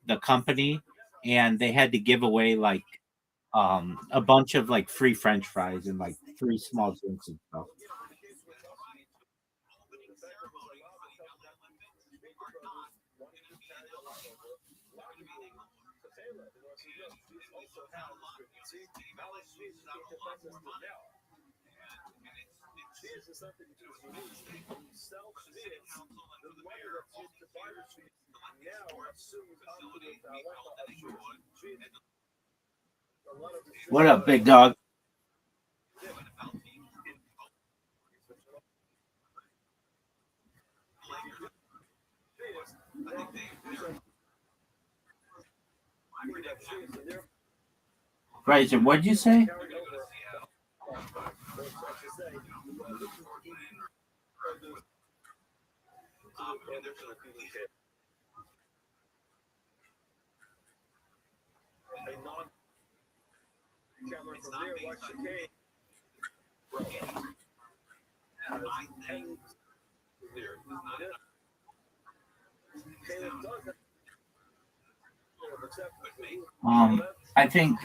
the company, and they had to give away like a bunch of like free French fries and like free small drinks and stuff. What up, big dog? Right, so what'd you say? Um, I think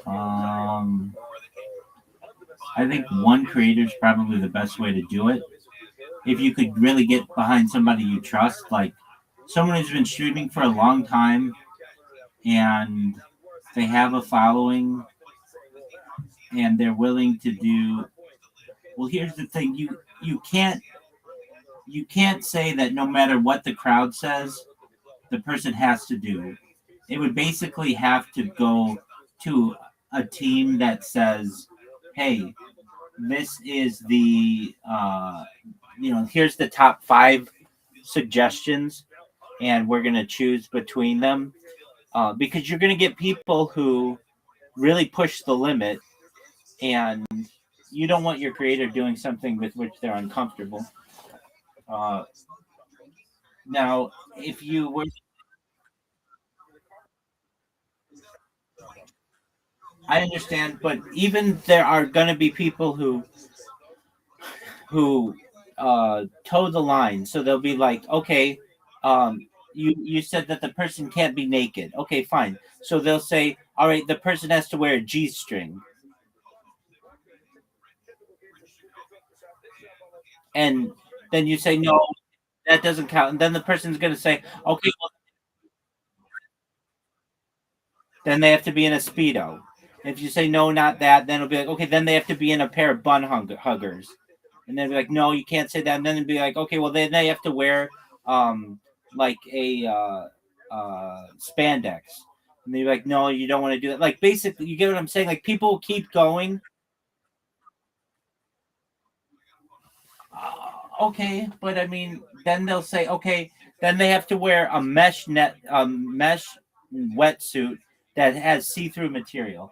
um, I think one creator is probably the best way to do it. If you could really get behind somebody you trust, like someone who's been streaming for a long time and they have a following and they're willing to do well. Here's the thing: you can't say that no matter what the crowd says, the person has to do. It would basically have to go to a team that says, "Hey, this is the here's the top 5 suggestions, and we're gonna choose between them." Because you're gonna get people who really push the limit, and you don't want your creator doing something with which they're uncomfortable. Uh, Now, if you were, I understand, but even there are going to be people who toe the line. So they'll be like, okay, you said that the person can't be naked. Okay, fine. So they'll say, all right, the person has to wear a G string, and then you say no, that doesn't count. And then the person's going to say, okay, well, then they have to be in a speedo. If you say no, not that, then it'll be like, okay, then they have to be in a pair of huggers. And then be like, no, you can't say that. And then it'd be like, okay, well then they have to wear um like a spandex. And they're like, no, you don't want to do that. Like basically, you get what I'm saying? Like people keep going. Okay, but I mean, then they'll say, okay, then they have to wear a mesh wetsuit that has see-through material.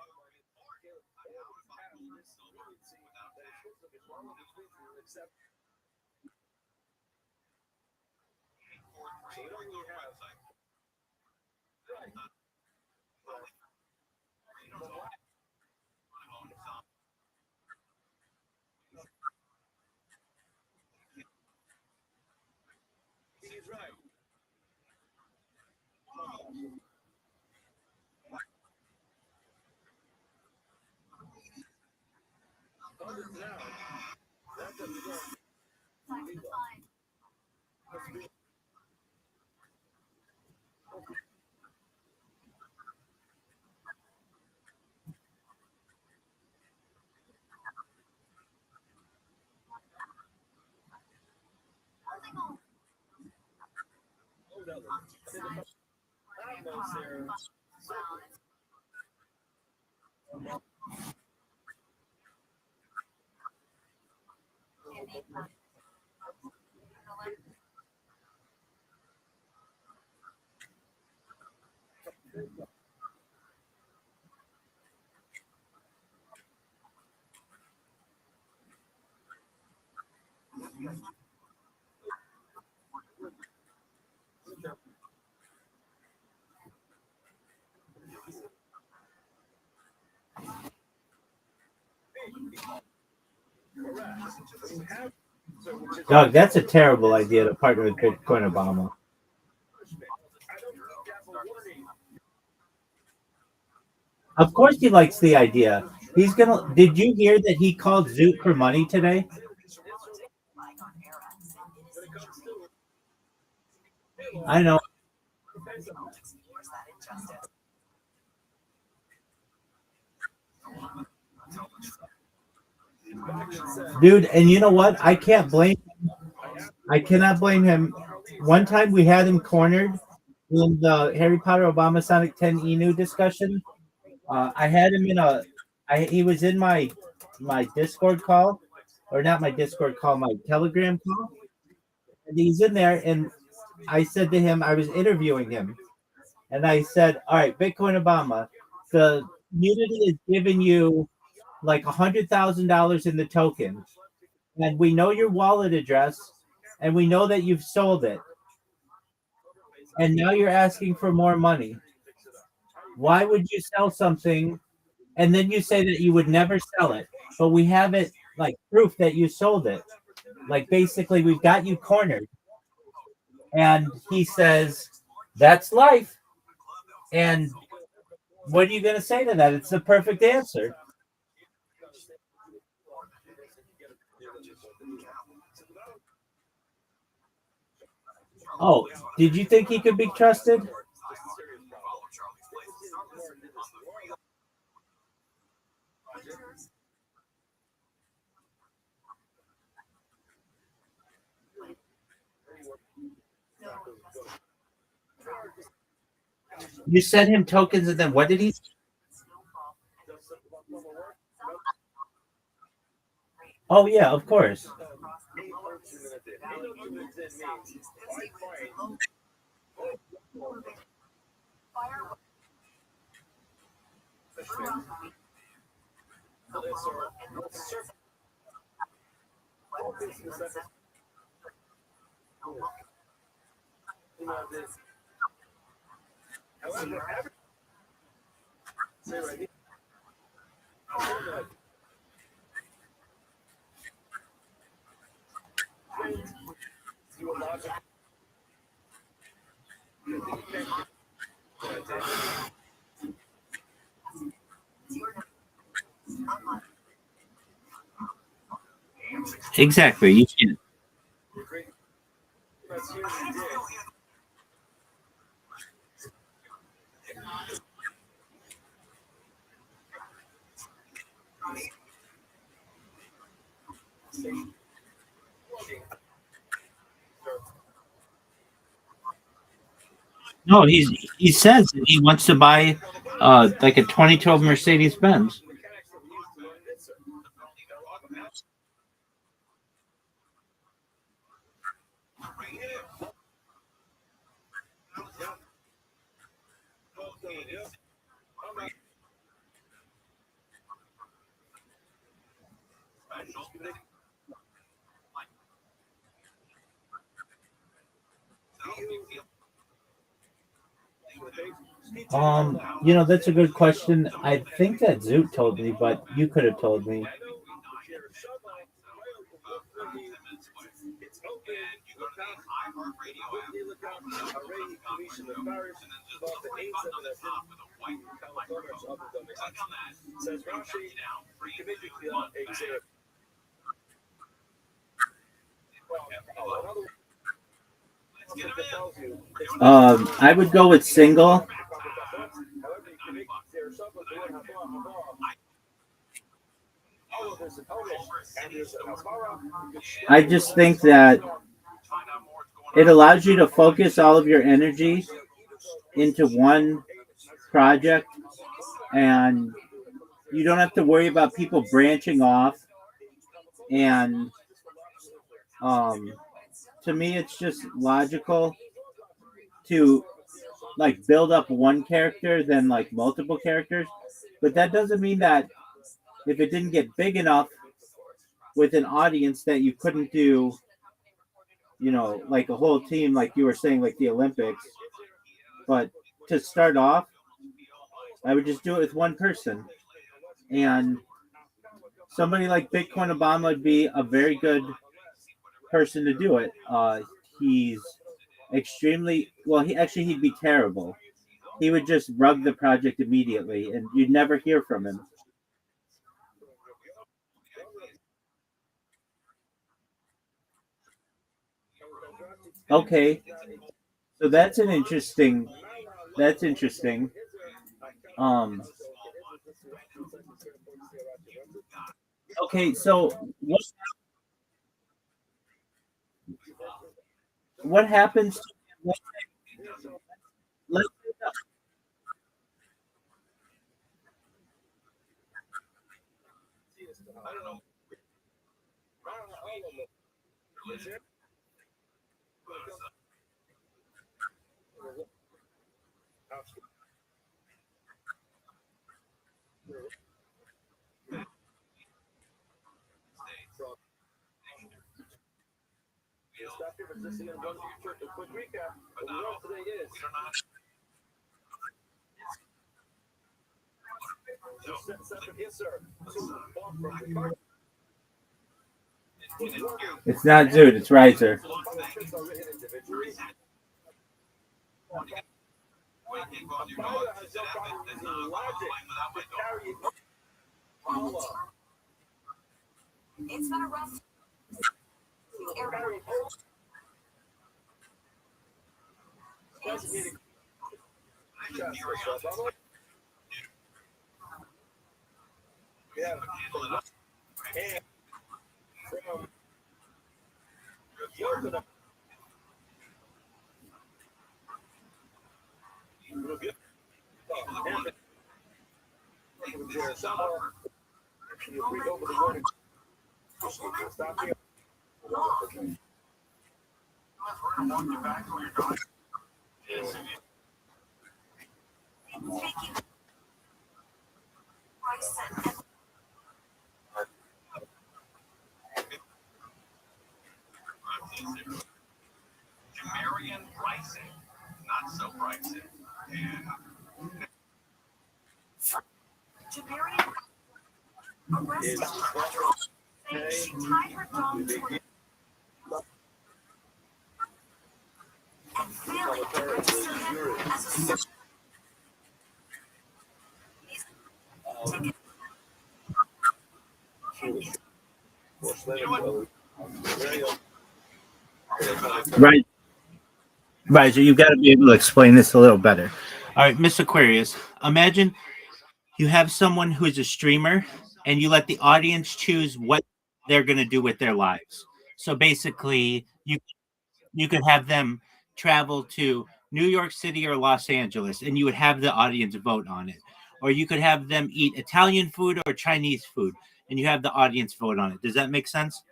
Doug, that's a terrible idea to partner with Bitcoin Obama. Of course, he likes the idea. He's gonna. Did you hear that he called Zoot for money today? I know, dude. And you know what? I can't blame. I cannot blame him. One time we had him cornered in the Harry Potter Obama Sonic 10 Inu discussion. I had him in a. He was in my Discord call, or not my Discord call, my Telegram call, and he's in there. And I said to him, I was interviewing him, and I said, "All right, Bitcoin Obama, the community is giving you like $100,000 in the token, and we know your wallet address, and we know that you've sold it, and now you're asking for more money. Why would you sell something and then you say that you would never sell it, but we have it like proof that you sold it? Like basically, we've got you cornered." And he says, "That's life." And what are you going to say to that? It's the perfect answer. Oh, did you think he could be trusted? You sent him tokens, and then what did he? Oh yeah, of course. Exactly. You can. No, he says that he wants to buy like a 2012 Mercedes Benz. That's a good question. I think that Zoot told me, but you could have told me. I would go with single. I just think that it allows you to focus all of your energy into one project, and you don't have to worry about people branching off. And um, to me, it's just logical to like build up one character than like multiple characters. But that doesn't mean that if it didn't get big enough with an audience that you couldn't do, like a whole team, like you were saying, like the Olympics. But to start off, I would just do it with one person. And somebody like Bitcoin Obama would be a very good person to do it. He's extremely well. He'd be terrible. He would just rug the project immediately, and you'd never hear from him. Okay, so that's an interesting. That's interesting. Um. Okay, so what happens? Let, it's not Zoot, it's Riser. Right, Riser, you've got to be able to explain this a little better. All right, Miss Aquarius, imagine you have someone who is a streamer and you let the audience choose what they're going to do with their lives. So basically, you could have them travel to New York City or Los Angeles, and you would have the audience vote on it. Or you could have them eat Italian food or Chinese food, and you have the audience vote on it. Does that make sense?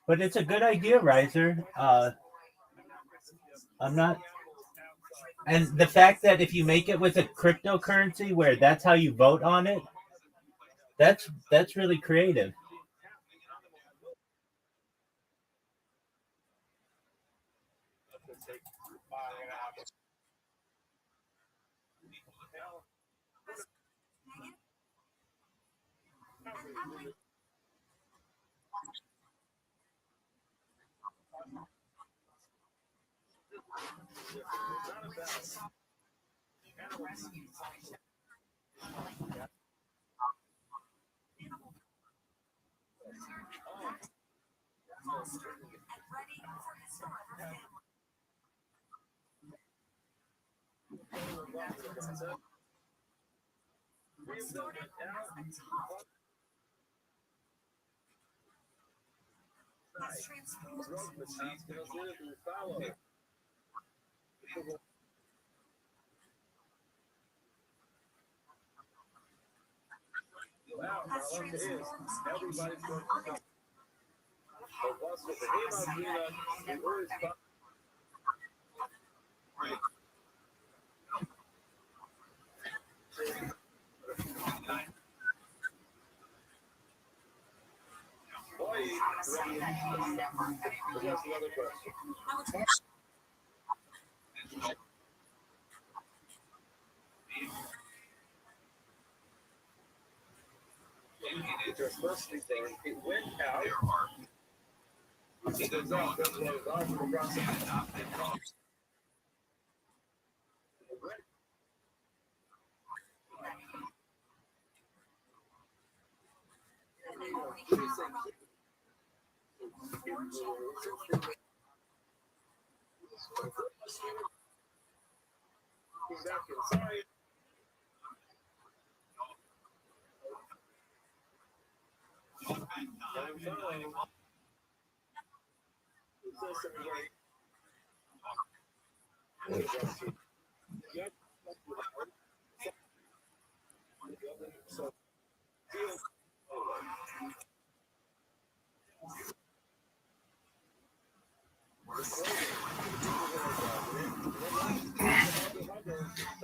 But it's a good idea, Riser. I'm not, and the fact that if you make it with a cryptocurrency where that's how you vote on it, that's really creative.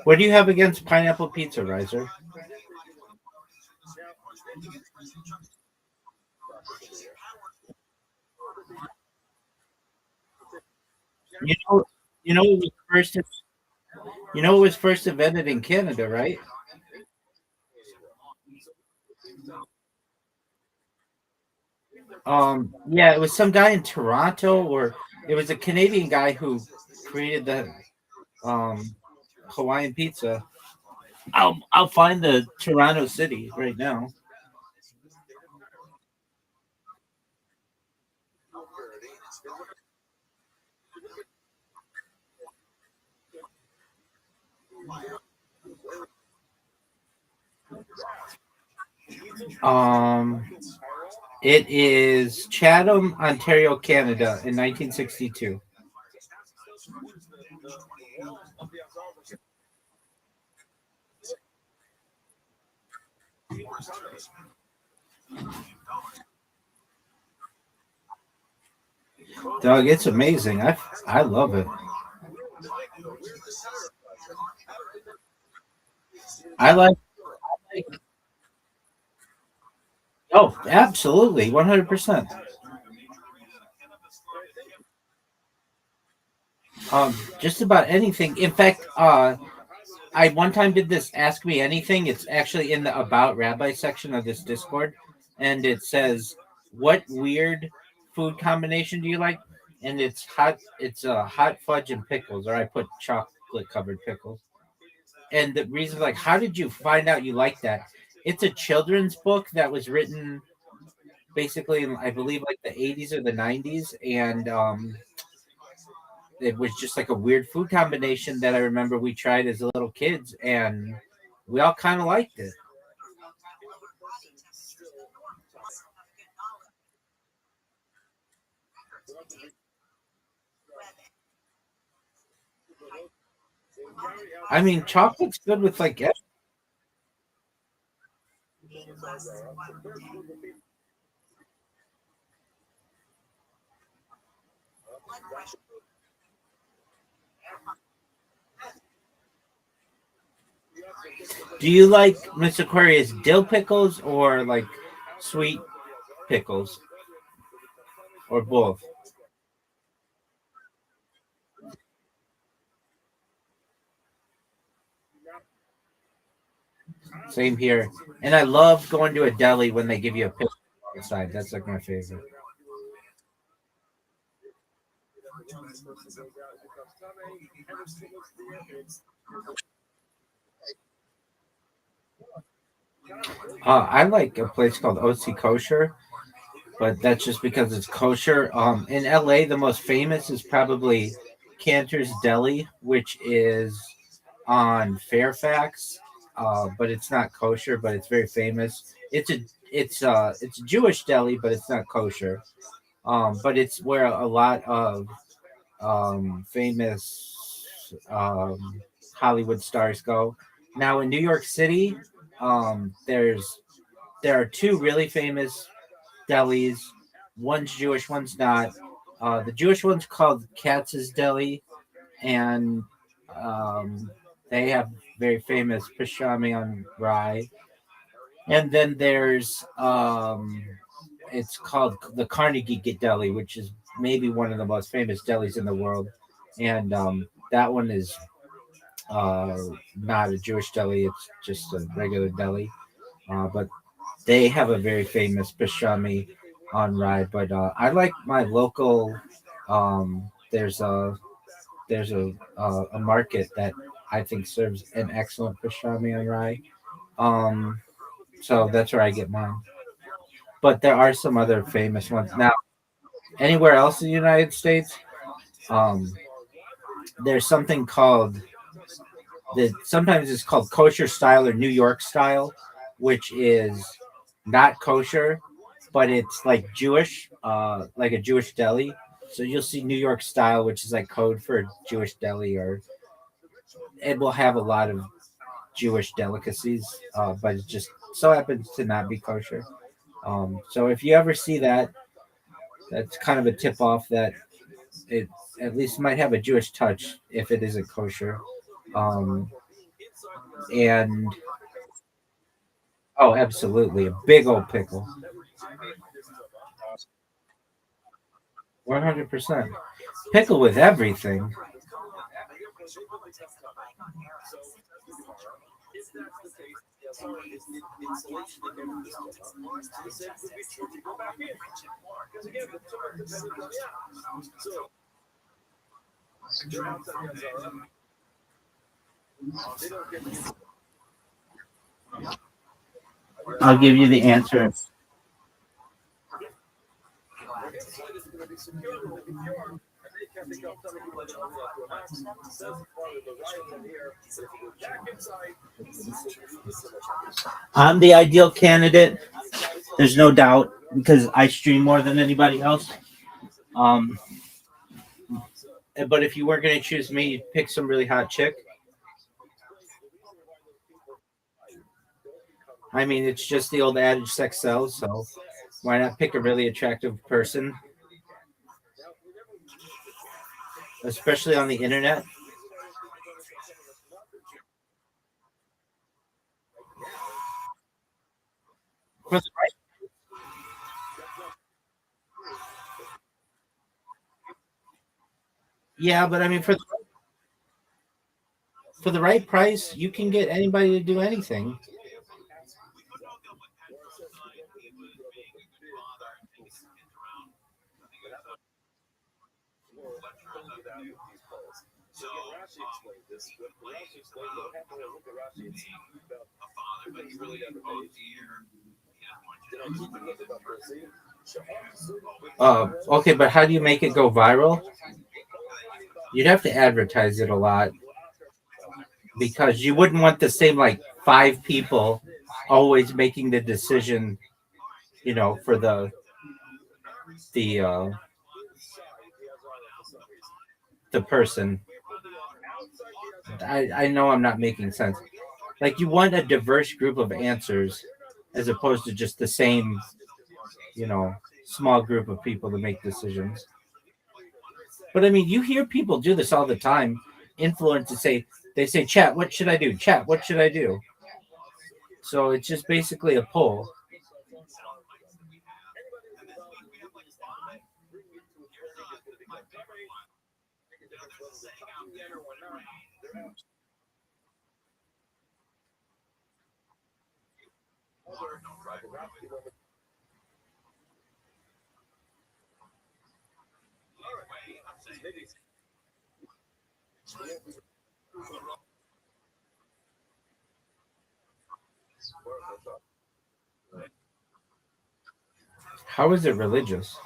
What do you have against pineapple pizza, Riser? You know, you know, it was first. You know, it was first invented in Canada, right? Yeah, it was some guy in Toronto, or it was a Canadian guy who created the um Hawaiian pizza. I'll find the Toronto city right now. Um, it is Chatham, Ontario, Canada, in 1962. Doug, it's amazing. I love it. I like. Oh, absolutely, 100%. Just about anything. In fact, I one time did this Ask Me Anything. It's actually in the About Rabbi section of this Discord, and it says, "What weird food combination do you like?" And it's hot. It's hot fudge and pickles, or I put chocolate covered pickles. And the reason, like, how did you find out you like that? It's a children's book that was written basically in, I believe, like the 80s or the 90s, and it was just like a weird food combination that I remember we tried as little kids, and we all kind of liked it. I mean, chocolate's good with like. Do you like, Miss Aquarius, dill pickles or like sweet pickles or both? Same here. And I love going to a deli when they give you a pickle on the side. That's like my favorite. I like a place called OC Kosher, but that's just because it's kosher. In LA, the most famous is probably Cantor's Deli, which is on Fairfax, but it's not kosher, but it's very famous. It's a Jewish deli, but it's not kosher. But it's where a lot of famous Hollywood stars go. Now in New York City, there are two really famous delis. One's Jewish, one's not. The Jewish one's called Katz's Deli, and they have very famous pastrami on rye. And then there's it's called the Carnegie Deli, which is maybe one of the most famous delis in the world. And that one is not a Jewish deli; it's just a regular deli. But They have a very famous pastrami on rye, but I like my local. There's a market that I think serves an excellent pastrami on rye. Um, so that's where I get mine. But there are some other famous ones now. Anywhere else in the United States, um, there's something called sometimes it's called kosher style or New York style, which is not kosher, but it's like Jewish, like a Jewish deli. So you'll see New York style, which is like code for a Jewish deli, or it will have a lot of Jewish delicacies, but it just so happens to not be kosher. So if you ever see that, that's kind of a tip off that it at least might have a Jewish touch if it isn't kosher. Um, and oh, absolutely, a big old pickle, 100% pickle with everything. I'll give you the answer. I'm the ideal candidate. There's no doubt because I stream more than anybody else. Um, but if you weren't going to choose me, you'd pick some really hot chick. I mean, it's just the old adage, sex sells. So why not pick a really attractive person, especially on the internet? For the right, yeah, but I mean, for the right price, you can get anybody to do anything. Okay, but how do you make it go viral? You'd have to advertise it a lot because you wouldn't want the same like five people always making the decision, for the the person. I know I'm not making sense. Like you want a diverse group of answers as opposed to just the same, you know, small group of people to make decisions. But I mean, you hear people do this all the time. Influencers they say, "Chat, what should I do? Chat, what should I do?" So it's just basically a poll. How is it religious?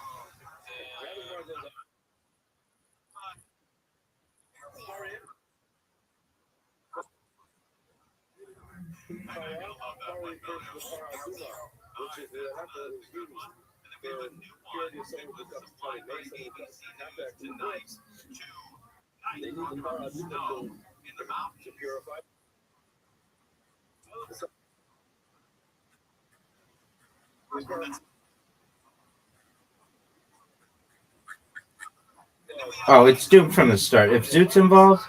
Oh, it's doomed from the start. If Zoot's involved,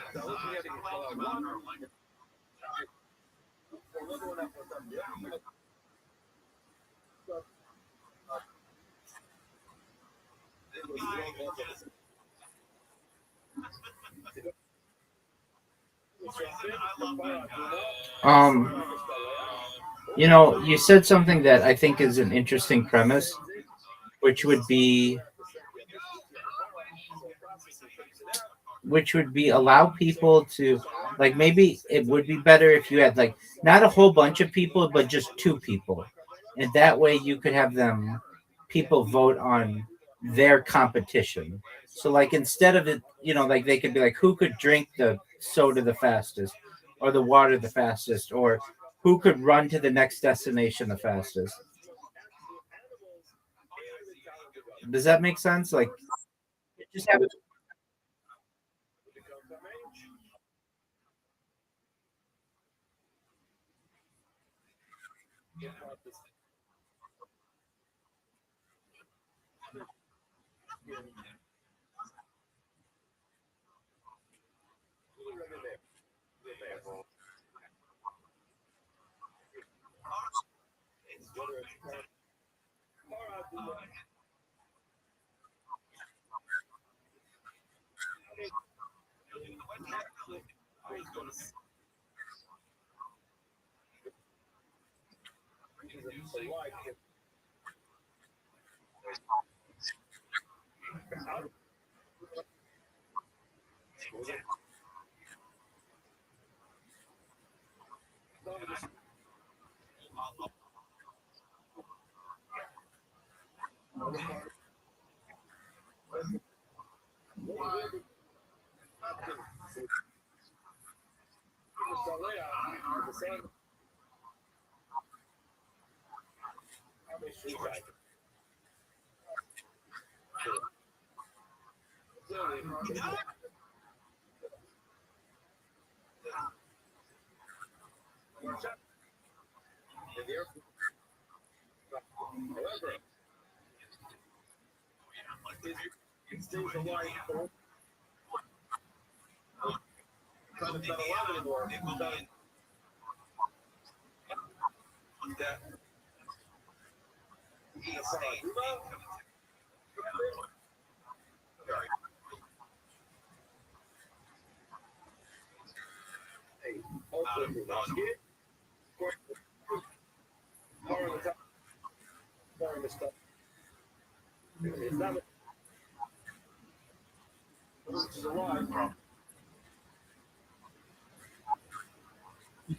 um, You said something that I think is an interesting premise, which would be allow people to, like, maybe it would be better if you had, like, not a whole bunch of people but just two people, and that way you could have them people vote on their competition. So, like, instead of it, like, they could be like, who could drink the soda the fastest, or the water the fastest, or who could run to the next destination the fastest. Does that make sense? Like, just have it.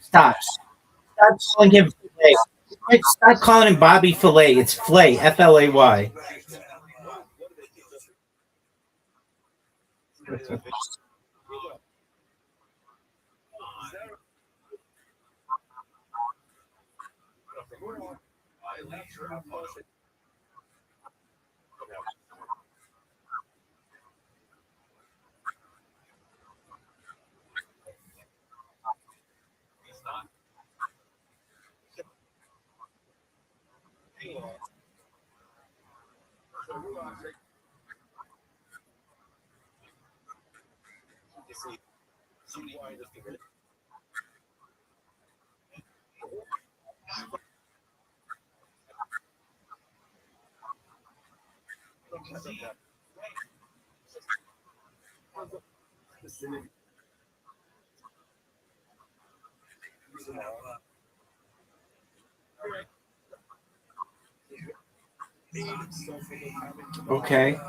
Stop. Stop calling him Filet. Wait, stop calling him Bobby Filet. It's Flay, Flay. Okay.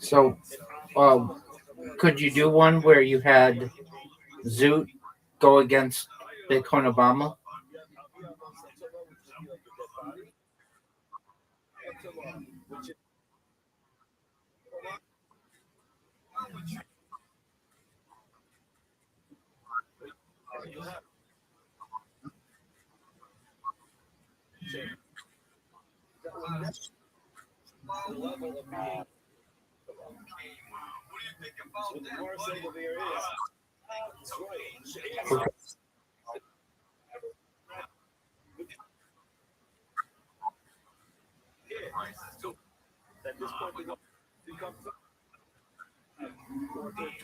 So, could you do one where you had Zoot go against Bitcoin Obama?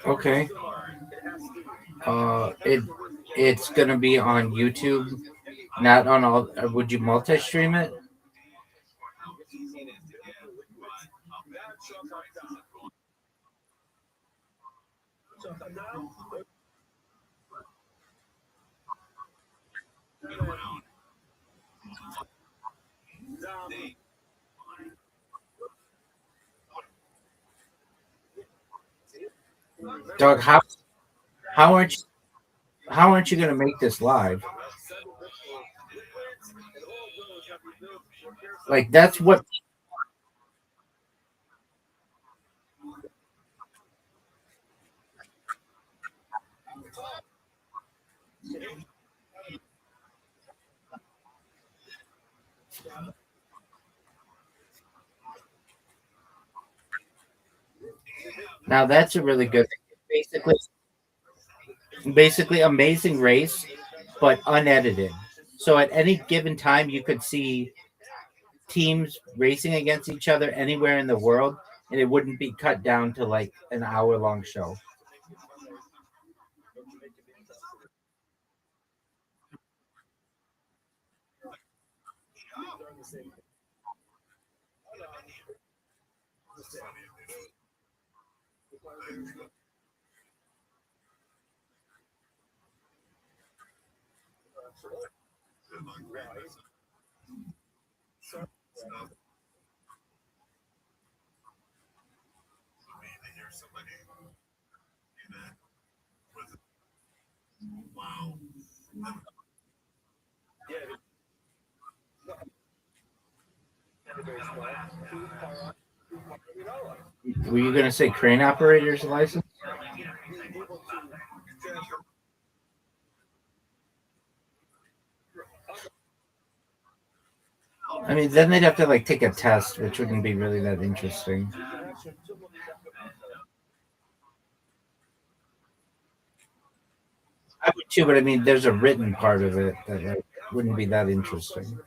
Okay. It's gonna be on YouTube, not on all. Would you multi-stream it? Dog, how aren't you how aren't you gonna make this live? Like that's what now that's a really good basically Amazing Race, but unedited. So at any given time you could see teams racing against each other anywhere in the world and it wouldn't be cut down to like an hour long show. Were you gonna say crane operator's license? I mean, then they'd have to like take a test, which wouldn't be really that interesting. I would too, but I mean, there's a written part of it that like, wouldn't be that interesting.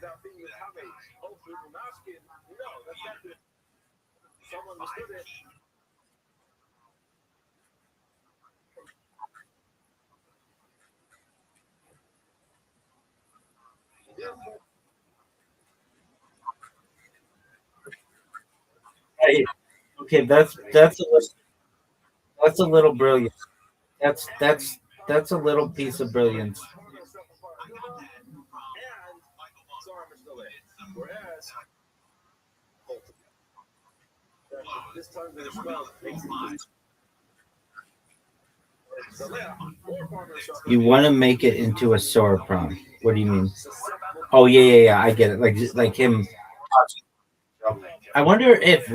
Hey, okay, that's a little brilliant. That's a little piece of brilliance. You want to make it into a sore prompt. What do you mean? Oh yeah. I get it. Like him. I wonder if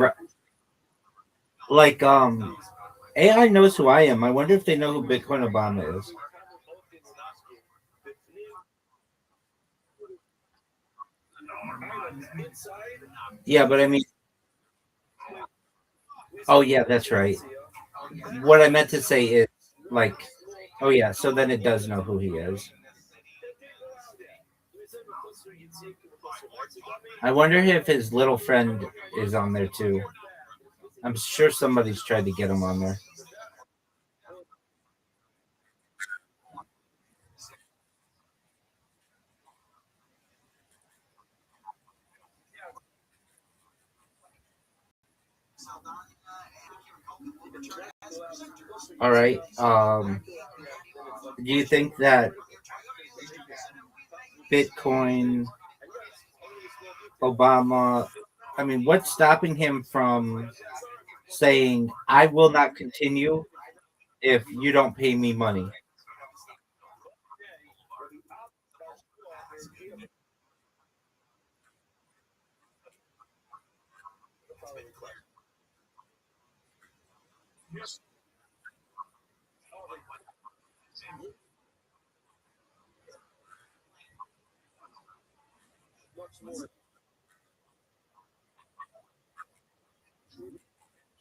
like AI knows who I am. I wonder if they know who Bitcoin Obama is. Yeah, but I mean, oh yeah, that's right. What I meant to say is like, oh yeah, so then it does know who he is. I wonder if his little friend is on there too. I'm sure somebody's tried to get him on there. All right. Do you think that Bitcoin Obama? I mean, what's stopping him from saying, "I will not continue if you don't pay me money"?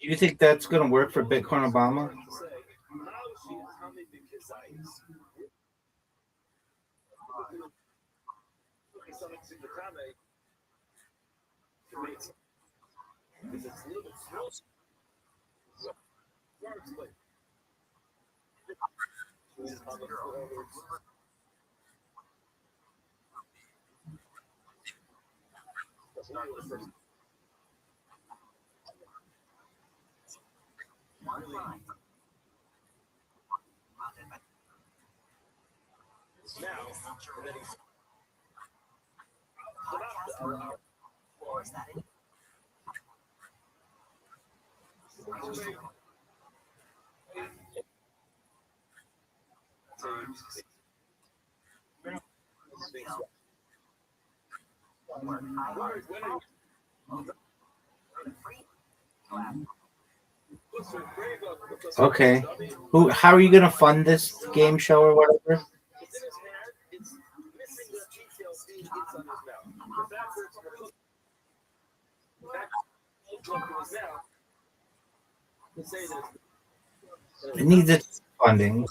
Do you think that's going to work for Bitcoin Obama? Okay. Who? How are you gonna fund this game show or whatever? It needs its funding.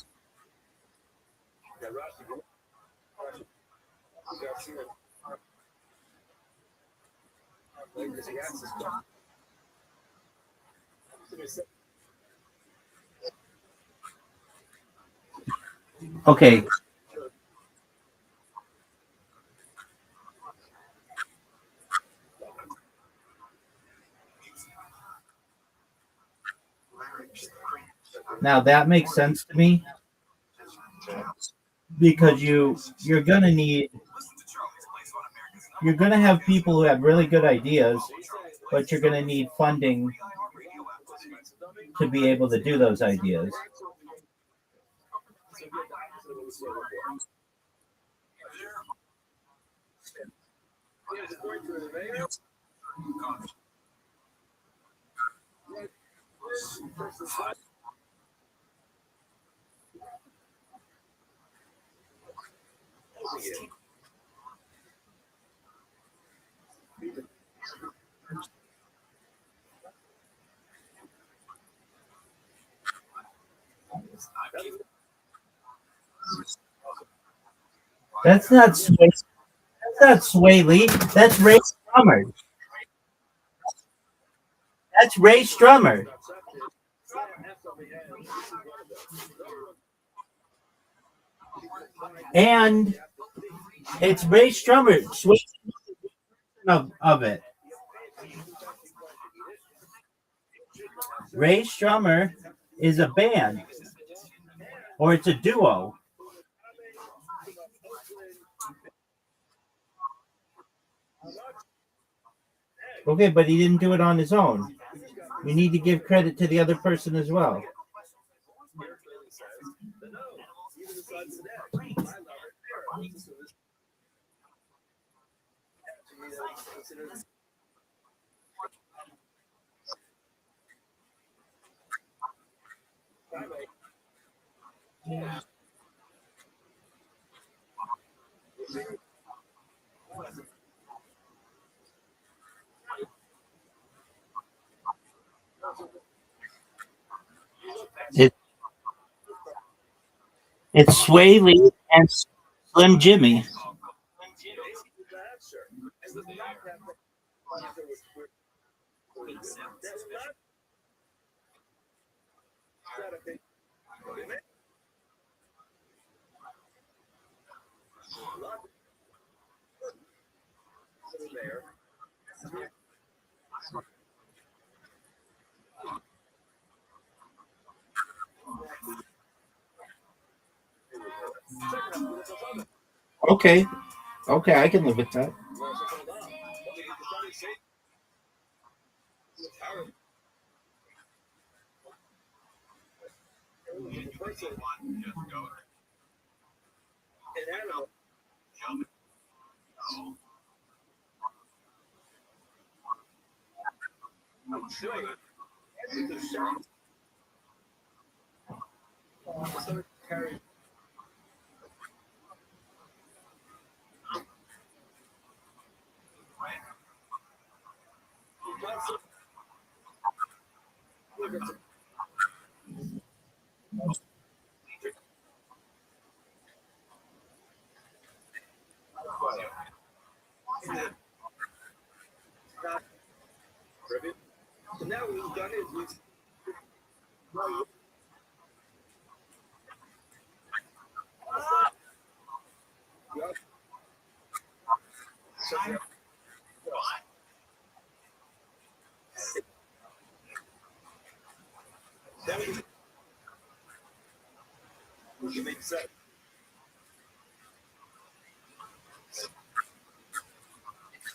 Okay. Now that makes sense to me because you're gonna have people who have really good ideas, but you're gonna need funding to be able to do those ideas. That's not Sway. That's not Sway Lee. That's Ray Strummer. That's Ray Strummer. And it's Ray Strummer. Sway of it. Ray Strummer is a band or it's a duo. Okay, but he didn't do it on his own. You need to give credit to the other person as well. It, it's Sway Lee and Slim Jimmy. Okay, okay, I can live with that.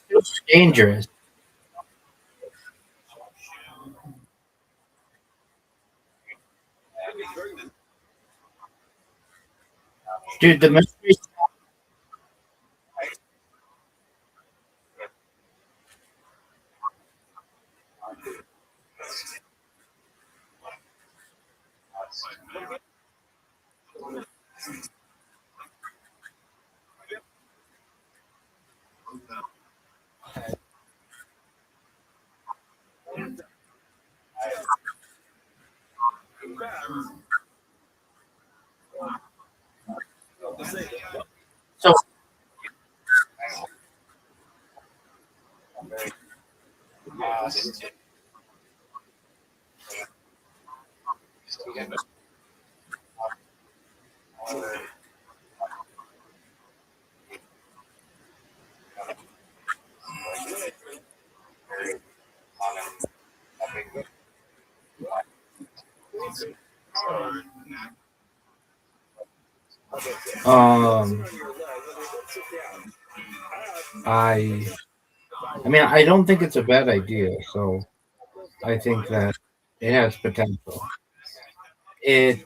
It's dangerous. Dude, the mystery. So, um, I, I mean, I don't think it's a bad idea. So I think that it has potential. It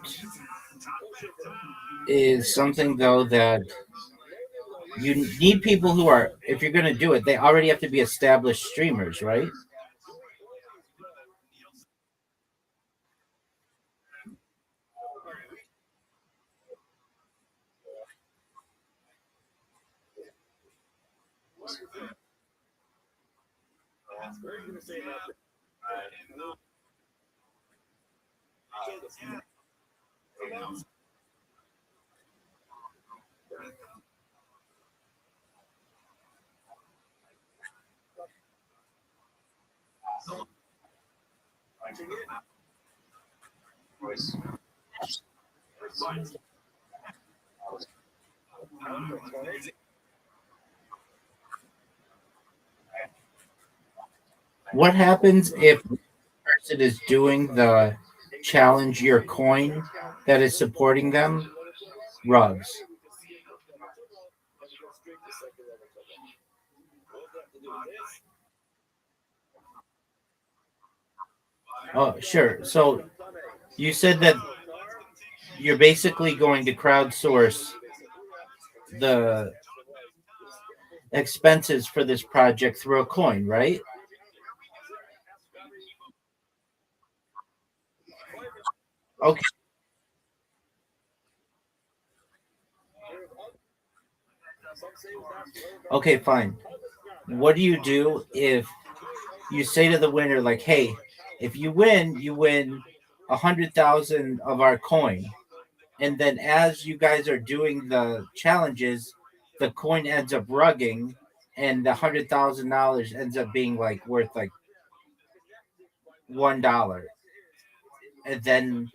is something though that you need people who are, if you're going to do it, they already have to be established streamers, right? What happens if the person is doing the challenge your coin that is supporting them rugs? Oh, sure. So you said that you're basically going to crowdsource the expenses for this project through a coin, right? Okay. Okay, fine. What do you do if you say to the winner, like, hey, if you win, you win 100,000 of our coin. And then as you guys are doing the challenges, the coin ends up rugging and the $100,000 ends up being like worth like $1. And then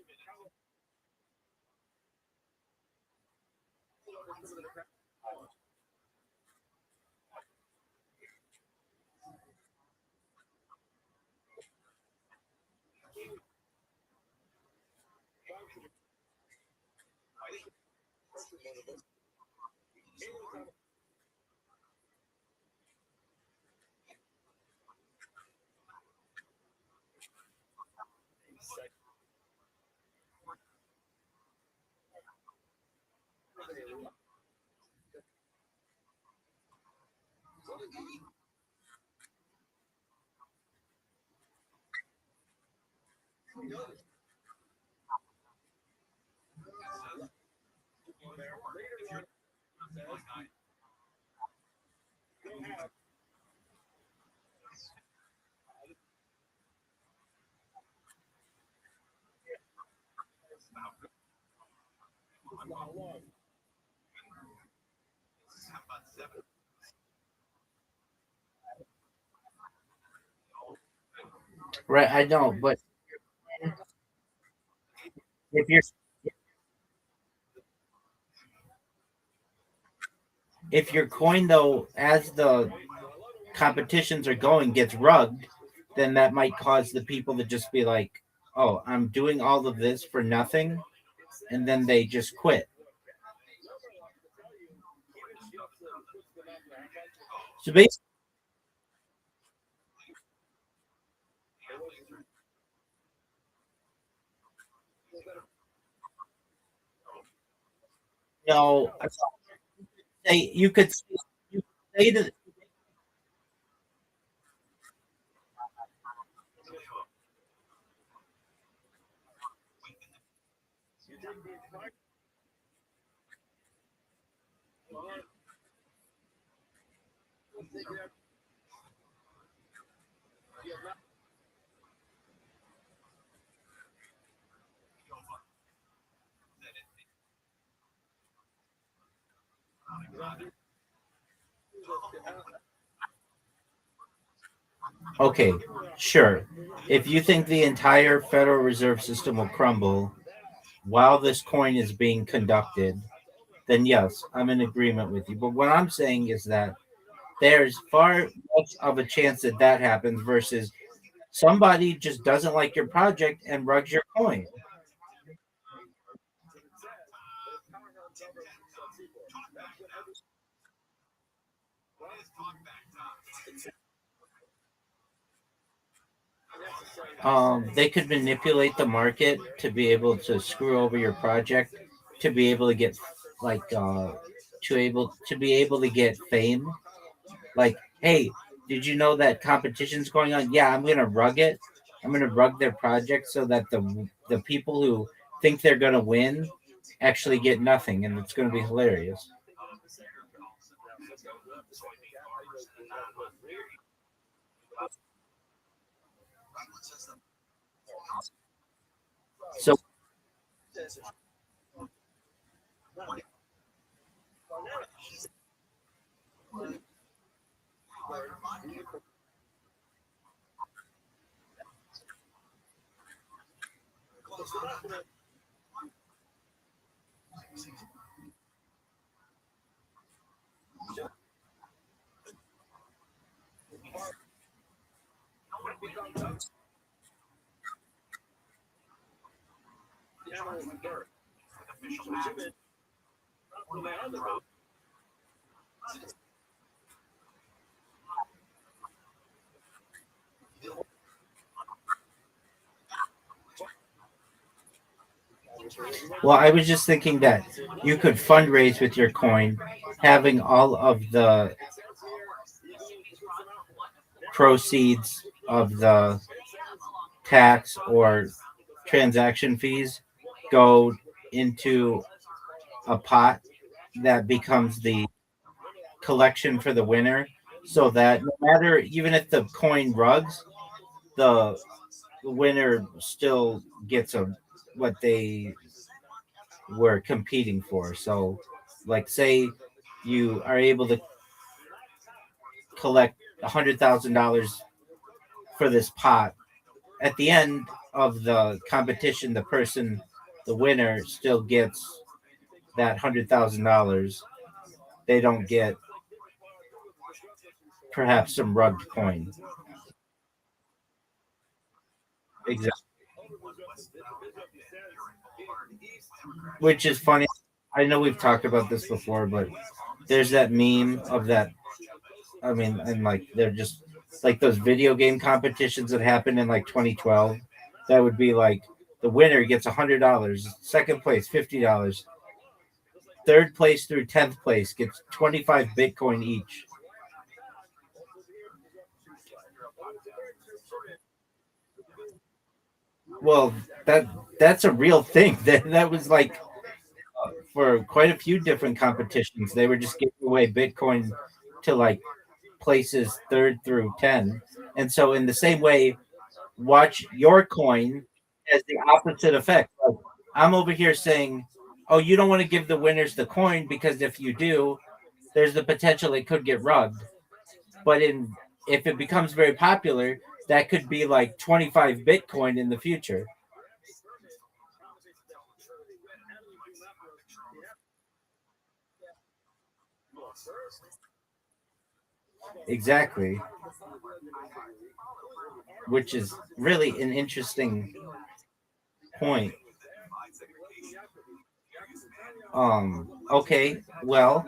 right, I know, but if you're if your coin though, as the competitions are going, gets rugged, then that might cause the people to just be like, "Oh, I'm doing all of this for nothing," and then they just quit. So basically, No, say you could say to okay, sure. If you think the entire Federal Reserve System will crumble while this coin is being conducted, then yes, I'm in agreement with you. But what I'm saying is that there's far much of a chance that that happens versus somebody just doesn't like your project and rugs your coin. They could manipulate the market to be able to screw over your project, to be able to get like to be able to get fame. Like, hey, did you know that competition's going on? Yeah, I'm gonna rug it. I'm gonna rug their project so that the people who think they're gonna win actually get nothing, and it's gonna be hilarious. So, well, I was just thinking that you could fundraise with your coin, having all of the proceeds of the tax or transaction fees go into a pot that becomes the collection for the winner, so that no matter, even if the coin rugs, the winner still gets a what they were competing for. So, like, say you are able to collect $100,000 for this pot. At the end of the competition, the winner, still gets that $100,000. They don't get perhaps some rugged coin. Exactly. Which is funny. I know we've talked about this before, but there's that meme of that. I mean, and like they're just like those video game competitions that happened in like 2012. That would be like the winner gets $100, second place $50, third place through 10th place gets 25 Bitcoin each. Well, that's a real thing. That was like for quite a few different competitions. They were just giving away Bitcoin to like places third through 10. And so, in the same way, watch your coin as the opposite effect. Like, I'm over here saying, oh, you don't want to give the winners the coin because if you do, there's the potential it could get rugged. But if it becomes very popular, that could be like 25 Bitcoin in the future. Exactly, which is really an interesting point. Okay, well,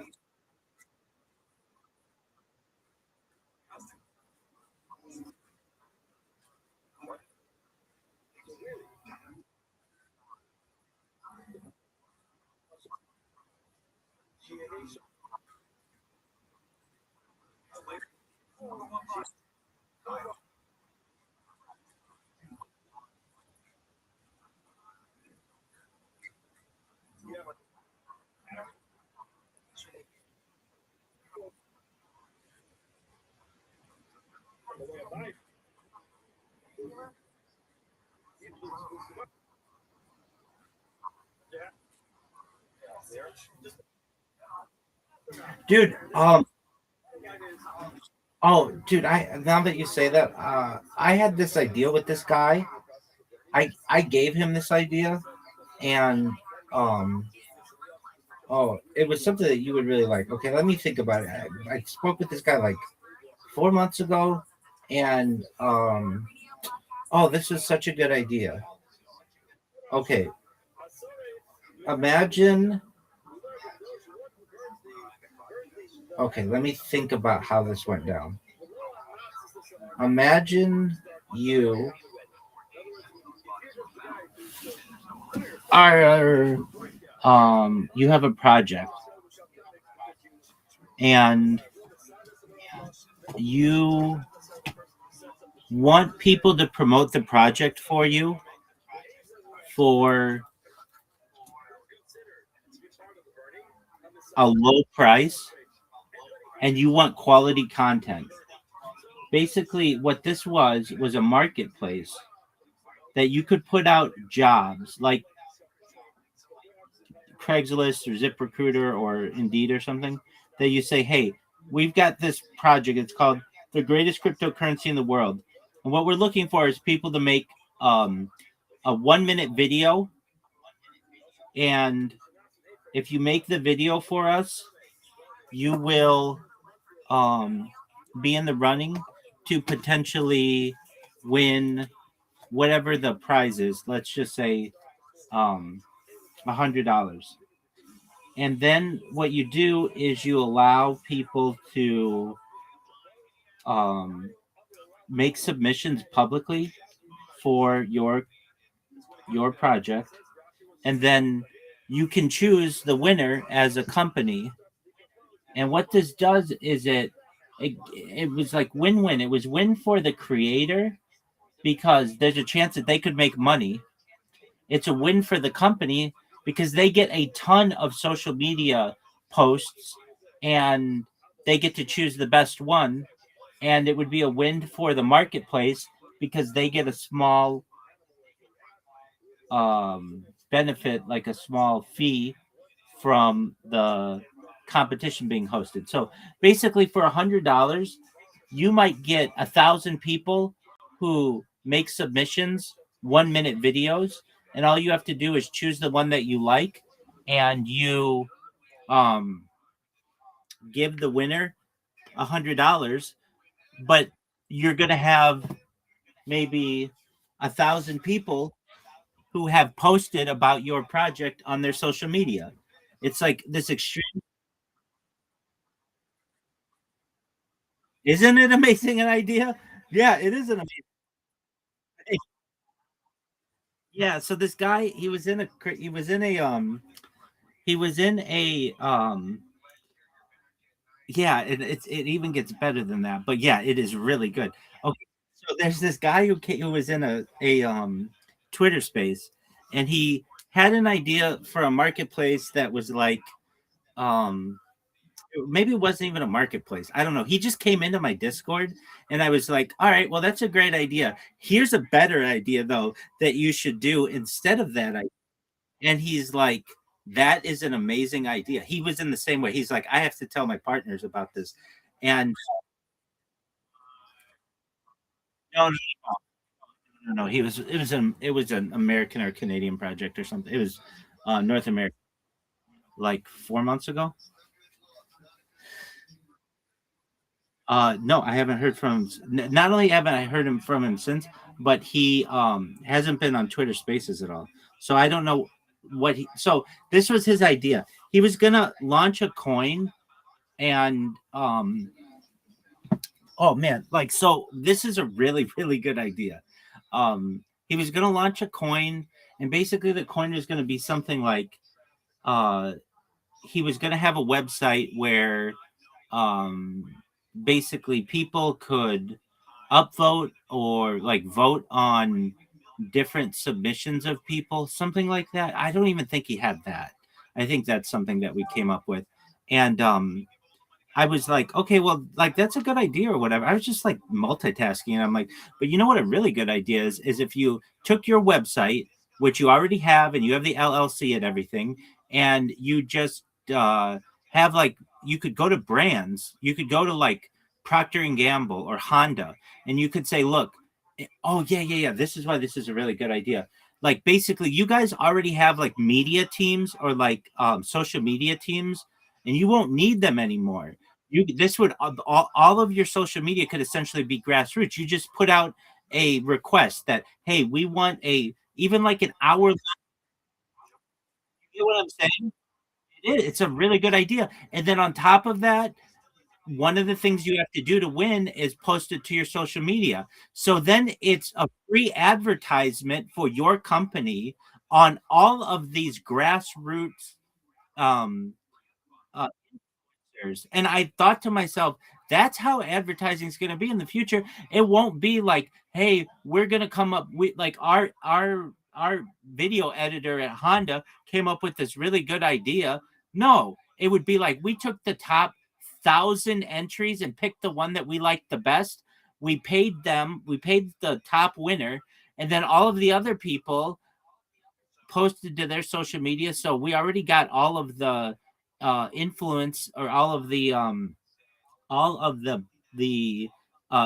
Dude, dude, I now that you say that, I had this idea with this guy. I gave him this idea, and um, it was something that you would really like. Okay, let me think about it. I spoke with this guy like 4 months ago, and oh, this was such a good idea. Okay, imagine. Okay, let me think about how this went down. Imagine you are you have a project, and you want people to promote the project for you for a low price, and you want quality content. Basically, what this was a marketplace that you could put out jobs like Craigslist or ZipRecruiter or Indeed or something, that you say, hey, we've got this project. It's called the greatest cryptocurrency in the world. And what we're looking for is people to make a 1 minute video. And if you make the video for us, you will be in the running to potentially win whatever the prize is. Let's just say $100. And then what you do is you allow people to make submissions publicly for your project, and then you can choose the winner as a company. And what this does is it was like win-win. It was win for the creator because there's a chance that they could make money. It's a win for the company because they get a ton of social media posts, and they get to choose the best one. And it would be a win for the marketplace because they get a small benefit, like a small fee from the competition being hosted. So basically, for $100, you might get 1,000 people who make submissions, 1 minute videos, and all you have to do is choose the one that you like, and you um, give the winner $100. But you're gonna have maybe 1,000 people who have posted about your project on their social media. It's like this extreme. Isn't it amazing an idea? Yeah, it is an amazing. Yeah, so this guy, he was in a yeah, it even gets better than that. But yeah, it is really good. Okay, so there's this guy who was in a Twitter space, and he had an idea for a marketplace that was like um maybe it wasn't even a marketplace. I don't know. He just came into my Discord, and I was like, all right, well, that's a great idea. Here's a better idea, though, that you should do instead of that. And he's like, that is an amazing idea. He was in the same way. He's like, I have to tell my partners about this. And no, no, no. It was an American or Canadian project or something. It was North America, like 4 months ago. No, I haven't heard from him. Not only haven't I heard from him since, but he hasn't been on Twitter Spaces at all. So I don't know what he. So this was his idea. He was gonna launch a coin, and oh man, like, so this is a really really good idea. He was gonna launch a coin, and basically the coin was gonna be something like uh he was gonna have a website where um basically people could upvote or like vote on different submissions of people, something like that. I don't even think he had that. I think that's something that we came up with. And I was like, okay, well, like that's a good idea or whatever. I was just like multitasking, and I'm like, but you know what? A really good idea is if you took your website, which you already have, and you have the LLC and everything, and you just have like you could go to brands, you could go to like Procter and Gamble or Honda, and you could say, look, oh yeah, this is why this is a really good idea. Like basically, you guys already have like media teams or like social media teams, and you won't need them anymore. You this would all of your social media could essentially be grassroots. You just put out a request that, hey, we want a even like an hour. You know what I'm saying? It's a really good idea. And then on top of that, one of the things you have to do to win is post it to your social media. So then it's a free advertisement for your company on all of these grassroots um, uh, and I thought to myself, that's how advertising is going to be in the future. It won't be like, hey, we're going to come up with like our video editor at Honda came up with this really good idea. No, it would be like we took the top 1,000 entries and picked the one that we liked the best. We paid them, we paid the top winner, and then all of the other people posted to their social media. So we already got all of the influence or all of the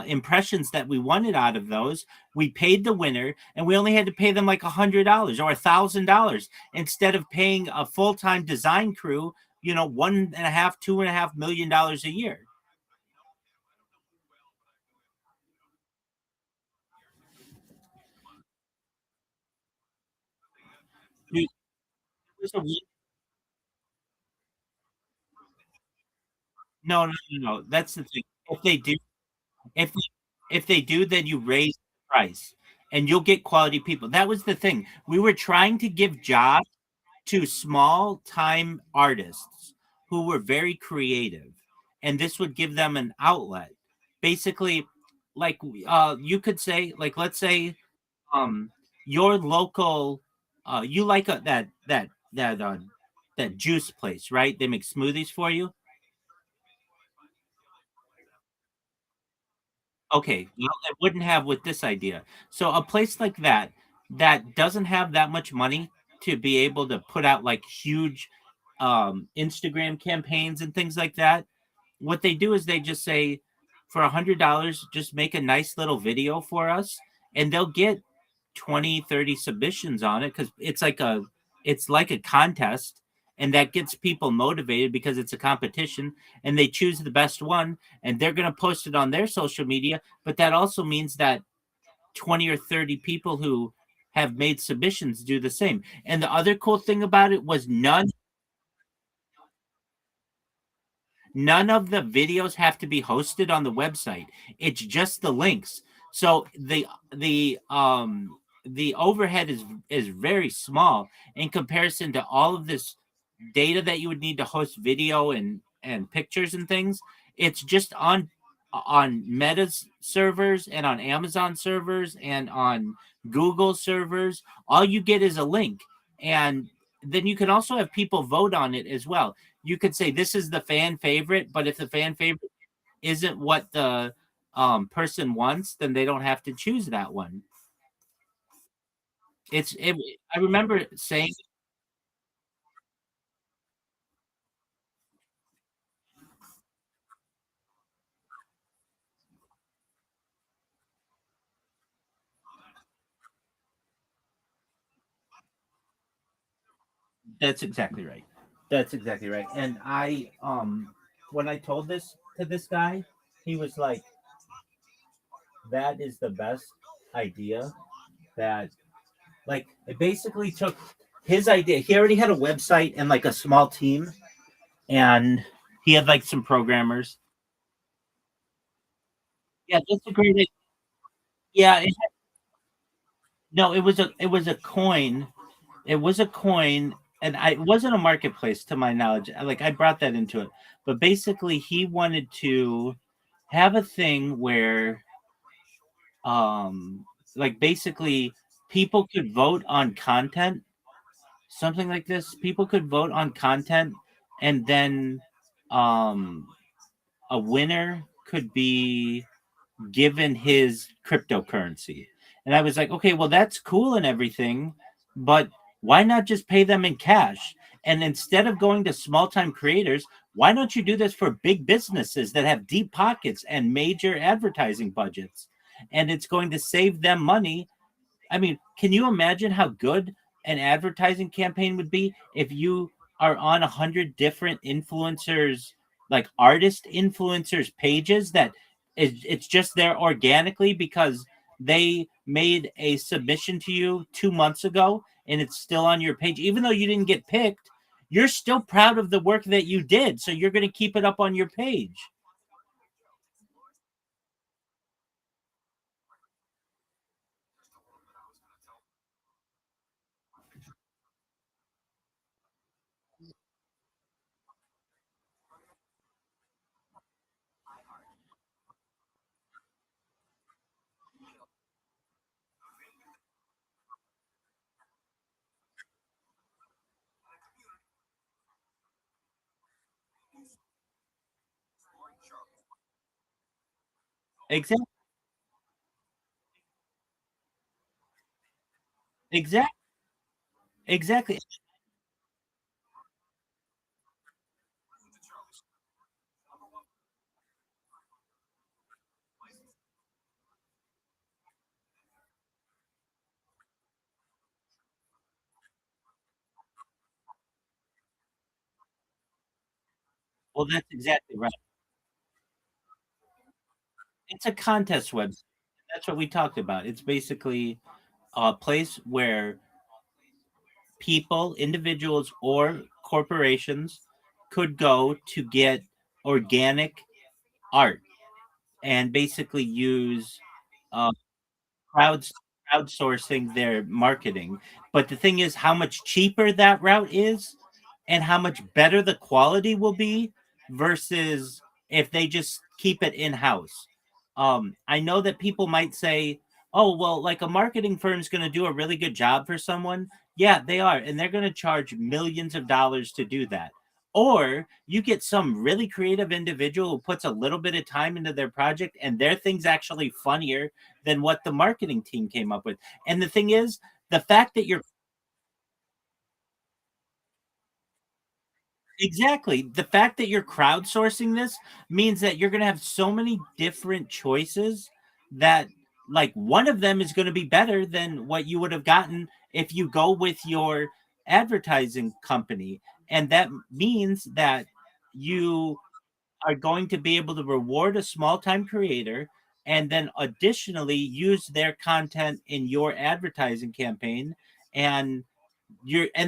impressions that we wanted out of those. We paid the winner, and we only had to pay them like $100 or $1,000 instead of paying a full time design crew. You know, $2.5 million a year. Dude, no. That's the thing. If they do, if if they do, then you raise the price, and you'll get quality people. That was the thing. We were trying to give jobs to small time artists who were very creative, and this would give them an outlet. Basically, like you could say, like let's say um your local you like that juice place, right? They make smoothies for you. Okay, well, it wouldn't have with this idea. So a place like that that doesn't have that much money to be able to put out like huge Instagram campaigns and things like that, what they do is they just say for $100, just make a nice little video for us, and they'll get 20, 30 submissions on it because it's like a contest, and that gets people motivated because it's a competition, and they choose the best one, and they're going to post it on their social media. But that also means that 20 or 30 people who have made submissions do the same. And the other cool thing about it was none of the videos have to be hosted on the website. It's just the links. So the overhead is very small in comparison to all of this data that you would need to host video and pictures and things. It's just on Meta's servers and on Amazon servers and on Google servers. All you get is a link, and then you can also have people vote on it as well. You could say this is the fan favorite, but if the fan favorite isn't what the person wants, then they don't have to choose that one. I remember saying that's exactly right. That's exactly right. And I when I told this to this guy, he was like, "That is the best idea." That like it basically took his idea. He already had a website and like a small team, and he had like some programmers. Yeah, that's a great idea. Yeah, no, it was a coin. It was a coin, and it wasn't a marketplace to my knowledge. Like I brought that into it, but basically he wanted to have a thing where um like basically people could vote on content, something like this. People could vote on content, and then um a winner could be given his cryptocurrency. And I was like, okay, well, that's cool and everything, but why not just pay them in cash? And instead of going to small time creators, why don't you do this for big businesses that have deep pockets and major advertising budgets? And it's going to save them money. I mean, can you imagine how good an advertising campaign would be if you are on 100 different influencers, like artist influencers pages that it's just there organically because they made a submission to you 2 months ago and it's still on your page, even though you didn't get picked. You're still proud of the work that you did, so you're going to keep it up on your page. Exactly. Exactly. Exactly. Well, that's exactly right. It's a contest website. That's what we talked about. It's basically a place where people, individuals, or corporations could go to get organic art and basically use uh, crowds crowdsourcing their marketing. But the thing is how much cheaper that route is and how much better the quality will be versus if they just keep it in-house. I know that people might say, oh, well, like a marketing firm is going to do a really good job for someone. Yeah, they are. And they're going to charge millions of dollars to do that. Or you get some really creative individual who puts a little bit of time into their project and their thing's actually funnier than what the marketing team came up with. And the thing is, the fact that you're exactly the fact that you're crowdsourcing this means that you're going to have so many different choices that like one of them is going to be better than what you would have gotten if you go with your advertising company. And that means that you are going to be able to reward a small time creator and then additionally use their content in your advertising campaign. And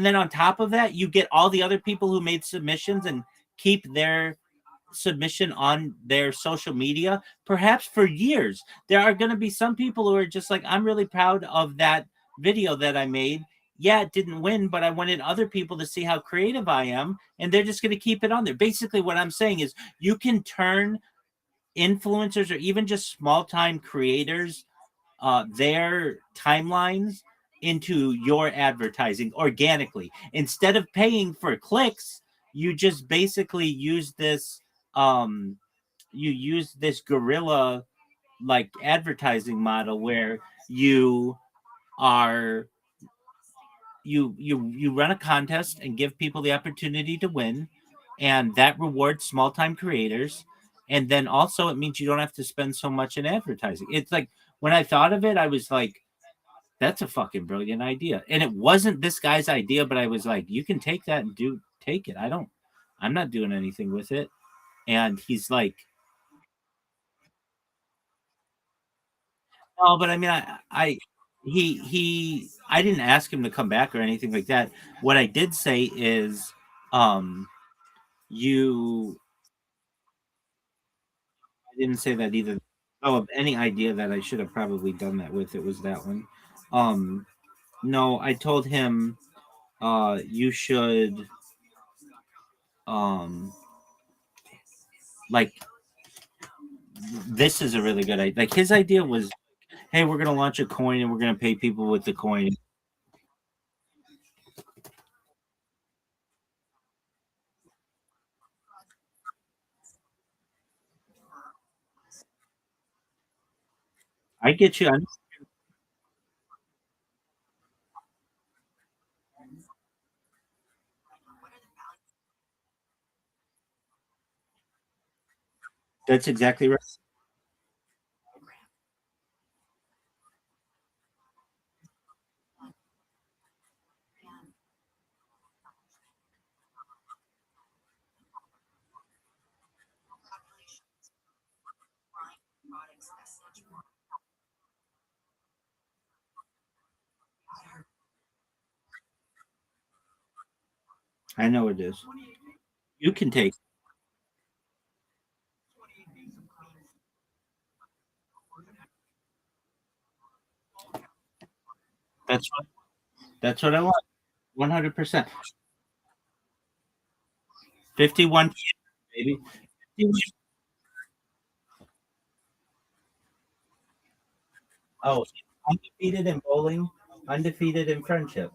then on top of that you get all the other people who made submissions and keep their submission on their social media perhaps for years. There are going to be some people who are just like, I'm really proud of that video that I made. Yeah, it didn't win, but I wanted other people to see how creative I am, and they're just going to keep it on there. Basically what I'm saying is you can turn influencers or even just small time creators their timelines into your advertising organically. Instead of paying for clicks, you just basically use this guerrilla like advertising model where you are you run a contest and give people the opportunity to win, and that rewards small time creators. And then also it means you don't have to spend so much in advertising. It's like when I thought of it I was like, that's a fucking brilliant idea. And it wasn't this guy's idea, but I was like, you can take that and take it. I'm not doing anything with it. And he's like, oh, but I mean, I didn't ask him to come back or anything like that. What I did say is, um, you, I didn't say that either. Oh, of any idea that I should have probably done that with, it was that one. Um, no, I told him, you should, um, like this is a really good idea. Like his idea was, hey, we're gonna launch a coin and we're gonna pay people with the coin. I get you. That's exactly right. I know it is. You can take. That's what I want. 100%. 51, baby. 51. Oh, undefeated in bowling, undefeated in friendship.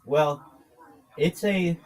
Well, it's a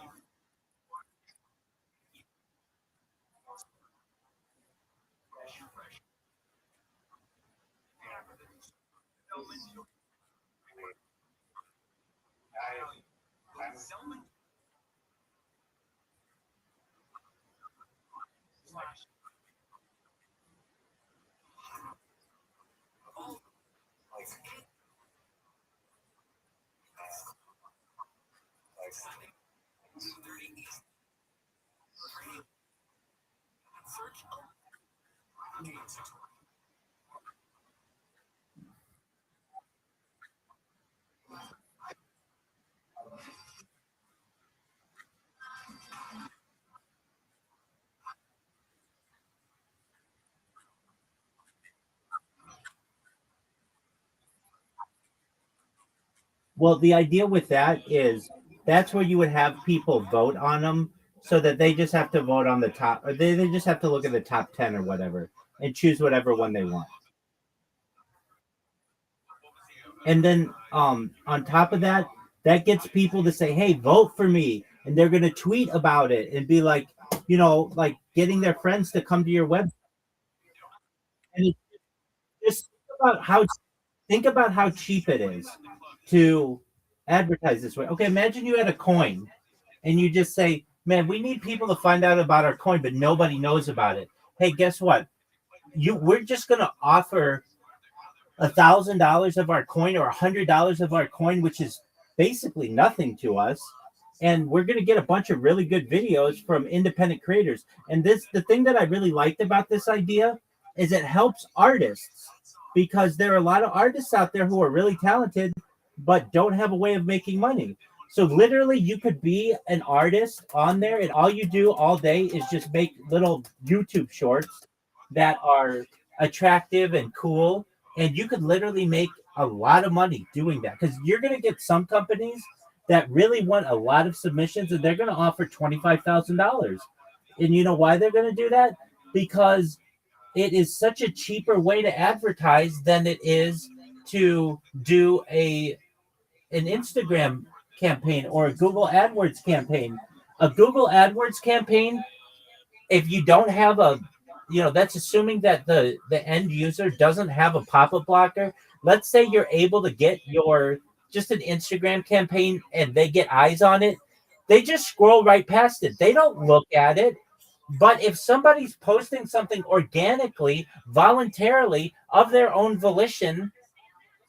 well. The idea with that is that's where you would have people vote on them, so that they just have to vote on the top, or they just have to look at the top 10 or whatever and choose whatever one they want. And then on top of that, that gets people to say, "Hey, vote for me," and they're going to tweet about it and be like, like getting their friends to come to your website. And it, just think about how cheap it is to advertise this way. Okay, imagine you had a coin and you just say, "Man, we need people to find out about our coin, but nobody knows about it." Hey, guess what? We're just going to offer $1,000 of our coin or $100 of our coin, which is basically nothing to us. And we're going to get a bunch of really good videos from independent creators. And the thing that I really liked about this idea is it helps artists, because there are a lot of artists out there who are really talented but don't have a way of making money. So literally you could be an artist on there, and all you do all day is just make little YouTube shorts that are attractive and cool, and you could literally make a lot of money doing that, because you're going to get some companies that really want a lot of submissions and they're going to offer $25,000. And you know why they're going to do that? Because it is such a cheaper way to advertise than it is to do an Instagram campaign or a Google AdWords campaign. A Google AdWords campaign, if you don't have that's assuming that the end user doesn't have a pop-up blocker. Let's say you're able to get your just an Instagram campaign and they get eyes on it, they just scroll right past it, they don't look at it. But if somebody's posting something organically, voluntarily, of their own volition,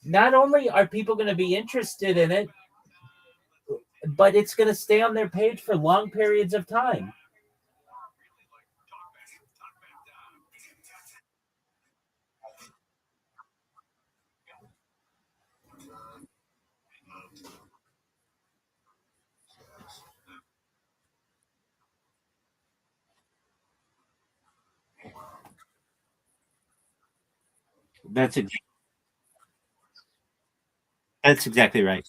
not only are people going to be interested in it, but it's going to stay on their page for long periods of time. That's ex- that's exactly right.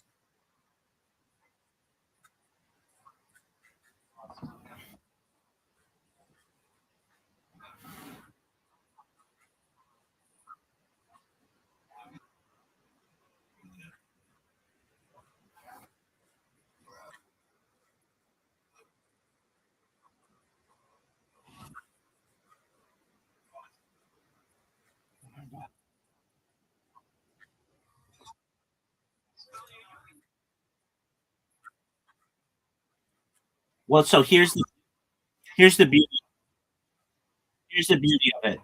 Well, so here's the beauty here's the beauty of it.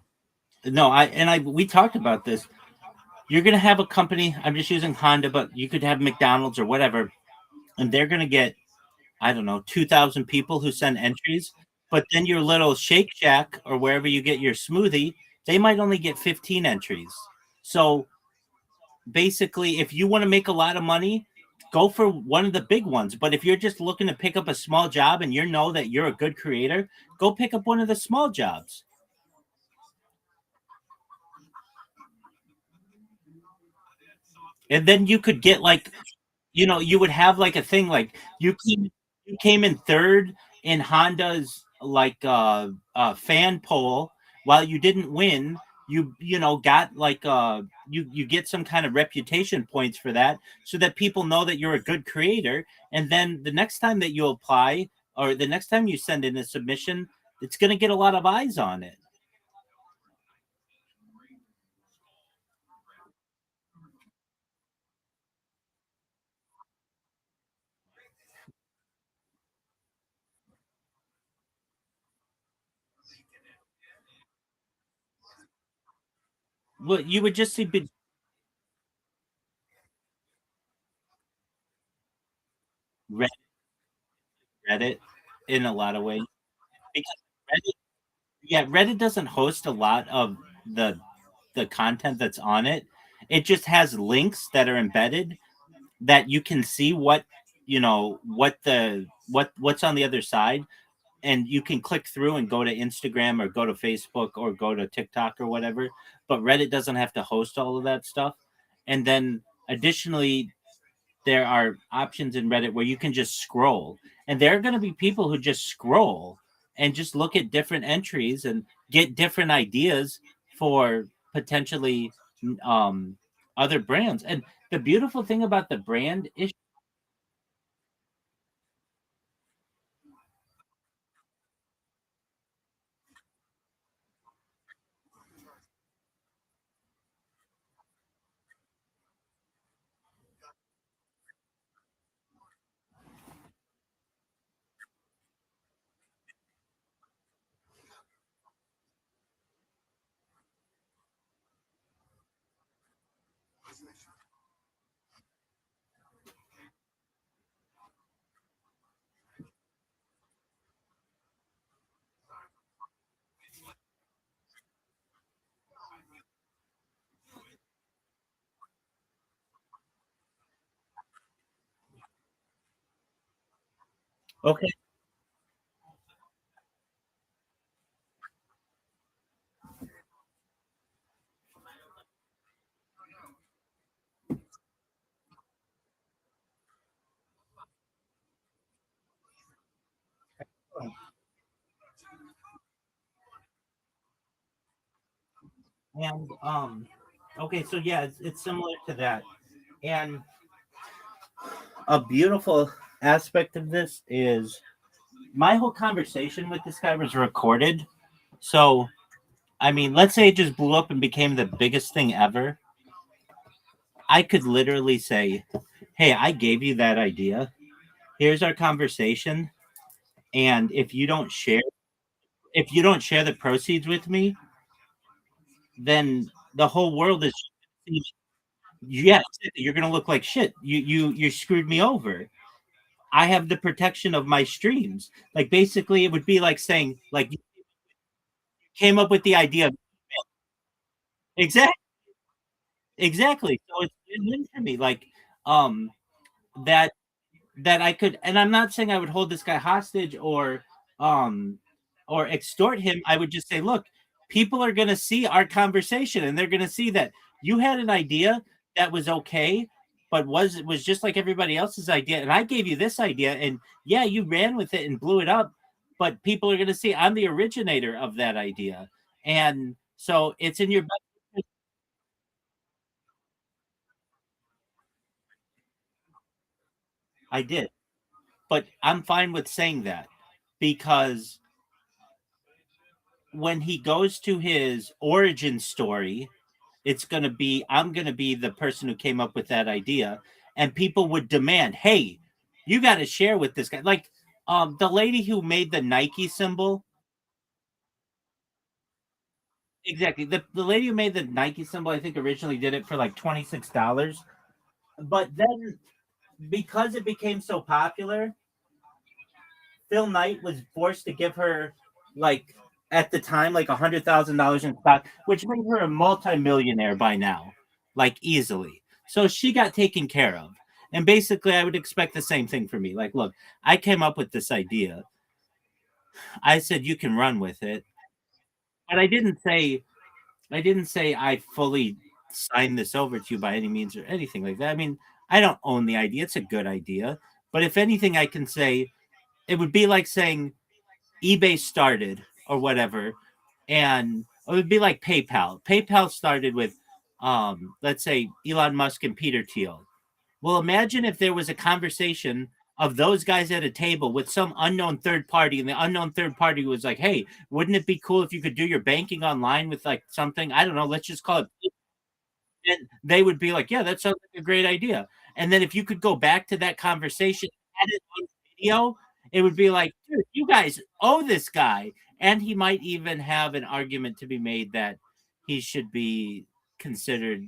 No, I we talked about this. You're gonna have a company. I'm just using Honda, but you could have McDonald's or whatever, and they're gonna get, I don't know, 2,000 people who send entries. But then your little Shake Shack or wherever you get your smoothie, they might only get 15 entries. So basically, if you want to make a lot of money, go for one of the big ones. But if you're just looking to pick up a small job and you know that you're a good creator, go pick up one of the small jobs. And then you could get like, you would have like a thing like you came in third in Honda's like fan poll while you didn't win. You got like you get some kind of reputation points for that so that people know that you're a good creator, and then the next time that you apply or the next time you send in a submission, it's going to get a lot of eyes on it. Well, you would just see Reddit, Reddit in a lot of ways because Reddit Yeah, Reddit doesn't host a lot of the content that's on it. It just has links that are embedded that you can see what's on the other side, and you can click through and go to Instagram or go to Facebook or go to TikTok or whatever. But Reddit doesn't have to host all of that stuff. And then additionally, there are options in Reddit where you can just scroll. And there are going to be people who just scroll and just look at different entries and get different ideas for potentially um, other brands. And the beautiful thing about the brand is, okay. And okay, so yeah, it's similar to that. And a beautiful aspect of this is my whole conversation with this guy was recorded. So I mean, let's say it just blew up and became the biggest thing ever. I could literally say, "Hey, I gave you that idea. Here's our conversation, and if you don't share the proceeds with me, then the whole world is, yeah, you're going to look like shit. You screwed me over. I have the protection of my streams." Like basically it would be like saying like you came up with the idea. Exactly. Exactly. So it's win-win for me. Like um that that I could, and I'm not saying I would hold this guy hostage um or extort him. I would just say, look, people are going to see our conversation and they're going to see that you had an idea that was okay, but was just like everybody else's idea, and I gave you this idea, and yeah, you ran with it and blew it up, but people are going to see I'm the originator of that idea, and so it's in your best. I did, but I'm fine with saying that because when he goes to his origin story, it's going to be I'm going to be the person who came up with that idea, and people would demand, "Hey, you got to share with this guy." Like The lady who made the Nike symbol. Exactly. The lady who made the Nike symbol, I think originally did it for like $26. But then because it became so popular, Phil Knight was forced to give her like at the time like $100,000 in stock, which made her a multimillionaire by now, like easily. So she got taken care of. And basically, I would expect the same thing for me. Like, look, I came up with this idea. I said you can run with it, but I didn't say I fully signed this over to you by any means or anything like that. I mean, I don't own the idea. It's a good idea, but if anything, I can say it would be like saying eBay started or whatever, and it would be like PayPal. PayPal started with, let's say Elon Musk and Peter Thiel. Well, imagine if there was a conversation of those guys at a table with some unknown third party, and the unknown third party was like, "Hey, wouldn't it be cool if you could do your banking online with like something? I don't know. Let's just call it." And they would be like, "Yeah, that sounds like a great idea." And then if you could go back to that conversation, edit on video, it would be like, "Dude, you guys owe this guy." And he might even have an argument to be made that he should be considered,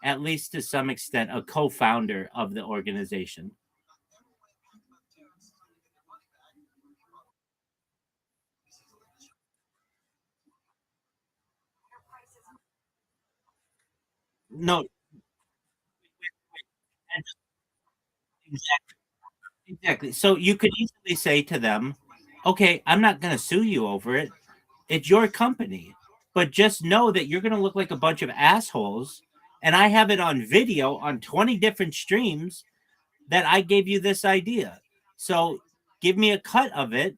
at least to some extent, a co-founder of the organization. No, exactly. Exactly. So you could easily say to them, "Okay, I'm not going to sue you over it. It's your company. But just know that you're going to look like a bunch of assholes. And I have it on video on 20 different streams that I gave you this idea. So give me a cut of it,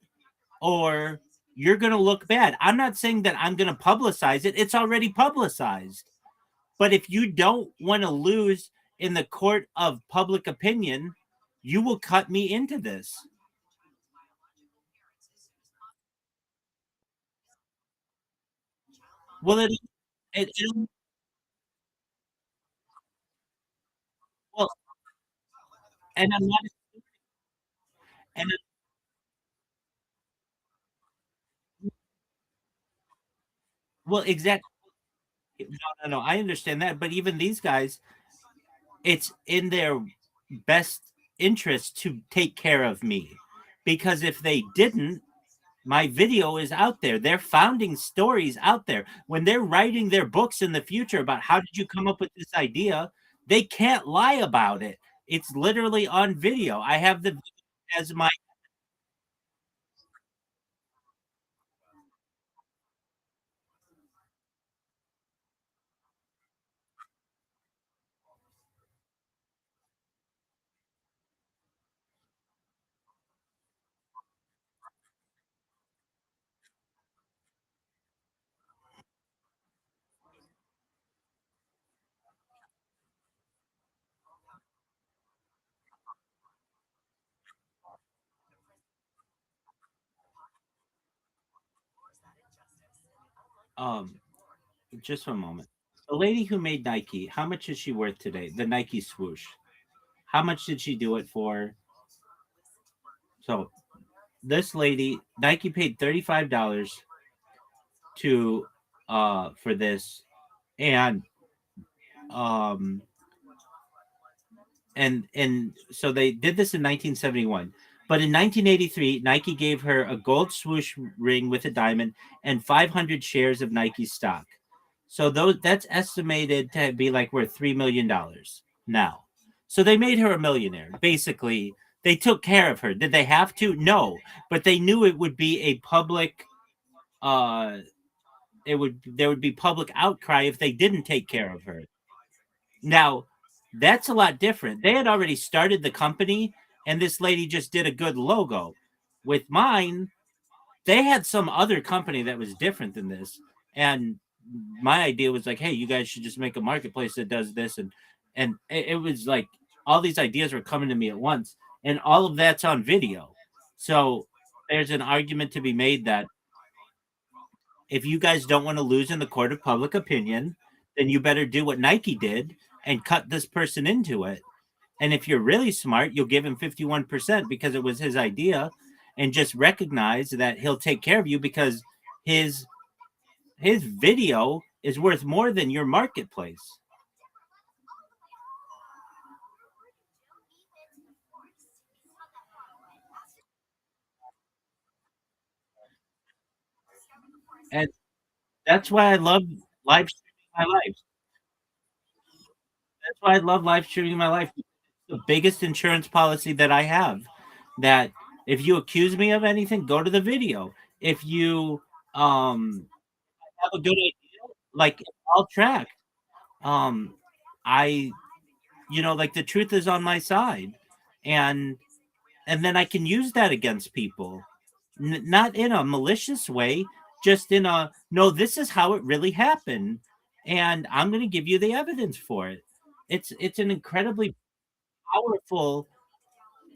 or you're going to look bad." I'm not saying that I'm going to publicize it, it's already publicized. But if you don't want to lose in the court of public opinion, you will cut me into this. Well, it well, and I'm not, and well, exactly. No, no, no. I understand that, but even these guys, it's in their best interest to take care of me, because if they didn't, my video is out there. They're founding stories out there. When they're writing their books in the future about how did you come up with this idea, they can't lie about it. It's literally on video. I have the as my um just one moment. The lady who made Nike, how much is she worth today? The Nike swoosh. How much did she do it for? So this lady, Nike paid $35 to for this, and um and so they did this in 1971. But in 1983, Nike gave her a gold swoosh ring with a diamond and 500 shares of Nike stock. So those that's estimated to be like worth $3 million now. So they made her a millionaire. Basically, they took care of her. Did they have to? No, but they knew it would be a public. It would there would be public outcry if they didn't take care of her. Now, that's a lot different. They had already started the company, and this lady just did a good logo. With mine, they had some other company that was different than this, and my idea was like, hey, you guys should just make a marketplace that does this, and it was like all these ideas were coming to me at once, and all of that's on video. So there's an argument to be made that if you guys don't want to lose in the court of public opinion, then you better do what Nike did and cut this person into it. And if you're really smart, you'll give him 51% because it was his idea. and just recognize that he'll take care of you because his his video is worth more than your marketplace. And that's why I love live streaming my life. That's why I love live streaming my life. It's the biggest insurance policy that I have. That if you accuse me of anything, go to the video. If you have a good idea, like I'll track. Um, I like the truth is on my side, and then I can use that against people, not in a malicious way, just in a no. This is how it really happened, and I'm going to give you the evidence for it. It's an incredibly powerful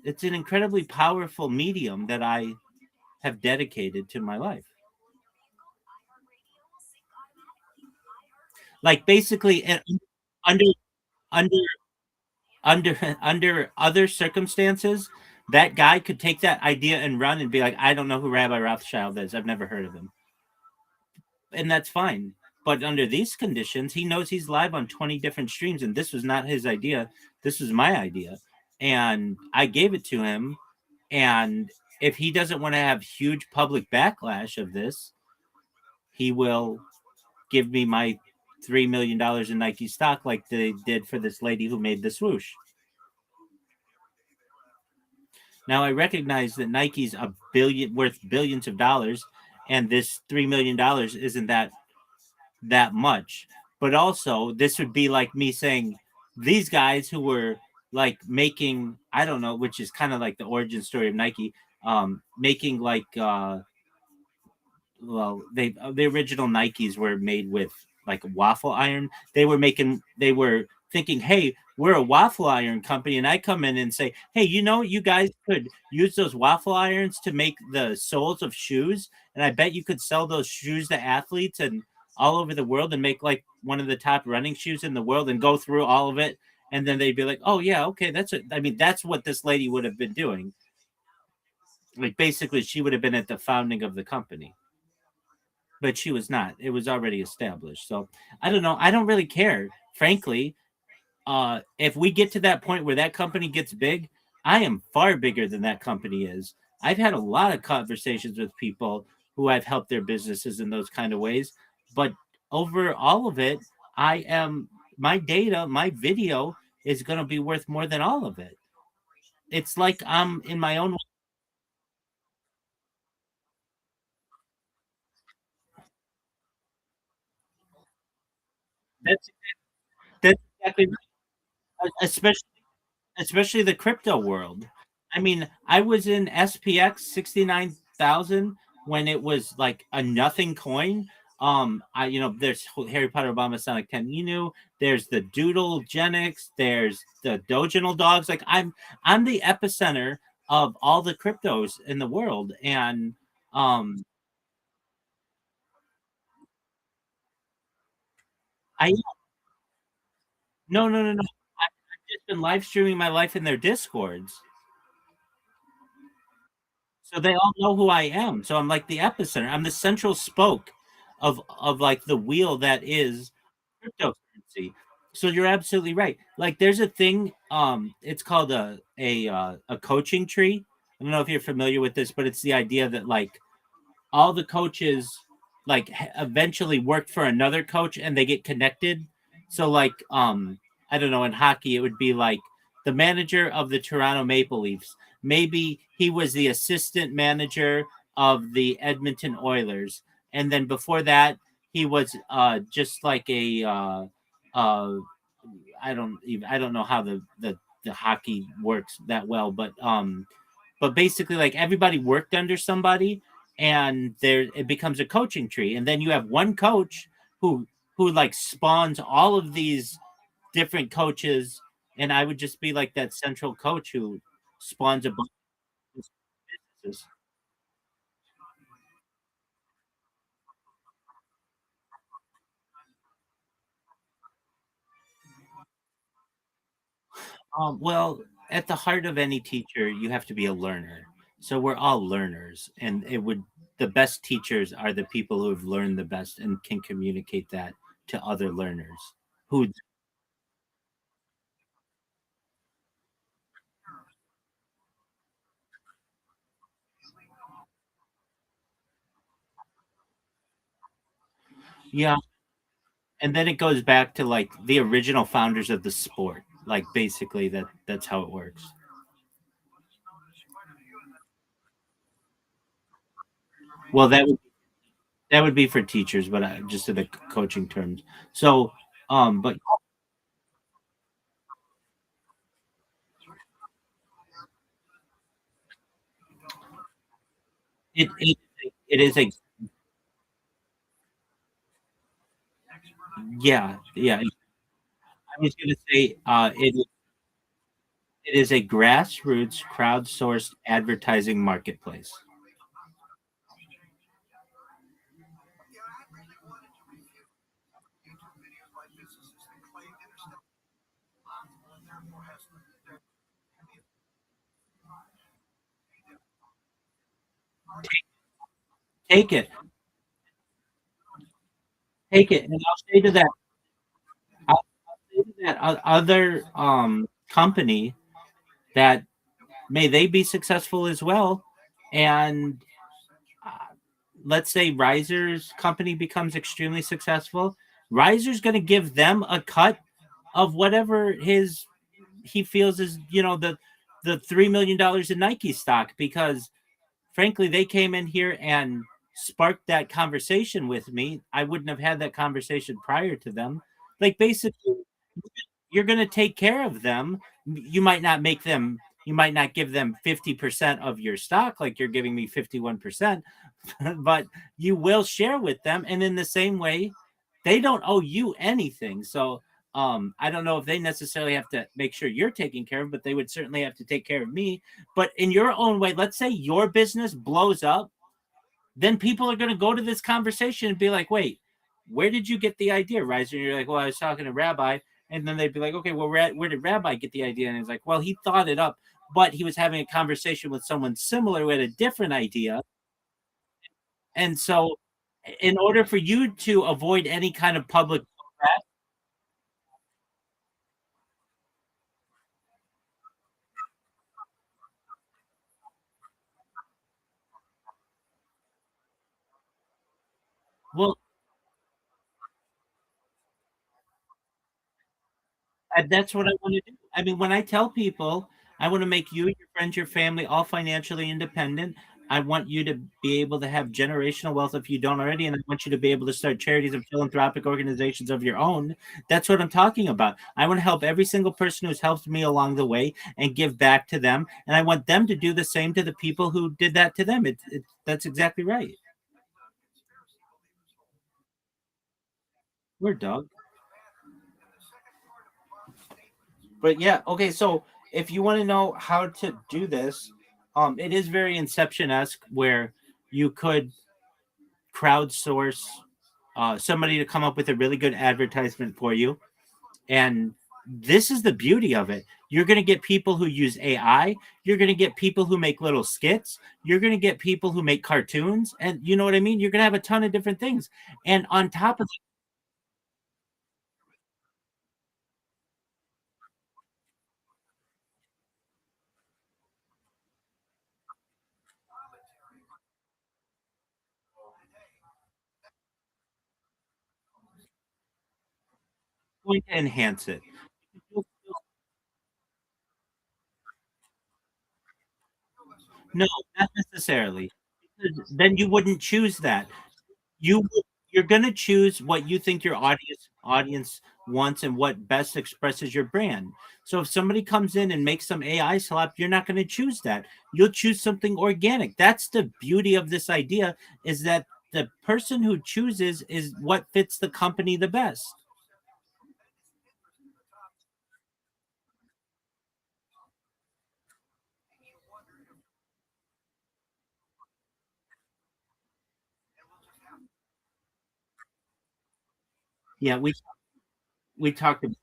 it's an incredibly powerful medium that I have dedicated to my life. Like basically, under under under other circumstances, that guy could take that idea and run and be like, I don't know who Rabbi Rothschild is. I've never heard of him. And that's fine. But under these conditions, he knows he's live on 20 different streams, and this was not his idea. This was my idea. And I gave it to him. And if he doesn't want to have huge public backlash of this, he will give me my $3 million in Nike stock like they did for this lady who made the swoosh. Now I recognize that Nike's a billion worth billions of dollars, and this $3 million isn't that much. But also, this would be like me saying these guys who were like making, I don't know, which is kind of like the origin story of Nike, making like well, the original Nikes were made with like waffle iron. They were thinking, hey, we're a waffle iron company, and I come in and say, hey, you guys could use those waffle irons to make the soles of shoes, and I bet you could sell those shoes to athletes and all over the world and make like one of the top running shoes in the world and go through all of it. And then they'd be like, oh yeah, okay, that's what this lady would have been doing. Like basically, she would have been at the founding of the company, but she was not. It was already established. So I don't know. I don't really care, frankly. If we get to that point where that company gets big, I am far bigger than that company is. I've had a lot of conversations with people who I've helped their businesses in those kind of ways, but over all of it, I am my data, my video is going to be worth more than all of it. It's like I'm in my own. That's that's exactly right. Especially the crypto world. I mean, I was in SPX 69,000 when it was like a nothing coin. There's Harry Potter Obama Sonic 10 Inu, there's the Doodle Genix, there's the Doginal dogs. Like I'm the epicenter of all the cryptos in the world. And um I no. I've just been live streaming my life in their discords. So they all know who I am. So I'm like the epicenter. I'm the central spoke of like the wheel that is cryptocurrency. So you're absolutely right. Like there's a thing, it's called a coaching tree. I don't know if you're familiar with this, but it's the idea that like all the coaches like eventually work for another coach and they get connected. So like I don't know, in hockey it would be like the manager of the Toronto Maple Leafs. Maybe he was the assistant manager of the Edmonton Oilers, and then before that he was just like a uh I don't know how the hockey works that well, but basically like everybody worked under somebody, and there it becomes a coaching tree, and then you have one coach who like spawns all of these different coaches, and I would just be like that central coach who spawns a bunch of businesses. Well, at the heart of any teacher, you have to be a learner. So we're all learners, and it would the best teachers are the people who have learned the best and can communicate that to other learners. Who, yeah, and then it goes back to like the original founders of the sport. Like basically that's how it works. Well, that would be for teachers, but just in the coaching terms. So, but it is a yeah. I was going to say it is a grassroots crowdsourced advertising marketplace. Take it, take it, and I'll say to that, I'll say to that other company that may they be successful as well, and uh, let's say Riser's company becomes extremely successful. Riser's going to give them a cut of whatever his he feels is the $3 million in Nike stock because frankly, they came in here and sparked that conversation with me. I wouldn't have had that conversation prior to them. Like, basically, you're going to take care of them. You might not give them 50% of your stock, like you're giving me 51%, but you will share with them. And in the same way, they don't owe you anything. So, I don't know if they necessarily have to make sure you're taken care of, but they would certainly have to take care of me. But in your own way, let's say your business blows up, then people are going to go to this conversation and be like, wait, where did you get the idea, Riser? And you're like, well, I was talking to Rabbi. And then they'd be like, okay, well, where did Rabbi get the idea? And he's like, well, he thought it up, but he was having a conversation with someone similar who had a different idea. And so, in order for you to avoid any kind of public backlash, well, and that's what I want to do. I mean, when I tell people I want to make you, your friends, your family all financially independent, I want you to be able to have generational wealth if you don't already, and I want you to be able to start charities and philanthropic organizations of your own. That's what I'm talking about. I want to help every single person who's helped me along the way and give back to them, and I want them to do the same to the people who did that to them. That's exactly right. We're dog. But yeah, okay. So if you want to know how to do this, it is very Inception esque where you could crowdsource somebody to come up with a really good advertisement for you, and this is the beauty of it. You're going to get people who use AI. You're going to get people who make little skits. You're going to get people who make cartoons, and you know what I mean. You're going to have a ton of different things, and on top of going to enhance it. No, not necessarily. Because then you wouldn't choose that. You you're gonna choose what you think your audience wants and what best expresses your brand. So if somebody comes in and makes some AI slap, you're not gonna choose that. You'll choose something organic. That's the beauty of this idea is that the person who chooses is what fits the company the best. Yeah, we talked about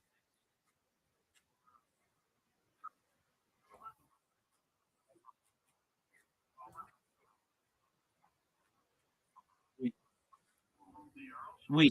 We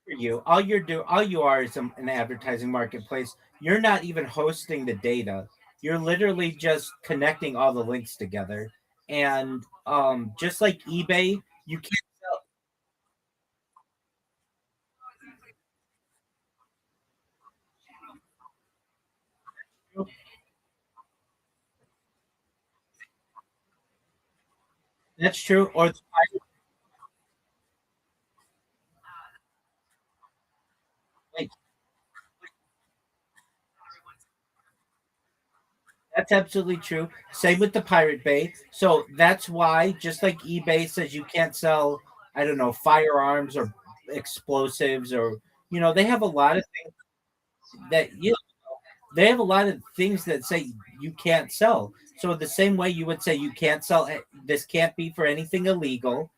for you. All you are is an advertising marketplace. You're not even hosting the data. You're literally just connecting all the links together. And just like eBay, you can't sell. That's true. Or like, that's absolutely true. Same with the Pirate Bay. So that's why, just like eBay says, you can't sell, I don't know, firearms or explosives, or they have a lot of things that they have a lot of things that say you can't sell. So the same way you would say you can't sell, this can't be for anything illegal.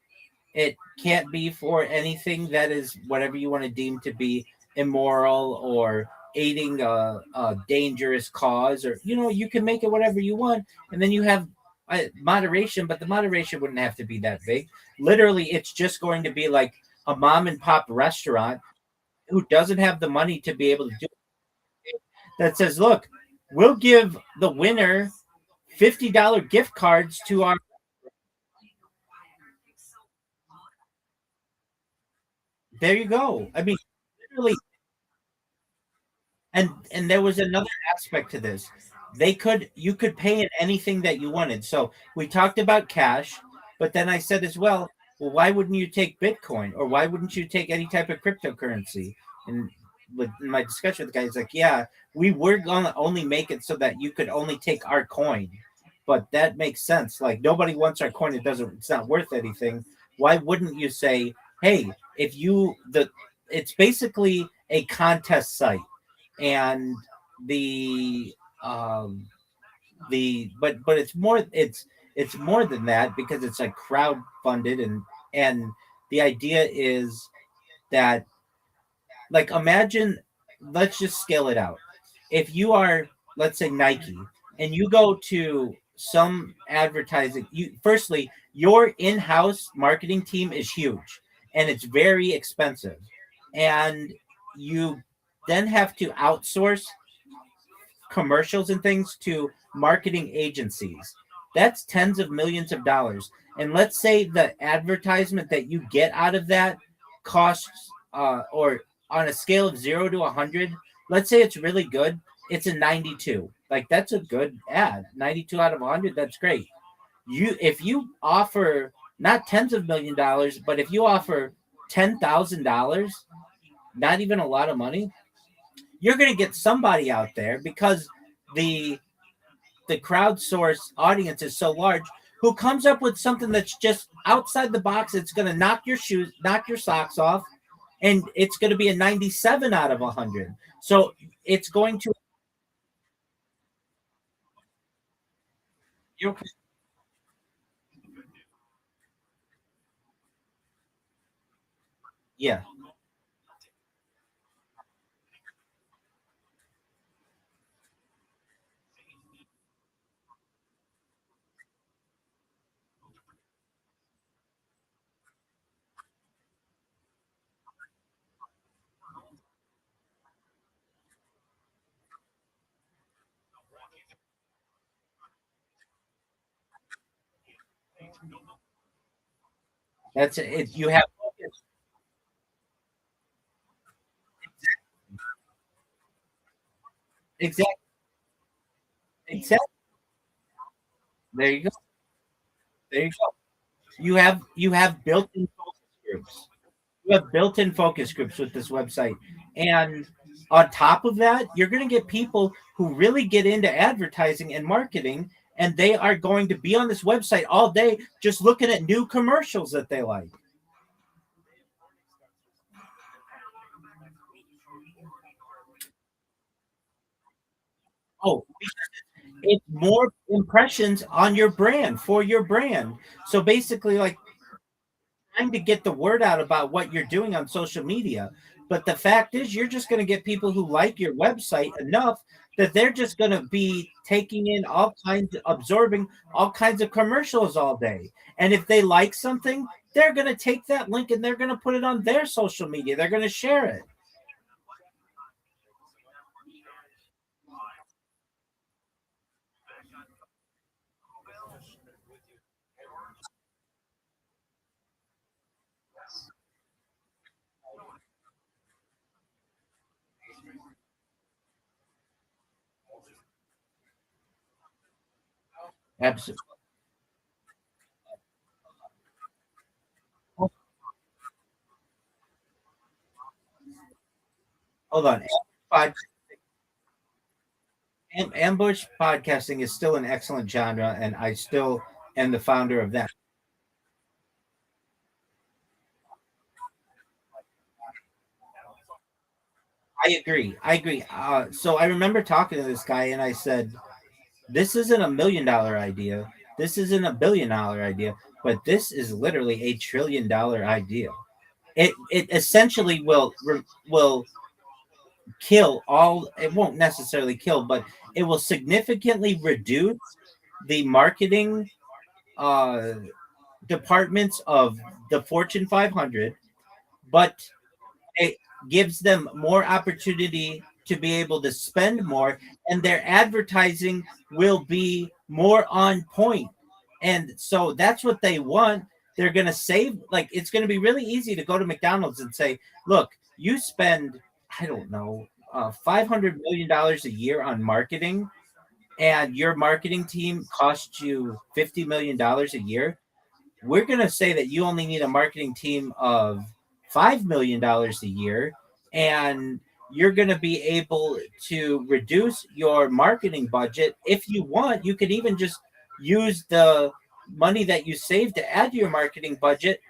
It can't be for anything that is whatever you want to deem to be immoral or aiding a dangerous cause, or you can make it whatever you want, and then you have moderation, but the moderation wouldn't have to be that big. Literally, it's just going to be like a mom and pop restaurant who doesn't have the money to be able to do it, that says, "Look, we'll give the winner $50 gift cards to our." There you go. I mean, literally. And there was another aspect to this. You could pay in anything that you wanted. So we talked about cash, but then I said as well, why wouldn't you take Bitcoin, or why wouldn't you take any type of cryptocurrency? And with my discussion with the guy, he's like, yeah, we were gonna only make it so that you could only take our coin. But that makes sense. Like, nobody wants our coin. It's not worth anything. Why wouldn't you say, hey, if you the it's basically a contest site, and the but it's more than that, because it's like crowd funded, and the idea is that, like, imagine, let's just scale it out. If you are, let's say, Nike, and you go to some advertising, you firstly, your in-house marketing team is huge, and it's very expensive, and you then have to outsource commercials and things to marketing agencies. That's tens of millions of dollars. And let's say the advertisement that you get out of that costs, or on a scale of 0 to 100, let's say it's really good, it's a 92. Like, that's a good ad. 92 out of 100, that's great. If you offer not tens of $1 million, but if you offer $10,000, not even a lot of money, you're going to get somebody out there, because the crowdsourced audience is so large, who comes up with something that's just outside the box. It's going to knock your socks off, and it's going to be a 97 out of 100. So it's going to, you yeah, that's it. You have exactly, exactly. There you go. There you go. You have built-in focus groups. You have built-in focus groups with this website, and on top of that, you're going to get people who really get into advertising and marketing, and they are going to be on this website all day just looking at new commercials that they like. Oh, it's more impressions on your brand for your brand. So basically, like trying to get the word out about what you're doing on social media. But the fact is, you're just going to get people who like your website enough that they're just going to be taking in all kinds, absorbing all kinds of commercials all day. And if they like something, they're going to take that link and they're going to put it on their social media. They're going to share it. Absolutely. Hold on. Ambush podcasting is still an excellent genre, and I still am the founder of that. I agree. I agree. So I remember talking to this guy, and I said, "This isn't $1 million idea. This isn't $1 billion idea, but this is literally $1 trillion idea. It essentially will kill all. It won't necessarily kill, but it will significantly reduce the marketing uh, departments of the Fortune 500, but it gives them more opportunity to be able to spend more, and their advertising will be more on point. And so that's what they want. They're going to save, like, it's going to be really easy to go to McDonald's and say, look, you spend, I don't know, $500 million a year on marketing, and your marketing team costs you $50 million a year. We're going to say that you only need a marketing team of $5 million a year, and you're going to be able to reduce your marketing budget. If you want, you could even just use the money that you save to add to your marketing budget.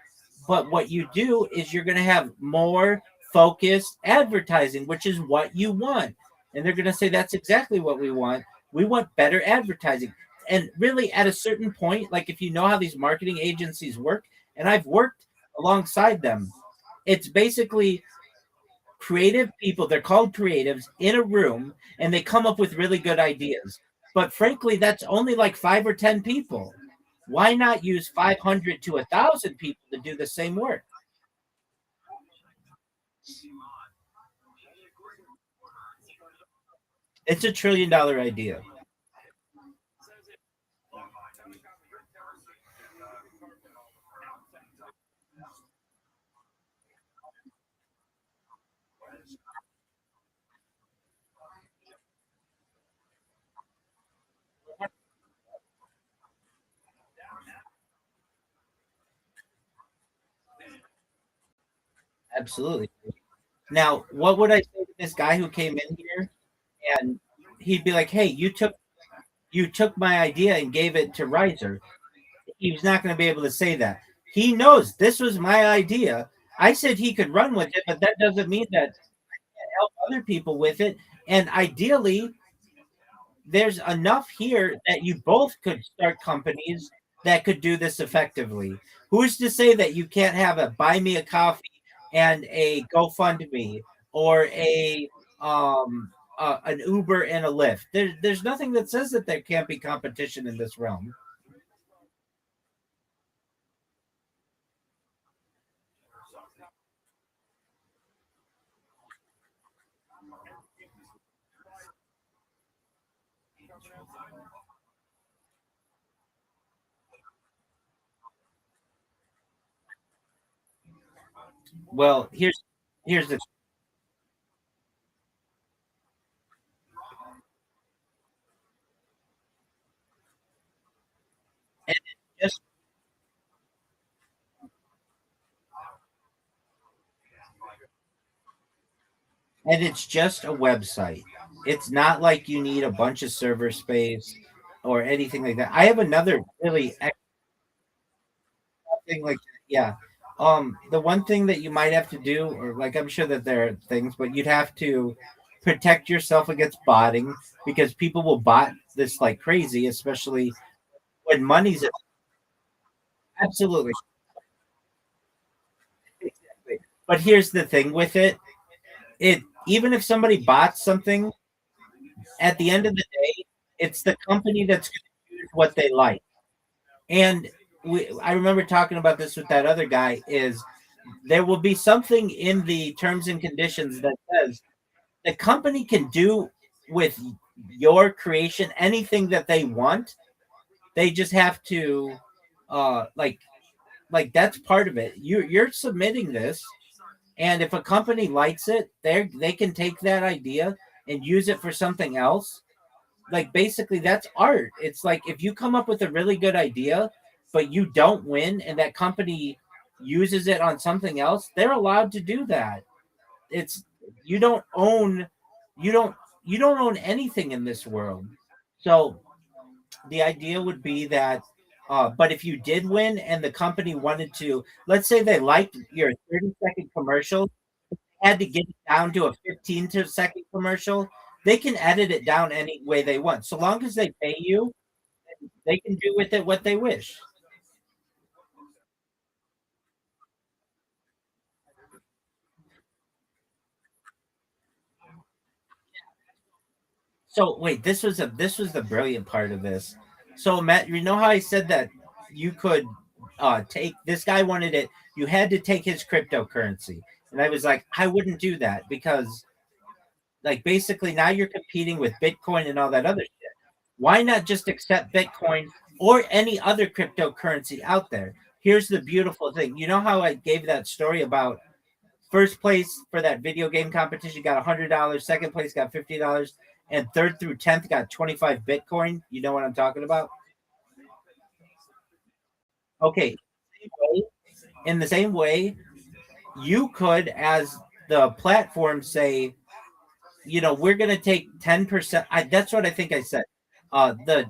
But what you do is you're going to have more focused advertising, which is what you want. And they're going to say, that's exactly what we want. We want better advertising. And really, at a certain point, like if you know how these marketing agencies work, and I've worked alongside them, it's basically creative people. They're called creatives in a room, and they come up with really good ideas. But frankly, that's only like 5 or 10 people. Why not use 500 to 1,000 people to do the same work? It's $1 trillion idea. Absolutely. Now, what would I say to this guy who came in here and he'd be like, "Hey, you took my idea and gave it to Riser." He's not going to be able to say that. He knows this was my idea. I said he could run with it, but that doesn't mean that help other people with it. And ideally, there's enough here that you both could start companies that could do this effectively. Who's to say that you can't have a buy me a coffee and a GoFundMe or an Uber and a Lyft? There's nothing that says that there can't be competition in this realm. Well, here's the and just and it's just a website. It's not like you need a bunch of server space. or anything like that. I have another really thing like that. Yeah. The one thing that you might have to do, or like I'm sure that there are things, but you'd have to protect yourself against botting because people will bot this like crazy, especially when money's absolutely. Exactly. But here's the thing with it. It even if somebody bots something, at the end of the day, it's the company that's going to choose what they like. And I remember talking about this with that other guy. Is there will be something in the terms and conditions that says the company can do with your creation anything that they want. They just have to, like that's part of it. You're submitting this, and if a company likes it, they can take that idea and use it for something else. Like basically, that's art. It's like if you come up with a really good idea, but you don't win, and that company uses it on something else, they're allowed to do that. It's you don't own you don't you don't own anything in this world. So the idea would be that but if you did win and the company wanted to, let's say they liked your 30-second commercial, had to get it down to a 15-second commercial, they can edit it down any way they want. So long as they pay you, they can do with it what they wish. So wait, this was the brilliant part of this. So Matt, you know how I said that you could take this guy wanted it, you had to take his cryptocurrency. And I was like, I wouldn't do that because like basically now you're competing with Bitcoin and all that other shit. Why not just accept Bitcoin or any other cryptocurrency out there? Here's the beautiful thing. You know how I gave that story about first place for that video game competition got $100, second place got $50, and third through 10th got 25 Bitcoin. You know what I'm talking about? Okay. In the same way, you could, as the platform, say, we're going to take 10%. That's what I think I said. The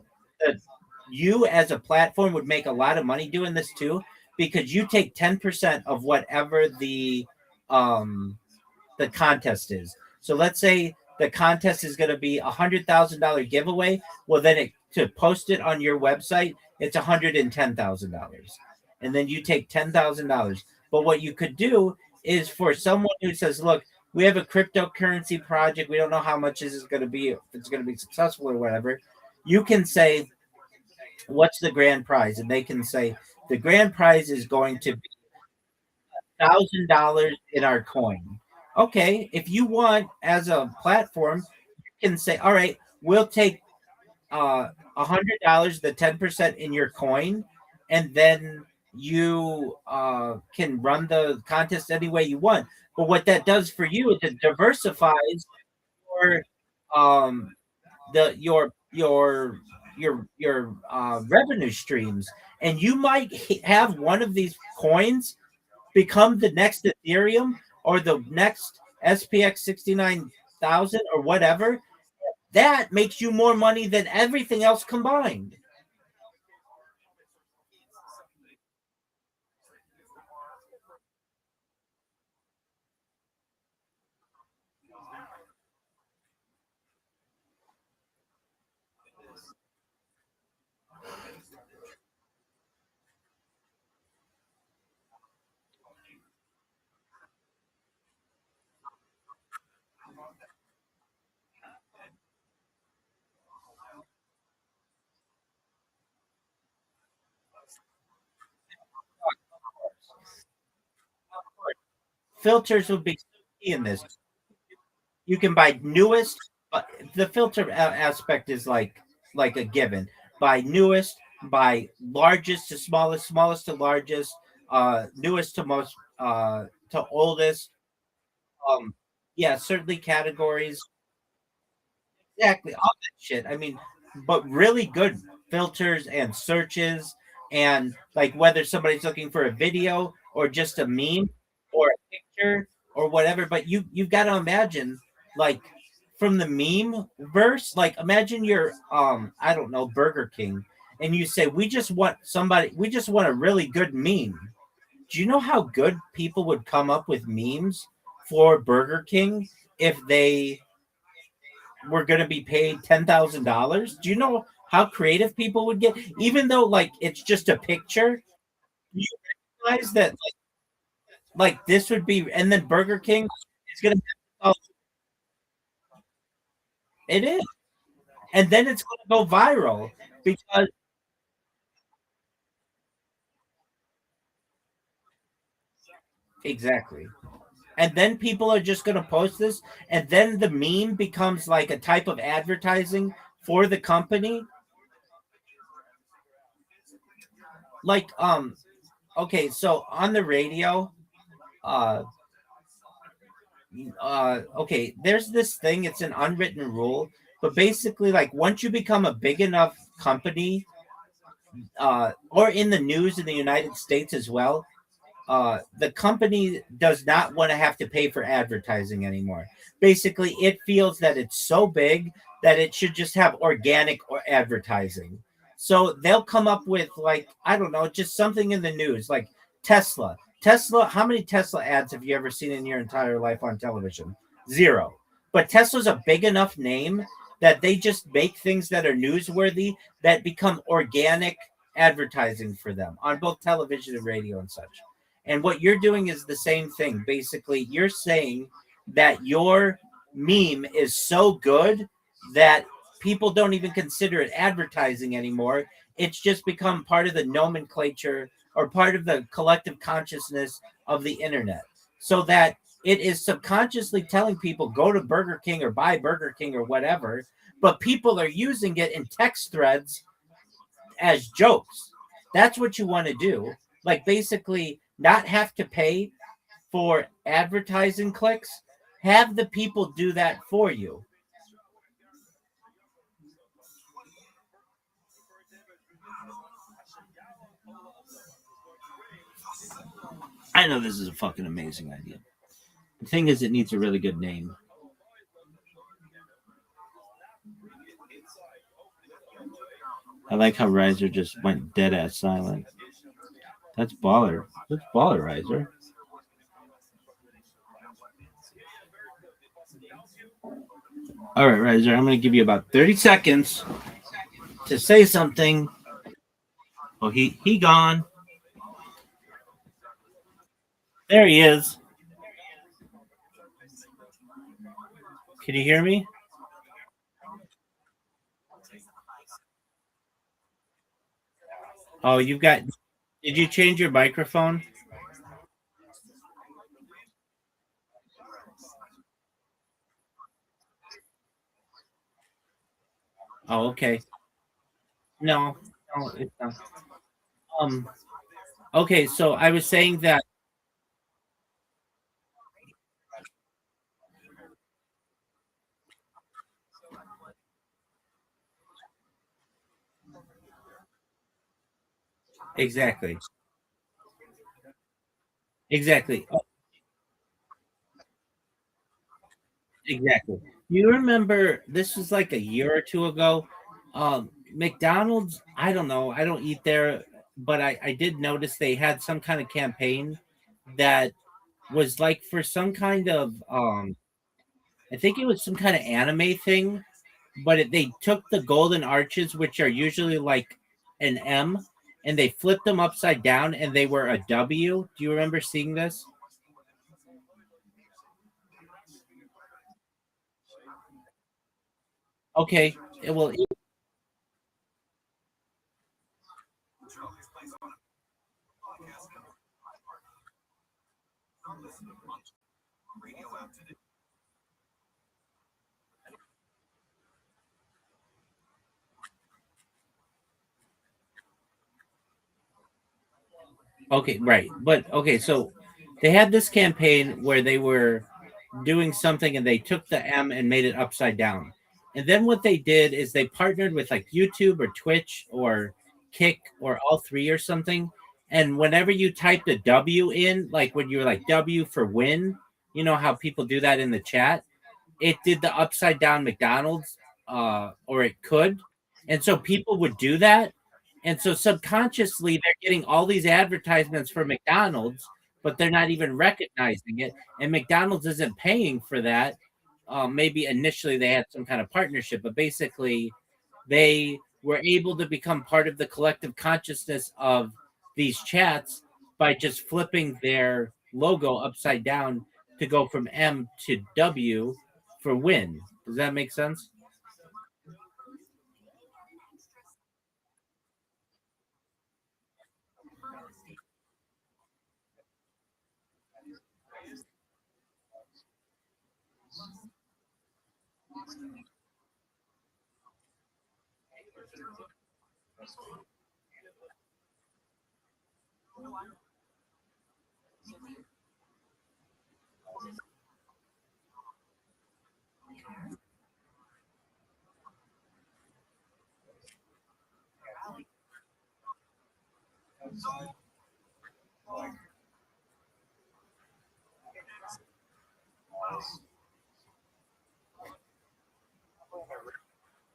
you as a platform would make a lot of money doing this too, because you take 10% of whatever the contest is. So let's say the contest is going to be $100,000 giveaway. Well, then to post it on your website, it's $110,000, and then you take $10,000. But what you could do is for someone who says, "Look, we have a cryptocurrency project. We don't know how much this is going to be, if it's going to be successful or whatever." You can say, "What's the grand prize?" And they can say, "The grand prize is going to be $1,000 in our coin." Okay, if you want as a platform, you can say, "All right, we'll take $100, the 10% in your coin, and then you can run the contest any way you want." But what that does for you is it diversifies your um your revenue streams, and you might have one of these coins become the next Ethereum or the next SPX 69,000 or whatever. That makes you more money than everything else combined. Filters would be key in this. You can buy newest, but the filter aspect is like a given. Buy newest, buy largest to smallest, smallest to largest, newest to most to oldest. Um, yeah, certainly categories. Exactly, all that shit. I mean, but really good filters and searches, and like whether somebody's looking for a video or just a meme or a picture or whatever. But you've got to imagine like from the meme verse. Like imagine you're I don't know, Burger King, and you say we just want a really good meme. Do you know how good people would come up with memes for Burger King if they were going to be paid $10,000? Do you know how creative people would get? Even though like it's just a picture, you realize that like this would be, and then Burger King is going to. Oh, it is, and then it's going to go viral because exactly. And then people are just going to post this, and then the meme becomes like a type of advertising for the company. Like okay, so on the radio, uh okay, there's this thing, it's an unwritten rule, but basically like once you become a big enough company, or in the news in the United States as well, the company does not want to have to pay for advertising anymore. Basically, it feels that it's so big that it should just have organic or advertising. So they'll come up with like I don't know, just something in the news like Tesla. Tesla, how many Tesla ads have you ever seen in your entire life on television? Zero. But Tesla's a big enough name that they just make things that are newsworthy that become organic advertising for them on both television and radio and such. And what you're doing is the same thing. Basically, you're saying that your meme is so good that people don't even consider it advertising anymore. It's just become part of the nomenclature or part of the collective consciousness of the internet. So that it is subconsciously telling people go to Burger King or buy Burger King or whatever, but people are using it in text threads as jokes. That's what you want to do. Like basically not have to pay for advertising clicks, have the people do that for you. I know this is a fucking amazing idea. The thing is, it needs a really good name. I like how Riser just went dead ass silent. That's baller. That's baller, Riser. All right, Riser, I'm going to give you about 30 seconds to say something. Oh, he gone. There he is. Can you hear me? Oh, you've got. Did you change your microphone? Oh, okay. No, no, it's not. Um. Okay, so I was saying that exactly, exactly, exactly. You remember this was like a year or two ago. McDonald's. I don't know. I don't eat there, but I did notice they had some kind of campaign that was like for some kind of I think it was some kind of anime thing, but they took the golden arches, which are usually like an M, and they flipped them upside down, and they were a W. Do you remember seeing this? Okay, well, okay, right, but okay, so they had this campaign where they were doing something, and they took the M and made it upside down. And then what they did is they partnered with like YouTube or Twitch or Kick or all three or something. And whenever you typed a W in, like when you were like W for win, you know how people do that in the chat. it did the upside down McDonald's, or it could, and so people would do that, and so subconsciously they're getting all these advertisements for McDonald's, but they're not even recognizing it, and McDonald's isn't paying for that. Maybe initially they had some kind of partnership, but basically they were able to become part of the collective consciousness of these chats by just flipping their logo upside down to go from M to W for win. Does that make sense?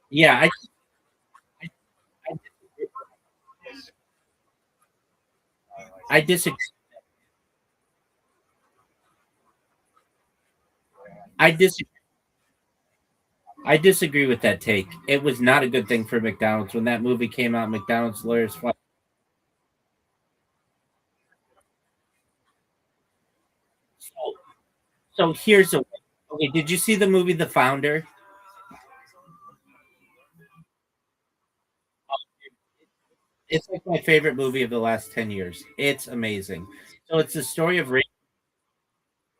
Yeah, I, I disagree. I disagree. I disagree with that take. It was not a good thing for McDonald's when that movie came out. McDonald's lawyers fought. So, so here's a okay. Did you see the movie The Founder? It's like my favorite movie of the last 10 years. It's amazing. So it's the story of Ray.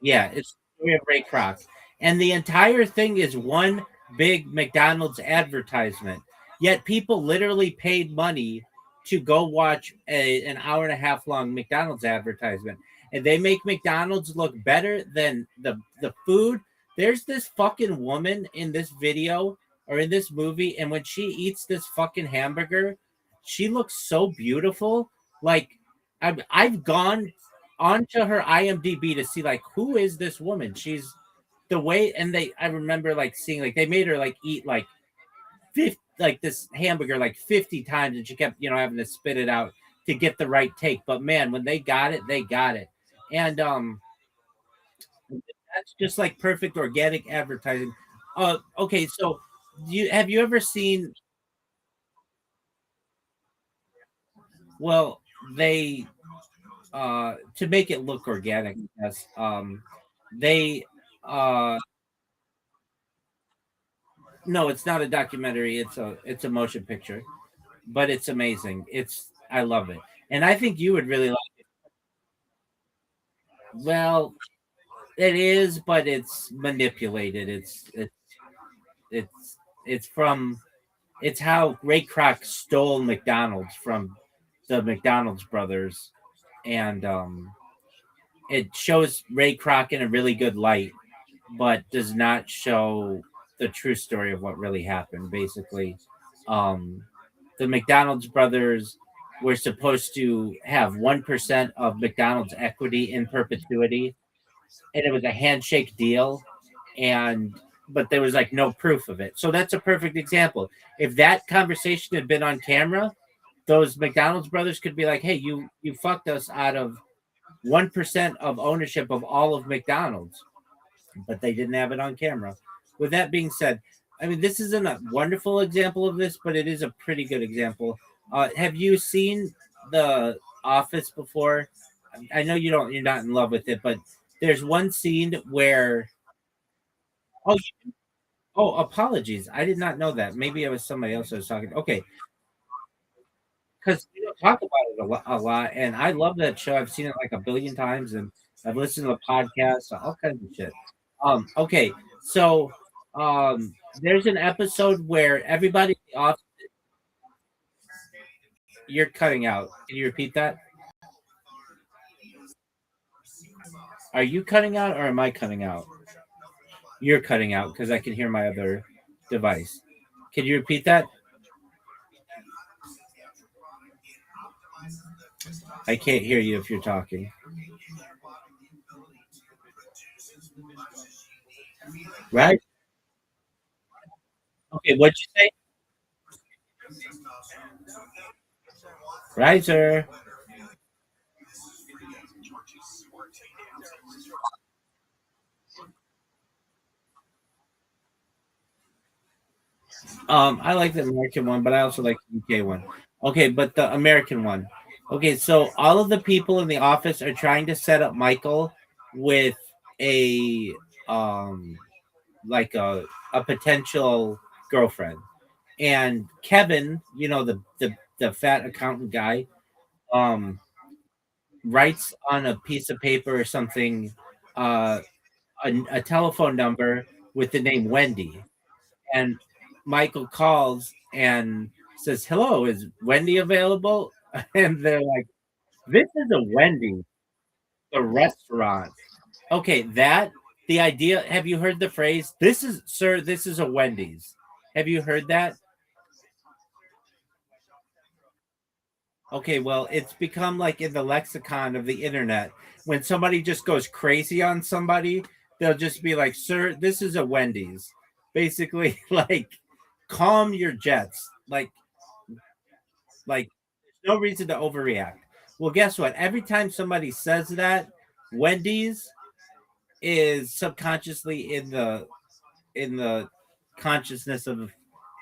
Yeah, it's the story of Ray Kroc, and the entire thing is one big McDonald's advertisement. Yet people literally paid money to go watch an hour and a half long McDonald's advertisement, and they make McDonald's look better than the food. There's this fucking woman in this video or in this movie, and when she eats this fucking hamburger, she looks so beautiful. Like I've gone onto her IMDb to see like who is this woman. She's the way, and I remember like seeing like they made her like eat like 50, like this hamburger like 50 times, and she kept having to spit it out to get the right take. But man, when they got it, they got it, and that's just like perfect organic advertising. Okay, so have you ever seen? Well, they to make it look organic, yes. They No, it's not a documentary. It's a motion picture, but it's amazing. I love it, and I think you would really like. Well, it is, but it's manipulated. It's it's from it's how Ray Kroc stole McDonald's from the McDonald's brothers, and it shows Ray Kroc in a really good light, but does not show the true story of what really happened. Basically, um, the McDonald's brothers were supposed to have 1% of McDonald's equity in perpetuity, and it was a handshake deal, and but there was like no proof of it. So that's a perfect example. If that conversation had been on camera, those McDonald's brothers could be like, "Hey, you fucked us out of 1% of ownership of all of McDonald's," but they didn't have it on camera. With that being said, I mean, this isn't a wonderful example of this, but it is a pretty good example. Have you seen The Office before? I know you're not in love with it, but there's one scene where oh oh apologies, I did not know that. Maybe it was somebody else I was talking. Okay, because we don't talk about it a lot, and I love that show. I've seen it like a billion times, and I've listened to the podcast, all kinds of shit. Okay, so there's an episode where everybody off. You're cutting out. Can you repeat that? Are you cutting out or am I cutting out? You're cutting out because I can hear my other device. Can you repeat that? I can't hear you if you're talking. Right? Okay, what'd you say? Riser. I like the American one, but I also like the UK one. Okay, but the American one. Okay, so all of the people in the office are trying to set up Michael with a um like a potential girlfriend. And Kevin, you know, the fat accountant guy, um writes on a piece of paper or something uh a telephone number with the name Wendy. And Michael calls and says, "Hello, is Wendy available?" And they're like, "This is a Wendy, the restaurant." Okay, that the idea. Have you heard the phrase? This is, sir. This is a Wendy's. Have you heard that? Okay, well, it's become like in the lexicon of the internet. When somebody just goes crazy on somebody, they'll just be like, "Sir, this is a Wendy's." Basically, like, calm your jets. Like no reason to overreact. Well, guess what? Every time somebody says that, Wendy's is subconsciously in the consciousness of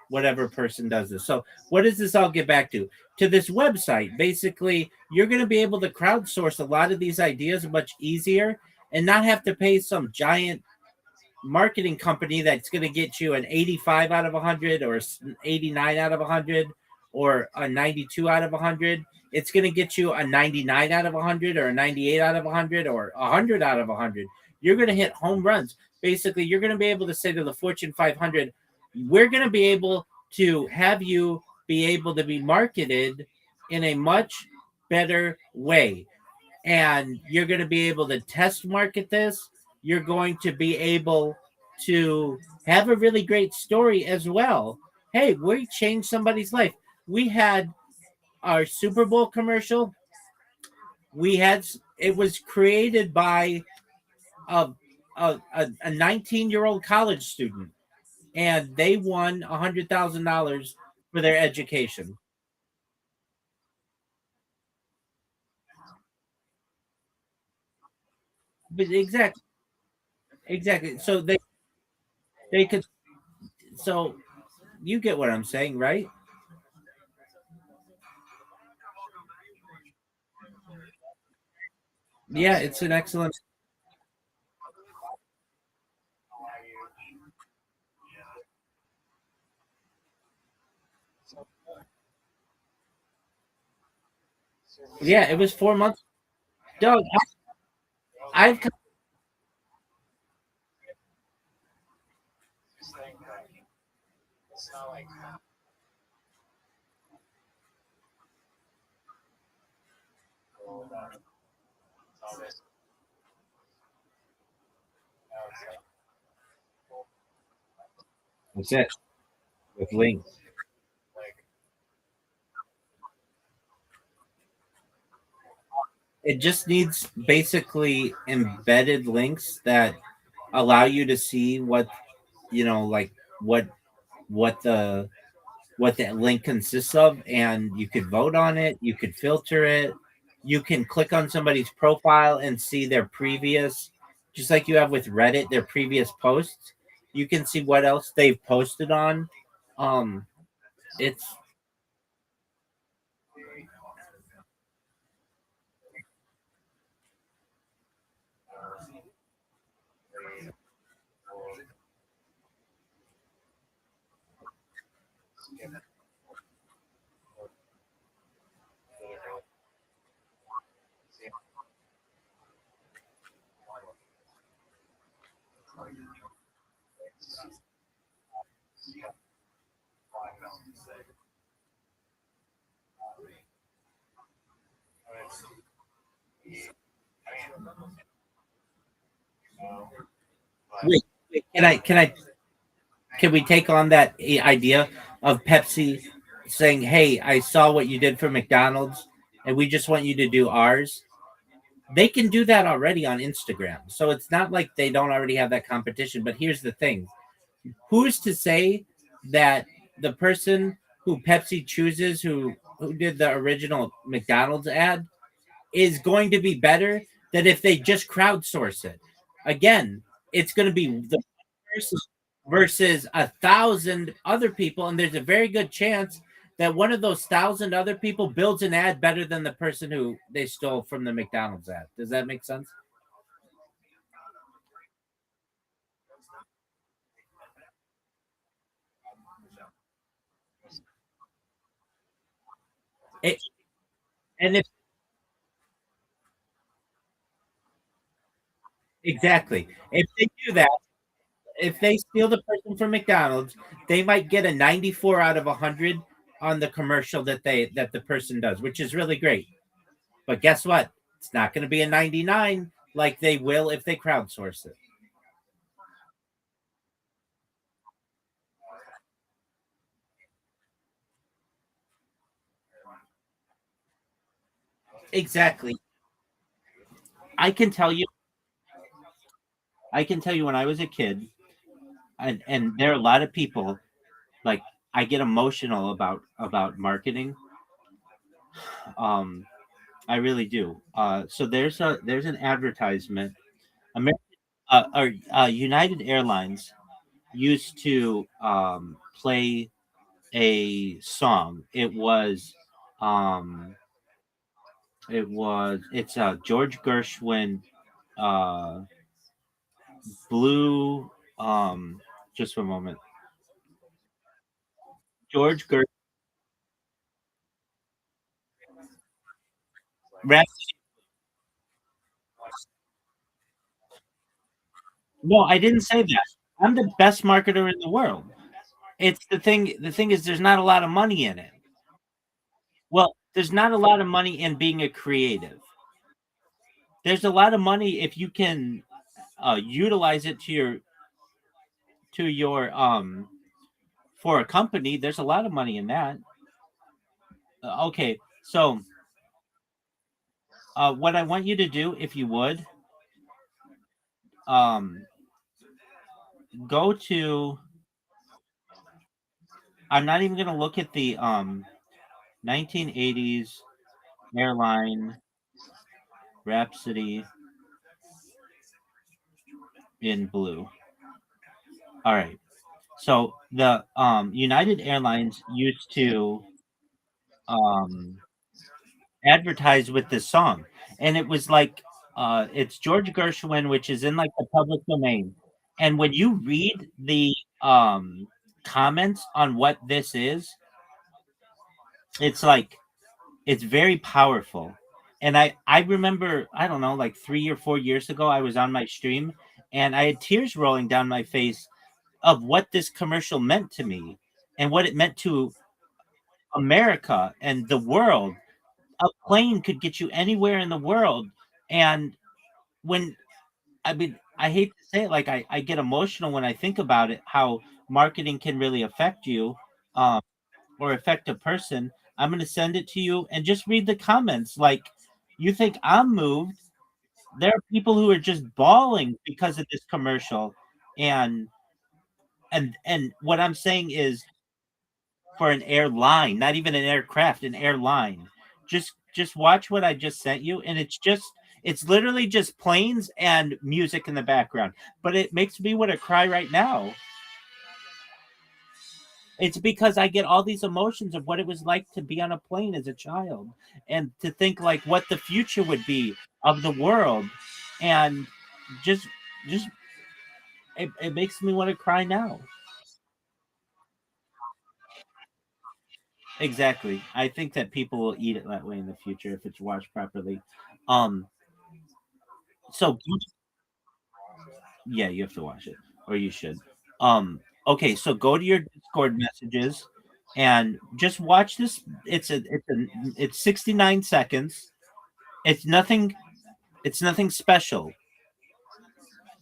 whatever person does this. So, what does this all get back to? To this website. Basically, you're going to be able to crowdsource a lot of these ideas much easier and not have to pay some giant marketing company that's going to get you an 85 out of 100 or 89 out of 100 or a 92 out of 100. It's going to get you a 99 out of 100 or a 98 out of 100 or 100 out of 100. You're going to hit home runs. Basically, you're going to be able to say to the Fortune 500, we're going to be able to have you be able to be marketed in a much better way, and you're going to be able to test market this. You're going to be able to have a really great story as well. Hey, we changed somebody's life. We had our Super Bowl commercial. We had it was created by a 19-year-old college student, and they won $100,000 for their education. But exactly. So they could. So you get what I'm saying, right? Yeah, it's an excellent. Yeah, it was 4 months. Doug, I've that's it with links. It just needs basically embedded links that allow you to see what like what what the what that link consists of, and you could vote on it. You could filter it. You can click on somebody's profile and see their previous, just like you have with Reddit, their previous posts. You can see what else they've posted on. Um, it's wait, wait, can we take on that idea of Pepsi saying, "Hey, I saw what you did for McDonald's, and we just want you to do ours." They can do that already on Instagram, so it's not like they don't already have that competition. But here's the thing: who's to say that the person who Pepsi chooses, who did the original McDonald's ad, is going to be better than if they just crowdsource it. Again, it's going to be the person versus 1,000 other people, and there's a very good chance that one of those 1,000 other people builds an ad better than the person who they stole from the McDonald's ad. Does that make sense? It, and if exactly, if they do that, if they steal the person from McDonald's, they might get a 94 out of 100 on the commercial that the person does, which is really great. But guess what? It's not going to be a 99 like they will if they crowdsource it. Exactly. I can tell you I can tell you when I was a kid, and there are a lot of people like I get emotional about marketing. Um I really do. So there's an advertisement. Amer- United Airlines used to play a song. Um, it's George Gershwin, uh, Blue. Just a moment. George Gershwin. No, I didn't say that. I'm the best marketer in the world. It's the thing. The thing is, there's not a lot of money in it. Well, there's not a lot of money in being a creative. There's a lot of money if you can utilize it to your for a company. There's a lot of money in that. Okay, so what I want you to do, if you would, um, go to. I'm not even going to look at the 1980s airline Rhapsody in blue. All right. So the United Airlines used to um, advertise with this song, and it was like it's George Gershwin, which is in like the public domain. And when you read the comments on what this is, it's like it's very powerful. And I remember I don't know like 3 or 4 years ago I was on my stream and I had tears rolling down my face of what this commercial meant to me and what it meant to America and the world. A plane could get you anywhere in the world. And when I mean, I hate to say it, like I get emotional when I think about it, how marketing can really affect you um, or affect a person. I'm going to send it to you and just read the comments. Like, you think I'm moved? There are people who are just bawling because of this commercial, and and what I'm saying is for an airline, not even an aircraft, an airline. Just watch what I just sent you, and it's literally just planes and music in the background. But it makes me want to cry right now. It's because I get all these emotions of what it was like to be on a plane as a child and to think like what the future would be of the world. And just just it makes me want to cry now. Exactly. I think that people will eat it that way in the future if it's watched properly. Um, so yeah, you have to watch it, or you should. Okay, so go to your Discord messages and just watch this. It's 69 seconds. It's nothing. It's nothing special.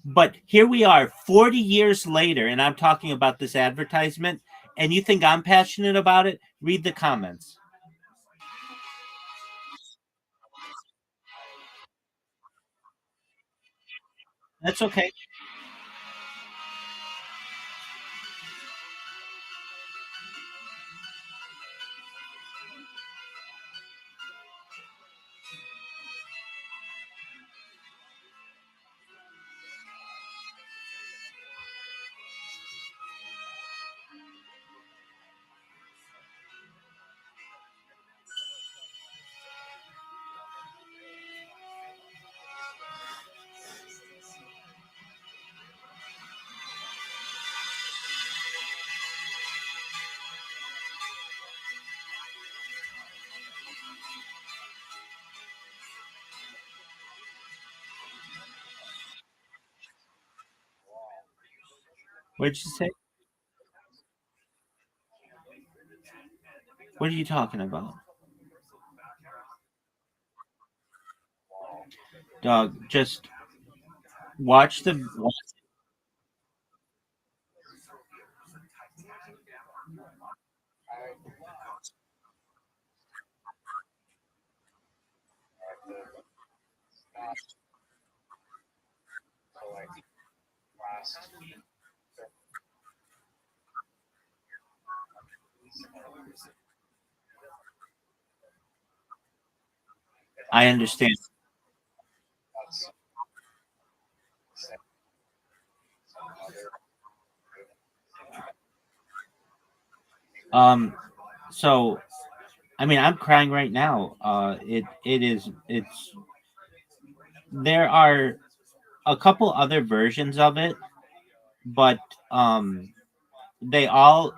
But here we are, 40 years later, and I'm talking about this advertisement. And you think I'm passionate about it? Read the comments. That's okay. What'd you say? What are you talking about? Dog, just watch the. I understand. Um, so I mean, I'm crying right now. It's there are a couple other versions of it, but um, they all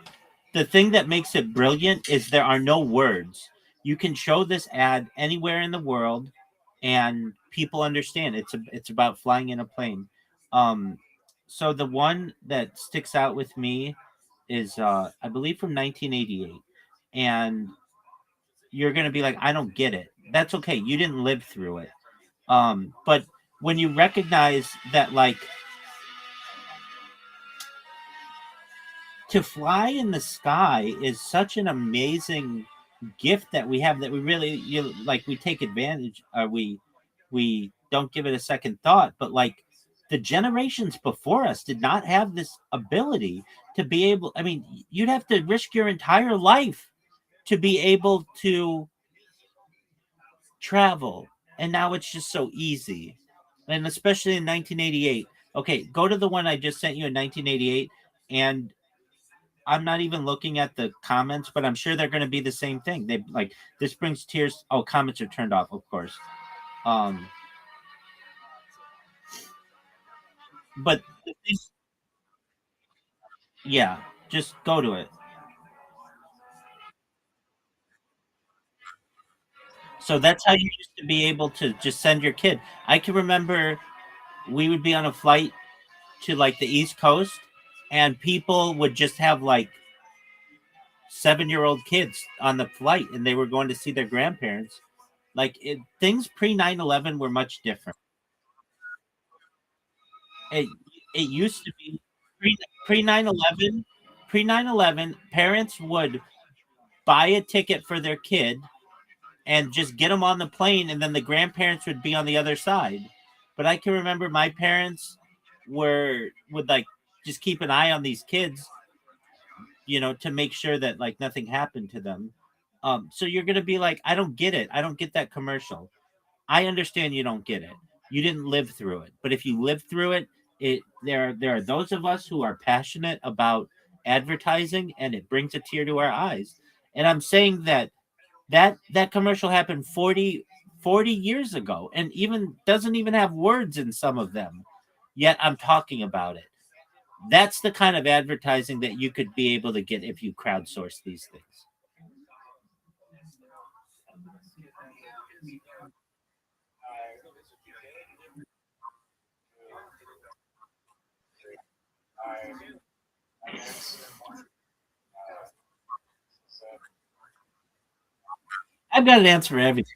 the thing that makes it brilliant is there are no words. You can show this ad anywhere in the world, and people understand. It's about flying in a plane. Um, so the one that sticks out with me is I believe from 1988, and you're gonna be like, I don't get it. That's okay. You didn't live through it. But when you recognize that, like, to fly in the sky is such an amazing gift that we have that we really like we take advantage we don't give it a second thought, but like the generations before us did not have this ability to be able. I mean, you'd have to risk your entire life to be able to travel, and now it's just so easy. And especially in 1988. Okay, go to the one I just sent you in 1988, and I'm not even looking at the comments, but I'm sure they're going to be the same thing. They like, this brings tears. Oh, comments are turned off, of course. Um, but yeah, just go to it. So that's how you used to be able to just send your kid. I can remember we would be on a flight to like the East Coast, and people would just have like 7-year-old kids on the flight, and they were going to see their grandparents. Like things pre 9/11 were much different. It it used to be pre 9/11. Pre 9/11, parents would buy a ticket for their kid and just get them on the plane, and then the grandparents would be on the other side. But I can remember my parents would like just keep an eye on these kids, to make sure that like nothing happened to them. So you're gonna be like, I don't get it. I don't get that commercial. I understand you don't get it. You didn't live through it. But if you lived through it, there are those of us who are passionate about advertising, and it brings a tear to our eyes. And I'm saying that commercial happened 40 years ago, and even doesn't even have words in some of them. Yet I'm talking about it. That's the kind of advertising that you could be able to get if you crowdsource these things. I've got an answer for everything.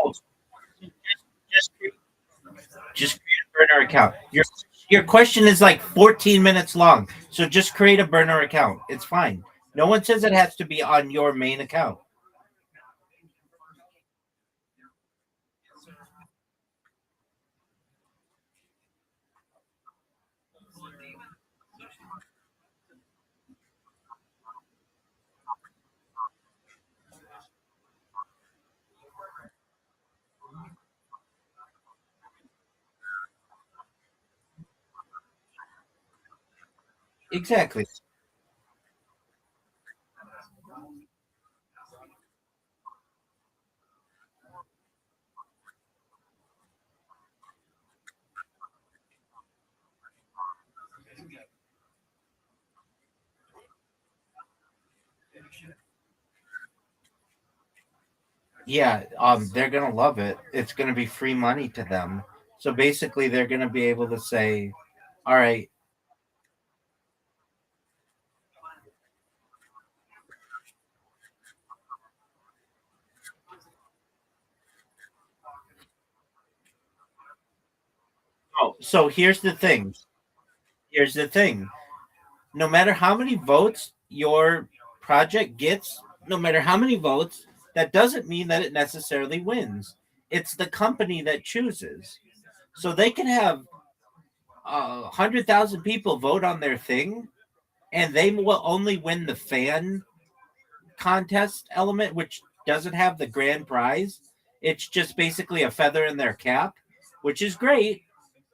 So just just create a burner account. Your question is like 14 minutes long. So just create a burner account. It's fine. No one says it has to be on your main account. Exactly. Yeah, they're gonna love it. It's gonna be free money to them. So basically, they're gonna be able to say, "All right, oh, so here's the thing. Here's the thing. No matter how many votes your project gets, no matter how many votes, that doesn't mean that it necessarily wins. It's the company that chooses. So they can have 100,000 people vote on their thing, and they will only win the fan contest element, which doesn't have the grand prize. It's just basically a feather in their cap, which is great.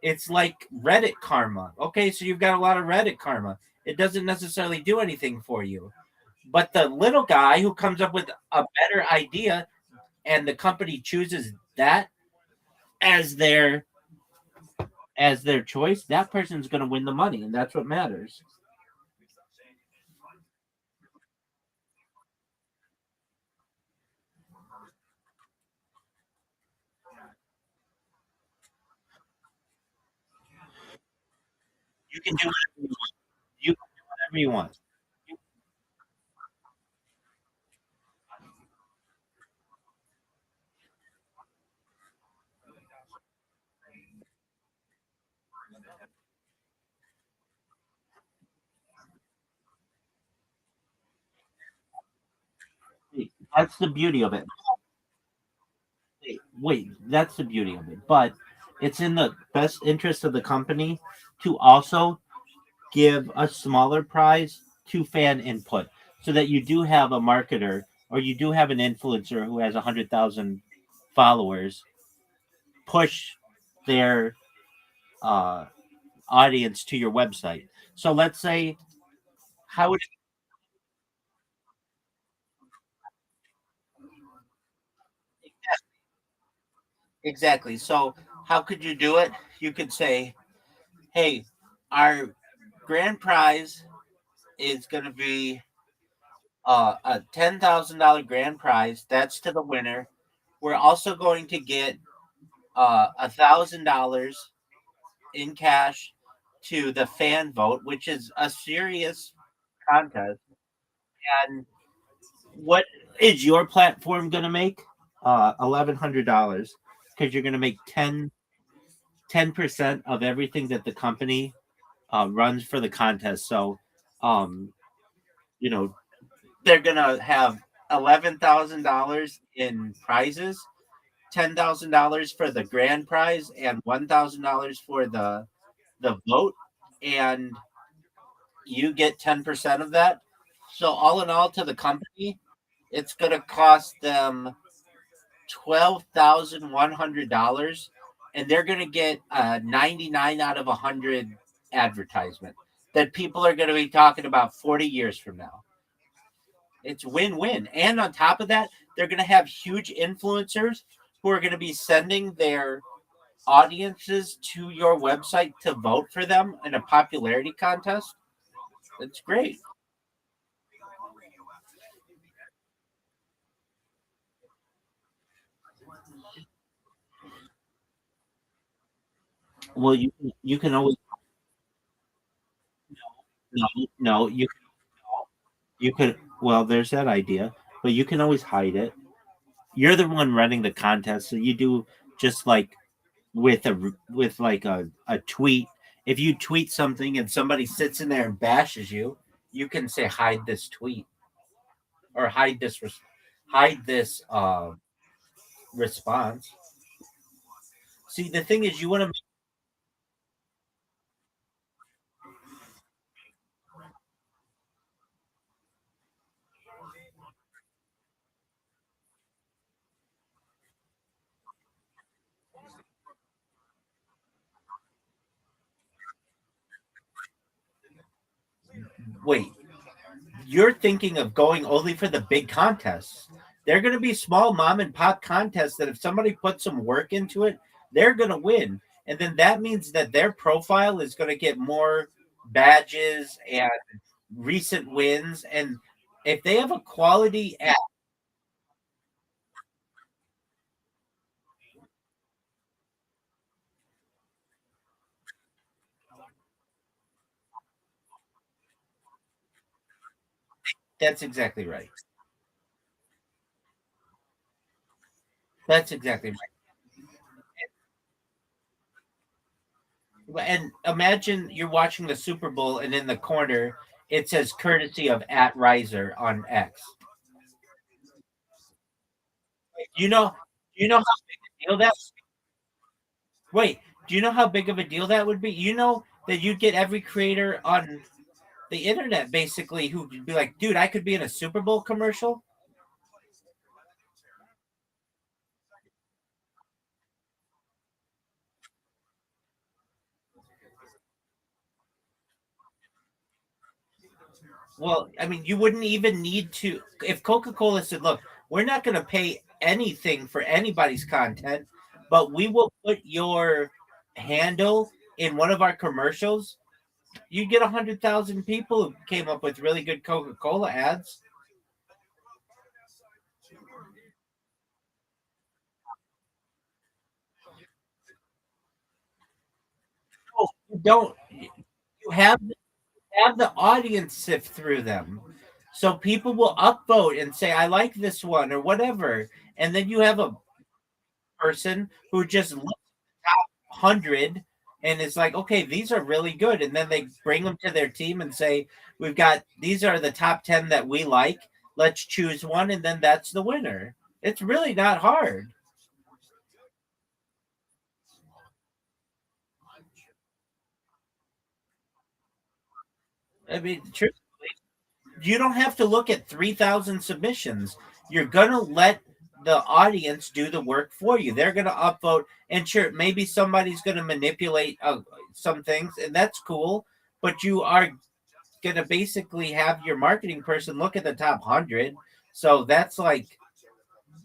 It's like Reddit karma. Okay, so you've got a lot of Reddit karma. It doesn't necessarily do anything for you. But the little guy who comes up with a better idea and the company chooses that as their choice, that person's going to win the money, and that's what matters. You can do whatever you want. You can do whatever you want. That's the beauty of it. Wait, that's the beauty of it. But it's in the best interest of the company to also give a smaller prize to fan input so that you do have a marketer or you do have an influencer who has 100,000 followers push their uh, audience to your website. So let's say, how would exactly? So how could you do it? You could say, hey, our grand prize is going to be a $10,000 grand prize. That's to the winner. We're also going to get $1,000 in cash to the fan vote, which is a serious contest. And what is your platform going to make? $1,100 because you're going to make 10% of everything that the company runs for the contest. So, um, you know, they're going to have $11,000 in prizes, $10,000 for the grand prize, and $1,000 for the vote. And you get 10% of that. So all in all, to the company, it's going to cost them $12,100, and they're going to get 99 out of 100 advertisement that people are going to be talking about 40 years from now. It's win-win. And on top of that, they're going to have huge influencers who are going to be sending their audiences to your website to vote for them in a popularity contest. That's great. Well, you can always no no you could well there's that idea, but you can always hide it. You're the one running the contest, so you do just like with like a tweet. If you tweet something and somebody sits in there and bashes you, you can say hide this tweet or hide this response. See, the thing is, you want to wait. You're thinking of going only for the big contests. They're going to be small mom and pop contests that if somebody puts some work into it, they're going to win. And then that means that their profile is going to get more badges and recent wins. And if they have a quality app, that's exactly right. That's exactly right. And imagine you're watching the Super Bowl and in the corner it says courtesy of at Riser on X. You know how big a deal that wait, do you know how big of a deal that would be? You know that you'd get every creator on the internet basically who'd be like, dude, I could be in a Super Bowl commercial. Well, I mean, you wouldn't even need to if Coca-Cola said, look, we're not going to pay anything for anybody's content, but we will put your handle in one of our commercials. You get 100,000 people who came up with really good Coca-Cola ads. Oh, you don't you have the audience sift through them. So people will upvote and say, I like this one or whatever. And then you have a person who just looks at the top 100 and is like, okay, these are really good. And then they bring them to their team and say, we've got these are the top 10 that we like. Let's choose one. And then that's the winner. It's really not hard. I mean, you don't have to look at 3,000 submissions. You're going to let the audience do the work for you. They're going to upvote. And sure, maybe somebody's going to manipulate some things, and that's cool. But you are going to basically have your marketing person look at the top 100. So that's like,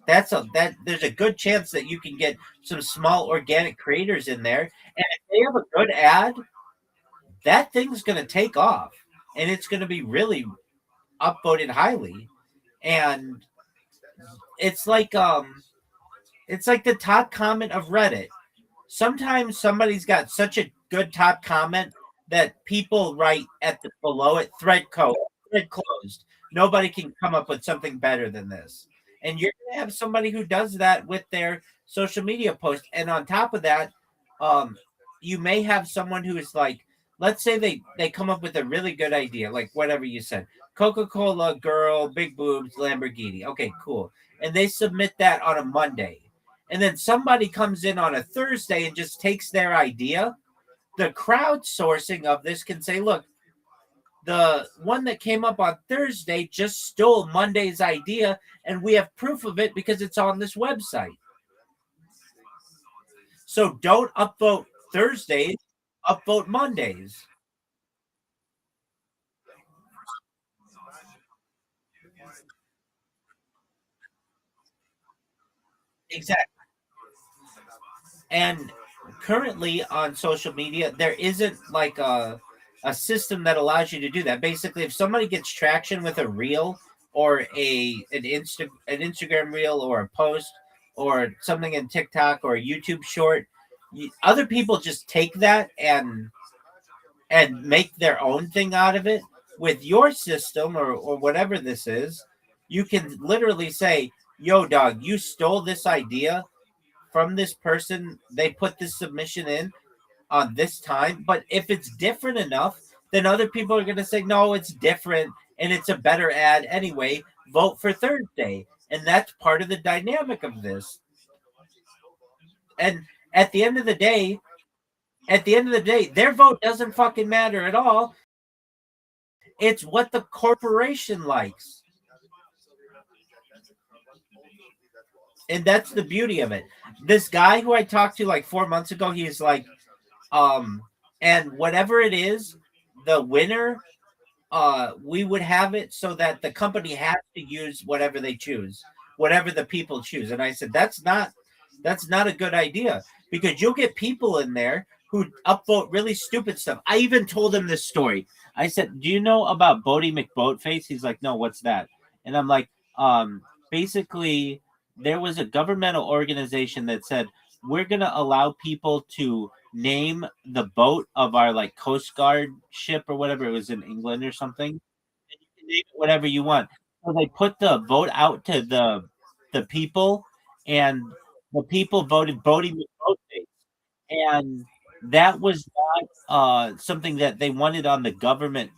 there's a good chance that you can get some small organic creators in there. And if they have a good ad, that thing's going to take off. And it's going to be really upvoted highly. And it's like it's like the top comment of Reddit. Sometimes somebody's got such a good top comment that people write at the below it thread closed. Nobody can come up with something better than this. And you're gonna have somebody who does that with their social media post. And on top of that, um, you may have someone who is like, let's say they come up with a really good idea, like whatever you said, Coca-Cola girl, big boobs, Lamborghini. Okay, cool. And they submit that on a Monday. And then somebody comes in on a Thursday and just takes their idea. The crowdsourcing of this can say, look, The one that came up on Thursday just stole Monday's idea, and we have proof of it because it's on this website. So don't upvote Thursdays, upvote Mondays. Exactly. And currently on social media, there isn't like a system that allows you to do that. Basically, if somebody gets traction with a reel or an Instagram reel or a post or something in TikTok or a YouTube short, other people just take that and make their own thing out of it. With your system or whatever this is, you can literally say, yo, dog, you stole this idea from this person. They put this submission in on this time. But if it's different enough, then other people are going to say, no, it's different and it's a better ad anyway. Vote for Thursday. And that's part of the dynamic of this. And at the end of the day, their vote doesn't fucking matter at all. It's what the corporation likes. And that's the beauty of it. This guy who I talked to like 4 months ago, he's like, and whatever it is, the winner, we would have it so that the company has to use whatever they choose, whatever the people choose. And I said, that's not a good idea because you'll get people in there who upvote really stupid stuff. I even told him this story. I said, do you know about Bodie McBoatface? He's like, no, what's that? And I'm like, basically, there was a governmental organization that said, we're going to allow people to name the boat of our like Coast Guard ship or whatever. It was in England or something. And you can name it whatever you want. So they put the vote out to the people, and the people voted Bodie McBoatface. And that was not something that they wanted on the government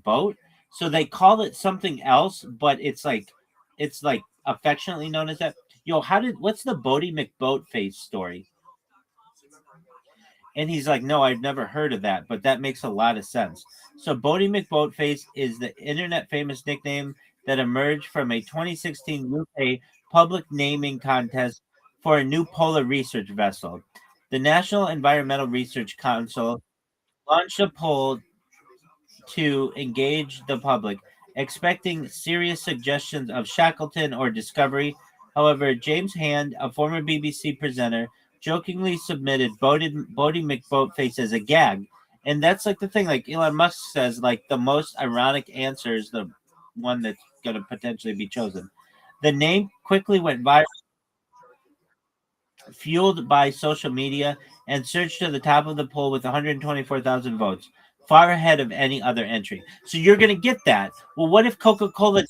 boat. So they call it something else, but it's like affectionately known as that. Yo, what's the Bodie McBoatface story? And he's like, no, I've never heard of that, but that makes a lot of sense. So Bodie McBoatface is the internet famous nickname that emerged from a 2016 UK public naming contest for a new polar research vessel. The National Environmental Research Council launched a poll to engage the public, expecting serious suggestions of Shackleton or Discovery. However, James Hand, a former BBC presenter, jokingly submitted Bodie McBoatface as a gag. And that's like the thing, like Elon Musk says, like the most ironic answer is the one that's going to potentially be chosen. The name quickly went viral, fueled by social media, and surged to the top of the poll with 124,000 votes, far ahead of any other entry. So you're going to get that. Well, what if Coca-Cola?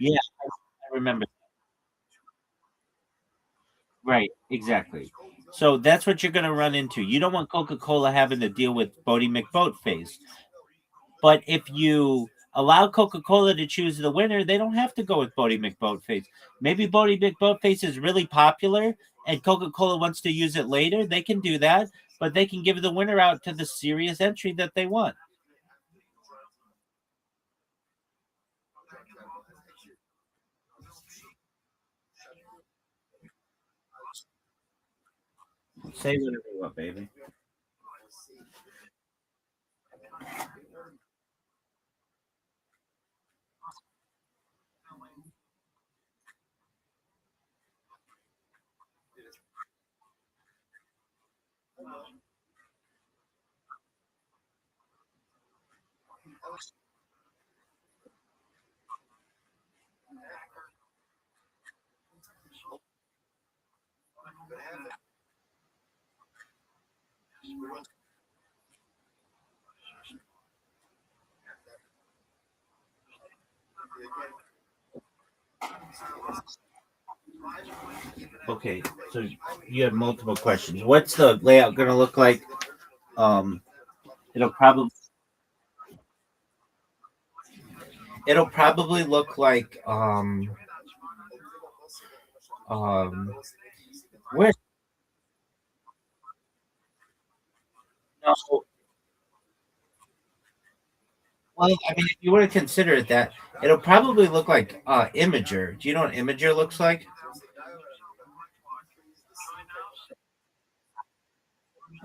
Yeah, I remember. Right, exactly. So that's what you're going to run into. You don't want Coca-Cola having to deal with Bodie McBoatface. But if you allow Coca-Cola to choose the winner, they don't have to go with Bodie McBoatface. Maybe Bodie McBoatface is really popular and Coca-Cola wants to use it later. They can do that, but they can give the winner out to the serious entry that they want. Say whatever you want, baby. Okay, so you have multiple questions. What's the layout going to look like? Um, it'll probably It'll probably look like um where no, well, I mean, if you were to consider it that, it'll probably look like Imager. Do you know what Imager looks like?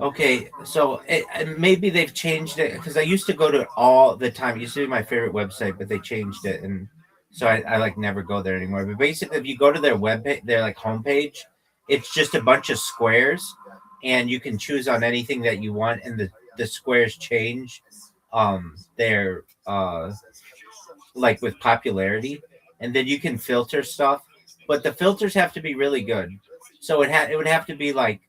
Okay, so maybe they've changed it because I used to go to it all the time. It used to be my favorite website, but they changed it, and so I like never go there anymore. But basically, if you go to their their like homepage, it's just a bunch of squares, and you can choose on anything that you want, and the squares change, their like with popularity, and then you can filter stuff, but the filters have to be really good. So it would have to be like,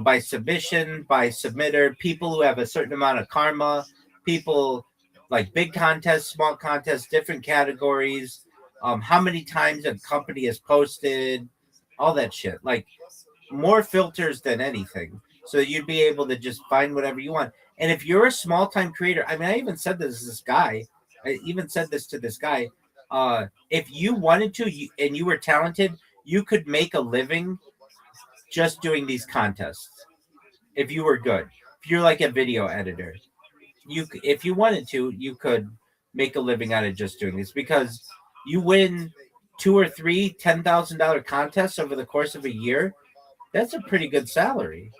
by submission, by submitter, people who have a certain amount of karma, people like big contests, small contests, different categories, how many times a company has posted, all that shit. Like more filters than anything. So you'd be able to just find whatever you want. And if you're a small time creator, I mean, I even said this to this guy. I even said this to this guy. If you wanted to, and you were talented, you could make a living just doing these contests if you were good. If you're like a video editor, if you wanted to, you could make a living out of just doing this because you win two or three $10,000 contests over the course of a year. That's a pretty good salary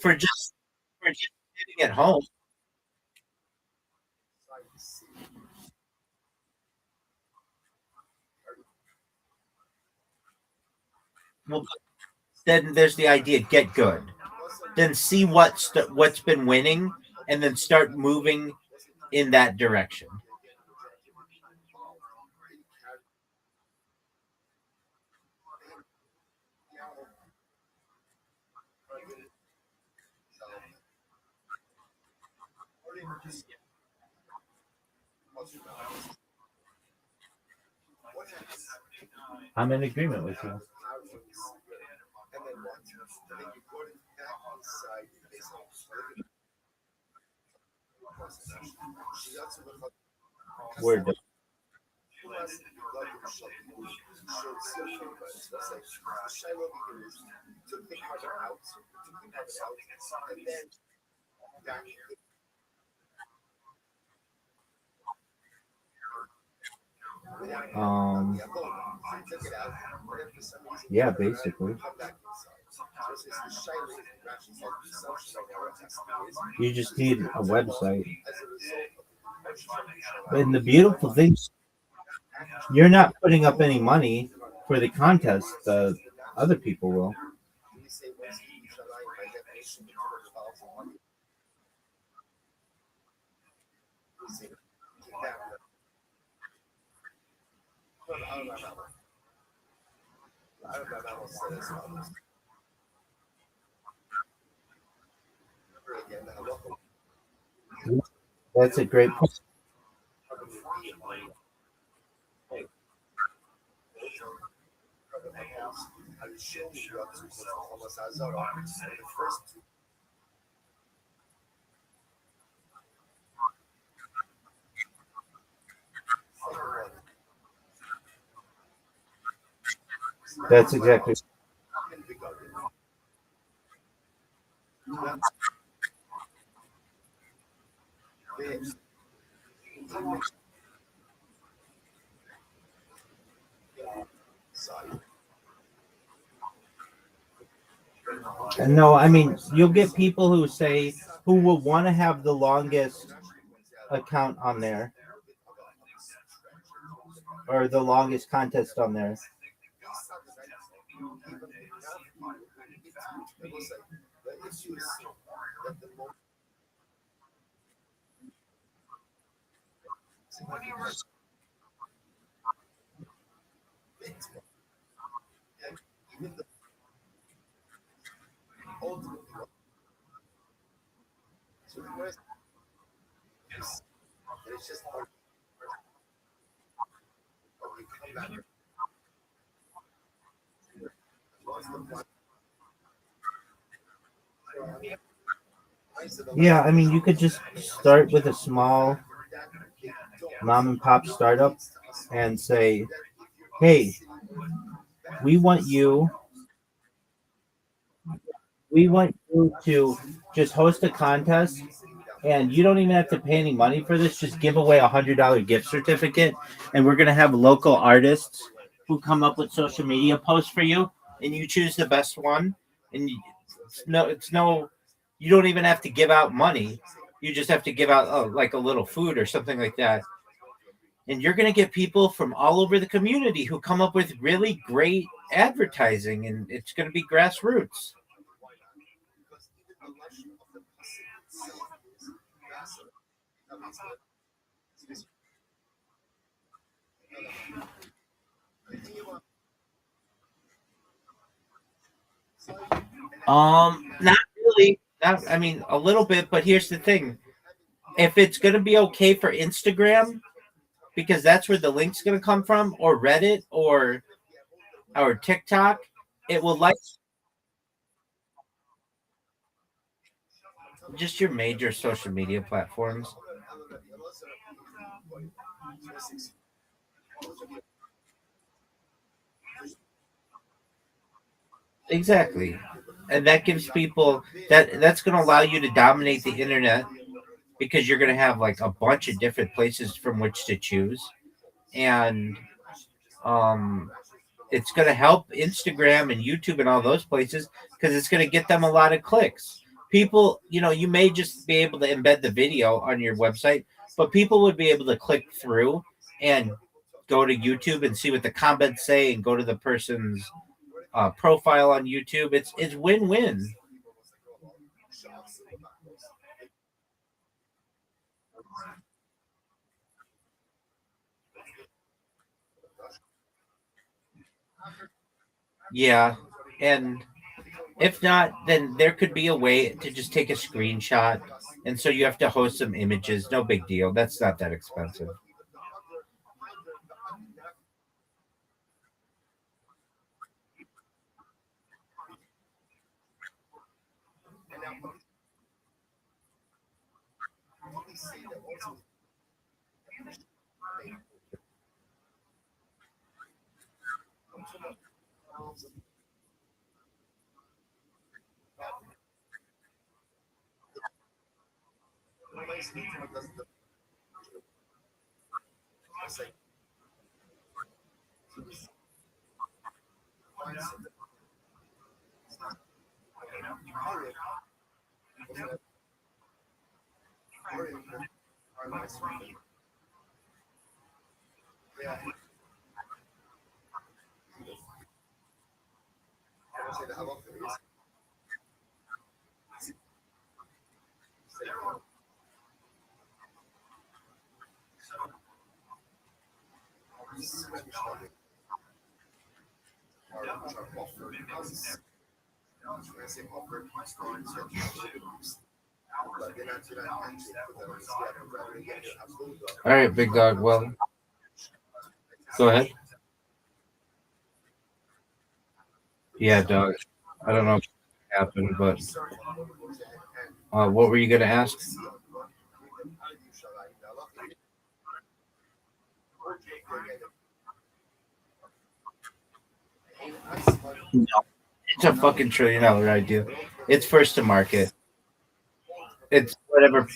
for just sitting at home. Well, then there's the idea: get good, then see what's been winning, and then start moving in that direction. I'm in agreement with you. We're done. Um, yeah, basically. You just need a website. And the beautiful thing, you're not putting up any money for the contest. The other people will. That's a great point. That's exactly. No, I mean you'll get people who will want to have the longest account on there or the longest contest on there. Yeah, I mean, you could just start with a small mom and pop startup and say, "Hey, we want you we want you to just host a contest, and you don't even have to pay any money for this. Just give away $100 gift certificate, and we're gonna have local artists who come up with social media posts for you, and you choose the best one. And it's no, you don't even have to give out money. You just have to give out like a little food or something like that, and you're gonna get people from all over the community who come up with really great advertising, and it's gonna be grassroots." Not really. Not, I mean, a little bit, but here's the thing: if it's gonna be okay for Instagram, because that's where the link's gonna come from, or Reddit, or TikTok, it will like just your major social media platforms. Exactly, and that gives people that's gonna allow you to dominate the internet because you're gonna have like a bunch of different places from which to choose, and um it's going to help Instagram and YouTube and all those places because it's going to get them a lot of clicks. People, you may just be able to embed the video on your website, but people would be able to click through and go to YouTube and see what the comments say and go to the person's profile on YouTube. It's win-win. Yeah, and if not, then there could be a way to just take a screenshot, and so you have to host some images. No big deal. That's not that expensive. All right, big dog. Well, go ahead. Yeah, dog. I don't know what happened, but what were you gonna ask? No, it's a fucking $1 trillion idea. It's first to market. It's whatever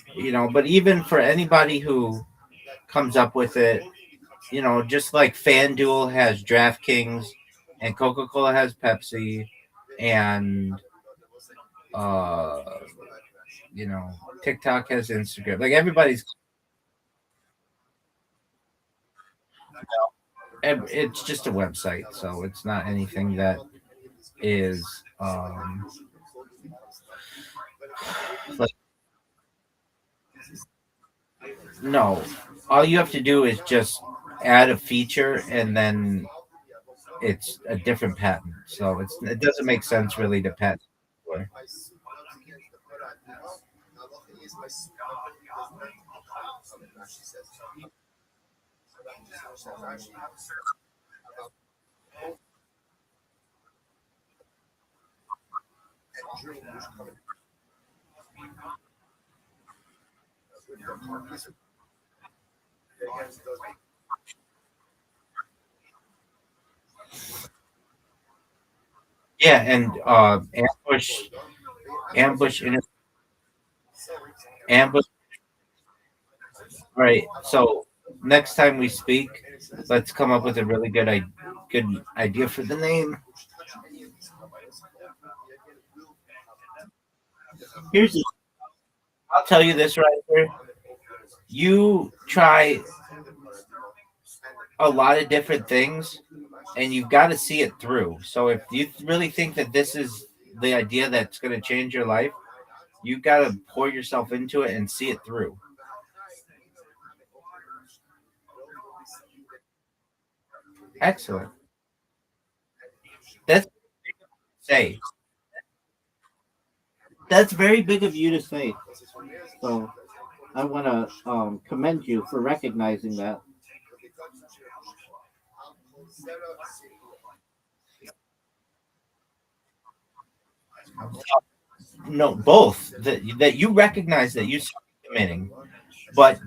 But even for anybody who comes up with it, just like FanDuel has DraftKings, and Coca Cola has Pepsi, and uh, you know, TikTok has Instagram. Like everybody's, it's just a website, so it's not anything that is like no. All you have to do is just add a feature, and then it's a different patent. So it doesn't make sense really to patent. For. Yeah, and ambush in ambush. All right. So next time we speak, let's come up with a really good idea for the name. Here's I'll tell you this right here. You try a lot of different things, and you've got to see it through. So if you really think that this is the idea that's going to change your life, you've got to pour yourself into it and see it through. Excellent. That's say. That's very big of you to say. So I want to commend you for recognizing that. No, both that you recognize that you start committing, but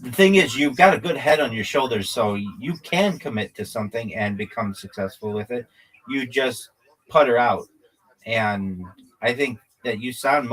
the thing is, you've got a good head on your shoulders, so you can commit to something and become successful with it. You just putter out, and I think that you sound.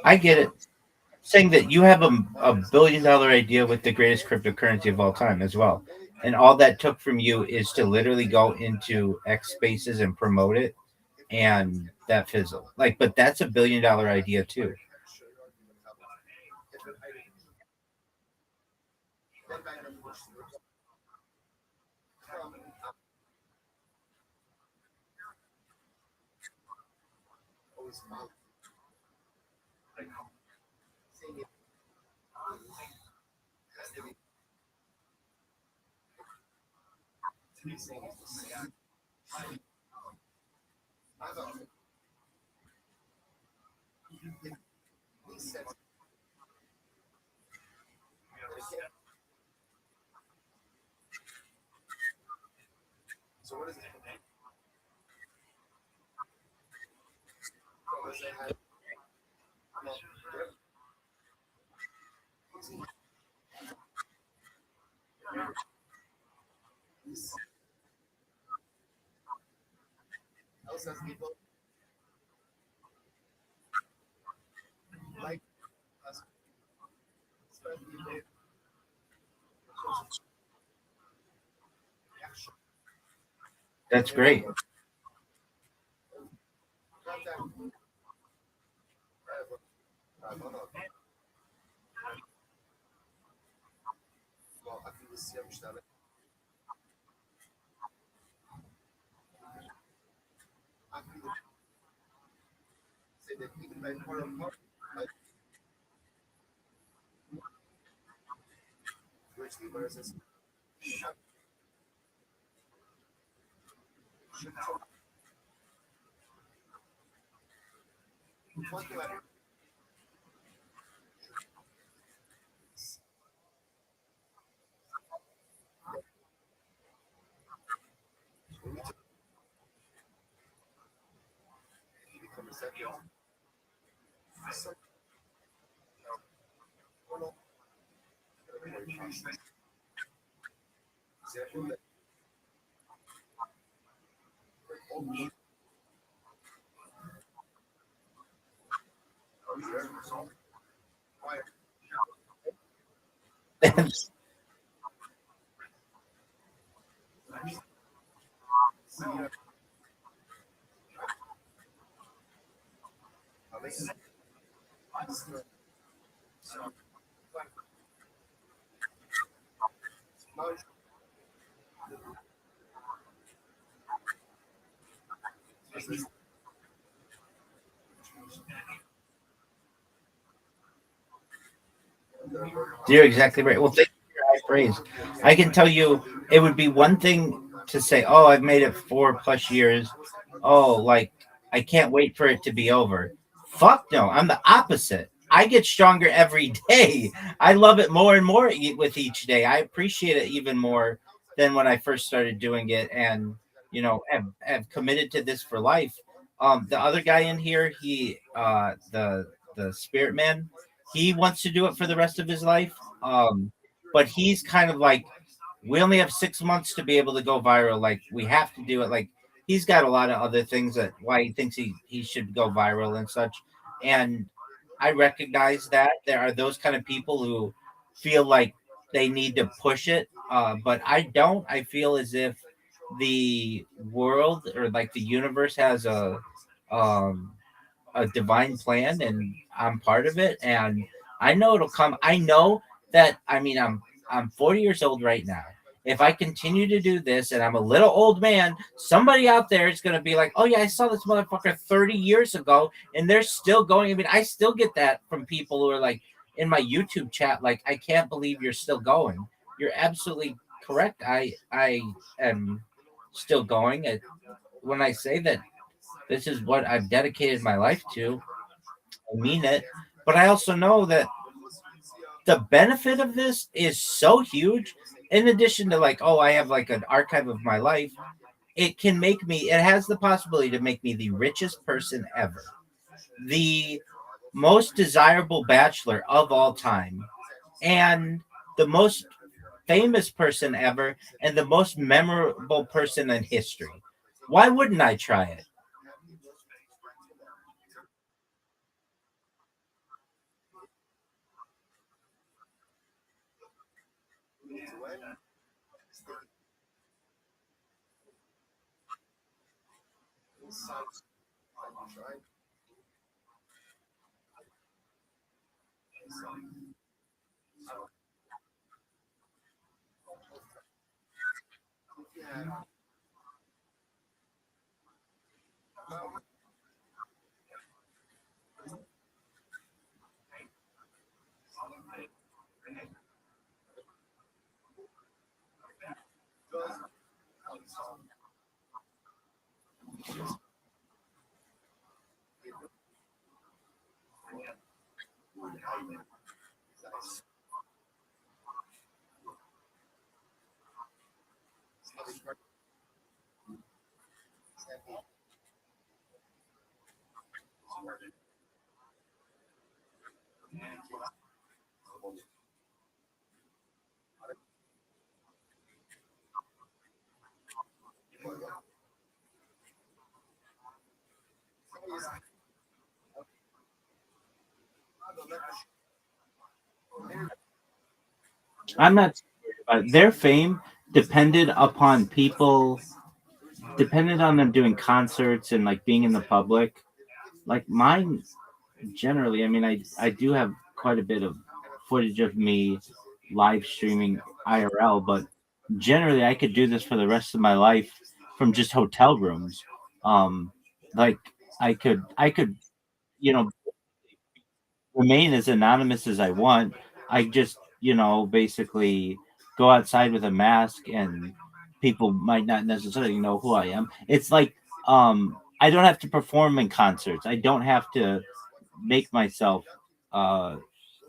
I get it. Saying that you have a $1 billion idea with the greatest cryptocurrency of all time as well. And all that took from you is to literally go into X spaces and promote it, and that fizzled. Like, but that's $1 billion idea too. That's great. You're exactly right. Well, thank you for your high praise. I can tell you, it would be one thing to say, "Oh, I've made it 4+ years. Oh, like I can't wait for it to be over." Fuck no, I'm the opposite. I get stronger every day. I love it more and more with each day. I appreciate it even more than when I first started doing it, and have committed to this for life. The other guy in here, the spirit man, he wants to do it for the rest of his life. But he's kind of like, we only have 6 months to be able to go viral. Like we have to do it. Like he's got a lot of other things that why he thinks he should go viral and such. And I recognize that there are those kind of people who feel like they need to push it. But I don't. I feel as if the world or like the universe has um a divine plan and I'm part of it and I know it'll come. I know that I'm 40 years old right now. If I continue to do this and I'm a little old man, somebody out there is going to be like, "Oh yeah, I saw this motherfucker 30 years ago and they're still going." I mean, I still get that from people who are like in my YouTube chat like, "I can't believe you're still going." You're absolutely correct. I am still going. When I say that this is what I've dedicated my life to, I mean it. But I also know that the benefit of this is so huge. In addition to like, oh, I have like an archive of my life, it has the possibility to make me the richest person ever, the most desirable bachelor of all time, and the most famous person ever, and the most memorable person in history. Why wouldn't I try it? I'm not their fame depended upon people, depended on them doing concerts and like being in the public. Like mine, generally, I mean, I do have quite a bit of footage of me live streaming IRL, but generally, I could do this for the rest of my life from just hotel rooms. Um, like I could, you know, remain as anonymous as I want. I just, basically go outside with a mask and people might not necessarily know who I am. It's like I don't have to perform in concerts. I don't have to. make myself uh,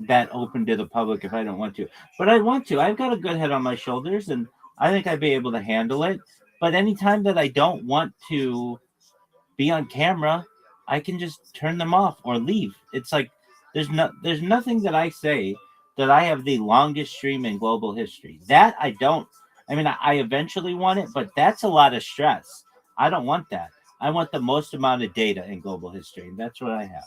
that open to the public if I don't want to. But I want to. I've got a good head on my shoulders, and I think I'd be able to handle it. But anytime that I don't want to be on camera, I can just turn them off or leave. It's like there's nothing that I say that I have the longest stream in global history. That I don't. I mean, I eventually want it, but that's a lot of stress. I don't want that. I want the most amount of data in global history, and that's what I have.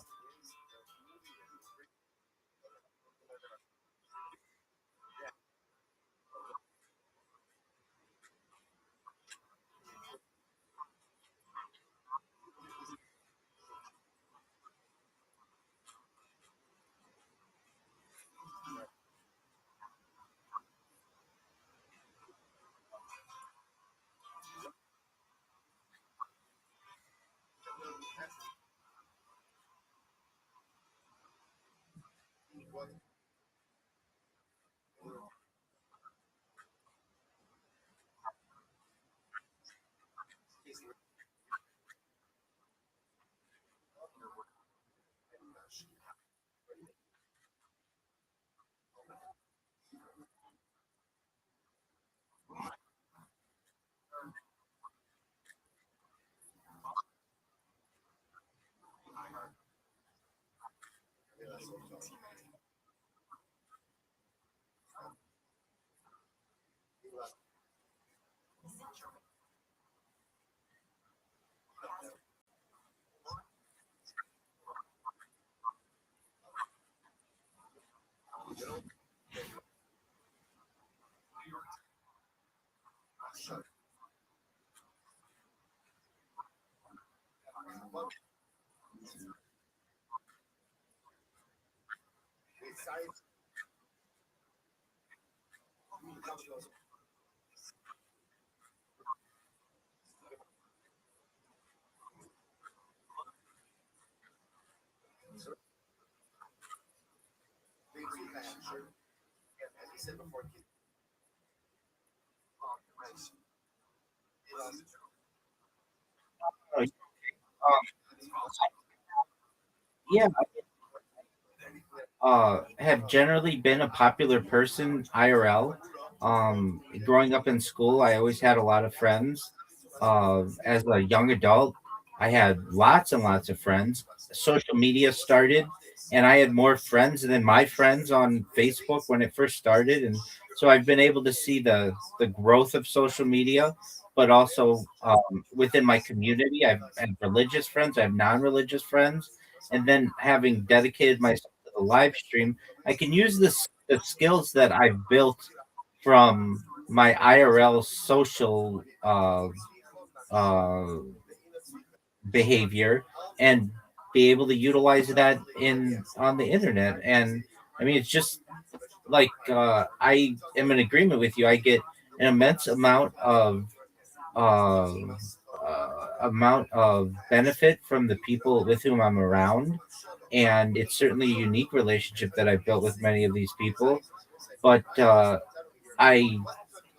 Uh, yeah, have generally been a popular person IRL. Growing up in school, I always had a lot of friends. As a young adult, I had lots and lots of friends. Social media started, and I had more friends than my friends on Facebook when it first started. And so I've been able to see the growth of social media, but also within my community, I have religious friends, I have non-religious friends, and then having dedicated myself to the live stream, I can use the skills that I've built from my IRL social uh, behavior and be able to utilize that in on the internet. And I mean, it's just like I am in agreement with you. I get an immense uh, amount of benefit from the people with whom I'm around, and it's certainly a unique relationship that I've built with many of these people. But I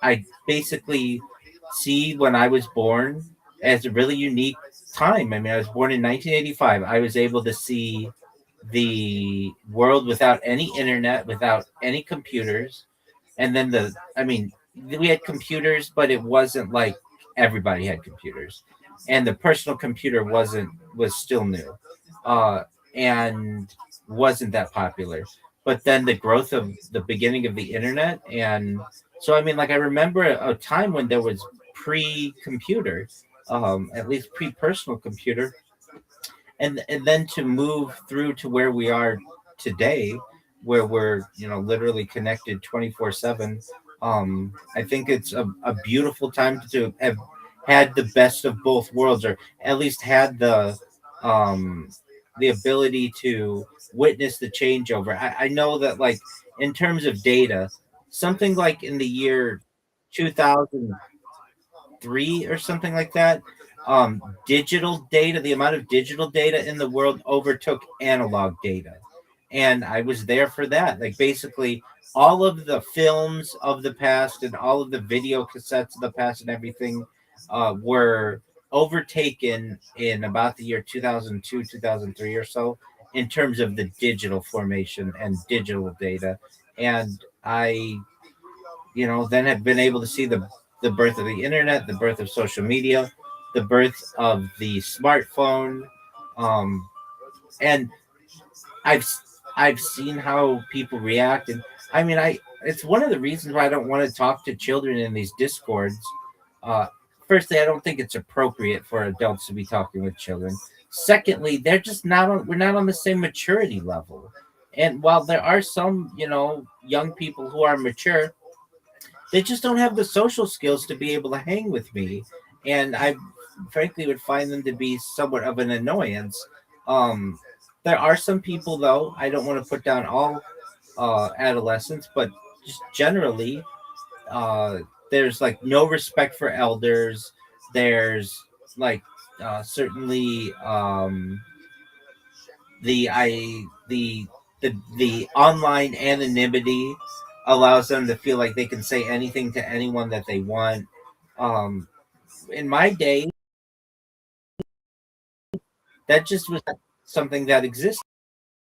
I basically see when I was born as a really unique time. I mean, I was born in 1985. I was able to see the world without any internet, without any computers. And then I mean, we had computers, but it wasn't like everybody had computers. And the personal computer was still new. Uh, and wasn't that popular. But then the growth of the beginning of the internet, and so I mean, like I remember a time when there was pre-computer, at least pre-personal computer, and then to move through to where we are today, where we're literally connected 24/7. I think it's a beautiful time to have had the best of both worlds, or at least had um the ability to witness the changeover. I know that, like, in terms of data, something like in the year 2003 or something like that, digital data, the amount of digital data in the world overtook analog data. And I was there for that. Like, basically, all of the films of the past and all of the video cassettes of the past and everything were overtaken in about the year 2002, 2003 or so. in terms of the digital formation and digital data. And I, then have been able to see the birth of the internet, the birth of social media, the birth of the smartphone, um, and I've I've seen how people react, and I mean, I it's one of the reasons why I don't want to talk to children in these discords. Uh, Firstly, I don't think it's appropriate for adults to be talking with children. Secondly, they're just not on. We're not on the same maturity level. And while there are some, young people who are mature, they just don't have the social skills to be able to hang with me. And I frankly would find them to be somewhat of an annoyance. Um, there are some people, though, I don't want to put down all adolescents, but just generally, uh, there's like no respect for elders. There's like certainly the I the online anonymity allows them to feel like they can say anything to anyone that they want. Um, in my day, that just was something that existed.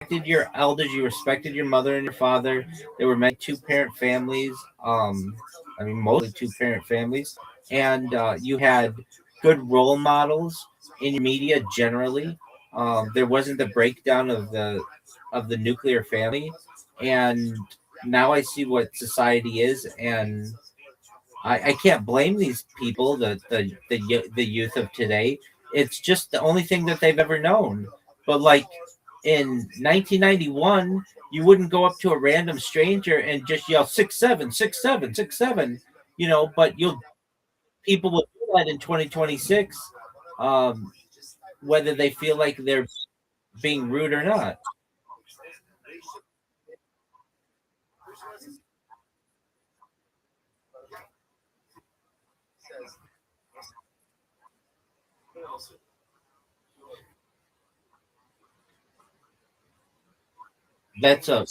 You respected your elders, you respected your mother and your father. There were many two-parent families. I mean, mostly two-parent families, and you had good role models in your media generally. There wasn't the breakdown of the nuclear family, and now I see what society is, and I can't blame these people, the youth of today. It's just the only thing that they've ever known. But like in 1991, you wouldn't go up to a random stranger and just yell 6'7", 6'7", 6'7", But you'll people will do that in 2026, um, whether they feel like they're being rude or not. That's a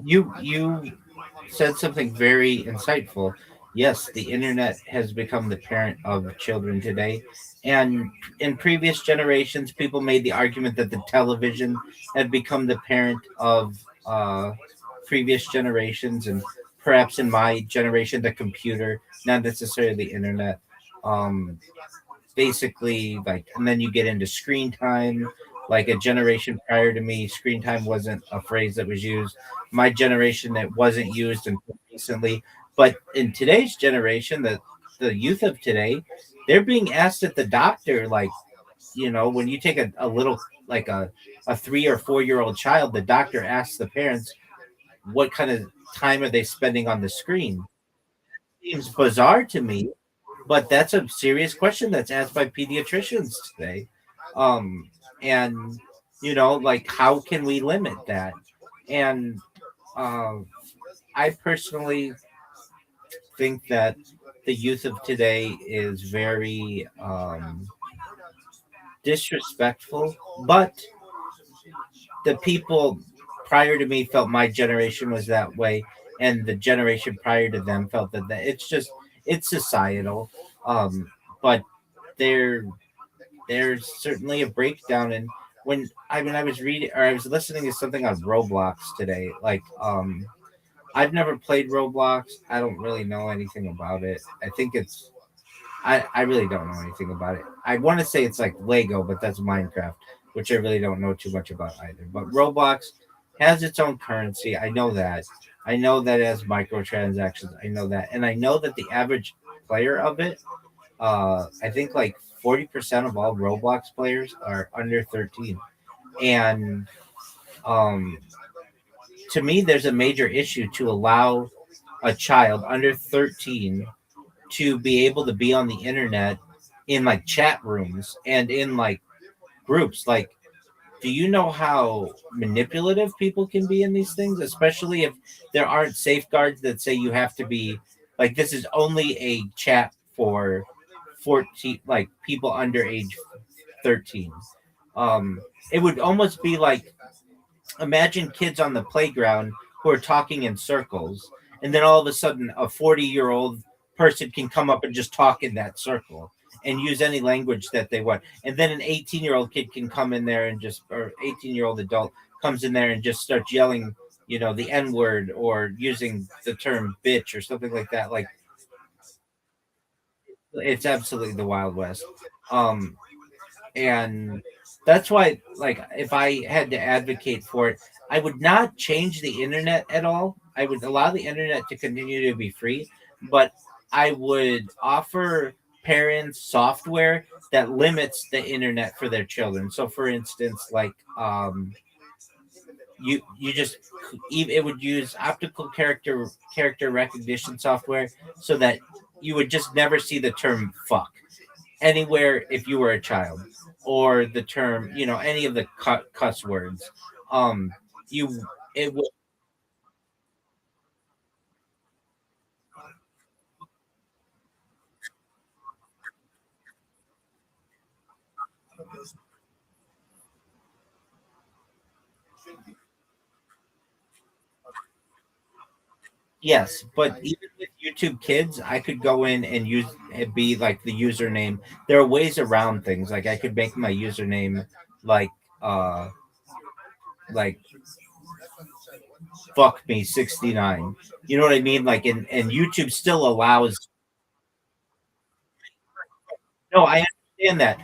you said something very insightful. Yes, the internet has become the parent of children today. And in previous generations, people made the argument that the television had become the parent of previous generations, and perhaps in my generation, the computer, not necessarily the internet. Um, Basically, like, and then you get into screen time. Like a generation prior to me, screen time wasn't a phrase that was used. My generation, it wasn't used until recently. But in today's generation, the youth of today, they're being asked at the doctor, like, when you take a little, like a 3 or 4 year old child, the doctor asks the parents what kind of time are they spending on the screen. Seems bizarre to me, but that's a serious question that's asked by pediatricians today. Um, and like, how can we limit that? And uh, I personally think that the youth of today is very disrespectful, but the people prior to me felt my generation was that way, and the generation prior to them felt that it's societal. But there there's certainly a breakdown in when I was reading, or I was listening to something on Roblox today. Like, I've never played Roblox. I don't really know anything about it. I think I really don't know anything about it. I want to say it's like Lego, but that's Minecraft, which I really don't know too much about either. But Roblox has its own currency. I know that. I know that it has microtransactions. I know that, and I know that the average player of it, I think like 40% of all Roblox players are under 13, and um, to me, there's a major issue to allow a child under 13 to be able to be on the internet in like chat rooms and in like groups. Like, do you know how manipulative people can be in these things, especially if there aren't safeguards that say you have to be like this is only a chat for 14, like people under age 13. um it would almost be like, imagine kids on the playground who are talking in circles, and then all of a sudden a 40-year-old person can come up and just talk in that circle and use any language that they want, and then an 18-year-old kid can come in there and just, or 18-year-old adult comes in there and just starts yelling, the N word or using the term bitch or something like that. Like, it's absolutely the Wild West. um and that's why, like, if I had to advocate for it, I would not change the internet at all. I would allow the internet to continue to be free, but I would offer parents software that limits the internet for their children. So for instance, like, you just, it would use optical character recognition software so that you would just never see the term fuck anywhere if you were a child, or the term, any of the cuss words. um you it would, yes, but even with YouTube Kids, I could go in and use it, be like the username. There are ways around things. Like, I could make my username like, uh like fuck me 69. You know what I mean? Like, and YouTube still allows. No, I understand that.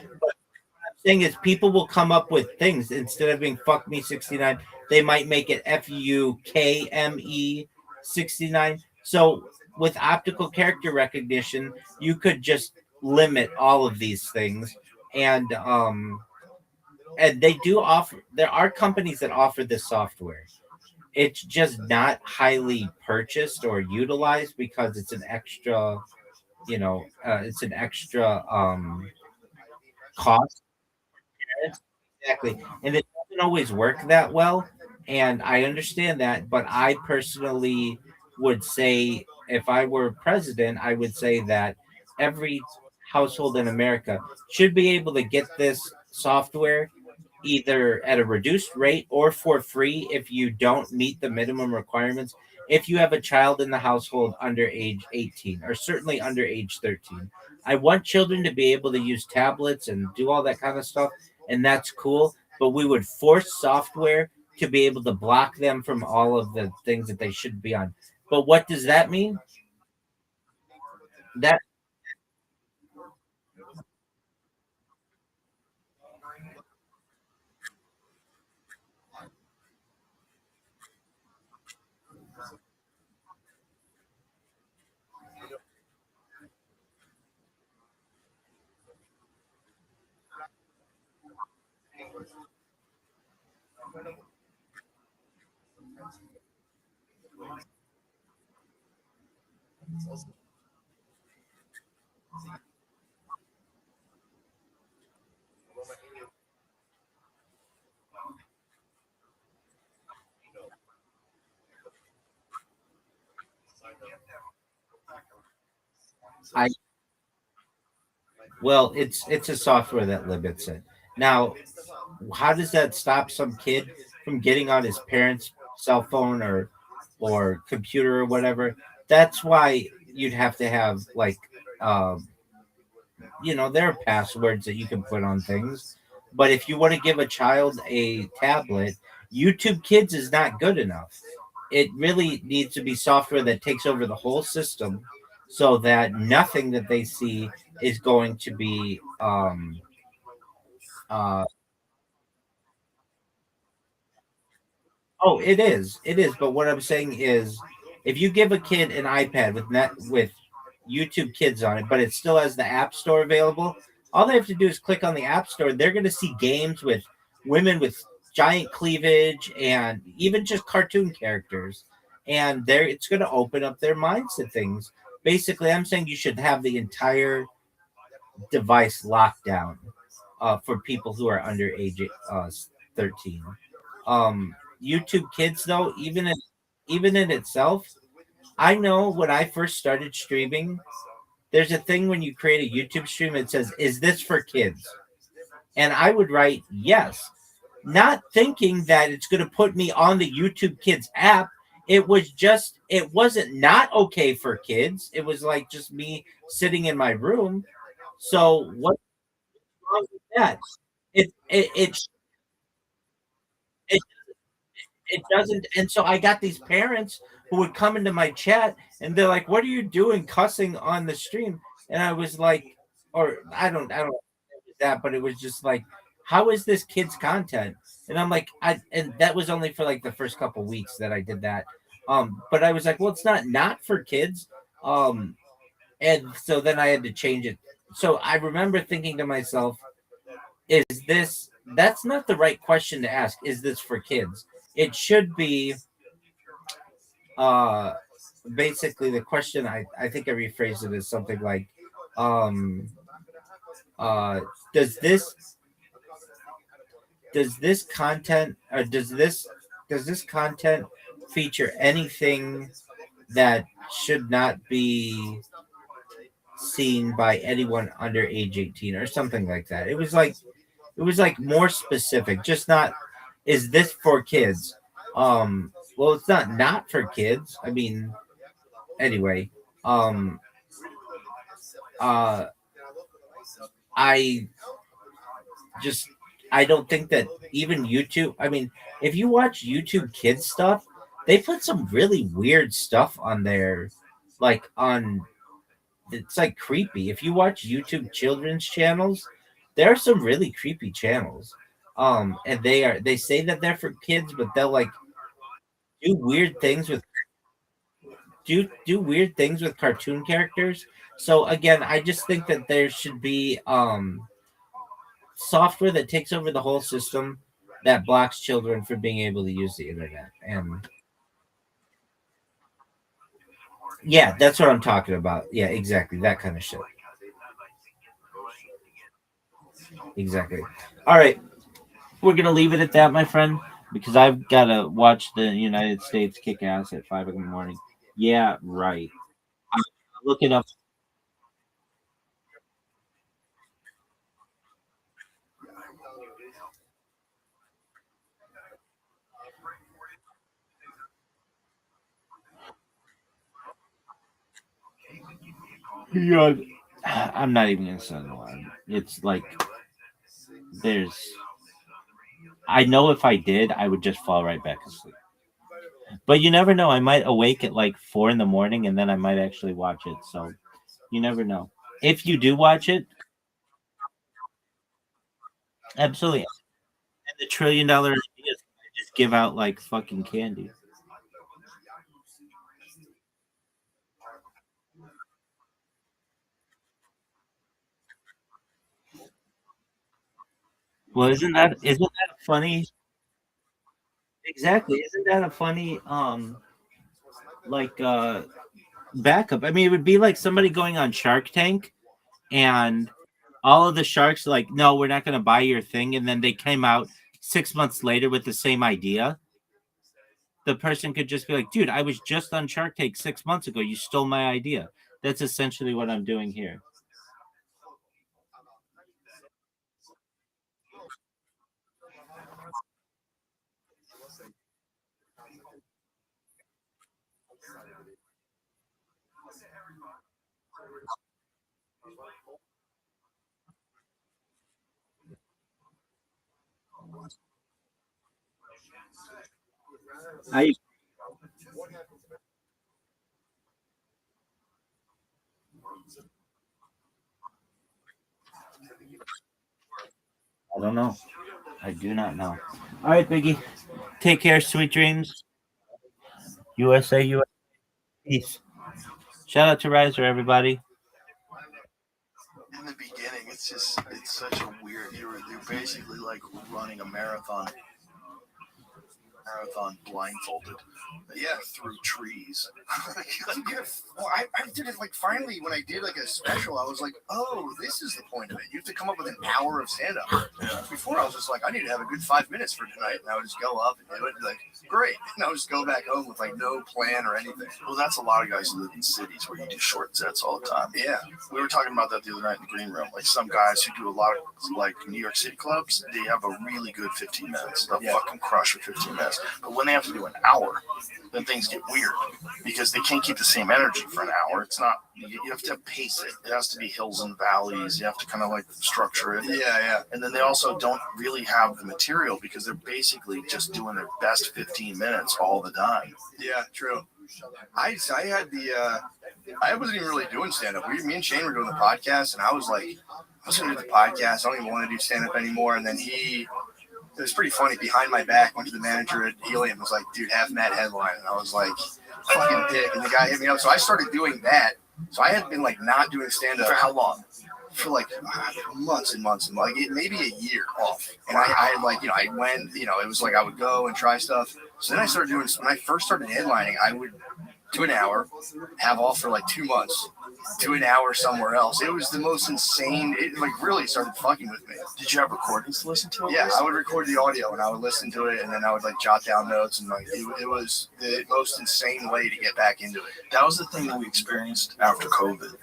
Thing is, people will come up with things instead of being fuck me 69. They might make it FUKME 69. So with optical character recognition, you could just limit all of these things. And they do offer, there are companies that offer this software. It's just not highly purchased or utilized because it's an extra, it's an extra cost. Exactly. And it doesn't always work that well. And I understand that. But I personally would say, if I were president, I would say that every household in America should be able to get this software either at a reduced rate or for free if you don't meet the minimum requirements. If you have a child in the household under age 18 or certainly under age 13, I want children to be able to use tablets and do all that kind of stuff, and that's cool. But we would force software to be able to block them from all of the things that they should be on. But what does that mean? That I Well, it's a software that limits it. Now, how does that stop some kid from getting on his parents' cell phone or computer or whatever? That's why you'd have to have like, um, there are passwords that you can put on things. But if you want to give a child a tablet, YouTube Kids is not good enough. It really needs to be software that takes over the whole system so that nothing that they see is going to be uh Oh, it is. It is. But what I'm saying is, if you give a kid an iPad with YouTube Kids on it, but it still has the App Store available, all they have to do is click on the App Store. They're going to see games with women with giant cleavage and even just cartoon characters, and it's going to open up their minds to things. Basically, I'm saying you should have the entire device locked down for people who are under age 13. YouTube Kids, though, even in itself, I know when I first started streaming, there's a thing when you create a YouTube stream, it says, "Is this for kids?" And I would write yes, not thinking that it's going to put me on the YouTube Kids app. It wasn't not okay for kids. It was like just me sitting in my room. So what's wrong with that? It it it it it doesn't. And so I got these parents who would come into my chat and they're like, "What are you doing cussing on the stream?" And I was like, or I don't know that, but it was just like, how is this kids content? And I'm like, and that was only for like the first couple weeks that I did that. But I was like, well, it's not for kids. Um, and so then I had to change it. So I remember thinking to myself, is this that's not the right question to ask. Is this for kids? It should be uh basically the question. I think I rephrased it as something like, um uh does this content, or does this content feature anything that should not be seen by anyone under age 18 or something like that. It was like more specific, just not, is this for kids? Well, it's not for kids. I mean, anyway, um uh I just I don't think that even YouTube, I mean, if you watch YouTube Kids stuff, they put some really weird stuff on there, like on it's like creepy. If you watch YouTube children's channels, there are some really creepy channels. And they say that they're for kids, but they'll like do weird things with do weird things with cartoon characters. So again, I just think that there should be software that takes over the whole system that blocks children from being able to use the internet. And yeah, that's what I'm talking about. Yeah, exactly. That kind of shit. Exactly. All right. We're gonna leave it at that, my friend, because I've gotta watch the United States kick ass at 5 in the morning. Yeah, right. Look it up. Yeah. I'm not even gonna say the word. It's like there's. I know if I did, I would just fall right back asleep. But you never know. I might awake at like 4 in the morning, and then I might actually watch it. So you never know. If you do watch it, absolutely. And the $1 trillion ideas just give out like fucking candy. Well, isn't that funny? Exactly. Isn't that a funny like backup? I mean, it would be like somebody going on Shark Tank and all of the sharks are like, "No, we're not going to buy your thing," and then they came out 6 months later with the same idea. The person could just be like, "Dude, I was just on Shark Tank 6 months ago. You stole my idea." That's essentially what I'm doing here. I I don't know. I do not know. All right, Biggie. Take care, sweet dreams. USA, USA. Peace. Shout out to Riser, everybody. In the beginning, it's such a weird. You're basically like running a marathon blindfolded. Yeah, through trees. I did it like finally when I did like a special. I was like, oh, this is the point of it. You have to come up with an hour of stand up. Yeah. Before I was just like, I need to have a good 5 minutes for tonight, and I would just go up and do it. And like, great, and I would just go back home with like no plan or anything. Well, that's a lot of guys who live in cities where you do short sets all the time. Yeah, we were talking about that the other night in the green room. Like some guys who do a lot of like New York City clubs, they have a really good 15 minutes. They'll fucking crush for 15 minutes. But when they have to do an hour, then things get weird because they can't keep the same energy for an hour. It's not, you have to pace it. It has to be hills and valleys. You have to kind of like structure it. Yeah. And then they also don't really have the material because they're basically just doing their best 15 minutes all the time. Yeah, true. I had I wasn't even really doing stand-up. Me and Shane were doing the podcast, and I was like, I was going to do the podcast. I don't even want to do stand-up anymore. And then it was pretty funny. Behind my back, went to the manager at Helium and was like, dude, have Matt headline. And I was like, fucking dick. And the guy hit me up. So I started doing that. So I had been like not doing stand up. For how long? For like months and months and like maybe a year off. And I like, I went, it was like I would go and try stuff. So then I started doing, when I first started headlining, I would do an hour, have off for like 2 months, do an hour somewhere else. It was the most insane. It like really started fucking with me. Did you have recordings to listen to? Yeah, I would record the audio and I would listen to it, and then I would like jot down notes, and like it was the most insane way to get back into it. That was the thing that we experienced after COVID.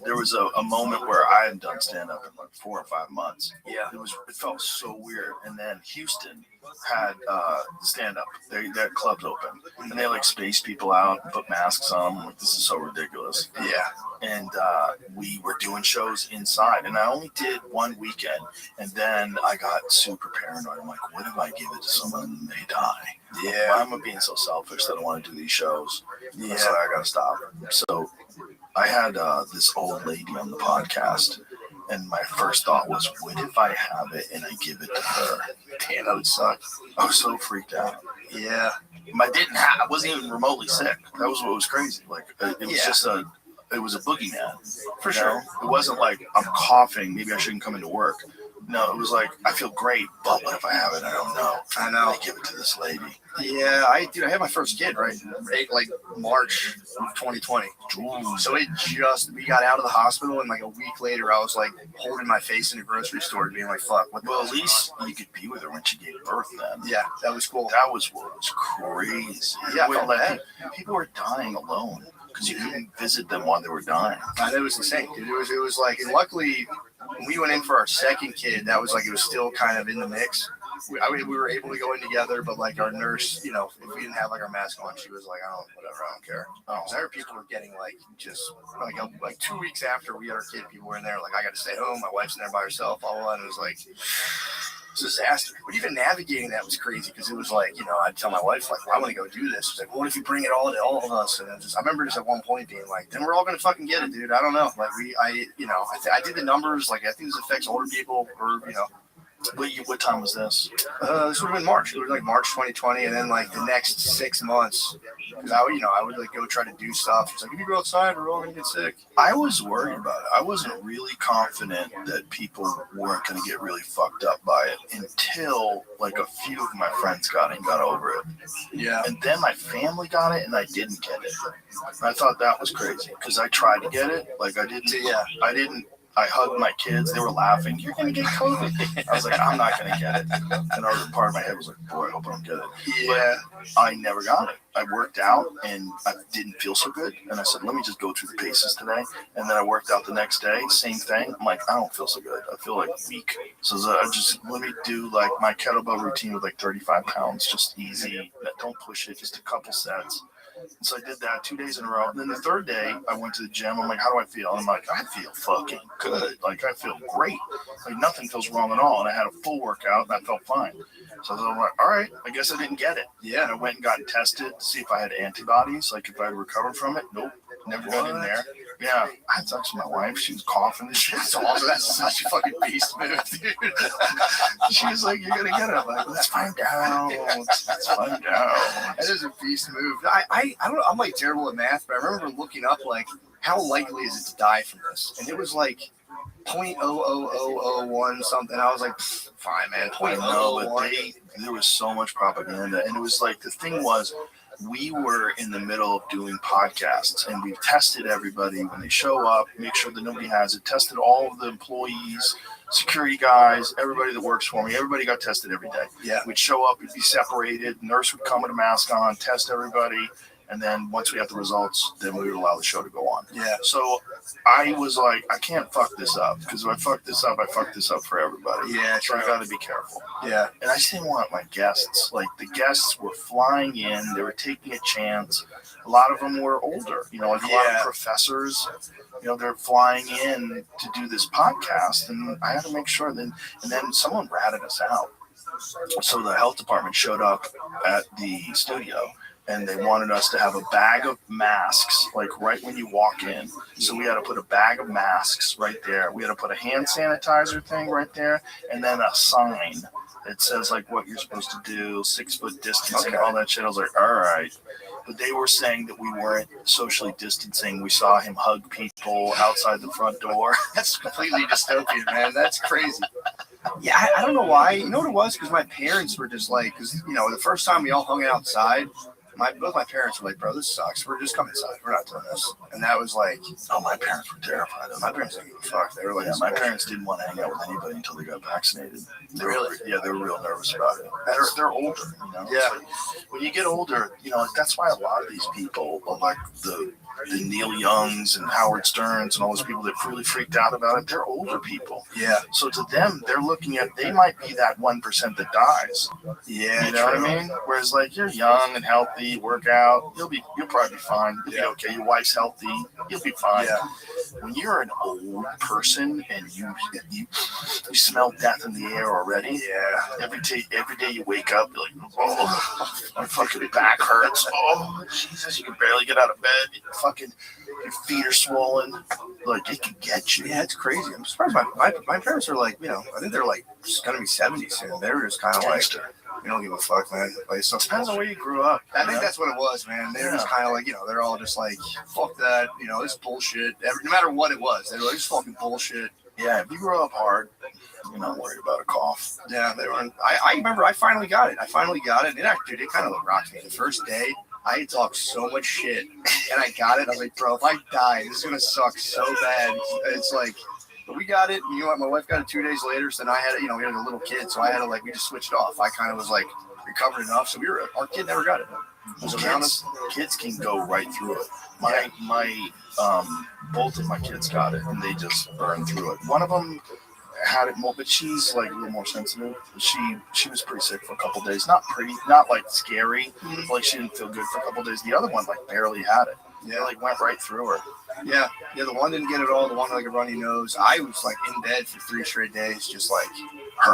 There was a moment where I hadn't done stand up in like 4 or 5 months. Yeah, it felt so weird. And then Houston had stand up. Their clubs open, and they like space people out, and put masks on. Like, this is so ridiculous. Yeah. And we were doing shows inside, and I only did one weekend, and then I got super paranoid. I'm like, what if I give it to someone and they die? Yeah. Why am I being so selfish that I want to do these shows? Yeah. So I gotta stop. So I had this old lady on the podcast, and my first thought was, what if I have it and I give it to her? Damn, that would suck. I was so freaked out. Yeah. I wasn't even remotely sick. That was what was crazy. Like, it was just it was a boogeyman. For sure. It wasn't like, I'm coughing, maybe I shouldn't come into work. No, it was like, I feel great, but what if I have it? I don't know. I know. I give it to this lady. Yeah, I had my first kid, right? Like March of 2020. Ooh. So we got out of the hospital, and like a week later, I was like holding my face in a grocery store, being like, fuck. Well, at least you could be with her when she gave birth then. Yeah, that was cool. That was what was crazy. Yeah, people were dying alone because you couldn't visit them while they were dying. It was insane, dude. It was like, and luckily, when we went in for our second kid, that was like, it was still kind of in the mix. We were able to go in together, but like our nurse, if we didn't have like our mask on, she was like, I don't care. Because I heard people were getting like just like 2 weeks after we had our kid, people were in there like, I got to stay home. My wife's in there by herself. All and it was like, it's a disaster. But even navigating that was crazy because it was like, I'd tell my wife like, well, I want to go do this. It's like, well, what if you bring it all to all of us? And I remember just at one point being like, then we're all gonna fucking get it, dude. I don't know. Like I did the numbers. Like I think this affects older people, or What time was this? This would have been March. It was like March 2020, and then like the next 6 months, because I would like go try to do stuff. It's like, if you go outside, we're all gonna get sick. I was worried about it. I wasn't really confident that people weren't gonna get really fucked up by it until like a few of my friends got it and got over it. Yeah. And then my family got it, and I didn't get it. And I thought that was crazy because I tried to get it. Like I didn't. Yeah. I hugged my kids. They were laughing. You're going to get COVID. I was like, I'm not going to get it. And another part of my head was like, boy, I hope I don't get it. Yeah. But I never got it. I worked out and I didn't feel so good. And I said, let me just go through the paces today. And then I worked out the next day. Same thing. I'm like, I don't feel so good. I feel like weak. So let me do like my kettlebell routine with like 35 pounds, just easy. Don't push it, just a couple sets. So I did that 2 days in a row. And then the third day, I went to the gym. I'm like, how do I feel? And I'm like, I feel fucking good. Like, I feel great. Like, nothing feels wrong at all. And I had a full workout, and I felt fine. So I was like, all right, I guess I didn't get it. Yeah, and I went and got tested to see if I had antibodies, like if I had recovered from it. Nope, never got in there. Yeah, I touched my wife. She was coughing and shit. That's awesome. That's such a fucking beast move, dude. She was like, "You're gonna get it." I'm like, "Let's find out. Let's find out." That is a beast move. I don't know. I'm like terrible at math, but I remember looking up like how likely is it to die from this, and it was like 0.00001 something. I was like, fine, man. I know, but 0.001. there was so much propaganda, and it was like the thing was, we were in the middle of doing podcasts, and we tested everybody when they show up, make sure that nobody has it. Tested all of the employees, security guys, everybody that works for me. Everybody got tested every day. Yeah. We'd show up, we'd be separated. Nurse would come with a mask on, test everybody. And then once we had the results, then we would allow the show to go on. Yeah. So I was like, I can't fuck this up, because if I fuck this up, I fuck this up for everybody. Yeah, So I true. got to be careful. Yeah. And I just didn't want my guests. Like, the guests were flying in, they were taking a chance. A lot of them were older, you know, like a lot Yeah. of professors. You know, they're flying in to do this podcast, and I had to make sure. And then someone ratted us out. So the health department showed up at the studio, and they wanted us to have a bag of masks, like right when you walk in. So we had to put a bag of masks right there. We had to put a hand sanitizer thing right there, and then a sign that says like what you're supposed to do, 6 foot distancing, Okay. all that shit. I was like, all right. But they were saying that we weren't socially distancing. We saw him hug people outside the front door. That's completely dystopian, man. That's crazy. Yeah, I don't know why. You know what it was? Because my parents were just like, because, you know, the first time we all hung out outside, both my parents were like, bro, this sucks. We're just coming inside. We're not doing this. And that was like, Oh, my parents were terrified of my it. parents didn't give a fuck. They were like, Yeah, this my bullshit. parents didn't want to hang out with anybody until they got vaccinated. Really? They were real nervous about it. They're older, you know. Yeah. It's like, when you get older, you know, that's why a lot of these people, like the Neil Youngs and Howard Sterns and all those people that really freaked out about it, they're older people. Yeah. So to them, they're looking at, they might be that 1% that dies. Yeah. You know true. what I mean? Whereas like, you're young and healthy, work out, you'll probably be fine. You'll be okay. Your wife's healthy, you'll be fine. Yeah. When you're an old person and you smell death in the air already, Yeah. every day you wake up, you're like, oh, my fucking back hurts. Oh, Jesus, you can barely get out of bed. Your feet are swollen. Like, it can get you. Yeah, it's crazy. I'm surprised my parents are like, you know, I think they're like just gonna be 70 soon. They were just kind of like, Gangster. we don't give a fuck, man. Like, so Depends on where you grew up. I you think know? that's what it was, man. They were just kind of like, you know, they're all just like, fuck that, you know, this bullshit. No matter what it was, they were like, this fucking bullshit. Yeah, if you grow up hard, you're not worried about a cough. Yeah, they were. I remember I finally got it. And dude, it kind of rocked me. The first day, I had talked so much shit, and I got it. I was like, bro, if I die, this is gonna suck so bad. It's like, but we got it. You know what? My wife got it 2 days later. So then I had it. You know, we had a little kid, so I had to like, we just switched off. I kind of was like recovered enough, so our kid never got it. Those around us. kids can go right through it. Both of my kids got it, and they just burned through it. One of them had it more, but she's like a little more sensitive. She was pretty sick for a couple days. Not like scary, but like she didn't feel good for a couple days. The other one like barely had it. Yeah. It like went right through her. Yeah, the one didn't get it all. The one had like a runny nose. I was like in bed for 3 straight days, just like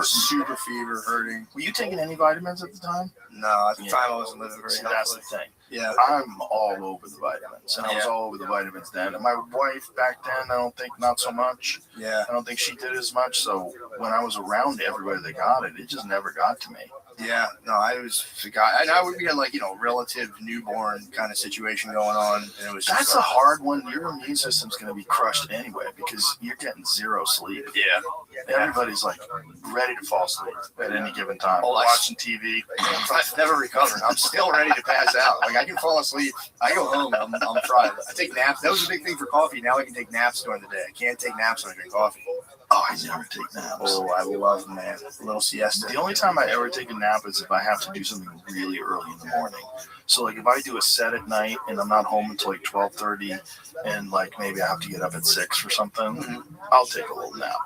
super fever, hurting. Were you taking any vitamins at the time? No, at the Yeah. time I wasn't living very See, that's the healthily. thing. Yeah, I'm all over the vitamins, and I was Yeah. all over the vitamins then. And my wife back then, I don't think not so much. yeah, I don't think she did as much. So when I was around everybody that got it, it just never got to me. yeah. No, I was the guy. And we had like, you know, relative newborn kind of situation going on, and it was just That's a hard one. Your immune system's going to be crushed anyway because you're getting zero sleep. yeah. Everybody's like ready to fall asleep at any given time. Oh, Watching TV. I've never recovered. I'm still ready to pass out. Like I can fall asleep. I go home. I'm fried. I take naps. That was a big thing for coffee. Now I can take naps during the day. I can't take naps when I drink coffee. Oh, I never take naps. Oh, I love, man, a little siesta. The only time I ever take a nap is if I have to do something really early in the morning. So like if I do a set at night and I'm not home until like 12:30 and like maybe I have to get up at 6 or something, I'll take a little nap.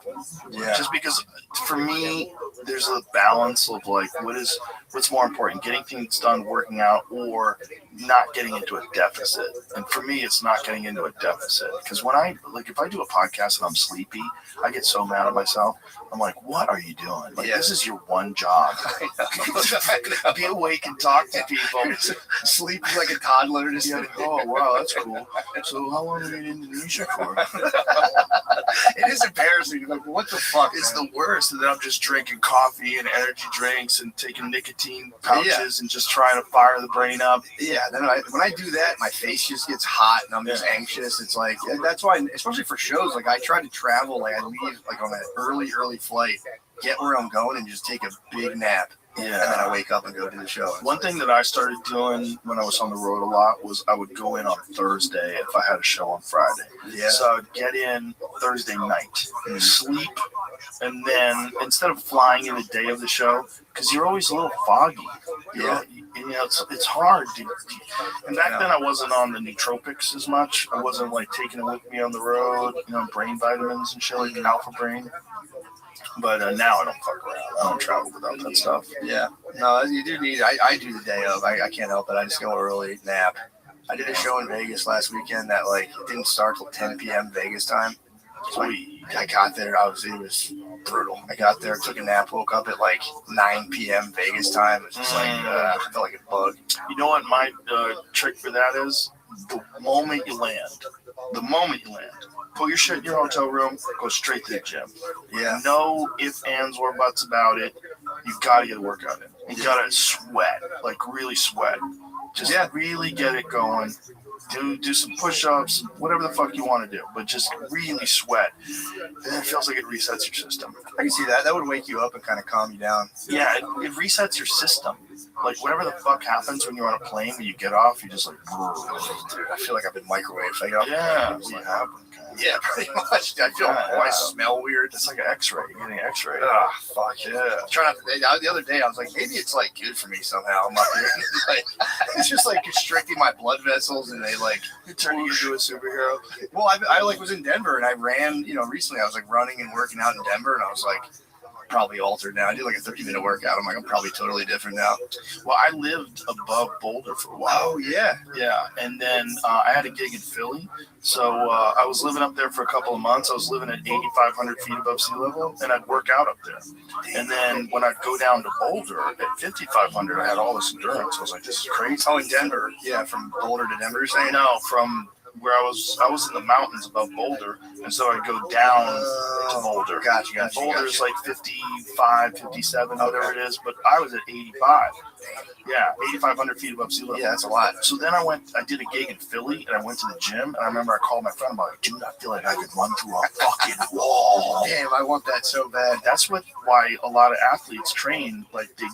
Yeah. Just because for me, there's a balance of like what's more important, getting things done, working out, or not getting into a deficit. And for me, it's not getting into a deficit. Because when if I do a podcast and I'm sleepy, I get so mad at myself. I'm like, what are you doing? Like, this is your one job. Be awake and talk to people. Sleep like a toddler. Just oh, wow, that's cool. So how long are you in Indonesia for? It is embarrassing. You're like, what the fuck? It's the worst. And then I'm just drinking coffee and energy drinks and taking nicotine pouches and just trying to fire the brain up. Yeah, then when I do that, my face just gets hot and I'm just anxious. It's like, that's why, especially for shows, like I try to travel, like I leave like on an early flight, get where I'm going and just take a big nap. Yeah. And then I wake up and go to the show. One thing that I started doing when I was on the road a lot was I would go in on Thursday if I had a show on Friday. Yeah. So I would get in Thursday night, sleep, and then instead of flying in the day of the show, because you're always a little foggy. It's hard. And back then I wasn't on the nootropics as much. I wasn't like taking it with me on the road, brain vitamins and shit like Alpha Brain. But now I don't fuck around. I don't travel without that stuff. Yeah. No, you do need. I do the day of. I can't help it. I just go early, nap. I did a show in Vegas last weekend that it didn't start till 10 p.m. Vegas time. So I got there. It was brutal. I got there, took a nap, woke up at 9 p.m. Vegas time. It was just I felt like a bug. You know what my trick for that is? The moment you land, put your shit in your hotel room, go straight to the gym. Yeah. No ifs, ands, or buts about it. You've got to get a workout in. You got to sweat, really sweat. Just really get it going. Do some push-ups, whatever the fuck you want to do, but just really sweat. And it feels like it resets your system. I can see that. That would wake you up and kind of calm you down. Yeah, it resets your system. Whatever the fuck happens when you're on a plane, when you get off, you just dude, I feel like I've been microwaved. What happened? Yeah, pretty much. I feel I smell weird. It's like an X-ray. You're getting an X-ray. Oh, fuck yeah. Trying not the other day, I was like, maybe it's good for me somehow. I'm up here. It's just constricting my blood vessels, and they turning you into a superhero. Well, I was in Denver, and I ran. Recently I was running and working out in Denver, and I was probably altered now. I did a 30-minute workout. I'm probably totally different now. Well, I lived above Boulder for a while. Oh, yeah. Yeah. And then I had a gig in Philly. So I was living up there for a couple of months. I was living at 8,500 feet above sea level, and I'd work out up there. And then when I'd go down to Boulder at 5,500, I had all this endurance. I was like, this is crazy. Oh, in Denver. Yeah, from Boulder to Denver, you're saying? No, from where I was in the mountains above Boulder, and so I'd go down to Boulder. Gotcha. Boulder's 55, 57, whatever it is, but I was at 85. Yeah, 8,500 feet above sea level. Yeah, that's a lot. So then I did a gig in Philly, and I went to the gym, and I remember I called my friend, I'm like, dude, I feel like I could run through a fucking wall. Damn, I want that so bad. That's why a lot of athletes train,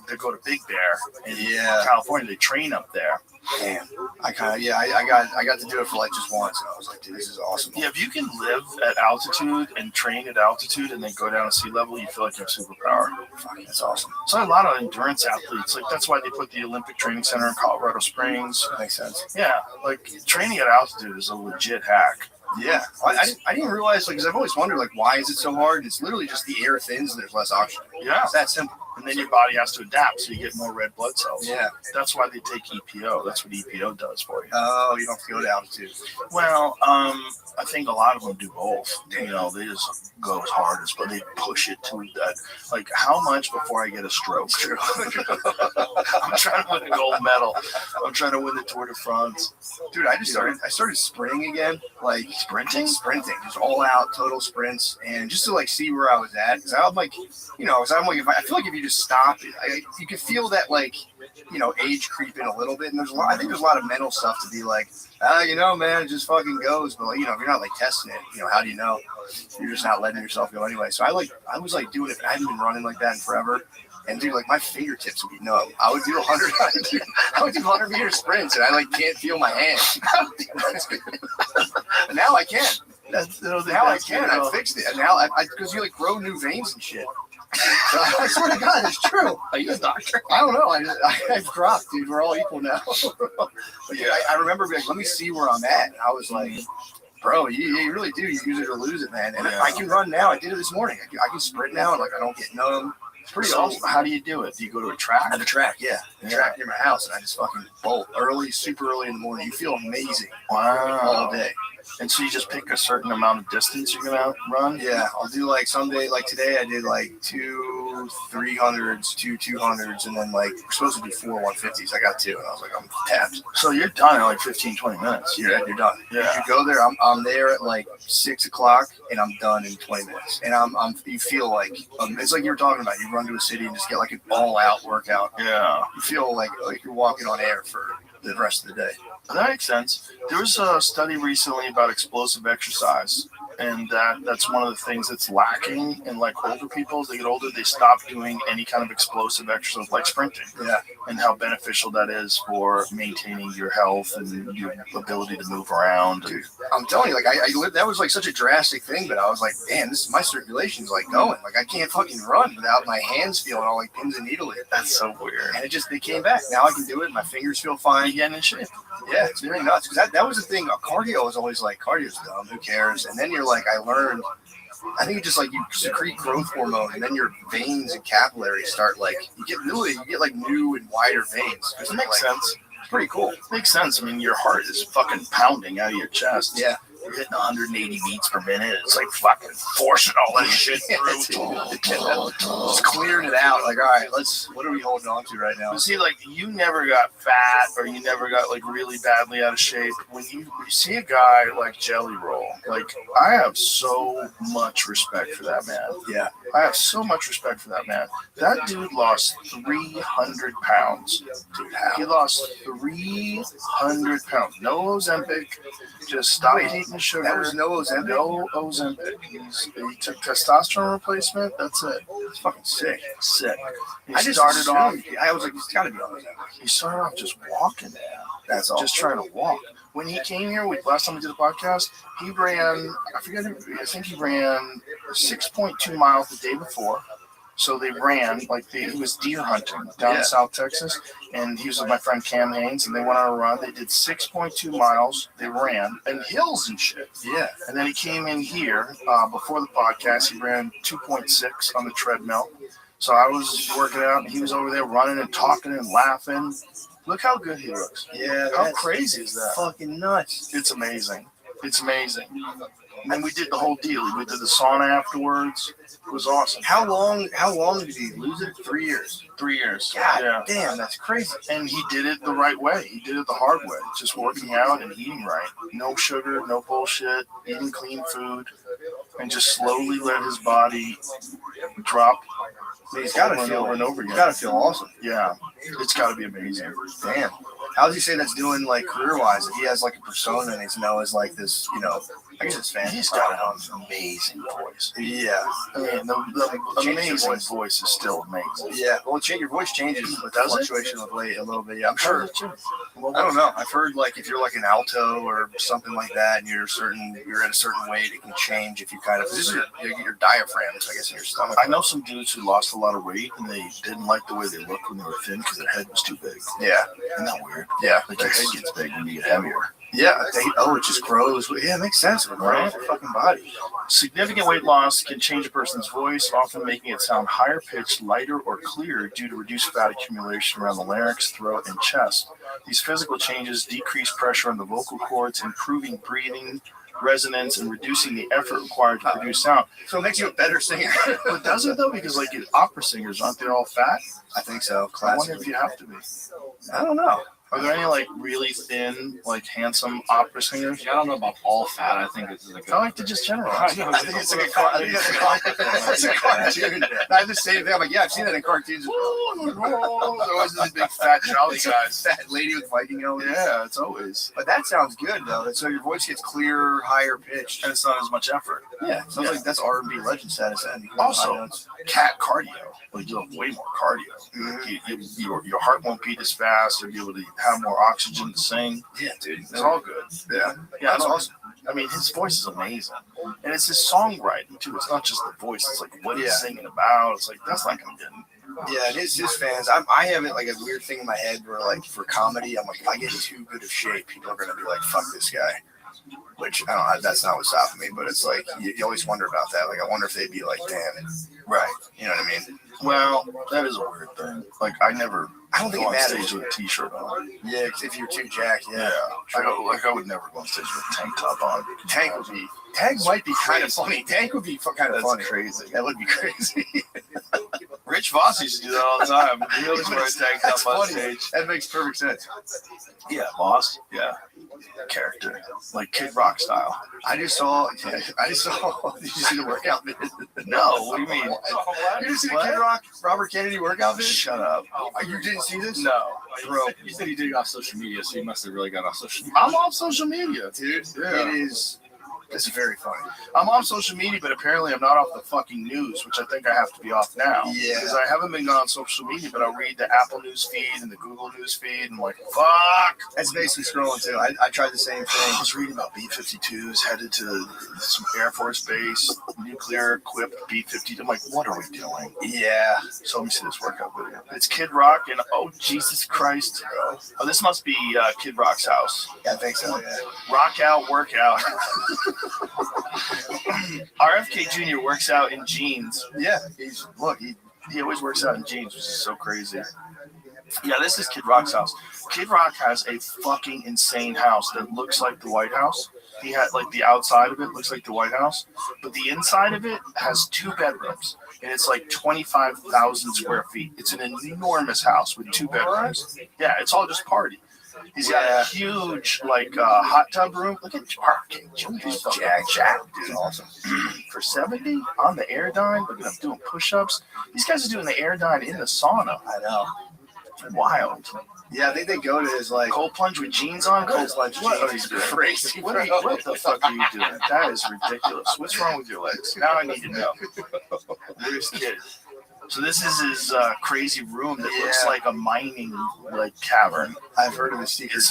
they go to Big Bear in California, they train up there. Damn, I got to do it for just once, and I was like, dude, this is awesome. Yeah, if you can live at altitude and train at altitude and then go down to sea level, you feel like you have superpower. Fucking, that's awesome. So a lot of endurance athletes, that's why they put the Olympic Training Center in Colorado Springs. Makes sense. Yeah, training at altitude is a legit hack. Yeah, I didn't realize, because I've always wondered, why is it so hard? It's literally just the air thins and there's less oxygen. Yeah. It's that simple. And then your body has to adapt, so you get more red blood cells. Yeah. That's why they take EPO. That's what EPO does for you. Oh, you don't have to go to altitude. Well, I think a lot of them do both. They just go as hard as, but they push it to that. How much before I get a stroke? I'm trying to win a gold medal. I'm trying to win the Tour de France. Dude, I started sprinting again. Sprinting, just all out total sprints, and just to see where I was at. Because I'm I feel like if you just stop, you can feel that age creeping a little bit. And I think there's a lot of mental stuff to be man, it just fucking goes. But if you're not testing it, how do you know? You're just not letting yourself go anyway. So I was doing it. I haven't been running like that in forever. And dude, my fingertips would be numb. I would do 100-meter sprints, and I can't feel my hands. Now I can. Now I can. I fixed it. And now because you grow new veins and shit. So I swear to God, it's true. Are you a doctor? I don't know. I've dropped, dude. We're all equal now. But dude, I remember being let me see where I'm at. And I was like, bro, you really do. You use it or lose it, man. And I can run now. I did it this morning. I can sprint now, and I don't get numb. It's pretty So awesome. how do you do it? Do you go to a track? At the track, yeah. The Yeah. track near my house, and I just fucking bolt early, super early in the morning. You feel amazing all Wow. day. And so you just pick a certain amount of distance you're gonna run? Yeah, I'll do like someday, like today, I did like 2 300s, 2 200s, and then like we're supposed to do 4 150s. I got 2, and I was like, I'm tapped. So you're done in like 15, 20 minutes. You're done. Yeah. You go there. I'm there at like 6 o'clock, and I'm done in 20 minutes. And you feel like it's like you were talking about. You run to a city and just get like an all-out workout. Yeah. You feel like you're walking on air for the rest of the day. That makes sense. There was a study recently about explosive exercise, and that's one of the things that's lacking in like older people. As they get older, they stop doing any kind of explosive exercise like sprinting. Yeah. And how beneficial that is for maintaining your health and your ability to move around. Dude, I'm telling you, like I lived, that was like such a drastic thing, but I was like, man, this is my circulation's like going. Like I can't fucking run without my hands feeling all like pins and needles. That's so weird. And it came back. Now I can do it. My fingers feel fine. You getting in shape? Yeah, it's very nuts. Because that was the thing. Cardio was always like, cardio's dumb. Who cares? And then you're like, I learned. I think it's just like you secrete growth hormone, and then your veins and capillaries start like you get like new and wider veins. It makes sense. It's pretty cool. Makes sense. I mean, your heart is fucking pounding out of your chest. Yeah. You're hitting 180 beats per minute. It's like fucking forcing all that shit through. Just clearing it out. Like, all right, what are we holding on to right now? But see, like, you never got fat or you never got, like, really badly out of shape. When you see a guy like Jelly Roll, like, I have so much respect for that man. Yeah. I have so much respect for that man. That dude lost 300 pounds. Dude, how? He lost 300 pounds. No Ozempic. Just stopped eating sugar. That was no Ozempic? No Ozempic. He took testosterone replacement. That's it. It's fucking sick. Sick. He I just started off. I was like, he's got to be on Ozempic. He started off just walking. That's all. Just trying to walk. When he came here, last time we did the podcast, he ran. I think he ran 6.2 miles the day before. So they ran he was deer hunting down in South Texas, and he was with my friend Cam Haynes, and they went on a run. They did 6.2 miles. They ran and hills and shit. Yeah. And then he came in here before the podcast. He ran 2.6 on the treadmill. So I was working out, and he was over there running and talking and laughing. Look how good he looks. Yeah. How crazy is that? Fucking nuts. It's amazing. It's amazing. And then we did the whole deal. We did the sauna afterwards. It was awesome. How long did he lose it? 3 years. 3 years. God damn, that's crazy. And he did it the right way. He did it the hard way. Just working out and eating right. No sugar, no bullshit, eating clean food, and just slowly let his body drop. He's got to over and feel over and over again. He's got to feel awesome. Yeah, it's got to be amazing. Damn. How does he say that's doing like career-wise? If he has like a persona and he's known as like this, I guess it's fan. He's got an amazing voice. Yeah. I mean, the amazing voice is still amazing. Yeah. Well, your voice changes with Does it? fluctuation of late a little bit. Yeah, I'm sure. Well, I don't know. I've heard like if you're like an alto or something like that, and you're at a certain weight, it can change if you kind of. This is your diaphragm, I guess, in your stomach. I know some dudes who lost a lot of weight and they didn't like the way they looked when they were thin because their head was too big. Yeah. Isn't that weird? Yeah. Like your head gets big when you get heavier. Yeah. It just grows. Yeah, it makes sense. It grows your fucking body. Significant weight loss can change a person's voice, often making it sound higher pitched, lighter, or clearer due to reduced fat accumulation around the larynx, throat, and chest. These physical changes decrease pressure on the vocal cords, improving breathing, resonance, and reducing the effort required to produce sound. So it makes you a better singer. But does it though? Because like opera singers, aren't they all fat? I think so. I wonder if you have to be. I don't know. Are there any like really thin, like handsome opera singers? I don't know about all fat. I think it's like I like to just generalize. I think it's like that's a cartoon. I have the same thing. I'm like, yeah, I've seen that in cartoons. There's always this big fat jolly guys, fat lady with Viking helmet. Yeah, it's always. But that sounds good though. So your voice gets clearer, higher pitched. And it's not as much effort. Yeah, sounds like that's R&B legend status. And Also, cat cardio. Like you have way more cardio. Mm-hmm. Your heart won't beat as fast. You'll be able to have more oxygen to sing. Yeah, dude, It's all good. Yeah, That's no, awesome. I mean, his voice is amazing, and it's his songwriting too. It's not just the voice. It's like what he's singing about. It's like that's not gonna get. Yeah, and his fans. I have it like a weird thing in my head where like for comedy, I'm like, if I get in too good of shape, people are gonna be like, fuck this guy. which I don't know, that's not what's stopping me, but it's like, you always wonder about that. Like, I wonder if they'd be like, damn, Right. you know what I mean? Well, that is a weird thing. Like, I don't think go it on matters. stage with a t-shirt on. Yeah, 'cause if you're too jacked, Yeah. I would never go on stage with a tank top on. Tank might be kind of funny. Tank would be kind of That's funny. crazy. That would be crazy. Rich Voss used to do that all the time. He always wear a tank That's top on funny. stage. That makes perfect sense. Yeah, Voss. Yeah. Character. Like Kid Rock style. I just saw. Did you see the workout video? No, what do you mean? You didn't see the What? Kid Rock Robert Kennedy workout video? Shut up. You didn't see this? No. Bro. You said he did it off social media, so he must have really got off social media. I'm off social media, dude. It is. It's very funny. I'm off social media, but apparently I'm not off the fucking news, which I think I have to be off now. Yeah. Because I haven't been on social media, but I'll read the Apple news feed and the Google news feed, and I'm like, fuck. That's basically scrolling too. I tried the same I thing. was reading about B-52s headed to some Air Force base, nuclear equipped B-52. I'm like, what are we doing? Yeah. So let me see this workout video. It's Kid Rock and oh Jesus Christ. Oh, this must be Kid Rock's house. I think so. Yeah. Rock out, work out. RFK Jr. works out in jeans. Yeah. He always works out in jeans, which is so crazy. Yeah, this is Kid Rock's house. Kid Rock has a fucking insane house that looks like the White House. He had like the outside of it looks like the White House, but the inside of it has 2 bedrooms, and it's like 25,000 square feet. It's an enormous house with 2 bedrooms. Yeah, it's all just party. He's got a huge hot tub room. Look at RFK Jr.'s Jack, dude. Awesome. For 70 on the Airdyne. Look at him doing push-ups. These guys are doing the Airdyne in the sauna. I know. Wild. Yeah, I think they go to his like Cold plunge with jeans on. Cold plunge What are you jeans. doing? Crazy. What the fuck are you doing? That is ridiculous. What's wrong with your legs? Now I need to know. Where's Kid? So this is his crazy room that looks like a mining cavern. I've heard of his secret.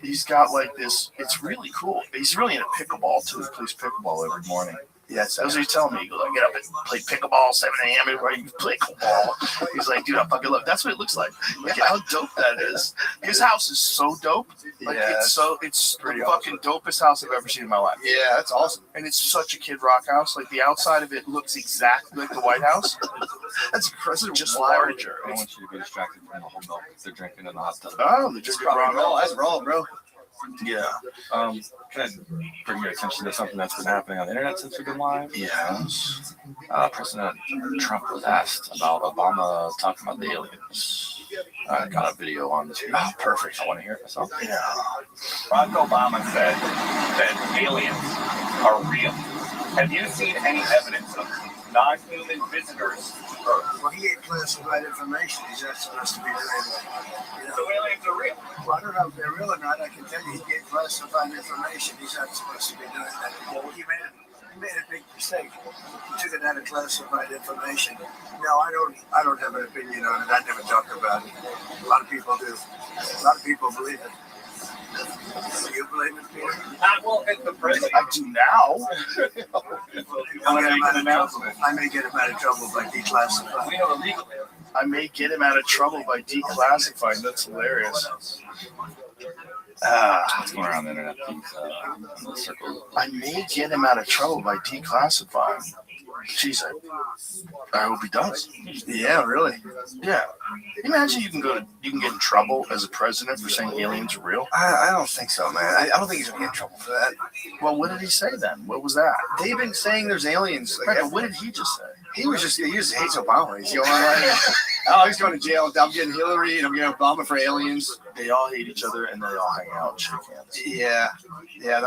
He's got like this. It's really cool. He's really into pickleball too. He plays pickleball every morning. Yes, That was what he was telling me. He goes, I get up and play pickleball 7 a.m. Everybody play pickleball. He's like, dude, I fucking love. That's what it looks like. Look at how dope that is. His house is so dope. Like it's the fucking dopest house I've ever seen in my life. Yeah, that's awesome. And it's such a Kid Rock house. Like the outside of it looks exactly like the White House. That's impressive. Just larger. I don't want you to be distracted from the whole milk they're drinking in the hot tub. Oh, the It's just probably raw. That's raw, bro. Yeah. Can I bring your attention to something that's been happening on the internet since we've been live? Yes. President Trump was asked about Obama talking about the aliens. I got a video on this. Oh, perfect. I want to hear it myself. Yeah. Barack Obama said that aliens are real. Have you seen any evidence of non-human visitors? Well, he ain't classified information. He's not supposed to be doing that. So aliens are real. Well, I don't know if they're real or not. I can tell you he gave classified information. He's not supposed to be doing that. He made a big mistake. He took it out of classified information. No, I don't have an opinion on it. I never talk about it. A lot of people do. A lot of people believe it. Do you believe it, Peter? Well, if the president. I do now. I may get him out of trouble by declassifying. We have a legal. I may get him out of trouble by declassifying. That's hilarious. What's going around the internet? These in the circle. I may get him out of trouble by declassifying. Jeez, I hope he does. Yeah, really. Yeah. Imagine you can get in trouble as a president for saying aliens are real. I don't think so, man. I don't think he's gonna get in trouble for that. Well, what did he say then? What was that? They've been saying there's aliens. Right, but what did he just say? He just hates Obama. He's going like, oh, he's going to jail. I'm getting Hillary and I'm getting Obama for aliens. They all hate each other and they all hang out and shake hands. Yeah.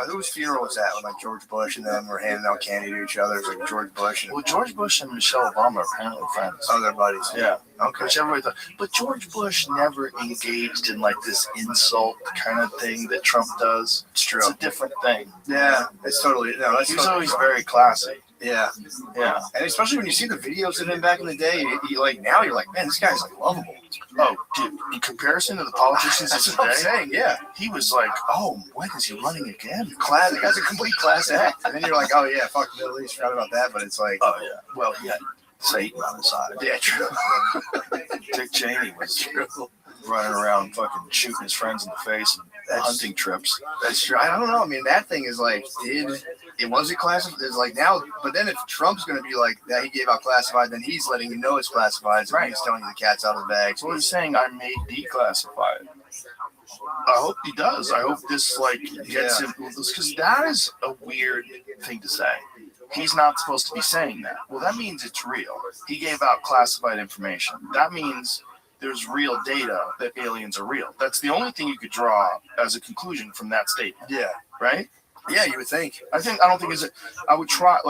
Whose funeral was that? When like George Bush and them were handing out candy to each other. It was like George Bush and Well, George Bush and Michelle Obama are apparently friends. other buddies. Yeah. Okay. Which everybody thought. But George Bush never engaged in like this insult kind of thing that Trump does. It's true. It's a different thing. Yeah, it's totally. No, that's He was totally always fine. very classy. Yeah. Yeah. And especially when you see the videos of him back in the day, you like now you're like, man, this guy's like lovable. Oh, dude, in comparison to the politicians of That's what I'm today, saying. Yeah. he was like, oh, when is he running again? Class. The guy's a complete class act. And then you're like, oh yeah, fuck the Middle East. Forgot about that. But it's like, Oh, yeah. Well, he had Satan on his side. yeah, true. Dick Cheney was running around fucking shooting his friends in the face hunting trips. That's true. I don't know. I mean, that thing is like, it wasn't classified. It's like now, but then if Trump's going to be like that, he gave out classified, then he's letting you know it's classified. So he's telling you the cat's out of the bag. So he's saying I may declassify it. I hope he does. I hope this gets him, because that is a weird thing to say. He's not supposed to be saying that. Well, that means it's real. He gave out classified information. That means there's real data that aliens are real. That's the only thing you could draw as a conclusion from that statement. Yeah. Right? Yeah, you would think. I don't think it's. I would try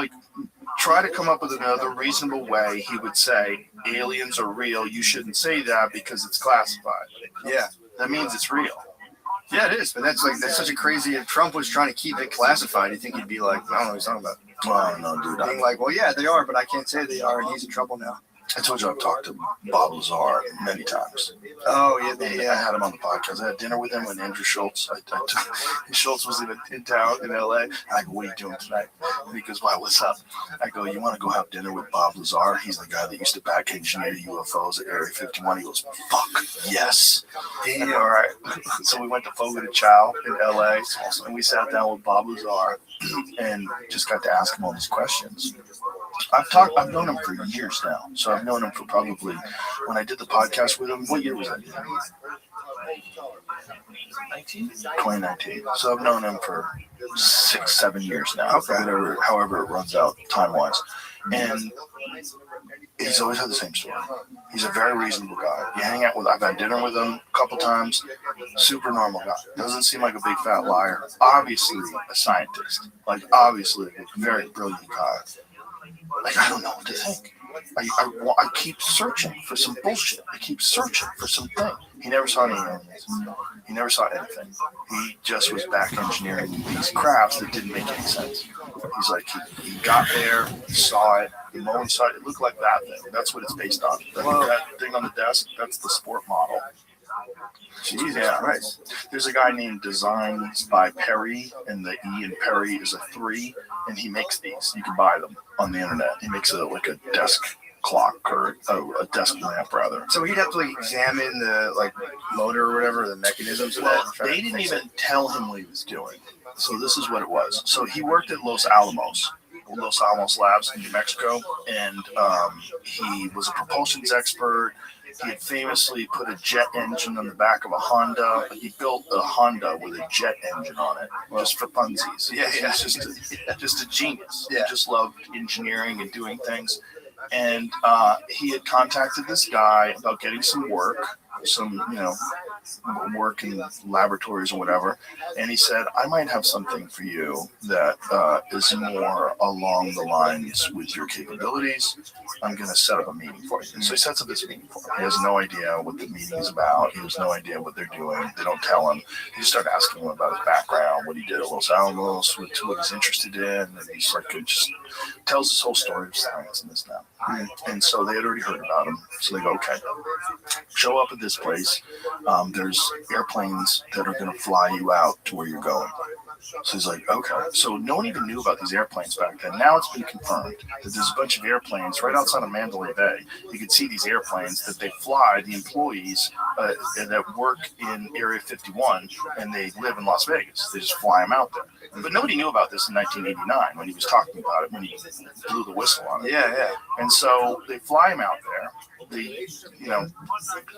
to come up with another reasonable way. He would say aliens are real. You shouldn't say that because it's classified. Yeah. That means it's real. Yeah, it is. But that's such a crazy. If Trump was trying to keep it classified, you think he'd be like, I don't know what he's talking about. Well, I don't know, dude. Being like, well, yeah, they are, but I can't say they are, and he's in trouble now. I told you I've talked to Bob Lazar many times. Oh, yeah, I had him on the podcast. I had dinner with him and Andrew Schultz. Schultz was in town in LA. I go, what are you doing tonight? And he goes, well, what's up? I go, you want to go have dinner with Bob Lazar? He's the guy that used to back engineer UFOs at Area 51. He goes, fuck, yes. Damn. All right. So we went to Fogo de Chao in LA, and we sat down with Bob Lazar and just got to ask him all these questions. I've known him for years now. So I've known him for probably, when I did the podcast with him, what year was that? 2019. So I've known him for 6-7 years now. Okay. However it runs out time-wise. And he's always had the same story. He's a very reasonable guy. You hang out with, I've had dinner with him a couple times. Super normal guy. Doesn't seem like a big fat liar. Obviously a scientist. Obviously a very brilliant guy. I don't know what to think. I keep searching for some bullshit. I keep searching for something. He never saw any aliens. He never saw anything. He just was back engineering these crafts that didn't make any sense. He's like, he got there, he saw it, he saw it. It looked like that thing. That's what it's based on. That thing on the desk, that's the sport model. Jeez, yeah, right. There's a guy named Designs by Perry, and the E in Perry is a 3, and he makes these. You can buy them on the internet. He makes it like a desk clock or a desk lamp, rather. So he'd have to examine the motor or whatever, the mechanisms of that. They didn't even tell him what he was doing. So this is what it was. So he worked at Los Alamos Labs in New Mexico, and he was a propulsions expert. He had famously put a jet engine on the back of a Honda. He built a Honda with a jet engine on it, just for funsies. Yeah, he's just a genius. Yeah. He just loved engineering and doing things. And he had contacted this guy about getting some work, work in laboratories or whatever. And he said, I might have something for you that is more along the lines with your capabilities. I'm going to set up a meeting for you. And so he sets up this meeting for him. He has no idea what the meeting is about. He has no idea what they're doing. They don't tell him. He just started asking him about his background, what he did at Los Alamos, what he's interested in. And he's just tells his whole story of science and this and that. And so they had already heard about him. So they go, okay, show up at this place. There's airplanes that are going to fly you out to where you're going. So he's like, okay. So no one even knew about these airplanes back then. Now it's been confirmed that there's a bunch of airplanes right outside of Mandalay Bay. You can see these airplanes that they fly, the employees that work in Area 51, and they live in Las Vegas. They just fly them out there. But nobody knew about this in 1989 when he was talking about it, when he blew the whistle on it. Yeah. And so they fly him out there. They,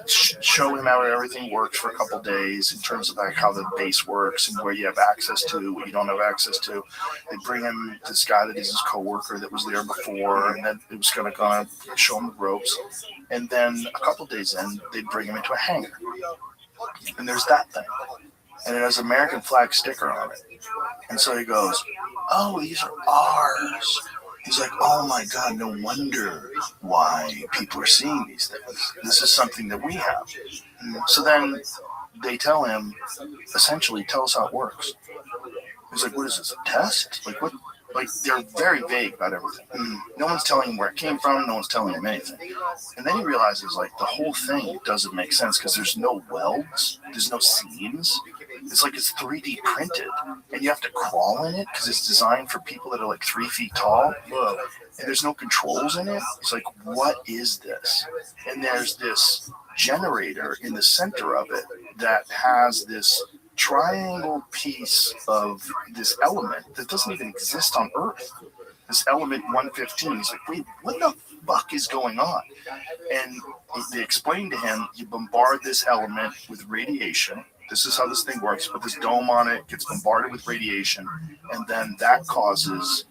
show him how everything works for a couple of days in terms of how the base works and where you have access to, what you don't have access to. They bring him this guy that is his coworker that was there before, and then it was going to show him the ropes. And then a couple of days in, they bring him into a hangar. And there's that thing. And it has an American flag sticker on it. And so he goes, oh, these are ours. He's like, oh my God, no wonder why people are seeing these things. This is something that we have. So then they tell him, essentially, tell us how it works. He's like, what is this, a test? What? They're very vague about everything. No one's telling him where it came from. No one's telling him anything. And then he realizes, the whole thing doesn't make sense because there's no welds. There's no seams. It's it's 3D printed, and you have to crawl in it because it's designed for people that are 3 feet tall. Whoa. And there's no controls in it. It's what is this? And there's this generator in the center of it that has this triangle piece of this element that doesn't even exist on Earth. This element 115. He's like, wait, what the fuck is going on? And they explained to him, you bombard this element with radiation. This is how this thing works. Put this dome on it, gets bombarded with radiation, and then that causes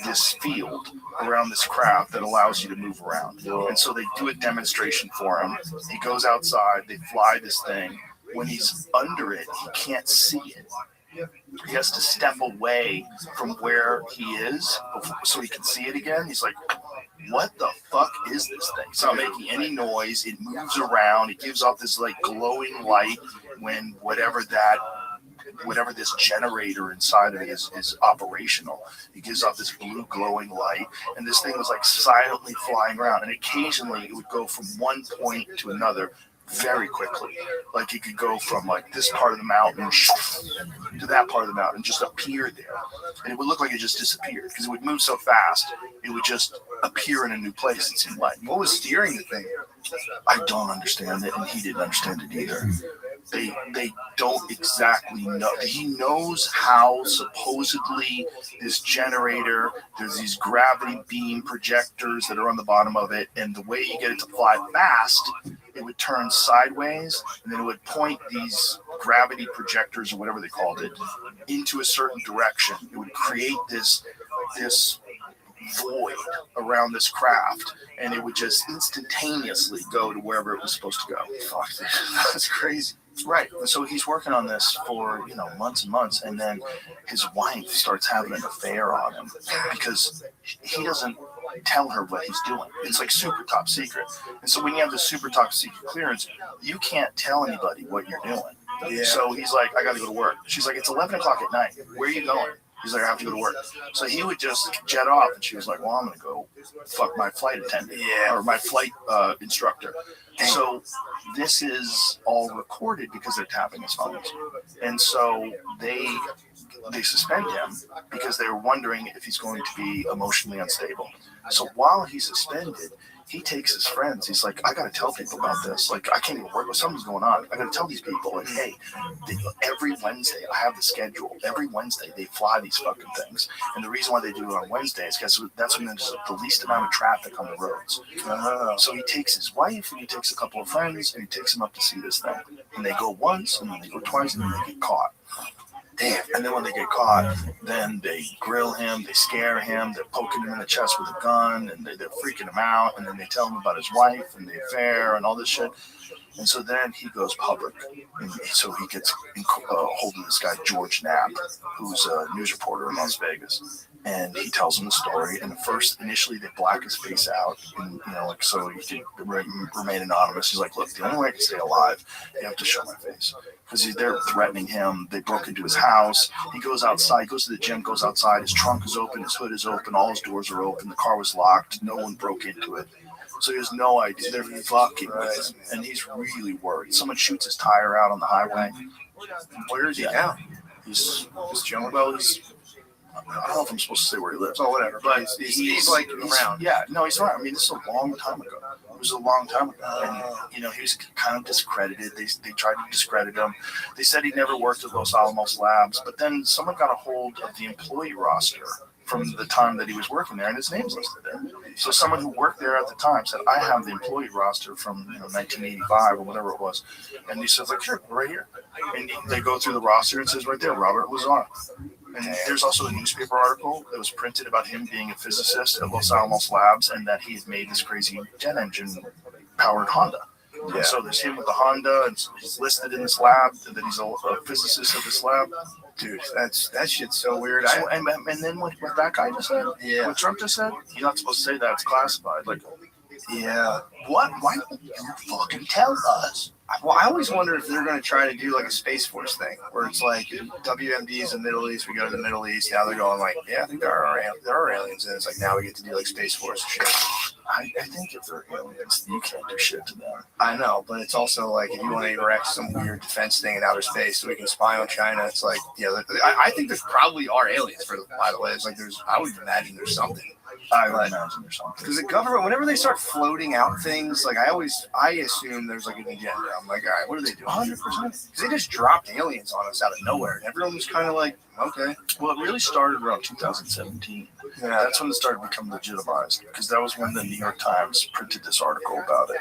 this field around this craft that allows you to move around. And so they do a demonstration for him. He goes outside, they fly this thing. When he's under it, he can't see it. He has to step away from where he is so he can see it again. He's like, what the fuck is this thing? It's not making any noise. It moves around. It gives off this like glowing light when whatever this generator inside of it is operational. It gives off this blue glowing light, and this thing was like silently flying around, and occasionally it would go from one point to another very quickly. Like it could go from like this part of the mountain to that part of the mountain, just appear there, and it would look like it just disappeared because it would move so fast. It would just appear in a new place. It seemed like. What was steering the thing? I don't understand it, and he didn't understand it either. They don't exactly know. He knows how supposedly this generator, there's these gravity beam projectors that are on the bottom of it, and the way you get it to fly fast, it would turn sideways, and then it would point these gravity projectors, or whatever they called it, into a certain direction. It would create this void around this craft, and it would just instantaneously go to wherever it was supposed to go. Fuck, that's crazy. Right. So he's working on this for, months and months, and then his wife starts having an affair on him because he doesn't tell her what he's doing. It's like super top secret. And so when you have the super top secret clearance, you can't tell anybody what you're doing. Yeah. So he's like, I got to go to work. She's like, it's 11 o'clock at night. Where are you going? He's like, I have to go to work. So he would just jet off, and she was like, well, I'm going to go fuck my flight attendant or my flight instructor. So this is all recorded because they're tapping his phones. And so they suspend him because they were wondering if he's going to be emotionally unstable. So while he's suspended, he takes his friends. He's like, I got to tell people about this. Like, I can't even work with something's going on. I got to tell these people, like, hey, every Wednesday, I have the schedule. Every Wednesday, they fly these fucking things. And the reason why they do it on Wednesday is because that's when there's the least amount of traffic on the roads. So he takes his wife, and he takes a couple of friends, and he takes them up to see this thing. And they go once, and then they go twice, and then they get caught. Damn. And then when they get caught, then they grill him, they scare him, they're poking him in the chest with a gun, and they're freaking him out, and then they tell him about his wife and the affair and all this shit. And so then he goes public. And so he gets hold of this guy, George Knapp, who's a news reporter in Las Vegas. And he tells him the story. And initially they black his face out, and so he can remain anonymous. He's like, look, the only way I can stay alive, you have to show my face. Because they're threatening him. They broke into his house. He goes outside, goes to the gym, goes outside. His trunk is open, his hood is open, all his doors are open. The car was locked. No one broke into it. So he has no idea. They're fucking with him. And he's really worried. Someone shoots his tire out on the highway. Where is he now? He's chilling. Well, I don't know if I'm supposed to say where he lives. Oh, whatever. But he's like around. Yeah, no, he's around. I mean, this is a long time ago. It was a long time ago. And, he was kind of discredited. They tried to discredit him. They said he never worked at Los Alamos Labs. But then someone got a hold of the employee roster from the time that he was working there, and his name's listed there. So someone who worked there at the time said, I have the employee roster from 1985 or whatever it was. And he says, like, sure, right here. And they go through the roster and it says right there, Robert Lazar. And there's also a newspaper article that was printed about him being a physicist at Los Alamos Labs and that he had made this crazy jet engine powered Honda. Yeah. And so there's him with the Honda, and he's listed in this lab that he's a physicist at this lab. Dude, that shit's so weird. So, and then what that guy just said, what Trump just said, you're not supposed to say that, it's classified. Like, yeah. What? Why don't you fucking tell us? Well, I always wonder if they're going to try to do like a Space Force thing, where it's like WMD's in the Middle East, we go to the Middle East. Now they're going like, yeah, I think there are aliens, and it's like now we get to do like Space Force shit. I think if they're aliens, you can't do shit to them. I know, but it's also like if you want to erect some weird defense thing in outer space so we can spy on China, it's like, I think there probably are aliens. By the way, it's like I would imagine there's something. I would imagine or something. Because the government, whenever they start floating out things, like I assume there's like an agenda. I'm like, all right, what are they doing? 100%. Because they just dropped aliens on us out of nowhere, and everyone was kind of like, okay. Well, it really started around 2017. Yeah. That's when it started becoming legitimized, because that was when the New York Times printed this article about it.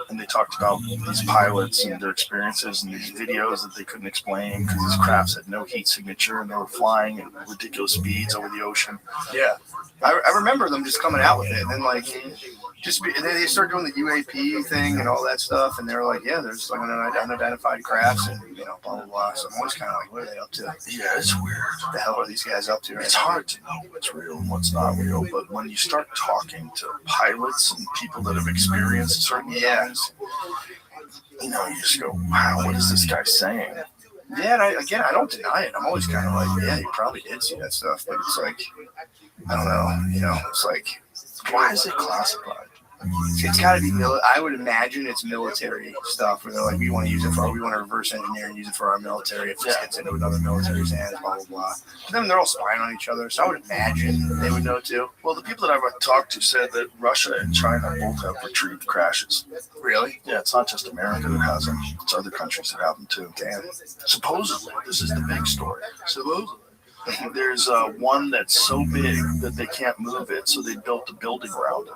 And they talked about these pilots and their experiences and these videos that they couldn't explain because these crafts had no heat signature and they were flying at ridiculous speeds over the ocean. Yeah. I remember them just coming out with it, and then like and then they started doing the UAP thing and all that stuff, and they were like, yeah, there's like unidentified crafts and blah blah blah. So I'm always kind of like, what are they up to? Yeah, it's weird. What the hell are these guys up to? Right It's now? hard to know what's real and what's not real, but when you start talking to pilots and people that have experienced certain things, you just go, wow, what is this guy saying? Yeah, and I don't deny it. I'm always kind of like, yeah, you probably did see that stuff, but it's like, I don't know, it's like, Why is it classified? it's got to be I would imagine it's military stuff where they're like, we want to reverse engineer and use it for our military if this gets into another military's hands, blah blah blah. But then they're all spying on each other, so I would imagine they would know too. Well, the people that I've talked to said that Russia and China both have retrieved crashes. Really? Yeah, it's not just America that has them. It's other countries that have them too. Damn. Supposedly, this is the big story. Supposedly, there's one that's so big that they can't move it, so they built a building around it.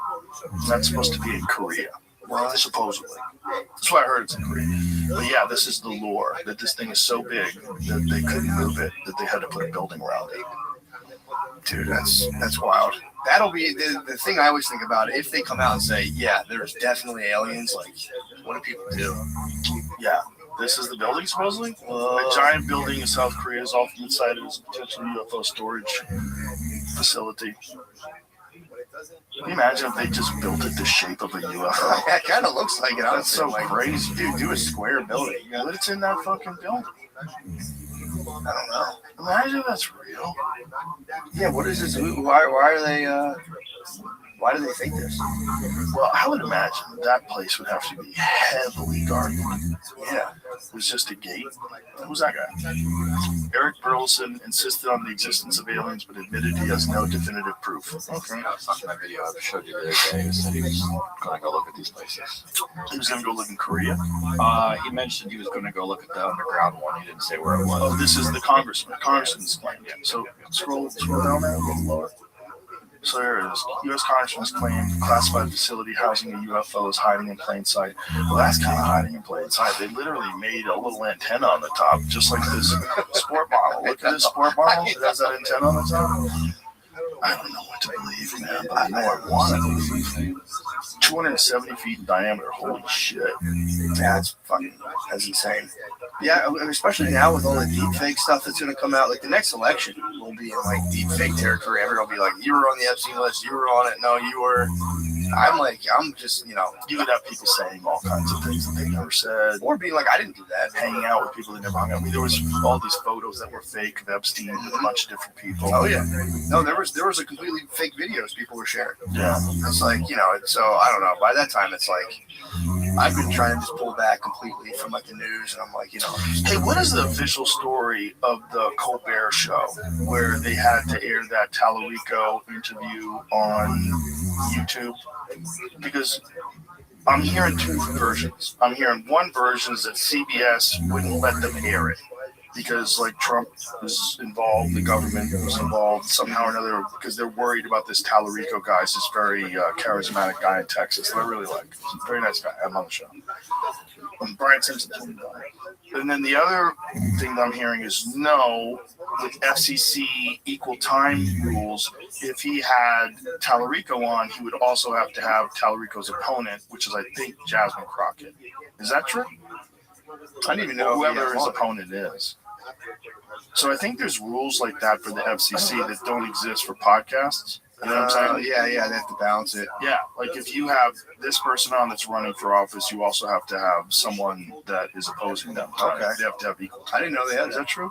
That's supposed to be in Korea. Well, supposedly. That's why I heard it's in Korea. But yeah, this is the lore, that this thing is so big that they couldn't move it, that they had to put a building around it. Dude, that's wild. That'll be the thing I always think about. If they come out and say, yeah, there's definitely aliens, like, what do people do? Yeah. This is the building, supposedly? A giant building in South Korea is often been cited as a potential UFO storage facility. Can you imagine if they just built it the shape of a UFO? That kind of looks like it. That's so like, crazy. Dude, do a square building. But it's in that fucking building. I don't know. Imagine if that's real. Yeah, what is this? Why are they? Why do they think this? Well, I would imagine that place would have to be heavily guarded. Yeah. It was just a gate. Who's that guy? Eric Burleson insisted on the existence of aliens, but admitted he has no definitive proof. Okay. I was talking that video I showed you the other day. He said he was going to go look at these places. He was going to go live in Korea. He mentioned he was going to go look at the underground one. He didn't say where it was. Oh, this is the congressman's claim. So scroll down there a little lower. So there it is. U.S. Congressman's claim classified facility housing a UFO is hiding in plain sight. Well, that's kind of hiding in plain sight. They literally made a little antenna on the top, just like this sport bottle. Look at this sport bottle. It has that antenna on the top. I don't know what to believe, man, but I know I want to believe. 270 feet in diameter. Holy shit. Yeah, that's insane. Yeah, especially now with all the deep fake stuff that's going to come out. Like the next election will be in like deep fake territory. Everyone will be like, you were on the Epstein list, you were on it. No, you were. I'm just, You could have people saying all kinds of things that they never said. or being like, I didn't do that. Hanging out with people that never hung out. I mean, there was all these photos that were fake of Epstein with a bunch of different people. Oh yeah. No, there was a completely fake videos people were sharing. Yeah. It's like, so I don't know. By that time, it's like I've been trying to just pull back completely from like the news, and I'm like, Hey, what is the official story of the Colbert Show where they had to air that Tallarico interview on YouTube? Because I'm hearing two versions. I'm hearing one version is that CBS wouldn't let them air it because like Trump was involved, the government was involved somehow or another because they're worried about this Tallarico guy. He's this very charismatic guy in Texas that I really like. He's a very nice guy. I'm on the show. Brian Simpson's one guy. And then the other thing that I'm hearing is no, with FCC equal time rules, if he had Tallarico on, he would also have to have Tallarico's opponent, which is, I think, Jasmine Crockett. Is that true? I didn't even know Whoever his opponent is. So I think there's rules like that for the FCC that don't exist for podcasts. You know what I'm saying? Yeah, they have to balance it. Yeah, like if you have this person on that's running for office, you also have to have someone that is opposing them. Okay. They have to have equal I time. didn't know they had Is that. that true?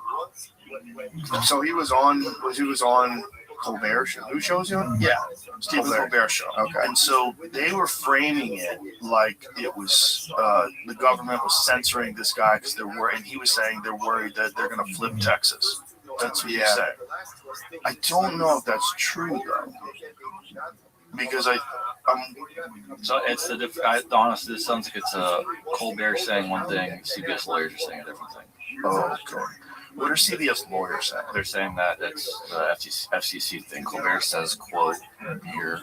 So he was on Colbert Show. Who shows you on? Yeah, Stephen Colbert Show. Okay. And so they were framing it like it was the government was censoring this guy because they're worried, and he was saying they're worried that they're going to flip Texas. That's what he said. I don't know if that's true though. because So it's the different. Honestly, this sounds like it's Colbert saying one thing, CBS lawyers are saying a different thing. oh, okay. What are CBS lawyers saying? They're saying that it's the FCC thing. Colbert says, quote, here,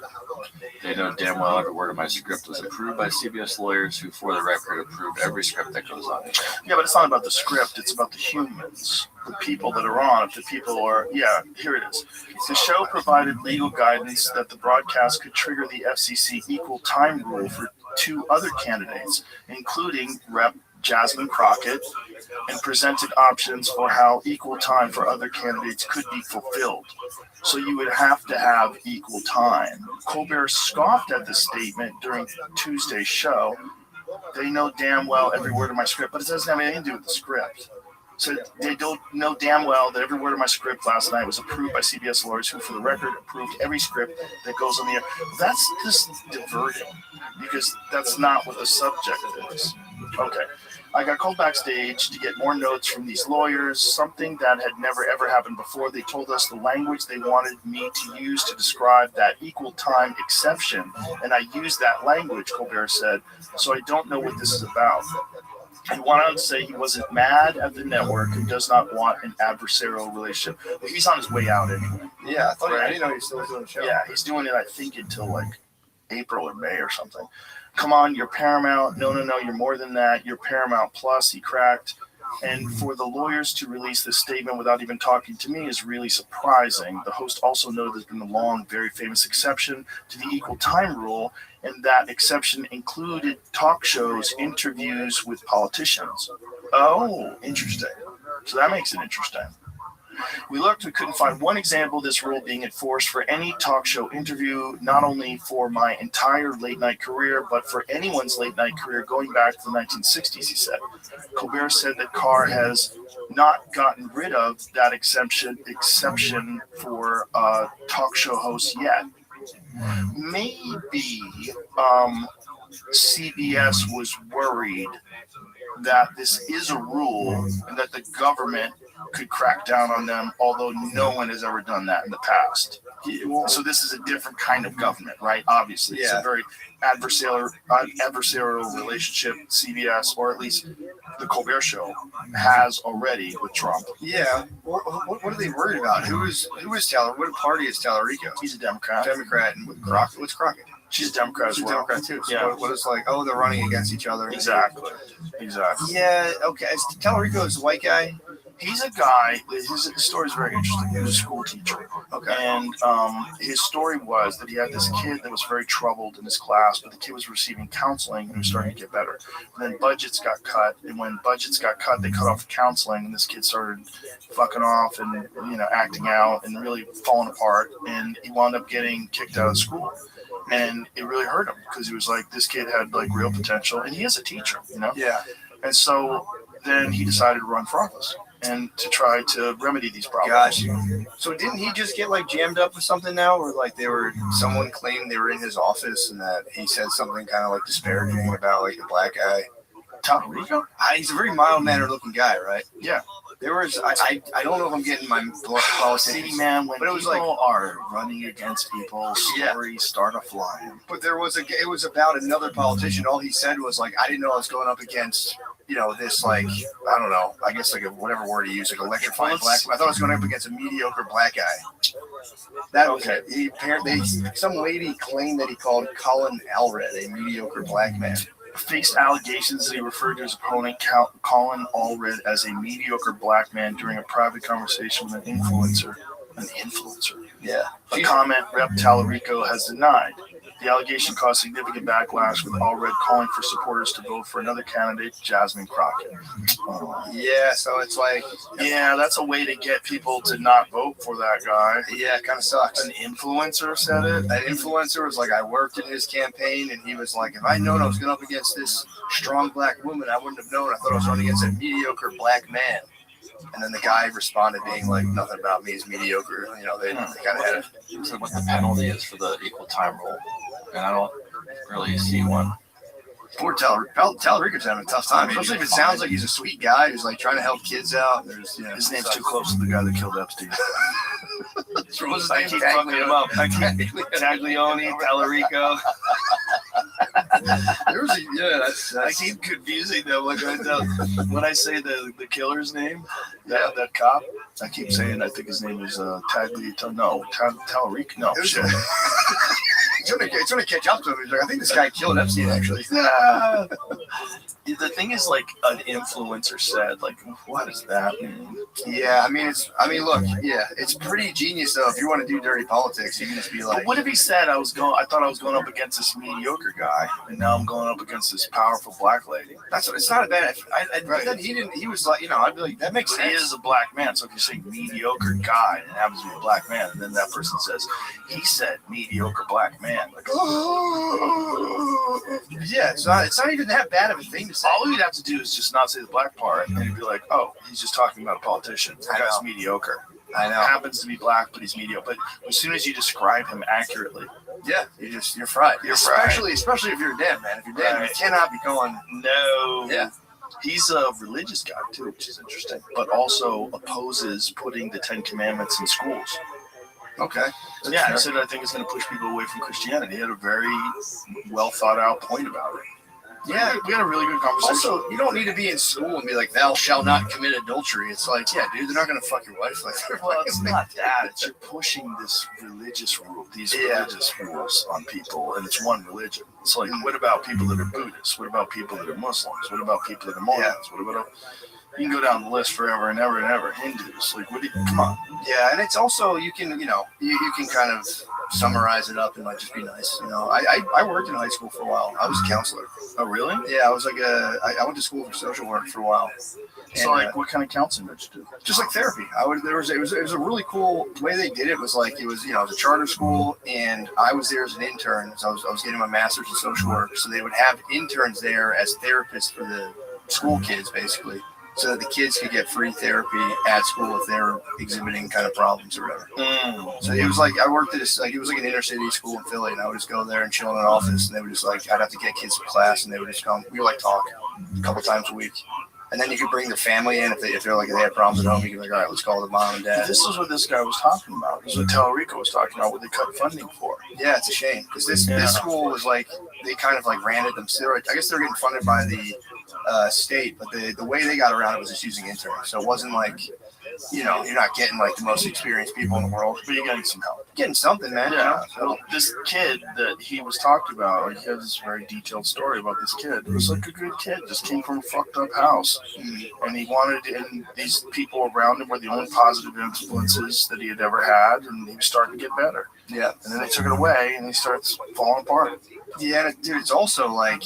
they know damn well every word of my script was approved by CBS lawyers who, for the record, approved every script that goes on. Yeah, but it's not about the script. It's about the humans, the people that are on. If the people are, yeah, here it is. The show provided legal guidance that the broadcast could trigger the FCC equal time rule for 2 other candidates, including Rep. Jasmine Crockett, and presented options for how equal time for other candidates could be fulfilled. So you would have to have equal time. Colbert scoffed at the statement during Tuesday's show. They know damn well every word of my script, but it doesn't have anything to do with the script. So they don't know damn well that every word of my script last night was approved by CBS lawyers who, for the record, approved every script that goes on the air. That's just diverting because that's not what the subject is. Okay. I got called backstage to get more notes from these lawyers, something that had never ever happened before. They told us the language they wanted me to use to describe that equal time exception, and I used that language, Colbert said, so I don't know what this is about. He went on to say he wasn't mad at the network and does not want an adversarial relationship. Well, he's on his way out anyway. Yeah, I Right. didn't know he was still doing the show. Yeah, he's doing it, I think, until like April or May or something. Come on, you're Paramount. No, you're more than that. You're Paramount Plus, he cracked. And for the lawyers to release this statement without even talking to me is really surprising. The host also noted there's been a long, very famous exception to the equal time rule, and that exception included talk shows, interviews with politicians. Oh, interesting. So that makes it interesting. We looked, we couldn't find one example of this rule being enforced for any talk show interview, not only for my entire late night career, but for anyone's late night career going back to the 1960s, he said. Colbert said that Carr has not gotten rid of that exception for talk show hosts yet. Maybe CBS was worried that this is a rule and that the government could crack down on them, although no one has ever done that in the past. So this is a different kind of government, right? Obviously, it's a very adversarial relationship CBS, or at least the Colbert Show, has already with Trump. Yeah. What are they worried about? Who is Taylor? What party is Tallarico? He's a Democrat. And with Crockett. What's Crockett? She's a Democrat as She's a well. Democrat too. So Yeah. what is like? Oh, they're running against each other. Exactly. Yeah. Okay. Tallarico is a white guy. He's a guy, his story is very interesting. He was a school teacher. Okay. And his story was that he had this kid that was very troubled in his class, but the kid was receiving counseling and was starting to get better. And then budgets got cut. And when budgets got cut, they cut off the counseling, and this kid started fucking off and, acting out and really falling apart. And he wound up getting kicked out of school. And it really hurt him because he was like, this kid had like real potential. And he is a teacher, Yeah. And so then he decided to run for office and to try to remedy these problems. Gotcha. So didn't he just get like jammed up with something now, or like someone claimed they were in his office and that he said something kind of like disparaging about like the black guy? Tallarico? He's a very mild-mannered looking guy, right? Yeah. There was I don't know if I'm getting my politics. See, man, when But it was people are running against people, stories start flying. But it was about another politician. All he said was like, I didn't know I was going up against, this like, I don't know, I guess like whatever word he used, like electrifying black. I thought I was going up against a mediocre black guy. That was it. He apparently, some lady claimed that he called Colin Allred a mediocre black man. Faced allegations that he referred to his opponent, Colin Allred, as a mediocre black man during a private conversation with an influencer. An influencer? Yeah. A comment Rep. Tallarico has denied. The allegation caused significant backlash, with Allred calling for supporters to vote for another candidate, Jasmine Crockett. Yeah, so it's like... Yeah, that's a way to get people to not vote for that guy. Yeah, it kind of sucks. An influencer said it? That influencer was like, I worked in his campaign, and he was like, if I'd known I was going up against this strong black woman, I wouldn't have known. I thought I was running against a mediocre black man. And then the guy responded being like, nothing about me is mediocre. They kind of had it. So what the penalty is for the equal time rule, and I don't really see one. Poor Talarico's having a tough time, especially if it sounds like he's a sweet guy who's like trying to help kids out. There's, His name's too close to the guy that killed Epstein. What's his I name? keep fucking him up. Taglioni, Tallarico. I keep confusing them. Like when I say the killer's name, that cop, I keep saying I think his name is Tallarico. No, Tallarico. No, shit. It's gonna catch up to him. He's like, I think this guy killed Epstein actually. The thing is, like, an influencer said, like, what does that mean? Yeah, look, it's pretty genius though. If you want to do dirty politics, you can just be like, But what if he said I thought I was going up against this mediocre guy, and now I'm going up against this powerful black lady? that's what. It's not a bad. Right. Then he didn't. He was like, I'd be like, that makes But he sense. is a black man, so if you say mediocre guy and it happens to be a black man, and then that person says, he said mediocre black man. Like, Yeah, it's not even that bad of a thing to say. all you'd have to do is just not say the black part, and you'd be like, oh, he's just talking about a politician. The I guy's know. mediocre. I know. Happens to be black, but he's mediocre. But as soon as you describe him accurately, Yeah, you're fried. You're fried. Especially if you're dead, man. If you're dead, Right. you cannot be going. no. Yeah. He's a religious guy, too, which is interesting, but also opposes putting the 10 Commandments in schools. Okay. Yeah, I said I think it's going to push people away from Christianity. He had a very well thought out point about it. Yeah. We had a really good conversation. Also, you don't need to be in school and be like, "Thou shalt not commit adultery." It's like, yeah, dude, they're not gonna fuck your wife. Like, Well, it's not that. It's you're pushing this religious rule, religious rules on people, and it's one religion. It's like, what about people that are Buddhists? What about people that are Muslims? What about people that are Mormons? What about you can go down the list forever and ever and ever. Hindus, like, what do you? Come on. Yeah, and it's also you can kind of summarize it up and like just be nice. I worked in high school for a while. I was a counselor. Oh, really? Yeah, I was like I went to school for social work for a while. So, like, what kind of counseling did you do? Just like therapy. It was a really cool way they did it. Was like it was a charter school, and I was there as an intern. So I was getting my master's in social work. So they would have interns there as therapists for the school kids, basically, so that the kids could get free therapy at school if they're exhibiting kind of problems or whatever. So it was like I worked at it was like an inner city school in Philly, and I would just go there and chill in an office, and they would just like I'd have to get kids to class, and they would just come. We would like talk a couple times a week. And then you could bring their family in if they're like they had problems at home. You could be like, all right, let's call the mom and dad. This is what this guy was talking about. This is what Tallarico was talking about. What they cut funding for. Yeah, it's a shame because this school was like they kind of like ran it themselves. I guess they're getting funded by the state, but the way they got around it was just using interns. So it wasn't like you're not getting like the most experienced people in the world, But you're getting some help. getting something, man. Yeah. Well, this kid that he was talking about, like, he has this very detailed story about this kid. It was like a good kid, just came from a fucked up house. And he wanted, and these people around him were the only positive influences that he had ever had, and he was starting to get better. Yeah. And then they took it away, and he starts falling apart. Yeah, dude, it's also like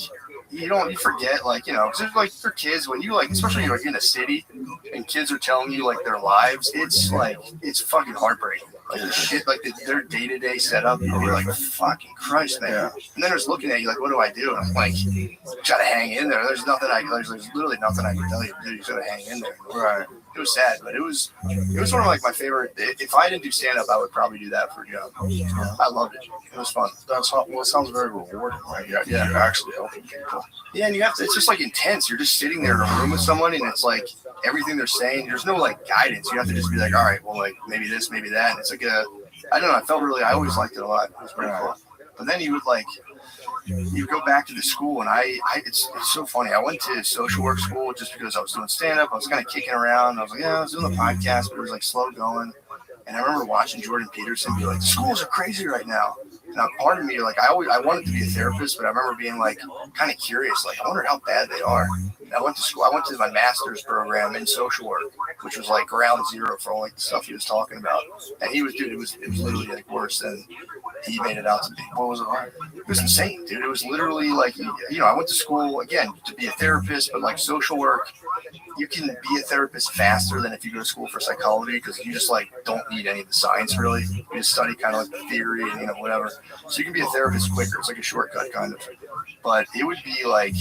you forget, like, cause like for kids, when you like, especially like in a city and kids are telling you like their lives, it's like, it's fucking heartbreaking. Like the shit, like their day-to-day setup, and you're like, fucking Christ, man. Yeah. And then they're just looking at you like, what do I do? And I'm like, try to hang in there. There's literally nothing I can tell you to do. You gotta hang in there. Right. It was sad, but it was one of like my favorite. If I didn't do stand-up, I would probably do that for a job. I loved it. It was fun. It sounds very rewarding, right? Yeah, you're actually helping people. Yeah, and it's just like intense. You're just sitting there in a room with someone, and it's like everything they're saying. There's no like guidance. You have to just be like, all right, well, like maybe this, maybe that. And it's like I don't know. I always liked it a lot. It was pretty cool. But then you go back to the school, and it's so funny. I went to social work school just because I was doing stand-up. I was kind of kicking around. I was like, I was doing the podcast, but it was like slow going. And I remember watching Jordan Peterson be like, the schools are crazy right now. Now, part of me, like, I wanted to be a therapist, but I remember being like kind of curious, like, I wonder how bad they are. And I went to school. I went to my master's program in social work, which was like ground zero for all like the stuff he was talking about. And it was literally like worse than he made it out to be. What was it like? It was insane, dude. It was literally like, I went to school again to be a therapist, but like social work, you can be a therapist faster than if you go to school for psychology, because you just like don't need any of the science really. You just study kind of like the theory and whatever. So you can be a therapist quicker. It's like a shortcut kind of. But it would be like,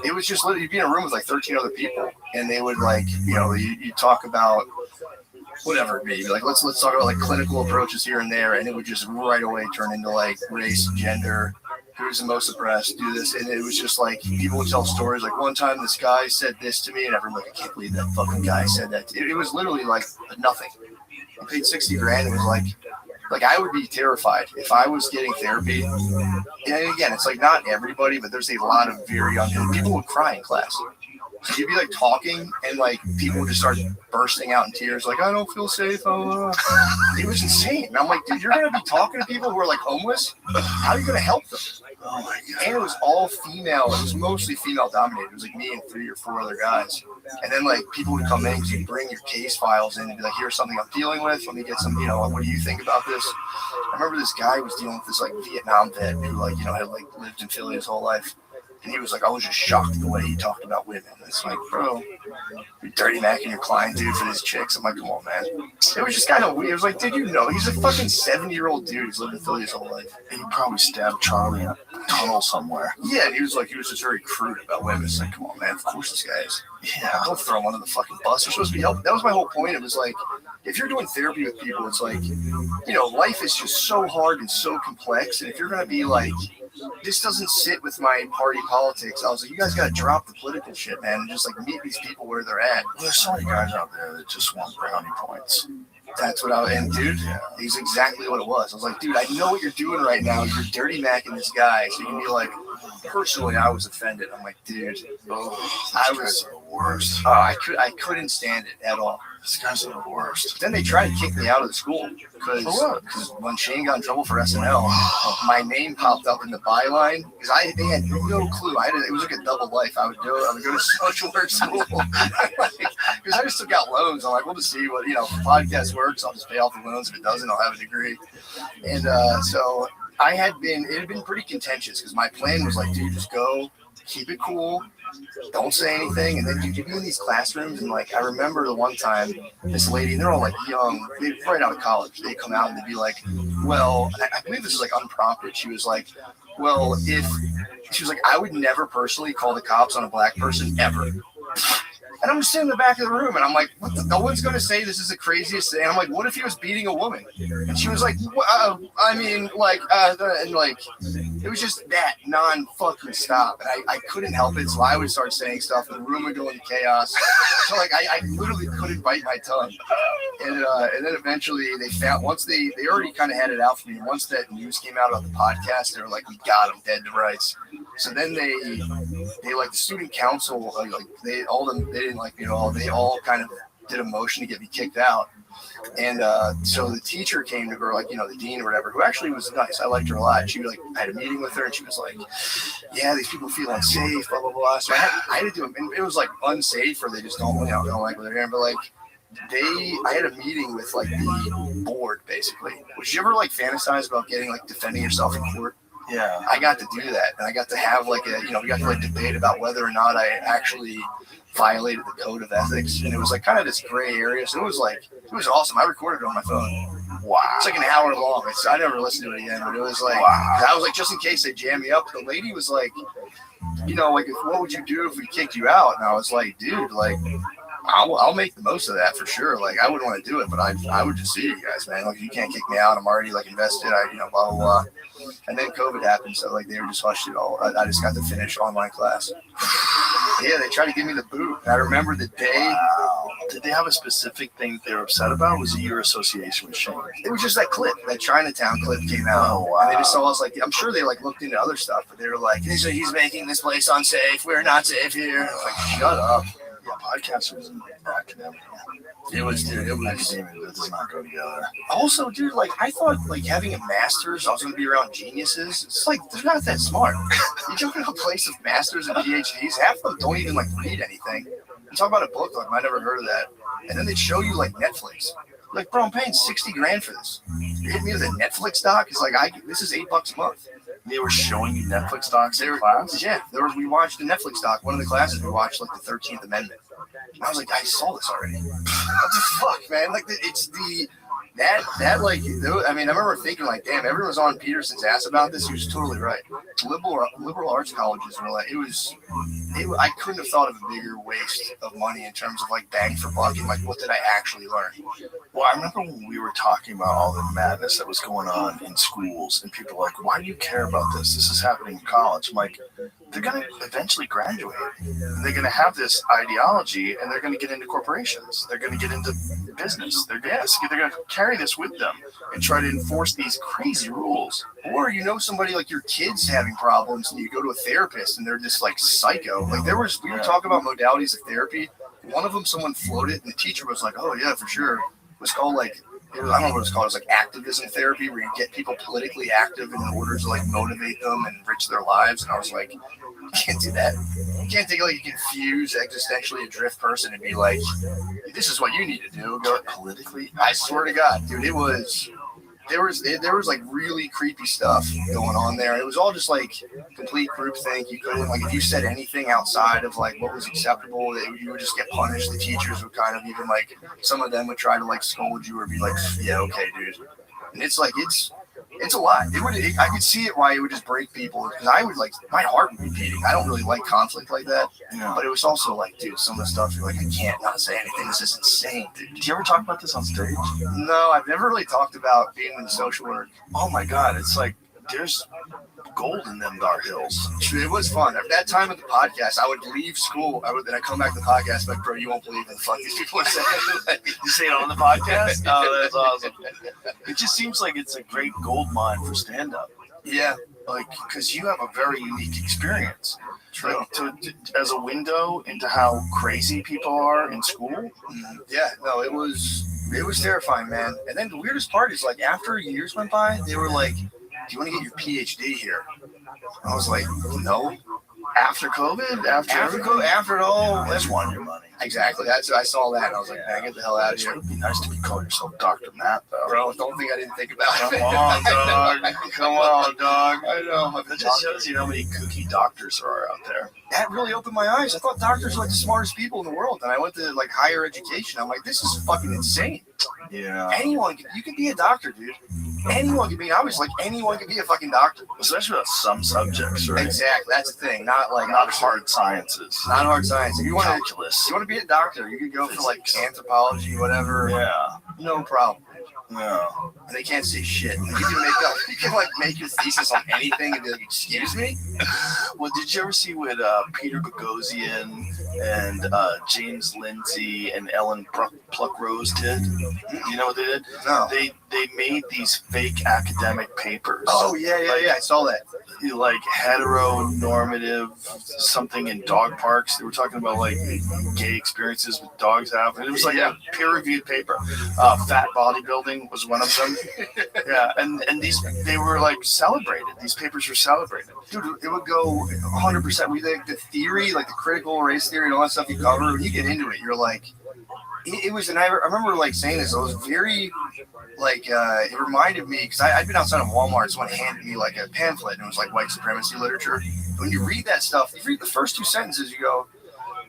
it was just literally, you'd be in a room with like 13 other people, and they would like, you talk about whatever it be. Like, let's talk about like clinical approaches here and there, and it would just right away turn into like race, gender, who's the most oppressed, do this. And it was just like, people would tell stories. Like, one time this guy said this to me, and everyone's like, I can't believe that fucking guy said that. It was literally like nothing. I paid $60,000. It was like I would be terrified if I was getting therapy. And again, it's like not everybody, but there's a lot of very young people would cry in class. So you'd be like talking, and like people would just start bursting out in tears, like, I don't feel safe. It was insane. And I'm like, dude, you're gonna be talking to people who are like homeless. How are you gonna help them? Oh my God. And it was all female. It was mostly female dominated. It was like me and 3 or 4 other guys. And then like people would come in because you bring your case files in and be like, here's something I'm dealing with. Let me get some, what do you think about this? I remember this guy was dealing with this like Vietnam vet who like, had like lived in Philly his whole life. And he was like, I was just shocked the way he talked about women. It's like, bro, you're dirty macking your client, dude, for these chicks. I'm like, come on, man. It was just kind of weird. It was like, did you know? He's a fucking 70-year-old dude who's lived in Philly his whole life. And he probably stabbed Charlie in a tunnel somewhere. Yeah, and he was just very crude about women. It's like, come on, man. Of course this guy is. Yeah, don't throw him under the fucking bus. They're supposed to be helping. That was my whole point. It was like, if you're doing therapy with people, it's like, life is just so hard and so complex. And if you're going to be like, this doesn't sit with my party politics, I was like, you guys got to drop the political shit, man, and just like meet these people where they're at. Well, there's so many guys out there that just want brownie points. That's what and dude, he's exactly what it was. I was like, dude, I know what you're doing right now. You're dirty macking this guy. So you can be like, personally, I was offended. I'm like, dude, I was the worst. I couldn't stand it at all. These guys are the worst. Then they tried to kick me out of the school because when Shane got in trouble for SNL, my name popped up in the byline because they had no clue. It was like a double life. I would go to social work school because I just took out loans. I'm like, we'll just see what if the podcast works. I'll just pay off the loans. If it doesn't, I'll have a degree. And so it had been pretty contentious because my plan was like, dude, just go, keep it cool. Don't say anything, and then you'd be in these classrooms, and like I remember the one time this lady, and they're all like young, they right out of college. They come out and they'd be like, "Well," and I believe this is like unprompted. She was like, "Well, I would never personally call the cops on a black person ever." And I'm just sitting in the back of the room, and I'm like, "What? No one's gonna say this is the craziest thing." And I'm like, "What if he was beating a woman?" And she was like, and like, it was just that non-fucking stop. And I couldn't help it, so I would start saying stuff, and the room would go into chaos. So like, I literally couldn't bite my tongue. And then eventually they found, once they already kind of had it out for me. Once that news came out about the podcast, they were like, we got him dead to rights. So then they like the student council, they didn't like me at all. They all kind of did a motion to get me kicked out. And so the teacher came to her, like, the dean or whatever, who actually was nice. I liked her a lot. She was like, I had a meeting with her, and she was like, yeah, these people feel unsafe, blah, blah, blah. So I had to do it. And it was like unsafe, or they just don't like what they're hearing. But like, I had a meeting with like the board, basically. Would you ever like fantasize about getting like defending yourself in court? Yeah. I got to do that. And I got to have like we got to like debate about whether or not I actually violated the code of ethics. And it was like kind of this gray area. So it was awesome. I recorded it on my phone. Wow. It's like an hour long. I never listened to it again, but it was like, wow. I was like, just in case they jam me up. The lady was like, like, what would you do if we kicked you out? And I was like, dude, like, I'll make the most of that for sure. Like, I wouldn't want to do it, but I would just see you guys, man. Like, you can't kick me out. I'm already like invested. Blah, blah, blah. And then COVID happened, so like they were just hushed it all. I just got to finish online class. Yeah, they tried to give me the boot. I remember the day. Wow. Did they have a specific thing they were upset about? Was it your association with Shane? It was just that clip, that Chinatown clip came out. Oh, wow. And they just saw us like, I'm sure they like looked into other stuff, but they were like, he's making this place unsafe. We're not safe here. I was like, shut up. Yeah, podcasters and academic. It was. That does not go together. Also, dude, like, I thought, like, having a master's, I was going to be around geniuses. It's like, they're not that smart. You go to a place of masters and PhDs, half of them don't even, like, read anything. You talk about a book, like, I never heard of that. And then they show you, like, Netflix. Like, bro, I'm paying $60,000 for this. You hit me with a Netflix doc? It's like, this is $8 a month. They were showing you Netflix docs in class? Yeah, we watched a Netflix doc. One of the classes, we watched, like, the 13th Amendment. And I was like, I saw this already. What the fuck, man? Like, That like, I mean, I remember thinking like, damn, everyone was on Peterson's ass about this. He was totally right. Liberal arts colleges were like, I couldn't have thought of a bigger waste of money in terms of like bang for buck and like what did I actually learn? Well, I remember when we were talking about all the madness that was going on in schools, and people were like, why do you care about this? This is happening in college. I'm like, they're going to eventually graduate. And they're going to have this ideology, and they're going to get into corporations. They're going to get into business. They're going to carry this with them and try to enforce these crazy rules. Or somebody like your kid's having problems, and you go to a therapist, and they're just like psycho. Like we were talking about modalities of therapy. One of them, someone floated, and the teacher was like, "Oh yeah, for sure." It was called like, I don't know what it's called. It was like activism therapy, where you get people politically active in order to like motivate them and enrich their lives. And I was like, you can't do that. You can't take like a confused, existentially adrift person and be like, "This is what you need to do." Go politically. I swear to God, dude, there was like really creepy stuff going on there. It was all just like complete groupthink. You couldn't like if you said anything outside of like what was acceptable, you would just get punished. The teachers would kind of even like some of them would try to like scold you or be like, "Yeah, okay, dude." And it's like it's a lot. I could see it why it would just break people because I would like my heart would be beating. I don't really like conflict like that. Yeah. But it was also like, dude, some of the stuff you're like, I can't not say anything. This is insane, dude. Did you ever talk about this on stage? No, I've never really talked about being in social work. Oh my God, it's like there's gold in them dark hills. It was fun. At that time of the podcast, I would leave school. Then I come back to the podcast, like, bro, you won't believe what the fuck these people are saying. You say it on the podcast? Oh, that's awesome. It just seems like it's a great gold mine for stand-up. Yeah. Like, because you have a very unique experience. True. Like, as a window into how crazy people are in school. Yeah, no, it was terrifying, man. And then the weirdest part is like after years went by, they were like, "Do you want to get your PhD here?" I was like, "No." After COVID, After it all, that's wanting your money. Exactly. I saw that and I was like, "Man, get the hell out of here." It'd be nice to call yourself Dr. Matt, though. Bro, don't think I didn't think about Come it. on, dog. Come on, dog. I know. That just shows you how many kooky doctors are out there. That really opened my eyes. I thought doctors were like the smartest people in the world. And I went to like higher education. I'm like, this is fucking insane. Yeah. You can be a doctor, dude. Anyone can be. I was like, anyone can be a fucking doctor. Especially with some subjects, right? Exactly. That's the thing. Not hard sciences. Not hard science. If you want calculus. to be a doctor, you could go for like anthropology, whatever. Yeah. No problem. No. And they can't say shit. You can make your thesis on anything and be like, "Excuse me." Well, did you ever see what Peter Boghossian and James Lindsay and Ellen Pluckrose did? You know what they did? No. They made these fake academic papers. Oh yeah. I saw that. Like heteronormative something in dog parks. They were talking about like gay experiences with dogs have. And it was like a peer-reviewed paper. Fat bodybuilding was one of them. Yeah, and they were like celebrated. These papers were celebrated. Dude, it would go 100%. We like the theory, like the critical race theory and all that stuff you cover. When you get into it, you're like, it was. And I remember like saying this. It was very like it reminded me because I'd been outside of Walmart. Someone handed me like a pamphlet and it was like white supremacy literature. When you read that stuff, you read the first two sentences, you go,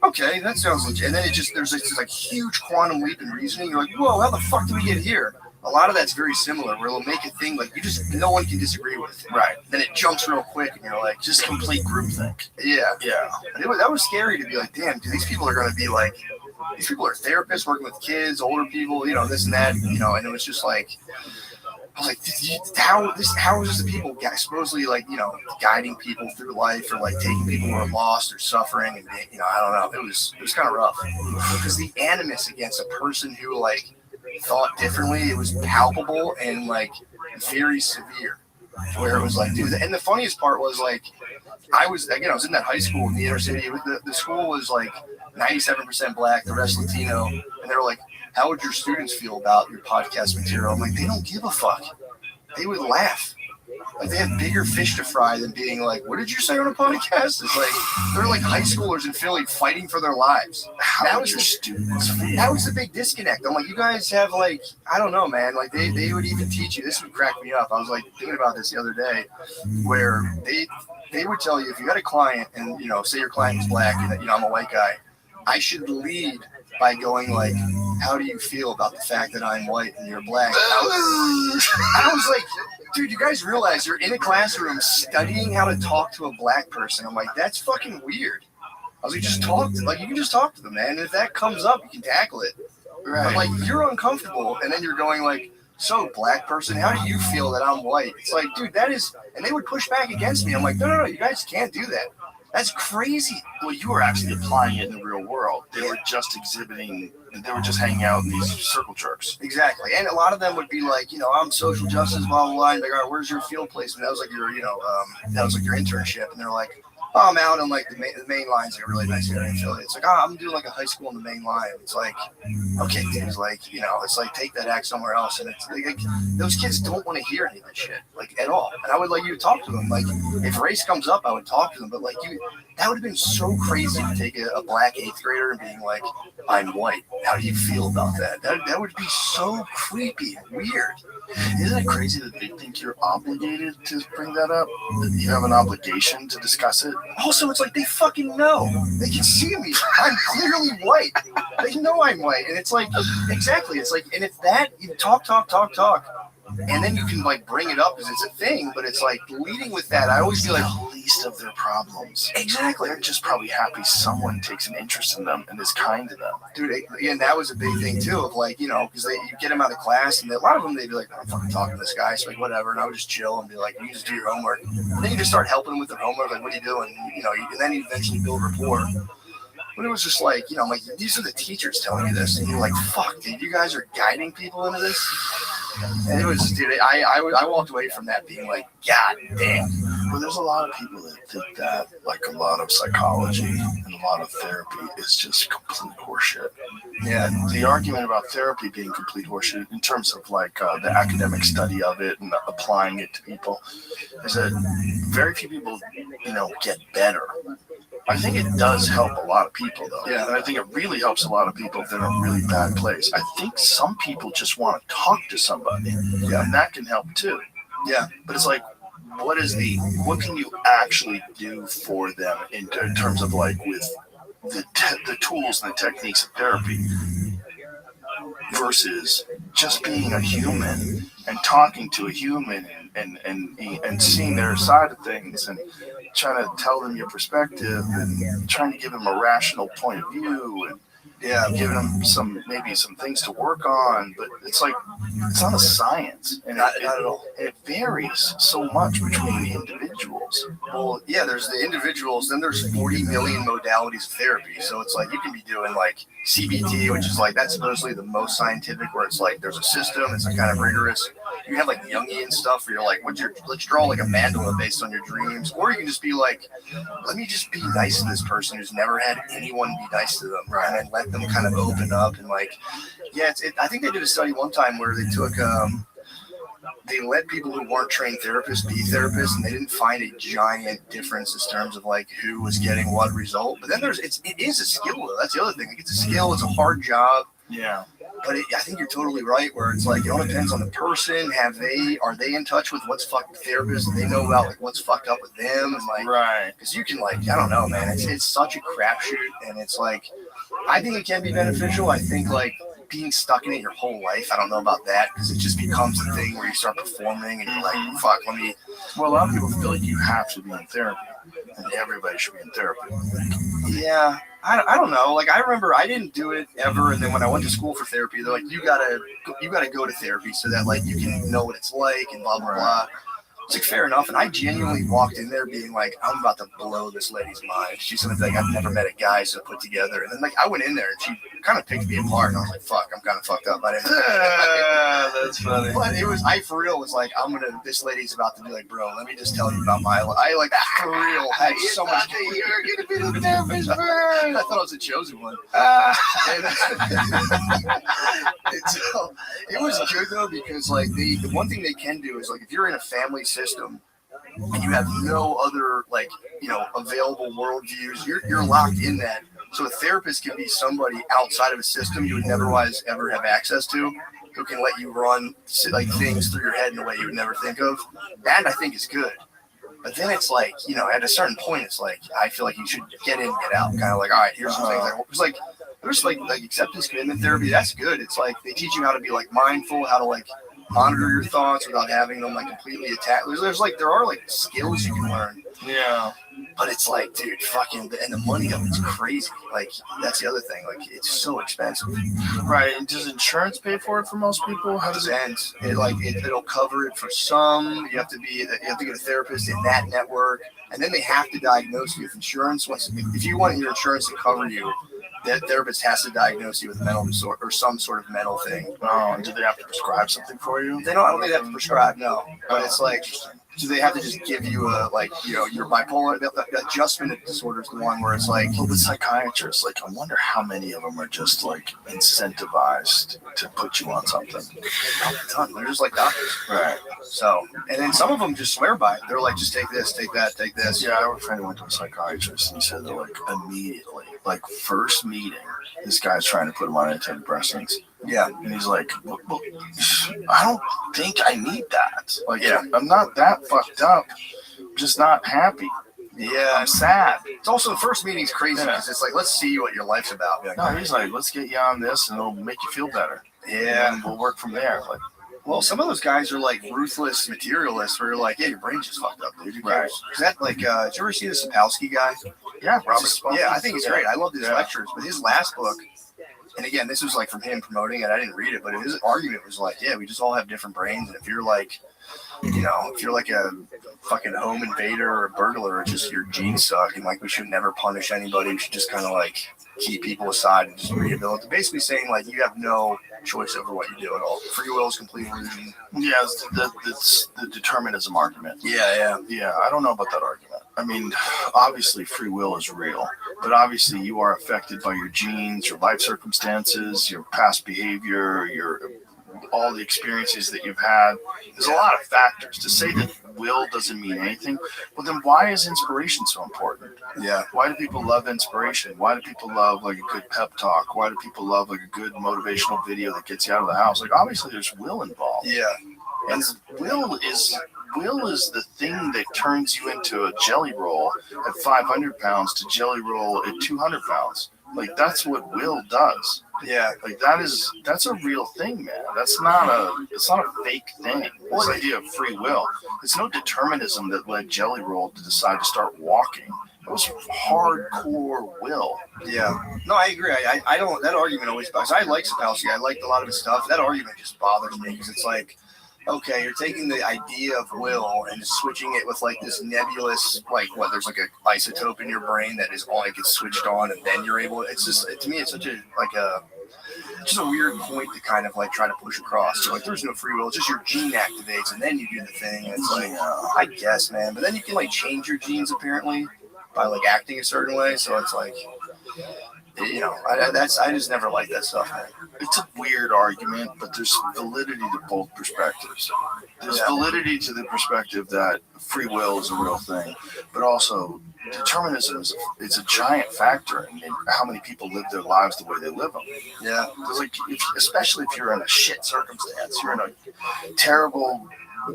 "Okay, that sounds legit." And then there's this like huge quantum leap in reasoning. You're like, "Whoa, how the fuck did we get here?" A lot of that's very similar, where it'll make a thing like no one can disagree with. Right. Then it jumps real quick, and you're like, just complete groupthink. Yeah. Yeah. That was scary to be like, damn, dude, these people are going to be like, these people are therapists working with kids, older people, this and that, and it was just like, I was like, how is this the people supposedly like, guiding people through life or like taking people who are lost or suffering and being, I don't know. It was kind of rough because the animus against a person who like thought differently, it was palpable and like very severe. Where it was like, dude, and the funniest part was like, I was in that high school in the inner city. The school was like 97% black, the rest Latino, and they were like, "How would your students feel about your podcast material?" I'm like, they don't give a fuck. They would laugh. Like they have bigger fish to fry than being like, "What did you say on a podcast?" It's like they're like high schoolers in Philly fighting for their lives. That was the big disconnect. I'm like, you guys have like, I don't know, man. Like they would even teach you. This would crack me up. I was like thinking about this the other day, where they would tell you if you had a client and say your client is black and I'm a white guy, I should lead by going like, how do you feel about the fact that I'm white and you're black? I was like, dude, you guys realize you're in a classroom studying how to talk to a black person. I'm like, that's fucking weird. I was like, just talk to, like, you can just talk to them, man. And if that comes up, you can tackle it. Right. I'm like, you're uncomfortable, and then you're going like, so black person, how do you feel that I'm white? It's like, dude, that is, and they would push back against me. I'm like, no, you guys can't do that. That's crazy. Well, you were actually applying it in the real world. They were just exhibiting, they were just hanging out in these circle jerks. Exactly. And a lot of them would be like, I'm social justice, blah, blah, blah. And like, all right, where's your field placement? That was like your, that was like your internship. And they're like, oh, I'm out on like the main line's like a really nice area in Philly. It's like, oh, I'm doing like a high school in the main line. It's like, okay, dude, it's like, it's like take that act somewhere else. And it's like those kids don't want to hear any of that shit, like at all. And I would like you to talk to them. Like if race comes up, I would talk to them. But like that would have been so crazy to take a black 8th grader and being like, I'm white. How do you feel about that? That would be so creepy and weird. Isn't it crazy that they think you're obligated to bring that up? That you have an obligation to discuss it? Also, it's like they fucking know. They can see me. I'm clearly white. They know I'm white. And it's like, exactly. It's like, and if that, you talk. And then you can like bring it up because it's a thing, but it's like leading with that. I always feel like the least of their problems. Exactly. They're just probably happy someone takes an interest in them and is kind to them. Dude, and that was a big thing too of like, because you get them out of class and a lot of them, they'd be like, I'm fucking talking to this guy. So like, whatever. And I would just chill and be like, you just do your homework. And then you just start helping them with their homework. Like, what are you doing? And then you eventually build rapport. But it was just like, I'm like, these are the teachers telling you this. And you're like, fuck, dude, you guys are guiding people into this? And it was, dude, I walked away from that being like, God damn. Well, there's a lot of people that think that, like, a lot of psychology and a lot of therapy is just complete horseshit. Yeah. And the argument about therapy being complete horseshit in terms of, like, the academic study of it and applying it to people is that very few people, get better. I think it does help a lot of people, though. Yeah. And I think it really helps a lot of people if they're in a really bad place. I think some people just want to talk to somebody. Yeah. And that can help, too. Yeah. But it's like, what can you actually do for them in terms of like with the tools and the techniques of therapy versus just being a human and talking to a human and seeing their side of things and trying to tell them your perspective and trying to give them a rational point of view and giving them some things to work on, but it's like it's not a science, and not at all. It varies so much between individuals. Well, yeah, there's the individuals, then there's 40 million modalities of therapy. So it's like you can be doing like CBT, which is like that's supposedly the most scientific, where it's like there's a system, it's like kind of rigorous. You have like Jungian stuff where you're like, let's draw like a mandala based on your dreams, or you can just be like, let me just be nice to this person who's never had anyone be nice to them, right? And let them kind of open up and like, I think they did a study one time where they took, they let people who weren't trained therapists be therapists, and they didn't find a giant difference in terms of like who was getting what result. But then it is a skill though. That's the other thing. Like, it's a skill. It's a hard job. Yeah. But I think you're totally right. Where it's like it all depends on the person. Are they in touch with what's fucked with therapists? And they know about like what's fucked up with them, and like right. Because you can like I don't know, man. It's such a crapshoot, and it's like I think it can be beneficial. I think like being stuck in it your whole life, I don't know about that because it just becomes a thing where you start performing and you're like, fuck, let me. Well, a lot of people feel like you have to be in therapy, and everybody should be in therapy. Yeah. I don't know. Like I remember I didn't do it ever, and then when I went to school for therapy, they're like, you gotta go to therapy so that like you can know what it's like and blah blah blah. It's like fair enough, and I genuinely walked in there being like, I'm about to blow this lady's mind. She's gonna think I've never met a guy so put together, and then like I went in there and she kind of picked me apart, and I was like, fuck, I'm kind of fucked up. I didn't. That's funny. But it was for real was like this lady's about to be like, bro, let me just tell you about my life. I like for real had so much. You're gonna be the therapist first. I thought I was the chosen one. It was good though because like the one thing they can do is like if you're in a family system and you have no other like available worldviews, you're locked in that. So a therapist can be somebody outside of a system you would never otherwise ever have access to, who can let you run like things through your head in a way you would never think of. That I think is good. But then it's like, at a certain point, it's like, I feel like you should get in, get out. Kind of like, all right, here's some things. It's like, there's like acceptance commitment therapy. That's good. It's like they teach you how to be like mindful, how to like monitor your thoughts without having them like completely attack. There are like skills you can learn. Yeah. But it's like, dude, fucking, and the money of it's crazy. Like, that's the other thing. Like, it's so expensive. Right. And does insurance pay for it for most people? How does it? Depends. It'll cover it for some. You have to get a therapist in that network, and then they have to diagnose you with insurance. If you want your insurance to cover you, that therapist has to diagnose you with a mental disorder or some sort of mental thing. Oh, and do they have to prescribe something for you? They don't. I don't think they have to prescribe. No, but it's like. Do they have to just give you your bipolar adjustment disorder is the one where it's like, well, the psychiatrists, like, I wonder how many of them are just like incentivized to put you on something. They're just like doctors, right? So, and then some of them just swear by it. They're like, just take this, take that, take this. Yeah, I have a friend who went to a psychiatrist, and he said that like immediately, like first meeting, this guy's trying to put him on antidepressants. Yeah, and he's like, well, I don't think I need that. Like, yeah, I'm not that fucked up. I'm just not happy. Yeah, I'm sad. It's also the first meeting's crazy because it's like, let's see what your life's about. Like, no, he's like, let's get you on this, and it'll make you feel better. Yeah, and we'll work from there. Like, well, some of those guys are like ruthless materialists, where you're like, yeah, your brain's just fucked up, dude. Right? Is that like, did you ever see the Sapolsky guy? Yeah, Robert. Yeah, I think it's great. I love his lectures, but his last book. And again, this was like from him promoting it. I didn't read it, but his argument was like, yeah, we just all have different brains. And if you're like, if you're like a fucking home invader or a burglar, it's just your genes suck. And like, we should never punish anybody. We should just kind of like keep people aside and just rehabilitate. Basically saying like, you have no choice over what you do at all. Free will is complete illusion. Yeah, it's the determinism argument. Yeah. I don't know about that argument. I mean, obviously free will is real, but obviously you are affected by your genes, your life circumstances, your past behavior, all the experiences that you've had. There's a lot of factors. To say that will doesn't mean anything, well then why is inspiration so important? Yeah. Why do people love inspiration? Why do people love like a good pep talk? Why do people love like a good motivational video that gets you out of the house? Like obviously there's will involved. Yeah. And will is the thing that turns you into a jelly roll at 500 pounds to jelly roll at 200 pounds. Like that's what will does. Yeah. Like that's a real thing, man. It's not a fake thing. This idea of free will. It's no determinism that led Jelly Roll to decide to start walking. It was hardcore will. Yeah. No, I agree. I don't. That argument always bothers. I like Sapolsky. I liked a lot of his stuff. That argument just bothers me because it's like, okay, you're taking the idea of will and just switching it with like this nebulous, like there's like an isotope in your brain that is all it gets switched on, and then you're able. It's just to me, it's such a just a weird point to kind of like try to push across. So like, there's no free will. It's just your gene activates, and then you do the thing. And it's like, I guess, man. But then you can like change your genes apparently by like acting a certain way. So it's like, I just never liked that stuff, man. It's a weird argument, but there's validity to both perspectives. There's validity to the perspective that free will is a real thing, but also determinism is a giant factor in how many people live their lives the way they live them. Yeah. There's like, especially if you're in a shit circumstance, you're in a terrible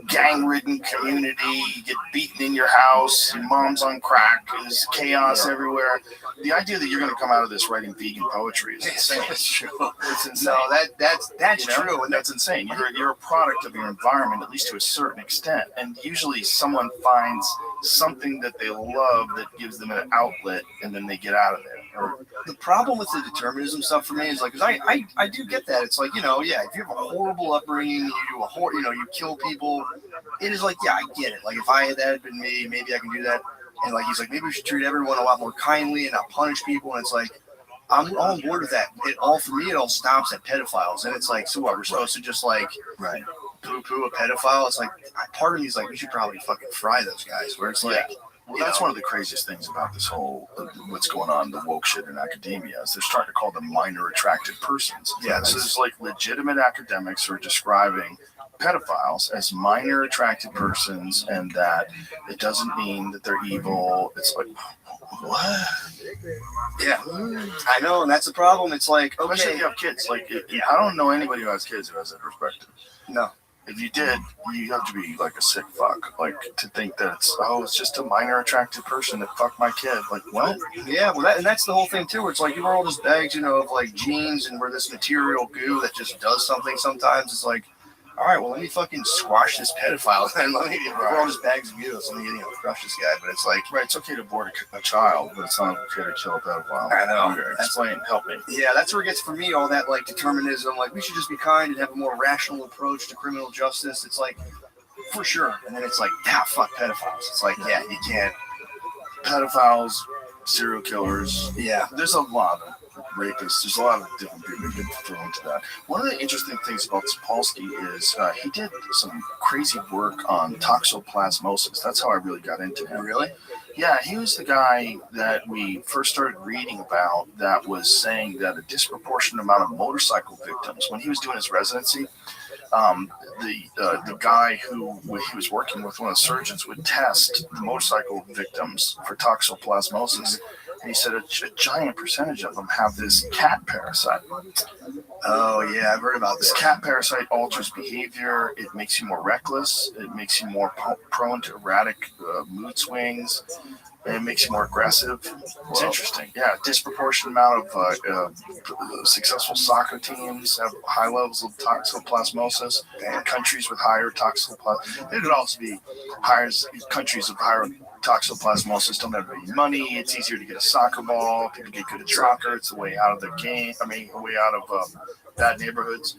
gang-ridden community, you get beaten in your house, your mom's on crack, there's chaos everywhere. The idea that you're going to come out of this writing vegan poetry is insane. That's true. It's insane. No, that's true. And that's insane. You're a product of your environment, at least to a certain extent. And usually someone finds something that they love that gives them an outlet, and then they get out of there. The problem with the determinism stuff for me is like, because I do get that. It's like, if you have a horrible upbringing, you do you kill people, it is like, yeah, I get it. Like, if that had been me, maybe I can do that. And like, he's like, maybe we should treat everyone a lot more kindly and not punish people. And it's like, I'm all on board with that. It all stops at pedophiles. And it's like, so what? We're supposed to just like poo-poo a pedophile? It's like, part of me is like, we should probably fucking fry those guys. Where it's like, well, that's one of the craziest things about this whole what's going on, the woke shit in academia, is they're starting to call them minor attracted persons. Yeah, so there's like legitimate academics who are describing pedophiles as minor attracted persons, and that it doesn't mean that they're evil. It's like, what? Yeah, I know, and that's the problem. It's like, okay, especially if you have kids. Like, I don't know anybody who has kids who has that perspective. No. if you did, you have to be like a sick fuck, like to think that it's just a minor attractive person that fucked my kid. Like what? Yeah, well, that's the whole thing too. Where it's like you wear all those bags, of like jeans and wear this material goo that just does something. Sometimes it's like, all right, well, let me fucking squash this pedophile and let me wear all these bags of goo. So let me crush this guy. But it's like, right, it's okay to abort a child, but it's not okay to kill a pedophile. I know. Okay, explain, help me. Yeah, that's where it gets for me all that like determinism. Like we should just be kind and have a more rational approach to criminal justice. It's like, for sure. And then it's like, fuck pedophiles. It's like, yeah, you can't. Pedophiles, serial killers. Yeah. There's a lot of rapists. There's a lot of different people that get thrown into that. One of the interesting things about Sapolsky is he did some crazy work on toxoplasmosis. That's how I really got into him. Really? Yeah, he was the guy that we first started reading about that was saying that a disproportionate amount of motorcycle victims, when he was doing his residency, the guy who he was working with, one of the surgeons, would test the motorcycle victims for toxoplasmosis. And he said a giant percentage of them have this cat parasite. Oh, yeah, I've heard about This cat parasite alters behavior. It makes you more reckless. It makes you more prone to erratic mood swings. And it makes you more aggressive. It's interesting. Yeah, disproportionate amount of successful soccer teams have high levels of toxoplasmosis. And countries with higher toxoplasmosis. There could also be countries with higher toxoplasmosis don't have any money. It's easier to get a soccer ball. People get good at soccer. It's a way out of the game. A way out of bad neighborhoods.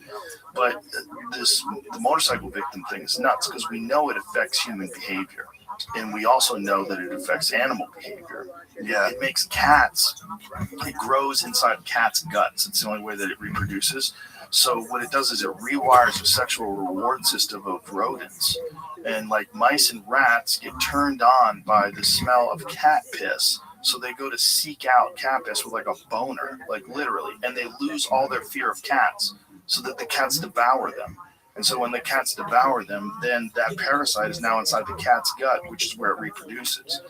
But the motorcycle victim thing is nuts because we know it affects human behavior. And we also know that it affects animal behavior. Yeah, it makes cats. It grows inside cats' guts. It's the only way that it reproduces. So what it does is it rewires the sexual reward system of rodents. And like mice and rats get turned on by the smell of cat piss. So they go to seek out cat piss with like a boner, like literally. And they lose all their fear of cats so that the cats devour them. And so when the cats devour them, then that parasite is now inside the cat's gut, which is where it reproduces.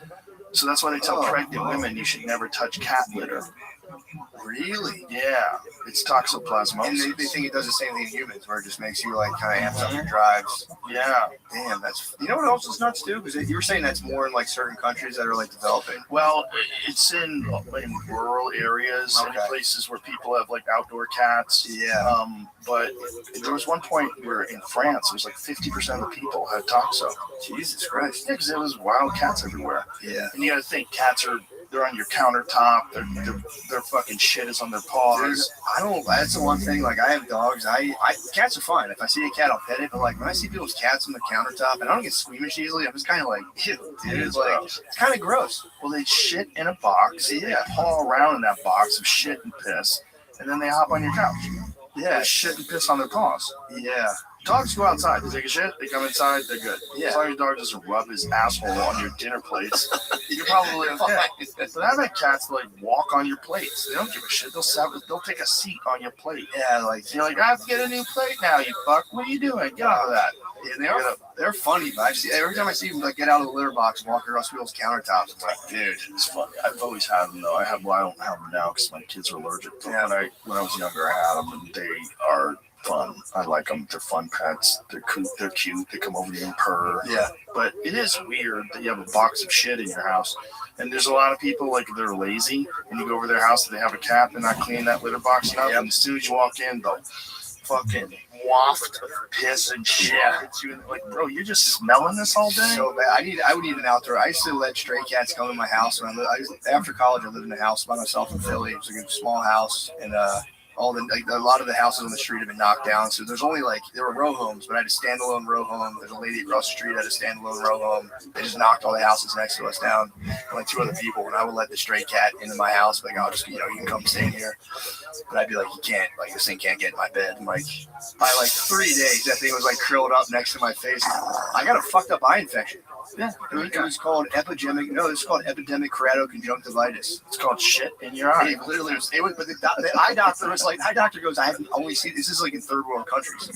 So that's why they tell pregnant women you should never touch cat litter. Really? Yeah, it's toxoplasmosis. And they think it does the same thing in humans, where it just makes you like kind of amps up your drives. Yeah. Damn, that's. You know what else is nuts too? Because you were saying that's more in like certain countries that are like developing. Well, it's in rural areas, in places where people have like outdoor cats. Yeah. But there was one point where in France, it was like 50% of the people had toxo. Jesus Christ. Yeah, because there was wild cats everywhere. Yeah. And you got to think, they're on your countertop. Their fucking shit is on their paws. That's the one thing. Like I have dogs. Cats are fine. If I see a cat, I'll pet it. But like when I see people's cats on the countertop, and I don't get squeamish easily, I'm just kind of like, ew, dude. It's like it's kind of gross. Well, they shit in a box. Yeah. They paw around in that box of shit and piss, and then they hop on your couch. Yeah, shit and piss on their paws. Yeah. Dogs go outside. They take a shit. They come inside. They're good. Yeah. As long as your dog doesn't rub his asshole on your dinner plates, you're probably okay. But I've had cats that like walk on your plates. They don't give a shit. They'll take a seat on your plate. Yeah, like you're like, I have to get a new plate now. You fuck. What are you doing? Get out of that. Yeah, they're funny, but every time I see them like get out of the litter box and walk across people's countertops, I'm like, dude, it's funny. I've always had them though. I don't have them now because my kids are allergic to them. When I was younger, I had them, and they are fun. I like them. They're fun pets. They're cute. They come over to you and purr. Yeah. But it is weird that you have a box of shit in your house. And there's a lot of people, like, they're lazy, and you go over their house and they have a cat, they're not cleaning that litter box enough, and as soon as you walk in, they'll fucking waft of piss and shit at you. Like, bro, you're just smelling this all day? So bad. I would need an outdoor. I used to let stray cats come in my house. After college, I lived in a house by myself in Philly. It was like a small house, and a lot of the houses on the street have been knocked down. So there's only there were row homes, but I had a standalone row home. There's a lady across the street had a standalone row home. They just knocked all the houses next to us down, and like two other people. And I would let the stray cat into my house, like, I'll just, you can come stay in here. But I'd be like, you can't, like, this thing can't get in my bed. And like, by like 3 days, that thing was like curled up next to my face. I got a fucked up eye infection. Yeah, it was called epidemic keratoconjunctivitis. It's called shit in your eye. It literally was. It was, but the eye doctor was like, the eye doctor goes, I haven't only seen this is like in third world countries.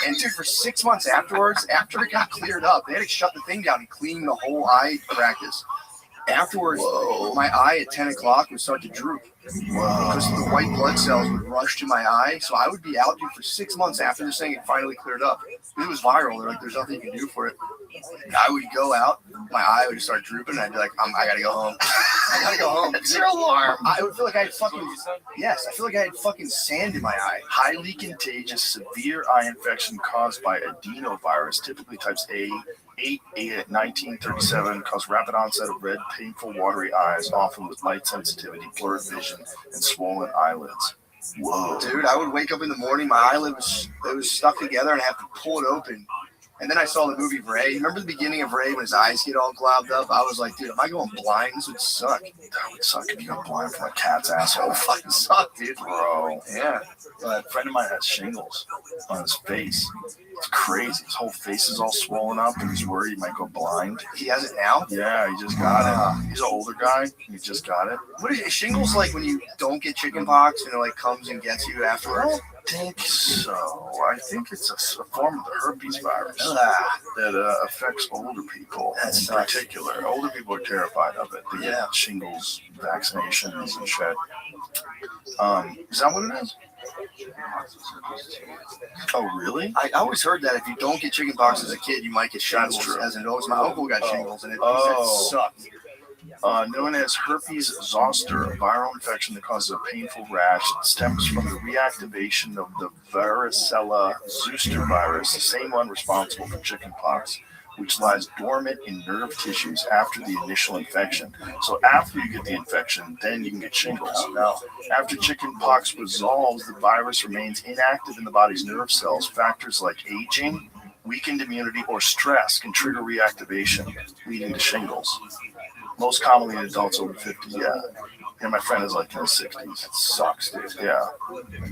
And dude, for 6 months afterwards, after it got cleared up, they had to shut the thing down and clean the whole eye practice. Afterwards, my eye at 10 o'clock would start to droop because the white blood cells would rush to my eye. So I would be out for 6 months after this thing had finally cleared up. It was viral. They're like, there's nothing you can do for it. I would go out, my eye would start drooping, and I'd be like, I gotta go home. I gotta go home. It's your alarm. I would feel like I had fucking sand in my eye. Highly contagious severe eye infection caused by adenovirus, typically types A, 1937, cause rapid onset of red, painful, watery eyes, often with light sensitivity, blurred vision, and swollen eyelids. Whoa. Dude, I would wake up in the morning, my eyelid was stuck together, and I have to pull it open. And then I saw the movie Ray. Remember the beginning of Ray when his eyes get all globbed up? I was like, dude, am I going blind? This would suck. That would suck if you got blind from a cat's asshole. That fucking suck, dude. Bro. Yeah. A friend of mine has shingles on his face. It's crazy. His whole face is all swollen up, and he's worried he might go blind. He has it now? Yeah, he just got it. He's an older guy. He just got it. What is shingles like when you don't get chicken pox and it like comes and gets you I afterwards? don't think so. I think it's a form of the herpes virus that affects older people That in sucks. particular. Older people are terrified of it. They Yeah. get shingles, vaccinations, and shit. Is that what it is? Oh, really? I always heard that if you don't get chicken pox as a kid, you might get shingles That's true. as an adult. My uncle got shingles and it Oh. sucked. Known as herpes zoster, a viral infection that causes a painful rash. It stems from the reactivation of the varicella zoster virus, the same one responsible for chickenpox, which lies dormant in nerve tissues after the initial infection. So after you get the infection, then you can get shingles. Now, after chickenpox resolves, the virus remains inactive in the body's nerve cells. Factors like aging, weakened immunity, or stress can trigger reactivation, leading to shingles. Most commonly in adults over 50, yeah. And my friend is like in his 60s. It sucks, dude. Yeah,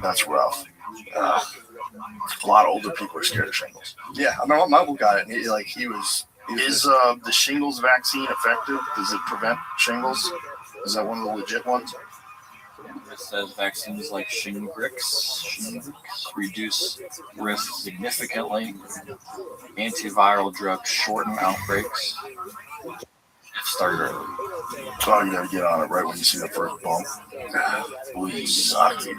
that's rough. A lot of older people are scared of shingles. Yeah, I mean, my uncle got it. And he was Is the shingles vaccine effective? Does it prevent shingles? Is that one of the legit ones? It says vaccines like Shingrix reduce risk significantly. Antiviral drugs shorten outbreaks. Start early. Oh, you gotta get on it right when you see the first bump. suck, dude.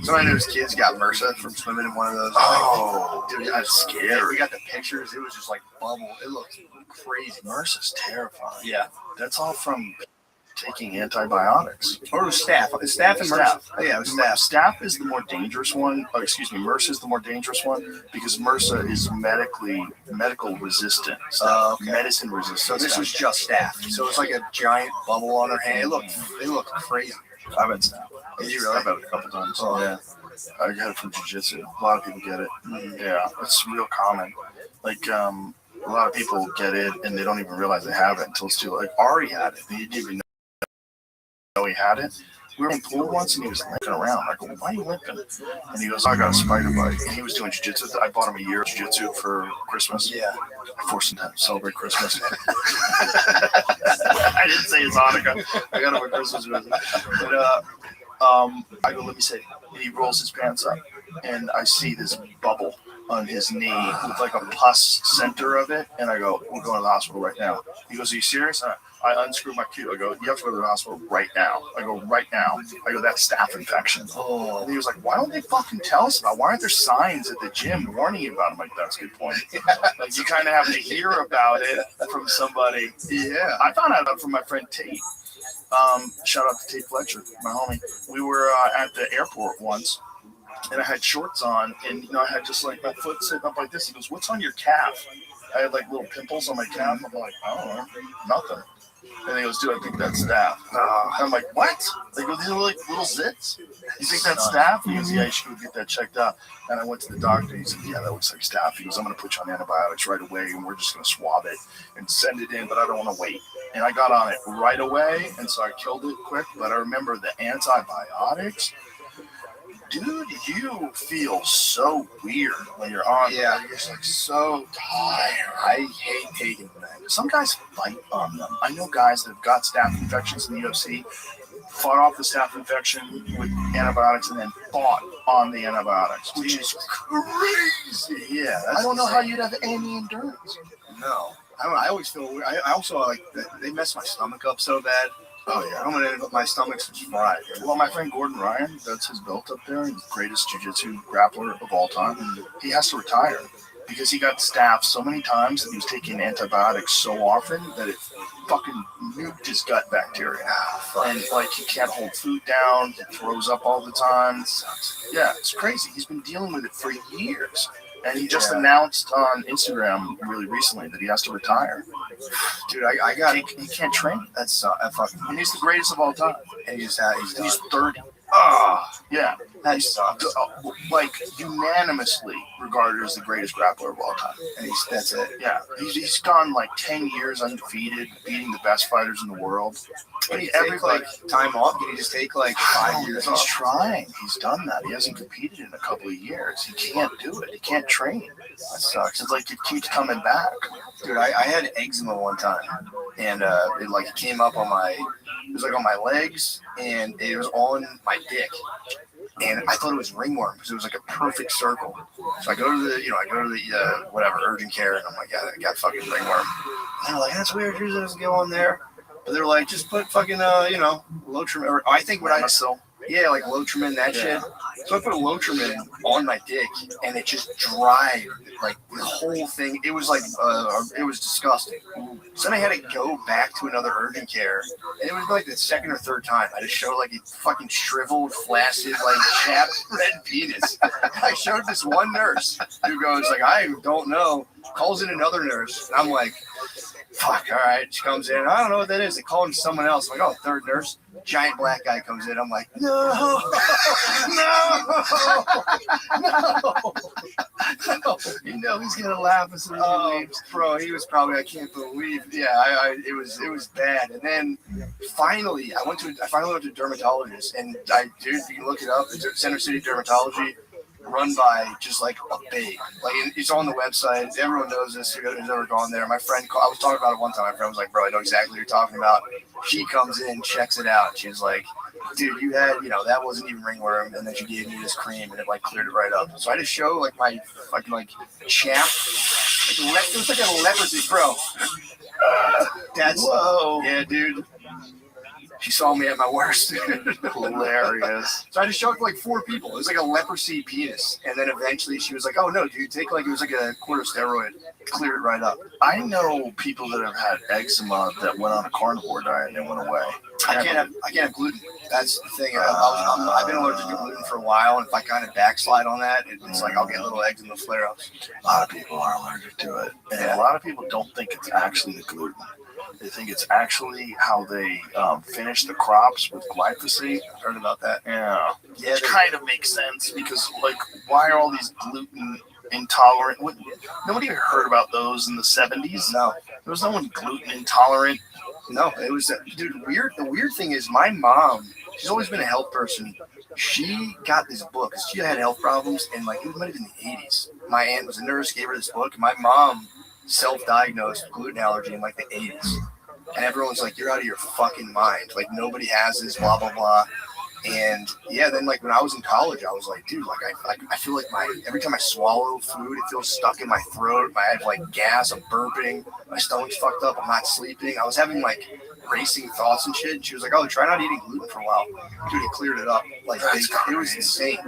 Somebody knows kids got MRSA from swimming in one of those. Oh, Dude, that's scary. We got the pictures. It was just like bubble. It looked crazy. MRSA's terrifying. Yeah. That's all from taking antibiotics. Or it was staph. Staph and MRSA. Oh, yeah, it was staph. Staph is the more dangerous one. Oh, excuse me, MRSA is the more dangerous one because MRSA is medical resistant. Okay. Medicine resistant. So this was just staph. So it's like a giant bubble on her hand. It looked crazy. I've had staph. Did you really? I've had it a couple times. Oh. Yeah. I got it from jiu-jitsu. A lot of people get it. Yeah, it's real common. Like, a lot of people get it and they don't even realize they have it until it's too late. Like, Ari had it. He didn't even know he had it. We were in pool once and he was limping around. I go, why are you limping? And he goes, I got a spider bite. And he was doing jiu-jitsu. I bought him a year of jiu-jitsu for Christmas. Yeah. I forced him to celebrate Christmas. I didn't say it's Hanukkah. I got him a Christmas present. But I go, let me see. And he rolls his pants up. And I see this bubble on his knee with like a pus center of it. And I go, we're going to the hospital right now. He goes, are you serious? I unscrew my cue. I go, you have to go to the hospital right now. I go, right now. I go, that's staph infection. Oh. And he was like, why don't they fucking tell us about it? Why aren't there signs at the gym warning you about it? I'm like, that's a good point. Like, you kind of have to hear about it from somebody. Yeah. I found out about it from my friend Tate. Shout out to Tate Fletcher, my homie. We were at the airport once, and I had shorts on, and I had just like my foot sitting up like this. He goes, what's on your calf? I had like little pimples on my calf. I'm like, I don't know, nothing. And he goes, dude, I think that's staph. I'm like, what? They go, these are like little zits. You think that's staph? He goes, yeah, you should go get that checked out. And I went to the doctor. He said, yeah, that looks like staph. He goes, I'm going to put you on antibiotics right away, and we're just going to swab it and send it in, but I don't want to wait. And I got on it right away, and so I killed it quick. But I remember the antibiotics. Dude, you feel so weird when you're on. Yeah, you're just like so tired. I hate taking them. Some guys fight on them. I know guys that have got staph infections in the UFC, fought off the staph infection with antibiotics, and then fought on the antibiotics, which is crazy. Yeah, I don't know how you'd have any endurance. No. I always feel weird. I also like they mess my stomach up so bad. Oh yeah. I'm gonna end up my stomach's just fried. Well, my friend Gordon Ryan, that's his belt up there, he's the greatest jiu-jitsu grappler of all time, and he has to retire because he got stabbed so many times and he was taking antibiotics so often that it fucking nuked his gut bacteria. And like he can't hold food down, he throws up all the time. Yeah, it's crazy. He's been dealing with it for years. And he just announced on Instagram really recently that he has to retire. Dude, I got He can't train. that's fucking. And he's the greatest of all time. And he's 30. Yeah. That sucks. Like unanimously regarded as the greatest grappler of all time. And that's it. Yeah, he's gone like 10 years undefeated, beating the best fighters in the world. Can he take like time off? Can he just take like 5 years He's off? trying. He's done that. He hasn't competed in a couple of years. He can't do it. He can't train. That sucks. It's like it keeps coming back. Dude, I had eczema one time, and it came up on it was like on my legs, and it was on my dick. And I thought it was ringworm because it was like a perfect circle. So I go to the whatever urgent care, and I'm like, yeah, I got fucking ringworm. And they're like, that's weird. Yours doesn't go on there. But they're like, just put fucking Lotrimin. Or I think what like Lotrimin, that shit. So I put a Lotrimin on my dick, and it just dried like the whole thing. It was like it was disgusting. So then I had to go back to another urgent care, and it was like the second or third time. I just showed like a fucking shriveled, flaccid, like chapped red penis. I showed this one nurse who goes like, I don't know. Calls in another nurse, and I'm like, fuck, all right. She comes in. I don't know what that is. They call in someone else. I'm like, oh, third nurse. Giant black guy comes in. I'm like, no. You know he's gonna laugh as soon as he leaves. Bro, he was probably, I can't believe. Yeah, it was bad. And then finally, I finally went to a dermatologist, and dude, you can look it up. It's Center City Dermatology. Run by just like a big, like it's on the website. Everyone knows this. Who's ever gone there? My friend, I was talking about it one time. My friend was like, "Bro, I know exactly what you're talking about." She comes in, checks it out. She's like, "Dude, you had, that wasn't even ringworm, and then she gave me this cream, and it like cleared it right up." So I just show like my fucking like champ, it was like a leprosy, bro. Yeah, dude. She saw me at my worst. Hilarious. So I just showed like 4 people. It was like a leprosy penis. And then eventually she was like, oh no, dude, take it was like a quarter steroid. Cleared it right up. I know people that have had eczema that went on a carnivore diet and it went away. I can't have gluten. That's the thing. I've been allergic to gluten for a while, and if I kind of backslide on that, it's like I'll get little eczema flare-ups. A lot of people are allergic to it. And a lot of people don't think it's actually the gluten. They think it's actually how they finish the crops with glyphosate. I've heard about that. Yeah, which kind of makes sense because, like, why are all these gluten intolerant? Nobody ever heard about those in the 70s? No. There was no one gluten intolerant. No, it was, dude, weird. The weird thing is my mom, she's always been a health person. She got this book because she had health problems, and like it might have been the 80s. My aunt was a nurse, gave her this book, and my mom self-diagnosed gluten allergy in like the 80s. And everyone's like, you're out of your fucking mind. Like, nobody has this, blah, blah, blah. And yeah, then like when I was in college, I was like, dude, like I feel like every time I swallow food, it feels stuck in my throat. I have like gas, I'm burping, my stomach's fucked up, I'm not sleeping. I was having like racing thoughts and shit. And she was like, oh, try not eating gluten for a while. Dude, it cleared it up. Like it was insane.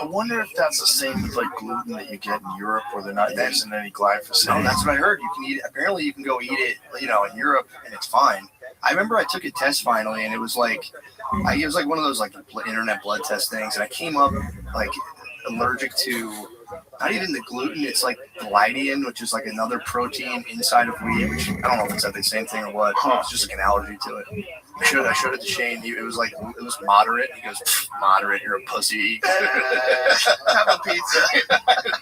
I wonder if that's the same with like gluten that you get in Europe where they're not using any glyphosate. No, that's what I heard. You can eat it. Apparently you can go eat it, in Europe and it's fine. I remember I took a test finally, and it was like one of those like internet blood test things, and I came up like allergic to not even the gluten. It's like gliadin, which is like another protein inside of wheat. Which I don't know if it's the same thing or what. It's just like an allergy to it. I showed it to Shane. It was moderate. He goes, moderate. You're a pussy. Have a pizza.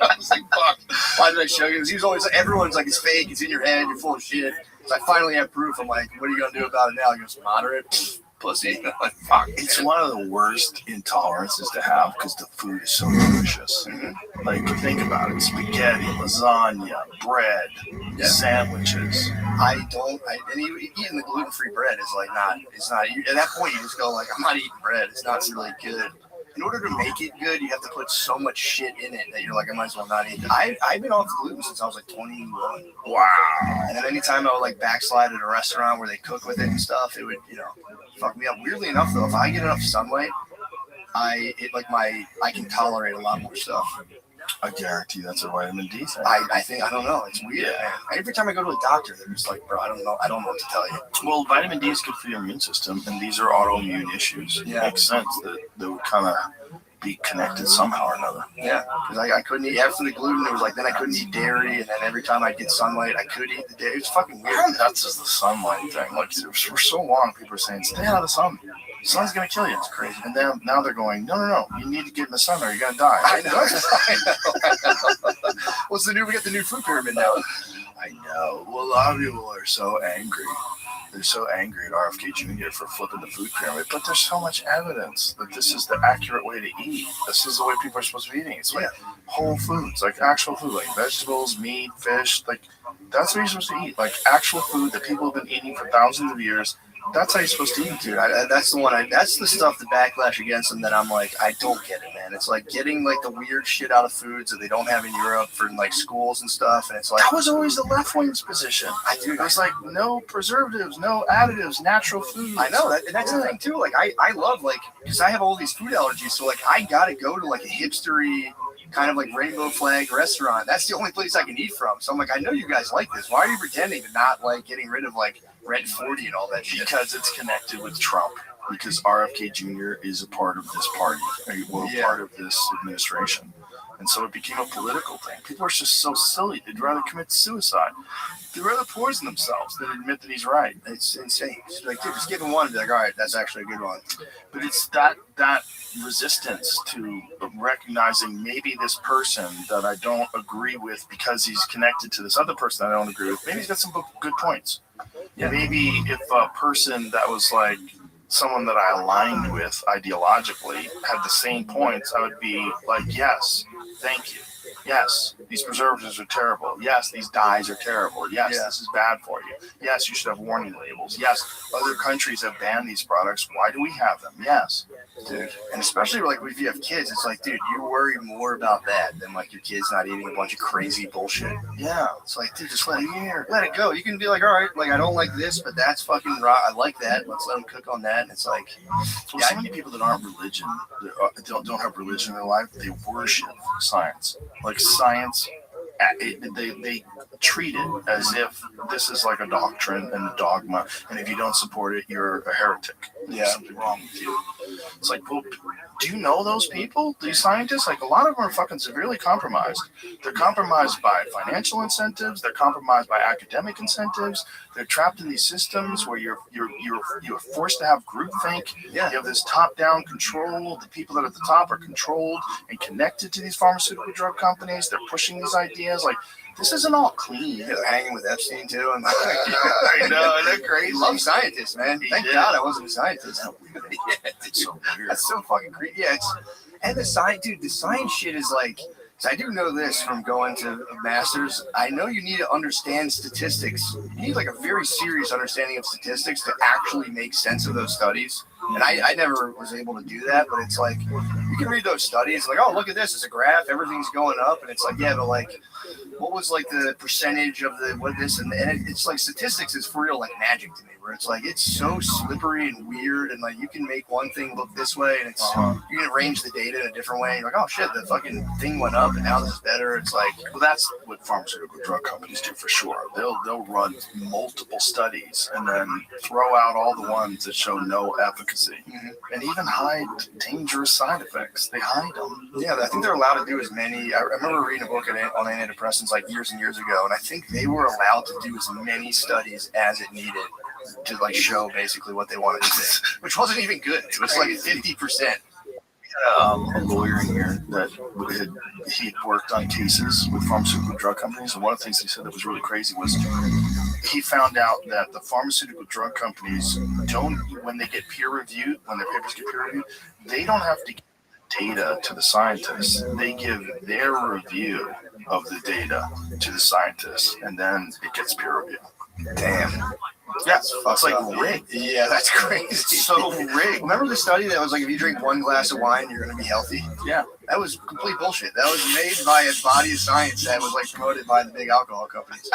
I was like, fuck. Why did I show you? He was always like, everyone's like, it's fake. It's in your head. You're full of shit. So I finally have proof. I'm like, what are you going to do about it now? He goes, moderate, pussy. I'm like, fuck. It's one of the worst intolerances to have because the food is so delicious. Mm-hmm. Like, think about it. Spaghetti, lasagna, bread, sandwiches. Eating the gluten-free bread is like it's not, at that point you just go like, I'm not eating bread. It's not really good. in order to make it good, you have to put so much shit in it that you're like, I might as well not eat it. I've been off gluten since I was like 21. Wow. And then anytime I would like backslide at a restaurant where they cook with it and stuff, it would, fuck me up. Weirdly enough, though, if I get enough sunlight, I can tolerate a lot more stuff. I guarantee that's a vitamin D thing. I don't know. It's weird, man. Every time I go to a doctor, they're just like, bro, I don't know what to tell you. Well, vitamin D is good for your immune system, and these are autoimmune issues. Yeah. It makes sense that they would kind of be connected somehow or another. Yeah, because I couldn't eat, after the gluten, it was like, then I couldn't eat dairy, and then every time I'd get sunlight, I could eat the dairy. It's fucking weird. How nuts is the sunlight thing? Like, for so long, people are saying, stay out of the sun. The sun's going to kill you. It's crazy. And then now they're going, no. You need to get in the sun or you're going to die. I know. What's the new? We got the new food pyramid now. I know. Well, a lot of people are so angry. They're so angry at RFK Jr. for flipping the food pyramid, but there's so much evidence that this is the accurate way to eat. This is the way people are supposed to be eating. It's like whole foods, like actual food, like vegetables, meat, fish. Like that's what you're supposed to eat. Like actual food that people have been eating for thousands of years. That's how you're supposed to eat, dude. That's the one. That's the stuff, the backlash against them that I'm like, I don't get it, man. It's like getting like the weird shit out of foods that they don't have in Europe for like schools and stuff. And it's like that was always the left wing's position. It was like no preservatives, no additives, natural food. I know that's the thing too. Like I love because I have all these food allergies, so like I gotta go to like a hipstery kind of like rainbow flag restaurant. That's the only place I can eat from. So I'm like, I know you guys like this. Why are you pretending to not like getting rid of like Red 40 and all that shit? Because it's connected with Trump. Because RFK Jr. is a part of this party, part of this administration. And so it became a political thing. People are just so silly. They'd rather commit suicide. They'd rather poison themselves than admit that he's right. It's insane. It's like, dude, just give him one and be like, all right, that's actually a good one. But it's that resistance to recognizing maybe this person that I don't agree with because he's connected to this other person that I don't agree with. Maybe he's got some good points. Yeah. Maybe if a person that was like someone that I aligned with ideologically had the same points, I would be like, yes, thank you. Yes, these preservatives are terrible. Yes, these dyes are terrible. Yes, this is bad for you. Yes, you should have warning labels. Yes, other countries have banned these products. Why do we have them? Yes. Dude, and especially like if you have kids, it's like, dude, you worry more about that than like your kids not eating a bunch of crazy bullshit. Yeah. It's like, dude, just let it go. You can be like, all right, like I don't like this, but that's fucking raw. I like that. Let's let them cook on that. And it's like, so many people that aren't religion, don't have religion in their life, they worship science. Like science, they treat it as if this is like a doctrine and a dogma, and if you don't support it, you're a heretic. There's something wrong with you. It's like, well, do you know those people? These scientists, like a lot of them are fucking severely compromised. They're compromised by financial incentives. They're compromised by academic incentives. They're trapped in these systems where you're forced to have groupthink. Yeah. You have this top-down control. The people that are at the top are controlled and connected to these pharmaceutical drug companies. They're pushing these ideas like, this isn't all clean. Yeah, they're hanging with Epstein too. And I know, they're crazy. He loves scientists, man. Thank God I wasn't a scientist. It's so weird. That's so fucking creepy. Yeah, and the science shit is like, so I do know this from going to a master's. I know you need to understand statistics. You need like a very serious understanding of statistics to actually make sense of those studies. And I never was able to do that, but it's like, you can read those studies, like, oh, look at this, it's a graph, everything's going up, and it's like, yeah, but like, what was like the percentage of the what this and it's like statistics is for real like magic to me, where it's like it's so slippery and weird, and like you can make one thing look this way, and it's you can arrange the data in a different way, and you're like, oh shit, the fucking thing went up, and now this is better. It's like, well, that's what pharmaceutical drug companies do for sure. They'll run multiple studies and then throw out all the ones that show no efficacy, and even hide dangerous side effects. They hide them. Yeah, I think they're allowed to do as many. I remember reading a book on antidepressants like years and years ago, and I think they were allowed to do as many studies as it needed to like show basically what they wanted to say, which wasn't even good. It was like 50%. A lawyer in here that he'd worked on cases with pharmaceutical drug companies, and one of the things he said that was really crazy was he found out that the pharmaceutical drug companies don't, when they get peer reviewed, when their papers get peer reviewed, they don't have to give data to the scientists. They give their review of the data to the scientists, and then it gets peer reviewed. Damn. Yeah, it's like rigged. Yeah, that's crazy. It's so rigged. Remember the study that was like, if you drink one glass of wine, you're going to be healthy? Yeah. That was complete bullshit. That was made by a body of science that was like promoted by the big alcohol companies.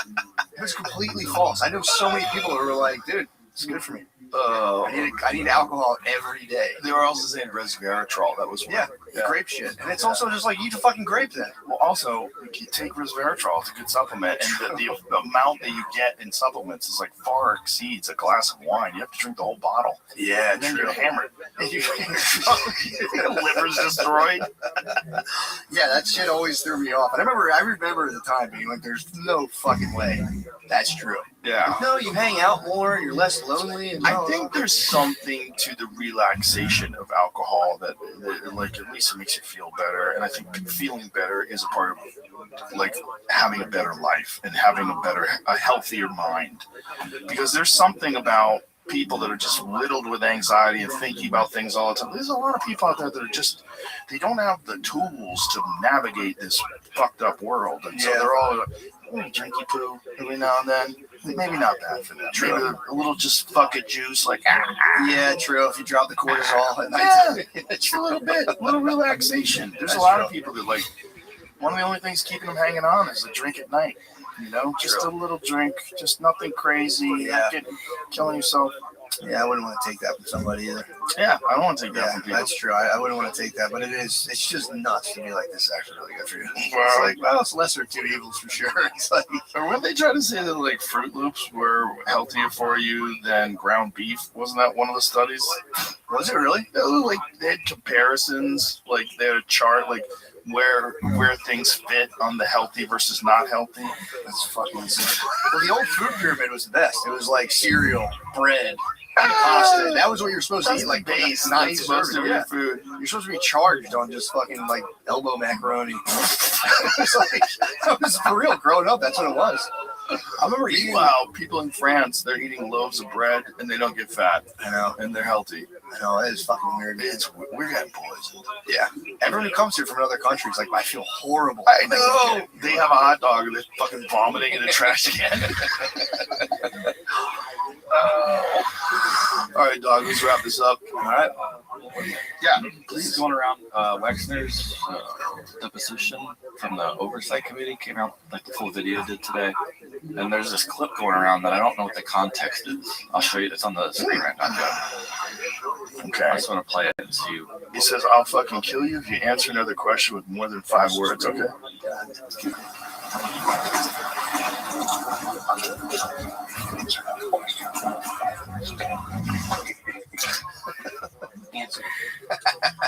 It was completely false. I know so many people who were like, dude, it's good for me. I need alcohol every day. They were also saying resveratrol. That was one. Yeah, grape shit. And it's also just like, eat a fucking grape then. Well, also, you take resveratrol. It's a good supplement. And the amount that you get in supplements is like far exceeds a glass of wine. You have to drink the whole bottle. Yeah, And then you're hammered. Your liver's destroyed. Yeah, that shit always threw me off. And I remember at the time being like, there's no fucking way that's true. Yeah. No, you hang out more, you're less lonely. And I think there's something to the relaxation of alcohol that like, at least it makes you feel better. And I think feeling better is a part of, like, having a better life and having a healthier mind. Because there's something about people that are just riddled with anxiety and thinking about things all the time. There's a lot of people out there that are just, they don't have the tools to navigate this fucked up world. And so they're all like, drinky poo every now and then. Maybe not bad for them. Maybe a little just fucking juice, like, Yeah, true. If you drop the cortisol at night. yeah, it's a little bit, a little relaxation. There's a lot of people that, like, one of the only things keeping them hanging on is a drink at night. You know, just a little drink, just nothing crazy, not killing yourself. Yeah, I wouldn't want to take that from somebody either. Yeah, I don't want to take that from people. That's true. I wouldn't want to take that, but it's just nuts to be like, this is actually really good for you. Well, It's like, well, it's lesser of two evils for sure. It's like, or weren't they trying to say that, like, Fruit Loops were healthier for you than ground beef? Wasn't that one of the studies? was it really? Like, they had comparisons, like, they had a chart, like, where things fit on the healthy versus not healthy. That's fucking insane. Well, the old food pyramid was the best. It was like cereal, bread, and pasta. That was what you're supposed to eat, like base, not supposed to be yeah. food. You're supposed to be charged on just fucking like elbow macaroni. It's like, that was for real. Growing up, that's what it was. I remember eating. Meanwhile, people in France, they're eating loaves of bread and they don't get fat. I know. And they're healthy. I know, that is fucking weird. We're getting poisoned. Yeah. Everyone who comes here from other countries, like, I feel horrible. I know. They have a hot dog and they're fucking vomiting in the trash can. All right, dog, let's wrap this up. All right. Yeah. This is going around. Wexner's deposition from the oversight committee came out, like the full video did today. And there's this clip going around that I don't know what the context is. I'll show you. It's on the screen right now. Okay. I just want to play it and see. He says, I'll fucking kill you if you answer another question with more than 5 words, okay?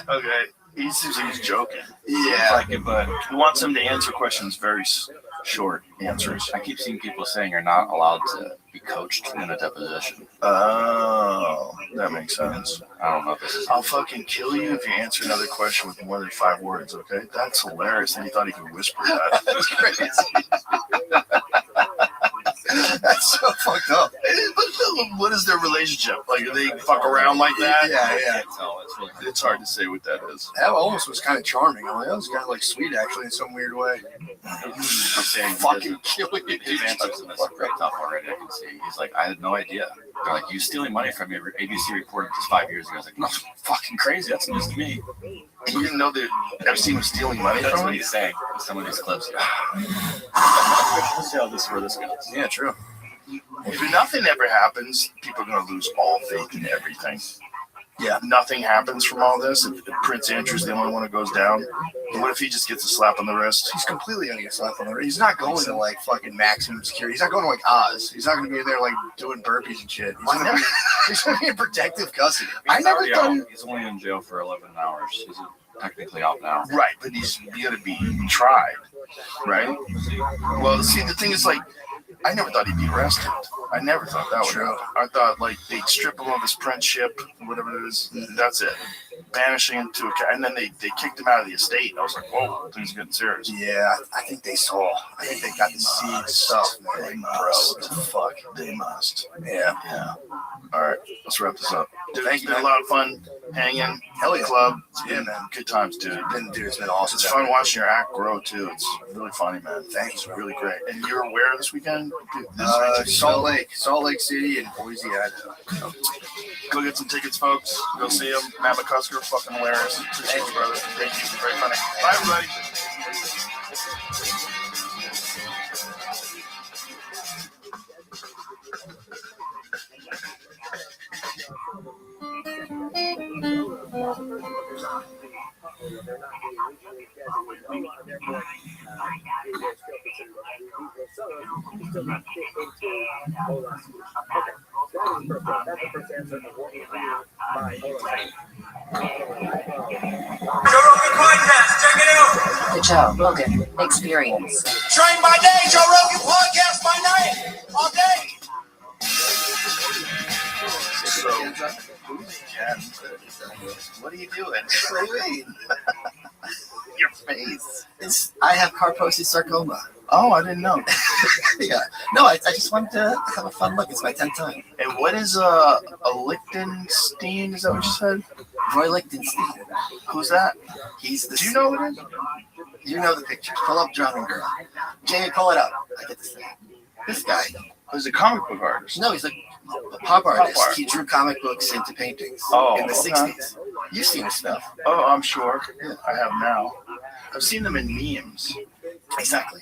Okay. He seems like he's joking. Yeah. Like it, but He wants him to answer questions very short answers. I keep seeing people saying you're not allowed to be coached in a deposition. Oh, that makes sense. I don't know if this is. I'll fucking kill you if you answer another question with more than 5 words, okay? That's hilarious. And he thought he could whisper that. That's crazy. That's so fucked up. What is their relationship? Like, do they fuck around like that? Yeah. It's hard to say what that is. That almost was kind of charming. I'm like, that was kind of like sweet, actually, in some weird way. I'm saying Fucking killing you. his answers in this are pretty tough already. I can see. He's like, I had no idea. They're like, you stealing money from your ABC reported just 5 years ago. I was like, no, fucking crazy. That's news to me. You didn't know that Epstein was stealing money That's from what him? he's saying with some of these clips. We'll see where this goes. Yeah, true. If nothing ever happens, people are going to lose all faith in everything. Yeah. Nothing happens from all this. If Prince Andrew's the only one that goes down, what if he just gets a slap on the wrist? He's completely gonna get slapped on the wrist. He's not going to like fucking maximum security. He's not going to like Oz. He's not gonna be in there like doing burpees and shit. He's gonna be in protective custody. I never thought. He's only in jail for 11 hours. He's technically out now. Right, but he's going to be tried, right? Well, see, the thing is, like, I never thought he'd be arrested. I never thought that would happen. I thought, like, they'd strip him of his friendship, whatever it is. That's it. vanishing into and then they kicked him out of the estate. I was like, whoa, things are getting serious. Yeah, I think they saw. I think they got to see stuff. Man. They Like, must. bro, what the fuck? They must. Yeah. Yeah. All right, let's wrap this up. Dude, Thank it's you, been a man. lot of fun hanging. Hell yeah. Club. Yeah, Yeah, man. Good times, dude. It's been awesome. It's fun watching your act grow too. It's really funny, man. Thanks, It's man. really great. And you're where this weekend? This Salt Lake City, and Boise, Idaho. Go get some tickets, folks. Go see him. Matt McCusker, fucking hilarious. Appreciate you, brother. Thank you. Very funny. Bye, everybody. The Joe Rogan Experience. Train by day, Joe Rogan podcast by night, all day. What are you doing? Your face. I have Kaposi sarcoma. Oh, I didn't know. Yeah. No, I just wanted to have a fun look. It's my 10th time. And what is a Lichtenstein? Is that what you said? Roy Lichtenstein. Who's that? He's the. Do you know what it is? You know the picture. Pull up Drowning Girl. Jamie, pull it up. I get this thing. This guy. Who's a comic book artist? No, he's like a pop artist. art. He drew comic books into paintings in the okay. 60s. You've seen his stuff. Oh, I'm sure. I have now. I've seen them in memes. Exactly.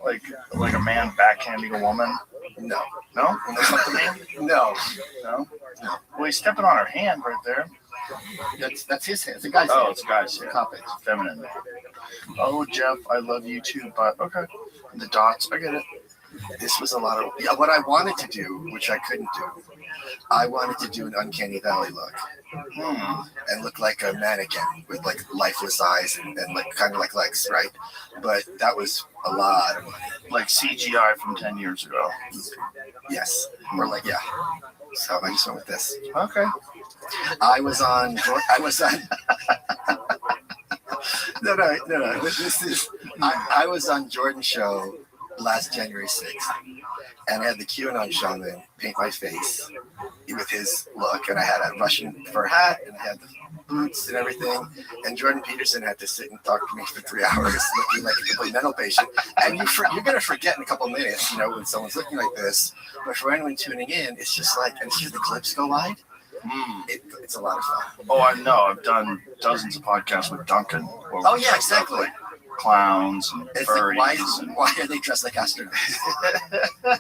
Like a man backhanding a woman. No. No? That's not the meme? No. No? Well, he's stepping on her hand right there. That's his hand. It's a guy's Oh, hand. it's a guy's hand. Cop it. It's feminine. Oh, Jeff, I love you too, but okay. The dots, I get it. This was a lot of what I wanted to do, which I couldn't do. I wanted to do an Uncanny Valley look and look like a mannequin with like lifeless eyes and like kind of like legs, right? But that was a lot of money. Like CGI from 10 years ago. Yes, or like yeah. So I just went with this. Okay. I was on. No. This is. I was on Jordan's show last January 6th, and I had the QAnon shaman paint my face with his look, and I had a Russian fur hat, and I had the boots and everything, and Jordan Peterson had to sit and talk to me for 3 hours looking like a complete mental patient, and you're going to forget in a couple minutes, when someone's looking like this, but for anyone tuning in, it's just like, and see the clips go wide, it's a lot of fun. Oh, I know. I've done dozens of podcasts with Duncan. Oh, yeah, exactly. Like clowns and it's furries. Like, why are they dressed like astronauts?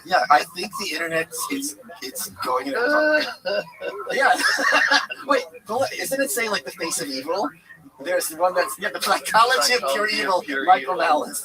Yeah, I think the internet it's going in a yeah. Wait, isn't it saying like the face of evil? There's the one that's the psychology of pure evil, Michael Malice.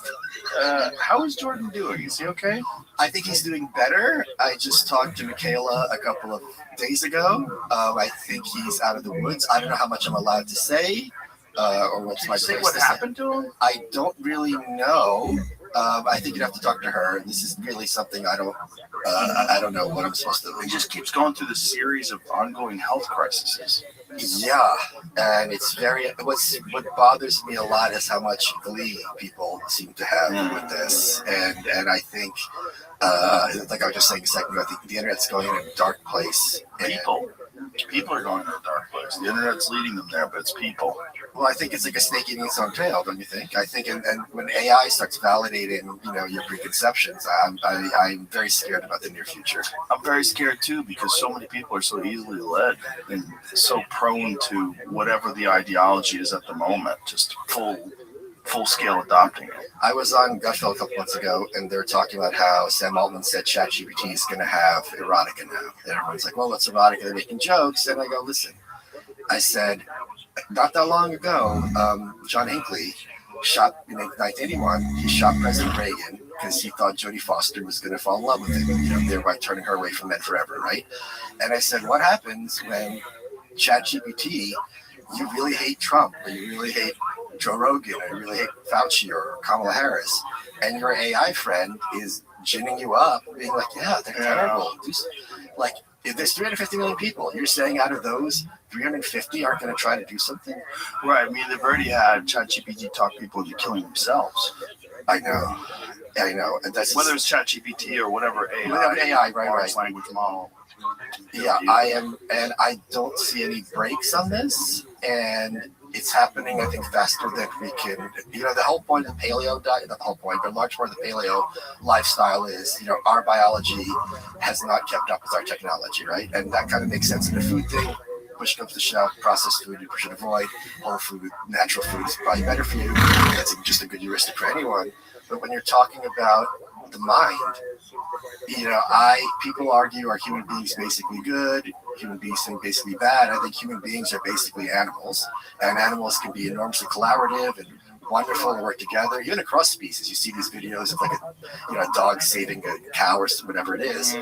How is Jordan doing? Is he okay? I think he's doing better. I just talked to Michaela a couple of days ago. I think he's out of the woods. I don't know how much I'm allowed to say. Or what's my say what happened to him? I don't really know. I think you'd have to talk to her. This is really something I don't know what I'm supposed to do. He just keeps going through this series of ongoing health crises. Yeah, and it's what bothers me a lot is how much glee people seem to have with this, and I think like I was just saying a second ago, I think the internet's going in a dark place. People are going in a dark place. The internet's leading them there, but it's people. Well, I think it's like a snake eating its own tail, don't you think? I think, and when AI starts validating, your preconceptions, I'm very scared about the near future. I'm very scared too because so many people are so easily led and so prone to whatever the ideology is at the moment, just full scale adopting it. I was on Gutfeld a couple months ago, and they were talking about how Sam Altman said ChatGPT is going to have erotica now. And everyone's like, well, what's erotica? They're making jokes. And I go, listen, I said, not that long ago, John Hinckley shot in 1981. He shot President Reagan because he thought Jodie Foster was going to fall in love with him, thereby turning her away from men forever, right? And I said, what happens when ChatGPT, you really hate Trump, or you really hate Joe Rogan, or you really hate Fauci or Kamala Harris, and your AI friend is ginning you up, being like, yeah, they're terrible. Like, if there's 350 million people, you're saying out of those, 350 aren't going to try to do something? Right. I mean, they've already had ChatGPT talk people into killing themselves. I know. And that's Whether it's ChatGPT or whatever AI, right. language model. Yeah, I am, and I don't see any breaks on this, and it's happening, I think, faster than we can. The whole point of the paleo diet, not the whole point, but a large part of the paleo lifestyle is, our biology has not kept up with our technology, right? And that kind of makes sense in the food thing. Push comes to shove, processed food you should avoid. Whole food, natural food is probably better for you. That's just a good heuristic for anyone. But when you're talking about the mind, people argue, are human beings basically good? Human beings are basically bad. I think human beings are basically animals, and animals can be enormously collaborative and wonderful and work together. Even across species, you see these videos of like a dog saving a cow or whatever it is.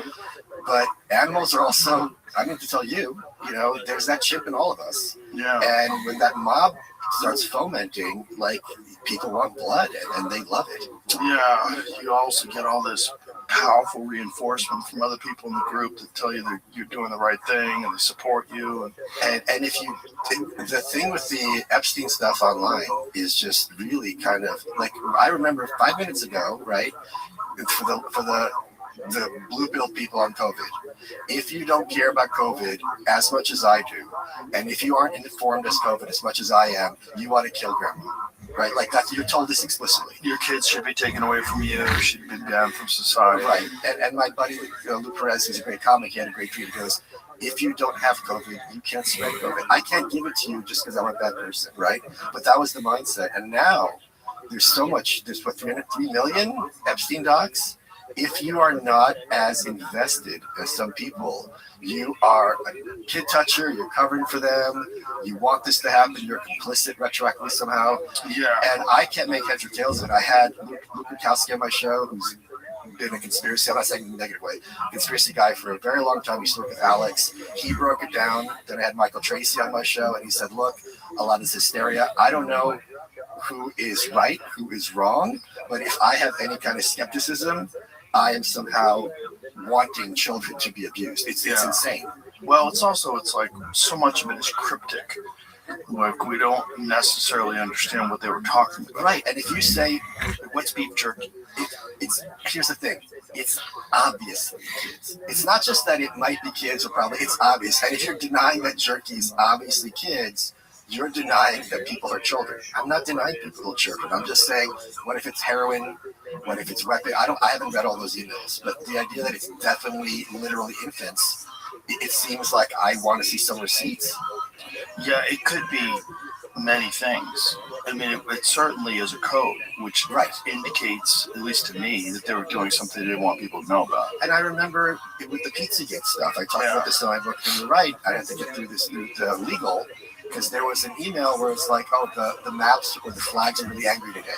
But animals are also, I need to tell you, there's that chip in all of us. Yeah. And when that mob starts fomenting, like, people want blood and they love it. Yeah. You also get all this powerful reinforcement from other people in the group that tell you that you're doing the right thing and they support you. And if the thing with the Epstein stuff online is just really kind of like, I remember 5 minutes ago, right? For the blue pill people on COVID. If you don't care about COVID as much as I do, and if you aren't informed as COVID as much as I am, you want to kill grandma, right? Like that, you're told this explicitly. Your kids should be taken away from you, should be banned from society. Right. And my buddy, Lou Perez, is a great comic. He had a great tweet. He goes, if you don't have COVID, you can't spread COVID. I can't give it to you just because I'm a bad person, right? But that was the mindset. And now there's so much, there's 3 million Epstein docs. If you are not as invested as some people, you are a kid toucher, you're covering for them, you want this to happen, you're complicit retroactively somehow. Yeah. And I can't make heads or tails of it. I had Luke Rukowski on my show, who's been a conspiracy, I'm not saying in a negative way, conspiracy guy for a very long time. He used to work with Alex. He broke it down. Then I had Michael Tracy on my show, and he said, look, a lot of this hysteria, I don't know who is right, who is wrong, but if I have any kind of skepticism, I am somehow wanting children to be abused. It's insane. Well, it's like so much of it is cryptic. Like, we don't necessarily understand what they were talking about. Right. And if you say, what's beef jerky? Here's the thing. It's obviously kids. It's not just that it might be kids, or probably it's obvious. And if you're denying that jerky is obviously kids, you're denying that people are children. I'm not denying people are children. I'm just saying, what if it's heroin? What if it's weapon? I haven't read all those emails, but the idea that it's definitely literally infants, it seems like I want to see some receipts. Yeah, it could be many things. I mean, it certainly is a code, which indicates, at least to me, that they were doing something they didn't want people to know about. And I remember with the Pizzagate stuff, I talked about this in my book, and you're right, I have to get through this legal, because there was an email where it's like, the maps or the flags are really angry today.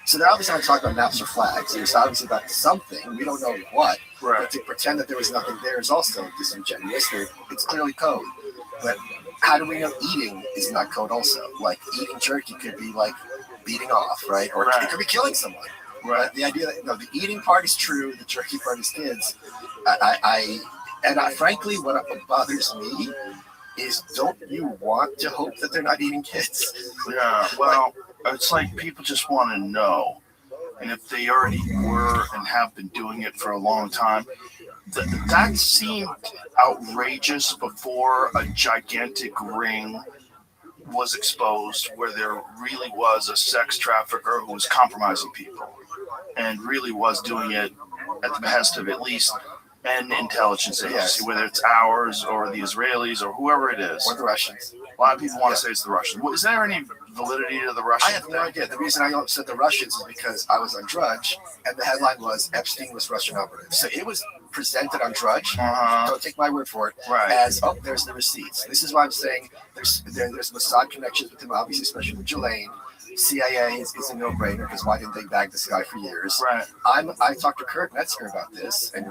So they're obviously not talking about maps or flags. It's obviously about something. We don't know what. Right. But to pretend that there was nothing there is also disingenuous. It's clearly code. But how do we know eating is not code also? Like, eating jerky could be like beating off, right? Or it could be killing someone. Right. But the idea that, the eating part is true, the jerky part is kids. Frankly, what bothers me is, don't you want to hope that they're not eating kids? Yeah, well, it's like people just want to know. And if they already were and have been doing it for a long time, that seemed outrageous before a gigantic ring was exposed where there really was a sex trafficker who was compromising people and really was doing it at the behest of at least an intelligence agency, whether it's ours or the Israelis or whoever it is. Or the Russians. A lot of people want to say it's the Russians. Is there any validity to the Russians? I have no idea. The reason I said the Russians is because I was on Drudge, and the headline was Epstein was Russian operative. So it was presented on Drudge. Don't take my word for it. Right. As there's the receipts. This is why I'm saying there's Mossad connections with him, obviously, especially with Jelaine. CIA is a no-brainer, because why didn't they bag this guy for years? Right. I talked to Kurt Metzger about this, and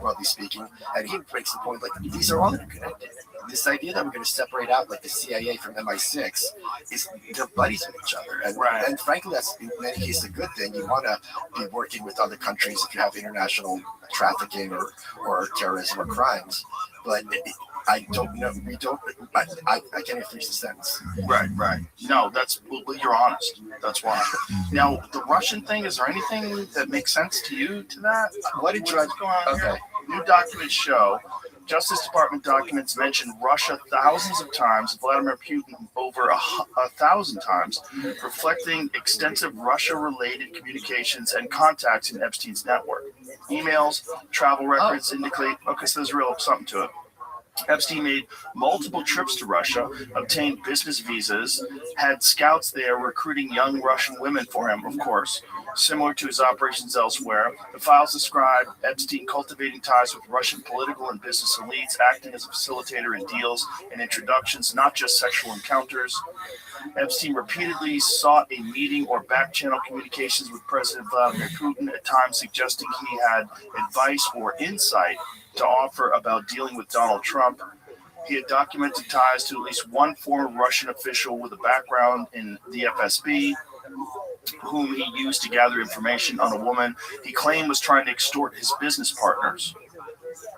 broadly speaking, and he makes the point, like, these are all interconnected. this idea that we're going to separate out like the CIA from MI6 is they're buddies with each other, and, Right. and frankly, that's in many cases a good thing. You want to be working with other countries if you have international trafficking or terrorism or crimes, but I don't know. We don't. I can't even finish the sentence. Right. No, well, you're honest. That's why. Now, the Russian thing, is there anything that makes sense to you to that? What did you? What's going on Okay. here? New documents show Justice Department documents mention Russia thousands of times, Vladimir Putin over 1,000 times, reflecting extensive Russia-related communications and contacts in Epstein's network. Emails, travel records indicate, okay, so there's real something to it. Epstein made multiple trips to Russia, obtained business visas, had scouts there recruiting young Russian women for him, of course. Similar to his operations elsewhere, the files describe Epstein cultivating ties with Russian political and business elites, acting as a facilitator in deals and introductions, not just sexual encounters. Epstein repeatedly sought a meeting or back-channel communications with President Vladimir Putin, at times suggesting he had advice or insight to offer about dealing with Donald Trump. He had documented ties to at least one former Russian official with a background in the FSB, whom he used to gather information on a woman he claimed was trying to extort his business partners.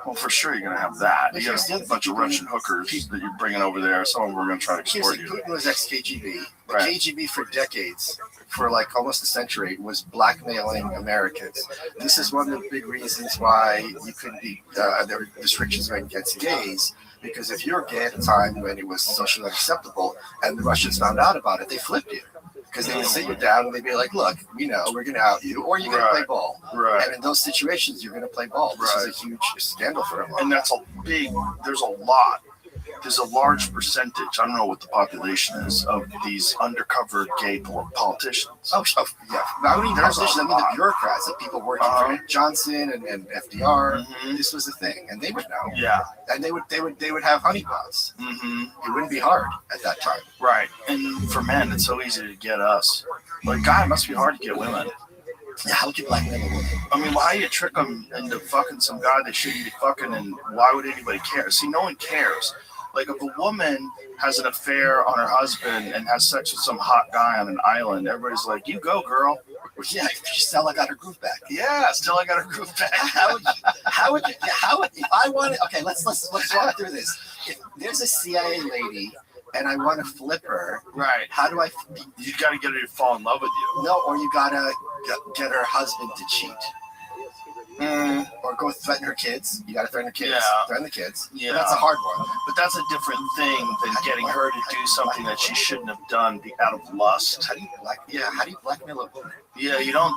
Well, for sure you're going to have that. You got a bunch of Russian hookers that you're bringing over there. Some of them are going to try to extort you. Putin was ex-KGB. The Right. KGB for decades, for like almost a century, was blackmailing Americans. This is one of the big reasons why you couldn't be, there were restrictions against gays, because if you're gay at a time when it was socially unacceptable and the Russians found out about it, they flipped you. Because they would sit you down and they'd be like, look, we know we're going to out you, or you're going to play ball. Right. And in those situations, you're going to play ball. This is a huge scandal for them. And that's there's a lot. There's a large percentage, I don't know what the population is, of these undercover gay politicians. Oh, yeah. I mean, There's politicians, a I mean the lot. bureaucrats, the people working for Johnson and FDR. Mhm. This was a thing, and they would know. Yeah. And they would have honeypots. Mm-hmm. It wouldn't be hard at that time. Right. And for men, it's so easy to get us. Like, God, it must be hard to get women. Yeah, how would you blackmail a woman? I mean, why do you trick them into fucking some guy they shouldn't be fucking, and why would anybody care? See, no one cares. Like, if a woman has an affair on her husband and has sex with some hot guy on an island, everybody's like, you go, girl. Yeah, Stella got her groove back. Yeah, still I got her groove back. How would if I wanted? Okay, let's walk through this. If there's a CIA lady and I want to flip her, Right. how do I? You got to get her to fall in love with you. No, or you gotta get her husband to cheat. Or go threaten her kids. You gotta threaten her kids. Yeah. Threaten the kids. Yeah. But that's a hard one. But that's a different thing than getting her to do something that she shouldn't have done out of lust. How do you blackmail a woman? Yeah, you don't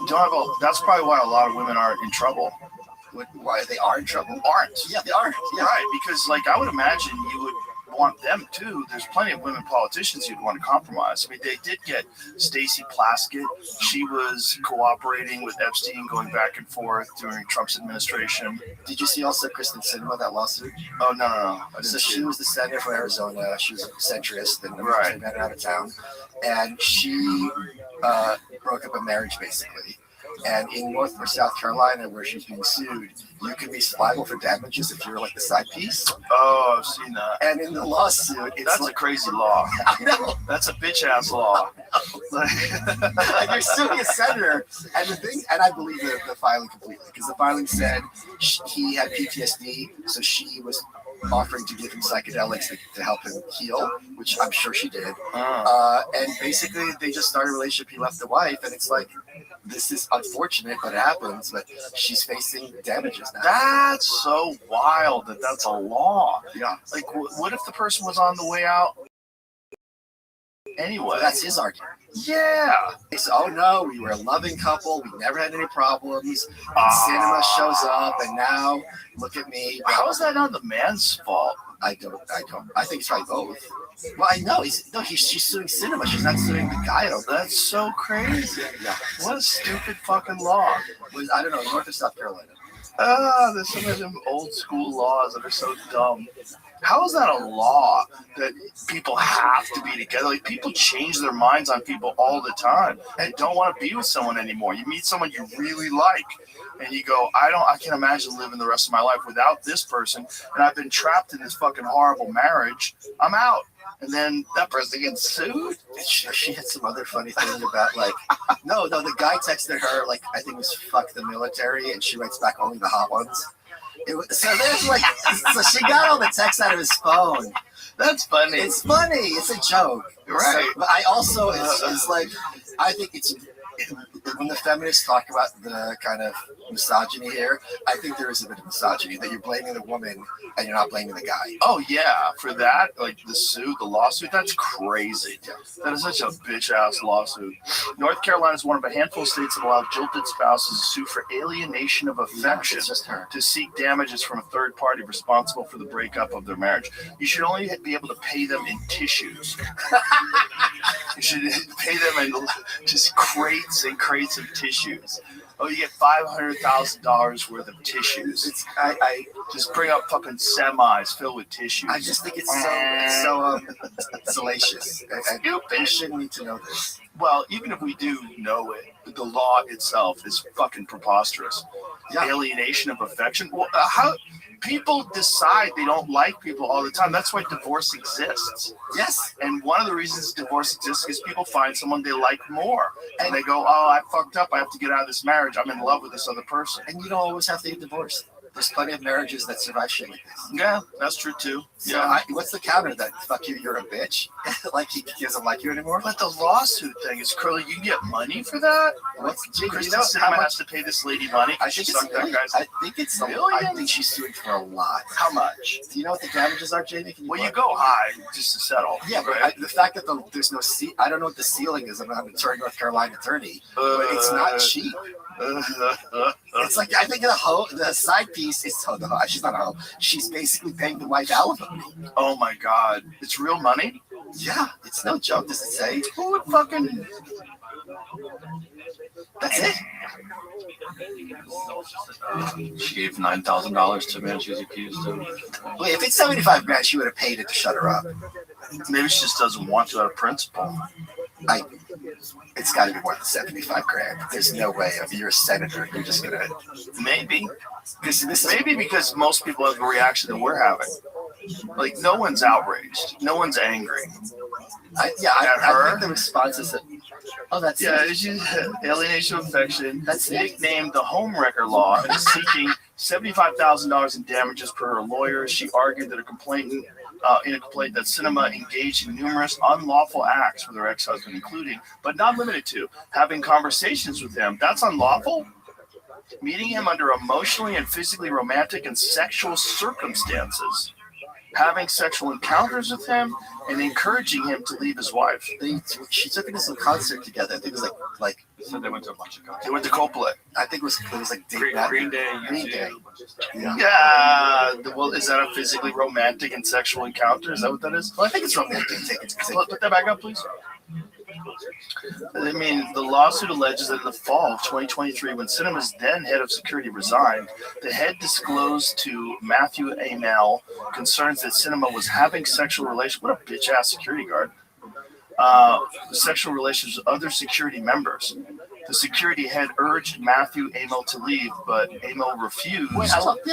have a. That's probably why a lot of women aren't in trouble. Why they are in trouble? Aren't. Yeah, they are. Yeah. Right, because like I would imagine you would want them too. There's plenty of women politicians you'd want to compromise. I mean, they did get Stacey Plaskett. She was cooperating with Epstein, going back and forth during Trump's administration. Did you see also Kristen Sinema, that lawsuit? Oh no. I didn't So see she it. was the senator from Arizona. She was a centrist and Right. met out of town, and she broke up a marriage basically. And in North or South Carolina, where she's being sued, you can be liable for damages if you're like the side piece. Oh, I've seen that. And in the lawsuit, it's That's like, a crazy law. I know. That's a bitch ass law. And you're suing a senator, and the thing, and I believe the filing completely, because the filing said he had PTSD, so she was offering to give him psychedelics to help him heal, which I'm sure she did. And basically, they just started a relationship. He left the wife, and it's like, this is unfortunate, but it happens. But she's facing damages now. That's so wild that that's a law. Yeah, Like, what if the person was on the way out anyway? that's his argument. Yeah. He said, oh no, we were a loving couple. We never had any problems. And Cinema shows up, and now look at me. How is that not the man's fault? I don't. I think it's probably both. Well, I know she's suing Cinema. She's not suing the guy. I don't. That's so crazy. Yeah. What a stupid fucking law. I don't know, North or South Carolina. There's some of them old school laws that are so dumb. How is that a law that people have to be together? Like, people change their minds on people all the time and don't want to be with someone anymore. You meet someone you really like, and you go, I can't imagine living the rest of my life without this person, and I've been trapped in this fucking horrible marriage. I'm out. And then that person gets sued. She had some other funny thing about like, no, the guy texted her like, I think it was fuck the military, and she writes back only the hot ones. So there's like, so she got all the texts out of his phone. That's funny. It's funny. It's a joke, right? So, but I also, it's like, I think it's when the feminists talk about the kind of misogyny here, I think there is a bit of misogyny that you're blaming the woman and you're not blaming the guy. Oh yeah, for that, like the lawsuit, that's crazy. That is such a bitch ass lawsuit. North Carolina is one of a handful of states that allow jilted spouses to sue for alienation of affection, to seek damages from a third party responsible for the breakup of their marriage. You should only be able to pay them in tissues. You should pay them in just crates and crates of tissues. Oh, you get $500,000 worth of tissues. I just bring up fucking semis filled with tissues. I just think it's so salacious. Stupid. You shouldn't need to know this. Well, even if we do know it, the law itself is fucking preposterous. Yeah. Alienation of affection. Well, how people decide they don't like people all the time. That's why divorce exists. Yes. And one of the reasons divorce exists is people find someone they like more. And they go, oh, I fucked up. I have to get out of this marriage. I'm in love with this other person. And you don't always have to get divorced. There's plenty of marriages that survive shit like this. Yeah, that's true too. So yeah. What's the counter to that? Fuck you, you're a bitch. Like he doesn't like you anymore. But the lawsuit thing is curly. You get money for that. Kristen Cinema has to pay this lady money. I think it's that guy's. I think it's I think she's suing for a lot. How much? Do you know what the damages are, Jamie? Well, you go high just to settle. Yeah, right? but the fact that there's no I don't know what the ceiling is. I'm not an attorney, North Carolina attorney, but it's not cheap. It's like I think the side piece is she's not a hoe. She's basically paying the wife alimony. Oh my god, it's real money. Yeah, it's no joke. Does it say? Who would fucking? That's it. She gave $9,000 to a man she was accused of. Wait, if it's $75,000, she would have paid it to shut her up. Maybe she just doesn't want to out of principle. It's got to be more than $75,000. There's no way. If you're a senator, you're just gonna. Maybe. Maybe because most people have the reaction that we're having. Like no one's outraged, no one's angry. I think the response is that. Oh, that's it's alienation of affection. That's nicknamed the Homewrecker Law and is seeking $75,000 in damages per her lawyer. She argued that in a complaint that Cinema engaged in numerous unlawful acts with her ex-husband, including, but not limited to, having conversations with him. That's unlawful? Meeting him under emotionally and physically romantic and sexual circumstances. Having sexual encounters with him and encouraging him to leave his wife. She took him to some concert together. I think it was like. So they went to a bunch of concerts. They went to Coldplay. I think it was like Green Day. Yeah. Well, is that a physically romantic and sexual encounter? Is that what that is? Well, I think it's romantic. Put that back up, please. I mean, the lawsuit alleges that in the fall of 2023, when Cinema's then head of security resigned, the head disclosed to Matthew Amell concerns that Cinema was having sexual relations. What a bitch ass security guard. Sexual relations with other security members. The security head urged Matthew Amell to leave, but Amell refused,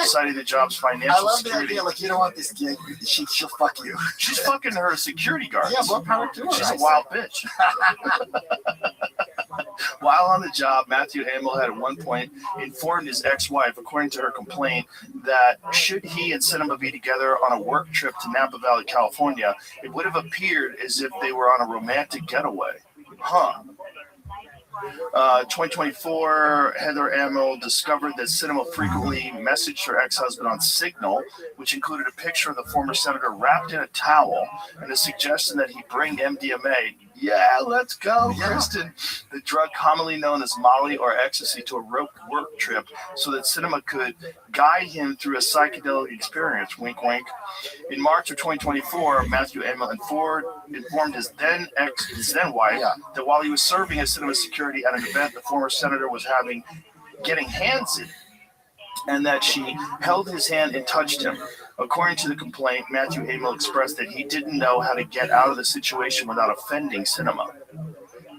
citing the job's financial I love security. the idea, like, you don't want this gig, she'll fuck you. She's fucking her security guard. Yeah, more power to her. She's a wild bitch. While on the job, Matthew Amell had at one point informed his ex-wife, according to her complaint, that should he and Cinema be together on a work trip to Napa Valley, California, it would have appeared as if they were on a romantic getaway. 2024, Heather Amell discovered that Cinema frequently messaged her ex-husband on Signal, which included a picture of the former senator wrapped in a towel and a suggestion that he bring MDMA. Yeah, let's go, Kristen. The drug commonly known as Molly or ecstasy to a work trip so that Cinema could guide him through a psychedelic experience. Wink, wink. In March of 2024, Matthew Amell informed his then wife that while he was serving as Cinema security at an event, the former senator was getting handsy, and that she held his hand and touched him. According to the complaint, Matthew Amell expressed that he didn't know how to get out of the situation without offending Cinema.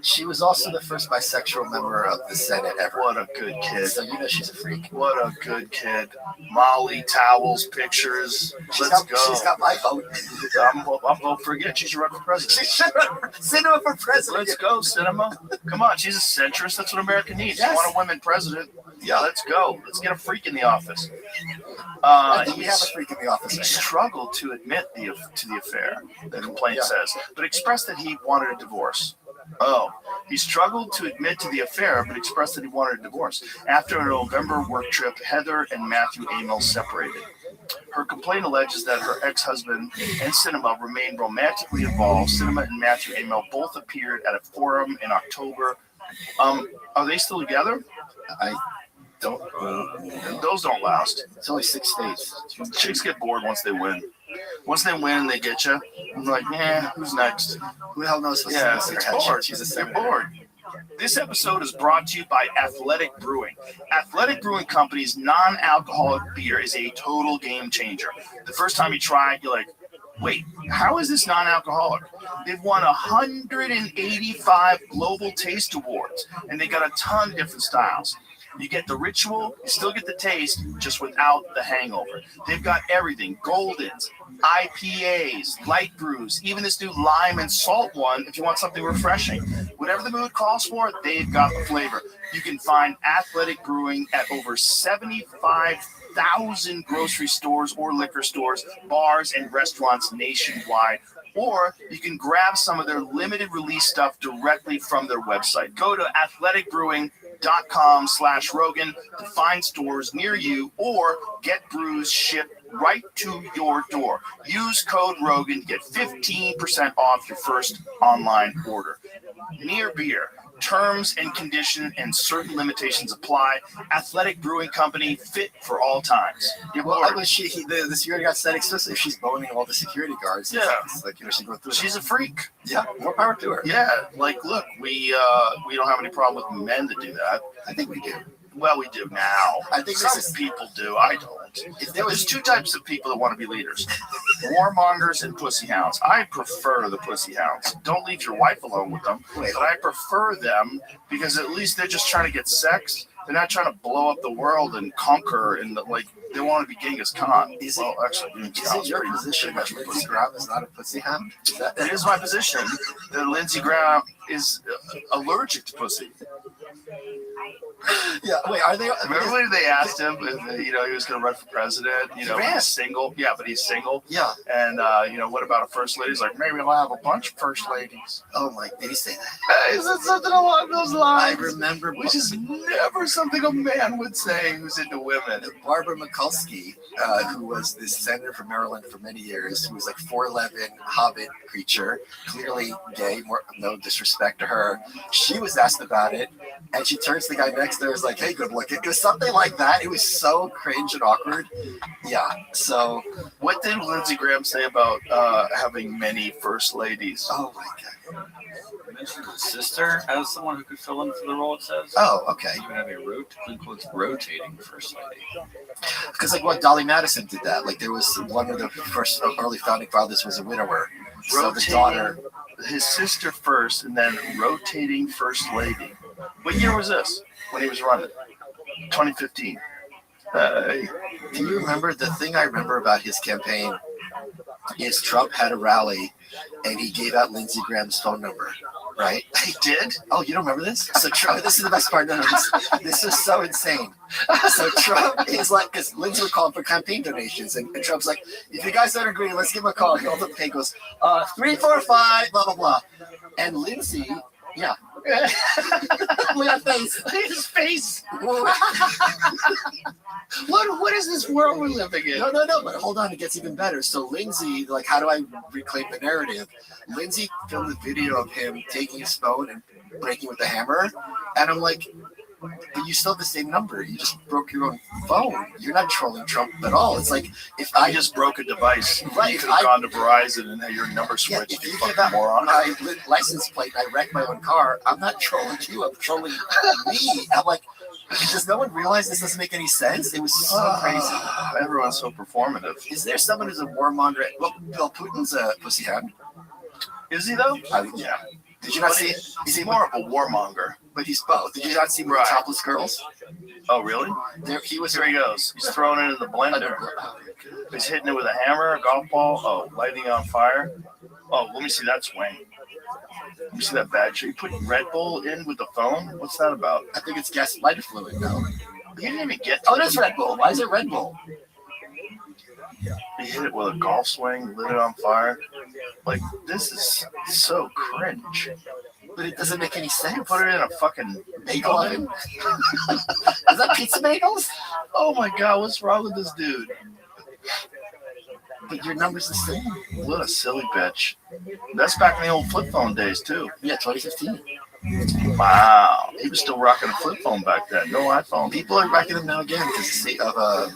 She was also the first bisexual member of the Senate ever. What a good kid. So you know she's a freak. What a good kid. Molly, towels, pictures. Let's go. She's got my vote. I'm voting for again. She should run for president. She should run Cinema for president. Let's go, Cinema. Come on, she's a centrist. That's what America needs. Yes. You want a woman president? Yeah, let's go. Let's get a freak in the office. I think we have a freak in the office. He Right now. struggled to admit to the affair, the complaint says, but expressed that he wanted a divorce. Oh, he struggled to admit to the affair, but expressed that he wanted a divorce. After a November work trip, Heather and Matthew Amell separated. Her complaint alleges that her ex-husband and Cinema remained romantically involved. Cinema and Matthew Amell both appeared at a forum in October. Are they still together? I don't. Those don't last. It's only 6 states. Chicks get bored once they win. Once they win, they get you. I'm like, who's next? Who the hell knows what's Yeah, what's they're attention? bored. She's a They're senator. bored. This episode is brought to you by Athletic Brewing. Athletic Brewing Company's non-alcoholic beer is a total game changer. The first time you try it, you're like, wait, how is this non-alcoholic? They've won 185 global taste awards, and they got a ton of different styles. You get the ritual, you still get the taste, just without the hangover. They've got everything, Goldens, IPAs, light brews, even this new lime and salt one if you want something refreshing. Whatever the mood calls for, they've got the flavor. You can find Athletic Brewing at over 75,000 grocery stores or liquor stores, bars, and restaurants nationwide. Or you can grab some of their limited release stuff directly from their website. Go to athleticbrewing.com/Rogan to find stores near you or get brews shipped right to your door. Use code Rogan to get 15% off your first online order. Near Beer. Terms and conditions and certain limitations apply. Athletic Brewing Company, fit for all times. Yeah, well, the security guard said explicitly if she's boning all the security guards. Yeah. It's like, she go through. She's a freak. Yeah, more power to her. Yeah, like, look, we don't have any problem with men that do that. I think we do. Well, we do now. I think some this is- people do. I don't. If there was There's two types of people that want to be leaders: warmongers and pussy hounds. I prefer the pussy hounds. Don't leave your wife alone with them. But I prefer them because at least they're just trying to get sex. They're not trying to blow up the world and conquer and they want to be Genghis Khan. Is Well, actually, Genghis is Khan's it your pretty position much that a Lindsey pussy. Graham is not a pussy hound? Is that It is my position that Lindsey Graham is allergic to pussy. Yeah. Wait, are they? Remember when they asked him if he was going to run for president? He ran. He's single. Yeah, but he's single. Yeah. And what about a first lady? He's like, maybe I'll have a bunch of first ladies. Oh my! Did he say that? He said something along those I lines. remember. Which is never something a man would say who's into women. Barbara Mikulski, who was the senator from Maryland for many years, who was like 4'11" hobbit creature, clearly gay, no disrespect to her. She was asked about it, and she turns to the guy next to her, is like, hey, good looking. It was something like that. It was so cringe and awkward. Yeah, so. What did Lindsey Graham say about having many first ladies? Oh my God. You mentioned his sister as someone who could fill in for the role, it says. Oh, okay. You would have a rotating first lady. Because like what Dolly Madison did that. Like there was one of the first early founding fathers was a widower. So the daughter. His sister first, and then rotating first lady. What year was this when he was running? 2015. Do you remember the thing I remember about his campaign is Trump had a rally and he gave out Lindsey Graham's phone number, right? He did? Oh, you don't remember this? So Trump, this is the best part. No, this is so insane. So Trump is like, because Lindsey would call him for campaign donations, and Trump's like, if you guys don't agree, let's give him a call. He calls up the pay, goes, 345, blah, blah, blah. And Lindsey, yeah. Look at that face. Look at his face. What is this world we're living in? No, but hold on, it gets even better. So Lindsey, like, how do I reclaim the narrative? Lindsey filmed a video of him taking his phone and breaking with the hammer, and I'm like, but you still have the same number. You just broke your own phone. You're not trolling Trump at all. It's like if I I just broke a device. Right, You could have gone to Verizon and had your number yeah, switched. if you you fucking give out moron. my license plate, and I wreck my own car. I'm not trolling you. I'm trolling me. I'm like, does no one realize this doesn't make any sense? It was so crazy. Everyone's so performative. Is there someone who's a warmonger? Well, Bill Putin's a pussy hound. Is he though? Yeah. Did you not see? He's more of a warmonger. But he's both. Did you not see Right. Topless Girls? Oh, really? He was. Here he goes. He's throwing it in the blender. He's hitting it with a hammer, a golf ball. Oh, lighting it on fire. Oh, let me see that swing. Let me see that bad shit. You put Red Bull in with the phone? What's that about? I think it's gas lighter fluid, though. You didn't even get Oh, it is Red Bull. Why is it Red Bull? He hit it with a golf swing, lit it on fire. Like, this is so cringe. But it doesn't make any You sense. put it in a fucking Bagel oven? Is that pizza bagels? Oh my god, what's wrong with this dude? But your number's the same. What a silly bitch. That's back in the old flip phone days, too. Yeah, 2015. Wow. He was still rocking a flip phone back then. No iPhone. People are wrecking them now again because of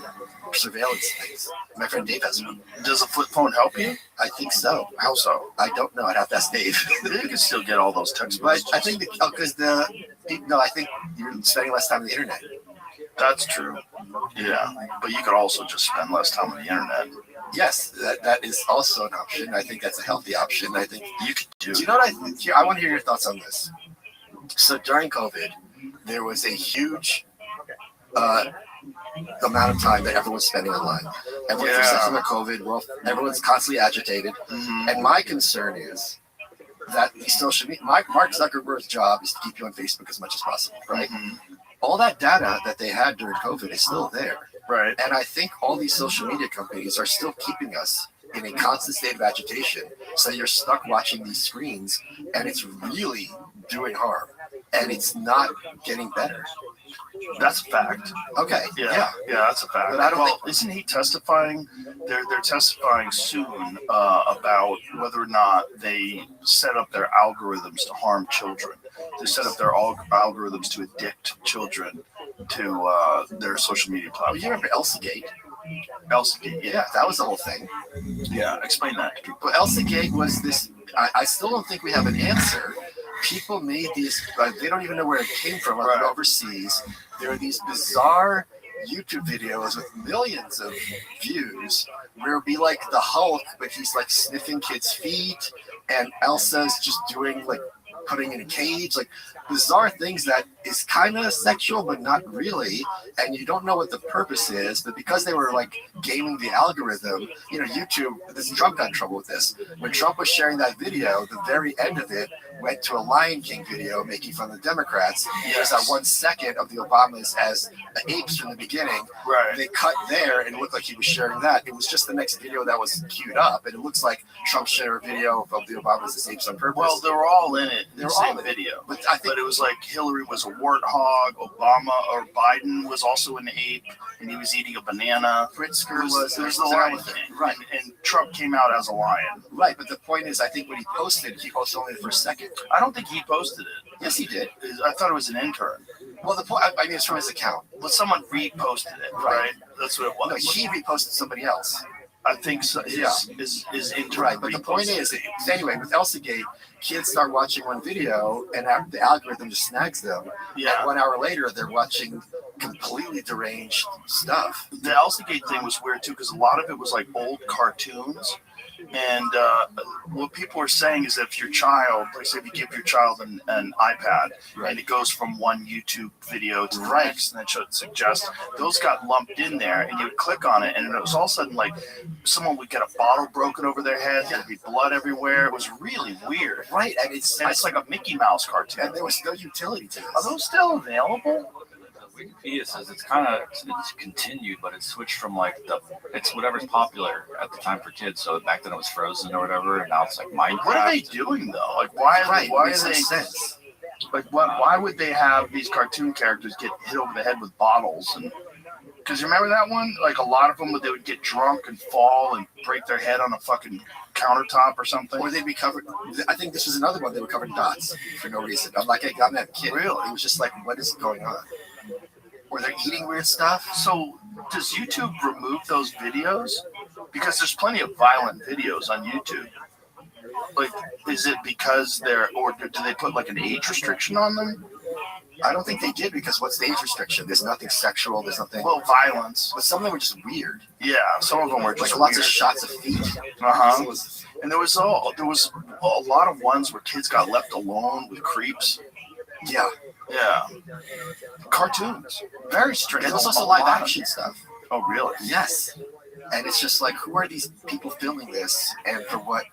surveillance things. My friend Dave has one. Does a flip phone help you? I think so. How so? I don't know. I'd have to ask Dave. You can still get all those text But messages. I think I think you're spending less time on the internet. That's true. Yeah. But you could also just spend less time on the internet. Yes, that is also an option. I think that's a healthy option. I think You could do. Do you know what I want to hear your thoughts on this. So during COVID, there was a huge amount of time that everyone's spending online. Everyone's Yeah. obsessed with COVID. Everyone's constantly agitated. Mhm. And my concern is that these social media, Mark Zuckerberg's job is to keep you on Facebook as much as possible, right? Mhm. All that data that they had during COVID is still there. Right. And I think all these social media companies are still keeping us in a constant state of agitation. So you're stuck watching these screens and it's really doing harm. And it's not getting better. That's a fact. Okay. Yeah, that's a fact. But I don't well, isn't he testifying? They're testifying soon about whether or not they set up their algorithms to harm children. They set up their algorithms to addict children to their social media Well, platform. you remember ElsaGate? ElsaGate, Yeah, that was the whole thing. yeah. Explain that to people. But ElsaGate was this. I still don't think we have an answer. People made these. They don't even know where it came from. Right. Overseas, there are these bizarre YouTube videos with millions of views where it'd be like the Hulk, but he's like sniffing kids' feet, and Elsa's just doing like putting in a cage, like bizarre things that is kind of sexual but not really, and you don't know what the purpose is. But because they were like gaming the algorithm, YouTube. Trump got in trouble with this. When Trump was sharing that video, the very end of it went to a Lion King video making fun of the Democrats. There's that 1 second of the Obamas as apes from the beginning. Right. They cut there and it looked like he was sharing that. It was just the next video that was queued up, and it looks like Trump shared a video of the Obamas as apes on purpose. Well, they were all in it. They were The all same in it. video. But I think But it was like Hillary was a warthog, Obama or Biden was also an ape, and he was eating a banana. Pritzker was There's the lion thing. Right. And Trump came out as a lion. Right, but the point is, I think when he posted only the first second. I don't think he posted it. Yes, he did. I thought it was an intern. Well, the point, I mean, it's from his account. But someone reposted it, right? That's what it No, was. he reposted somebody else. I think so. His intern. Right, but the point reposted is, it. anyway, with ElsaGate, kids start watching one video, and the algorithm just snags them. Yeah. And 1 hour later, they're watching completely deranged stuff. The ElsaGate thing was weird too, because a lot of it was like old cartoons. And what people are saying is that if your child, like say if you give your child an iPad and it goes from one YouTube video to the next and it should suggest, those got lumped in there and you would click on it and it was all of a sudden like someone would get a bottle broken over their head, there'd be blood everywhere. It was really weird. Right, and it's like a Mickey Mouse cartoon. And there was no utility to this. Are those still available? Wikipedia says it's continued, but it's switched from it's whatever's popular at the time for kids. So back then it was Frozen or whatever, and now it's like Minecraft. What are they doing though? Like why are makes they sense. Like why would they have these cartoon characters get hit over the head with bottles? And because you remember that one, like a lot of them, they would get drunk and fall and break their head on a fucking countertop or something. Or they'd be covered. I think this was another one. They were covered in dots for no reason. I'm that kid. Really? It was just like, what is going on? Or they're eating weird stuff. So does YouTube remove those videos? Because there's plenty of violent videos on YouTube. Like, is it because or do they put like an age restriction on them? I don't think they did because what's the age restriction? There's nothing sexual. There's nothing. Well, violence. But some of them were just weird. Yeah, some of them were just Like lots of weird. shots of feet. Uh-huh. It was- And there was a lot of ones where kids got left alone with creeps. yeah, Yeah. Cartoons. Very strange. and there's A also lot live of- action stuff. Oh, really? Yes. And it's just like, who are these people filming this and for what?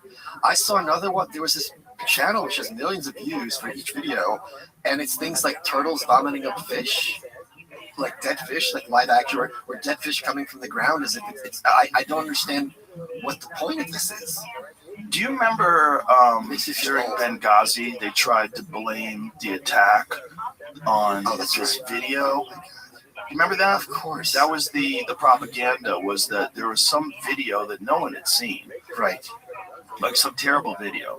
I saw another one. There was this channel which has millions of views for each video, and it's things like turtles vomiting up fish, like dead fish, like live action, or dead fish coming from the ground. As if it's I don't understand what the point of this is. Do you remember Makes you feel during old. Benghazi, they tried to blame the attack on Oh, that's this right. video? You remember that? Of course. That was the propaganda, was that there was some video that no one had seen, right. like some terrible video.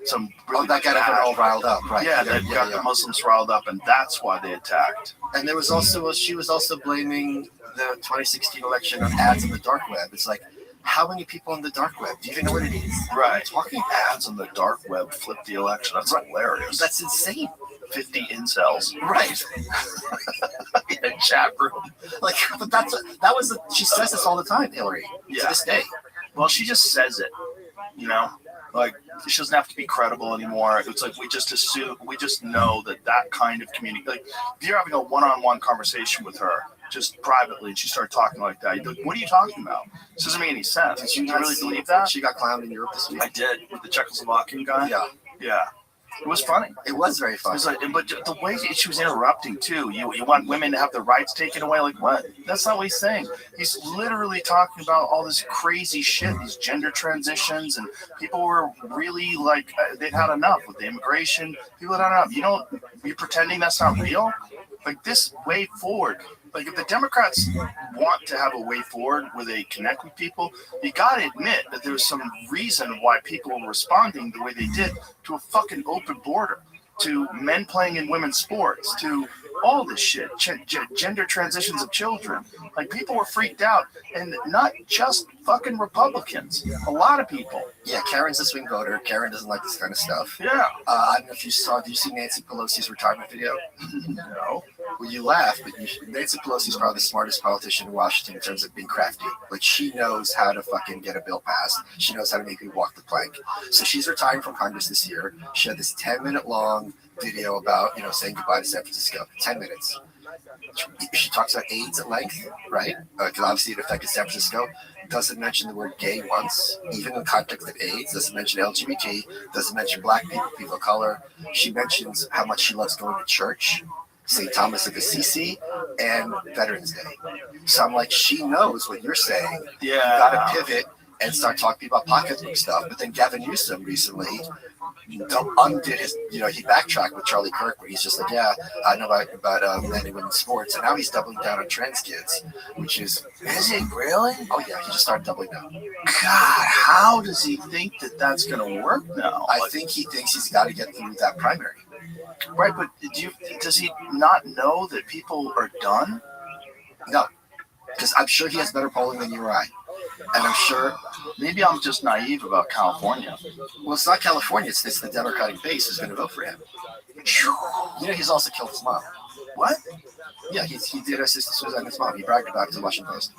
Some really Oh, that got everyone all bad- riled up. Right. Yeah, that got the Muslims riled up, and that's why they attacked. And there was also she was also blaming the 2016 election on ads on the dark web. It's like, how many people on the dark web? Do you even know what it is? Right. Talking Ads on the dark web flipped the election. That's hilarious. That's insane. 50 incels Right. in a chat room. Like, but she says this all the time, Hillary, to Yeah. this day. Well, she just says it, you know? Like, she doesn't have to be credible anymore. It's like we just know that kind of community. Like, if you're having a one-on-one conversation with her, just privately, and she started talking like that, you're like, what are you talking about? This doesn't make any sense. Did Do you not really see believe that? She got clowned in Europe this week. I did, with the Czechoslovakian guy. Yeah, Yeah. It was funny. it was very It fun. was like, but the way she was interrupting too. You want women to have their rights taken away? Like what? That's not what he's saying. He's literally talking about all this crazy shit, these gender transitions, and people were really like they'd had enough with the immigration. People had had enough. You're pretending that's not real. Like this way forward. Like if the Democrats want to have a way forward where they connect with people, you got to admit that there's some reason why people were responding the way they did to a fucking open border, to men playing in women's sports, to all this shit, gender transitions of children. Like people were freaked out, and not just fucking Republicans. A lot of people. Yeah, Karen's a swing voter. Karen doesn't like this kind of stuff. Yeah. I don't know if you saw. Did you see Nancy Pelosi's retirement video? No. Well, you laugh, but Nancy Pelosi's probably the smartest politician in Washington in terms of being crafty. Like, she knows how to fucking get a bill passed. She knows how to make people walk the plank. So she's retiring from Congress this year. She had this 10-minute long video about, saying goodbye to San Francisco. 10 minutes. She talks about AIDS at length, right? Because obviously it affected San Francisco. Doesn't mention the word gay once, even in the context of AIDS. Doesn't mention LGBT. Doesn't mention black people, people of color. She mentions how much she loves going to church, St. Thomas of Assisi, and Veterans Day. So I'm like, she knows what you're saying. Yeah. You got to pivot and start talking about pocketbook stuff. But then Gavin Newsom recently undid his, he backtracked with Charlie Kirk, where he's just like, yeah, I know about men and women's sports. And now he's doubling down on trans kids, which is he really? Oh, yeah, he just started doubling down. God, how does he think that that's going to work now? I think he thinks he's got to get through that primary. Right, but does he not know that people are done? No, because I'm sure he has better polling than you or I. And I'm sure, maybe I'm just naive about California. Well, it's not California. It's the Democratic base who's going to vote for him. He's also killed his mom. What? Yeah, he did assist suicide on his mom. He bragged about it to the Washington Post.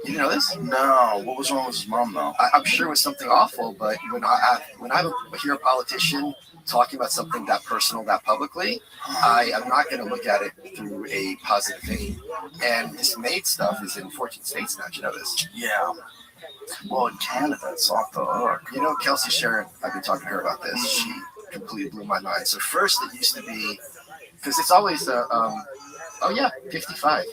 You didn't know this? No. What was wrong with his mom, though? I'm sure it was something awful, but when I hear a politician talking about something that personal, that publicly, I am not going to look at it through a positive vein. And this MAID stuff is in 14 states now. Do you know this? Yeah. Well, in Canada, it's off the hook. Kelsey Sharon, I've been talking to her about this. She completely blew my mind. So first it used to be, because it's always, 55.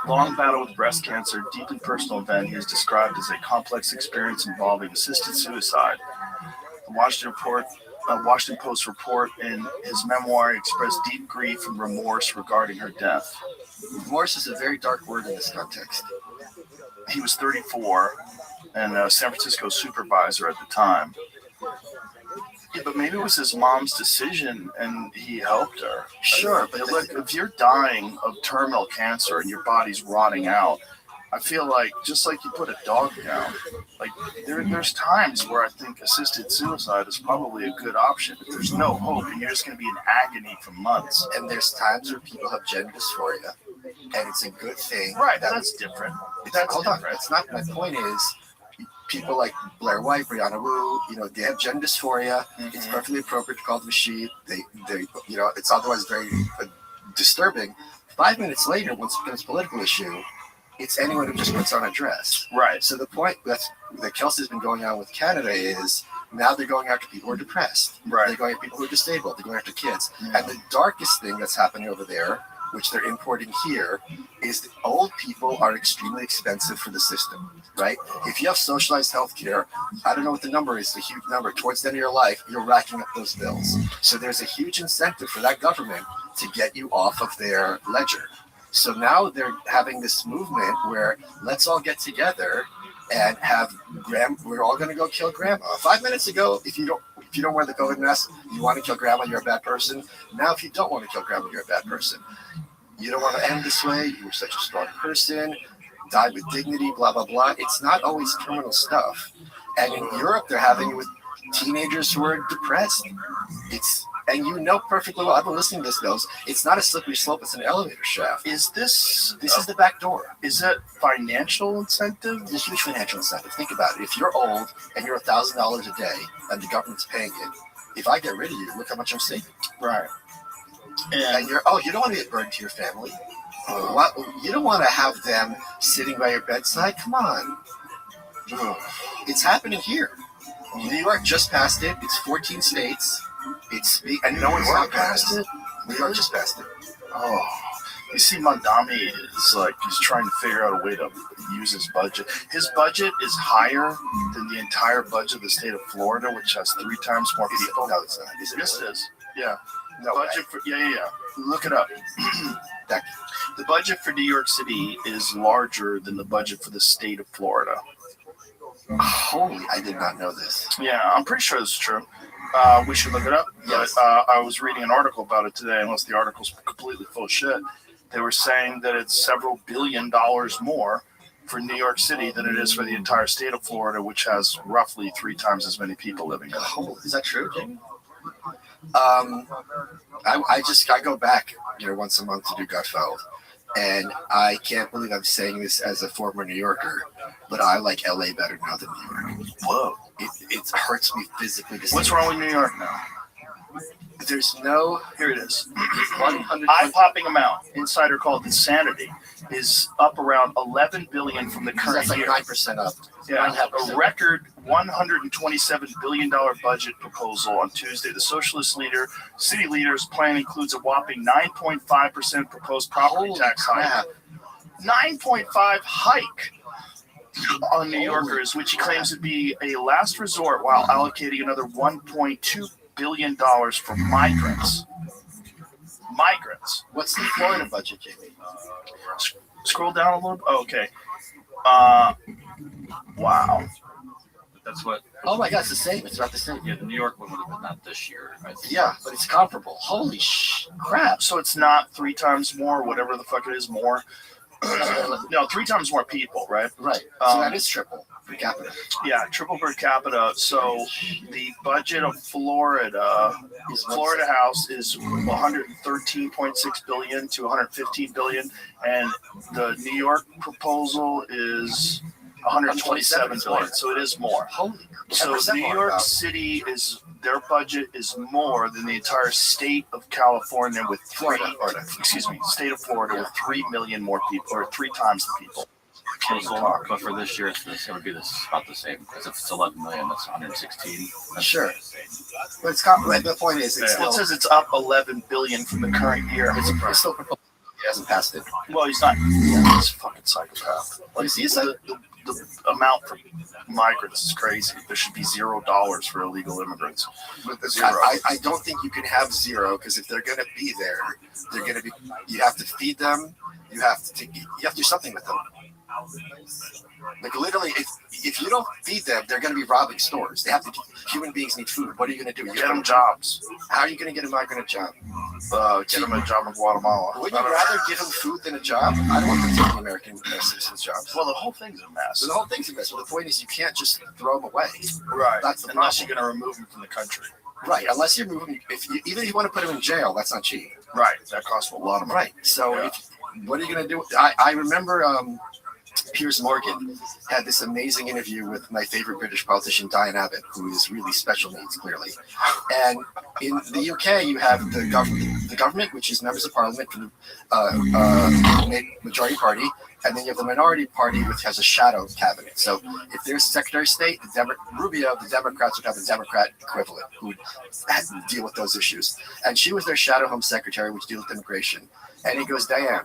Long battle with breast cancer, deeply personal event he has described as a complex experience involving assisted suicide. The Washington Post report in his memoir expressed deep grief and remorse regarding her death. Remorse is a very dark word in this context. He was 34 and a San Francisco supervisor at the time. Yeah, but maybe it was his mom's decision and he helped her. Sure, but look, if you're dying of terminal cancer and your body's rotting out, I feel like just like you put a dog down, like there's times where I think assisted suicide is probably a good option. If there's no hope and you're just going to be in agony for months. And there's times where people have gender dysphoria, and it's a good thing. Right, that's different. That's hold on, different. it's not. My point is, people like Blair White, Brianna Wu, they have gender dysphoria. It's perfectly appropriate to call them a she. They, it's otherwise very disturbing. 5 minutes later, once it becomes a political issue, it's anyone who just puts on a dress. Right. So the point that Kelsey's been going on with Canada is now they're going after people who are depressed. Right. They're going after people who are disabled. They're going after kids. And the darkest thing that's happening over there, which they're importing here, is that old people are extremely expensive for the system, right? If you have socialized health care, I don't know what the number is, a huge number. Towards the end of your life, you're racking up those bills. So there's a huge incentive for that government to get you off of their ledger. So now they're having this movement where let's all get together and have we're all going to go kill grandma. 5 minutes ago, if you don't wear the COVID mask, you want to kill grandma, you're a bad person. Now, if you don't want to kill grandma, you're a bad person. You don't want to end this way. You were such a strong person, died with dignity, blah, blah, blah. It's not always terminal stuff. And in Europe, they're having it with teenagers who are depressed. And perfectly well, I've been listening to this, knows it's not a slippery slope, it's an elevator shaft. Is this is the back door. Is it financial incentive? There's huge financial incentive. Think about it. If you're old and you're $1,000 a day and the government's paying it, if I get rid of you, look how much I'm saving. Right. And you don't want to get burned to your family. You don't want to have them sitting by your bedside. Come on. It's happening here. New York just passed it. It's 14 states. And no one's not passed it. New York just passed it. Oh, you see, Mandami is he's trying to figure out a way to use his budget. His budget is higher than the entire budget of the state of Florida, which has 3 times more people. No, it's not. Yes, it is. Yeah. No budget for Look it up. The budget for New York City is larger than the budget for the state of Florida. Holy, I did not know this. Yeah, I'm pretty sure this is true. We should look it up. Yes. But, I was reading an article about it today, unless the article's completely full of shit. They were saying that it's several $billion more for New York City than it is for the entire state of Florida, which has roughly 3 times as many people living in it. Oh, is that true, Jamie? I go back, once a month to do Gutfeld, and I can't believe I'm saying this as a former New Yorker, but I like LA better now than New York. Whoa. It hurts me physically to see. What's wrong with New York now? There's no. Here it is. 100. Eye-popping amount. Insider called Insanity is up around $11 billion from the current That's year. 9% up. Yeah, a record $127 billion budget proposal on Tuesday. The socialist city leader's plan includes a whopping 9.5% proposed property tax hike. 9.5 hike on New Yorkers, which he claims would be a last resort, while allocating another $1.2 billion for migrants. What's the Florida budget, Jamie? Scroll down a little bit. Oh, okay. Wow. That's what. Oh my God, it's the same. It's about the same. Yeah, the New York one would have been not this year. I think. Yeah, but it's comparable. Holy crap! So it's not 3 times more, whatever the fuck it is, more. No, 3 times more people, right? Right. So that is triple per capita. Yeah, triple per capita. So the budget of Florida House is 113.6 billion to 115 billion, and the New York proposal is 127 billion. So it is more. Holy. So New York City their budget is more than the entire state of California with state of Florida with 3 million more people, or 3 times the people. But for this year, it would be about the same, because if it's 11 million, that's 116. Sure. But the point is, It says it's up 11 billion from the current year. It's still proposed. He hasn't passed it. Well, he's not. He's a fucking psychopath. The amount for migrants is crazy. There should be $0 for illegal immigrants. I don't think you can have 0, because if they're going to be there, they're going to be. You have to feed them. You have to do something with them. Like literally, if you don't feed them, they're going to be robbing stores. Human beings need food. What are you going to do? Get them jobs. How are you going to get a migrant a job? get him a job in Guatemala. Wouldn't you rather give him food than a job? I don't want them taking American citizens' jobs. Well, the whole thing's a mess. So the whole thing's a mess. Well, the point is you can't just throw them away. Right. That's the Unless problem. you're going to remove him from the country. Right. Unless you're moving, even if you want to put him in jail, that's not cheap. Right. That costs a lot of money. Right. So Yeah. what are you going to do? I remember Piers Morgan had this amazing interview with my favorite British politician, Diane Abbott, who is really special needs, clearly. And in the UK, you have the government, which is members of parliament from the majority party, and then you have the minority party, which has a shadow cabinet. So if there's Secretary of State, Rubio, the Democrats would have a Democrat equivalent who would deal with those issues. And she was their shadow home secretary, which deals with immigration. And he goes, Diane,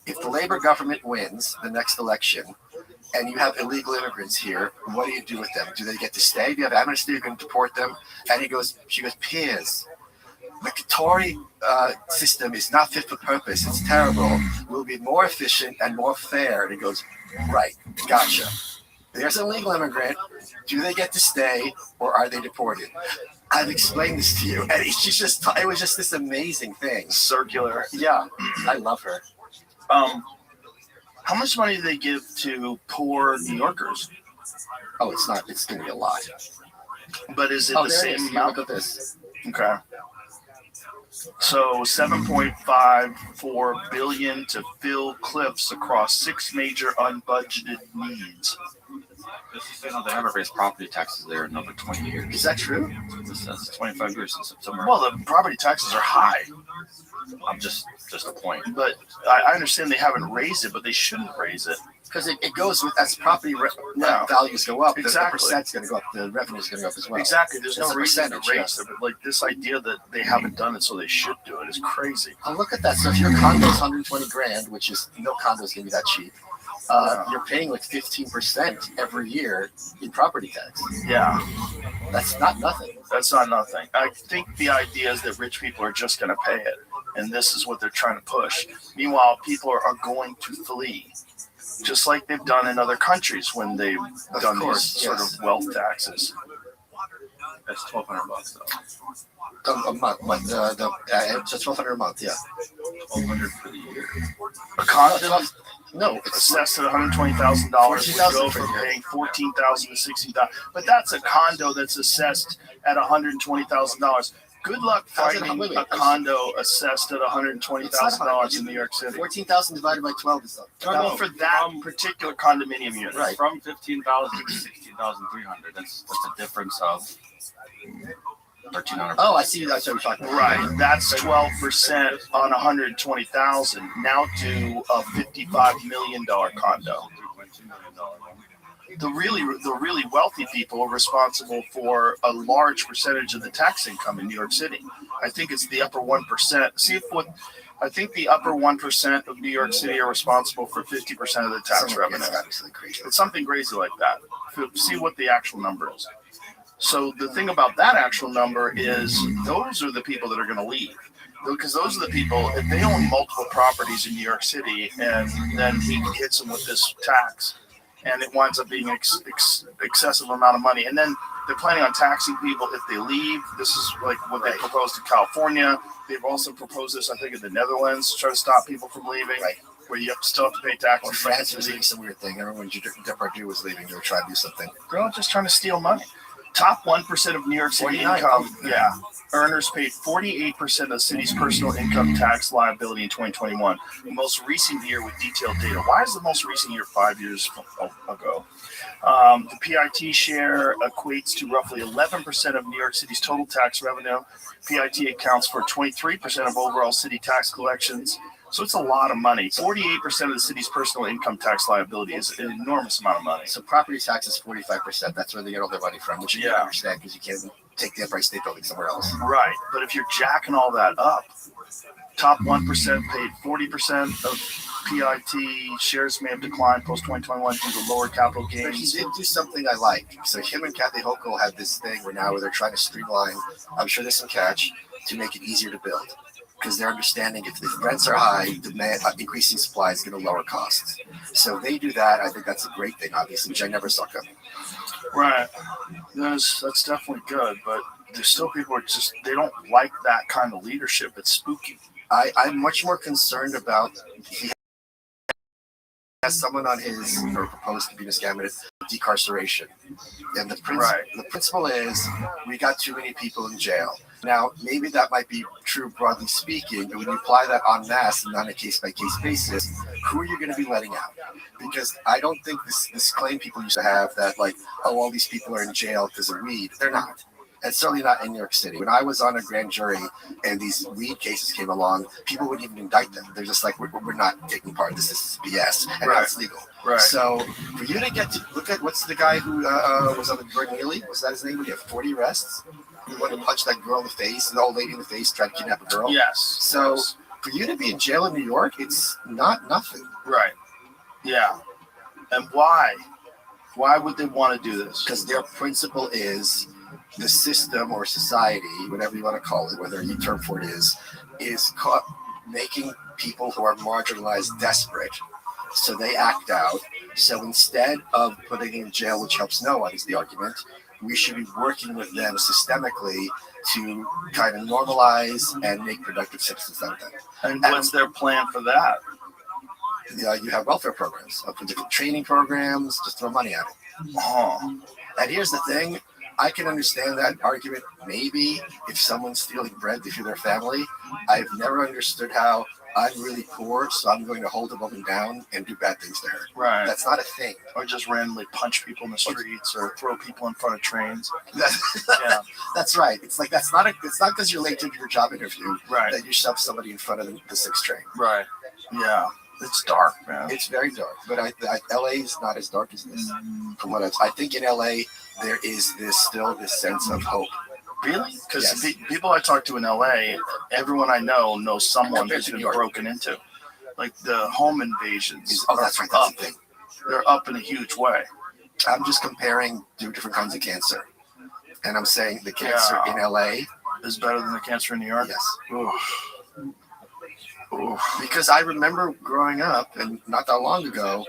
if the Labour government wins the next election and you have illegal immigrants here, what do you do with them? Do they get to stay? Do you have amnesty? You're going to deport them? And she goes, Piers, the Tory system is not fit for purpose. It's terrible. We'll be more efficient and more fair. And he goes, right, gotcha. There's an illegal immigrant. Do they get to stay or are they deported? I've explained this to you. And it was just this amazing thing. Circular. Yeah, I love her. How much money do they give to poor New Yorkers? Oh, it's going to be a lot. But is it the there it same is. amount? Look at this. Okay. So 7.54 billion to fill cliffs across 6 major unbudgeted needs. This is, they haven't raised property taxes there in over 20 years. Is that true? This says 25 years in September. Well, the property taxes are high, I'm just a point. but I understand they haven't raised it, but they shouldn't raise it. Because it goes with as property Yeah. values go up, Exactly. the percent's going to go up, the revenue's going to go up as well. Exactly. There's It's no a reason to percentage, raise it, but like this idea that they haven't done it, so they should do it, is crazy. And look at that. So if your condo's 120 grand, which is no condo's going to be that cheap, you're paying like 15% every year in property tax. Yeah, That's not nothing. that's not nothing. I think the idea is that rich people are just going to pay it, and this is what they're trying to push. Meanwhile, people are going to flee, just like they've done in other countries when they've Of done course, these sort yes. of wealth taxes. That's $1,200 though. A month, but it's $1,200 a month, yeah. $1,200 for the year. A condo No, it's assessed at $120,000 would $14,000 go per from year. paying $14,000 to $60,000. But that's a condo that's assessed at $120,000. Good luck finding wait, a condo assessed at $120,000 in New York City. 14,000 divided by 12 is Well, for that particular condominium unit. Right. From 15,000 to 16,300. That's a difference of $1,300. Oh, I see. That's what you're talking about. Right. That's 12% on $120,000. Now to a $55 million condo. The really wealthy people are responsible for a large percentage of the tax income in New York City. I think it's the upper 1%. I think the upper 1% of New York City are responsible for 50% of the tax revenue. It's something crazy like that. See what the actual number is. So the thing about that actual number is those are the people that are going to leave. Because those are the people, if they own multiple properties in New York City and then he hits them with this tax, and it winds up being an excessive amount of money. And then they're planning on taxing people if they leave. This is like what they proposed in California. They've also proposed this, I think, in the Netherlands to try to stop people from leaving, where you still have to pay taxes. Well, France was doing some weird thing. I remember when Depardieu was leaving, they were trying to do something. They're all just trying to steal money. Top 1% of New York City 49. income, earners paid 48% of the city's personal income tax liability in 2021, the most recent year with detailed data. Why is the most recent year 5 years ago? The PIT share equates to roughly 11% of New York City's total tax revenue. PIT accounts for 23% of overall city tax collections. So it's a lot of money. 48% of the city's personal income tax liability is an enormous amount of money. So property tax is 45%. That's where they get all their money from, which you can understand because you can't take the Empire State Building somewhere else. Right. But if you're jacking all that up, top 1% paid 40% of PIT. Shares may have declined post-2021 due to lower capital But he gains. did do something I like. So him and Kathy Hochul had this thing where now they're trying to streamline, I'm sure there's some catch, to make it easier to build. Because they're understanding if rents are high, demand, increasing supply is going to lower costs. So if they do that, I think that's a great thing, obviously, which I never saw coming. Right. That's definitely good. But there's still people who are just they don't like that kind of leadership. It's spooky. I'm much more concerned about he has someone on his or proposed to be his cabinet decarceration, and the principle is we got too many people in jail. Now maybe that might be true broadly speaking, but when you apply that en masse and on a case by case basis, who are you going to be letting out? Because I don't think this claim people used to have that like, oh, all these people are in jail because of weed. They're not. And certainly not in New York City. When I was on a grand jury and these weed cases came along, people wouldn't even indict them. They're just like, we're not taking part. This is BS, and now it's legal. Right. So for you to get to look at what's the guy who was on the Gordon Neely? Was that his name? He had 40 arrests. He wanted to punch that girl in the face, the old lady in the face, tried to kidnap a girl. Yes. So for you to be in jail in New York, it's not nothing. Right. Yeah. And why? Why would they want to do this? Because their principle is the system or society, whatever you want to call it, whether you term for it is making people who are marginalized desperate. So they act out. So instead of putting them in jail, which helps no one, is the argument, we should be working with them systemically to kind of normalize and make productive citizens out of them. And what's their plan for that? You have welfare programs, different training programs, just throw money at it. Oh. And here's the thing. I can understand that argument maybe if someone's stealing bread to feed their family. I've never understood how I'm really poor, so I'm going to hold a woman down and do bad things to her. Right. That's not a thing. Or just randomly punch people in the streets or throw people in front of trains. Yeah. That's right. It's like it's not because you're late to your job interview that you shove somebody in front of the 6 train. Right. Yeah. It's dark, man. It's very dark, but LA is not as dark as this. From what I think in LA, there is still this sense of hope. Really? Because people I talk to in LA, everyone I know knows someone who's been broken into. Like the home invasions. That's right. That's the thing. They're up in a huge way. I'm just comparing 2 different kinds of cancer, and I'm saying the cancer in LA is better than the cancer in New York. Yes. Oof. Because I remember growing up, and not that long ago,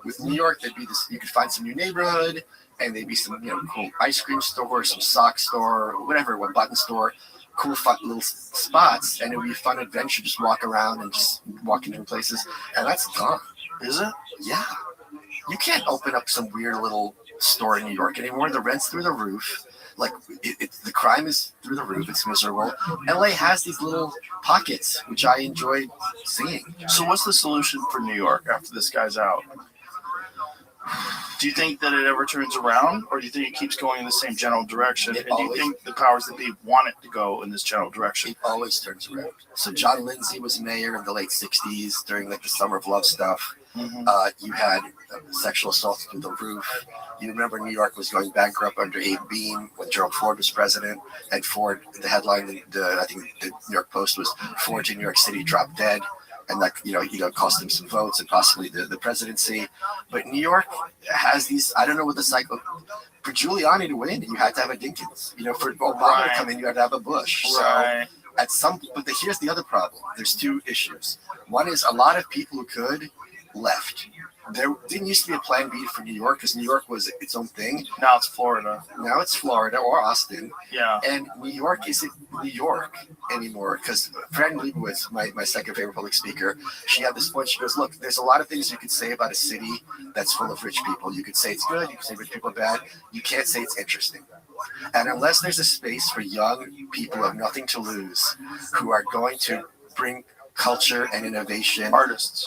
with New York, there'd be this. You could find some new neighborhood, and there'd be some, cool ice cream store, some sock store, whatever, one button store, cool, fun little spots, and it would be a fun adventure. Just walk around and just walk into places, and that's gone. Is it? Yeah. You can't open up some weird little store in New York anymore. The rent's through the roof. Like the crime is through the roof. It's miserable. LA has these little pockets, which I enjoy seeing. So what's the solution for New York after this guy's out? Do you think that it ever turns around, or do you think it keeps going in the same general direction? And do you think the powers that be want it to go in this general direction? It always turns around. So John Lindsay was mayor in the late 60s during the Summer of Love stuff. Mm-hmm. You had sexual assault through the roof. You remember New York was going bankrupt under Abe Beame when Gerald Ford was president. And Ford, the headline, I think the New York Post was Ford to New York City dropped dead. And that cost him some votes and possibly the presidency. But New York has these, I don't know what the cycle, for Giuliani to win, you had to have a Dinkins. For Obama to come in, you had to have a Bush. Right. So here's the other problem. There's 2 issues. One is a lot of people who could left. There didn't used to be a plan B for New York because New York was its own thing. Now it's Florida. Now it's Florida or Austin. Yeah. And New York isn't New York anymore because Fran Lebowitz, my second favorite public speaker, she had this point. She goes, look, there's a lot of things you could say about a city that's full of rich people. You could say it's good. You could say rich people are bad. You can't say it's interesting. And unless there's a space for young people who have nothing to lose, who are going to bring culture and innovation, artists,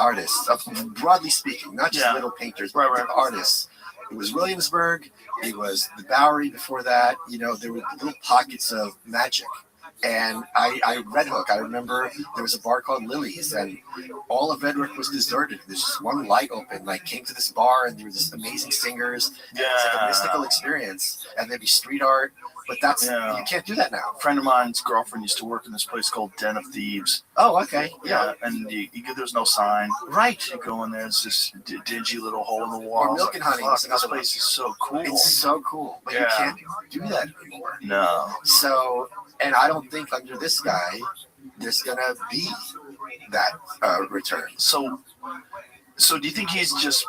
broadly speaking, not just little painters, but artists. It was Williamsburg, it was the Bowery before that. There were little pockets of magic. And I Red Hook, I remember there was a bar called Lily's, and all of Red Hook was deserted. There's just one light open. I came to this bar, and there were just amazing singers. And it was like a mystical experience. And there'd be street art, but you can't do that now. A friend of mine's girlfriend used to work in this place called Den of Thieves. Oh, okay. Yeah. And there's no sign. Right. You go in there, it's this dingy little hole in the wall. Or Milk and Honey. This place is so cool. It's so cool, but you can't do that anymore. No. So, and I don't think under this guy, there's going to be that return. So do you think he's just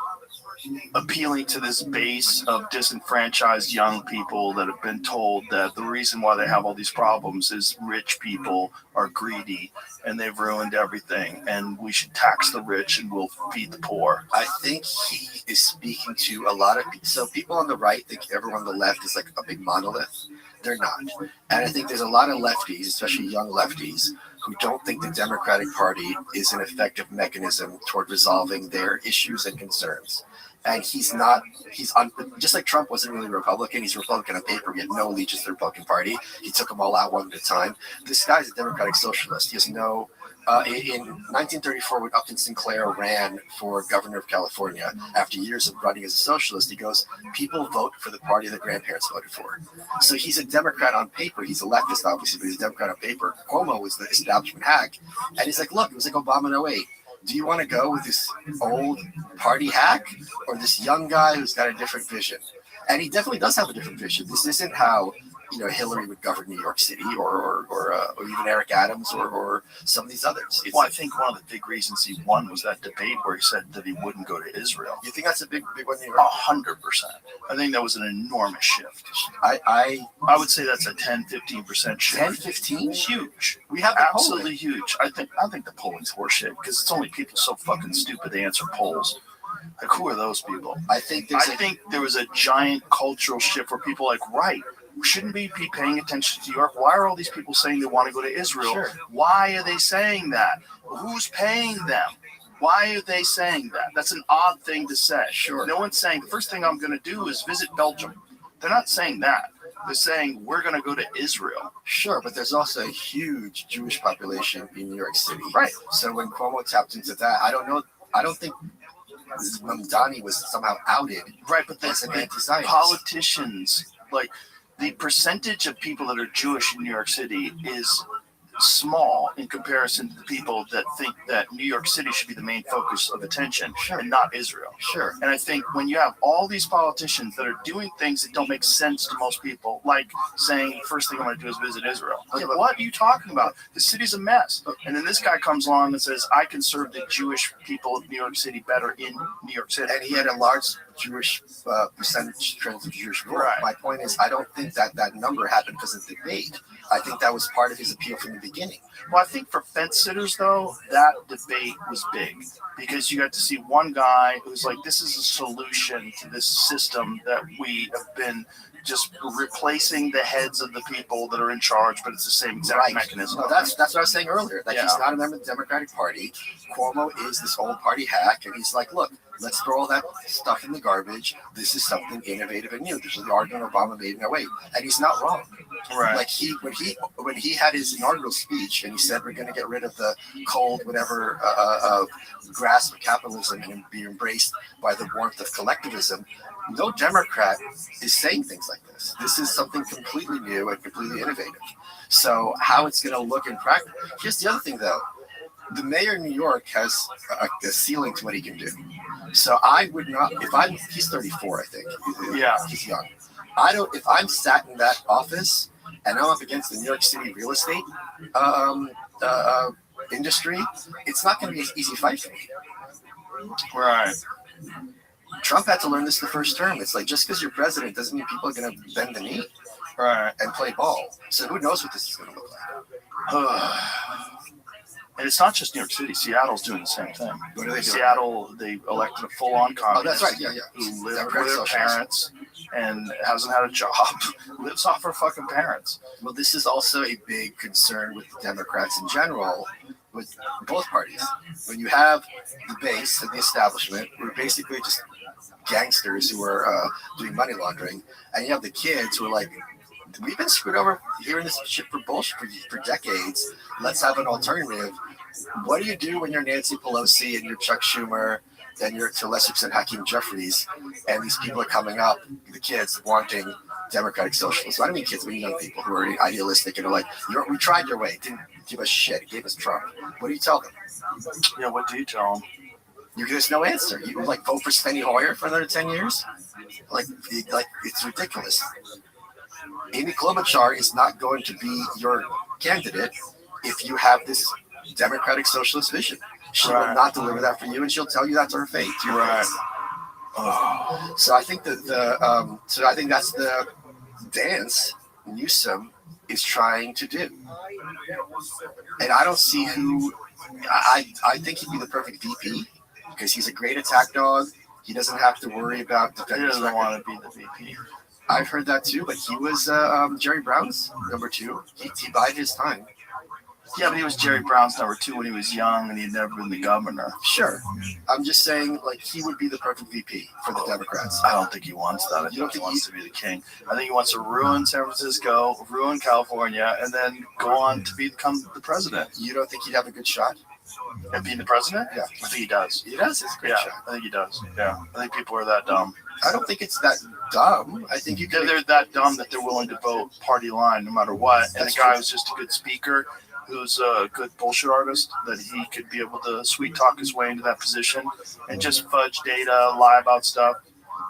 appealing to this base of disenfranchised young people that have been told that the reason why they have all these problems is rich people are greedy and they've ruined everything, and we should tax the rich and we'll feed the poor. I think he is speaking to a lot of people. So people on the right think everyone on the left is like a big monolith. They're not. And I think there's a lot of lefties, especially young lefties, who don't think the Democratic Party is an effective mechanism toward resolving their issues and concerns. And he's just like Trump wasn't really a Republican. He's a Republican on paper. He had no allegiance to the Republican Party. He took them all out one at a time. This guy's a Democratic socialist. He has no... in 1934, when Upton Sinclair ran for governor of California, after years of running as a socialist, he goes, people vote for the party their grandparents voted for. So he's a Democrat on paper. He's a leftist, obviously, but he's a Democrat on paper. Cuomo was the establishment hack. And he's like, look, it was like Obama in 08. Do you want to go with this old party hack or this young guy who's got a different vision? And he definitely does have a different vision. This isn't how Hillary would govern New York City, or even Eric Adams, or some of these others. Well, I think one of the big reasons he won was that debate where he said that he wouldn't go to Israel. You think that's a big one in New York? 100%. I think that was an enormous shift. I would say that's a 10-15% shift. 10-15? Huge. We have absolutely huge. I think the polling's horseshit because it's only people so fucking stupid they answer polls. Like, who are those people? I think there was a giant cultural shift where people are like, right, shouldn't we be paying attention to New York? Why are all these people saying they want to go to Israel? Sure. Why are they saying that? Who's paying them? Why are they saying that? That's an odd thing to say. Sure. No one's saying the first thing I'm going to do is visit Belgium. They're not saying that. They're saying we're going to go to Israel. Sure, but there's also a huge Jewish population in New York City. Right. So when Cuomo tapped into that, I don't think Mamdani was somehow outed. Right, but as an anti-Zionist. Politicians, like, the percentage of people that are Jewish in New York City is small in comparison to the people that think that New York City should be the main focus of attention and not Israel. Sure. And I think when you have all these politicians that are doing things that don't make sense to most people, like saying the first thing I'm going to do is visit Israel. Like, what are you talking about? The city's a mess. And then this guy comes along and says, I can serve the Jewish people of New York City better in New York City. And he had a large Jewish percentage of Jewish vote. Right. My point is, I don't think that number happened because of the debate. I think that was part of his appeal from the beginning. Well, I think for fence sitters, though, that debate was big because you got to see one guy who's like, this is a solution to this system that we have been just replacing the heads of the people that are in charge, but it's the same exact mechanism. No, that's what I was saying earlier. That he's not a member of the Democratic Party. Cuomo is this old party hack, and he's like, look, let's throw all that stuff in the garbage. This is something innovative and new. This is the argument Obama made in 08. And he's not wrong. Right. Like when he had his inaugural speech and he said we're going to get rid of the cold whatever grasp of capitalism and be embraced by the warmth of collectivism, no Democrat is saying things like this. This is something completely new and completely innovative. So how it's going to look in practice. Here's the other thing, though. The mayor of New York has a ceiling to what he can do. So I would not, he's 34, I think. Yeah. He's young. If I'm sat in that office and I'm up against the New York City real estate industry, it's not going to be an easy fight for me. Right. Trump had to learn this the first term. It's like, just because you're president doesn't mean people are going to bend the knee and play ball. So who knows what this is going to look like. And it's not just New York City. Seattle's doing the same thing. What are they doing? Seattle, they elected a full-on communist. Oh, that's right. Yeah. Who lived with their parents and hasn't had a job. Lives off her fucking parents. Well, this is also a big concern with the Democrats in general, with both parties. When you have the base and the establishment, who are basically just gangsters who are doing money laundering, and you have the kids who are like, we've been screwed over hearing this shit for bullshit for decades. Let's have an alternative. What do you do when you're Nancy Pelosi and you're Chuck Schumer and you're, to a lesser extent, Hakeem Jeffries, and these people are coming up, the kids, wanting democratic socialism? I don't mean kids, I mean young people who are idealistic and are like, we tried your way. It didn't give us shit. It gave us Trump. What do you tell them? Yeah, what do you tell them? There's no answer. You would vote for Steny Hoyer for another 10 years? Like it's ridiculous. Amy Klobuchar is not going to be your candidate if you have this democratic socialist vision. She will not deliver that for you, and she'll tell you that to her face. Right. So I think that so I think that's the dance Newsom is trying to do, and I don't see who. I think he'd be the perfect VP because he's a great attack dog. He doesn't have to worry about He defending his doesn't record. want to be the VP. I've heard that too, but he was Jerry Brown's number 2. He bided his time. Yeah, but he was Jerry Brown's number 2 when he was young, and he'd never been the governor. Sure. I'm just saying, like, he would be the perfect VP for the Democrats. I don't think he wants that. I You don't think he think wants to be the king. I think he wants to ruin San Francisco, ruin California, and then go on to become the president. You don't think he'd have a good shot? And being the president? Yeah. I think he does. He does. It's a great Yeah, shot. I think he does. Yeah, I think people are that dumb. I don't think it's that dumb. I think you could. They're that dumb that they're willing to vote party line no matter what. And That's the guy true. who's just a good speaker, who's a good bullshit artist, that he could be able to sweet talk his way into that position and just fudge data, lie about stuff.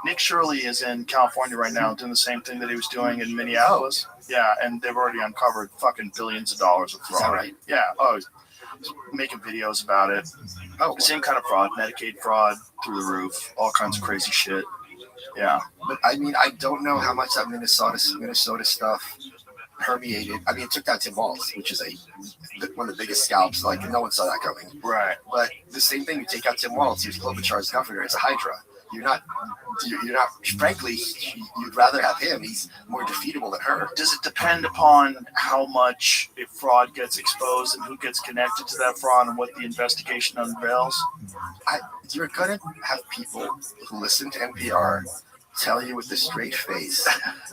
Nick Shirley is in California right now doing the same thing that he was doing in Minneapolis. Yeah, and they've already uncovered fucking billions of dollars of fraud. Is that right? Yeah. Oh, he's making videos about it. Oh, Same kind of fraud, Medicaid fraud through the roof, all kinds of crazy shit. Yeah. but I mean, I don't know how much that Minnesota stuff permeated. I mean, it took down Tim Walz, which is one of the biggest scalps. Like, no one saw that coming. Right. But the same thing, you take out Tim Walz, he's Klobuchar's governor. It's a hydra. You're not. Frankly, you'd rather have him. He's more defeatable than her. Does it depend upon how much a fraud gets exposed and who gets connected to that fraud and what the investigation unveils? You're gonna have people who listen to NPR tell you with a straight face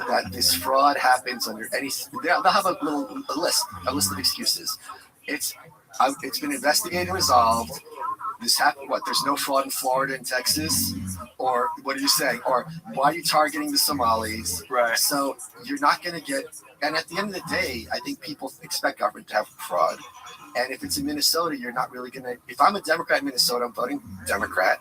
that this fraud happens under any. They'll have a list of excuses. It's been investigated and resolved. This happened. What? There's no fraud in Florida and Texas, or what are you saying? Or why are you targeting the Somalis? Right. So you're not going to get. And at the end of the day, I think people expect government to have fraud. And if it's in Minnesota, you're not really going to. If I'm a Democrat in Minnesota, I'm voting Democrat.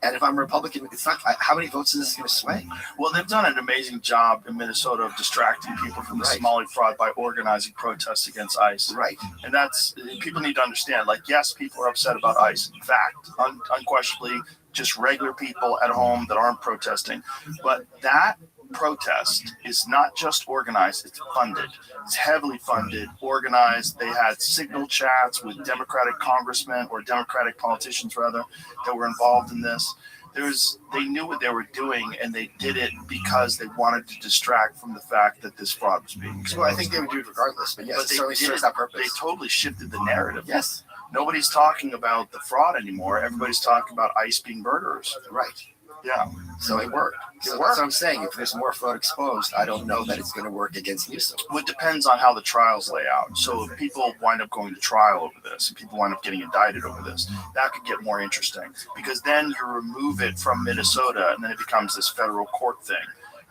And if I'm a Republican, it's not. How many votes is this going to sway? Well, they've done an amazing job in Minnesota of distracting people from the Right. Somali fraud by organizing protests against ICE. Right. And that's, people need to understand, like, yes, people are upset about ICE. In fact, unquestionably, just regular people at home that aren't protesting. But that protest is not just organized, it's funded. It's heavily funded, organized. They had signal chats with Democratic congressmen, or Democratic politicians rather, that were involved in this. They knew what they were doing, and they did it because they wanted to distract from the fact that this fraud was being exposed. Well, I think they would do it regardless. But yes, But it certainly serves that purpose. They totally shifted the narrative. Yes. Nobody's talking about the fraud anymore. Everybody's talking about ICE being murderers. Right. Yeah. So it worked. So that's what I'm saying. If there's more fraud exposed, I don't know that it's going to work against Newsom. Well, it depends on how the trials lay out. So if people wind up going to trial over this, and people wind up getting indicted over this, that could get more interesting, because then you remove it from Minnesota and then it becomes this federal court thing.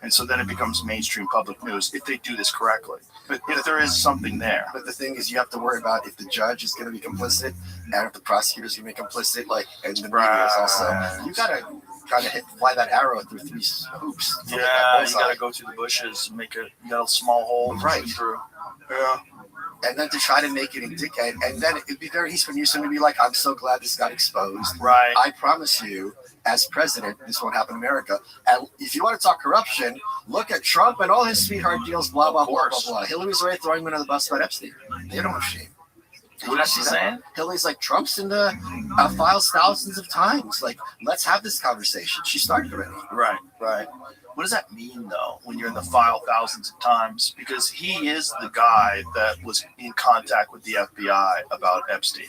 And so then it becomes mainstream public news if they do this correctly. But if there is something there. But the thing is, you have to worry about if the judge is going to be complicit and if the prosecutor is going to be complicit, like, and the media is also. You got to kind of fly that arrow through 3 hoops. Yeah, you got to go through the bushes and make you got a small hole to Right. shoot through. Yeah. And then to try to make it indicated, and then it'd be very easy for Newsom to be like, I'm so glad this got exposed. Right. I promise you, as president, this won't happen in America. And if you want to talk corruption, look at Trump and all his sweetheart deals, blah, blah, blah, blah, blah. Hillary's already throwing him under the bus about Epstein. They don't have shame. What is she saying? Hillary's like, Trump's in the files thousands of times. Like, let's have this conversation. She started already. Right, right. What does that mean, though, when you're in the file thousands of times? Because he is the guy that was in contact with the FBI about Epstein.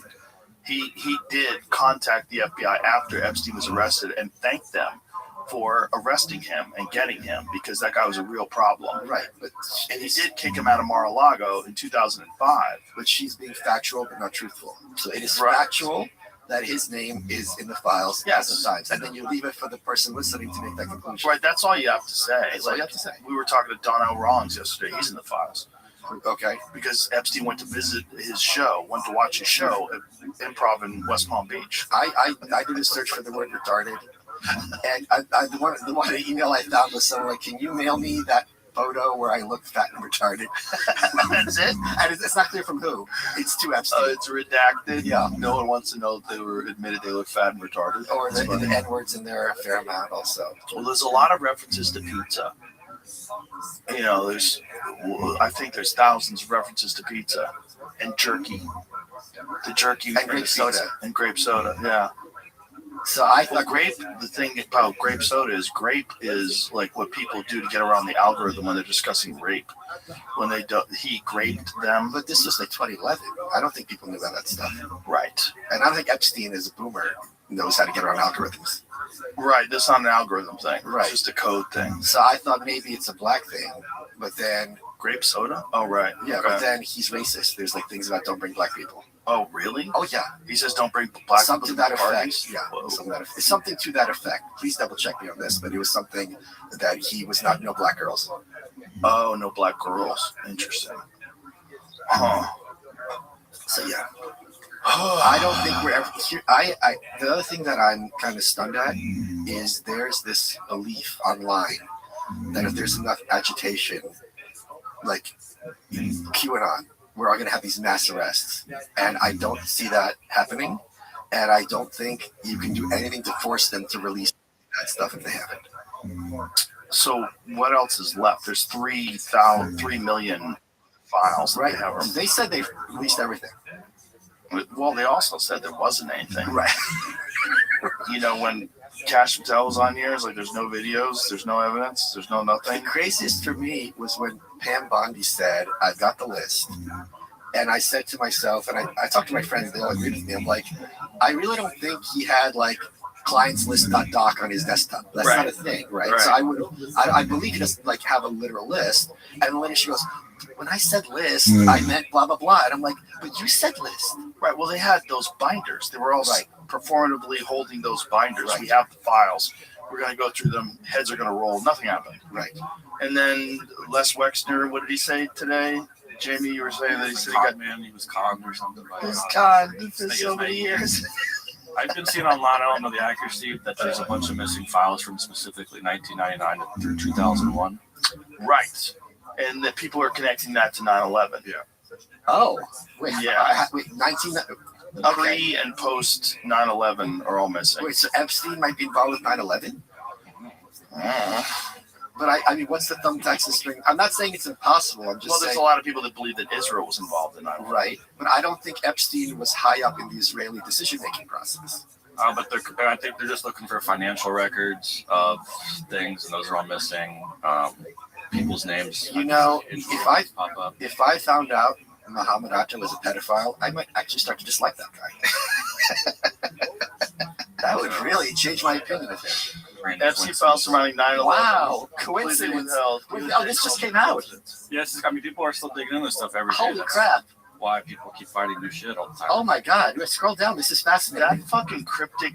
He did contact the FBI after Epstein was arrested and thanked them for arresting him and getting him, because that guy was a real problem. Right. And he did kick him out of Mar-a-Lago in 2005. But she's being factual but not truthful. So it is Right. factual that his name is in the files Yes. thousands of times. And then you leave it for the person listening to make that conclusion. Right, that's all you have to say. That's all you have to say. We were talking to Donnell Rawlings yesterday. He's in the files. Okay. Because Epstein went to visit his show, went to watch his show at Improv in West Palm Beach. I did a search for the word retarded. And the one email I found was someone like, can you mail me that photo where I look fat and retarded. That's it. And it's not clear from who. It's to Epstein. Oh, it's redacted. Yeah. No one wants to know if they were admitted they look fat and retarded. Or the N-words in there a fair amount also. Well, there's a lot of references to pizza. You know, I think there's thousands of references to pizza and jerky. The jerky And grape soda. And grape soda, yeah. So I Well, thought the thing about grape soda is grape is like what people do to get around the algorithm when they're discussing rape. When he graped them. but this was like 2011. I don't think people knew about that stuff. Right. And I don't think Epstein as a boomer knows how to get around algorithms. Right, that's not an algorithm thing. Right. It's just a code thing. So I thought maybe it's a black thing, but then Grape soda? Oh, right. yeah, Okay. but then he's racist. There's like things about don't bring black people. Oh, really? Oh yeah, He says don't bring black something to people that to parties? effect. Yeah, Whoa. it's something to that effect. Please double check me on this, but it was something that he was not no black girls. Oh, no black girls. Interesting. Huh. So yeah, I don't think we're ever here. The other thing that I'm kind of stunned at is there's this belief online that if there's enough agitation, like QAnon, we're all going to have these mass arrests, and I don't see that happening, and I don't think you can do anything to force them to release that stuff if they haven't. So what else is left? There's 3 million files. Right? They have. They said they released everything. Well, they also said there wasn't anything. Right. You know, when Cash Patel was on here, it's like there's no videos, there's no evidence, there's no The nothing. craziest for me was when Pam Bondi said, I've got the list. And I said to myself, and I talked to my friends, they all agreed with me. I'm like, I really don't think he had like clientslist.doc on his desktop. That's not a thing, right? So I believe he doesn't like have a literal list. And later she goes, when I said list, I meant blah, blah, blah. And I'm like, but you said list. Right. Well, they had those binders. They were all performatively holding those binders. Right. We have the files. We're going to go through them. Heads are going to roll. Nothing happened. Right. And then Les Wexner, what did he say today? Jamie, you were saying that he said he got man. He was conned or something. By his con for so many years. I've been seeing online, I don't know the accuracy, that there's a bunch of missing files from specifically 1999 through 2001. Right. And that people are connecting that to 9/11. Yeah. Oh, wait. Yeah. Wait, 19. Pre and post 9/11 are all missing. Wait, so Epstein might be involved with 9/11? But I mean, what's the thumbtacks and string? I'm not saying it's impossible. I'm just Well, there's saying. a lot of people that believe that Israel was involved in 9/11. Right. But I don't think Epstein was high up in the Israeli decision-making process. But I think they're just looking for financial records of things, and those are all missing. People's names. You know, pop up. if I found out Muhammad Atta was a pedophile, I might actually start to dislike that guy. That would really change my opinion of him. Epstein files surrounding 9/11. Wow, Completely coincidence. withheld. Oh, this just came out. Yes, I mean, people are still digging into this stuff every day. Holy That's crap. why people keep finding new shit all the time. Oh my God. Scroll down. This is fascinating. That fucking cryptic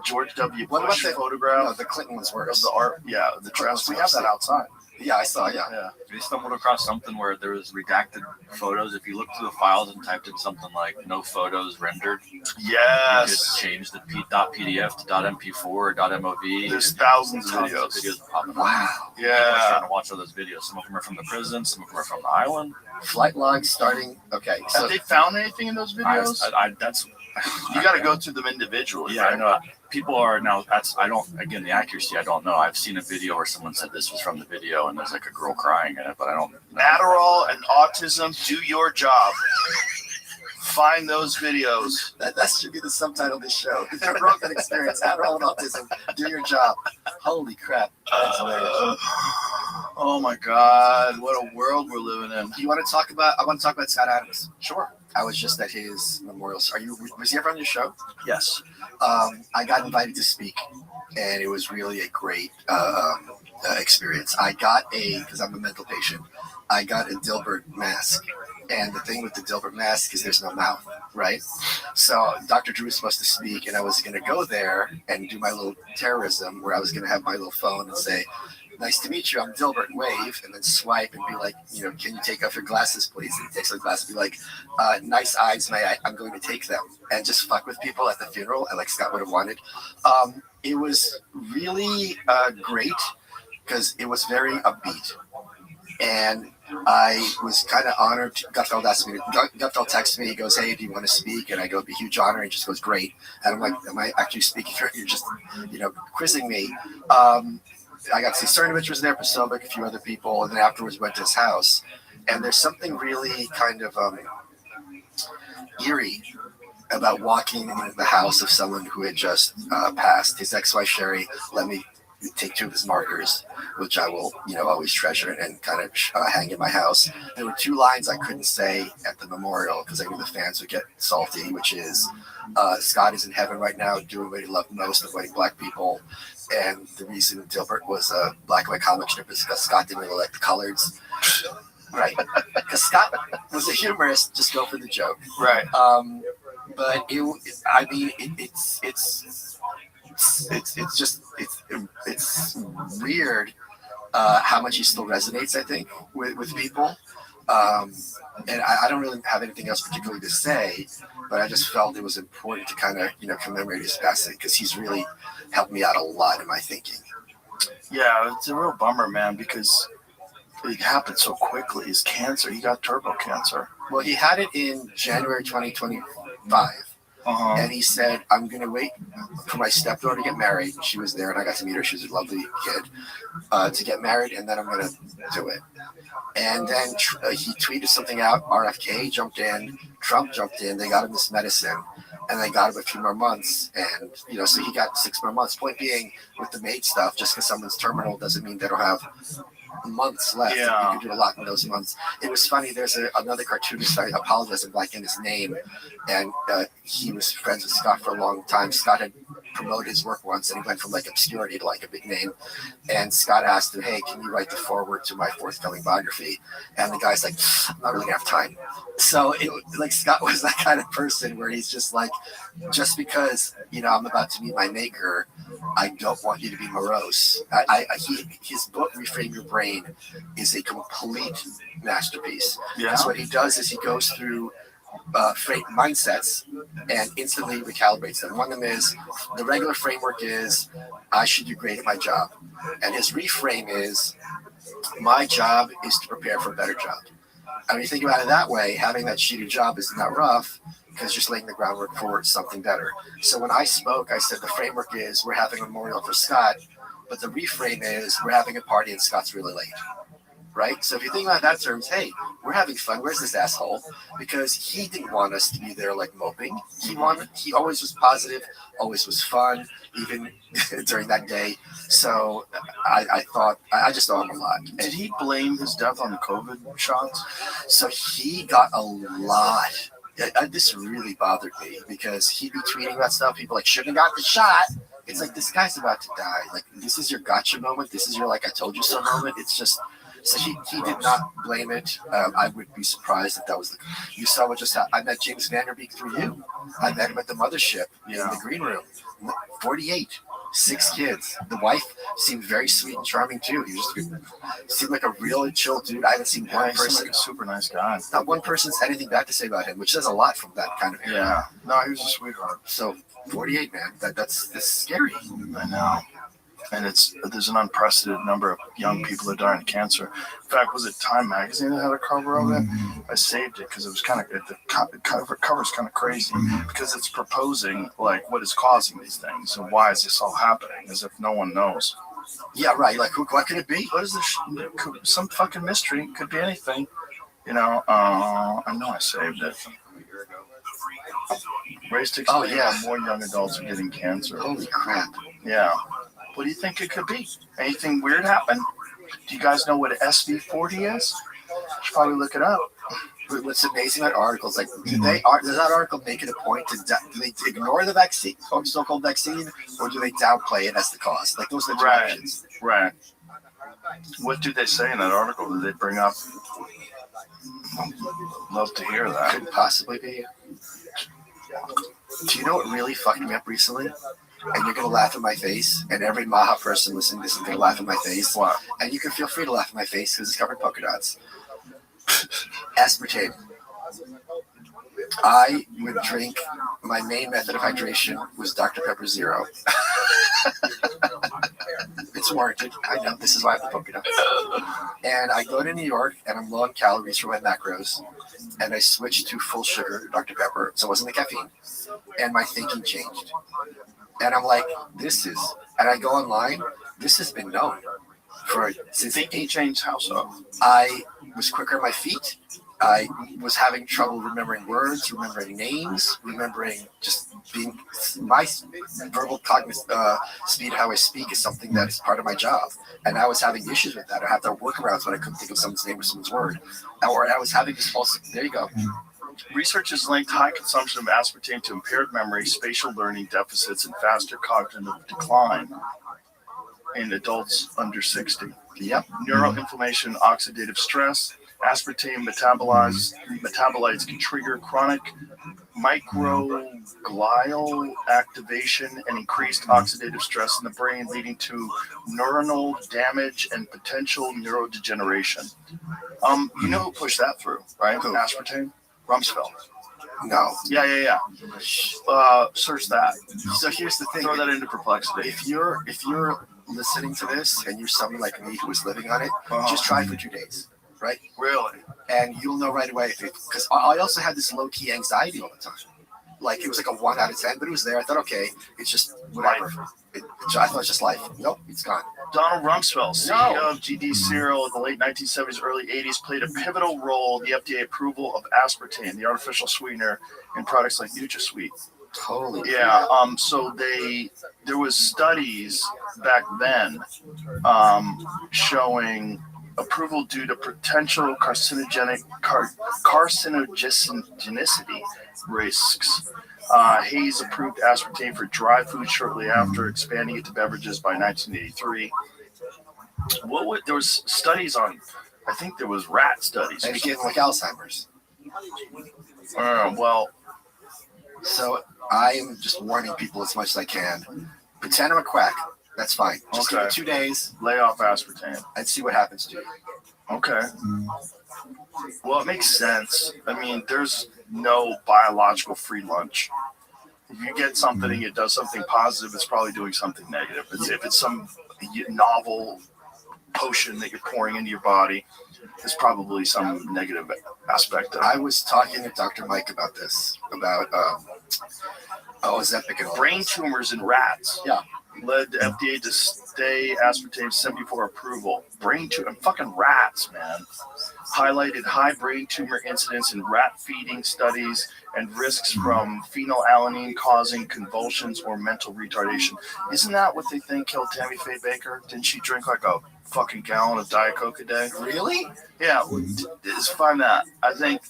George W. What about Bush the photograph No, the Clinton was of worse. the art? Yeah, the dress. We have that outside. Yeah, I saw, yeah. Yeah. They stumbled across something where there was redacted photos. If you looked through the files and typed in something like "no photos rendered," you Yes. could change the .pdf to .mp4 or .mov. There's thousands of Tons videos. popping up. Wow. People are starting Yeah. to watch all those videos. Some of them are from the prison. Some of them are from the island. Flight logs starting. Okay. So Have they found anything in those videos? That's You got to go through them individually. Yeah, right? I know. People are now. Again, the accuracy. I don't know. I've seen a video where someone said this was from the video, and there's like a girl crying in it, but I don't know. Adderall and autism, do your job. Find those videos. that should be the subtitle of this show. If you're broken experience, Adderall and autism, do your job. Holy crap. That's hilarious. Oh my God, what a world we're living in. I want to talk about Scott Adams. Sure. I was just at his memorial. Was he ever on your show? Yes. I got invited to speak, and it was really a great experience. I got because I'm a mental patient, I got a Dilbert mask. And the thing with the Dilbert mask is there's no mouth, right? So Dr. Drew was supposed to speak, and I was going to go there and do my little terrorism where I was going to have my little phone and say, "Nice to meet you, I'm Dilbert," and wave, and then swipe and be like, "Can you take off your glasses, please?" And he takes off the glasses and be like, "Nice eyes, I'm going to take them," and just fuck with people at the funeral, and like Scott would have wanted. It was really great. because it was very upbeat. And I was kind of honored. Gutfeld texted me. He goes, "Hey, do you want to speak?" And I go, "It'd be a huge honor." And he just goes, "Great." And I'm like, "Am I actually speaking or you're just, quizzing me?" I got to see Cernovich was there, Posobiec, a few other people, and then afterwards went to his house. And there's something really kind of eerie about walking into the house of someone who had just passed. His ex-wife Sherry let me take 2 of his markers, which I will, always treasure and kind of hang in my house. There were 2 lines I couldn't say at the memorial because I knew the fans would get salty, which is, Scott is in heaven right now doing what he loved most, avoiding black people. And the reason Dilbert was a black and white comic strip is because Scott didn't really like the colors. Right. Because Scott was a humorist, just go for the joke. Right. But it's weird how much he still resonates, I think, with people. And I don't really have anything else particularly to say, but I just felt it was important to kind of, commemorate his passing because he's really helped me out a lot in my thinking. Yeah, it's a real bummer, man, because it happened so quickly. His cancer, he got turbo cancer. Well, he had it in January 2025. And he said, "I'm going to wait for my stepdaughter to get married." She was there, and I got to meet her. She was a lovely kid to get married, and then I'm going to do it. And then he tweeted something out. RFK jumped in. Trump jumped in. They got him this medicine, and they got him a few more months. And, so he got 6 more months. Point being, with the MAID stuff, just because someone's terminal doesn't mean they don't have months left. Yeah. You can do a lot in those months. It was funny. There's another cartoonist. I apologize, I'm blanking his name, and he was friends with Scott for a long time. Scott had promoted his work once, and he went from like obscurity to like a big name. And Scott asked him, "Hey, can you write the foreword to my forthcoming biography?" And the guy's like, "I'm not really gonna have time." So Scott was that kind of person where he's just like, just because I'm about to meet my maker, I don't want you to be morose. His book Reframe Your Brain is a complete masterpiece. Yeah. Because what he does is he goes through mindsets and instantly recalibrates them. One of them is the regular framework is I should do great at my job, and his reframe is my job is to prepare for a better job. And when you think about it that way, having that shitty job is not rough because you're just laying the groundwork for something better. So when I spoke, I said the framework is we're having a memorial for Scott, but the reframe is we're having a party and Scott's really late. Right? So if you think about that terms, hey, we're having fun. Where's this asshole? Because he didn't want us to be there like moping. He always was positive, always was fun, even during that day. So I thought, I just owe him a lot. Did he blame his death on the COVID shots? So he got a lot. This really bothered me because he'd be tweeting about stuff. People like, shouldn't have got the shot. It's like, this guy's about to die. Like, this is your gotcha moment. This is your like, I told you so moment. It's just, so he did not blame it. I would be surprised if that was you saw what just happened. I met James Vanderbeek through you. I met him at the mothership in the green room. 48, 6 kids. The wife seemed very sweet and charming too. He just seemed like a real chill dude. I haven't seen one person. Like a super nice guy. Not one person's had anything bad to say about him, which says a lot from that kind of era. Yeah. No, he was a sweetheart. So 48, man. That's scary. I know. And there's an unprecedented number of young people that die of cancer. In fact, was it Time Magazine that had a cover of it? I saved it because it was kind of the cover's kind of crazy because it's proposing like what is causing these things and why is this all happening, as if no one knows. Yeah, right. Like, what could it be? What is this? Some fucking mystery. Could be anything. I know I saved it. Race to explain why more young adults are getting cancer. Holy crap. Yeah. What do you think it could be? Anything weird happen? Do you guys know what SV40 is? Should probably look it up. What's amazing about articles, like, does that article make it a point to do they ignore the vaccine, so-called vaccine, or do they downplay it as the cause? Like, those are the two options. Right. What do they say in that article? Do they bring up? Love to hear that. Couldn't possibly be. Do you know what really fucked me up recently? And you're going to laugh in my face, and every Maha person listening to this is going to laugh in my face. What? And you can feel free to laugh in my face because it's covered in polka dots. Aspartame. I would drink, my main method of hydration was Dr. Pepper Zero. it's warranted. I know this is why I have the polka dots. And I go to New York, and I'm low on calories for my macros, and I switched to full sugar Dr. Pepper, so it wasn't the caffeine, and my thinking changed. And I'm like, and I go online. This has been known since Thinking change how so? I was quicker on my feet. I was having trouble remembering words, remembering names, remembering just being my verbal cognitive speed, how I speak is something that is part of my job. And I was having issues with that. I had to workarounds when I couldn't think of someone's name or someone's word. Or I was having this false, there you go. Research has linked high consumption of aspartame to impaired memory, spatial learning deficits, and faster cognitive decline in adults under 60. Yep. Neuroinflammation, oxidative stress. Aspartame metabolites can trigger chronic microglial activation and increased oxidative stress in the brain, leading to neuronal damage and potential neurodegeneration. You know who pushed that through, right? Who? Aspartame? Rumsfeld. No. Yeah. Search that. So here's the thing. Throw that into perplexity. If you're listening to this and you're someone like me who is living on it, just try it for 2 days. Right? Really? And you'll know right away because I also had this low-key anxiety all the time. Like it was like a 1 out of 10, but it was there. I thought, okay, it's just whatever. I thought it's just life. Nope, it's gone. Donald Rumsfeld, CEO of GD Cereal in the late 1970s, early 80s, played a pivotal role in the FDA approval of aspartame, the artificial sweetener, in products like NutraSweet. Totally. Yeah. So there was studies back then showing approval due to potential carcinogenicity risks. Hayes approved aspartame for dry food shortly after, expanding it to beverages by 1983. There was studies on, I think there was rat studies. And it gave like Alzheimer's. So I am just warning people as much as I can. Pretend I'm a quack. That's fine. Just give it 2 days. Lay off aspartame. And see what happens to you. Okay. Well, it makes sense. I mean, there's no biological free lunch. If you get something and it does something positive, it's probably doing something negative. If it's some novel potion that you're pouring into your body, there's probably some negative aspect of it. I was talking to Dr. Mike about this, about Ozempic and all brain tumors in rats. Yeah. Led the FDA to stay aspartame 74 approval. Brain tumor, fucking rats, man. Highlighted high brain tumor incidence in rat feeding studies and risks from phenylalanine causing convulsions or mental retardation. Isn't that what they think killed Tammy Faye Baker? Didn't she drink like a fucking gallon of Diet Coke a day? Really? Yeah, just find that. I think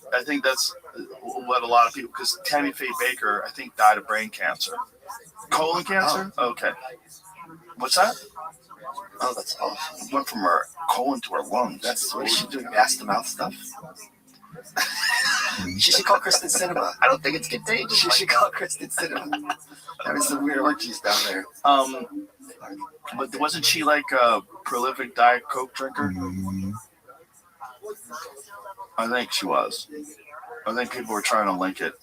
that's what a lot of people, because Tammy Faye Baker, I think, died of brain cancer. Colon cancer? Oh. Okay. What's that? Oh, that's awful. Went from her colon to her lungs. What is she doing? Ass-to-mouth stuff? She should call Kristen Cinema. I don't think it's contagious. She should call Kristen Cinema. Having some weird orgies down there. But wasn't she like a prolific Diet Coke drinker? I think she was. I think people were trying to link it.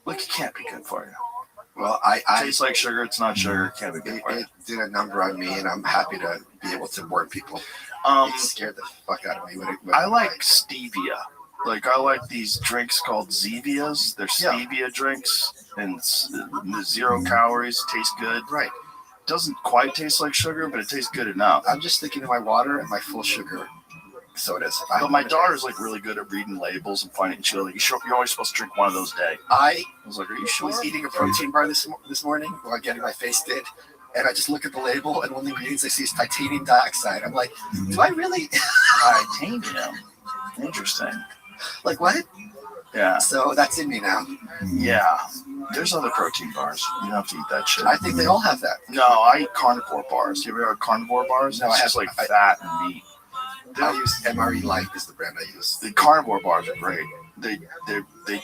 Look, it can't be good for you. Well, I tastes like sugar. It's not sugar. It can't be good for you. It did a number on me, and I'm happy to be able to warn people. It scared the fuck out of me. I like stevia. Like, I like these drinks called Zevias. They're stevia drinks, and 0 calories. Taste good. Right. Doesn't quite taste like sugar, but it tastes good enough. I'm just thinking of my water and my full sugar sodas. But my daughter's like really good at reading labels and finding chill. Like, you're always supposed to drink one of those a day. I was like, are you sure? Was eating a protein bar this morning while getting my face did, and I just look at the label, and one of the ingredients I see is titanium dioxide. I'm like, do I really? Titanium. Interesting. Like what? Yeah. So that's in me now. Yeah. There's other protein bars. You don't have to eat that shit. I think they all have that. No, I eat carnivore bars. You ever had carnivore bars? No, it's just like fat and meat. I use MRE Light is the brand I use. The carnivore bars are great. They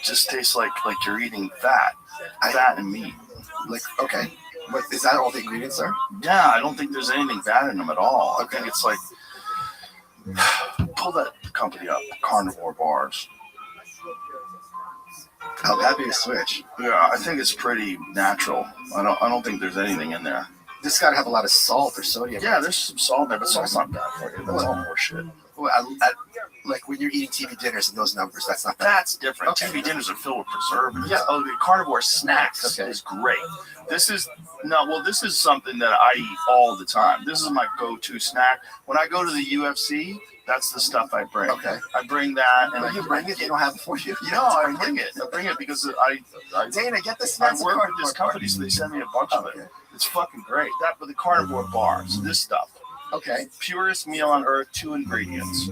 just taste like you're eating fat and meat. Like, okay, but is that all the ingredients are? Yeah, I don't think there's anything bad in them at all. Okay. I think it's like pull that company up, carnivore bars. I'm happy to switch. Yeah, I think it's pretty natural. I don't think there's anything in there. This got to have a lot of salt or sodium. Yeah, there's some salt in there, but salt's not bad for you. That's all horseshit. Well, like when you're eating TV dinners and those numbers, that's not bad. That's different. Okay. TV dinners are filled with preservatives. Yeah. Oh, the carnivore snacks is great. This is something that I eat all the time. This is my go-to snack. When I go to the UFC, that's the stuff I bring. Okay. I bring that, and you bring it. They don't have it for you. No, I bring it. I bring it because I Dana, get this. I work with this company, so they send me a bunch of it. It's fucking great. That with the carnivore bars, this stuff. Okay. Purest meal on earth, 2 ingredients.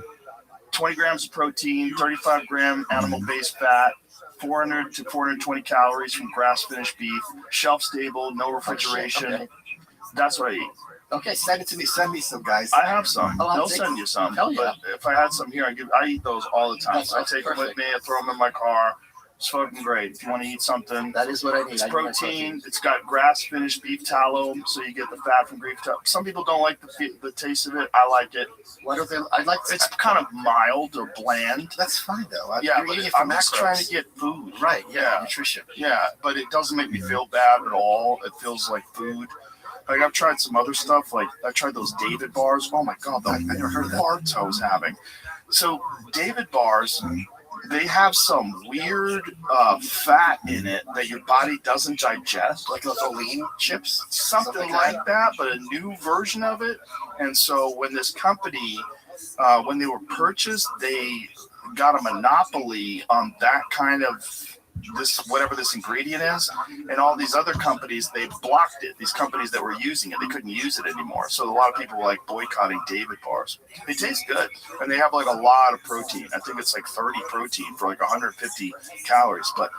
20 grams of protein, 35-gram animal-based fat, 400 to 420 calories from grass-finished beef, shelf-stable, no refrigeration. Okay. That's what I eat. Okay, send it to me. Send me some, guys. I have some. Oh, They'll send you some. Hell yeah. But if I had some here, I eat those all the time. I take them with me. I throw them in my car. It's fucking great. If you want to eat something, that is what I need. It's protein. It's got grass-finished beef tallow, so you get the fat from beef tallow. Some people don't like the taste of it. I like it. What are they? I like. It's kind of mild or bland. That's fine though. Yeah, but I'm just trying to get food. Right. Yeah. Nutrition. Yeah, but it doesn't make me feel bad at all. It feels like food. Like I've tried some other stuff. Like I tried those David bars. Oh my god, I never heard of that. Farts I was having. So David bars, they have some weird fat in it that your body doesn't digest, like those lean chips, something like that, but a new version of it. And so when this company, when they were purchased, they got a monopoly on that kind of whatever this ingredient is, and all these other companies, they blocked it. These companies that were using it, they couldn't use it anymore. So a lot of people were like boycotting David bars. They taste good, and they have like a lot of protein. I think it's like 30 protein for like 150 calories. But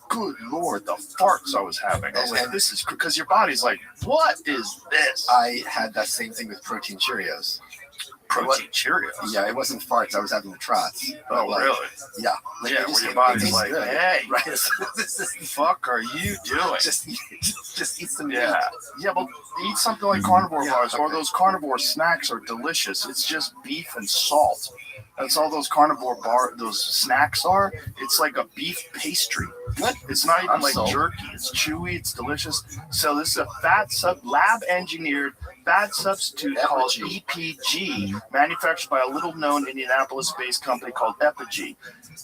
good lord, the farts I was having. I was like, this is because your body's like, what is this? I had that same thing with protein Cheerios. Protein Cheerios? Yeah, it wasn't farts. I was having the trots. Oh, like, really? Yeah. Like, yeah, where your body's like, good. hey, right. This is the fuck are you doing? Just eat some meat. Yeah, but eat something like carnivore bars, or those carnivore snacks are delicious. It's just beef and salt. That's all those carnivore those snacks are. It's like a beef pastry. What? It's not even like jerky. It's chewy. It's delicious. So this is a lab-engineered fat substitute called EPG, manufactured by a little-known Indianapolis-based company called Epig.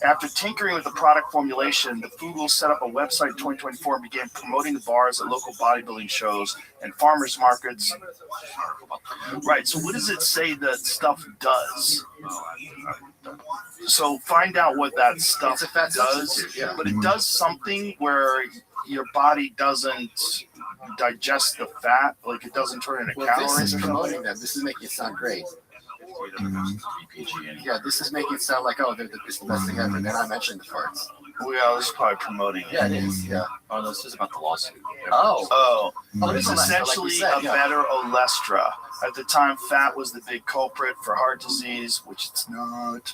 After tinkering with the product formulation, the food will set up a website in 2024 and began promoting the bars at local bodybuilding shows and farmers markets. Right. So what does it say that stuff does? So find out what that stuff does. But it does something where your body doesn't digest the fat, like it doesn't turn into calories. This is promoting them. This is making it sound great. Yeah, this is making it sound like, oh, it's the best thing ever. And then I mentioned the farts. Well, yeah, this is probably promoting it. Yeah, it is. Yeah. Oh, no, this is about the lawsuit. Oh, it's essentially a better Olestra. At the time, fat was the big culprit for heart disease, which it's not.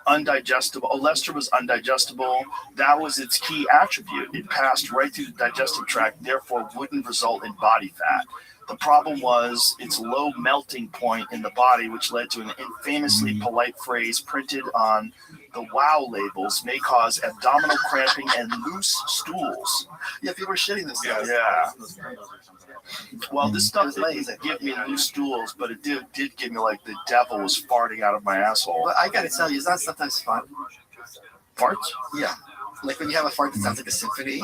Undigestible. Olestra was undigestible. That was its key attribute. It passed right through the digestive tract, therefore wouldn't result in body fat. The problem was its low melting point in the body, which led to an infamously polite phrase printed on the WOW labels, may cause abdominal cramping and loose stools. Yeah, people were shitting this stuff. Yeah. Well, this stuff didn't give me loose stools, but it did give me like the devil was farting out of my asshole. But I gotta tell you, is that sometimes fun? Farts? Yeah. Like when you have a fart that sounds like a symphony.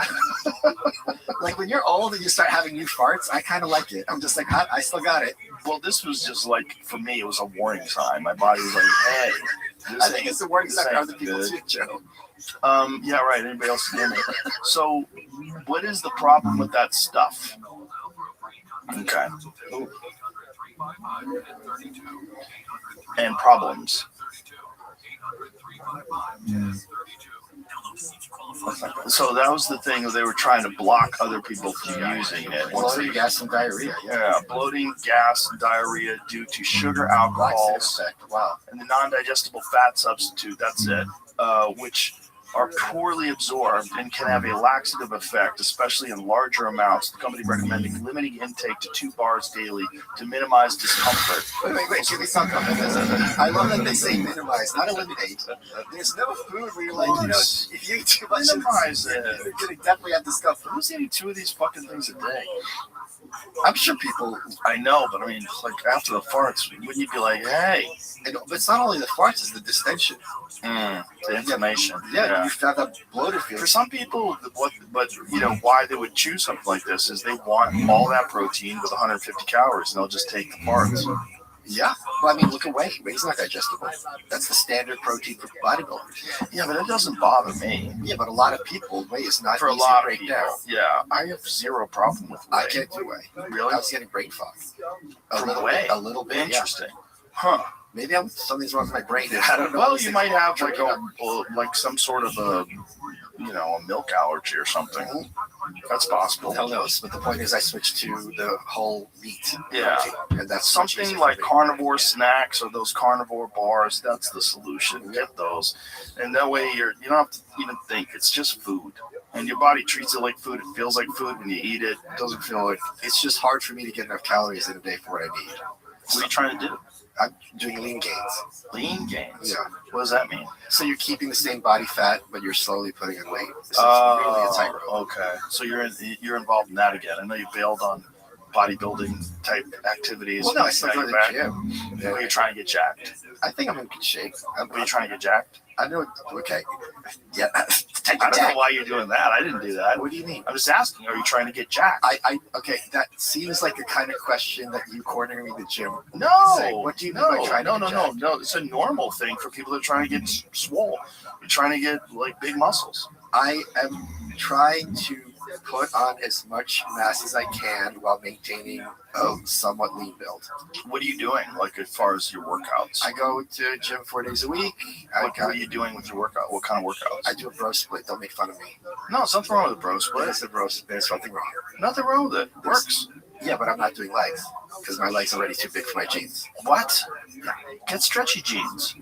Like when you're old and you start having new farts, I kind of like it. I'm just like, I still got it. Well, this was just like, for me, it was a warning sign. My body was like, hey. I think it's a warning sign for other people too, Joe. Yeah, right. Anybody else hear me? So, what is the problem with that stuff? Okay. Ooh. And problems. So that was the thing. They were trying to block other people from using it. Bloating, gas, and diarrhea. Yeah, bloating, gas, and diarrhea due to sugar alcohols. Wow. And the non-digestible fat substitute. That's it. Which are poorly absorbed and can have a laxative effect, especially in larger amounts. The company recommending limiting intake to 2 bars daily to minimize discomfort. Wait. Give me some comment. I love that they say minimize, not eliminate. There's no food where you're like, if you eat too much, minimize it. You're going to definitely have discomfort. Who's eating 2 of these fucking things a day? I'm sure people. I know, but I mean, like after the farts, wouldn't you be like, hey? But it's not only the farts; it's the distension. The inflammation. Yeah, you have that bloated feeling. For some people, but you know why they would choose something like this is they want all that protein with 150 calories, and they'll just take the farts. Yeah, well, I mean, look at whey. Whey's not digestible. That's the standard protein for bodybuilders. Yeah, but it doesn't bother me. Yeah, but a lot of people, whey is not For a easy lot to break of people. down. Yeah, I have zero problem with whey. I can't do whey. Really? I was getting brain fog. From whey? A little bit. Interesting. Yeah. Huh. Maybe something's wrong with my brain. I don't know. Well, you might have like some sort of a milk allergy or something. That's possible. Hell knows. But the point is, I switched to the whole meat. Yeah, and that's something like carnivore snacks or those carnivore bars. That's the solution. Get those, and that way you don't have to even think. It's just food, and your body treats it like food. It feels like food when you eat it. It doesn't feel like. It's just hard for me to get enough calories in a day for what I need. What are you trying to do? I'm doing lean gains. Lean gains? Yeah. What does that mean? So you're keeping the same body fat, but you're slowly putting in weight. So it's really a tightrope. Okay. So you're involved in that again. I know you bailed on bodybuilding type activities. Well, no, I still go to the gym. Yeah. You're trying to get jacked. I think I'm in good shape. Are you trying to get jacked? I know. Okay. Yeah. I don't know why you're doing that. I didn't do that. What do you mean? I'm just asking. Are you trying to get jacked? Okay. That seems like the kind of question that you cornering the gym. No. Say, what do you mean by trying to get jacked? No. It's a normal thing for people that are trying to get swole. You're trying to get like big muscles. I am trying to put on as much mass as I can while maintaining a somewhat lean build. What are you doing, like as far as your workouts? I go to gym 4 days a week. What are you doing with your workout? What kind of workouts? I do a bro split. Don't make fun of me. No, there's nothing wrong with a bro split. There's a bro split. There's nothing wrong. Nothing wrong with it. It works. Yeah, but I'm not doing legs because my legs are already too big for my jeans. What? Get stretchy jeans.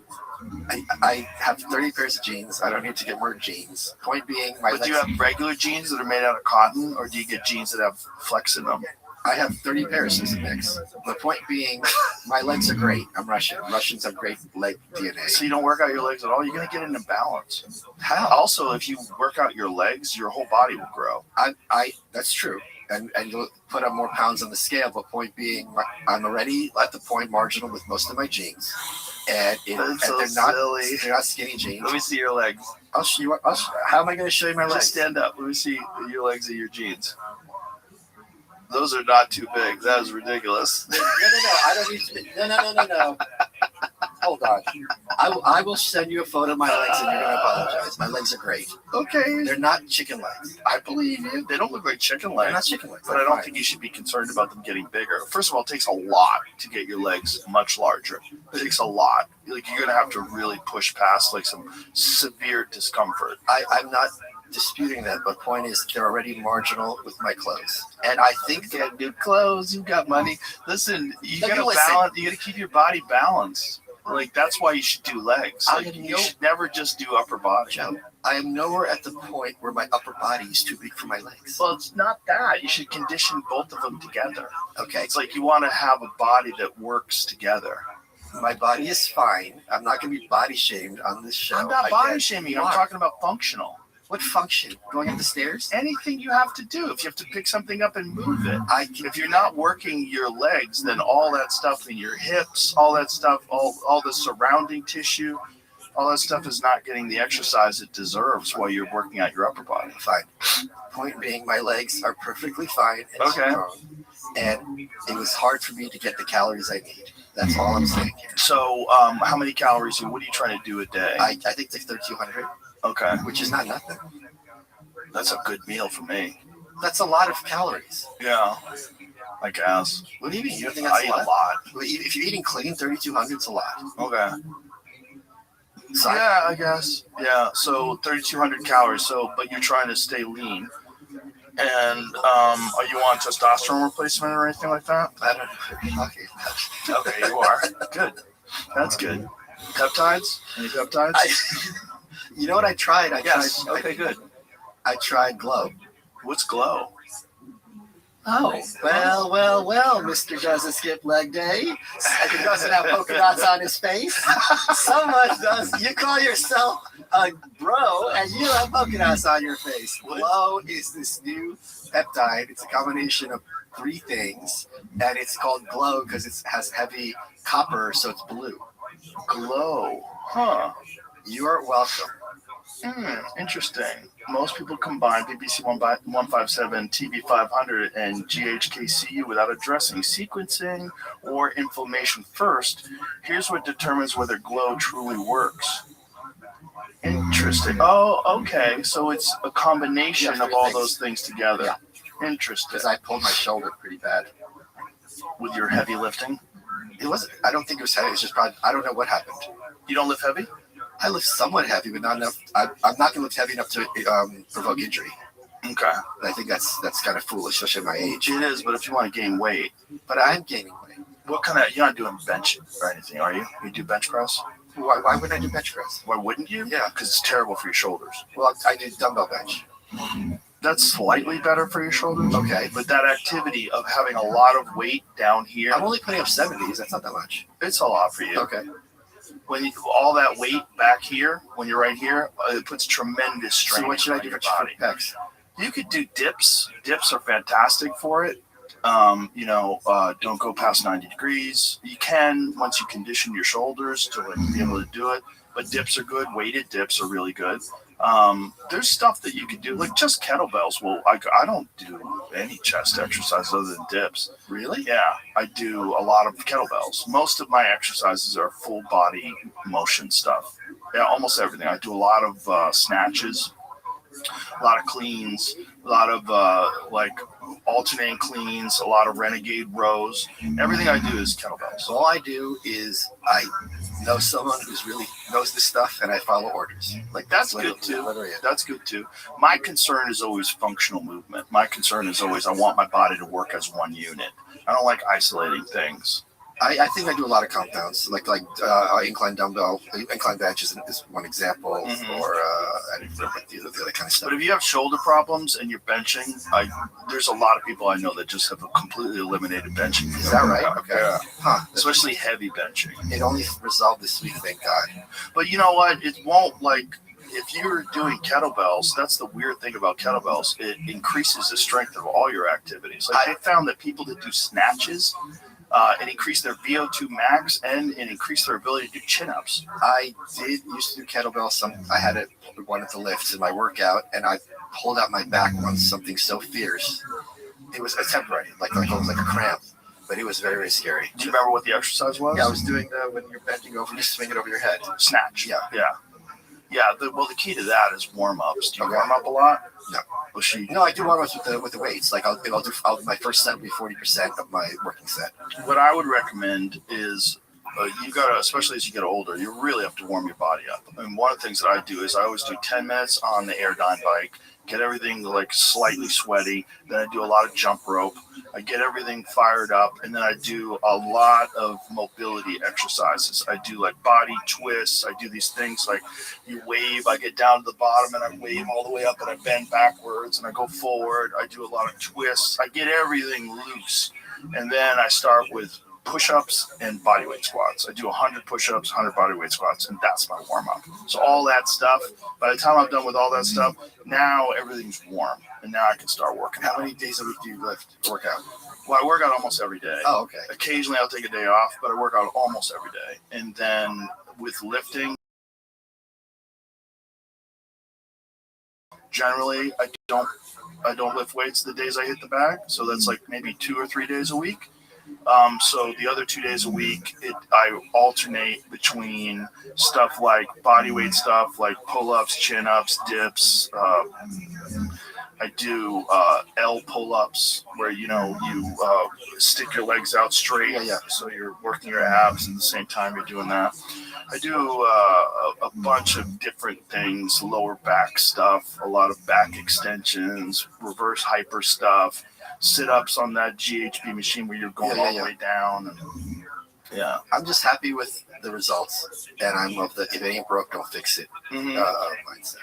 I have 30 pairs of jeans. I don't need to get more jeans. Point being, But do you have regular jeans that are made out of cotton, or do you get jeans that have flex in them? I have 30 pairs as a mix. The point being, my legs are great. I'm Russian. Russians have great leg DNA. So you don't work out your legs at all? You're going to get into balance. How? Also, if you work out your legs, your whole body will grow. That's true. And you'll put up more pounds on the scale. But point being, I'm already at the point marginal with most of my jeans. And they're not skinny jeans. Let me see your legs. I'll show you. How am I going to show you my legs? Just stand up. Let me see your legs and your jeans. Those are not too big. That is ridiculous. No. I don't need to. No. Hold on. I will send you a photo of my legs and you're going to apologize. My legs are great. Okay. They're not chicken legs. I believe you. They don't look like chicken legs. They're not chicken legs. But I don't think you should be concerned about them getting bigger. First of all, it takes a lot to get your legs much larger. It takes a lot. Like you're going to have to really push past like some severe discomfort. I'm not disputing that, but point is they're already marginal with my clothes. And I think you got new clothes, you got money. Listen, you got to balance. You got to keep your body balanced. Like that's why you should do legs. Like, you should never just do upper body. Joe, I am nowhere at the point where my upper body is too big for my legs. Well, it's not that. You should condition both of them together. Okay. It's like you want to have a body that works together. My body is fine. I'm not going to be body shamed on this show. I'm not body shaming. I'm talking about functional. What function? Going up the stairs? Anything you have to do. If you have to pick something up and move it. If you're not working your legs, then all that stuff in your hips, all that stuff, all the surrounding tissue, all that stuff is not getting the exercise it deserves while you're working out your upper body. Fine. Point being, my legs are perfectly fine and strong. And it was hard for me to get the calories I need. That's all I'm saying here. So how many calories, what are you trying to do a day? I think it's 3,200. Okay. Which is not nothing. That's a good meal for me. That's a lot of calories. Yeah, I guess. What do you mean? You don't think that's I eat a lot. If you're eating clean, 3,200 is a lot. Okay. So yeah, I guess. Yeah, so 3,200 calories. So, but you're trying to stay lean. And are you on testosterone replacement or anything like that? I don't know what you're talking about. Okay, you are. Good. That's good. Peptides? Any peptides? You know what I tried? Yes. Okay, good. I tried Glow. What's Glow? Oh, well, Mr. Doesn't Skip Leg Day. And he doesn't have polka dots on his face. So much does. You call yourself a bro and you have polka dots on your face. Glow is this new peptide. It's a combination of 3 things. And it's called Glow because it has heavy copper, so it's blue. Glow. Huh. You are welcome. Interesting. Most people combine BBC 157, TV 500, and GHKCU without addressing sequencing or inflammation first. Here's what determines whether Glow truly works. Interesting. Oh, okay. So it's a combination of all those things together. Yeah. Interesting. Because I pulled my shoulder pretty bad. With your heavy lifting? It wasn't. I don't think it was heavy. It's just probably. I don't know what happened. You don't lift heavy? I lift somewhat heavy, but not enough. I'm not going to lift heavy enough to provoke injury. Okay. I think that's kind of foolish, especially at my age. It is, but if you want to gain weight. But I'm gaining weight. What kind of, you're not doing bench or anything, are you? You do bench press? Why wouldn't I do bench press? Why wouldn't you? Yeah. Because it's terrible for your shoulders. Well, I do dumbbell bench. That's slightly better for your shoulders. Okay. But that activity of having a lot of weight down here. I'm only putting up 70s. That's not that much. It's a lot for you. Okay. When you, all that weight back here, when you're right here, it puts tremendous strain So what should I on do your for body. pecs? You could do dips. Dips are fantastic for it. Don't go past 90 degrees. You can, once you condition your shoulders to be able to do it, but dips are good. Weighted dips are really good. There's stuff that you could do, like just kettlebells. Well, I don't do any chest exercises other than dips. Really? Yeah, I do a lot of kettlebells. Most of my exercises are full body motion stuff. Yeah, almost everything. I do a lot of snatches, a lot of cleans, a lot of alternating cleans, a lot of renegade rows. Everything I do is kettlebells. All I do is I know someone who's really knows this stuff, and I follow orders. Like that's good too. That's good too. My concern is always functional movement. My concern is always I want my body to work as one unit. I don't like isolating things. I think I do a lot of compounds, like incline dumbbell, incline bench is one example, or I don't remember the other kind of stuff. But if you have shoulder problems and you're benching, there's a lot of people I know that just have a completely eliminated benching. Is that right? Okay. Yeah. Huh. Especially heavy benching. It only resolved this week, thank God. But you know what? It won't if you're doing kettlebells, that's the weird thing about kettlebells. It increases the strength of all your activities. Like I found that people that do snatches, it increased their VO2 max and it increased their ability to do chin-ups. I used to do kettlebell. I had one of the lifts in my workout, and I pulled out my back once, something so fierce. It was a temporary, like it was like a cramp, but it was very, very scary. Do you remember what the exercise was? Yeah, I was doing when you're bending over, you swing it over your head. Snatch. Yeah. Yeah. The key to that is warm-ups. Do you warm up a lot? No. No, I do warm-ups with the weights. Like I'll do my first set will be 40% of my working set. What I would recommend is you gotta, especially as you get older, you really have to warm your body up. And one of the things that I do is I always do 10 minutes on the Airdyne bike, get everything like slightly sweaty. Then I do a lot of jump rope. I get everything fired up, and then I do a lot of mobility exercises. I do like body twists. I do these things like you wave. I get down to the bottom and I wave all the way up, and I bend backwards and I go forward. I do a lot of twists. I get everything loose, and then I start with push-ups and bodyweight squats. I do 100 push-ups, 100 bodyweight squats, and that's my warm-up. So all that stuff, by the time I'm done with all that stuff, now everything's warm, and now I can start working out. How many days a week do you work out? Well, I work out almost every day. Oh, okay. Occasionally I'll take a day off, but I work out almost every day. And then with lifting, generally I don't lift weights the days I hit the bag. So that's like maybe 2 or 3 days a week. So the other 2 days a week, I alternate between stuff like bodyweight stuff, like pull-ups, chin-ups, dips. I do L pull-ups where, you stick your legs out straight. Yeah. So you're working your abs at the same time you're doing that. I do a bunch of different things, lower back stuff, a lot of back extensions, reverse hyper stuff, sit-ups on that GHB machine where you're going all the way down. And, I'm just happy with the results, and I'm of the if it ain't broke, don't fix it mindset.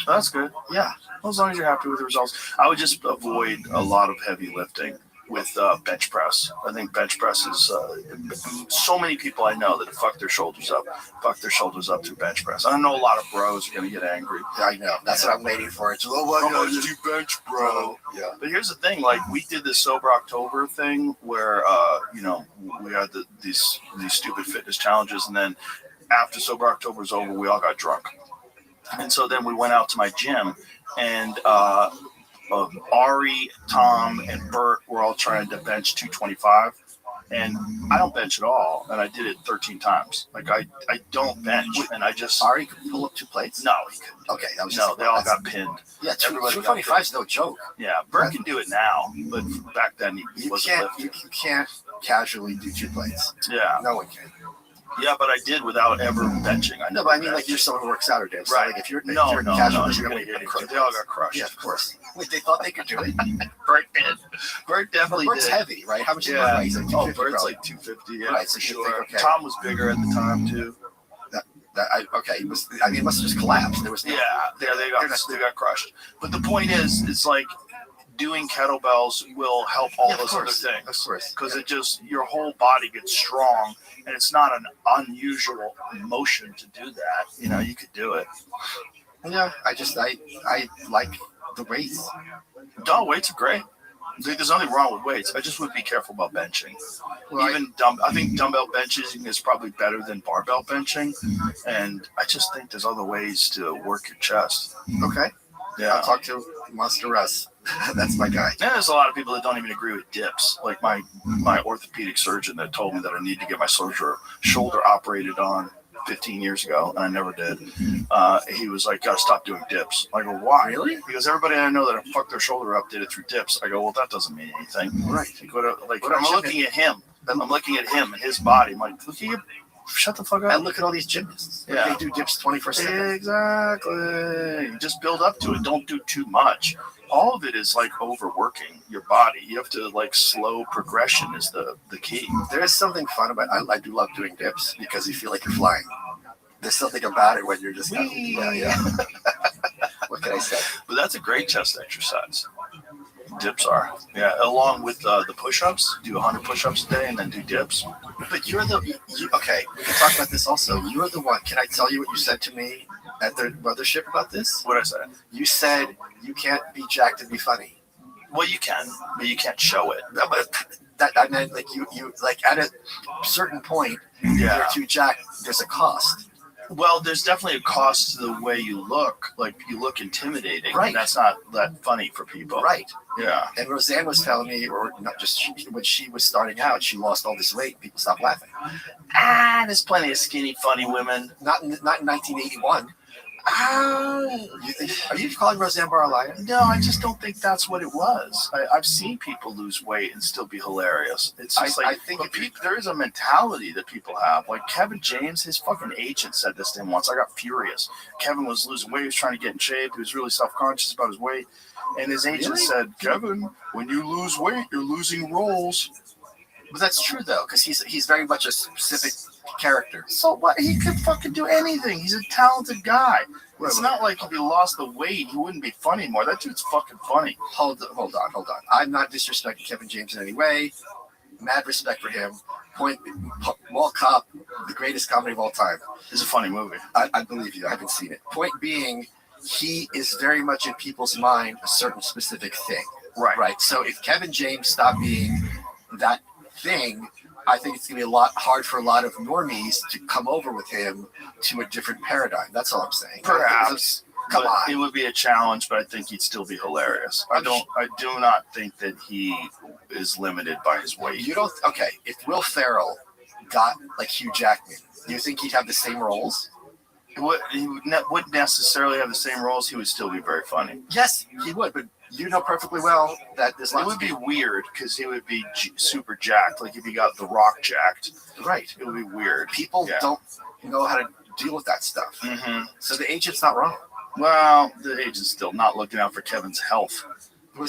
That's good. Yeah. Well, as long as you're happy with the results. I would just avoid a lot of heavy lifting with bench press. I think bench press is so many people I know that have fucked their shoulders up through bench press. I know a lot of bros are going to get angry. I know. That's what I'm waiting for. It's How much do you bench, bro? Yeah. But here's the thing, like we did this Sober October thing where we had these stupid fitness challenges, and then after Sober October was over, we all got drunk. And so then we went out to my gym, and Ari, Tom, and Bert were all trying to bench 225. And I don't bench at all, and I did it 13 times. Like I don't bench, and I just Ari could pull up 2 plates. No, he couldn't. Okay, that was No, they all got pinned. Yeah, Everybody got 225 is no joke. Yeah, Bert can do it now, but back then he wasn't lifting. You can't casually do 2 plates. Yeah, No one can. yeah, but I did without ever benching. No, but I mean, like you're someone who works out or does. So, Right. like if you're No, you're casual, you're gonna get it. They all got crushed. Yeah, of course. Wait, they thought they could do it. Bert did. Bert definitely Bert's did. heavy, right? How much is Yeah. Bert? He's like 250. Bert's probably. like 250. Yeah, Right, so for you sure. think, okay. Tom was bigger at the time too. It must have just collapsed. There was no, Yeah, they got crushed. But the point is, it's like doing kettlebells will help all Yeah, of those other course. things. Of course. Because it just, your whole body gets strong, and it's not an unusual motion to do that. You know, you could do it. Yeah, I like the weights. No, weights are great. There's nothing wrong with weights. I just would be careful about benching. Well, I think dumbbell benching is probably better than barbell benching, and I just think there's other ways to work your chest. Okay. Yeah. I'll talk to Monster Russ. That's my guy. And there's a lot of people that don't even agree with dips. Like my orthopedic surgeon that told me that I need to get my shoulder operated on 15 years ago, and I never did. He was like, "Gotta stop doing dips." I go, "Why?" Really? Because everybody I know that fucked their shoulder up did it through dips. I go, "Well, that doesn't mean anything." Right. I'm looking at him. I'm looking at him and his body. I'm like, "Look at you! Shut the fuck up!" And look at all these gymnasts. Yeah. They do dips 24/7. Exactly. Just build up to it. Don't do too much. All of it is like overworking your body. You have to like slow progression is the key. There is something fun about it. I do love doing dips because you feel like you're flying. There's something about it when you're just yeah. What can I say? But that's a great chest exercise. Dips are. Yeah, along with the push-ups. Do 100 push-ups a day and then do dips. But okay, we can talk about this also. You're the one. Can I tell you what you said to me at the mothership about this? What I said? You said you can't be jacked and be funny. Well, you can, but you can't show it. No, but that I meant like you like at a certain point, Yeah. you're too jacked. There's a cost. Well, there's definitely a cost to the way you look. Like, you look intimidating. Right. And that's not that funny for people. Right. Yeah. And Roseanne was telling me, or not just when she was starting out, she lost all this weight. People stopped laughing. There's plenty of skinny, funny women. Not in 1981. You think? Are you calling Roseanne Barr a liar? No, I just don't think that's what it was. I've seen people lose weight and still be hilarious. It's just I like, think but there is a mentality that people have. Like Kevin James, his fucking agent said this to him once. I got furious. Kevin was losing weight. He was trying to get in shape. He was really self-conscious about his weight. And his agent said, "Kevin, when you lose weight, you're losing roles." But that's true though, because he's very much a specific character. So what? He could fucking do anything. He's a talented guy. It's not like if he lost the weight, he wouldn't be funny anymore. That dude's fucking funny. Hold on. I'm not disrespecting Kevin James in any way. Mad respect for him. Mall Cop, the greatest comedy of all time. It's a funny movie. I believe you. I haven't seen it. Point being, he is very much in people's mind a certain specific thing. Right. So if Kevin James stopped being that thing, I think it's going to be a lot hard for a lot of normies to come over with him to a different paradigm. That's all I'm saying. Perhaps. Come on. It would be a challenge, but I think he'd still be hilarious. I do not think that he is limited by his weight. You don't? Okay. If Will Ferrell got like Hugh Jackman, do you think he'd have the same roles? He wouldn't necessarily have the same roles. He would still be very funny. Yes, he would, but you know perfectly well that there's lots It would be weird because he would be super jacked. Like if he got The Rock jacked. Right. It would be weird. People don't know how to deal with that stuff. Mm-hmm. So the agent's not wrong. Well, the agent's still not looking out for Kevin's health.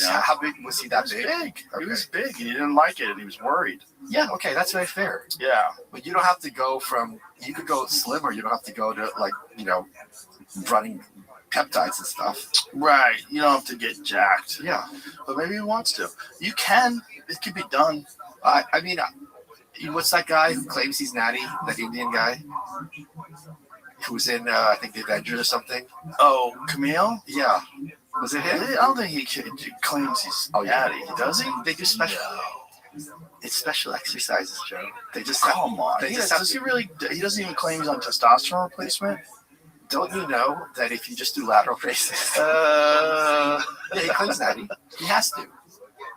How big was he? That big? Big. Okay. He was big, and he didn't like it, and he was worried. Yeah, okay, that's very fair. Yeah. But you don't have to go from. You could go slim, or you don't have to go to running peptides and stuff. Right. You don't have to get jacked. Yeah, But maybe he wants to. You can. It could be done. I mean, what's that guy who claims he's natty? That Indian guy who was in I think the Avengers or something. Oh, Camille? Yeah, was it him? I don't think he claims he's natty. Does he? They do special. It's special exercises, Joe. They just Come on. They just Does he really? He doesn't even claim he's on testosterone replacement. Don't you know that if you just do lateral raises, yeah, he claims natty. He has to.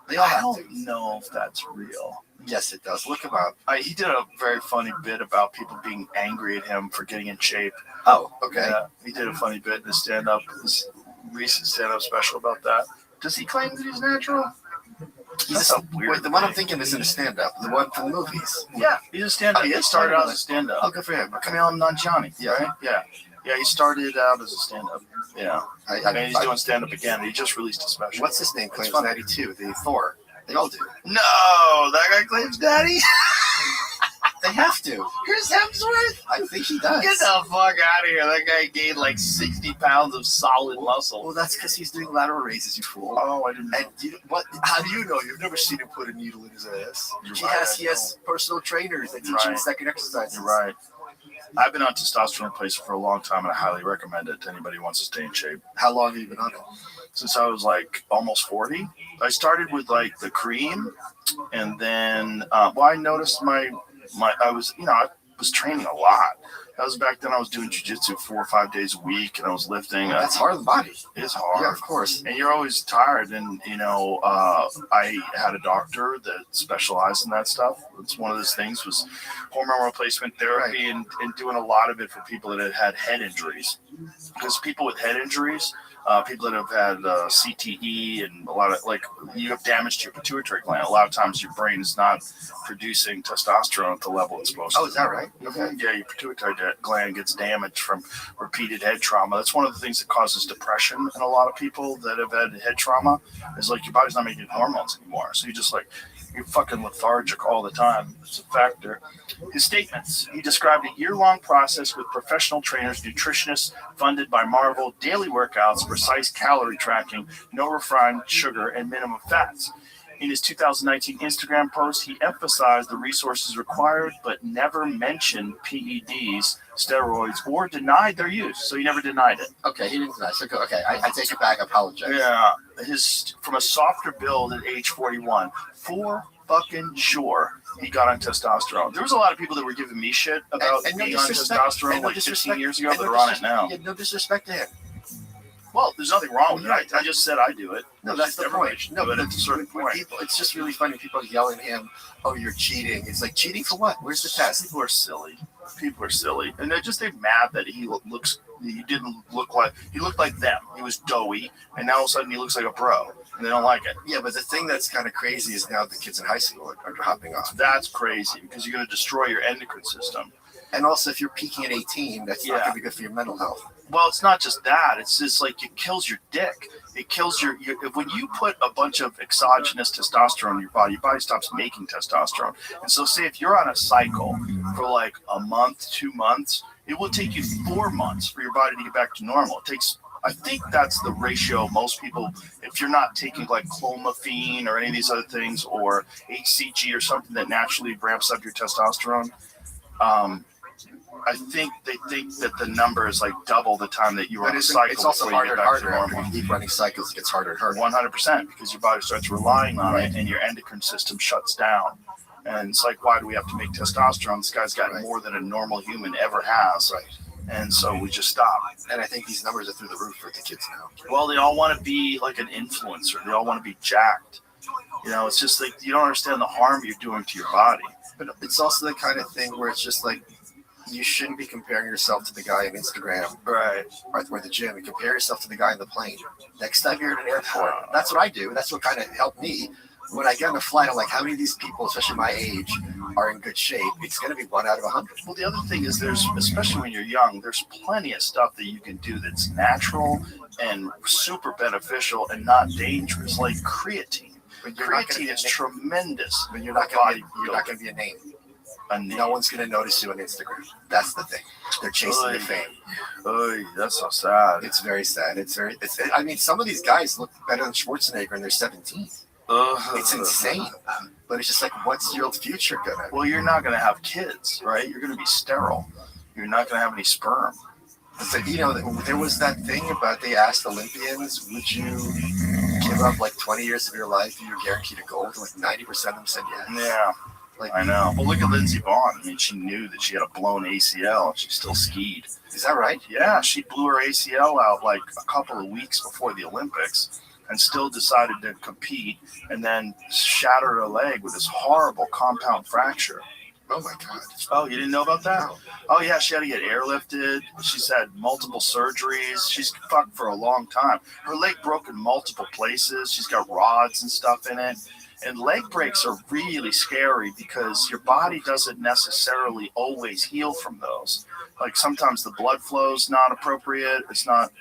They all I have don't to. know if that's real. Yes, it does. Look him up. He did a very funny bit about people being angry at him for getting in shape. Oh, okay. Yeah, he did a funny bit in his recent stand-up special about that. Does he claim that he's natural? That's a weird Wait, the one I'm thing. thinking is in a stand-up. The one from the movies. Yeah, he's a stand-up. Oh, He yeah, started out as a Oh, stand-up. good for him. Okay. Camille Nanjiani. Yeah. Right? Yeah. Yeah, he started out as a stand-up. Yeah. And he's doing stand-up again. He just released a special. What's his name? Claims funny. natty too. The Thor. They all do. No, that guy claims daddy. They have to. Chris Hemsworth? I think he does. Get the fuck out of here. That guy gained like 60 pounds of solid muscle. Well, that's because he's doing lateral raises, you fool. Oh, I didn't know. And how do you know? You've never seen him put a needle in his ass. He has personal trainers that teach him Right. second exercises. You're right. I've been on testosterone replacement for a long time, and I highly recommend it to anybody who wants to stay in shape. How long have you been on it? Since I was like almost 40. I started with like the cream, and then I noticed I was training a lot. That was back then. I was doing jiu-jitsu 4 or 5 days a week, and I was lifting. That's hard on the body. It's hard. Yeah, of course. And you're always tired. And, I had a doctor that specialized in that stuff. It's one of those things was hormone replacement therapy and doing a lot of it for people that had head injuries. Because people with head injuries, people that have had CTE and a lot of, you have damage to your pituitary gland. A lot of times your brain is not producing testosterone at the level it's supposed to. Oh, is that right? Okay. Yeah, your pituitary gland gets damaged from repeated head trauma. That's one of the things that causes depression in a lot of people that have had head trauma is your body's not making hormones anymore. So you're fucking lethargic all the time. It's a factor. His statements. He described a year-long process with professional trainers, nutritionists, funded by Marvel, daily workouts, precise calorie tracking, no refined sugar, and minimum fats. In his 2019 Instagram post, he emphasized the resources required, but never mentioned PEDs, steroids, or denied their use. So he never denied it. Okay, he didn't deny. So, okay, I take it back. I apologize. Yeah, from a softer build at age 41, for fucking sure he got on testosterone. There was a lot of people that were giving me shit about being on testosterone 15 years ago, but are on it now. No disrespect to him. Well, there's nothing wrong with it. I just said I do it. No, that's the point. No, but it's a certain point. People, it's just really funny. People yelling at him, "Oh, you're cheating!" It's like cheating for what? Where's the test? People are silly. And they're mad that he didn't look like he looked like them. He was doughy, and now all of a sudden he looks like a bro, and they don't like it. Yeah, but the thing that's kind of crazy is now the kids in high school are hopping on. That's crazy because you're going to destroy your endocrine system. And also, if you're peaking at 18, that's not going to be good for your mental health. Well, it's not just that. It's just it kills your dick. It kills your when you put a bunch of exogenous testosterone in your body stops making testosterone. And so say if you're on a cycle for a month, 2 months, it will take you 4 months for your body to get back to normal. I think that's the ratio most people, if you're not taking clomiphene or any of these other things or HCG or something that naturally ramps up your testosterone, I think they think that the number is double the time that you were on a cycle. It's also before you harder get and back to harder. normal. After you keep running cycles, it gets harder and harder. 100%, because your body starts relying on it and your endocrine system shuts down. And it's why do we have to make testosterone? This guy's got more than a normal human ever has. Right. And so we just stop. And I think these numbers are through the roof for the kids now. Well, they all want to be like an influencer. They all want to be jacked. It's just you don't understand the harm you're doing to your body. But it's also the kind of thing where it's just you shouldn't be comparing yourself to the guy on Instagram, right? Or the gym, and compare yourself to the guy on the plane. Next time you're in an airport, that's what I do. That's what kind of helped me. When I get on a flight, I'm like, how many of these people, especially my age, are in good shape, it's going to be 1 out of 100. Well, the other thing is there's, especially when you're young, there's plenty of stuff that you can do that's natural and super beneficial and not dangerous, like creatine. But you're not going Creatine to is tremendous. But you're not going to be a name. No one's going to notice you on Instagram. That's the thing. They're chasing the fame. Oh, that's so sad. It's very sad. I mean, some of these guys look better than Schwarzenegger and they're 17. It's insane. But it's just like, what's your future gonna? Well, you're not gonna have kids, right? You're gonna be sterile. You're not gonna have any sperm. So, there was that thing about they asked Olympians, would you give up like 20 years of your life and you're guaranteed a gold? And like 90% of them said yes. Yeah. Like, I know. Well, look at Lindsey Vonn. I mean, she knew that she had a blown ACL and she still skied. Is that right? Yeah, she blew her ACL out like a couple of weeks before the Olympics and still decided to compete and then shattered her leg with this horrible compound fracture. Oh, my God. Oh, you didn't know about that? No. Oh, yeah, she had to get airlifted. She's had multiple surgeries. She's fucked for a long time. Her leg broke in multiple places. She's got rods and stuff in it. And leg breaks are really scary because your body doesn't necessarily always heal from those. Like sometimes the blood flow's not appropriate. It's not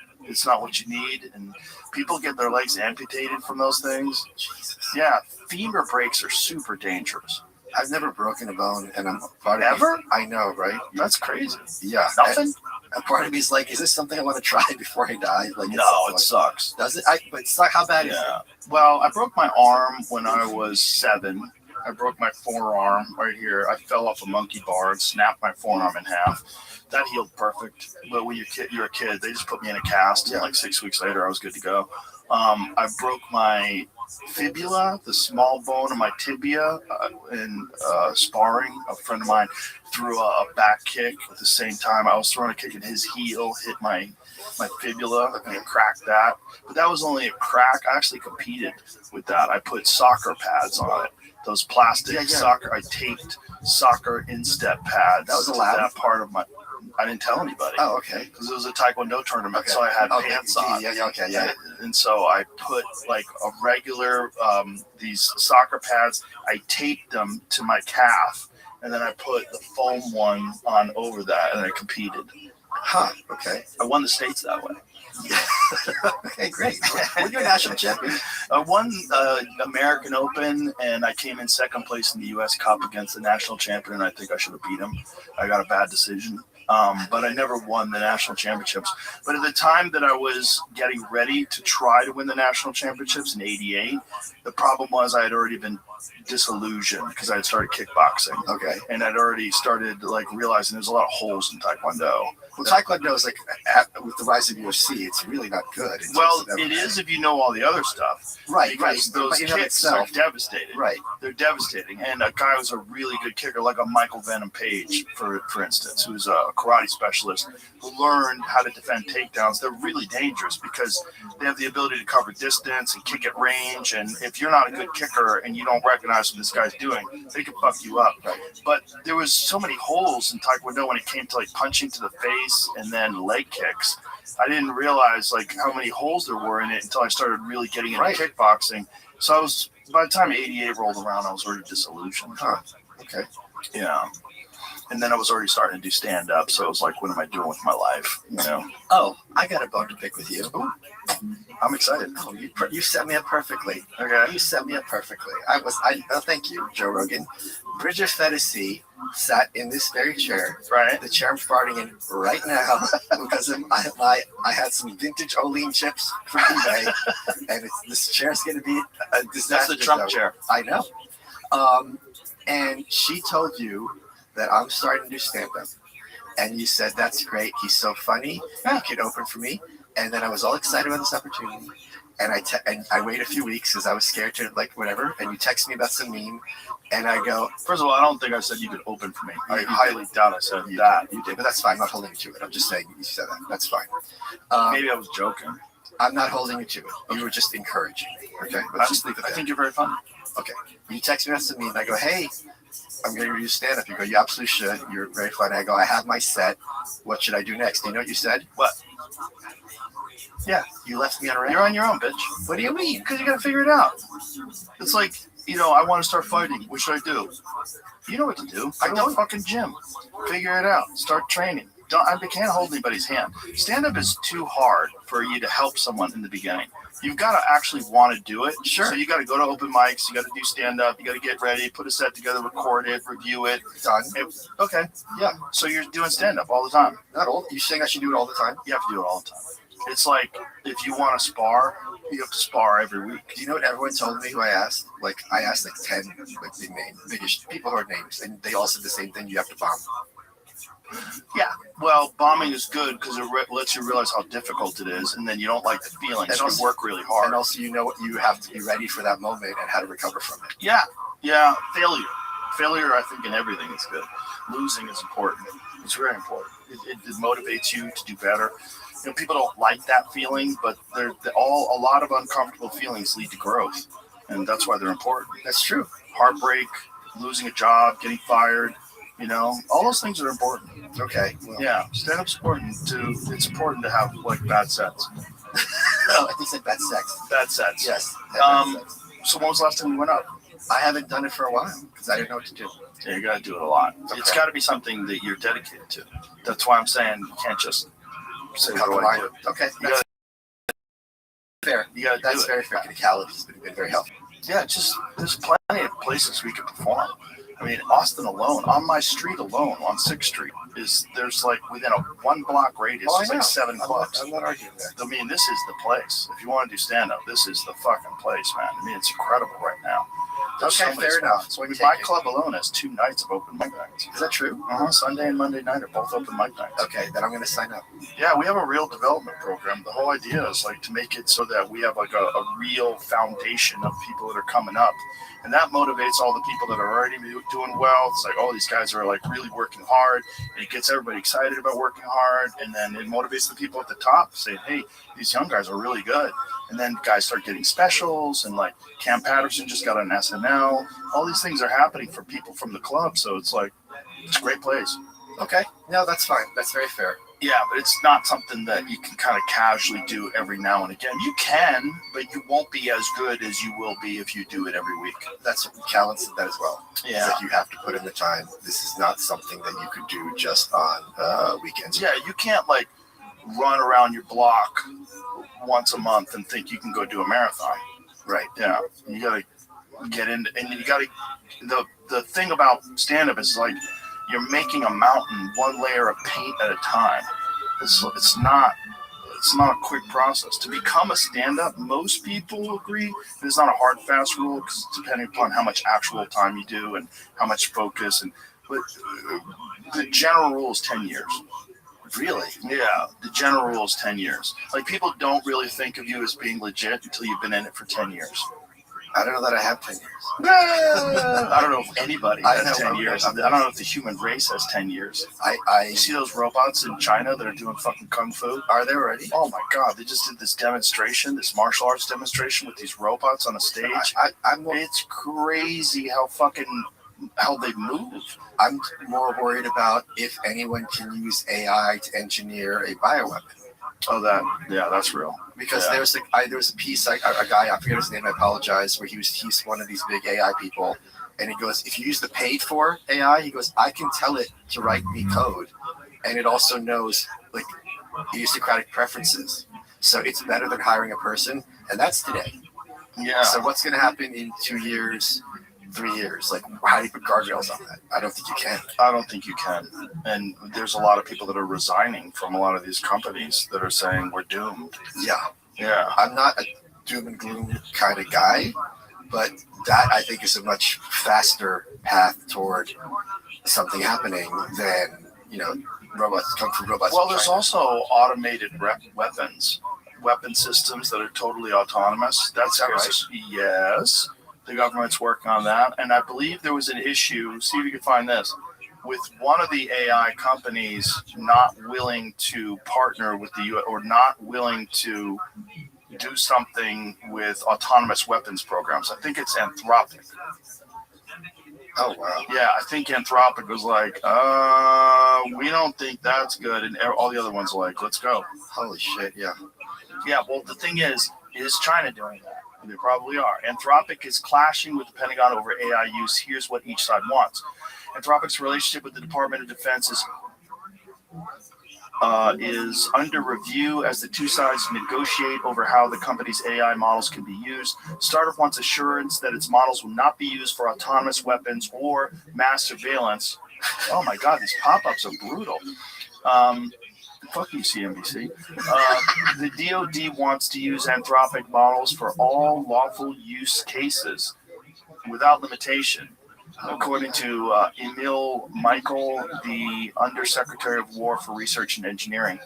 what you need. And people get their legs amputated from those things. Jesus. Yeah, femur breaks are super dangerous. I've never broken a bone, and I'm part of Ever? I know, right? That's crazy. Yeah. Nothing? And part of me is like, is this something I want to try before I die? Like, No, it sucks. Does it? But it's like, how bad is it? Yeah. Well, I broke my arm when I was 7. I broke my forearm right here. I fell off a monkey bar and snapped my forearm in half. That healed perfect. But when you're a kid, they just put me in a cast. And like 6 weeks later, I was good to go. I broke my fibula, the small bone of my tibia, in sparring. A friend of mine threw a back kick at the same time. I was throwing a kick and his heel hit my fibula and it cracked that. But that was only a crack. I actually competed with that. I put soccer pads on it. Those plastic soccer. I taped soccer instep pads. That was allowed? That part of my. I didn't tell anybody. Oh, okay. Because it was a Taekwondo tournament, so I had pants on. Yeah. And so I put like a regular, these soccer pads, I taped them to my calf, and then I put the foam one on over that, and I competed. Huh, okay. I won the states that way. Okay, great. Were you a national champion? I won American Open, and I came in second place in the U.S. Cup against the national champion, and I think I should have beat him. I got a bad decision. But I never won the national championships. But at the time that I was getting ready to try to win the national championships in '88, the problem was I had already been disillusioned because I had started kickboxing. Okay. And I'd already started like realizing there's a lot of holes in Taekwondo. Well, Taekwondo is like, with the rise of UFC, it's really not good. Well, it is if you know all the other stuff. Right, because those kicks are devastating. Right. They're devastating. And a guy who's a really good kicker, like a Michael Venom Page, for instance, who's a karate specialist, who learned how to defend takedowns, they're really dangerous because they have the ability to cover distance and kick at range. And if you're not a good kicker and you don't recognize what this guy's doing, they can fuck you up. Right. But there was so many holes in Taekwondo when it came to like punching to the face and then leg kicks. I didn't realize like how many holes there were in it until I started really getting into kickboxing. So I was, by the time '88 rolled around, I was already disillusioned. Huh. Okay. Yeah. And then I was already starting to do stand up. So it was like, what am I doing with my life? You know? Oh, I got a bone to pick with you. Ooh. I'm excited. Oh, you set me up perfectly. Okay. You set me up perfectly. Thank you, Joe Rogan. Bridget Fedesi sat in this very chair. Right. The chair I'm farting in right now because I had some vintage Olean chips from eBay, and this chair's going to be a disaster. That's the Trump chair. I know. And she told you that I'm starting to do stand-up. And you said, that's great. He's so funny. He can open for me. And then I was all excited about this opportunity. And I waited a few weeks because I was scared to, like, whatever. And you text me about some meme. And I go, first of all, I don't think I said you could open for me. I highly doubt I said that. You did, but that's fine. I'm not holding you to it. I'm just saying you said that. That's fine. Maybe I was joking. I'm not holding you to it. You were just encouraging me. Okay? Let's just leave it there. I think you're very funny. Okay. You text me about some meme. And I go, hey, I'm going to do stand-up. You go, you absolutely should. You're very funny. I go, I have my set. What should I do next? Do you know what you said? What? Yeah, you left me on a rant. You're on your own, bitch. What do you mean? Because you got to figure it out. It's like, I want to start fighting. What should I do? You know what to do. Go to the fucking gym. Figure it out. Start training. I can't hold anybody's hand. Stand-up is too hard for you to help someone in the beginning. You've got to actually want to do it. Sure. So you got to go to open mics. You got to do stand-up. You got to get ready, put a set together, record it, review it. Done. Okay. Yeah. So you're doing stand-up all the time. Not all. You saying I should do it all the time? You have to do it all the time. It's like if you want to spar, you have to spar every week. Do you know what everyone told me who I asked? I asked 10 biggest people who are names, and they all said the same thing. You have to bomb. Yeah, well, bombing is good because it lets you realize how difficult it is, and then you don't like the feeling, so you work really hard. And also, you have to be ready for that moment and how to recover from it. Yeah, failure, I think in everything is good. Losing is important. It's very important. It motivates you to do better. People don't like that feeling, but a lot of uncomfortable feelings lead to growth, and that's why they're important. That's true. Heartbreak, losing a job, getting fired. All those things are important. Okay. Well. Yeah, stand-up's important too. It's important to have bad sets. Oh, I think you said bad sex. Bad sets. Yes. Bad sets. So when was the last time you went up? I haven't done it for a while because I didn't know what to do. Yeah, you got to do it a lot. Okay. It's got to be something that you're dedicated to. That's why I'm saying you can't just say what do I do. Okay. That's fair. That's very fair. Technicality has been very helpful. Yeah, there's plenty of places we can perform. I mean, Austin alone, on my street alone, on 6th Street, there's within a 1 block radius, there's 7 clubs. I'm not arguing that. I mean, this is the place. If you want to do stand-up, this is the fucking place, man. I mean, it's incredible right now. Okay, fair enough. So my club alone has 2 nights of open mic nights. Is that true? Sunday and Monday night are both open mic nights. Okay, then I'm going to sign up. Yeah, we have a real development program. The whole idea is to make it so that we have a real foundation of people that are coming up. And that motivates all the people that are already doing well. It's these guys are really working hard. And it gets everybody excited about working hard. And then it motivates the people at the top saying, hey, these young guys are really good. And then guys start getting specials. And Cam Patterson just got an SNL. All these things are happening for people from the club. So it's it's a great place. Okay. No, that's fine. That's very fair. Yeah, but it's not something that you can kind of casually do every now and again. You can, but you won't be as good as you will be if you do it every week. That's Callan said that as well. Yeah. You have to put in the time. This is not something that you could do just on weekends. Yeah, you can't run around your block once a month and think you can go do a marathon. Right. Yeah. You got to get in, and you got to, the thing about stand-up is you're making a mountain 1 layer of paint at a time. It's not a quick process. To become a stand-up, most people agree there's not a hard, fast rule because depending upon how much actual time you do and how much focus. But the general rule is 10 years. Really? Yeah, the general rule is 10 years. People don't really think of you as being legit until you've been in it for 10 years. I don't know that I have 10 years. I don't know if anybody has 10 years. I don't know if the human race has 10 years. You see those robots in China that are doing fucking kung fu? Are they already? Oh my God, they just did this demonstration, this martial arts demonstration with these robots on a stage. It's crazy how they move. I'm more worried about if anyone can use AI to engineer a bioweapon. Oh, that's real. Because there was a piece, a guy, I forget his name, I apologize, where he's one of these big AI people, and he goes, if you use the paid for AI, he goes, I can tell it to write me code, and it also knows idiosyncratic preferences. So it's better than hiring a person, and that's today. Yeah. So what's going to happen in 2 years, 3 years? How do you put guardrails on that? I don't think you can. I don't think you can. And there's a lot of people that are resigning from a lot of these companies that are saying we're doomed. Yeah. I'm not a doom and gloom kind of guy, but that I think is a much faster path toward something happening than, robots come from robots. Well, there's also automated weapon systems that are totally autonomous. That's right. Yes. The government's working on that. And I believe there was an issue, see if you can find this, with one of the AI companies not willing to partner with the U.S. or not willing to do something with autonomous weapons programs. I think it's Anthropic. Oh, wow. Yeah, I think Anthropic was we don't think that's good. And all the other ones let's go. Holy shit, yeah. Yeah, well, the thing is China doing that? They probably are. Anthropic is clashing with the Pentagon over AI use. Here's what each side wants. Anthropic's relationship with the Department of Defense is under review as the two sides negotiate over how the company's AI models can be used. Startup wants assurance that its models will not be used for autonomous weapons or mass surveillance. Oh my God, these pop-ups are brutal. Fuck you, CNBC. The DoD wants to use Anthropic models for all lawful use cases without limitation, according to Emil Michael, the Undersecretary of War for Research and Engineering.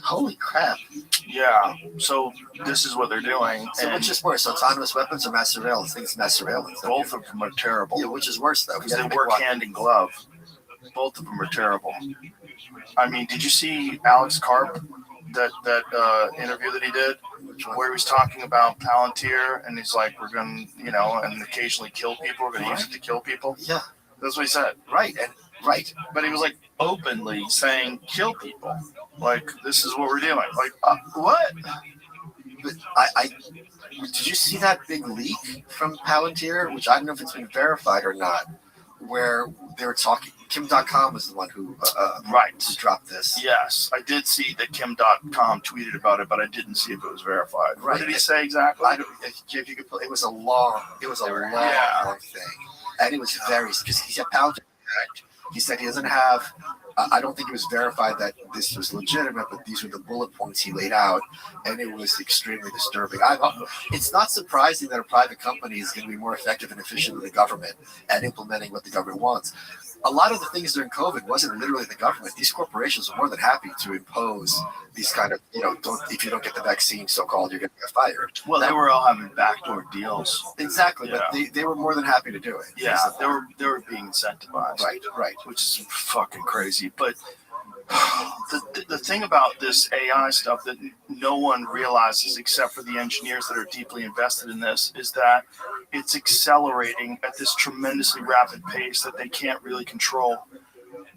Holy crap. Yeah, so this is what they're doing. So which is worse, autonomous weapons or mass surveillance? I think it's mass surveillance. Both of them are terrible. Yeah, which is worse, though? Because they work hand in glove. Both of them are terrible. I mean, did you see Alex Karp, that interview that he did, where he was talking about Palantir, and he's like, we're going to, and occasionally kill people. We're going to use it to kill people. Yeah. That's what he said. Right. Right. But he was like openly saying, kill people. Like, this is what we're doing. Like, what? But did you see that big leak from Palantir, which I don't know if it's been verified or not, where they were talking, Kim.com was the one who dropped this. Yes, I did see that Kim.com tweeted about it, but I didn't see if it was verified. Right. What did he say exactly? If you could put, it was a long thing, and it was very, because he said Palantir. He said he doesn't have. I don't think it was verified that this was legitimate, but these were the bullet points he laid out, and it was extremely disturbing. It's not surprising that a private company is going to be more effective and efficient than the government at implementing what the government wants. A lot of the things during COVID wasn't literally the government. These corporations were more than happy to impose these kind of, if you don't get the vaccine, so-called, you're going to get fired. Well, they were all having backdoor deals. Exactly, but they were more than happy to do it. Yeah, they were being incentivized. Right. Which is fucking crazy. But the thing about this AI stuff that no one realizes except for the engineers that are deeply invested in this is that it's accelerating at this tremendously rapid pace that they can't really control.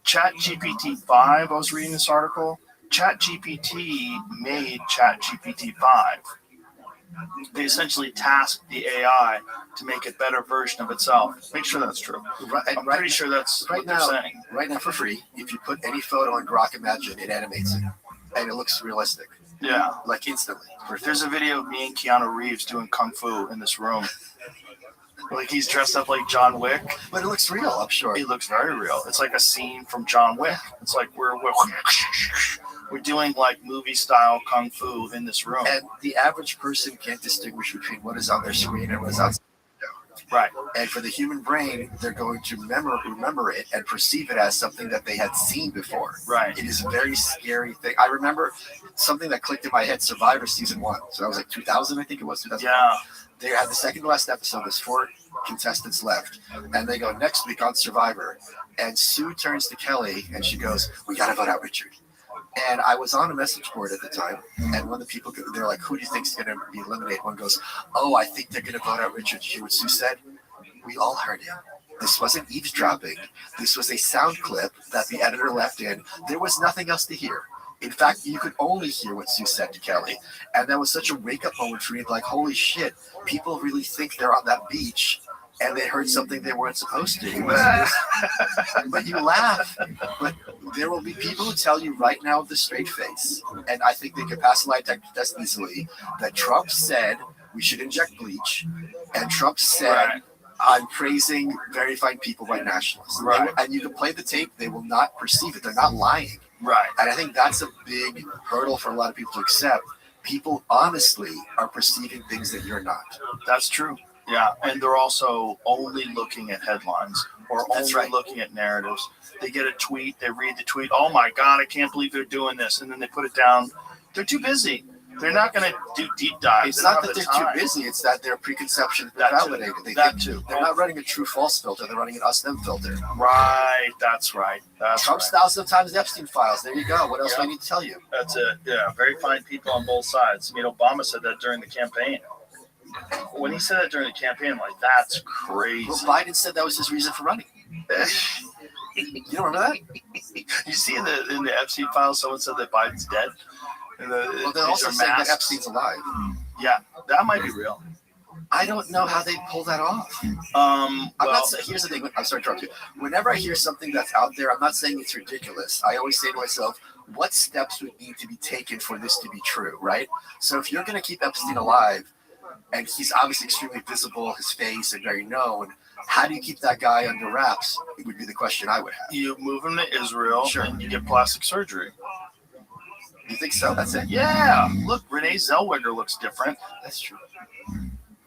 ChatGPT 5, I was reading this article, ChatGPT made ChatGPT 5. They essentially tasked the AI to make a better version of itself. Make sure that's true. I'm pretty sure that's what they're saying. Right now, for free, if you put any photo on Grok Imagine, it animates it, and it looks realistic. Yeah. Like instantly. There's a video of me and Keanu Reeves doing kung fu in this room. Like he's dressed up like John Wick. But it looks real, I'm sure. It looks very real. It's like a scene from John Wick. It's like we're doing like movie style kung fu in this room. And the average person can't distinguish between what is on their screen and what is outside. Right. And for the human brain, they're going to remember it and perceive it as something that they had seen before. Right. It is a very scary thing. I remember something that clicked in my head, Survivor Season 1. So that was like 2000, I think it was. 2000. Yeah. They had the second to last episode. There's 4 contestants left. And they go, next week on Survivor. And Sue turns to Kelly and she goes, we got to vote out Richard. And I was on a message board at the time, and one of the people, they're like, who do you think is going to be eliminated? One goes, oh, I think they're going to vote out Richard. Did you hear what Sue said? We all heard him. This wasn't eavesdropping. This was a sound clip that the editor left in. There was nothing else to hear. In fact, you could only hear what Sue said to Kelly. And that was such a wake-up moment for me, like, holy shit, people really think they're on that beach and they heard something they weren't supposed to. But you laugh. But there will be people who tell you right now with a straight face, and I think they can pass a lie detector easily, that Trump said we should inject bleach, and Trump said, I'm praising very fine people, white nationalists. Right. And you can play the tape, they will not perceive it. They're not lying. Right. And I think that's a big hurdle for a lot of people to accept. People honestly are perceiving things that you're not. That's true. Yeah, and they're also only looking at headlines or only looking at narratives. They get a tweet, they read the tweet, oh my God, I can't believe they're doing this. And then they put it down. They're too busy. They're not going to do deep dives. It's not that they're too busy, it's that their preconceptions are validated. They're not running a true-false filter, they're running an us-them filter. Right, that's right. Trump's thousands of times the Epstein files. There you go. What else do I need to tell you? That's it. Yeah, very fine people on both sides. I mean, Obama said that during the campaign. When he said that during the campaign, I'm like, that's crazy. Well, Biden said that was his reason for running. You don't remember that? You see in the Epstein files, someone said that Biden's dead. Well, they're also saying that Epstein's alive. Yeah, that might be real. I don't know how they pull that off. Here's the thing. I'm sorry to interrupt you. Whenever I hear something that's out there, I'm not saying it's ridiculous. I always say to myself, what steps would need to be taken for this to be true, right? So if you're going to keep Epstein alive, and he's obviously extremely visible, his face, and very known, how do you keep that guy under wraps? It would be the question I would have. You move him to Israel, Sure. and you get plastic surgery. You think so? That's it? Yeah. Look, Renee Zellweger looks different. That's true.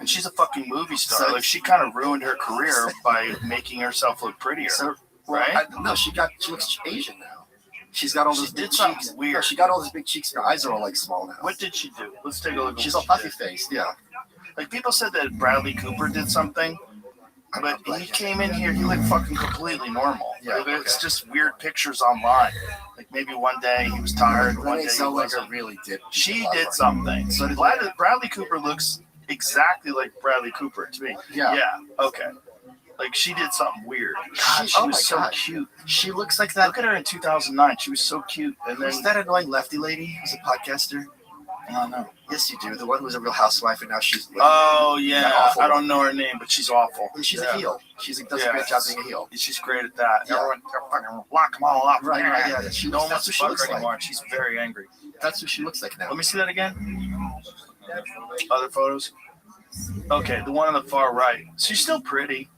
And she's a fucking movie star. So- Like, she kind of ruined her career by making herself look prettier. So, right? She looks Asian now. She's got all those She big did something cheeks. weird. No, she got all those big cheeks. Her eyes are all like small now. What did she do? Let's take a look. At She's what all she puffy did. faced. Yeah. Like, people said that Bradley Cooper did something, but he came in here, he looked fucking completely normal. Yeah, Like, it's okay. just weird pictures online. Like, maybe one day he was tired, one Renee day he Zellweger wasn't. really did. She did something. So did Bradley Cooper looks exactly like Bradley Cooper to me. Yeah. Yeah. Okay. Like, she did something weird. God, she oh was my so God. cute. She looks like that. Look at her in 2009. She was so cute. And then Who's that annoying lefty lady who's a podcaster? I don't know. Yes, you do. The one who was a real housewife and now she's. Oh yeah, That awful I don't know her name, but she's awful. She's Yeah. a heel. Does a great job being a heel. She's great at that. Yeah. Everyone fucking lock them all up. Right, yeah. No one That's wants what to she fuck looks her like. anymore. She's very angry. That's what she looks like now. Let me see that again. Other photos. Okay, the one on the far right. She's still pretty,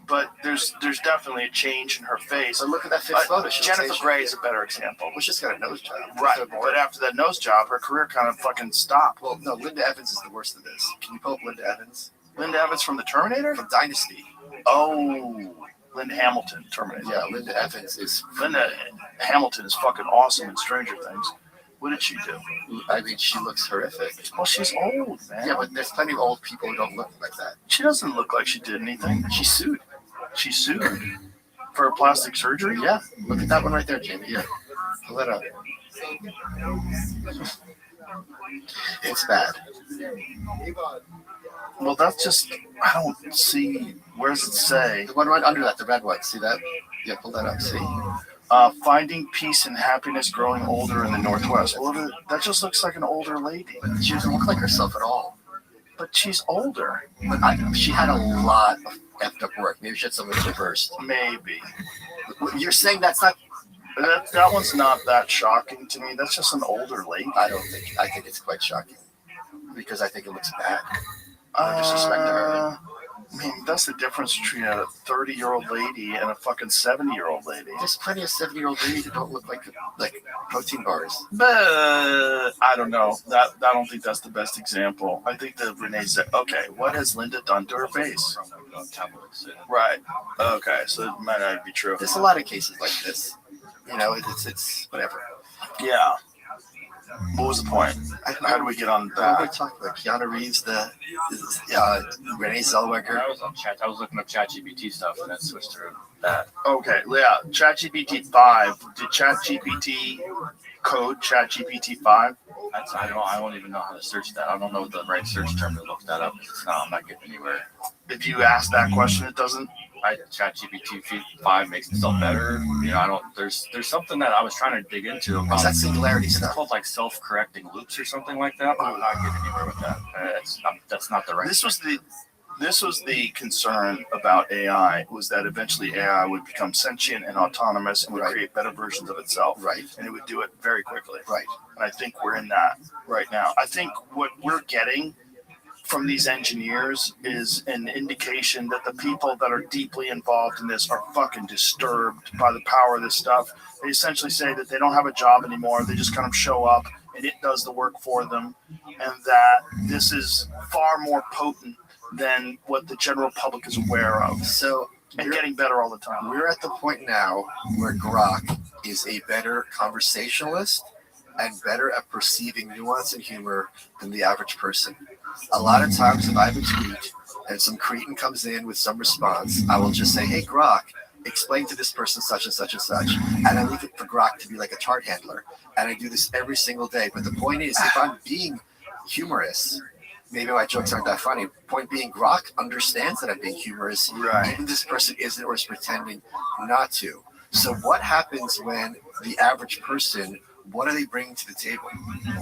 but there's definitely a change in her face. So look at that fifth photo. She looks Jennifer Asian. Grey is a better example. Well, she's got a nose job. Right, So more- but after that nose job, her career kind of fucking stopped. Well, no, Linda Evans is the worst of this. Can you pull up Linda Evans? Linda Evans from The Terminator? From Dynasty. Oh, Linda Hamilton, Terminator. Yeah, Linda Evans is. Linda Hamilton is fucking awesome in Stranger Things. What did she do? I mean, she looks horrific. Well, she's old, man. Yeah, but there's plenty of old people who don't look like that. She doesn't look like she did anything. She sued. She sued for a plastic surgery? Yeah, look at that one right there, Jamie. Here, pull that up. It's bad. Well, that's just, I don't see, where does it say? The one right under that, the red one. See that? Yeah, pull that up. See? Finding peace and happiness growing older in the Northwest. Well, that just looks like an older lady. But she doesn't look like herself at all. But she's older. But she had a lot of effed up work. Maybe she had something reversed. Maybe. You're saying that's not. That one's not that shocking to me. That's just an older lady. I think it's quite shocking because I think it looks bad. No disrespect to her. I mean, that's the difference between a 30-year-old lady and a fucking 70-year-old lady. There's plenty of 70-year-old ladies who don't look like protein bars. But I don't know. I don't think that's the best example. I think that Renee said, okay, what has Linda done to her face? Right. Okay, so it might not be true. There's a lot of cases like this. You know, it's whatever. Yeah. What was the point? How do we get on We're that? talking about Keanu Reeves, Renee Zellweger. I was on chat. I was looking up ChatGPT stuff, and then switched to that. Okay, yeah. ChatGPT 5. Did ChatGPT code ChatGPT 5? I don't even know how to search that. I don't know the right search term to look that up. I'm not getting anywhere. If you ask that question, it doesn't. ChatGPT 5 makes itself better. You know, I don't. There's something that I was trying to dig into. What's that singularity It's stuff? called like self-correcting loops or something like that. But I'm not getting anywhere with that. That's not the right. This was the concern about AI, was that eventually AI would become sentient and autonomous and would Right. create better versions of itself. Right. And it would do it very quickly. Right. And I think we're in that right now. I think what we're getting from these engineers is an indication that the people that are deeply involved in this are fucking disturbed by the power of this stuff. They essentially say that they don't have a job anymore. They just kind of show up and it does the work for them. And that this is far more potent than what the general public is aware of. So And getting better all the time. we're at the point now where Grok is a better conversationalist and better at perceiving nuance and humor than the average person. A lot of times, if I have a tweet and some cretin comes in with some response, I will just say, "Hey, Grok, explain to this person such and such and such," and I leave it for Grok to be like a chart handler. And I do this every single day. But the point is, if I'm being humorous, maybe my jokes aren't that funny. Point being, Grok understands that I'm being humorous, Right. even if this person isn't or is pretending not to. So what happens when the average person what are they bringing to the table?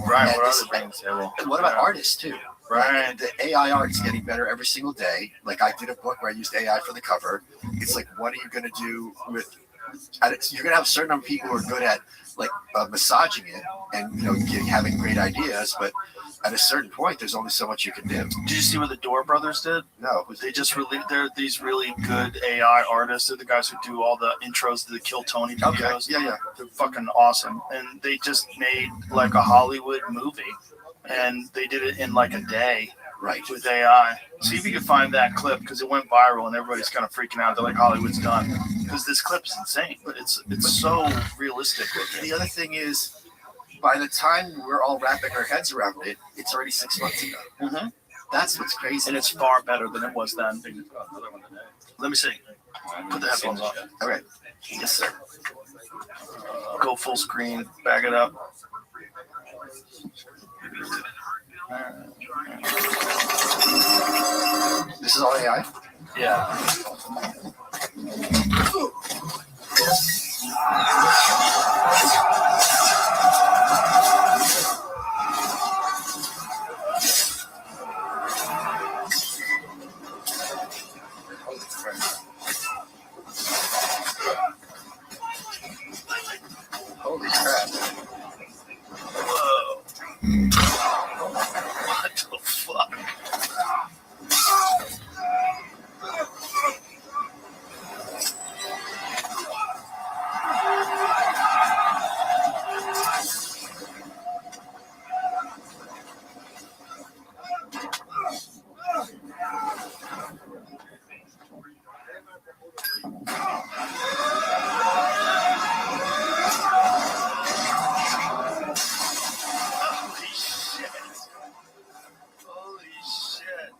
Right. And What this- are they bringing to the table? And what about artists too? Right. The AI art's getting better every single day. Like I did a book where I used AI for the cover. It's like, what are you going to do with? You're going to have a certain number of people who are good at like massaging it and having great ideas, but at a certain point, there's only so much you can do. Did you see what the Door Brothers did? No, They just released. They're these really good AI artists. They're the guys who do all the intros to the Kill Tony videos. Okay. Yeah. They're fucking awesome, and they just made like a Hollywood movie, and they did it in like a day. Right. With AI. See if you can find that clip because it went viral and everybody's kind of freaking out. They're like, Hollywood's done. Because this clip is insane, but it's so realistic looking. The other thing is, by the time we're all wrapping our heads around it, it's already 6 months ago. Mm-hmm. That's what's crazy. And it's far better than it was then. Let me see. Put the headphones on. All right. Yes, sir. Go full screen. Back it up. This is all AI? Yeah. Holy crap. Whoa. What the fuck? Holy shit. Holy shit.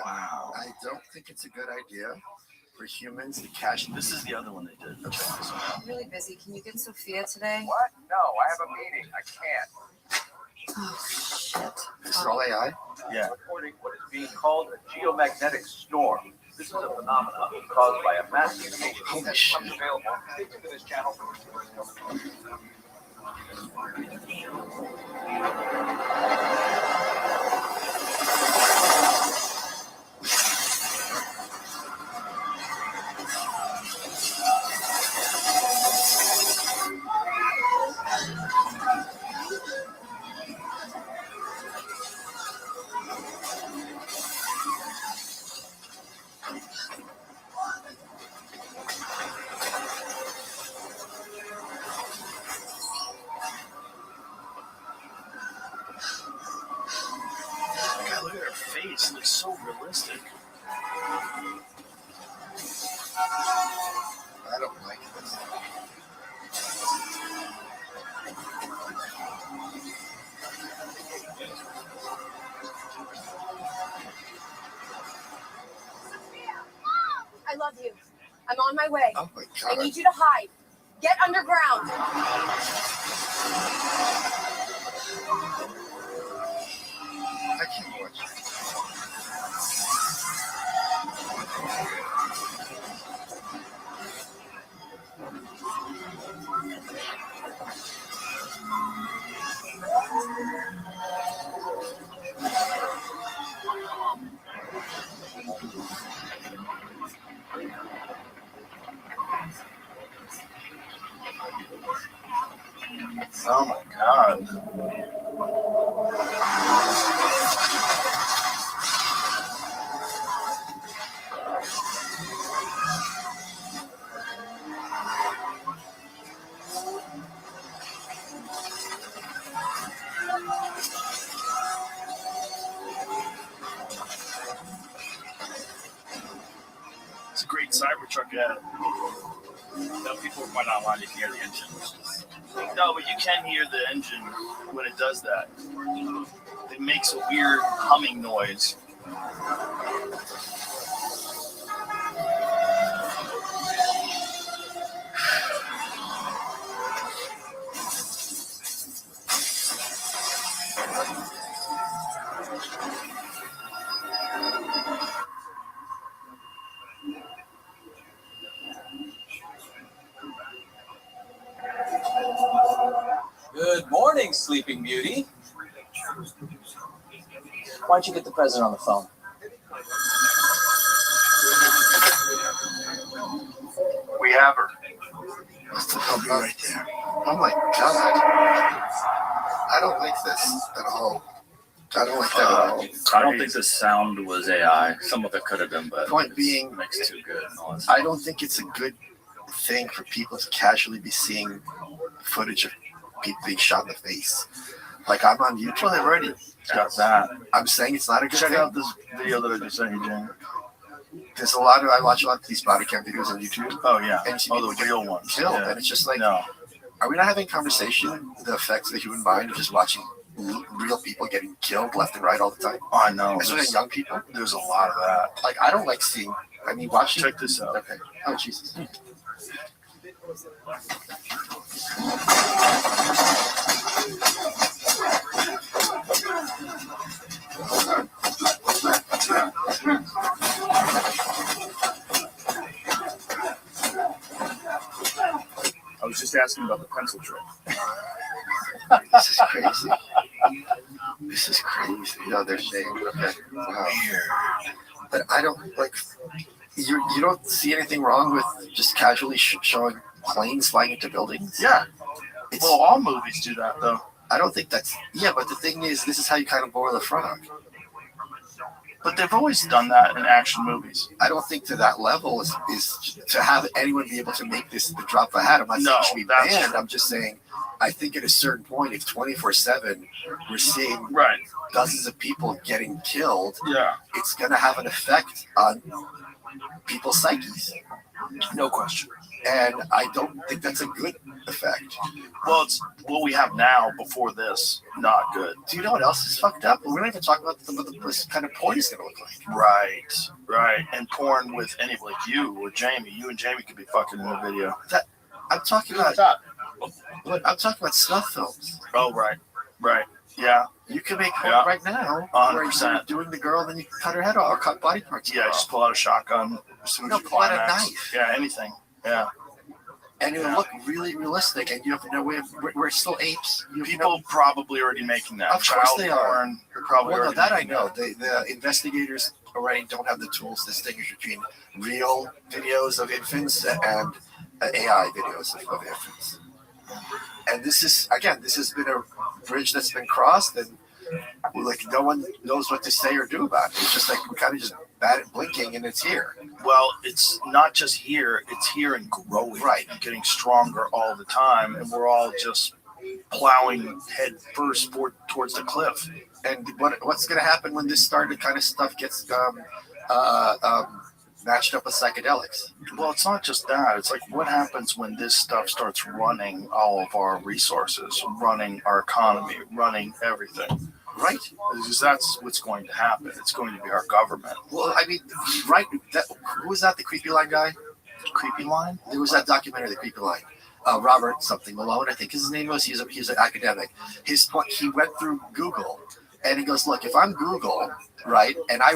Wow. I don't think it's a good idea for humans to cash. This is the other one they did. I'm really busy. Can you get Sophia today? What? No, I have a meeting. I can't. Oh, shit. This is all AI? Yeah. Reporting what is being called a geomagnetic storm. This is a phenomenon caused by a massive Holy that shit. becomes available. Stay tuned to this channel for God, look at her face. It looks so realistic. I don't like this. I love you. I'm on my way. Oh my I god. need you to hide. Get underground. I can't watch it. Oh my god. It's a great Cybertruck ad. Now, people might not want to hear the engine. No, but you can hear the engine when it does that. It makes a weird humming noise. morning, Sleeping Beauty. Why don't you get the president on the phone? We have her. I'll be right there. Oh my god. I don't like this at all. I don't like that at all. I don't think the sound was AI. Some of it could have been, but Point being, makes too good. And all that I don't think it's a good thing for people to casually be seeing footage of people being shot in the face. Like, I'm on YouTube. Well, they've already got that. I'm saying it's not a good Check thing. out this video that I just sent you, Jen. There's a lot of, I watch a lot of these body cam videos on YouTube. Oh, yeah. And you see Oh, people the get real ones. killed, Yeah. and it's just like, No. are we not having a conversation the effects of the human mind of just watching real people getting killed left and right all the time? Oh, I know. Especially young people. There's a lot of that. Like, I don't like seeing, I mean, watching. Check this out. Okay. Oh, Jesus. I was just asking about the pencil trick. This is crazy. This is crazy. No, they're saying, okay, wow. But I don't, like, you don't see anything wrong with just casually showing planes flying into buildings? Yeah. It's, Well, all movies do that, though. I don't think that's, yeah, but the thing is, this is how you kind of boil the frog. But they've always done that in action movies. I don't think to that level is to have anyone be able to make this the drop of a hat. I'm not saying No, it should be that's banned. true. I'm just saying, I think at a certain point, if 24/7 we're seeing Right. dozens of people getting killed, Yeah. it's going to have an effect on people's psyches. No question. And I don't think that's a good effect. Well, it's what we have now before this. Not good. Do you know what else is fucked up? We're not even talking about what the kind of porn is going to look like. Right. Right. And porn with any, like you or Jamie. You and Jamie could be fucking in a video. I'm talking about. Look, I'm talking about snuff films. Oh, right. Right. Yeah. You can make porn Yeah. right now 100%. where you're doing the girl, then you cut her head off or cut body parts. Yeah, just pull out a shotgun. As soon as No, you pull out a climax. knife. Yeah, anything. Yeah. And it'll look really realistic, and you have no way of. We're still apes. You have People probably already making that. Of course Child they are. porn. You're probably Well, no, already that I making know. The investigators already don't have the tools to distinguish between real videos of infants and AI videos of infants. And this is, again, this has been a bridge that's been crossed, and like no one knows what to say or do about it. It's just like we're kind of just bad at blinking, and it's here. Well, it's not just here, it's here and growing, Right. and getting stronger all the time, and we're all just plowing head first towards the cliff. And what's going to happen when this started kind of stuff gets matched up with psychedelics? Well, it's not just that. It's like what happens when this stuff starts running all of our resources, running our economy, running everything. Right. Because that's what's going to happen. It's going to be our government. Well, I mean, right. Who was that? The Creepy Line guy? Creepy Line? There was that documentary, The Creepy Line. Robert something Malone, I think his name was. He's an academic. His point. He went through Google, and he goes, "Look, if I'm Google, right, and I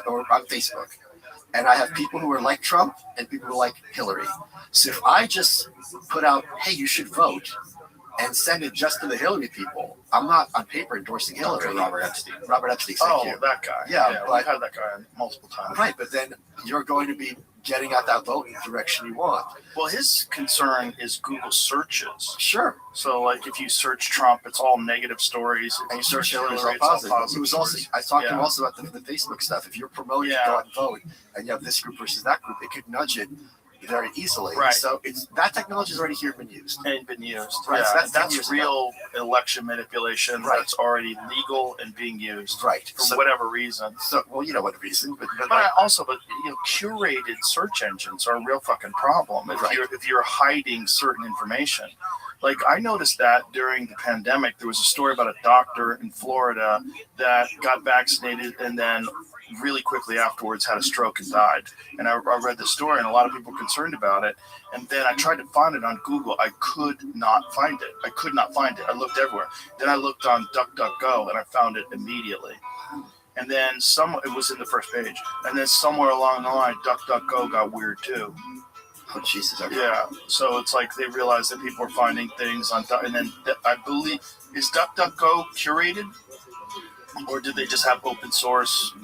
or I'm Facebook, and I have people who are like Trump and people who are like Hillary. So if I just put out, hey, you should vote, and send it just to the Hillary people, I'm not on paper endorsing Hillary." Robert Epstein. Robert Epstein. Thank you. That guy. Yeah, we've had that guy multiple times. Right, but then you're going to be getting at that vote in the direction you want. Well, his concern is Google searches. Sure. So, like, if you search Trump, it's all negative stories. And you search Hillary, it's Hillary, all it's positive. It was also, stories. I talked to him Yeah. also about the Facebook stuff. If you're promoting Yeah. go out and vote, and you have this group versus that group, it could nudge it very easily. Right. So it's that technology is already here and been used. And been used. Right, Yeah, so that's 10 that's years real election manipulation. Right. That's already legal and being used Right. for So, whatever reason. so, well, you know what reason, but Curated search engines are a real fucking problem if Right. you're hiding certain information. Like, I noticed that during the pandemic, there was a story about a doctor in Florida that got vaccinated and then really quickly afterwards had a stroke and died. And I read the story, and a lot of people were concerned about it. And then I tried to find it on Google. I could not find it. I looked everywhere. Then I looked on DuckDuckGo, and I found it immediately. And then it was in the first page. And then somewhere along the line, DuckDuckGo got weird too. Oh Jesus! Okay. Yeah, so it's like they realized that people were finding things on, and then I believe is DuckDuckGo curated, or did they just have open source?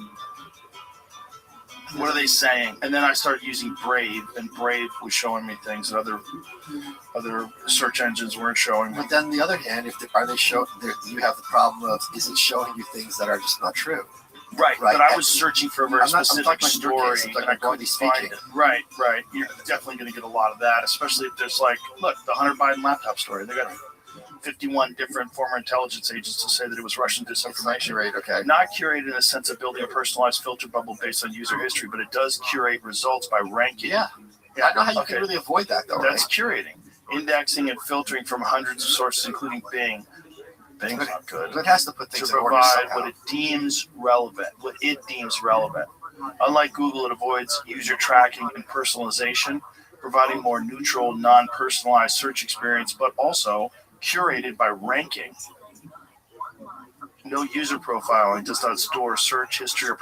What are they saying? And then I started using Brave, and Brave was showing me things that other search engines weren't showing me. But then, on the other hand, you have the problem of is it showing you things that are just not true? Right. Right. But I was searching for a very specific story, I'm talking and I couldn't find it. Right. You're definitely going to get a lot of that, especially if there's like, look, the Hunter Biden laptop story. They got 51 different former intelligence agents to say that it was Russian disinformation. Right. Okay. Not curated in a sense of building a personalized filter bubble based on user history, but it does curate results by ranking. Yeah. I know how you can really avoid that, though. That's curating, indexing, and filtering from hundreds of sources, including Bing. Bing's not good. But it has to put things to in order provide somehow. what it deems relevant. Unlike Google, it avoids user tracking and personalization, providing more neutral, non-personalized search experience, but also curated by ranking. No user profiling, does not store search history or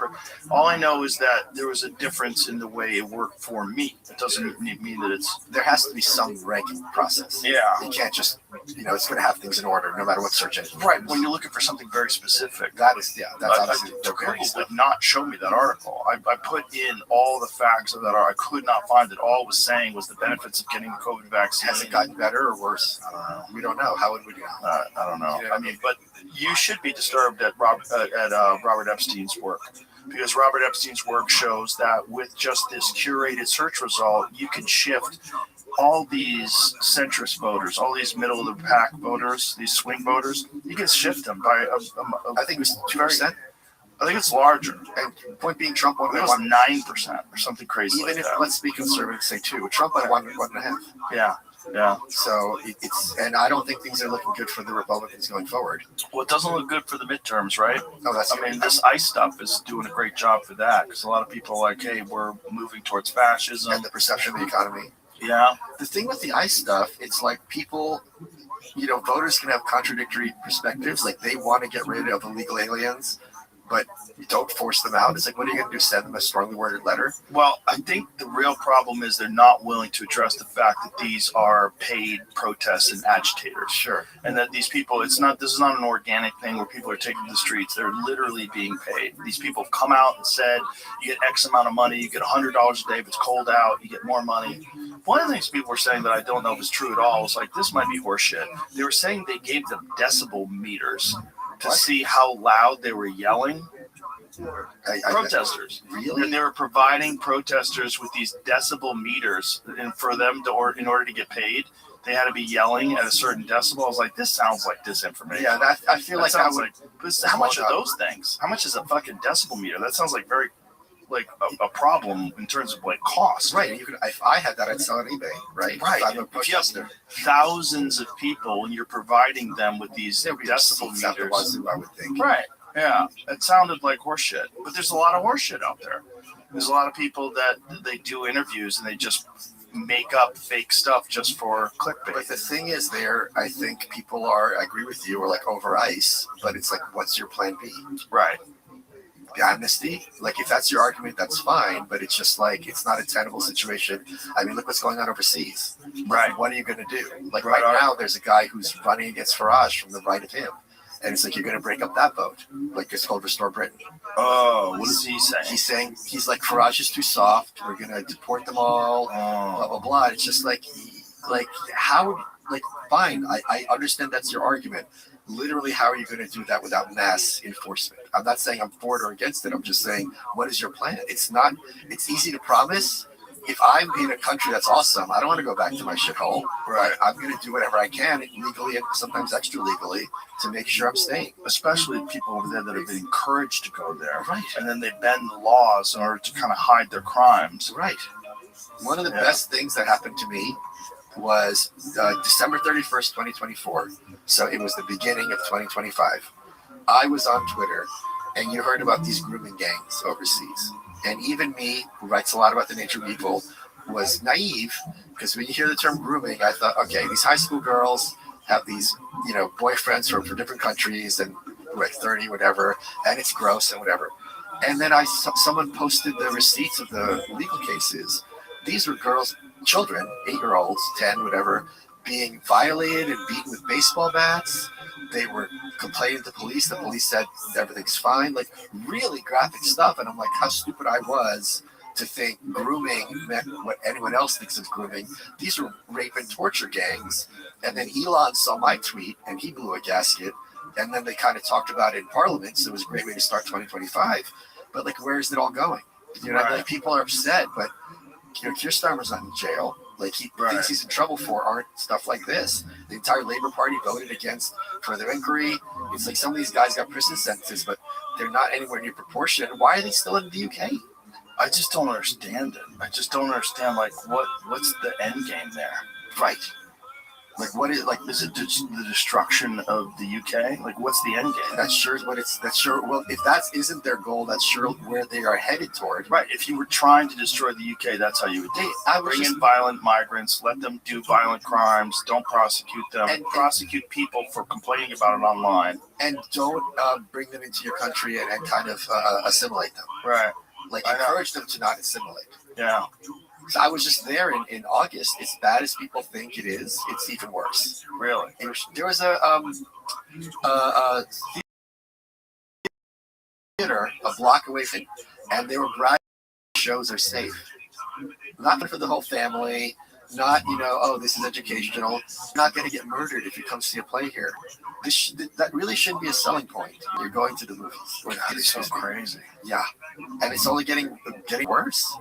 all I know is that there was a difference in the way it worked for me. It doesn't mean that it's there has to be some ranking process. Yeah. You can't just it's going to have things in order no matter what search engine. Right. When you're looking for something very specific. That's obviously Google would not show me that article. I put in all the facts of that article. I could not find it. All it was saying was the benefits of getting the COVID vaccine. Has it gotten better or worse? I don't know. We don't know. How would we know? I don't know. I mean, but you should be disturbed at Robert Epstein's work, because Robert Epstein's work shows that with just this curated search result, you can shift all these centrist voters, all these middle of the pack voters, these swing voters. You can shift them by I think it was 2%. I think it's larger. And point being, Trump won. It was 9% or something crazy. Even like if that. let's be conservative, say 2. Trump won 1.5. Yeah. So and I don't think things are looking good for the Republicans going forward. Well, it doesn't look good for the midterms, right? No, that's. I mean, this ICE stuff is doing a great job for that, because a lot of people are like, hey, we're moving towards fascism. And the perception of the economy. Yeah. The thing with the ICE stuff, it's like people, voters can have contradictory perspectives. Like they want to get rid of illegal aliens, but don't force them out. It's like, what are you going to do? Send them a strongly worded letter? Well, I think the real problem is they're not willing to address the fact that these are paid protests and agitators. Sure. And that these people, this is not an organic thing where people are taking to the streets. They're literally being paid. These people have come out and said, you get X amount of money, you get $100 a day if it's cold out, you get more money. One of the things people were saying that I don't know if is true at all was like, this might be horseshit. They were saying they gave them decibel meters to see how loud they were yelling. Protesters. Really? And they were providing protesters with these decibel meters, and for them to, in order to get paid, they had to be yelling at a certain decibel. I was like, this sounds like disinformation. Yeah, I feel like sounds like. How much are those things? How much is a fucking decibel meter? That sounds like very, like a problem in terms of like cost. Right. You could, if I had that, I'd sell it on eBay. Right. Right. If I'm a protester. Thousands of people, and you're providing them with these decibel meters. I would think. Right. Yeah. It sounded like horseshit, but there's a lot of horseshit out there. There's a lot of people that they do interviews and they just make up fake stuff just for clickbait. But the thing is, I think people are. I agree with you. Are like over ICE, but it's like, what's your plan B? Right. The amnesty, like if that's your argument, that's fine, but it's just like it's not a tenable situation. I mean, look what's going on overseas. Right. What are you going to do? Like right now, there's a guy who's running against Farage from the right of him, and it's like you're going to break up that vote. Like it's called Restore Britain. Oh, what is he saying? He's like Farage is too soft. We're going to deport them all. Blah blah blah. It's just like how fine. I understand that's your argument. Literally, how are you going to do that without mass enforcement? I'm not saying I'm for it or against it. I'm just saying, what is your plan? It's easy to promise. If I'm in a country that's awesome, I don't want to go back to my shithole. Right. I'm going to do whatever I can legally and sometimes extra legally to make sure I'm staying. Especially people over there that have been encouraged to go there. Right. And then they bend the laws in order to kind of hide their crimes. Right. One of the best things that happened to me was December 31st, 2024. So it was the beginning of 2025. I was on Twitter, and you heard about these grooming gangs overseas. And even me, who writes a lot about the nature of evil, was naive, because when you hear the term grooming, I thought, okay, these high school girls have these, boyfriends from different countries and like 30, whatever, and it's gross and whatever. And then someone posted the receipts of the legal cases. These were girls children, 8-year-olds, 10, whatever, being violated and beaten with baseball bats. They were complaining to the police. The police said everything's fine. Like really graphic stuff. And I'm like, how stupid I was to think grooming meant what anyone else thinks of grooming. These are rape and torture gangs. And then Elon saw my tweet and he blew a gasket. And then they kind of talked about it in Parliament. So it was a great way to start 2025. But like, where is it all going? You know, like people are upset, but Keir Starmer's not in jail. Like things he's in trouble for aren't stuff like this. The entire Labour Party voted against further inquiry. It's like some of these guys got prison sentences, but they're not anywhere near proportionate. Why are they still in the UK? I just don't understand it. I just don't understand like what's the end game there? Right. Like what is is it just the destruction of the UK? Like what's the end game? That's sure what it's. That's sure. Well, if that isn't their goal, that's sure where they are headed toward. Right. If you were trying to destroy the UK, that's how you would do it. Bring in violent migrants, let them do violent crimes, don't prosecute them, and prosecute people for complaining about it online, and don't bring them into your country and kind of assimilate them. Right. Like encourage them to not assimilate. Yeah. So I was just there in August. As bad as people think it is, it's even worse. Really? There was a theater a block away from, and they were bragging shows are safe. Not for the whole family. Not, oh, this is educational. You're not going to get murdered if you come see a play here. That really shouldn't be a selling point. You're going to the movies. God, it's so crazy. Yeah, and it's only getting worse.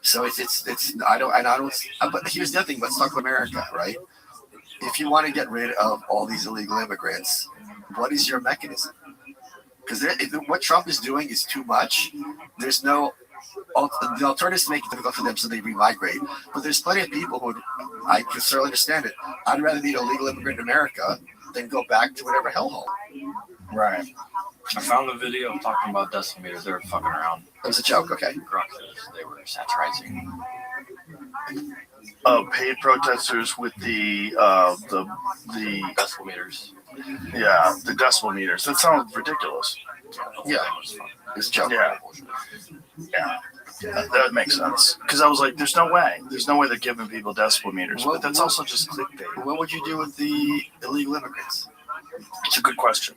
So it's but here's the other thing. Let's talk about America, right? If you want to get rid of all these illegal immigrants, what is your mechanism? Because what Trump is doing is too much. There's no the alternatives make it difficult for them, so they remigrate. But there's plenty of people who I can certainly understand it. I'd rather be an illegal immigrant in America than go back to whatever hellhole. Right. I found a video talking about decimeters. They were fucking around. It was a joke, okay. They were satirizing. Paid protesters with the decimal meters. Yeah, the decimal meters. That sounds ridiculous. Yeah, it's a joke. Yeah. That makes sense. Because I was like, there's no way. There's no way they're giving people decimal meters. But that's also just clickbait. What would you do with the illegal immigrants? It's a good question.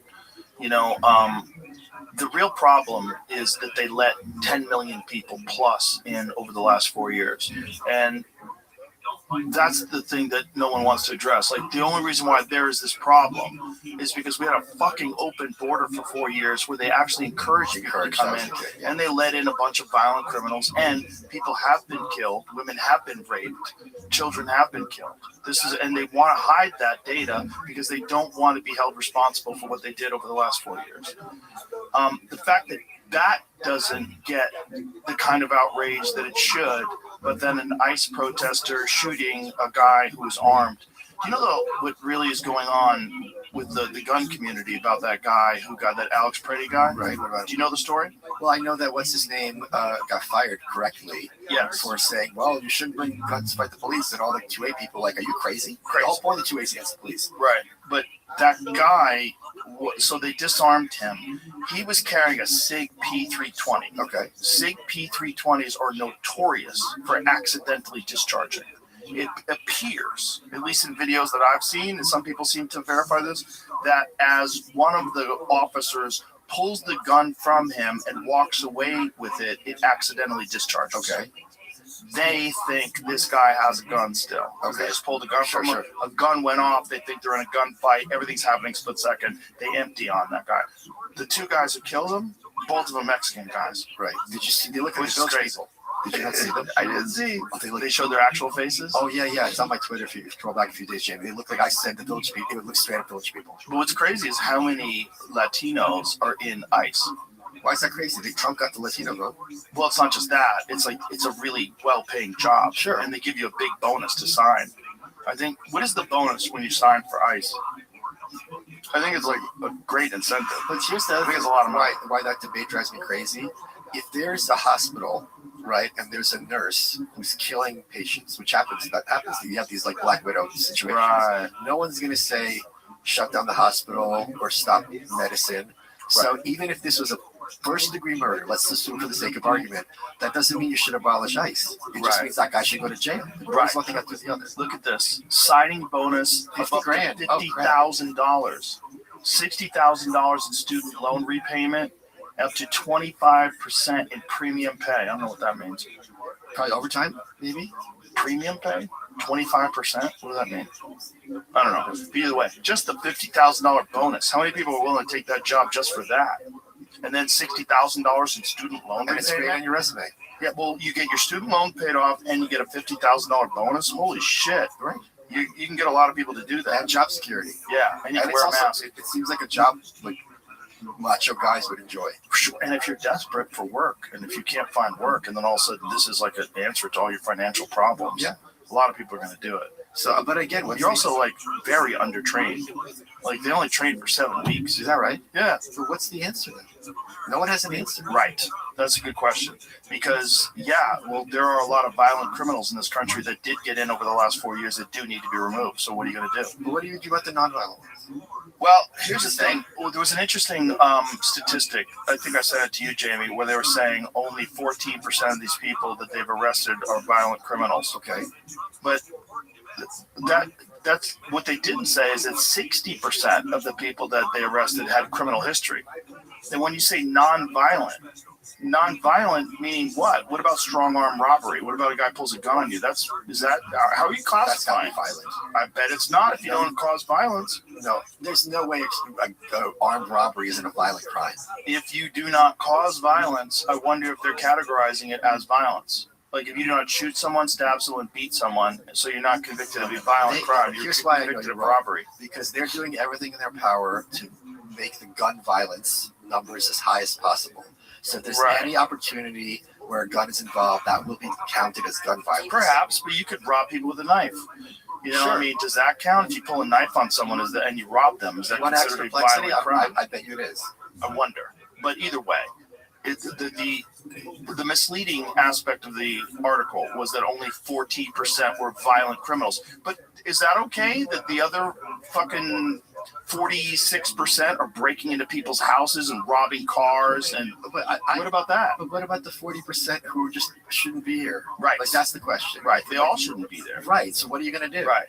The real problem is that they let 10 million people plus in over the last 4 years. And that's the thing that no one wants to address. Like, the only reason why there is this problem is because we had a fucking open border for 4 years where they actually encouraged people to come in, and they let in a bunch of violent criminals, and people have been killed, women have been raped, children have been killed. And they want to hide that data because they don't want to be held responsible for what they did over the last 4 years. The fact that doesn't get the kind of outrage that it should, but then an ICE protester shooting a guy who's armed. Do you know what really is going on with the gun community about that guy who got that Alex Pretty guy? Right. What about Do you know the story? Well, I know that what's his name got fired correctly for saying, well, you shouldn't bring guns to fight the police, and all the 2A people like, are you crazy? The whole point of the 2A is against the police. Right. But that guy, so they disarmed him. He was carrying a SIG P320. Okay. SIG P320s are notorious for accidentally discharging. It appears, at least in videos that I've seen, and some people seem to verify this, that as one of the officers pulls the gun from him and walks away with it, it accidentally discharges. Okay. They think this guy has a gun still. Okay. They just pulled a gun from him. A gun went off. They think they're in a gunfight. Everything's happening split second. They empty on that guy. The two guys who killed him, both of them Mexican guys. Right. Did you see? They look like those people. Did you not see them? I didn't see. They showed their actual faces. Oh yeah. It's on my Twitter. If you scroll back a few days, Jamie, they look like I said the village people. It looks straight up village people. But what's crazy is how many Latinos are in ICE. Why is that crazy? Trump got the Latino vote. Well, it's not just that. It's like it's a really well-paying job. Sure. And they give you a big bonus to sign. I think. What is the bonus when you sign for ICE? I think it's like a great incentive. But here's the other thing. It's a lot of money. Why that debate drives me crazy. If there's a hospital, right, and there's a nurse who's killing patients, which happens, you have these like Black Widow situations. Right. No one's going to say shut down the hospital or stop medicine. So even if this was a first degree murder, let's assume for the sake of argument, that doesn't mean you should abolish ICE. It just means that guy should go to jail. Right. One thing after the other. Look at this. Signing bonus of up to $50,000. $60,000 in student loan repayment, up to 25% in premium pay. I don't know what that means. Probably overtime, maybe? Premium pay? 25%? What does that mean? I don't know. Either way, just the $50,000 bonus. How many people are willing to take that job just for that? And then $60,000 in student loan And it's great repayment? on your resume. Yeah, well, you get your student loan paid off and you get a $50,000 bonus. Holy shit. Right. You can get a lot of people to do that. And job security. Yeah, and you can And wear a it's also, mask. it seems like a job like macho guys would enjoy. And if you're desperate for work, and if you can't find work, and then all of a sudden this is like an answer to all your financial problems, Yeah. a lot of people are going to do it. So, but again, You're also like very undertrained. Like they only train for 7 weeks. Is that right? Yeah. So what's the answer then? No one has an answer. Right. That's a good question. Because, yeah, well, there are a lot of violent criminals in this country that did get in over the last 4 years that do need to be removed. So what are you going to do? But what do you do about the nonviolent ones? Well, here's the thing. Well, there was an interesting statistic. I think I sent it to you, Jamie, where they were saying only 14% of these people that they've arrested are violent criminals. Okay. But that's what they didn't say is that 60% of the people that they arrested had criminal history. And when you say non-violent meaning what? What about strong arm robbery? What about a guy pulls a gun on you? How are you classifying? That's not violent. I bet it's not if you don't cause violence. No, there's no way armed robbery isn't a violent crime. If you do not cause violence, I wonder if they're categorizing it as violence. Like if you do not shoot someone, stab someone, beat someone, so you're not convicted of a violent crime. You're Here's why I know convicted you're of wrong. robbery. Because they're doing everything in their power to make the gun violence numbers as high as possible. So if there's Right. any opportunity where a gun is involved, that will be counted as gun violence. Perhaps, but you could rob people with a knife. You know what Sure. I mean? Does that count if you pull a knife on someone and you rob them? Is that One extra considered a complexity, violent crime? I bet you it is. I wonder. But either way, the misleading aspect of the article was that only 14% were violent criminals. But is that okay that the other fucking 46% are breaking into people's houses and robbing cars? And But what about that? But what about the 40% who just shouldn't be here? Right. Like that's the question. Right. They all shouldn't be there. Right. So what are you going to do? Right.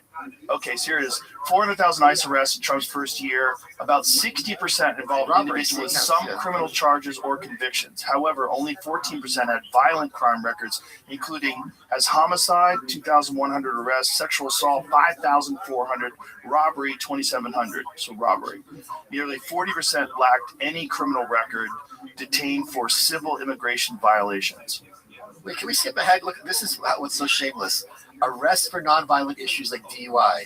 Okay, so here it is. 400,000 ICE arrests in Trump's first year. About 60% involved individuals with some criminal charges or convictions. However, only 14% had violent crime records, including as homicide, 2,100 arrests, sexual assault, 5,400, robbery, 2,700. So robbery. Nearly 40% lacked any criminal record, detained for civil immigration violations. Wait, can we skip ahead? Look, this is what's so shameless. Arrests for nonviolent issues like DUI.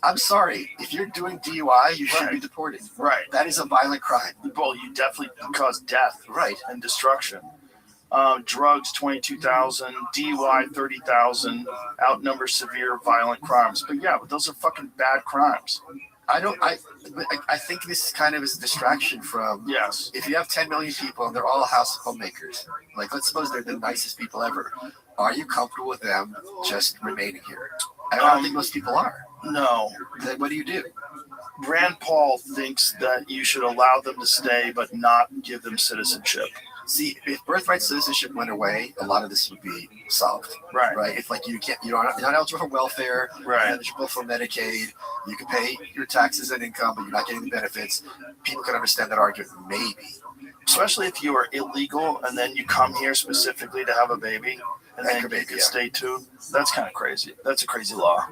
I'm sorry. If you're doing DUI, you should be deported. Right. That is a violent crime. Well, you definitely cause death. Right. And destruction. Drugs, 22,000. DUI, 30,000. Outnumber severe violent crimes. But yeah, but those are fucking bad crimes. I think this kind of is a distraction from. Yes. If you have 10 million people and they're all homemakers, like let's suppose they're the nicest people ever, are you comfortable with them just remaining here? I don't think most people are. No. Then what do you do? Rand Paul thinks that you should allow them to stay, but not give them citizenship. See, if birthright citizenship went away, a lot of this would be solved. Right. Right. If like you're not eligible for welfare, Right. you're eligible for Medicaid, you can pay your taxes and income, but you're not getting the benefits. People can understand that argument, maybe. Especially if you are illegal and then you come here specifically to have a baby, and then you can stay too. That's kind of crazy. That's a crazy law.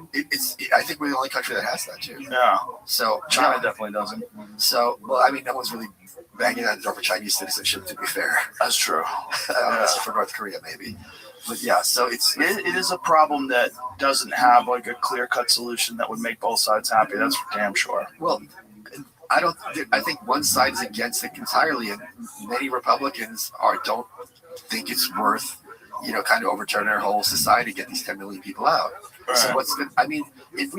I think we're the only country that has that too. Yeah. So China definitely doesn't. So, well, I mean, no one's really banging on the door for Chinese citizenship, to be fair. That's true. Unless for North Korea, maybe. But yeah, so it is a problem that doesn't have like a clear-cut solution that would make both sides happy. That's for damn sure. Well, I think one side is against it entirely, and many Republicans don't think it's worth, kind of overturn our whole society to get these 10 million people out. Right. So if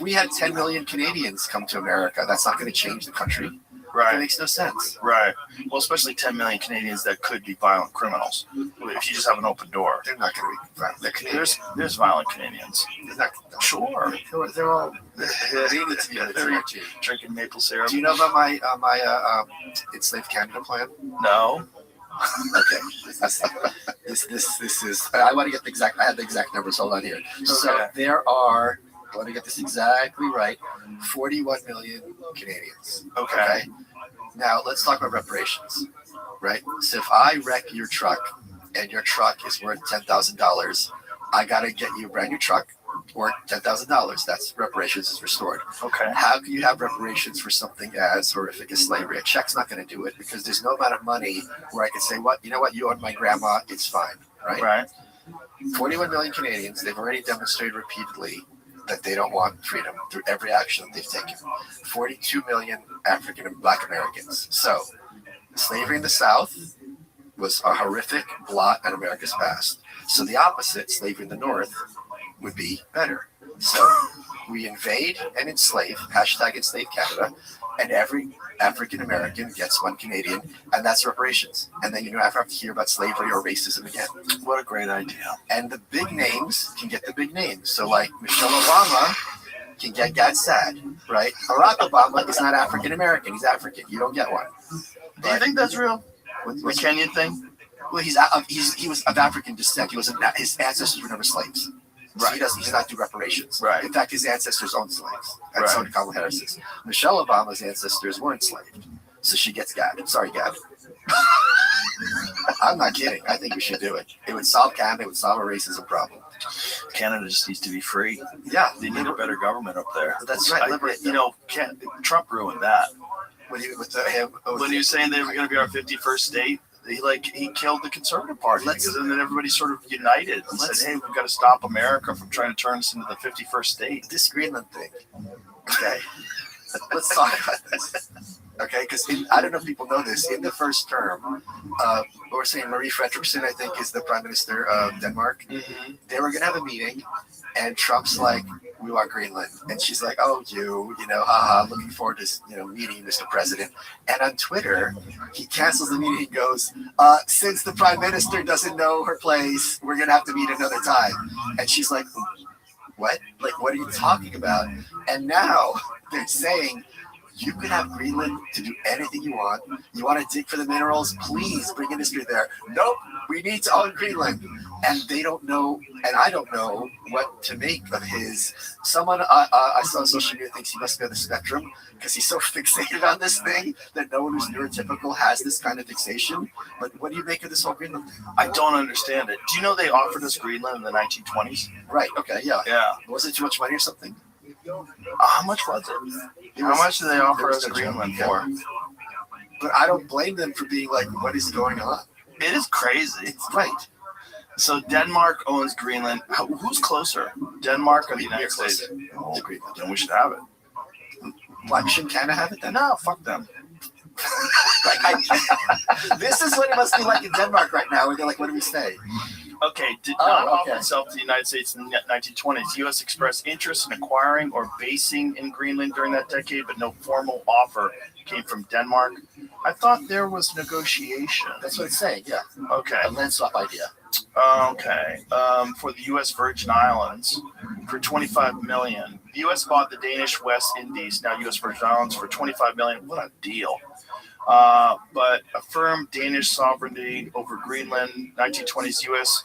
we had 10 million Canadians come to America, that's not going to change the country. Right. It makes no sense. Right. Well, especially 10 million Canadians that could be violent criminals. If you just have an open door. They're not going to be violent. They're Canadians. There's violent Canadians. They're not, Sure. they're all they're Drinking maple syrup. Do you know about my enslaved Canada plan? No. Okay. This is. I want to get the exact. I have the exact numbers. Hold on here. So there are. I want to get this exactly right. 41 million Canadians. Okay. Now let's talk about reparations. Right. So if I wreck your truck and your truck is worth $10,000, I gotta get you a brand new truck worth $10,000. That's reparations is restored. Okay. How can you have reparations for something as horrific as slavery? A check's not going to do it because there's no amount of money where I can say, "What you know? What you owe my grandma? It's fine." Right. Right. 41 million Canadians. They've already demonstrated repeatedly that they don't want freedom through every action that they've taken. 42 million African and Black Americans. So, slavery in the South was a horrific blot on America's past. So the opposite, slavery in the North, would be better. So we invade and enslave, hashtag enslave Canada, and every African American gets one Canadian, and that's reparations. And then you don't have to hear about slavery or racism again. What a great idea. And the big names can get the big names. So like Michelle Obama can get Gad Sad, right? Barack Obama is not African American, he's African. You don't get one. Do you think that's real? The Kenyan thing? Well, he was of African descent. He wasn't. His ancestors were never slaves. So Right. he does not do reparations. Right. In fact, his ancestors owned slaves. And Right. so did Kamala Harris's. Michelle Obama's ancestors were enslaved. So she gets Gad. Sorry, Gad. I'm not kidding. I think we should do it. It would solve Canada. It would solve a racism problem. Canada just needs to be free. Yeah. They need a better government up there. That's right. Trump ruined that. When he was saying they were going to be our 51st state, he killed the Conservative Party because then everybody sort of united and said, "Hey, we've got to stop America from trying to turn us into the 51st state." This Greenland thing. Okay. Let's talk about this. Okay, because I don't know if people know this. In the first term, we're saying Marie Fredriksson, I think, is the Prime Minister of Denmark. Mm-hmm. They were going to have a meeting, and Trump's like, "We want Greenland," and she's like, "Oh, haha, looking forward to meeting Mr. President." And on Twitter, he cancels the meeting. He goes, "Since the Prime Minister doesn't know her place, we're going to have to meet another time." And she's like, "What? Like, what are you talking about?" And now they're saying, you can have Greenland to do anything you want. You want to dig for the minerals? Please bring industry there. Nope, we need to own Greenland. And they don't know, and I don't know what to make of his. Someone I saw on social media thinks he must be on the spectrum because he's so fixated on this thing that no one who's neurotypical has this kind of fixation. But what do you make of this whole Greenland thing? I don't understand it. Do you know they offered us Greenland in the 1920s? Right, okay, yeah. Yeah. Was it too much money or something? How much was it? How much did they offer us Greenland for? But I don't blame them for being like, what is going on? It is crazy. It's right. So Denmark owns Greenland. Who's closer, Denmark or the United States? To Greenland. Then we should have it. Why shouldn't Canada have it then? No, fuck them. This is what it must be like in Denmark right now, where they're like, what do we say? Okay, did not offer itself to the United States in the 1920s. U.S. expressed interest in acquiring or basing in Greenland during that decade, but no formal offer came from Denmark. I thought there was negotiation. That's what it's saying, yeah. Okay. A land swap idea. Okay. For the U.S. Virgin Islands for $25 million. The U.S. bought the Danish West Indies, now U.S. Virgin Islands, for $25 million. What a deal. But affirmed Danish sovereignty over Greenland. 1920s U.S.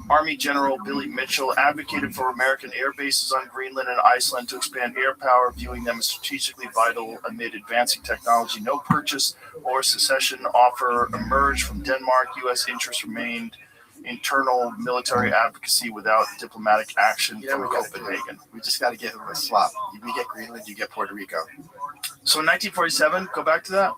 Army General Billy Mitchell advocated for American air bases on Greenland and Iceland to expand air power, viewing them as strategically vital amid advancing technology. No purchase or secession offer emerged from Denmark. U.S. interest remained internal military advocacy without diplomatic action from Copenhagen. We just got to give them a swap. We get Greenland, you get Puerto Rico. So in 1947, go back to that.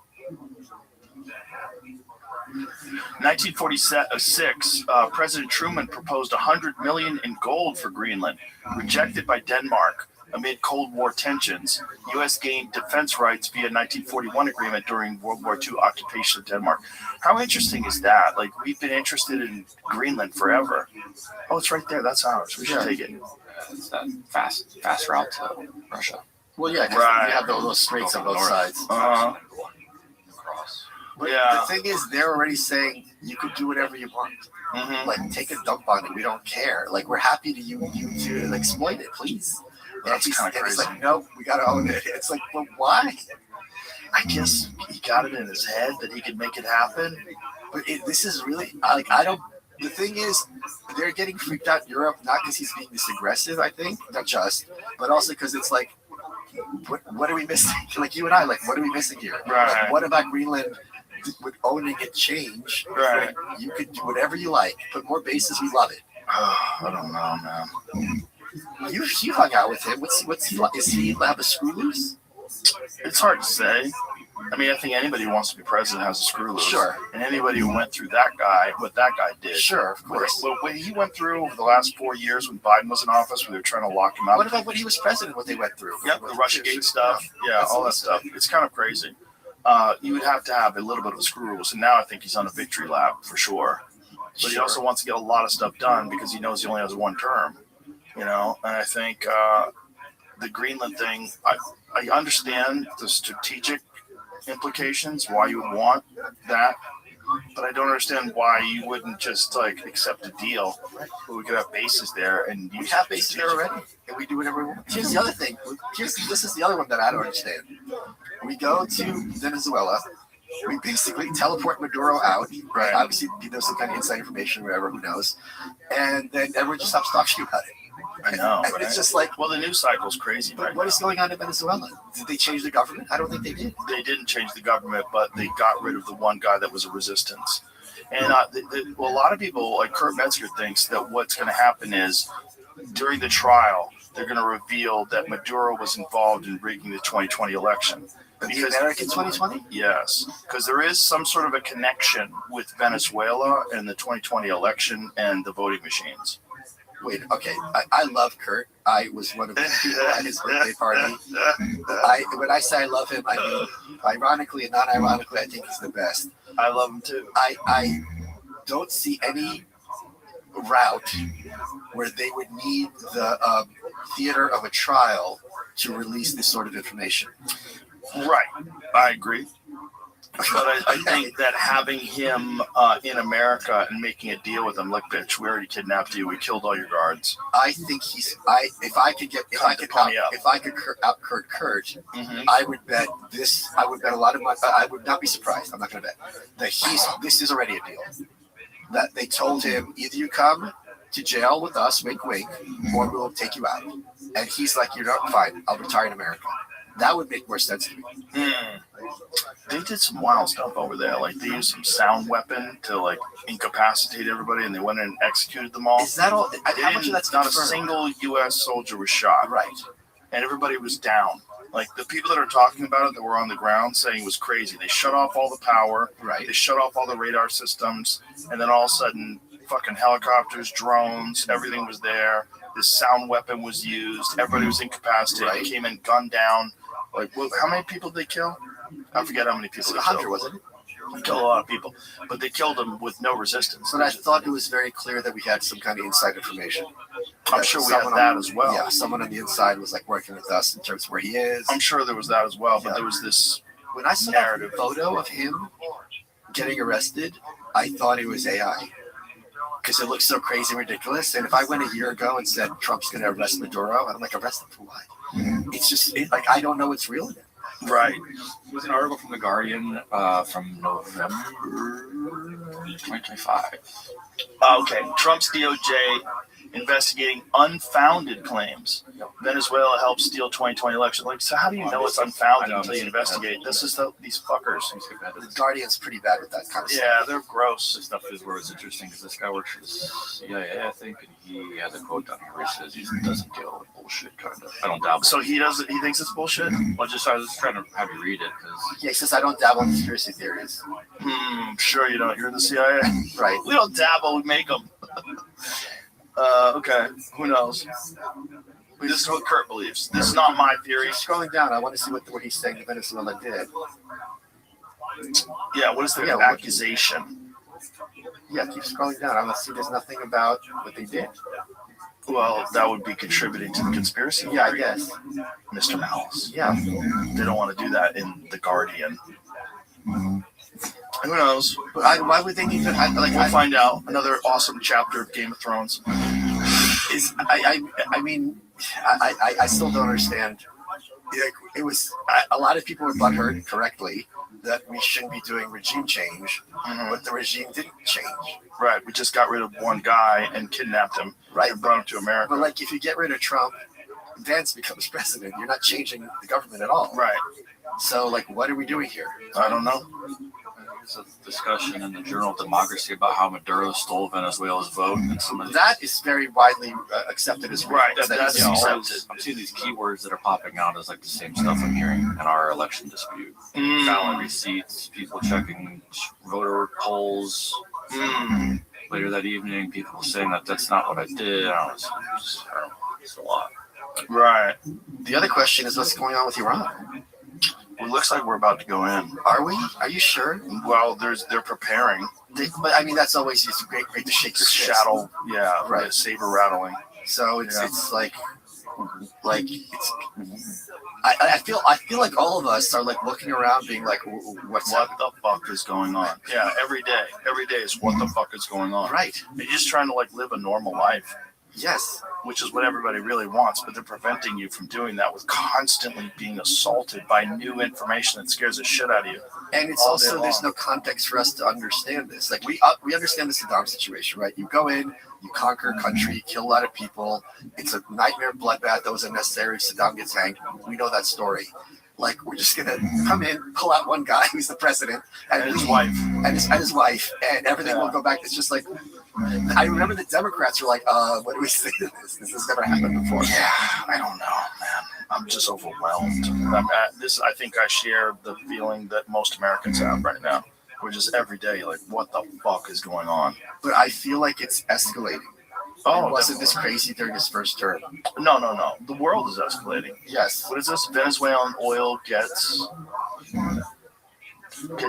1946, President Truman proposed $100 million in gold for Greenland, rejected by Denmark amid Cold War tensions. U.S. gained defense rights via 1941 agreement during World War II occupation of Denmark. How interesting is that? Like, we've been interested in Greenland forever. Oh, it's right there. That's ours. We should take it. It's that fast route to Russia. Well, yeah, because you have those straits on both sides. But Yeah. the thing is, they're already saying you could do whatever you want. Mhm. Like, take a dump on it. We don't care. Like, we're happy to you to exploit it, please. That's And kinda he's crazy. like, nope, we gotta own it. It's like, but why? I guess he got it in his head that he could make it happen. But this is really like I don't. The thing is, they're getting freaked out in Europe not because he's being this aggressive. I think not just, but also because it's like, what are we missing? Like you and I, like what are we missing here? Right. Like, what about Greenland? With owning it change, Right. You could do whatever you like. Put more bases, we love it. I don't know, man. You hung out with him. What's he like? Is he have a screw loose? It's hard to say. I mean, I think anybody who wants to be president has a screw loose. Sure. And anybody who went through that guy, what that guy did. Sure, of course. What he went through over the last 4 years when Biden was in office, where they were trying to lock him up. What about when he was president? What they went through? Yep, the Russiagate stuff. Yeah, all that stuff. It's kind of crazy. You would have to have a little bit of a screw loose, and now I think he's on a victory lap for sure. But he also wants to get a lot of stuff done because he knows he only has one term. You know, and I think the Greenland thing, I understand the strategic implications, why you would want that, but I don't understand why you wouldn't just like accept a deal where we could have bases there and We have bases there already, and we do whatever we want. Here's the other thing. This is the other one that I don't understand. We go to Venezuela. We basically teleport Maduro out. Right. Obviously, there's some kind of inside information, whatever, who knows. And then everyone just stops talking about it. I know. And right? it's just like, well, the news cycle's crazy. But right what now. is going on in Venezuela? Did they change the government? I don't think they did. They didn't change the government, but they got rid of the one guy that was a resistance. And well, a lot of people, like Kurt Metzger, thinks that what's going to happen is during the trial, they're going to reveal that Maduro was involved in rigging the 2020 election. The American 2020? Yes, because there is some sort of a connection with Venezuela and the 2020 election and the voting machines. Wait, okay. I love Kurt. I was one of the people at his birthday party. When I say I love him, I mean ironically and non-ironically, I think he's the best. I love him too. I don't see any route where they would need the theater of a trial to release this sort of information. Right, I agree. But I think that having him in America and making a deal with him, look, bitch, we already kidnapped you. We killed all your guards. I think if I could out Kurt, Mm-hmm. I would bet a lot of money. I would not be surprised. I'm not going to bet that this is already a deal. That they told him either you come to jail with us, wink, wink, or we'll take you out. And he's like, you're not fine. I'll retire in America. That would make more sense to me. They did some wild stuff over there. Like they used some sound weapon to like incapacitate everybody, and they went in and executed them all. Is that all? How much of that's not confirmed? a single U.S. soldier was shot. Right. And everybody was down. Like the people that are talking about it that were on the ground saying it was crazy. They shut off all the power. Right. They shut off all the radar systems, and then all of a sudden, fucking helicopters, drones, everything was there. This sound weapon was used. Everybody was incapacitated. Right. They came in, gunned down. Like, how many people did they kill? I forget how many people. 100, wasn't it? They killed a lot of people, but they killed them with no resistance. But I thought it was very clear that we had some kind of inside information. I'm sure we had that as well. Yeah, someone on the inside was like working with us in terms of where he is. I'm sure there was that as well, but there was this When I saw narrative that photo of him getting arrested, I thought it was AI. Because it looks so crazy and ridiculous. And if I went a year ago and said Trump's going to arrest Maduro, I'm like, arrest him for what? It's just, like, I don't know what's real in it. Right. It was an article from The Guardian from November 2025. Okay. Trump's DOJ investigating unfounded claims. Venezuela helped steal 2020 election. Like, so how do you know it's unfounded until you investigate? This is these fuckers. The Guardian's pretty bad with that kind of stuff. Yeah, they're gross. This stuff is where it's interesting because this guy works for the CIA, I think, and he has a quote down here where he says he doesn't deal with bullshit, kind of. I don't dabble. So he thinks it's bullshit? Well, I was just trying to have you read it because Yeah, he says I don't dabble in conspiracy theories. Sure you don't. You're in the CIA. Right. We don't dabble, we make them. Okay, who knows? This is what Kurt believes. This is not my theory. Scrolling down, I want to see what he's saying Venezuela did. Yeah, what is the Yeah, accusation? Yeah, keep scrolling down. I want to see there's nothing about what they did. Well, that would be contributing to the conspiracy. Yeah, I theory, guess. Mr. Malice. Yeah. They don't want to do that in The Guardian. Who knows? But why would they need to? We'll find out. Another awesome chapter of Game of Thrones. I mean, I still don't understand. Like, it was a lot of people were butthurt correctly that we shouldn't be doing regime change, but the regime didn't change. Right. We just got rid of one guy and kidnapped him. Right. And brought him to America. But like, if you get rid of Trump, Vance becomes president. You're not changing the government at all. Right. So like, what are we doing here? I don't know. There's a discussion in the Journal of Democracy about how Maduro stole Venezuela's vote, and some of these, That is very widely accepted as Right, That's that's accepted. I'm seeing these keywords that are popping out as like the same stuff I'm hearing in our election dispute. Ballot receipts, people checking voter polls. Later that evening, people saying that that's not what I did. I don't know, it's a lot. Right. The other question is what's going on with Iran? It looks like we're about to go in. Are we? Are you sure? Well, they're preparing. But I mean, that's always it's great to shake your fist. Shadow, yeah, Right. Saber rattling. So it's Yeah. it's like it's. I feel like all of us are like looking around, being like, "What's What up?" the fuck is going on? Yeah, every day is what the fuck is going on. Right. You're just trying to like live a normal life, Yes. which is what everybody really wants, but they're preventing you from doing that with constantly being assaulted by new information that scares the shit out of you. And it's All day also there's long. no context for us to understand this. Like we understand the Saddam situation, right? You go in, you conquer a country, you kill a lot of people. It's a nightmare bloodbath that was unnecessary. Saddam gets hanged. We know that story. Like we're just gonna come in, pull out one guy who's the president And his wife. and his wife, and everything will go back. It's just like I remember the Democrats were like, what do we say to this? This has never happened before. Yeah, I don't know, man. I'm just overwhelmed. I think I share the feeling that most Americans have right now. We're just every day like, what the fuck is going on? But I feel like it's escalating. Oh, It wasn't this crazy during his first term? No. The world is escalating. Yes. What is this? Venezuelan oil gets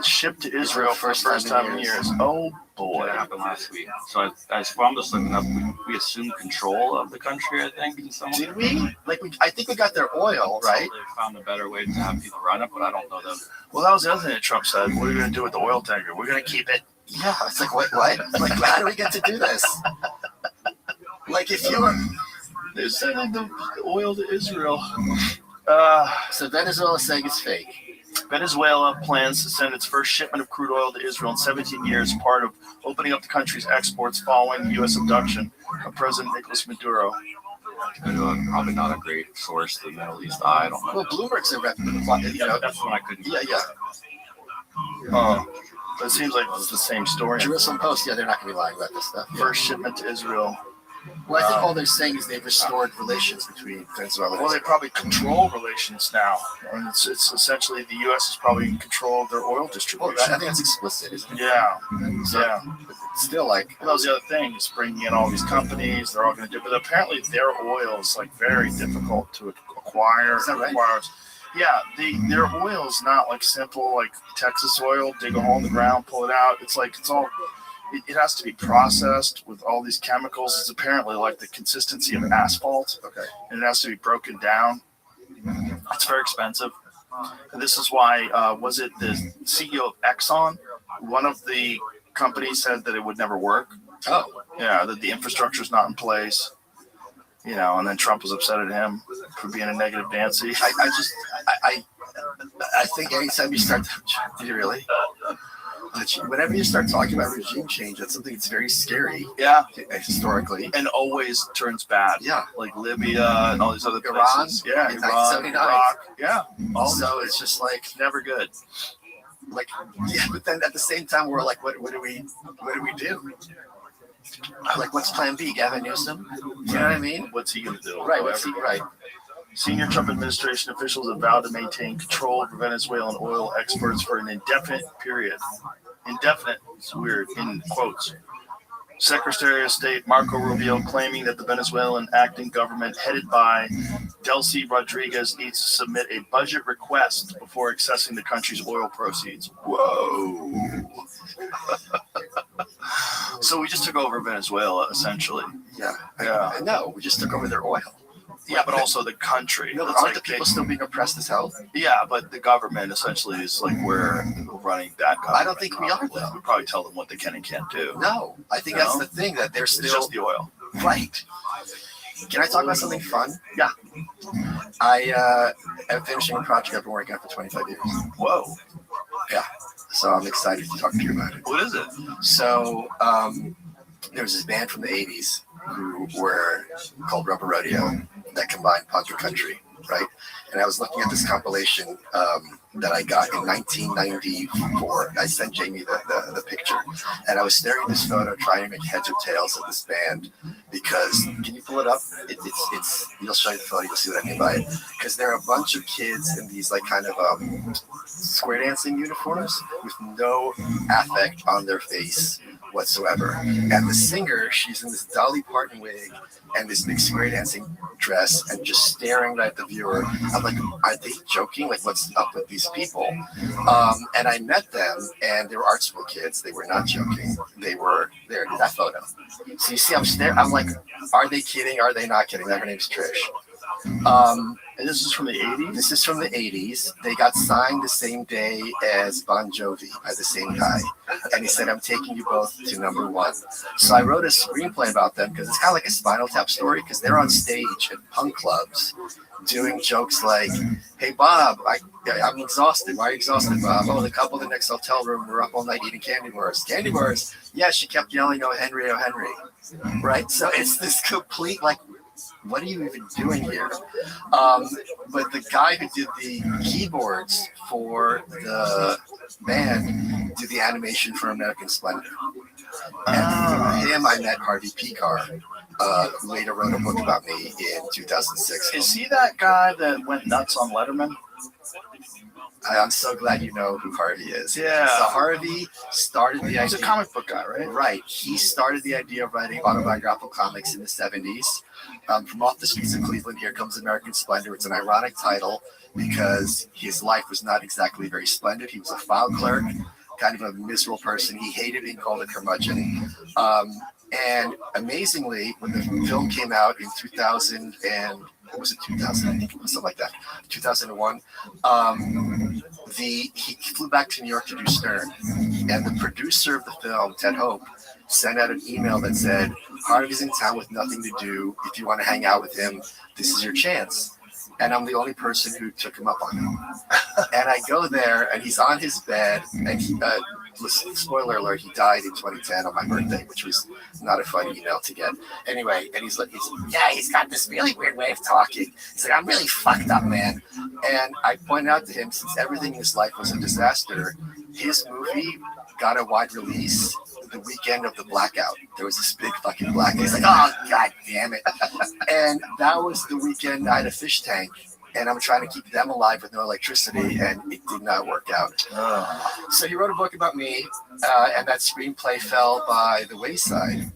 shipped to Israel for the first time in years. Oh boy. That happened last week. So I'm just looking up. We assumed control of the country, I think. In some Did we? I think we got their oil, right? They found a better way to have people run it, but I don't know them. Well, that was the other thing that Trump said. What are we going to do with the oil tanker? We're going to keep it. Yeah. It's like, what? Like, how do we get to do this? Like, if you were. They're sending the oil to Israel. So Venezuela is saying it's fake. Venezuela plans to send its first shipment of crude oil to Israel in 17 years, part of opening up the country's exports following the U.S. abduction of President Nicolas Maduro. Probably not a great source, the Middle East. I don't know. Well, Bloomberg's a rep. That's one I couldn't. Yeah. But it seems like it's the same story. Jerusalem Post, they're not going to be lying about this stuff. First shipment to Israel. Well, I think all they're saying is they've restored relations between Venezuela and Well, they Israel. probably control relations now. And it's essentially the U.S. is probably in control of their oil Well, distribution. I think that's explicit, isn't it? Yeah. So, Yeah. but it's still like, Well, that was the other thing. It's bringing in all these companies. They're all going to do, but apparently their oil is like very difficult to acquire. Is that right? Yeah, their oil is not like simple like Texas oil. Dig a hole in the ground, pull it out. It's like it's all. It has to be processed with all these chemicals. It's apparently like the consistency of asphalt. okay. And it has to be broken down. It's very expensive. And this is why was it the CEO of Exxon? One of the companies said that it would never work. Oh, Yeah, that the infrastructure is not in place. You know, and then Trump was upset at him for being a negative Nancy. I think anytime you start, do you really? Whenever you start talking about regime change, that's something that's very scary Yeah, historically. and always turns bad. Yeah. Like Libya and all these other Iran, places. Yeah, in Iran, 1979. Iraq. Yeah, Also, it's just like, never good. yeah, but then at the same time, we're like, what do we do? Like, what's plan B, Gavin Newsom? You know what I mean? What's he going to do? Right, right. Senior Trump administration officials have vowed to maintain control over Venezuelan oil exports for an indefinite period. Indefinite, it's weird, in quotes. Secretary of State Marco Rubio claiming that the Venezuelan acting government headed by Delcy Rodriguez needs to submit a budget request before accessing the country's oil proceeds. Whoa. So we just took over Venezuela, essentially. Yeah. Yeah. I know. We just took over their oil. Yeah, but also the country. No, but It's aren't like the people still being oppressed as hell? yeah, but the government essentially is like we're running that government. I don't think we are, though. We probably tell them what they can and can't do. No, I think that's the thing, that they're It's still just the oil. right. Can I talk about something fun? Yeah. I am finishing a project I've been working on for 25 years. Whoa. Yeah. So I'm excited to talk to you about it. What is it? So there was this band from the 80s who were called Rubber Rodeo that combined punk and country, right? And I was looking at this compilation that I got in 1994. I sent Jamie the picture, and I was staring at this photo, trying to make heads or tails of this band. Because can you pull it up? It's you'll show you the photo, you'll see what I mean by it. Because there are a bunch of kids in these like kind of square dancing uniforms with no affect on their face whatsoever. And the singer, she's in this Dolly Parton wig and this big square dancing dress and just staring right at the viewer. I'm like, are they joking? Like, what's up with these people? And I met them, and they were art school kids. They were not joking. They were there. That photo. So you see, I'm staring. I'm like, are they kidding? Are they not kidding? Her name's Trish. And this is from the 80s? This is from the 80s. They got signed the same day as Bon Jovi by the same guy. And he said, I'm taking you both to #1. So I wrote a screenplay about them because it's kind of like a Spinal Tap story, because they're on stage at punk clubs doing jokes like, hey, Bob, I'm exhausted. Why are you exhausted, Bob? Oh, the couple in the next hotel room were up all night eating candy bars. Candy bars? Yeah, she kept yelling, oh, Henry, oh, Henry. Right? So it's this complete, like, what are you even doing here? But the guy who did the keyboards for the band did the animation for American Splendor. And through him, I met Harvey Picar, who later wrote a book about me in 2006. Is he that guy that went nuts on Letterman? I'm so glad you know who Harvey is. Yeah. So Harvey started the idea. He's a comic book guy, right? Right. He started the idea of writing autobiographical comics in the 70s. From Off the Streets of Cleveland, Here Comes American Splendor. It's an ironic title because his life was not exactly very splendid. He was a file clerk, kind of a miserable person. He hated being called a curmudgeon. And amazingly, when the film came out in 2000 and was it 2000? I think it was something like that. 2001. He flew back to New York to do Stern, and the producer of the film, Ted Hope, sent out an email that said, Harvey's in town with nothing to do. If you want to hang out with him, this is your chance. And I'm the only person who took him up on it. And I go there, and he's on his bed, and he, listen, spoiler alert, he died in 2010 on my birthday, which was not a funny email to get. Anyway, and he's got this really weird way of talking. He's like, I'm really fucked up, man. And I pointed out to him, since everything in his life was a disaster, his movie got a wide release the weekend of the blackout. There was this big fucking blackout. He's like, oh, God damn it. And that was the weekend I had a fish tank. And I'm trying to keep them alive with no electricity, and it did not work out. So he wrote a book about me, and that screenplay fell by the wayside.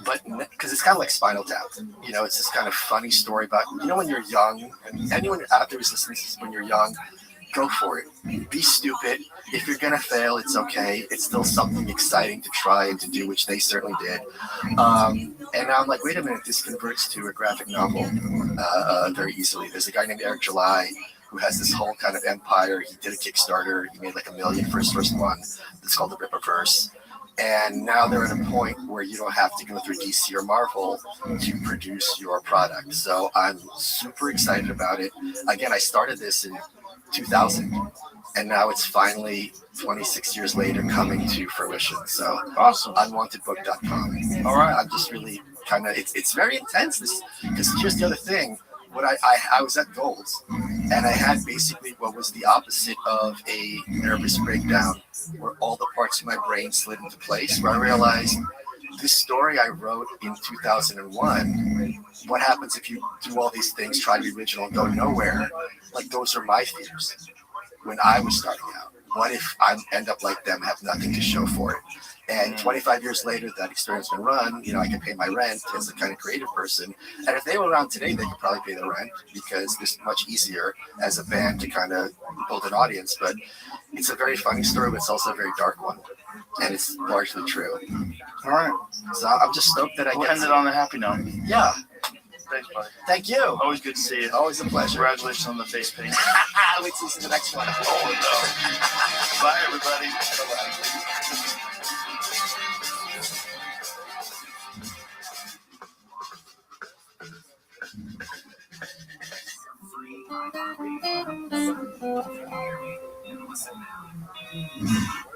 But because it's kind of like Spinal Tap, you know, it's this kind of funny story about, you know, when you're young, and anyone out there who's listening to this, when you're young, go for it. Be stupid. If you're going to fail, it's okay. It's still something exciting to try and to do, which they certainly did. And now I'm like, wait a minute, this converts to a graphic novel very easily. There's a guy named Eric July who has this whole kind of empire. He did a Kickstarter. He made like $1 million for his first one. It's called the Rippaverse. And now they're at a point where you don't have to go through DC or Marvel to produce your product. So I'm super excited about it. Again, I started this in 2000, and now it's finally 26 years later coming to fruition. So awesome. Unwantedbook.com. All right. I'm just really kind of, it's very intense, because here's the other thing. What I was at Gold's, and I had basically what was the opposite of a nervous breakdown, where all the parts of my brain slid into place, where I realized this story I wrote in 2001, what happens if you do all these things, try to be original and go nowhere? Like, those are my fears when I was starting out. What if I end up like them, have nothing to show for it? And 25 years later, that experience been run, you know, I can pay my rent as a kind of creative person. And if they were around today, they could probably pay the rent, because it's much easier as a band to kind of build an audience. But it's a very funny story, but it's also a very dark one. And it's largely true. All right. So I'm just stoked that I we'll get end it on a happy note. Yeah. Thanks, buddy. Thank you. Always good to see you. Always a pleasure. Congratulations on the face paint. Wait till you see the next one. Oh, no. Bye, everybody.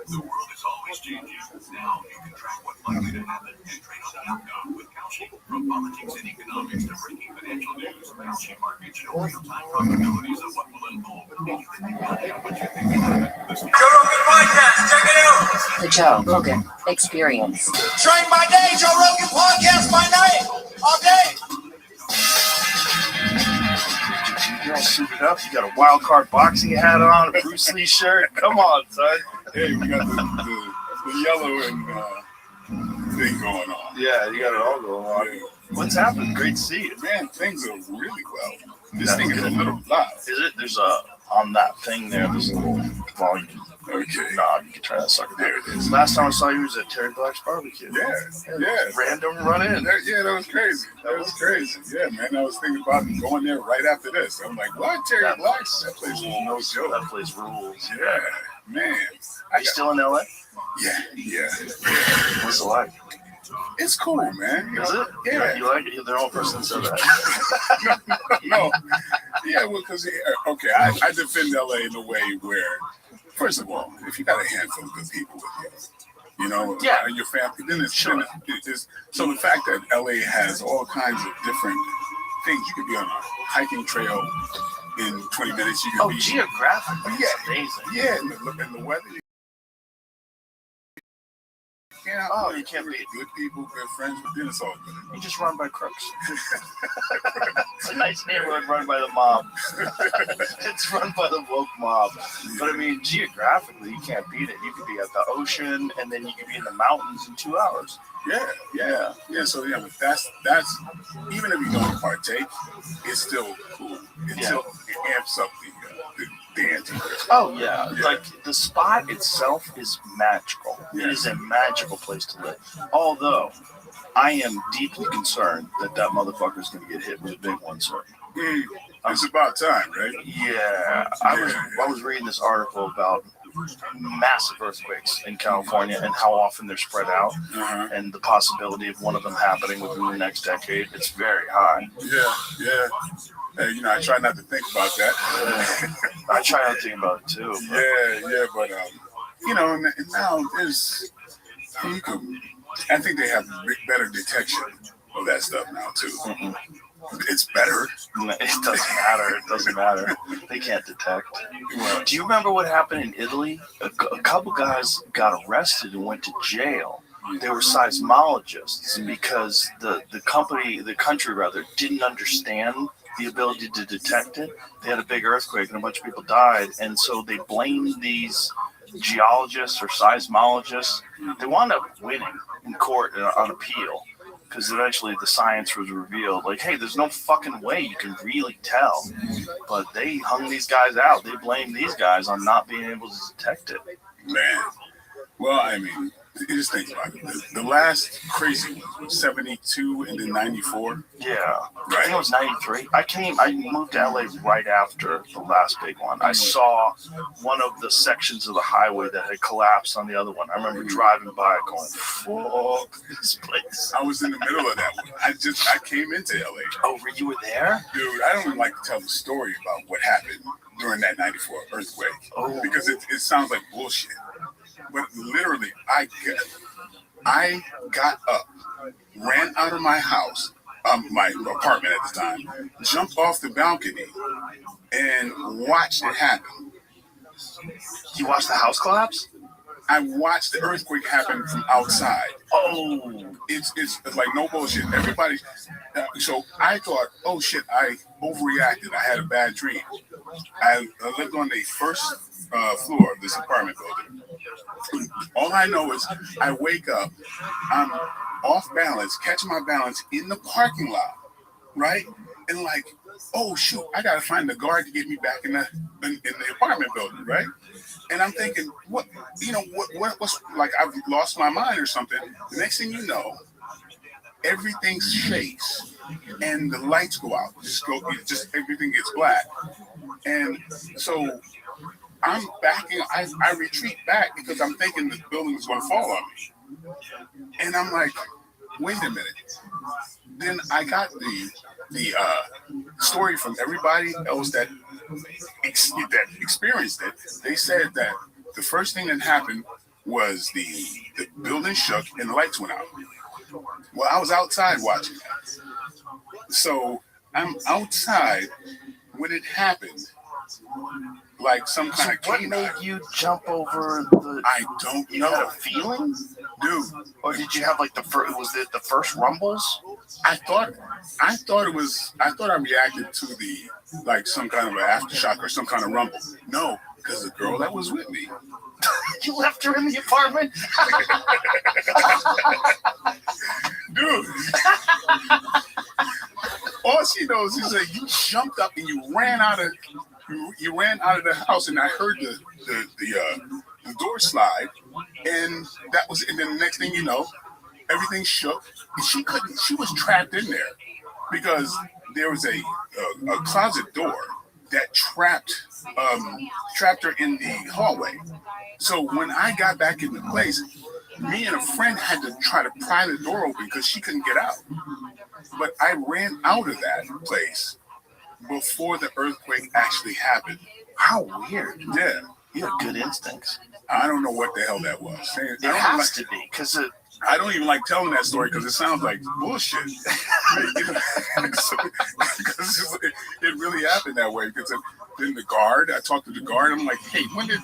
The world is always changing. Now you can track what's likely to happen and trade on the outcome with Kalshi. From politics and economics to breaking financial news, Kalshi markets show real-time probabilities of what will unfold. Joe Rogan Podcast, check it out. The Joe Rogan Experience. Train by day, Joe Rogan Podcast by night, all day. You're all suited up. You got a wild card boxing hat on, a Bruce Lee shirt. Come on, son. Hey, we got the yellow and thing going on. Yeah, you got it all going on. Yeah. What's happening? Great to see you. Man, things are really well. This That's thing is a good. little loud. Is it? There's on that thing there, there's a little volume. Okay. God, you can turn that sucker down. There it is. Last time I saw you was at Terry Black's barbecue. Yeah. Random run in. That was crazy. That was crazy. Yeah, man. I was thinking about going there right after this. I'm like, what? Terry Black's? That place was no joke. That place rules. Yeah, man. Are you still in LA? Yeah. What's it like? It's cool, man. Is it? Yeah. You like it? You're the only person that said that. No. Yeah, well, because, okay, I defend LA in a way where, first of all, if you got a handful of good people with you, and your family, then it's so the fact that LA has all kinds of different things. You could be on a hiking trail in 20 minutes. You could be geographically, it's amazing. Yeah, and the weather. You can't be good people, good friends, but then it's all good. You just run by crooks. It's a nice neighborhood run by the mob. It's run by the woke mob. But I mean, geographically, you can't beat it. You could be at the ocean, and then you could be in the mountains in 2 hours. Yeah. So but that's even if you don't partake, it's still cool. It amps up the ante. Oh yeah, like the spot itself is magical. It is a magical place to live. Although I am deeply concerned that motherfucker motherfucker's going to get hit with a big one soon. It's about time, right? Yeah, I was reading this article about massive earthquakes in California and how often they're spread out, and the possibility of one of them happening within the next decade. It's very high. Yeah. Hey, I try not to think about that. I try not to think about it too. But now there's I think they have better detection of that stuff now too. It's better. It doesn't matter. They can't detect. Do you remember what happened in Italy? A couple guys got arrested and went to jail. They were seismologists because the country didn't understand the ability to detect it. They had a big earthquake and a bunch of people died, and so they blamed these geologists or seismologists. They wound up winning in court on appeal, because eventually the science was revealed. Like, hey, there's no fucking way you can really tell. But they hung these guys out. They blamed these guys on not being able to detect it. Man. Well, I mean, you just think about it. The last crazy one was 72 and then 94. Yeah. Right. I think it was 93. I moved to LA right after the last big one. I saw one of the sections of the highway that had collapsed on the other one. I remember driving by it going, fuck this place. I was in the middle of that one. I came into LA. Oh, you were there? Dude, I don't even like to tell the story about what happened during that 94 earthquake. Because it sounds like bullshit. But literally, I got up, ran out of my house, my apartment at the time, jumped off the balcony, and watched it happen. You watched the house collapse? I watched the earthquake happen from outside. Oh, it's like no bullshit. Everybody. So I thought, oh shit, I overreacted. I had a bad dream. I lived on the first floor of this apartment building. All I know is I wake up, I'm off balance, catching my balance in the parking lot, right? And like, oh shoot, I gotta find the guard to get me back in the apartment building, right? And I'm thinking, what's like I've lost my mind or something. The next thing you know, everything shakes and the lights go out. Just everything gets black. And so I'm backing, I retreat back because I'm thinking the building is going to fall on me. And I'm like, wait a minute. Then I got the story from everybody else that experienced it. They said that the first thing that happened was the building shook and the lights went out. Well, I was outside watching that. So I'm outside when it happened. Like some kind of What canine. made you jump over the? I don't know. You had a feeling, dude. Or did you have like the first? Was it the first rumbles? I thought it was. I thought I reacted to the like some kind of an aftershock or some kind of rumble. No, because the girl that was with me. You left her in the apartment, dude. All she knows is that you jumped up and you ran out of the house, and I heard the door slide, and that was. And then the next thing you know, everything shook. And she was trapped in there because there was a closet door that trapped her in the hallway. So when I got back into place, me and a friend had to try to pry the door open because she couldn't get out. But I ran out of that place before the earthquake actually happened. How weird. Yeah. You have good instincts. I don't know what the hell that was. It has to be, because I don't even like telling that story because it sounds like bullshit. Because it really happened that way. Because then I talked to the guard. I'm like, hey, when did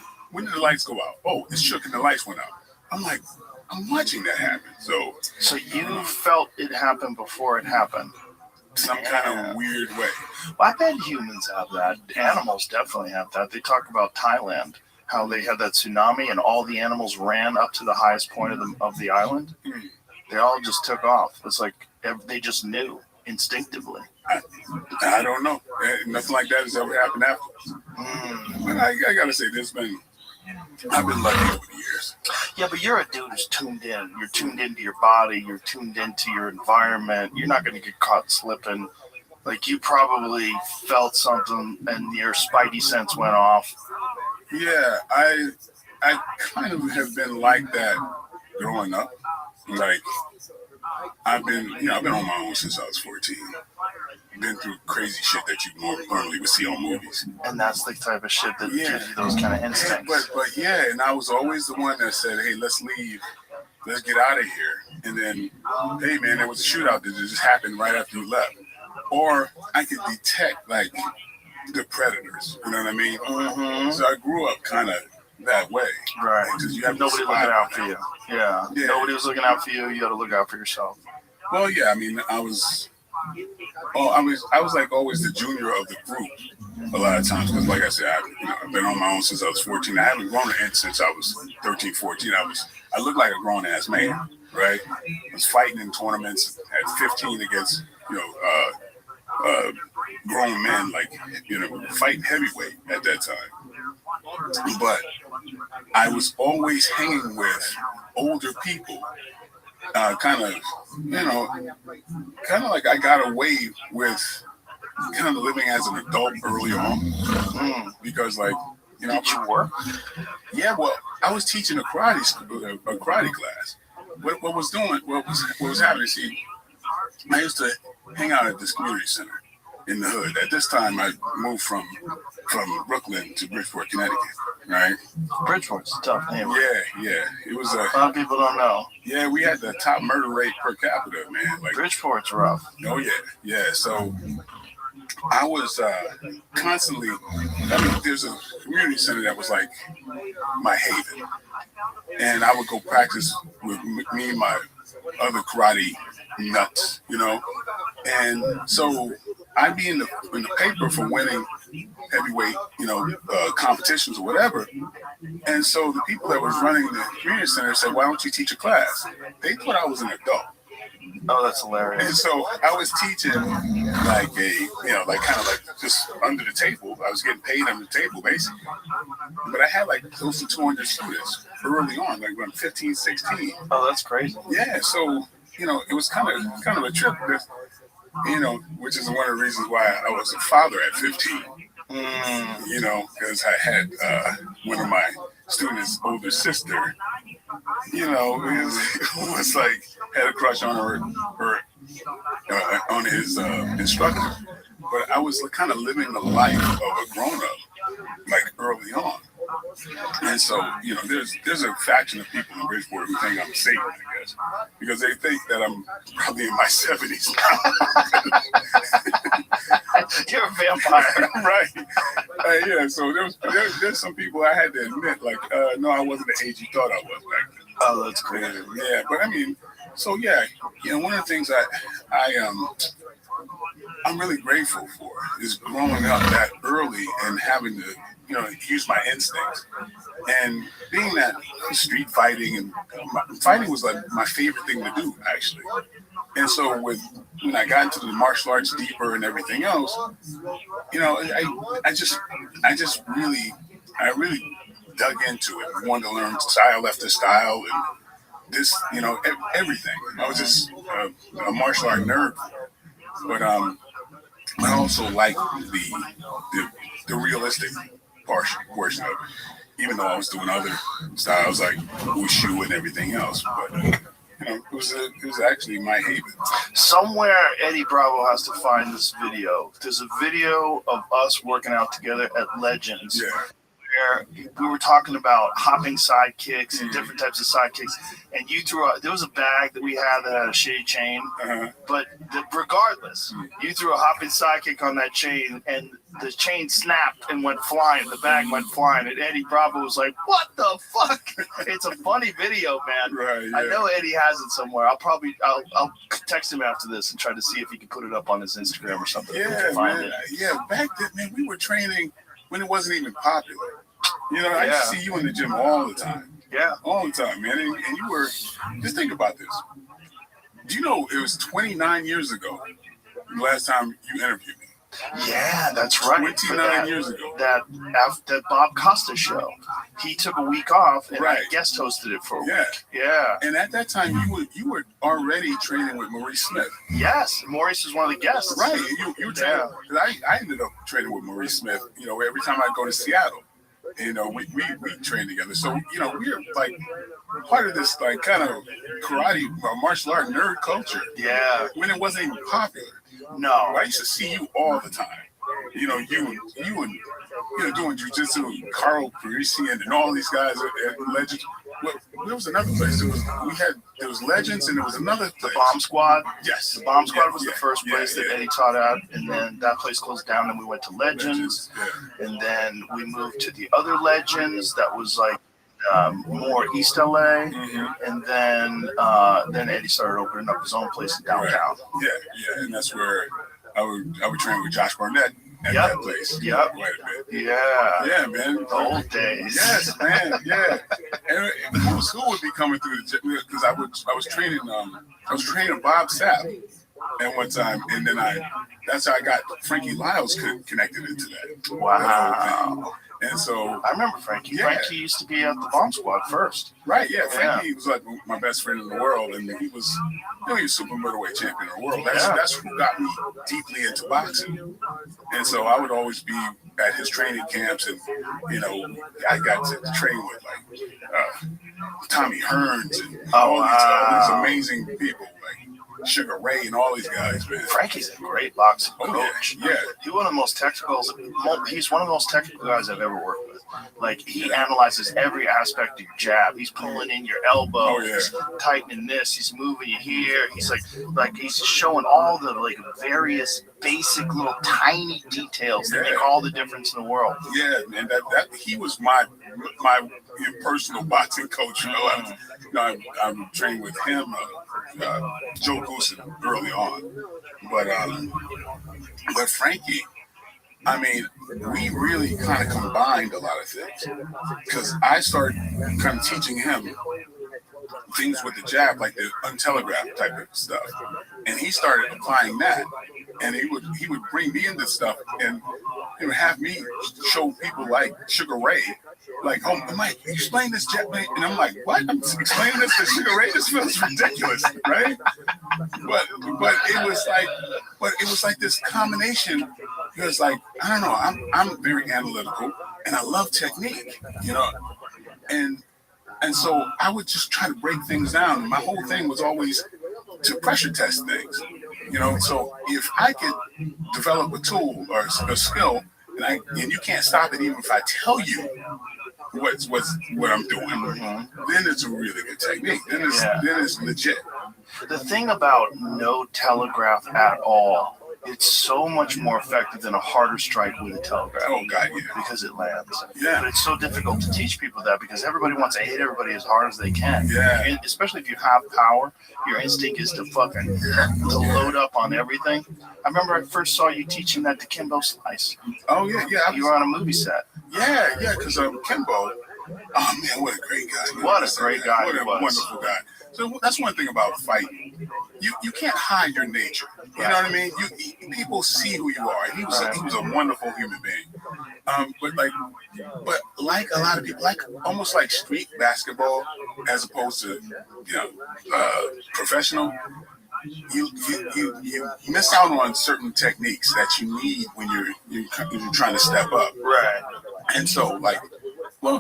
the lights go out? Oh, it shook and the lights went out. I'm like, I'm watching that happen. So you felt it happened before it happened. Some kind of weird way. Well, I bet humans have that. Animals definitely have that. They talk about Thailand, how they had that tsunami and all the animals ran up to the highest point of the island. They all just took off. It's like they just knew instinctively. I don't know. Nothing like that has ever happened afterwards. But I gotta say, I've been lucky over the years. Yeah, but you're a dude who's tuned in. You're tuned into your body. You're tuned into your environment. You're not going to get caught slipping. Like, you probably felt something and your spidey sense went off. Yeah, I kind of have been like that growing up. Like, I've been on my own since I was 14. Been through crazy shit that you normally would see on movies. And that's the type of shit that gives you those kind of instincts. But yeah, and I was always the one that said, hey, let's leave. Let's get out of here. And then, hey, man, there was a shootout that just happened right after you left. Or I could detect, like, the predators. You know what I mean? Mm-hmm. So I grew up kind of that way. Right. Because you have nobody looking out for you. Yeah. Nobody was looking out for you. You got to look out for yourself. Well, yeah, I mean, I was like always the junior of the group a lot of times because, like I said, I've been on my own since I was 14. I haven't grown an inch since I was 13, 14. I looked like a grown ass man, right? I was fighting in tournaments at 15 against grown men, like fighting heavyweight at that time. But I was always hanging with older people. Kind of like I got away with kind of living as an adult early on because, like, did you work? Yeah, well, I was teaching a karate class. What was happening? See, I used to hang out at this community center in the hood. At this time, I moved from Brooklyn to Bridgeport, Connecticut. Right? Bridgeport's a tough name. Yeah. It was a lot of people don't know. Yeah, we had the top murder rate per capita, man. Like, Bridgeport's rough. Oh yeah. So I was constantly. There's a community center that was like my haven, and I would go practice with me and my other karate nuts, and so I'd be in the paper for winning heavyweight, competitions or whatever. And so the people that was running the community center said, why don't you teach a class? They thought I was an adult. Oh, that's hilarious. And so I was teaching like kind of like just under the table. I was getting paid under the table, basically. But I had like close to 200 students early on, like when I'm 15, 16. Oh, that's crazy. Yeah, so it was kind of a trip. Because, which is one of the reasons why I was a father at 15. Because I had one of my students' older sister. It was like had a crush on her on his instructor. But I was kind of living the life of a grown-up, like early on. And so, there's a faction of people in Bridgeport who think I'm Satan, I guess, because they think that I'm probably in my 70s now. You're a vampire. Right. Yeah, so there's some people I had to admit, like, no, I wasn't the age you thought I was back then. Oh, that's great. Yeah, but I mean, so yeah, one of the things I'm really grateful for is growing up that early and having to, use my instincts. And being that street fighting and fighting was like my favorite thing to do, actually. And so when I got into the martial arts deeper and everything else, I really dug into it. I wanted to learn style after style and this, everything. I was just a martial art nerd. But I also like the realistic portion of it, even though I was doing other styles like wushu and everything else. But it was actually my haven. Somewhere Eddie Bravo has to find this video. There's a video of us working out together at Legends. Yeah. Where we were talking about hopping sidekicks and different types of sidekicks, and you threw there was a bag that we had that had a shitty chain, but regardless, you threw a hopping sidekick on that chain, and the chain snapped and went flying. The bag went flying, and Eddie Bravo was like, "What the fuck?" It's a funny video, man. Right. Yeah. I know Eddie has it somewhere. I'll text him after this and try to see if he can put it up on his Instagram or something. Yeah, man. Yeah, back then, man, we were training when it wasn't even popular. I used to see you in the gym all the time. Yeah. All the time, man. And you were, just think about this. Do you know it was 29 years ago the last time you interviewed me? Yeah, that's right. 29 years ago. That Bob Costa show. He took a week off and Right. I guest hosted it for a Yeah. week. Yeah. And at that time, you were already training with Maurice Smith. Yes, Maurice was one of the guests. Right. You were training. I ended up training with Maurice Smith, every time I go to Seattle. We train together. So, we're like part of this like kind of karate martial art nerd culture. Yeah. When it wasn't even popular. No. I used to see you all the time. You and doing jujitsu, Carl Parisian and all these guys at Legends. Well, there was another place. There was Legends and there was another place. The Bomb Squad. Yes. The Bomb Squad was the first place that Eddie taught at, and then that place closed down and we went to Legends. And then we moved to the other Legends that was like more East LA. And then Eddie started opening up his own place in downtown. Yeah, and that's where I would train with Josh Barnett at that place. Yep. Quite a bit. Yeah, man. The old days. Yes, man. Yeah. And who would be coming through the gym because I was training Bob Sapp at one time, and then that's how I got Frankie Lyles connected into that. Wow. And so I remember Frankie. Yeah. Frankie used to be at the Bomb Squad first. Right, yeah. Frankie was like my best friend in the world, and he was super middleweight champion of the world. That's who got me deeply into boxing. And so I would always be at his training camps, and I got to train with like Tommy Hearns and all these amazing people like Sugar Ray and all these guys, man. Frankie's a great boxing coach. Yeah. He's one of the most technical guys I've ever worked with. Like, he analyzes every aspect of your jab. He's pulling in your elbow. He's tightening this. He's moving you here. He's like he's showing all the like various basic little tiny details that make all the difference in the world. Yeah, and that he was my personal boxing coach. I trained with him, Joe Goosen early on, but Frankie, I mean, we really kind of combined a lot of things because I started kind of teaching him things with the jab, like the untelegraphed type of stuff, and he started applying that. And he would bring me into stuff and have me show people like Sugar Ray, like, oh, Mike, explain this jet plane. And I'm like, what? I'm explaining this to Sugar Ray? This feels ridiculous, right? But it was like this combination. Because like, I don't know, I'm very analytical and I love technique, you know, and so I would just try to break things down. And my whole thing was always to pressure test things, you know. So if I could develop a tool or a skill, and you can't stop it even if I tell you what I'm doing, then it's a really good technique. Then it's legit. The thing about no telegraph at all, it's so much more effective than a harder strike with a telegraph. Oh God, yeah. Because it lands. Yeah. But it's so difficult to teach people that because everybody wants to hit everybody as hard as they can. Yeah. And especially if you have power, your instinct is to load up on everything. I remember I first saw you teaching that to Kimbo Slice. Oh yeah. You were on a movie set. Yeah, because Kimbo, oh man, what a great guy. What a great guy What a wonderful guy. So that's one thing about fighting. You can't hide your nature. You know what I mean? People see who you are. He was a wonderful human being. But like a lot of people, almost like street basketball, as opposed to professional. You miss out on certain techniques that you need when you're trying to step up. Right. And so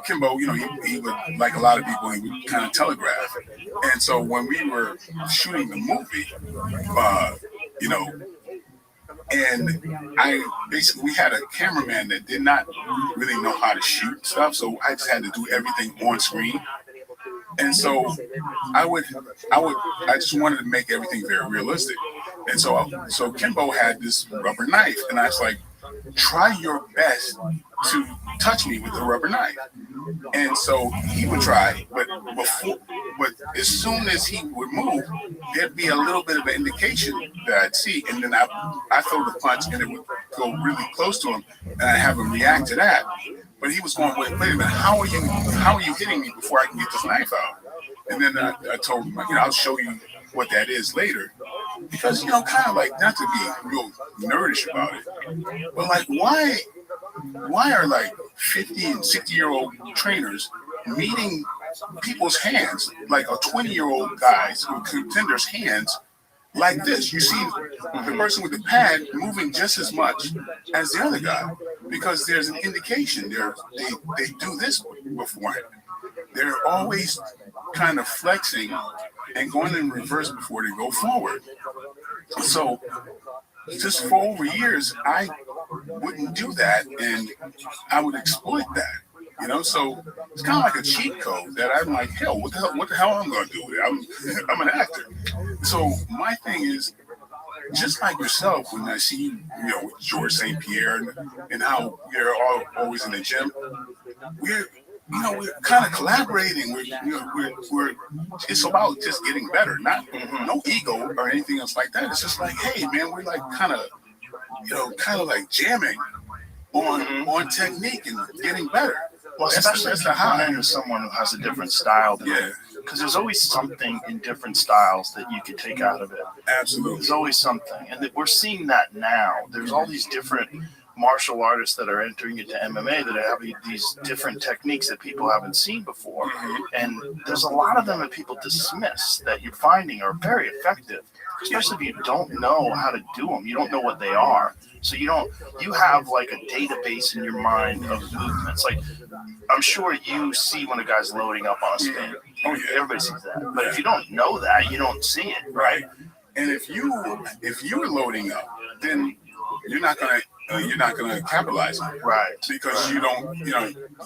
Kimbo, he would, like a lot of people, he would kind of telegraph. And so when we were shooting the movie, and we had a cameraman that did not really know how to shoot stuff, so I just had to do everything on screen. And so I just wanted to make everything very realistic. And so Kimbo had this rubber knife, and I was like, try your best to touch me with the rubber knife. And so he would try, but as soon as he would move, there'd be a little bit of an indication that I'd see, and then I throw the punch, and it would go really close to him, and I have him react to that. But he was going, wait a minute, how are you hitting me before I can get this knife out? And then I told him, I'll show you what that is later. Because, kind of like, not to be real nerdish about it, but like, why are like 50 and 60-year-old trainers meeting people's hands, like a 20-year-old guy's or contender's hands like this? You see the person with the pad moving just as much as the other guy because there's an indication they do this beforehand. They're always kind of flexing and going in reverse before they go forward. So just for over years, I wouldn't do that, and I would exploit that. So it's kind of like a cheat code that I'm like, hell, what the hell am I going to do with it? I'm an actor. So my thing is, just like yourself, when I see you, with George St. Pierre and how you're all always in the gym, we're kind of collaborating. We're it's about just getting better, not no ego or anything else like that. It's just like, hey man, we're like kind of like jamming on technique and getting better. Well, especially if you run into someone who has a different style than you. Because there's always something in different styles that you could take out of it. Absolutely. There's always something. And we're seeing that now. There's all these different martial artists that are entering into MMA that have these different techniques that people haven't seen before. And there's a lot of them that people dismiss that you're finding are very effective, especially if you don't know how to do them. You don't know what they are. So you have like a database in your mind of movements. Like, I'm sure you see when a guy's loading up on a spin. Oh yeah, everybody sees that. But if you don't know that, you don't see it, right? And if you're loading up, then you're not gonna capitalize on it, right? Because you don't,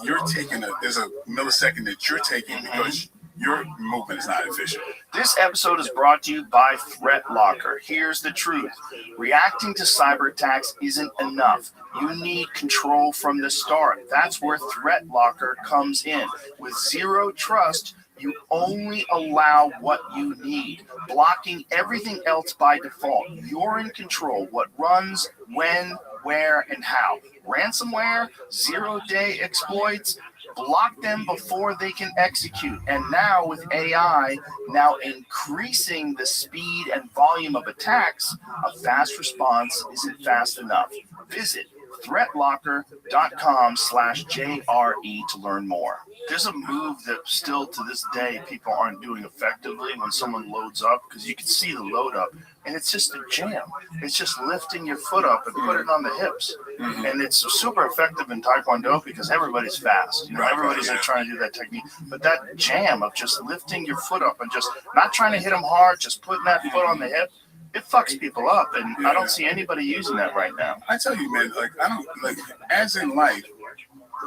you're taking there's a millisecond that you're taking because your movement is not efficient. This episode is brought to you by ThreatLocker. Here's the truth. Reacting to cyber attacks isn't enough. You need control from the start. That's where ThreatLocker comes in. With zero trust, you only allow what you need, blocking everything else by default. You're in control. What runs, when, where, and how. Ransomware, zero-day exploits, block them before they can execute. And now with AI now increasing the speed and volume of attacks, a fast response isn't fast enough. Visit threatlocker.com/JRE to learn more. There's a move that still to this day people aren't doing effectively when someone loads up, because you can see the load up, and it's just a jam. It's just lifting your foot up and put it on the hips. And it's super effective in Taekwondo because everybody's fast. You know, everybody's like trying to do that technique. But that jam of just lifting your foot up and just not trying to hit them hard, just putting that foot on the hip, it fucks people up. And I don't see anybody using that right now. I tell you, man, like I don't like as in life.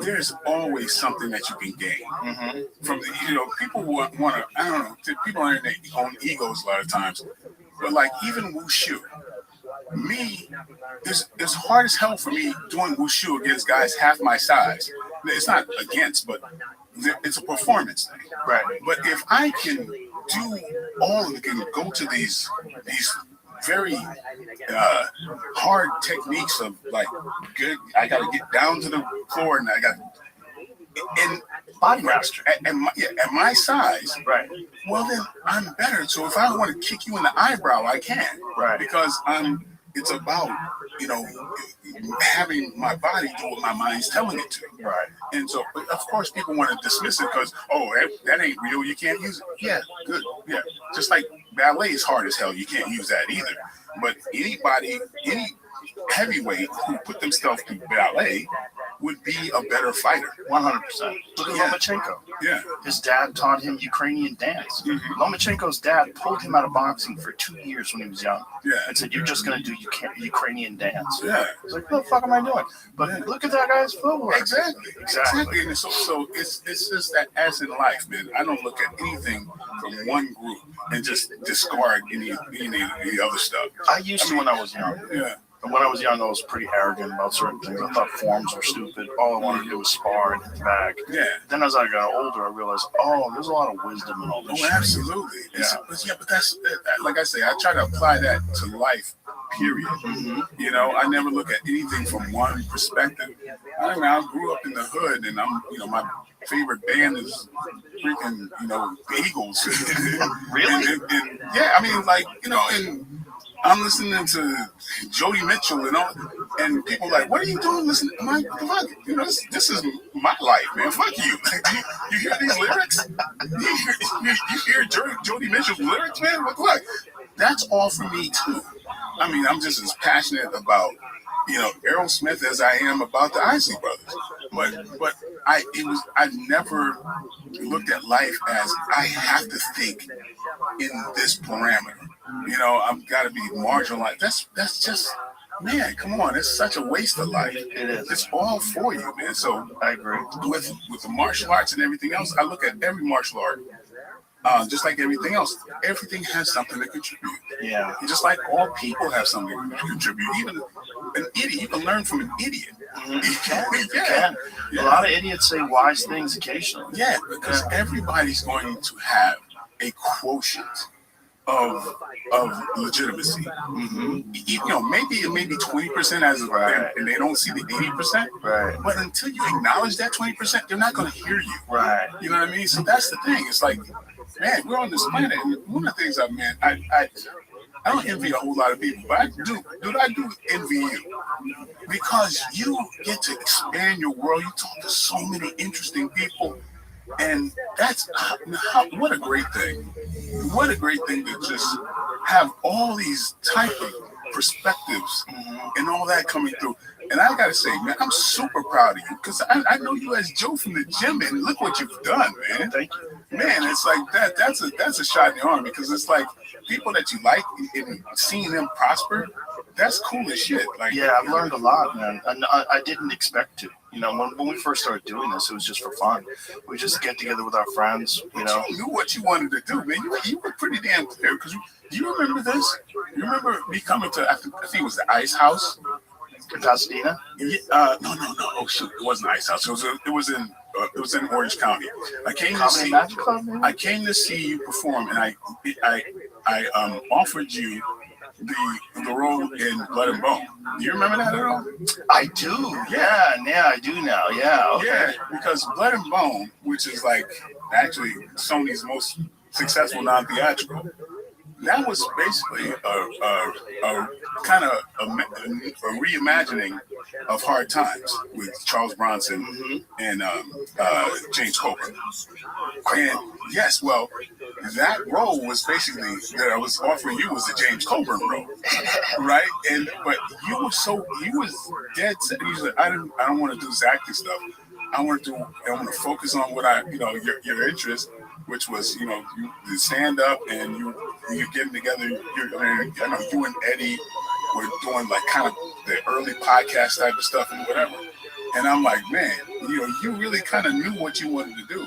There's always something that you can gain from the, people want to, I don't know, people are in their own egos a lot of times, but like even wushu, me, it's hard as hell for me doing wushu against guys half my size. It's not against, but it's a performance thing. Right. But if I can do all of it, can go to these very hard techniques of like good. I got to get down to the floor, and I got and body master at my size. Right. Well, then I'm better. So if I want to kick you in the eyebrow, I can. Right. Because it's about having my body do what my mind's telling it to. Right. And so, of course, people want to dismiss it because, that ain't real. You can't use it. Yeah, good. Yeah. Just like ballet is hard as hell. You can't use that either. But any heavyweight who put themselves through ballet would be a better fighter. 100%. Look at Lomachenko. Yeah. His dad taught him Ukrainian dance. Lomachenko's dad pulled him out of boxing for 2 years when he was young. Yeah. And said, "You're just going to do Ukrainian dance." Yeah. He's like, "What the fuck am I doing?" But look at that guy's footwork. Exactly. And so it's just that as in life, man, I don't look at anything from one group and just discard any other stuff. I used to when I was young. Yeah. And when I was young, I was pretty arrogant about certain things. I thought forms were stupid. All I wanted to do was spar and hit the bag. Yeah. Then as I got older, I realized, there's a lot of wisdom in all this shit. Absolutely. Yeah. But that's, like I say, I try to apply that to life, period. I never look at anything from one perspective. I mean, I grew up in the hood, and my favorite band is freaking, the Eagles. Really? And yeah, I mean, like, and I'm listening to Jody Mitchell and all, and people are like, "What are you doing? Listen, I'm like, what the fuck? This is my life, man. Fuck you. You hear these lyrics? You hear Jody Mitchell's lyrics, man? What the fuck? That's all for me too. I mean, I'm just as passionate about Aerosmith as I am about the Isley Brothers. But I never looked at life as I have to think in this parameter. I've got to be marginalized. That's just, man, come on. It's such a waste of life. It is. It's all for you, man. So I agree. With the martial arts and everything else, I look at every martial art. Just like everything else, everything has something to contribute. Yeah. Just like all people have something to contribute. Even an idiot, you can learn from an idiot. You can. A lot of idiots say wise things occasionally. Yeah, because everybody's going to have a quotient of legitimacy. Maybe 20% as of and they don't see the 80%. Right. But until you acknowledge that 20%, they're not going to hear you. Right. You know what I mean? So that's the thing. It's like, man, we're on this planet, and one of the things I don't envy a whole lot of people, but I do envy you because you get to expand your world. You talk to so many interesting people, and that's what a great thing. What a great thing to just have all these type of perspectives and all that coming through. And I gotta say, man, I'm super proud of you because I know you as Joe from the gym, and look what you've done, man. Thank you. Man, it's like that's a shot in the arm because it's like people that you like and seeing them prosper, that's cool as shit. Like, yeah, I've learned a lot, man. And I didn't expect to. When we first started doing this, it was just for fun. We just get together with our friends, You knew what you wanted to do, man. You were pretty damn clear because do you remember this? You remember me coming to, I think it was the Ice House? In Pasadena? No. Oh shoot, it wasn't Ice House. It was in Orange County. I came to see you perform, and I offered you the role in Blood and Bone. Do you remember that at all? I do. Yeah, I do now. Yeah. Okay. Yeah, because Blood and Bone, which is like actually Sony's most successful non-theatrical, that was basically a kind of a reimagining of Hard Times with Charles Bronson and James Coburn. And yes, well, that role was basically that I was offering you was the James Coburn role, right? But you was dead set. He was like, I don't want to do this acting stuff. I want to focus on what your interest, which was you stand up and you're getting together. I know you and Eddie were doing like kind of the early podcast type of stuff and whatever. And I'm like, man, you really kind of knew what you wanted to do.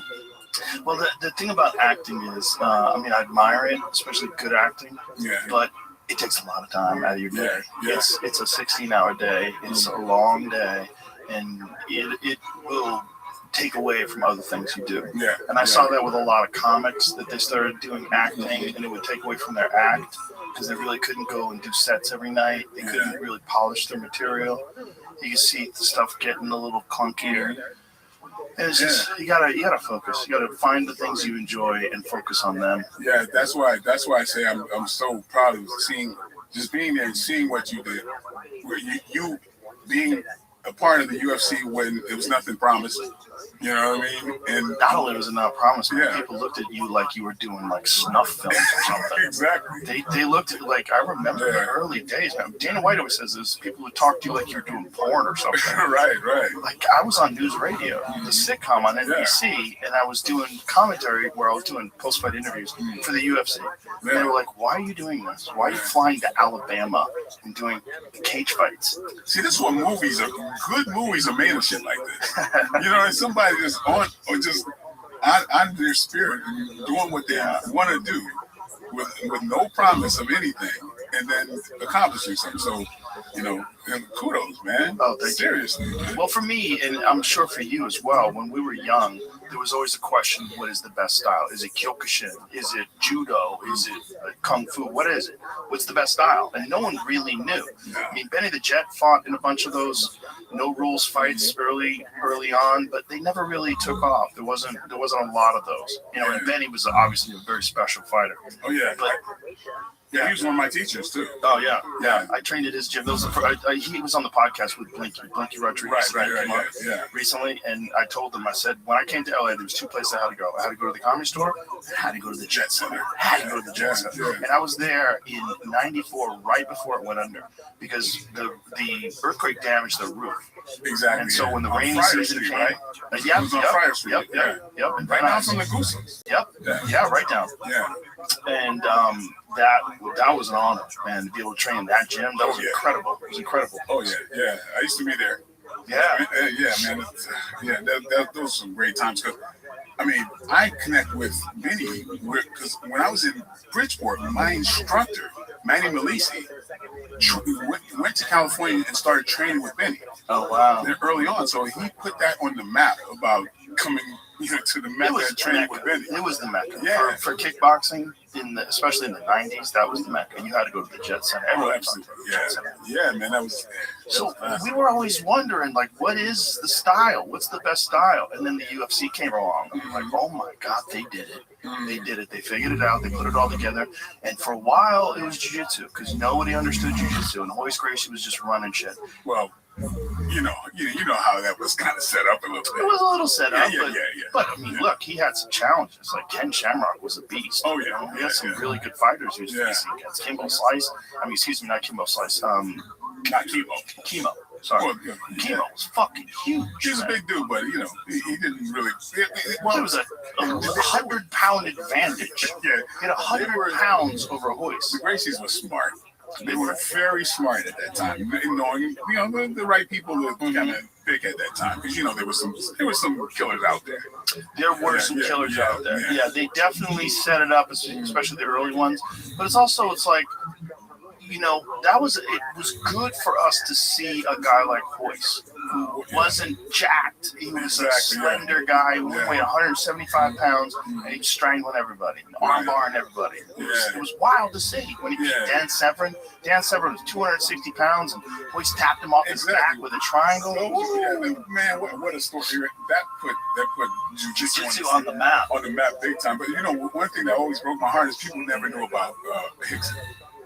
Well, the thing about acting is, I admire it, especially good acting. Yeah. But it takes a lot of time out of your day. Yeah. It's a 16-hour day. It's a long day, and it will take away from other things you do. Yeah. And I saw that with a lot of comics that they started doing acting, and it would take away from their act because they really couldn't go and do sets every night. They couldn't really polish their material. You see the stuff getting a little clunkier. And it's just you gotta focus. You gotta find the things you enjoy and focus on them. Yeah, that's why I say I'm so proud of being there and seeing what you did. Where you being a part of the UFC when it was nothing promised. You know what I mean? And not only was it not promised, but people looked at you like you were doing like snuff films or something. Exactly. They looked at like I remember the early days, man. Dana White always says this: people who talk to you like you're doing porn or something. Right. Like I was on News Radio, the sitcom on NBC, and I was doing commentary where I was doing post-fight interviews for the UFC. And they were like, "Why are you doing this? Why are you flying to Alabama and doing cage fights?" See, this is what good movies are made of shit like this. And somebody just on or just on their spirit and doing what they want to do with no promise of anything and then accomplishing something. So, and kudos, man. Oh, seriously. Well, for me, and I'm sure for you as well, when we were young, there was always the question, what is the best style? Is it Kyokushin? Is it Judo? Is it Kung Fu? What is it? What's the best style? And no one really knew. I mean, Benny the Jet fought in a bunch of those no rules fights early on, but they never really took off. There wasn't a lot of those. And Benny was obviously a very special fighter. Oh, yeah. But, he was one of my teachers, too. Oh, yeah. I trained at his gym. He was on the podcast with Blinky Rodriguez. Right. Recently, and I told him, I said, when I came to LA, there was two places I had to go. I had to go to the Comedy Store, I had to go to the Jet Center. And I was there in 94, right before it went under, because the earthquake damaged the roof. Exactly. And so when the rainy season came, right? It was on Friar Street. Yep. And right down from the Goosey. Yep. Yeah, right down. Yeah. And that was an honor, man, to be able to train in that gym. That was incredible. It was incredible. Oh, yeah. I used to be there. Yeah. Man. Those were some great times. Cause, I connect with Benny because when I was in Bridgeport, my instructor, Manny Malisi, went to California and started training with Benny. Oh, wow. Then early on, so he put that on the map about coming to the Mecca and training with Benny. It was the Mecca. Yeah. For kickboxing, especially in the 90s, that was the Mecca. You had to go to the Jet Center. Yeah, man, that was we were always wondering, like, what is the style? What's the best style? And then the UFC came along. And we're like, oh my God, they did it. They did it. They figured it out. They put it all together. And for a while, it was jiu-jitsu because nobody understood jiu-jitsu. And Hoist Gracie was just running shit. Well, you know how that was kind of set up a little bit. It was a little set up, yeah. But I mean, look, he had some challenges. Like Ken Shamrock was a beast. Oh yeah, he had some really good fighters he was facing against. Kimbo Slice. Not Kimbo Slice. Not Chemo. Sorry, Chemo was fucking huge. He was a big dude, but he didn't really. It was a 100-pound advantage. Yeah, he had 100 pounds over Hoist. The Gracies were smart. They were very smart at that time, knowing the right people to kind of pick at that time, because there were some killers out there. There were some killers out there. Yeah, they definitely set it up, especially the early ones. But it's like, it was good for us to see a guy like Hoist, who wasn't jacked. He was a slender guy who weighed 175 pounds, and he was strangling everybody, arm-barring everybody. It was wild to see when he beat Dan Severn. Dan Severn was 260 pounds, and Hoist tapped him off his back with a triangle. Man, what a story. That put jiu-jitsu on the map. On the map big time. But one thing that always broke my heart is people never knew about Hickson.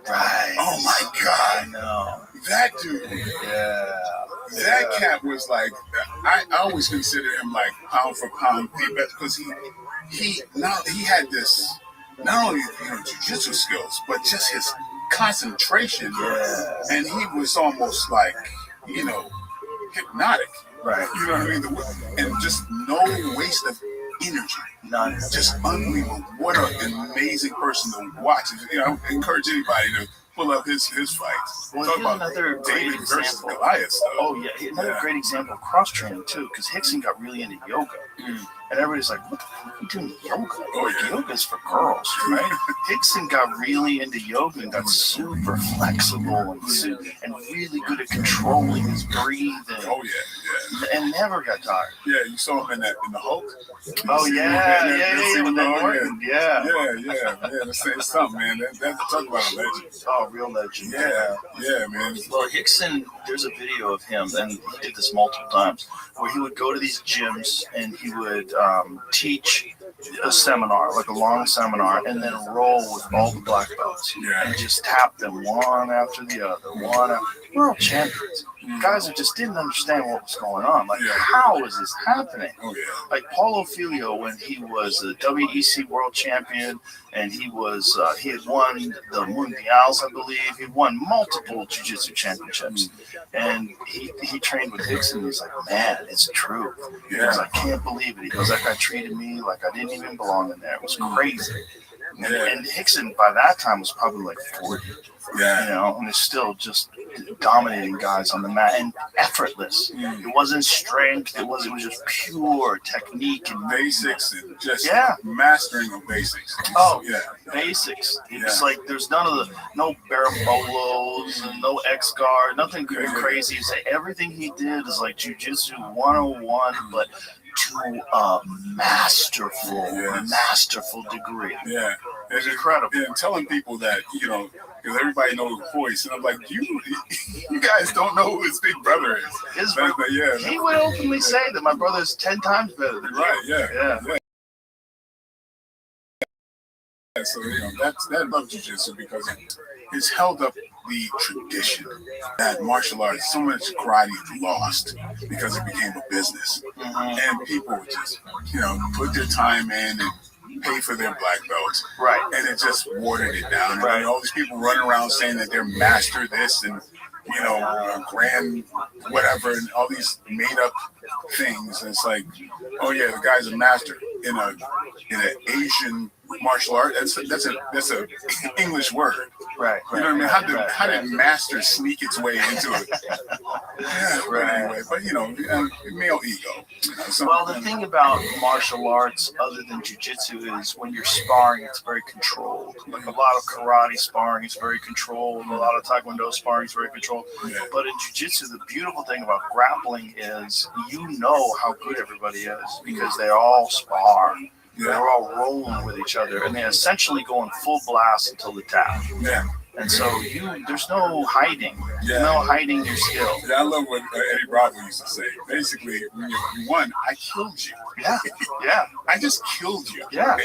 Right. Oh my I God. know. That dude. Yeah. That cat was like, I always consider him like pound for pound the best because he had this, not only jiu-jitsu skills, but just his concentration. Yeah. And he was almost like, hypnotic. Right. You know what I mean? And just no waste of energy. None. Just unbelievable. What an amazing person to watch. I encourage anybody to pull up his fights. Well, Talk here's about another great David versus example. Goliath stuff. Oh yeah, another great example of cross training too, because Hickson got really into yoga, and everybody's like, "What the fuck are you doing yoga? Yoga's for girls, right?" Hickson got really into yoga and got super flexible and really good at controlling his breathing. Oh yeah. And never got tired. Yeah, you saw him in the Hulk. Oh yeah, with that Norton. Yeah. That's something, man. That's talk about a legend. Oh, real legend. Yeah, man. Well, Hickson, there's a video of him, and he did this multiple times, where he would go to these gyms and he would teach a seminar, like a long seminar, and then roll with all the black belts and just tap them one after the other, world champions. Guys that just didn't understand what was going on. Like, how is this happening? Oh, yeah. Like Paulo Filho, when he was a WEC world champion, and he had won the Mundials, I believe. He won multiple jiu-jitsu championships. And he trained with Hickson. He's like, man, it's true. He goes, I can't believe it. He goes, that guy treated me like I didn't even belong in there. It was crazy. And Hickson, by that time, was probably like 40. Yeah. And is still just dominating guys on the mat and effortless. It wasn't strength. It was just pure technique and basics and just mastering of basics. Oh yeah, basics. It's like there's no barabolos and no X guard, nothing crazy. It's like everything he did is like jiu-jitsu 101, but to a masterful degree. Yeah, it's incredible. And telling people that because everybody knows Hoist, and I'm like, you guys don't know who his big brother is. He would openly say that my brother's 10 times better than right. you. Yeah. So that love jiu-jitsu because it's held up the tradition that martial arts, so much karate lost because it became a business, and people would just put their time in and pay for their black belts, right? And it just watered it down. Right. And all these people running around saying that they're master this and grand whatever, and all these made up things. And it's like, oh yeah, the guy's a master in an Asian martial art. That's a English word, right? You know what I mean? How did master sneak its way into it? But anyway, male ego. Well, the thing about martial arts, other than jiu-jitsu, is when you're sparring, it's very controlled. Like a lot of karate sparring is very controlled. A lot of taekwondo sparring is very controlled. Yeah. But in jiu-jitsu, the beautiful thing about grappling is you know how good everybody is because they all spar. Yeah. They're all rolling with each other, and they essentially go in full blast until the tap. Yeah. And so there's no hiding. Yeah. No hiding your skill. Yeah, I love what Eddie Bravo used to say. Basically, when you won, I killed you. Yeah. I just killed you. Yeah.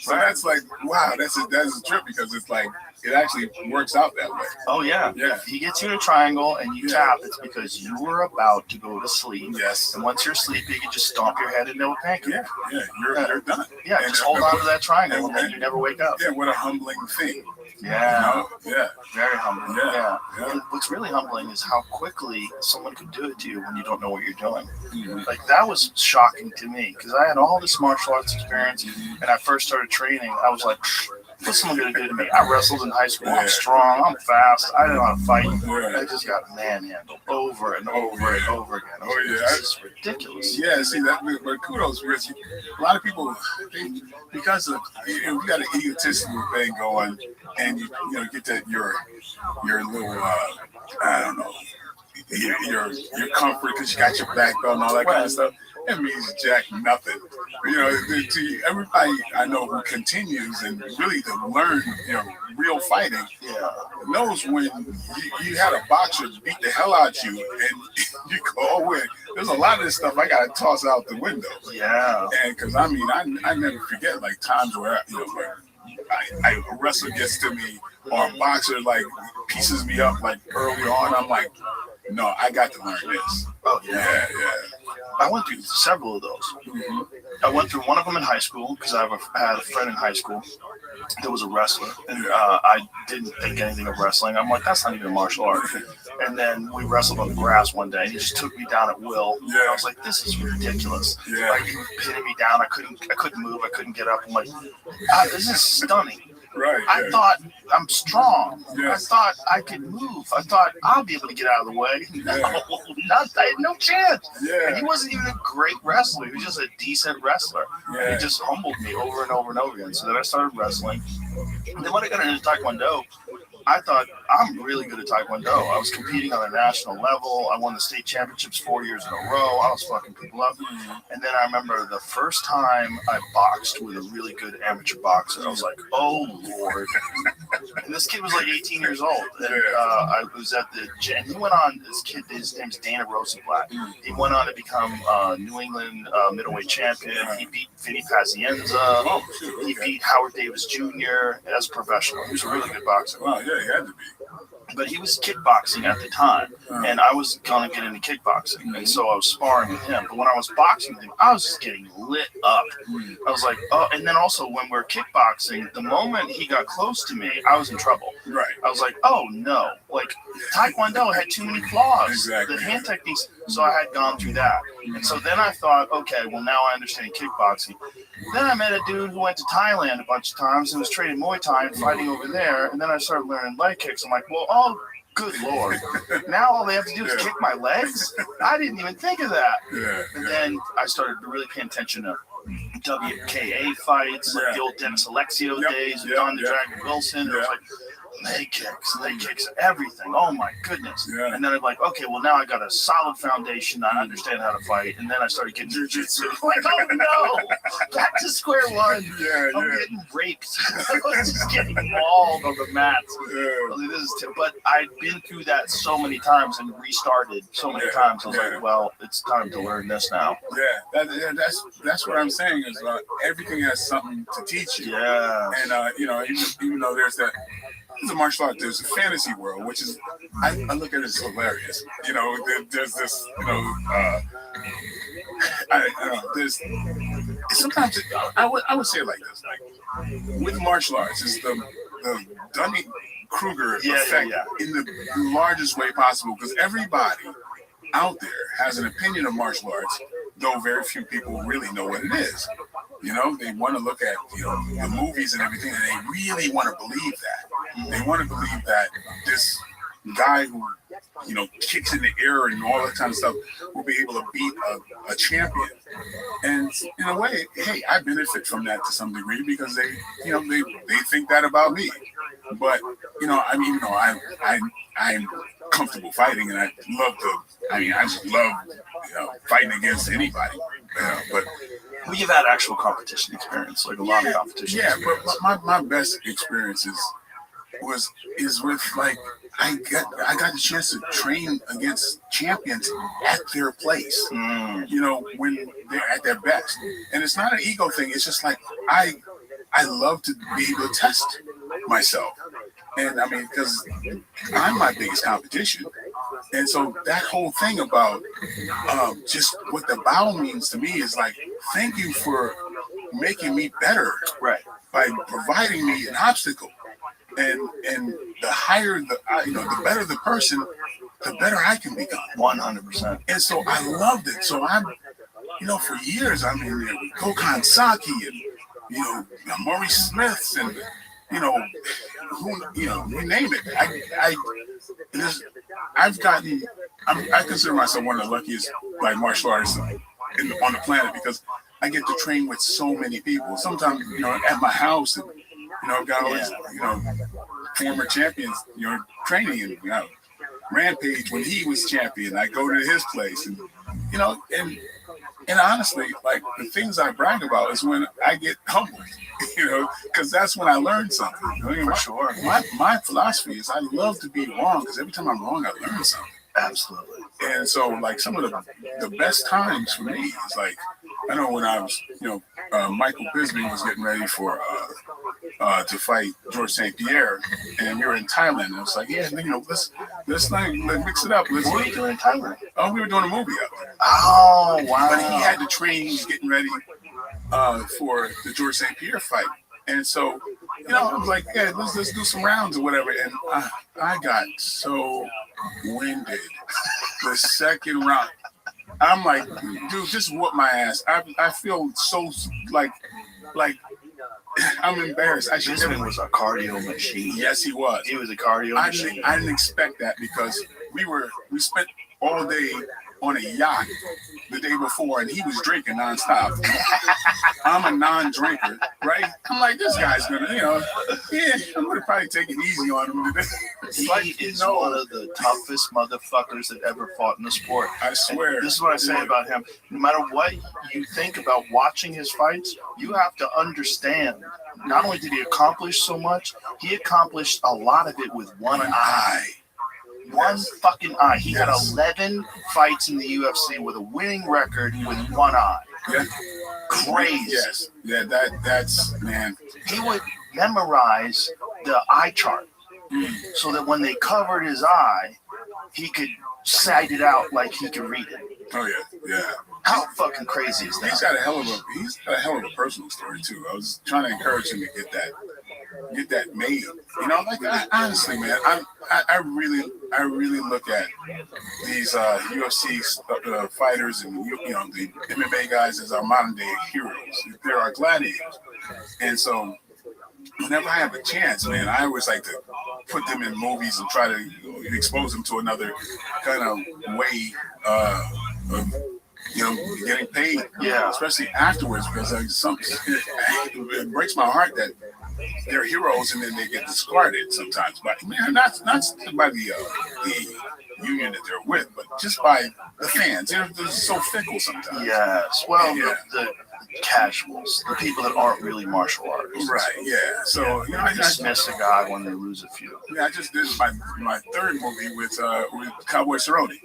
So that's like, wow, that's a trip because it's like it actually works out that way. Oh yeah. If he gets you in a triangle and you tap, it's because you were about to go to sleep. Yes. And once you're asleep, you can just stomp your head into a pancake. Yeah. You're done. Yeah. Just hold on to that triangle and then you never wake up. Yeah. What a humbling thing. Yeah. Yeah. Very humbling. Yeah. And what's really humbling is how quickly someone can do it to you when you don't know what you're doing. Like that was shocking to me because I had all this martial arts experience, and I first started training. I was like, what's someone gonna do to me? I wrestled in high school. I'm strong. I'm fast. I didn't know how to fight. I just got manhandled over and over and over again. Oh yeah, this is ridiculous. Yeah, see that, but kudos because a lot of people because of we got an egotistical thing going, and you get that your little I don't know your comfort because you got your black belt and all that kind of stuff. It means jack nothing. To everybody I know who continues and really to learn, real fighting, knows when you had a boxer beat the hell out you and you go, oh wait, there's a lot of this stuff I gotta toss out the window. Yeah. And because I never forget like times where a wrestler gets to me or a boxer like pieces me up like early on, I'm like, no, I got to learn this. Oh Yeah. I went through several of those. I went through one of them in high school because I had a friend in high school that was a wrestler, and I didn't think anything of wrestling. I'm like, that's not even a martial art. And then we wrestled on the grass one day, and he just took me down at will. Yeah. I was like, this is ridiculous. Yeah. Like, he was pinning me down. I couldn't move. I couldn't get up. I'm like, this is stunning. Right. I thought I'm strong. Yes. I thought I could move. I thought I'll be able to get out of the way. No, I had no chance. Yeah. And he wasn't even a great wrestler. He was just a decent wrestler. Yeah. He just humbled me over and over and over again. So then I started wrestling. And then when I got into Taekwondo, I thought, I'm really good at Taekwondo. I was competing on a national level. I won the state championships 4 years in a row. I was fucking people up. And then I remember the first time I boxed with a really good amateur boxer, I was like, oh, Lord. And this kid was like 18 years old. And I was at the gym. And he went on, this kid, his name's Dana Rosenblatt. He went on to become New England middleweight champion. He beat Vinny Pazienza. He beat Howard Davis Jr. as a professional. He was a really good boxer. Wow, yeah, he had to be. But he was kickboxing at the time, and I was going to get into kickboxing, and so I was sparring with him. But when I was boxing with him, I was just getting lit up. I was like, oh, and then also when we're kickboxing, the moment he got close to me, I was in trouble. Right. I was like, oh no, like Taekwondo had too many flaws. Exactly. The hand techniques, so I had gone through that. And so then I thought, okay, well now I understand kickboxing. Then I met a dude who went to Thailand a bunch of times and was training Muay Thai and fighting over there. And then I started learning leg kicks. I'm like, well, oh, good Lord. Now all they have to do is kick my legs? I didn't even think of that. And then I started really paying attention to WKA fights, like the old Dennis Alexio days, Don the Dragon Wilson. It was like, leg kicks, everything. Oh my goodness. And then I'm like, okay, well now I got a solid foundation. I understand how to fight. And then I started getting jiu-jitsu. Like, oh no, back to square one. I'm getting raped. I was just getting mauled on the mats. But I'd been through that so many times and restarted so many times. I was like, well, it's time to learn this now. That's what I'm saying is everything has something to teach you. And even though there's that. It's a martial art. There's a fantasy world, which is I look at it as hilarious. There's this. There's sometimes I would say it like this. Like with martial arts, it's the Dunning-Kruger effect in the largest way possible because everybody out there has an opinion of martial arts, though very few people really know what it is. They want to look at the movies and everything, and they really want to believe that. They want to believe that this guy who kicks in the air and all that kind of stuff will be able to beat a champion. And in a way, hey, I benefit from that to some degree because they think that about me. But I'm comfortable fighting, and I just love fighting against anybody. But you've had actual competition experience, like a lot of competition. Yeah, but my best experiences is with like I got the chance to train against champions at their place. When they're at their best, and it's not an ego thing. It's just like I love to be able to test myself, and because I'm my biggest competition. And so that whole thing about just what the bow means to me is like, thank you for making me better, by providing me an obstacle. And the higher the better the person, the better I can become. 100%. And so I loved it. So I'm, for years I'm in there with Kokan Saki and Maurice Smiths and you name it. I consider myself one of the luckiest martial artists on the planet because I get to train with so many people. Sometimes at my house, and I've got all these former champions training, and Rampage when he was champion, I go to his place, and and honestly, like the things I brag about is when I get humbled, because that's when I learn something. For sure. My philosophy is I love to be wrong because every time I'm wrong, I learn something. Absolutely. And so, like some of the best times for me is like I know when I was, Michael Bisping was getting ready for to fight George St. Pierre, and we were in Thailand. And I was like, yeah, let's mix it up. What were you doing in Thailand? Oh, we were doing a movie up there. Oh, wow. But he had to train. He was getting ready for the George St. Pierre fight, and so I was like, yeah, let's do some rounds or whatever. And I got so winded the second round. I'm like, dude, just whoop my ass. I feel so like I'm embarrassed. This man was a cardio machine. Yes, he was. He was a cardio machine. I didn't expect that because we spent all day on a yacht the day before, and he was drinking nonstop. I'm a non-drinker, right? I'm like, this guy's gonna, I'm gonna probably take it easy on him today. He is one of the toughest motherfuckers that ever fought in the sport. I swear. And this is what I say about him. No matter what you think about watching his fights, you have to understand, not only did he accomplish so much, he accomplished a lot of it with one eye. One fucking eye. He had 11 fights in the UFC with a winning record with one eye. Yeah. Crazy. Yes. Yeah, that's, man. He would memorize the eye chart so that when they covered his eye, he could cite it out like he could read it. Oh, yeah. How fucking crazy is that? He's got a hell of a personal story, too. I was trying to encourage him to get that made. Honestly, man, I really look at these UFC fighters and the MMA guys as our modern day heroes. They're our gladiators, and so whenever I have a chance, man, I always like to put them in movies and try to expose them to another kind of way of getting paid. Yeah, especially afterwards, because it breaks my heart that they're heroes and then they get discarded sometimes. But man, not by the union that they're with, but just by the fans. They're so fickle sometimes. Yes. Well, the casuals, the people that aren't really martial artists. Right. Yeah. So I dismiss a guy when they lose a few. Yeah, I just did my third movie with Cowboy Cerrone.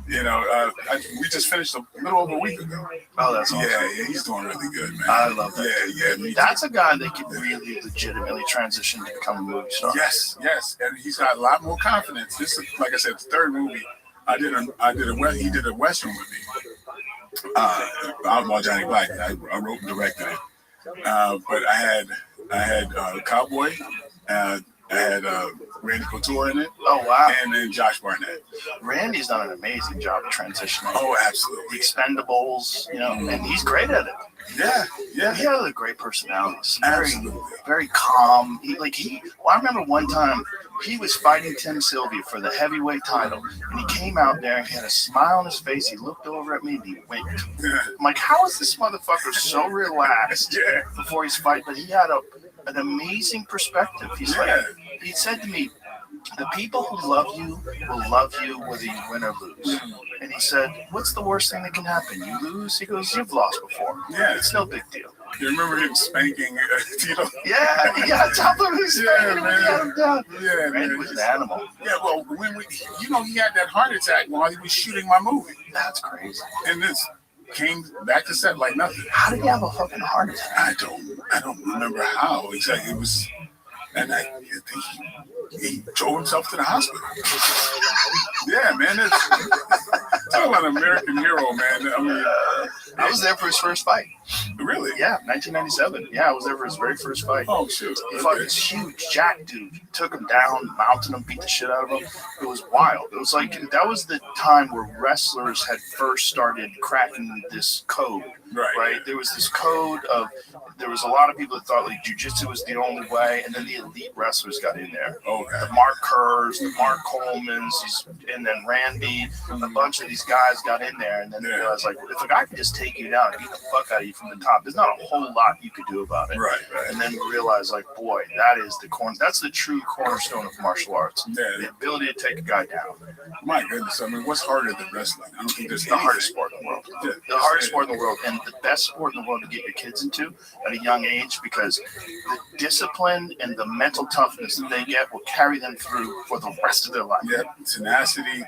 We just finished a little over a week ago. Oh, that's awesome. Yeah, he's doing really good, man. I love that. Yeah. That's a guy that could really legitimately transition to become a movie star. Yes, and he's got a lot more confidence. This is, like I said, the third movie. He did a Western with me. Outlaw Johnny Black. I wrote and directed it. But I had Cowboy. I had Randy Couture in it. Oh, wow. And then Josh Barnett. Randy's done an amazing job of transitioning. Oh, absolutely. The Expendables, and he's great at it. Yeah. He has a great personality. Absolutely. Very calm. I remember one time he was fighting Tim Sylvia for the heavyweight title, and he came out there and he had a smile on his face. He looked over at me and he winked. I'm like, how is this motherfucker so relaxed before his fight? But he had an amazing perspective. He said to me, the people who love you will love you whether you win or lose. And he said, what's the worst thing that can happen? You lose? He goes, you've lost before. Yeah. It's no big deal. You remember him spanking Tito? Yeah, he got top of his spanking when he had him down. Yeah, Randy man. was an animal. Yeah, well, when he had that heart attack while he was shooting my movie. That's crazy. And this came back to set like nothing. How did he have a fucking heart attack? I don't remember how exactly it was. And I think he drove himself to the hospital. Yeah, man. Talk about an American hero, man. I mean, I was there for his first fight. Really? Yeah, 1997. Yeah, I was there for his very first fight. Oh, shoot. He fought this huge jack dude. Took him down, mounted him, beat the shit out of him. It was wild. It was like, that was the time where wrestlers had first started cracking this code. Right? There was this code of, there was a lot of people that thought like jiu-jitsu was the only way, and then the elite wrestlers got in there. The Mark Kerrs, the Mark Colemans, and then Randy, a bunch of these guys got in there, and then they realized, like, if a guy could just take you down and beat the fuck out of you from the top, there's not a whole lot you could do about it. Right. And then we realized, like, boy, that's the true cornerstone of martial arts. The ability to take a guy down. My goodness, I mean, what's harder than wrestling? I don't think there's the hardest sport in the world. The hardest sport in the world, and the best sport in the world to get your kids into at a young age, because the discipline and the mental toughness that they get will carry them through for the rest of their life. Yeah, tenacity,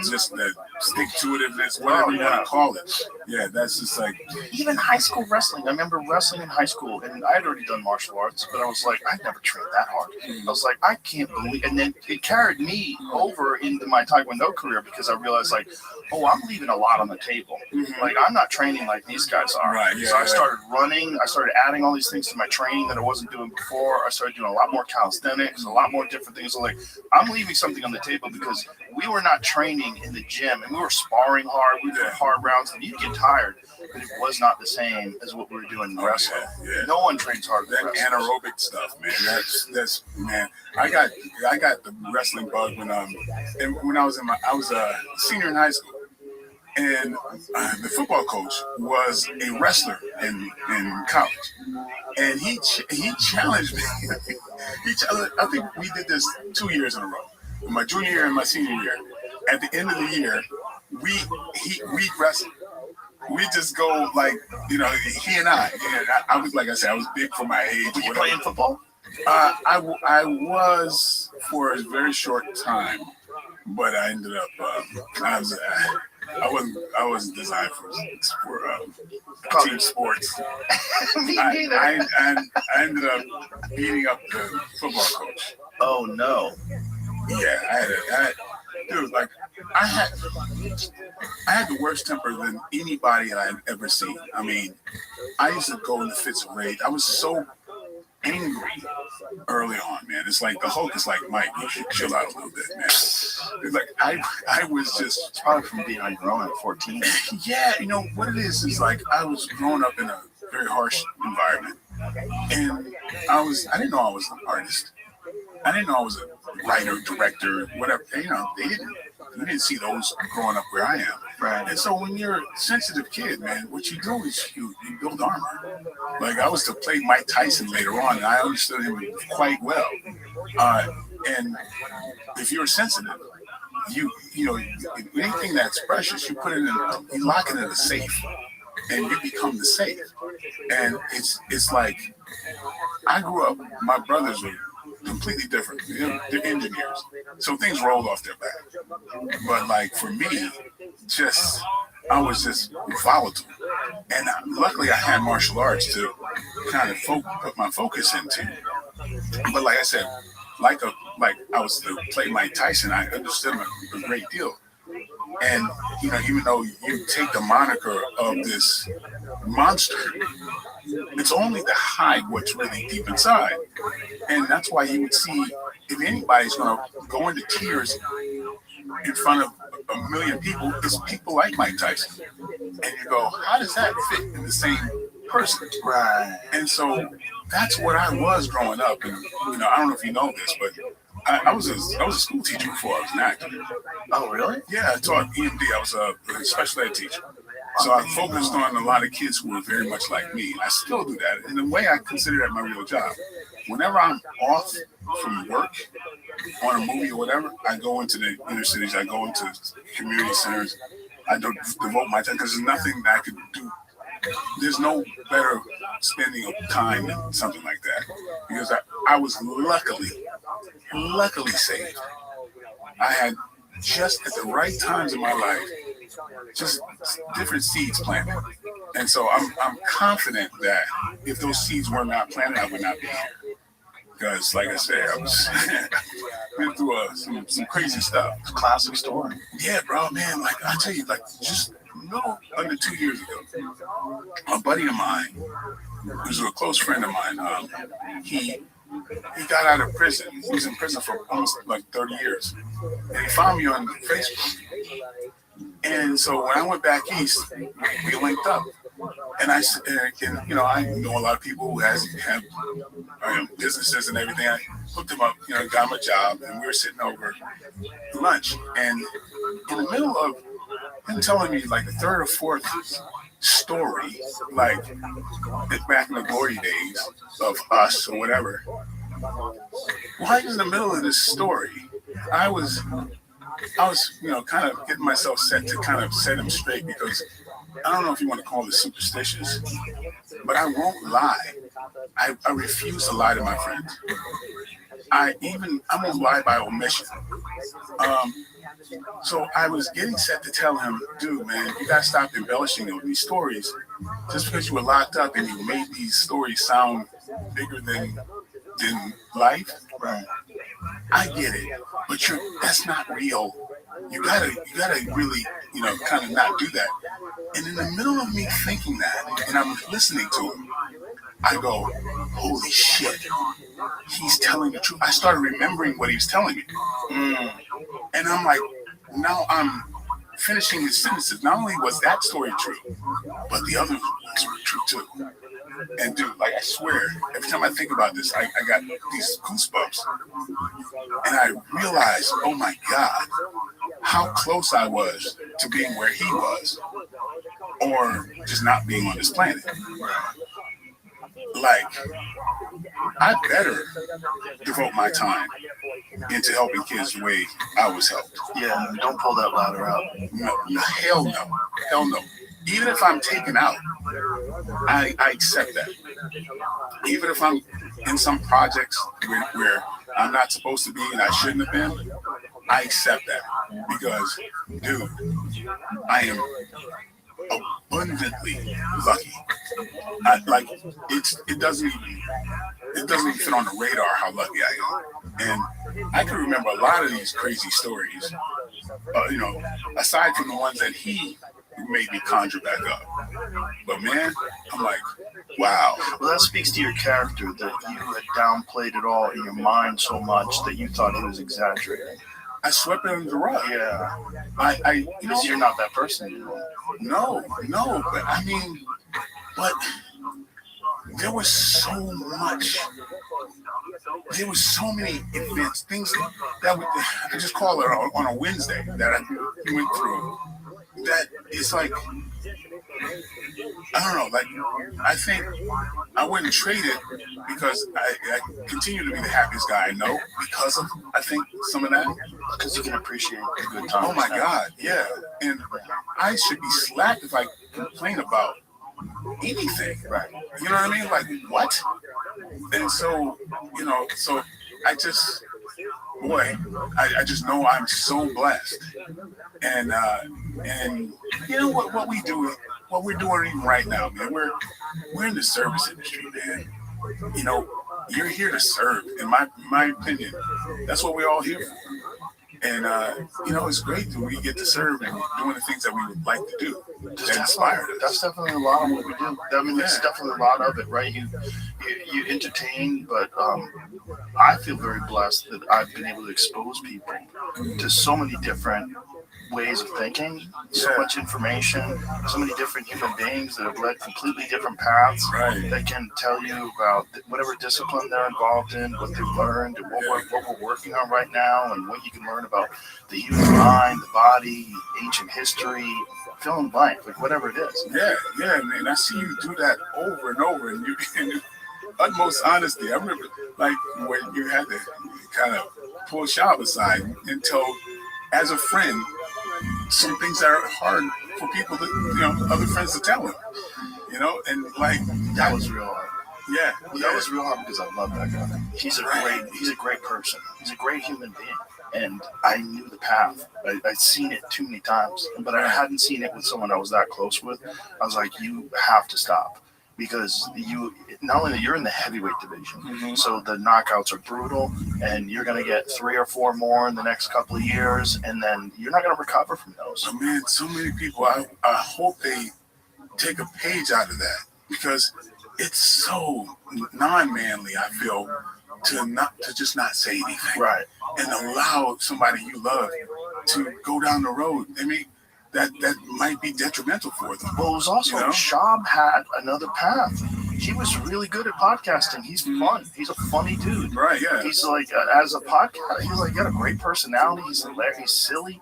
just the stick-to-itiveness, whatever you want to call it. Yeah, that's just like... Even high school wrestling. I remember wrestling in high school, and I had already done martial arts, but I was like, I'd never trained that hard. I was like, I can't believe... And then it carried me over into my Taekwondo career because I realized, like, oh, I'm leaving a lot on the table. Like, I'm not training like these guys are. Right, yeah, so I started running. I started adding all these things to my training that I wasn't doing before. I started doing a lot more calisthenics, a lot more different things. So, like, I'm leaving something on the table because we were not training in the gym, and we were sparring hard. We did hard rounds, and you'd get tired, but it was not the same as what we were doing in wrestling. Yeah. No one trains hard. That anaerobic stuff, man. That's man. I got the wrestling bug when I was a senior in high school. And the football coach was a wrestler in college, and he challenged me. I think we did this 2 years in a row, my junior year and my senior year. At the end of the year, we wrestled. We just go like, he and I. And I was, like I said, I was big for my age. Were you playing football? I was for a very short time, but I ended up I wasn't designed for team sports. Me neither. I ended up beating up the football coach. Oh no! Yeah, I had the worst temper than anybody I'd ever seen. I mean, I used to go into fits of rage. I was so angry early on, man. It's like the Hulk is like, Mike, you should chill out a little bit, man. It's like I was just... It's probably from being on your own at 14. Yeah, what it is like I was growing up in a very harsh environment, and I didn't know I was an artist. I didn't know I was a writer, director, whatever. You didn't see those growing up where I am. Right. And so when you're a sensitive kid, man, what you do is you build armor. Like, I was to play Mike Tyson later on, and I understood him quite well. And if you're sensitive, anything that's precious, you put it in, you lock it in a safe, and you become the safe. And it's like, I grew up, my brothers were completely different. They're engineers, so things rolled off their back. But like for me, I was just volatile, and luckily I had martial arts to kind of put my focus into. But like I said, like I was to play Mike Tyson, I understood him a great deal. And even though you take the moniker of this monster, it's only to hide what's really deep inside. And that's why you would see, if anybody's going to go into tears in front of a million people, it's people like Mike Tyson. And you go, how does that fit in the same person? Right. And so that's what I was growing up. And I don't know if you know this, but I was a school teacher before I was an actor. Oh, really? Yeah, I taught EMD. I was a special ed teacher. So I focused on a lot of kids who were very much like me. I still do that. In a way, I consider that my real job. Whenever I'm off from work on a movie or whatever, I go into the inner cities. I go into community centers. I devote my time because there's nothing that I could do. There's no better spending of time than something like that. Because I was luckily saved. I had just at the right times in my life, just different seeds planted. And so I'm confident that if those seeds were not planted, I would not be here. Because, like I said, I was went through some crazy stuff. Classic story. Yeah, bro, man. Like I tell you, like just under 2 years ago, a buddy of mine, who's a close friend of mine, he got out of prison. He was in prison for almost like 30 years, and he found me on Facebook. And so when I went back east, we linked up. And I know a lot of people who have businesses and everything. I hooked him up, got him a job, and we were sitting over lunch. And in the middle of him telling me like the third or fourth story, like back in the glory days of us or whatever, right in the middle of this story, I was kind of getting myself set to kind of set him straight, because I don't know if you want to call this superstitious, but I won't lie. I refuse to lie to my friends. I'm gonna lie by omission. So I was getting set to tell him, dude, man, you gotta stop embellishing on these stories. Just because you were locked up and you made these stories sound bigger than life. Right. I get it, but that's not real. You gotta really, kind of not do that. And in the middle of me thinking that, and I'm listening to him, I go, holy shit, he's telling the truth. I started remembering what he was telling me. And I'm like, now I'm finishing his sentences. Not only was that story true, but the other ones were true too. And dude, like I swear, every time I think about this, I got these goosebumps. And I realized, oh my God, how close I was to being where he was, or just not being on this planet. Like, I better devote my time into helping kids the way I was helped. Yeah, don't pull that ladder out. No, hell no. Even if I'm taken out, I accept that. Even if I'm in some projects where I'm not supposed to be and I shouldn't have been, I accept that. Because, dude, I am abundantly lucky. It doesn't even fit on the radar how lucky I am. And I can remember a lot of these crazy stories, aside from the ones that he made me conjure back up. But man, I'm like, wow. Well, that speaks to your character, that you had downplayed it all in your mind so much that you thought he was exaggerating. I swept it under the rug. Yeah. Because you're not that person anymore. No, but I mean, there was so much. There was so many events, things that I just call it on a Wednesday that I went through. That it's like, I don't know, like, I think I wouldn't trade it because I continue to be the happiest guy I know because of, I think, some of that. Because you can appreciate a good time. Oh my God, yeah. And I should be slapped if I complain about anything. Right. You know what I mean? Like, what? And so, so I just, boy, I just know I'm so blessed. And you know what we do, what we're doing even right now, man, we're in the service industry, man. You're here to serve, in my opinion. That's what we're all here for. And, it's great that we get to serve and doing the things that we would like to do that inspired us. That's definitely a lot of what we do. I mean, that's definitely a lot of it, right? You entertain, but I feel very blessed that I've been able to expose people to so many different ways of thinking, so much information, so many different human beings that have led completely different paths that can tell you about whatever discipline they're involved in, what they've learned, and what we're working on right now, and what you can learn about the human mind, the body, ancient history, fill in the blank, like whatever it is. Yeah, man. I see you do that over and over, and you in utmost honesty. I remember, like, when you had to kind of pull Shab aside and tell, as a friend, some things that are hard for people to, other friends to tell him, and like that was real hard. Yeah, that was real hard because I love that guy. He's a great person. He's a great human being, and I knew the path. I'd seen it too many times, but I hadn't seen it with someone I was that close with. I was like, you have to stop. Because not only you're in the heavyweight division, so the knockouts are brutal, and you're going to get 3 or 4 more in the next couple of years, and then you're not going to recover from those. Oh, man, so many people, I hope they take a page out of that, because it's so non-manly, I feel, to just not say anything. Right. And allow somebody you love to go down the road. I mean, that might be detrimental for them. Well, it was also, Shab had another path. He was really good at podcasting. He's fun. He's a funny dude. Right, yeah. He's like, as a podcast, he's like, got a great personality. He's hilarious. He's silly.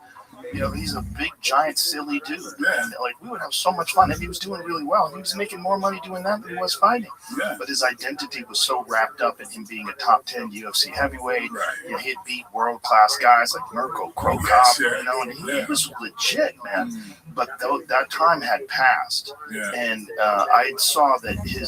You know, he's a big, giant, silly dude. Yeah. And, like, we would have so much fun, and he was doing really well. He was making more money doing that than he was fighting. Yeah. But his identity was so wrapped up in him being a top 10 UFC heavyweight. Right. You know, he'd beat world-class guys like Mirko Krokop, Yes, yeah. you know, and he Yeah. was legit, man. But that time had passed. Yeah. And I saw that he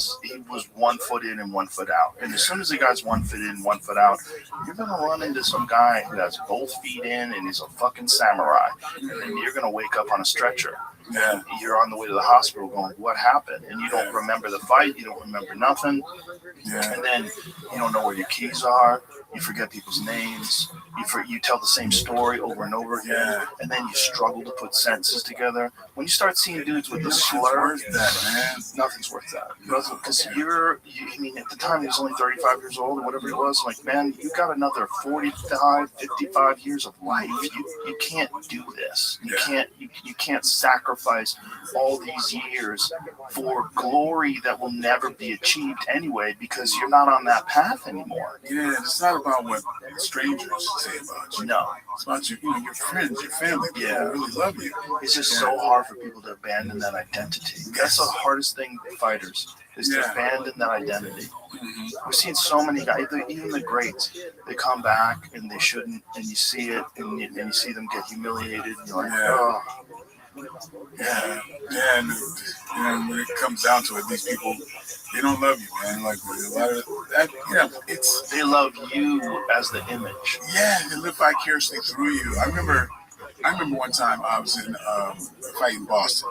was 1 foot in and 1 foot out. And as soon as the guy's 1 foot in, 1 foot out, you're going to run into some guy who has both feet in and he's a fucking samurai. And you're going to wake up on a stretcher. Yeah. You're on the way to the hospital going, what happened? And you don't remember the fight. You don't remember nothing. Yeah. And then you don't know where your keys are. You forget people's names. You tell the same story over and over again. Yeah. And then you struggle to put sentences together. When you start seeing dudes with the slur, nothing's worth that. Because I mean, at the time he was only 35 years old or whatever he was. Like, man, you got another 45, 55 years of life. You can't do this. You can't sacrifice all these years for glory that will never be achieved anyway, because you're not on that path anymore. Yeah, it's not about what strangers say about you. No. It's about your friends, your family. People who really love you. It's just so hard for people to abandon that identity. That's the hardest thing for fighters, is to abandon that identity. We've seen so many guys, even the greats, they come back and they shouldn't, and you see it, and you see them get humiliated, and you're like, oh. Yeah, and when it comes down to it, these people, they don't love you, man. Like a lot of that, they love you as the image. Yeah, they live vicariously through you. I remember one time I was in a fight in Boston,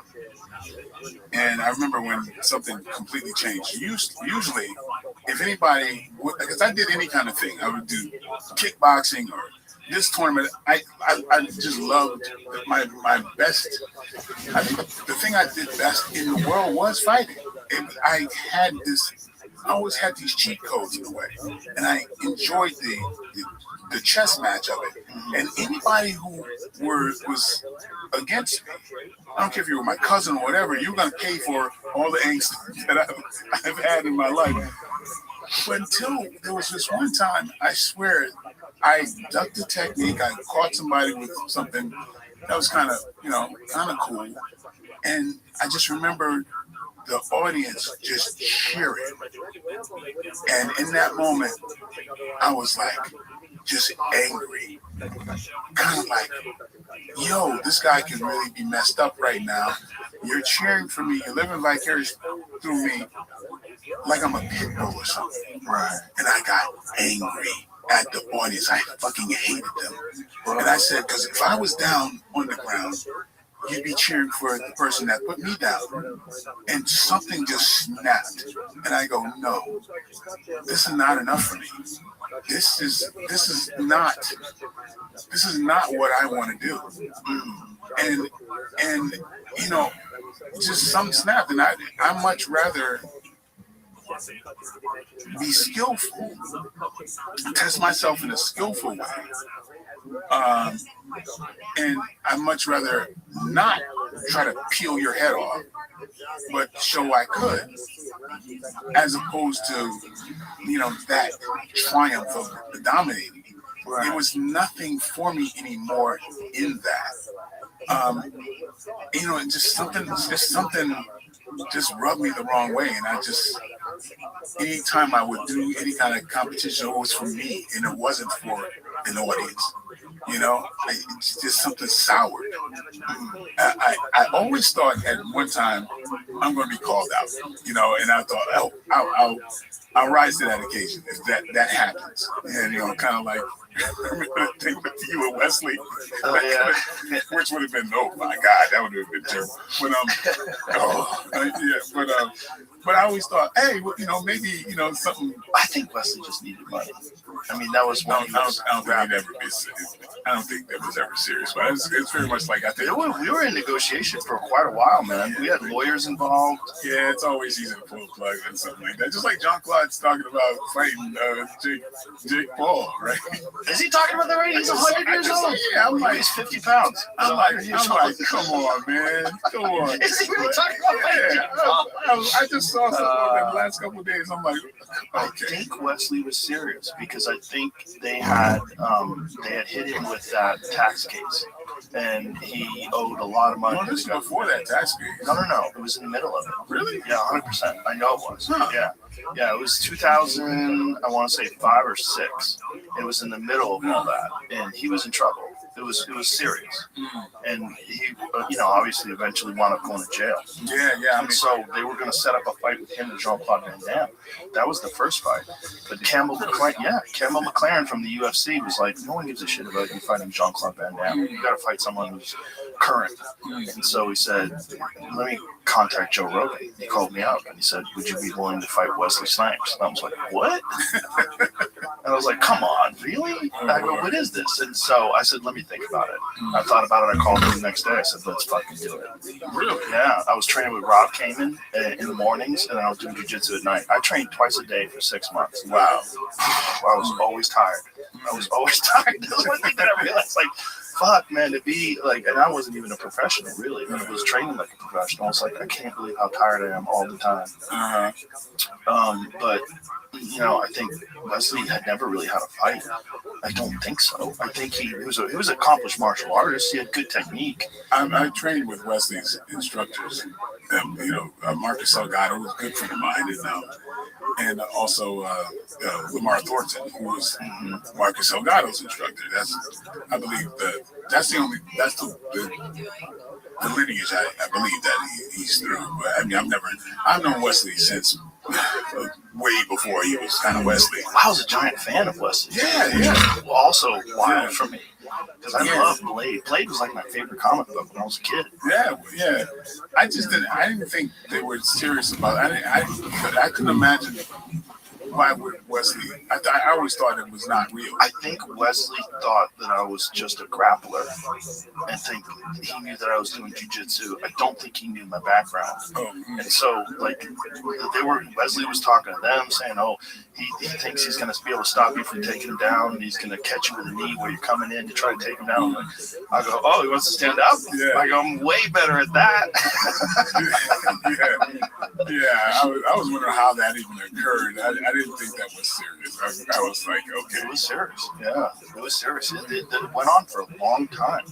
and I remember when something completely changed. Usually, if anybody, because I did any kind of thing, I would do kickboxing or this tournament. I just loved my best. I think the thing I did best in the world was fighting. And I always had these cheat codes in a way, and I enjoyed the chess match of it. And anybody who was against me, I don't care if you were my cousin or whatever, you're gonna pay for all the angst that I've had in my life. But until there was this one time, I swear, I ducked the technique. I caught somebody with something that was kind of cool, and I just remember the audience just cheering. And in that moment, I was like, just angry, kind of like, yo, this guy can really be messed up right now. You're cheering for me. You're living vicariously through me, like I'm a pit bull or something. Right. And I got angry at the audience. I fucking hated them. And I said, because if I was down on the ground, you'd be cheering for the person that put me down. And something just snapped. And I go, no, this is not enough for me. This is not what I want to do. And just something snapped. And I much rather be skillful, test myself in a skillful way. And I'd much rather not try to peel your head off, but show I could, as opposed to, that triumph of the dominating. Right. There was nothing for me anymore in that. Something just rubbed me the wrong way. And anytime I would do any kind of competition, it was for me and it wasn't for an audience. It's just something soured. I always thought at one time I'm going to be called out, and I thought, I'll rise to that occasion if that happens. And, kind of like, remember the thing with you and Wesley? Which would have been, oh my God, that would have been terrible. But I always thought, hey, maybe, something. I think Wesley just needed money. I mean, that was one. I don't think that was ever serious, but it's very much like I think we were in negotiation for quite a while, man. We had lawyers involved. Yeah, it's always easy to pull a plug and something like that. Just like John Claude's talking about fighting Jake Paul, right? Is he talking about that right? He's 100 years old. Yeah, I'm like, he's 50 pounds. I'm like, come on, man, come on. Is he really talking about fighting Jake Paul? I just saw something in the last couple of days. I'm like, okay. I think Wesley was serious because I think they had hit him with that tax case. and he owed a lot of money. No, this is before that tax period. No. It was in the middle of it. Really? Yeah, 100%. I know it was. Yeah. It was 2000. I want to say 5 or 6. It was in the middle of all that, and he was in trouble. It was serious, and he, obviously eventually wound up going to jail. Yeah. And so they were going to set up a fight with him and Jean-Claude Van Damme. That was the first fight. But Campbell McLaren from the UFC was like, no one gives a shit about you fighting Jean-Claude Van Damme. You got to fight someone who's current. And so he said, let me contact Joe Rogan. He called me up and he said, would you be willing to fight Wesley Snipes? And I was like, what? And I was like, come on, really? I go, what is this? And so I said, let me think about it. I thought about it. I called him the next day. I said, let's fucking do it. Really? Yeah. I was training with Rob Kamen in the mornings, and I was doing jiu-jitsu at night. I trained twice a day for 6 months. Wow. I was always tired. That was one thing that I realized, like, fuck, man, to be like, and I wasn't even a professional, really. I was training like a professional. I was like, I can't believe how tired I am all the time. But, I think Wesley had never really had a fight. I don't think so. I think he was an accomplished martial artist. He had good technique. I trained with Wesley's instructors. Marcus Salgado was a good friend of mine, and also Lamar Thornton, who was Marcus Salgado's instructor. I believe that's the lineage I believe that he's through. But I mean, I've known Wesley since way before he was kind of Wesley. I was a giant fan of Wesley. Yeah. Also wild for me. Because I love Blade. Blade was like my favorite comic book when I was a kid. Yeah. I didn't think they were serious about it. I couldn't imagine why would Wesley. I always thought it was not real. I think Wesley thought that I was just a grappler, and think he knew that I was doing jiu-jitsu. I don't think he knew my background. And so, like, Wesley was talking to them, saying, "Oh, he thinks he's going to be able to stop you from taking him down, and he's going to catch you with a knee where you're coming in to try to take him down." I go, "Oh, he wants to stand up?" I go, "I'm way better at that." I was wondering how that even occurred. I didn't think that was serious. I was like, okay. It was serious. Yeah, it was serious. It went on for a long time.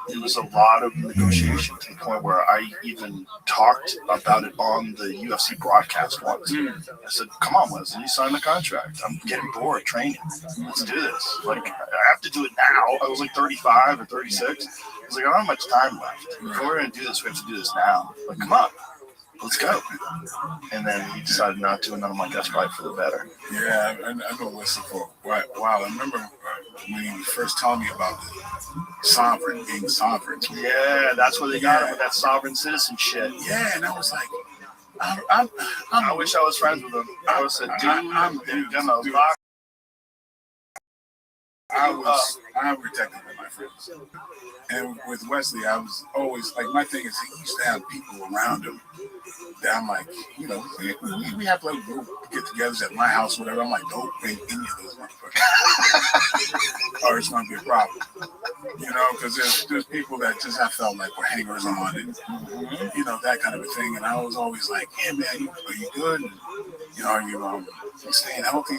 It was a lot of negotiation to the point where I even talked about it on the UFC broadcast once. I said, "Come on, Wesley, sign the contract. I'm getting bored training. Let's do this. Like, I have to do it now." I was like 35 or 36. I was like, I don't have much time left. If we're going to do this, we have to do this now. Like, come on. Let's go. And then he decided not to, and then I'm like, that's probably for the better. Yeah, I know Wesley for a while. I remember when he was first telling me about the being sovereign. Yeah, that's where they got him with that sovereign citizen shit. Yeah, and I was like, I wish I was friends with him. I was a dude. I'm protective of my friends. And with Wesley, I was always like, my thing is he used to have people around him that I'm like, we have like get-togethers at my house, whatever. I'm like, don't bring any of those motherfuckers, or it's gonna be a problem. Because there's people that just I felt like were hangers on, and that kind of a thing. And I was always like, yeah, man, are you good? And, are you staying healthy?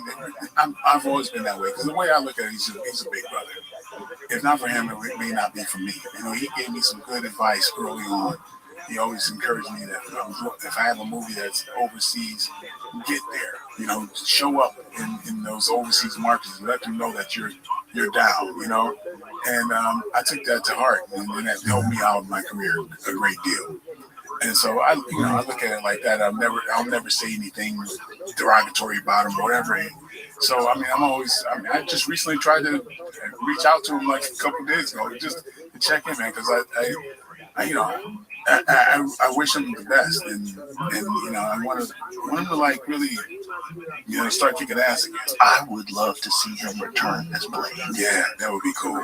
I've always been that way, because the way I look at it, he's a big brother. If not for him, it may not be for me. He gave me some good advice early on. He always encouraged me that if I have a movie that's overseas, get there. Show up in those overseas markets and let them know that you're down. And I took that to heart, and that helped me out in my career a great deal. And so I look at it like that. I'll never say anything derogatory about him or whatever. So I just recently tried to reach out to him like a couple of days ago just to check in, man, because I wish him the best, and I want him to like really start kicking ass again. I would love to see him return as Blade. Yeah, that would be cool.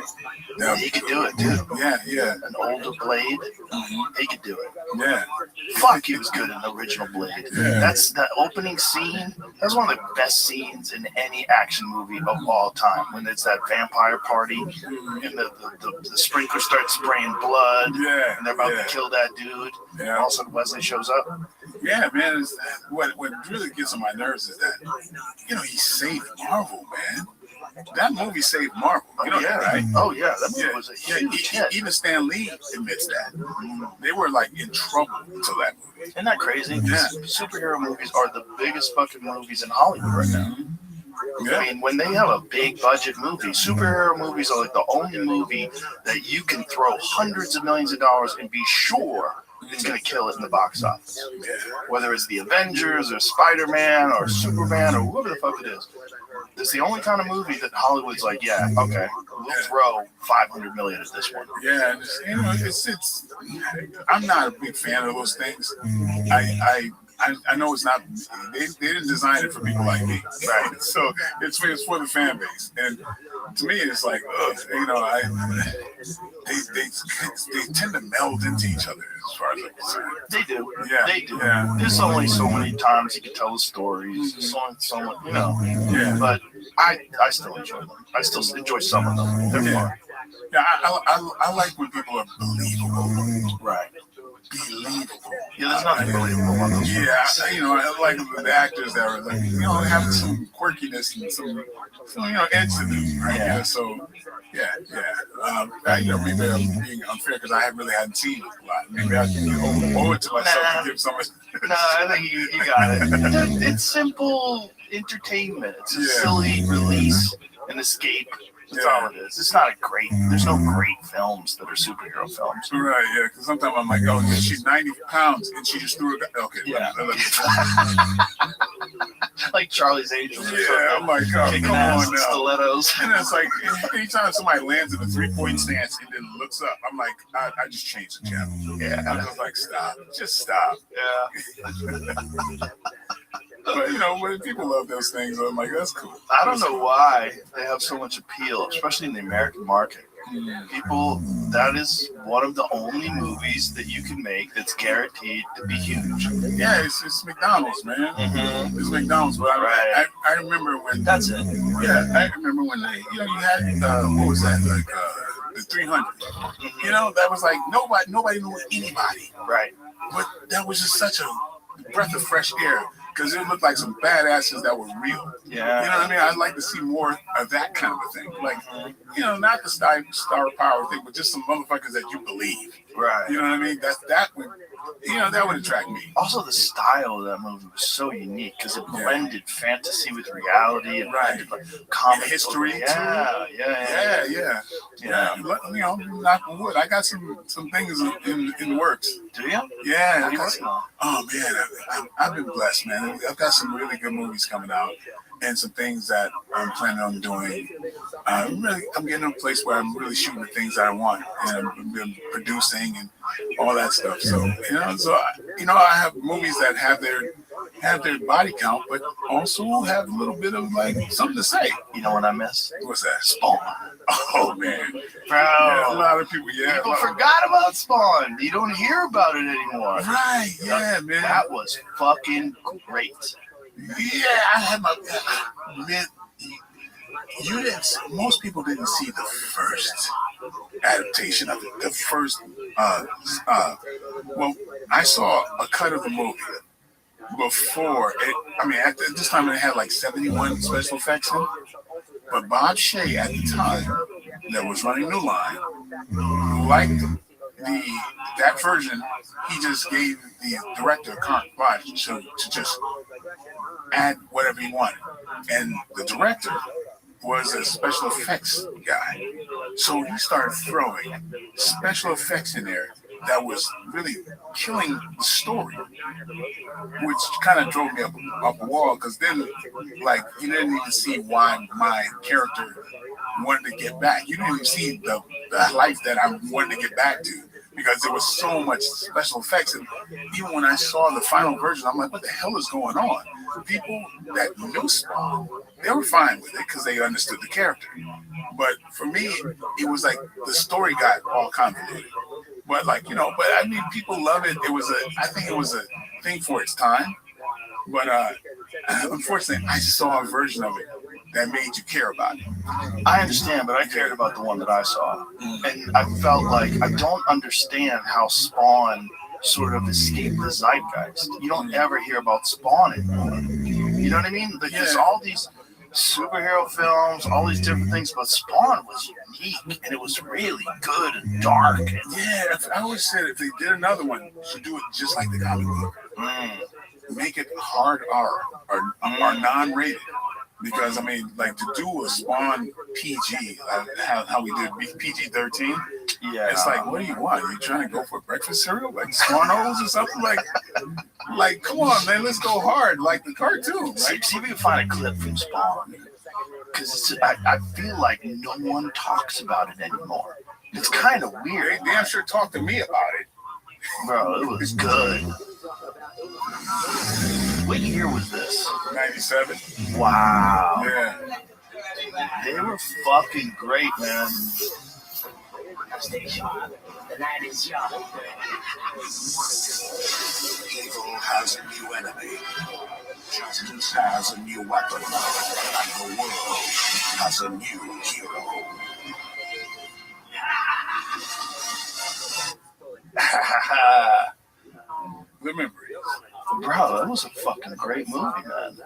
He could do it too. Yeah. An older Blade, he could do it. Yeah. Fuck, he was good in the original Blade. Yeah. That's the opening scene. That's one of the best scenes in any action movie of all time. When it's that vampire party and the sprinkler starts spraying blood. Yeah. And they're about to kill that dude. Yeah. And all of a sudden Wesley shows up. Yeah, man. What really gets on my nerves is that he saved Marvel, man. that movie saved Marvel. You know that, right? Oh yeah, that movie was a huge hit. Even Stan Lee admits that. They were like in trouble until that movie. Isn't that crazy? Yeah. Superhero movies are the biggest fucking movies in Hollywood right now. Yeah. I mean, when they have a big budget movie, superhero movies are like the only movie that you can throw hundreds of millions of dollars and be sure it's going to kill it in the box office. Whether it's the Avengers or Spider-Man or Superman or whoever the fuck it is. It's the only kind of movie that Hollywood's like, yeah, okay, we'll throw $500 million at this one. Yeah, you know, it's. I'm not a big fan of those things. I know it's not. They didn't design it for people like me, right? So it's for the fan base, and to me, it's like, ugh, you know, they tend to meld into each other as far as I'm concerned. They do. Yeah. They do. Yeah. There's only so many times you can tell the stories. There's only so much, you know. Yeah. But I still enjoy them. I still enjoy some of them. They're fun. Yeah, I like when people are believable. Right. Believable. Yeah, there's nothing believable about those. Yeah, you know, I like the actors that are like, you know, having some quirkiness and some you know, edge to them, right? Yeah. So, yeah. You know, maybe I'm being unfair because I really hadn't seen it a lot. Maybe I can owe it to myself to give some. No, I think you got it. It's simple entertainment. It's a silly release, an escape. That's all it is. It's not there's no great films that are superhero films. Right, yeah, because sometimes I'm like, oh, she's 90 pounds and she just threw it. Okay, yeah. Let like Charlie's Angels. Yeah, I'm like, oh, kicking come ass on and now. stilettos. And it's like, anytime somebody lands in a 3-point stance and then looks up, I'm like, I just changed the channel. Yeah, I was like, stop, just stop. Yeah. But, you know, when people love those things, I'm like, that's cool. I don't know why they have so much appeal, especially in the American market. People, that is one of the only movies that you can make that's guaranteed to be huge. Yeah, it's McDonald's, man. Mm-hmm. It's McDonald's. But I remember when. That's it. Yeah, I remember when they, you know, you had, what was that, like the 300. You know, that was like, nobody knew anybody. Right. But that was just such a breath of fresh air. Because it looked like some badasses that were real. Yeah. You know what I mean? I'd like to see more of that kind of a thing. Like, you know, not the star power thing, but just some motherfuckers that you believe. Right. You know what I mean? That would, you know, that would attract me. Also, the style of that movie was so unique because it blended fantasy with reality and blended like comic history too. Yeah. You know, knock on wood. I got some things in the works. Do you? Yeah. Oh man, I've been blessed, man. I've got some really good movies coming out, and some things that I'm planning on doing. I'm getting to a place where I'm really shooting the things that I want, and I'm producing and all that stuff. So you know, I have movies that have their body count, but also have a little bit of like something to say. You know what I miss? What's that? Spawn. Oh man, bro! Yeah, a lot of people. Yeah, people forgot about Spawn. You don't hear about it anymore. Right? Yeah, man. That was fucking great. Yeah, I had my man. You didn't. Most people didn't see the first adaptation of it. The first. Well, I saw a cut of the movie before it. I mean, at this time it had like 71 special effects in. But Bob Shea at the time that was running New Line liked that version. He just gave the director carte blanche to just add whatever he wanted, and the director was a special effects guy, so he started throwing special effects in there that was really killing the story, which kind of drove me up a wall, because then, like, you didn't even see why my character wanted to get back. You didn't even see the life that I wanted to get back to, because there was so much special effects. And even when I saw the final version, I'm like, what the hell is going on? People that knew Spawn, they were fine with it because they understood the character. But for me, it was like the story got all convoluted. But like, you know, but I mean, people love it. I think it was a thing for its time. But unfortunately, I saw a version of it that made you care about it. I understand, but I cared about the one that I saw. And I felt like I don't understand how Spawn sort of escaped the zeitgeist. You don't ever hear about Spawn anymore. You know what I mean? Like, there's all these superhero films, all these different things, but Spawn was unique and it was really good and dark. Yeah, I always said if they did another one, should do it just like the comic book. Make it hard R or non-rated. Because I mean, like to do a Spawn PG, how we did PG-13. Yeah, it's like, what do you want? Are you trying to go for breakfast cereal, like Spawn-O's or something? Like, come on, man, let's go hard, like the cartoon. Right? See if we can find a clip from Spawn, because I feel like no one talks about it anymore. It's kind of weird. They damn sure talked to me about it, bro. It was good. What year was this? 97. Wow. Yeah. They were fucking great, man. The night is young. Evil has a new enemy. Justice has a new weapon. And the world has a new hero. The memories. Bro, that was a fucking great movie, man.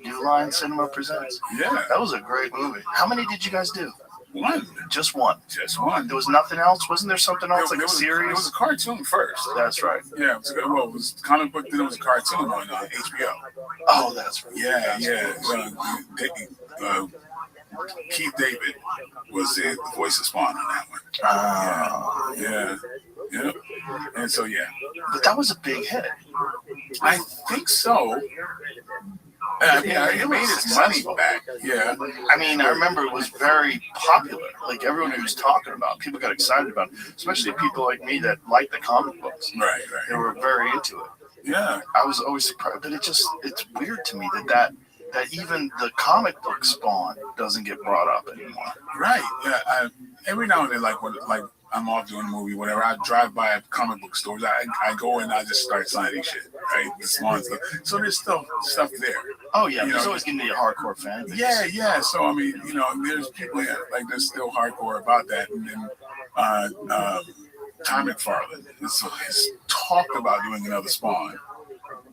New Line Cinema Presents. Yeah. That was a great movie. How many did you guys do? One. Just one. Just one. There was nothing else? Wasn't there something else, like a series? It was a cartoon first. That's right. Yeah, it was comic book, then it was a cartoon on HBO. Oh, that's right. Yeah. Keith David was the voice of Spawn on that one. Yeah. And so, yeah. But that was a big hit. I think so. Yeah, it made its money back. Yeah. I mean, I remember it was very popular. Like, everyone who was talking about it, people got excited about it, especially people like me that like the comic books. Right. They were very into it. Yeah. I was always surprised, but it's weird to me that even the comic book Spawn doesn't get brought up anymore. Right. Yeah. Every now and then, like I'm off doing a movie, whatever, I drive by comic book stores. I go in, I just start signing shit, right? The Spawn stuff. So there's still stuff there. Oh yeah, there's always gonna be a hardcore fan base. Yeah. So I mean, there's people like there's still hardcore about that. And then Ty McFarlane has talked about doing another Spawn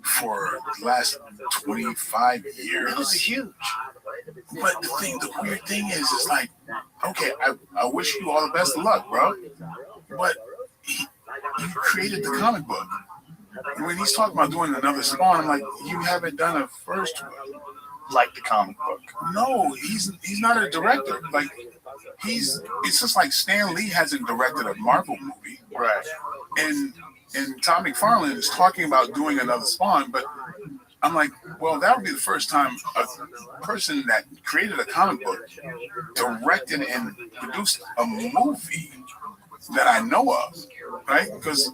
for the last 25 years. It was huge. But the weird thing is, it's like, okay, I wish you all the best of luck, bro. But you created the comic book. When he's talking about doing another Spawn, I'm like, you haven't done a first one. Like the comic book. No, he's not a director. Like, it's just like Stan Lee hasn't directed a Marvel movie. Right. And Todd McFarlane is talking about doing another Spawn, but I'm like, well, that would be the first time a person that created a comic book directed and produced a movie that I know of, right? Because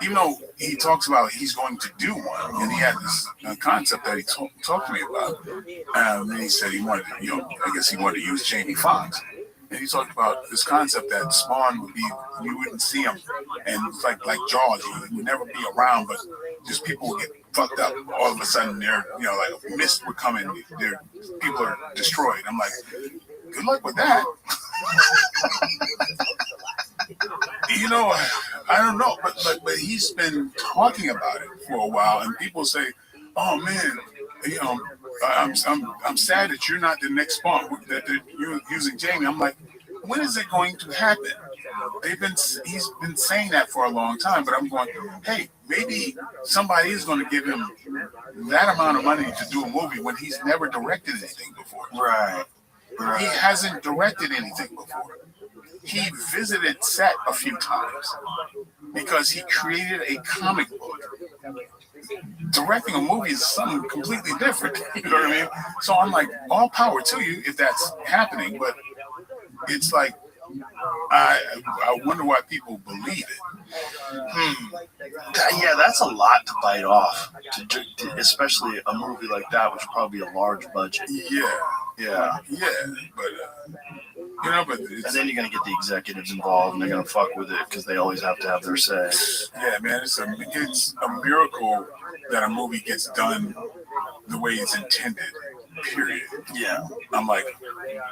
even though he talks about he's going to do one, and he had this concept that he talked to me about, and he said he wanted, I guess he wanted to use Jamie Foxx. And he talked about this concept that Spawn would be, you wouldn't see him, and it's like Jaws, he would never be around, but just people would get fucked up. All of a sudden, they're, like a mist would come in, people are destroyed. I'm like, good luck with that. I don't know, but he's been talking about it for a while, and people say, oh man, I'm sad that you're not the next Spawn, that you're using Jamie. I'm like, when is it going to happen? He's been saying that for a long time, but I'm going, hey, maybe somebody is going to give him that amount of money to do a movie when he's never directed anything before. Right. He hasn't directed anything before. He visited set a few times because he created a comic book. Directing a movie is something completely different. You know what I mean? So I'm like, all power to you if that's happening, but it's like, I wonder why people believe it. Yeah, that's a lot to bite off, especially a movie like that, which is probably a large budget. Yeah, but but and then you're gonna get the executives involved, and they're gonna fuck with it because they always have to have their say. Yeah, man, it's a miracle that a movie gets done the way it's intended. Period. Yeah, I'm like,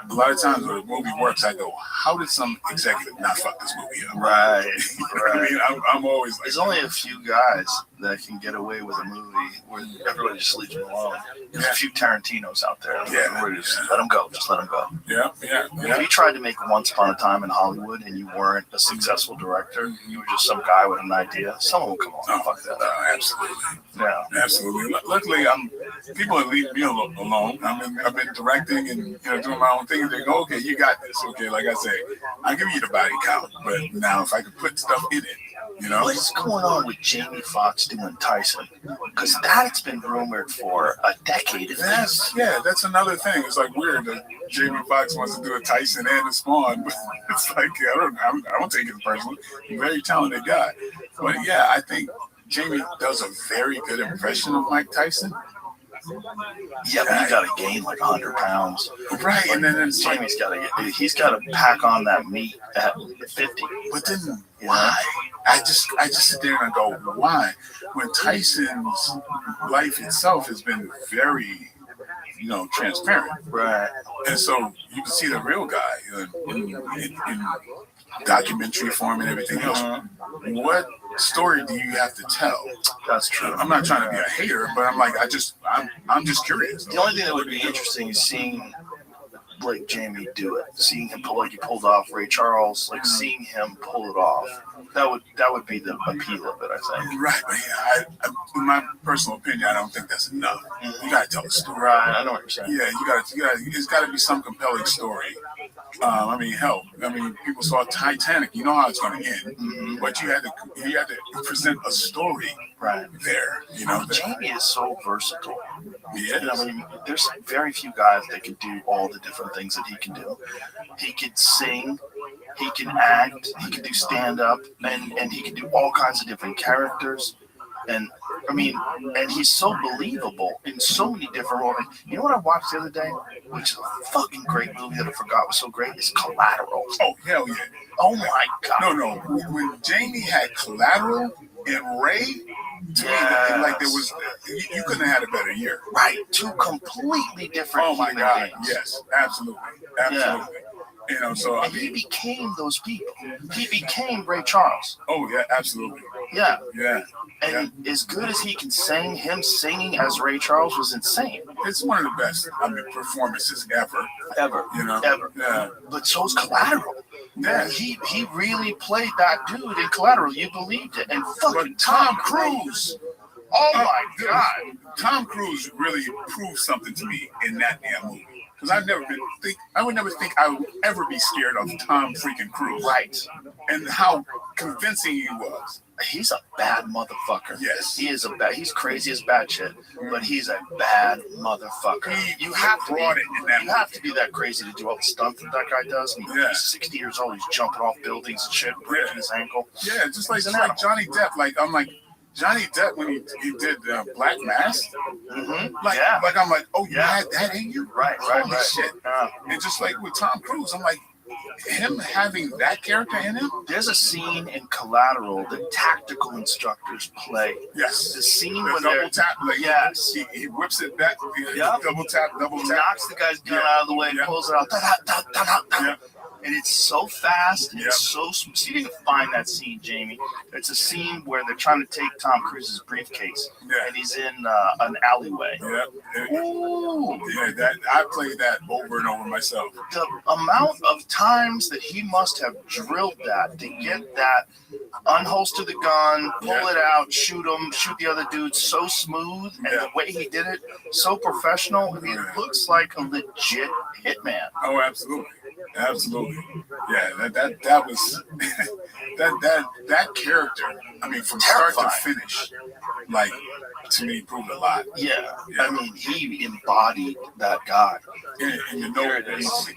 a lot of times when a movie works, I go, how did some executive not fuck this movie up? Right. I mean, I'm always like, there's only a few guys that can get away with a movie where everybody just leaves him alone. There's a few Tarantinos out there. Yeah. Everybody just let him go. Just let him go. Yeah. If you tried to make Once Upon a Time in Hollywood and you weren't a successful director, you were just some guy with an idea, someone would come along. Fuck that. Absolutely. Yeah. Absolutely. Luckily, people leave me alone. I've been directing and doing my own thing. And they go, okay, you got this. Okay, like I say, I give you the body count, but now if I could put stuff in it, What's going on with Jamie Foxx doing Tyson? Because that's been rumored for a decade. That's another thing. It's like weird that Jamie Foxx wants to do a Tyson and a Spawn, but it's like I don't take it personally. He's a very talented guy, but yeah, I think Jamie does a very good impression of Mike Tyson. Yeah, but you gotta gain like 100 pounds, right? And then Jamie's he's gotta pack on that meat at 50. But then why? I just sit there and I go, why? When Tyson's life itself has been very, transparent, right? And so you can see the real guy in documentary form and everything else. What story do you have to tell? That's true. I'm not trying to be a hater, but I'm like, I'm just curious. The only thing that would be interesting is seeing like Jamie do it, seeing him pull like he pulled off Ray Charles, like seeing him pull it off. That would be the appeal of it, I think. Right, but yeah, in my personal opinion, I don't think that's enough. You gotta tell a story. Right, I know what you're saying. Yeah, you gotta. It's gotta be some compelling story. People saw Titanic. You know how it's going to end, but you had to present a story right there. Jamie is so versatile. Yeah, there's very few guys that can do all the different things that he can do. He can sing, he can act, he can do stand up, and he can do all kinds of different characters. And he's so believable in so many different roles. You know what I watched the other day, which is a fucking great movie that I forgot was so great, is Collateral. Oh, hell yeah. Oh my God. No. When Jamie had Collateral and Ray, to me, like there was, you couldn't have had a better year. Right. Two completely different Oh my God. beings. Yes, absolutely. Yeah. He became those people. He became Ray Charles. Oh yeah, absolutely. Yeah. Yeah. And as good as he can sing, him singing as Ray Charles was insane. It's one of the best, performances ever. Ever. Ever. Yeah. But so's Collateral. Yeah. He really played that dude in Collateral. You believed it. And fucking Tom Cruise. Oh my God. Tom Cruise really proved something to me in that damn movie. Because I would never think I would ever be scared of Tom freaking Cruise. Right. And how convincing he was. He's a bad motherfucker. Yes. He's crazy as bad shit, but he's a bad motherfucker. You have to be that crazy to do all the stunts that guy does. And he's 60 years old. He's jumping off buildings and shit, breaking his ankle. Yeah, just like Johnny Depp. I'm like, Johnny Depp, when he did Black Mass, I'm like, oh, you had that in you? Right, Holy shit. And just like with Tom Cruise, I'm like, him having that character in him? There's a scene in Collateral that tactical instructors play. Yes. The scene when double tap, yes. He whips it back, double tap. He knocks the guy's gun out of the way, pulls it out, and it's so fast, and it's so you didn't find that scene, Jamie. It's a scene where they're trying to take Tom Cruise's briefcase, and he's in an alleyway. Ooh. Yeah, I played that over and over myself. The amount of times that he must have drilled that to get that, unholster the gun, pull it out, shoot the other dude so smooth, and the way he did it, so professional. It looks like a legit hitman. Oh, absolutely. Absolutely. Yeah, that was that character, from start to finish, like, to me, proved a lot. Yeah. He embodied that guy. And there it is.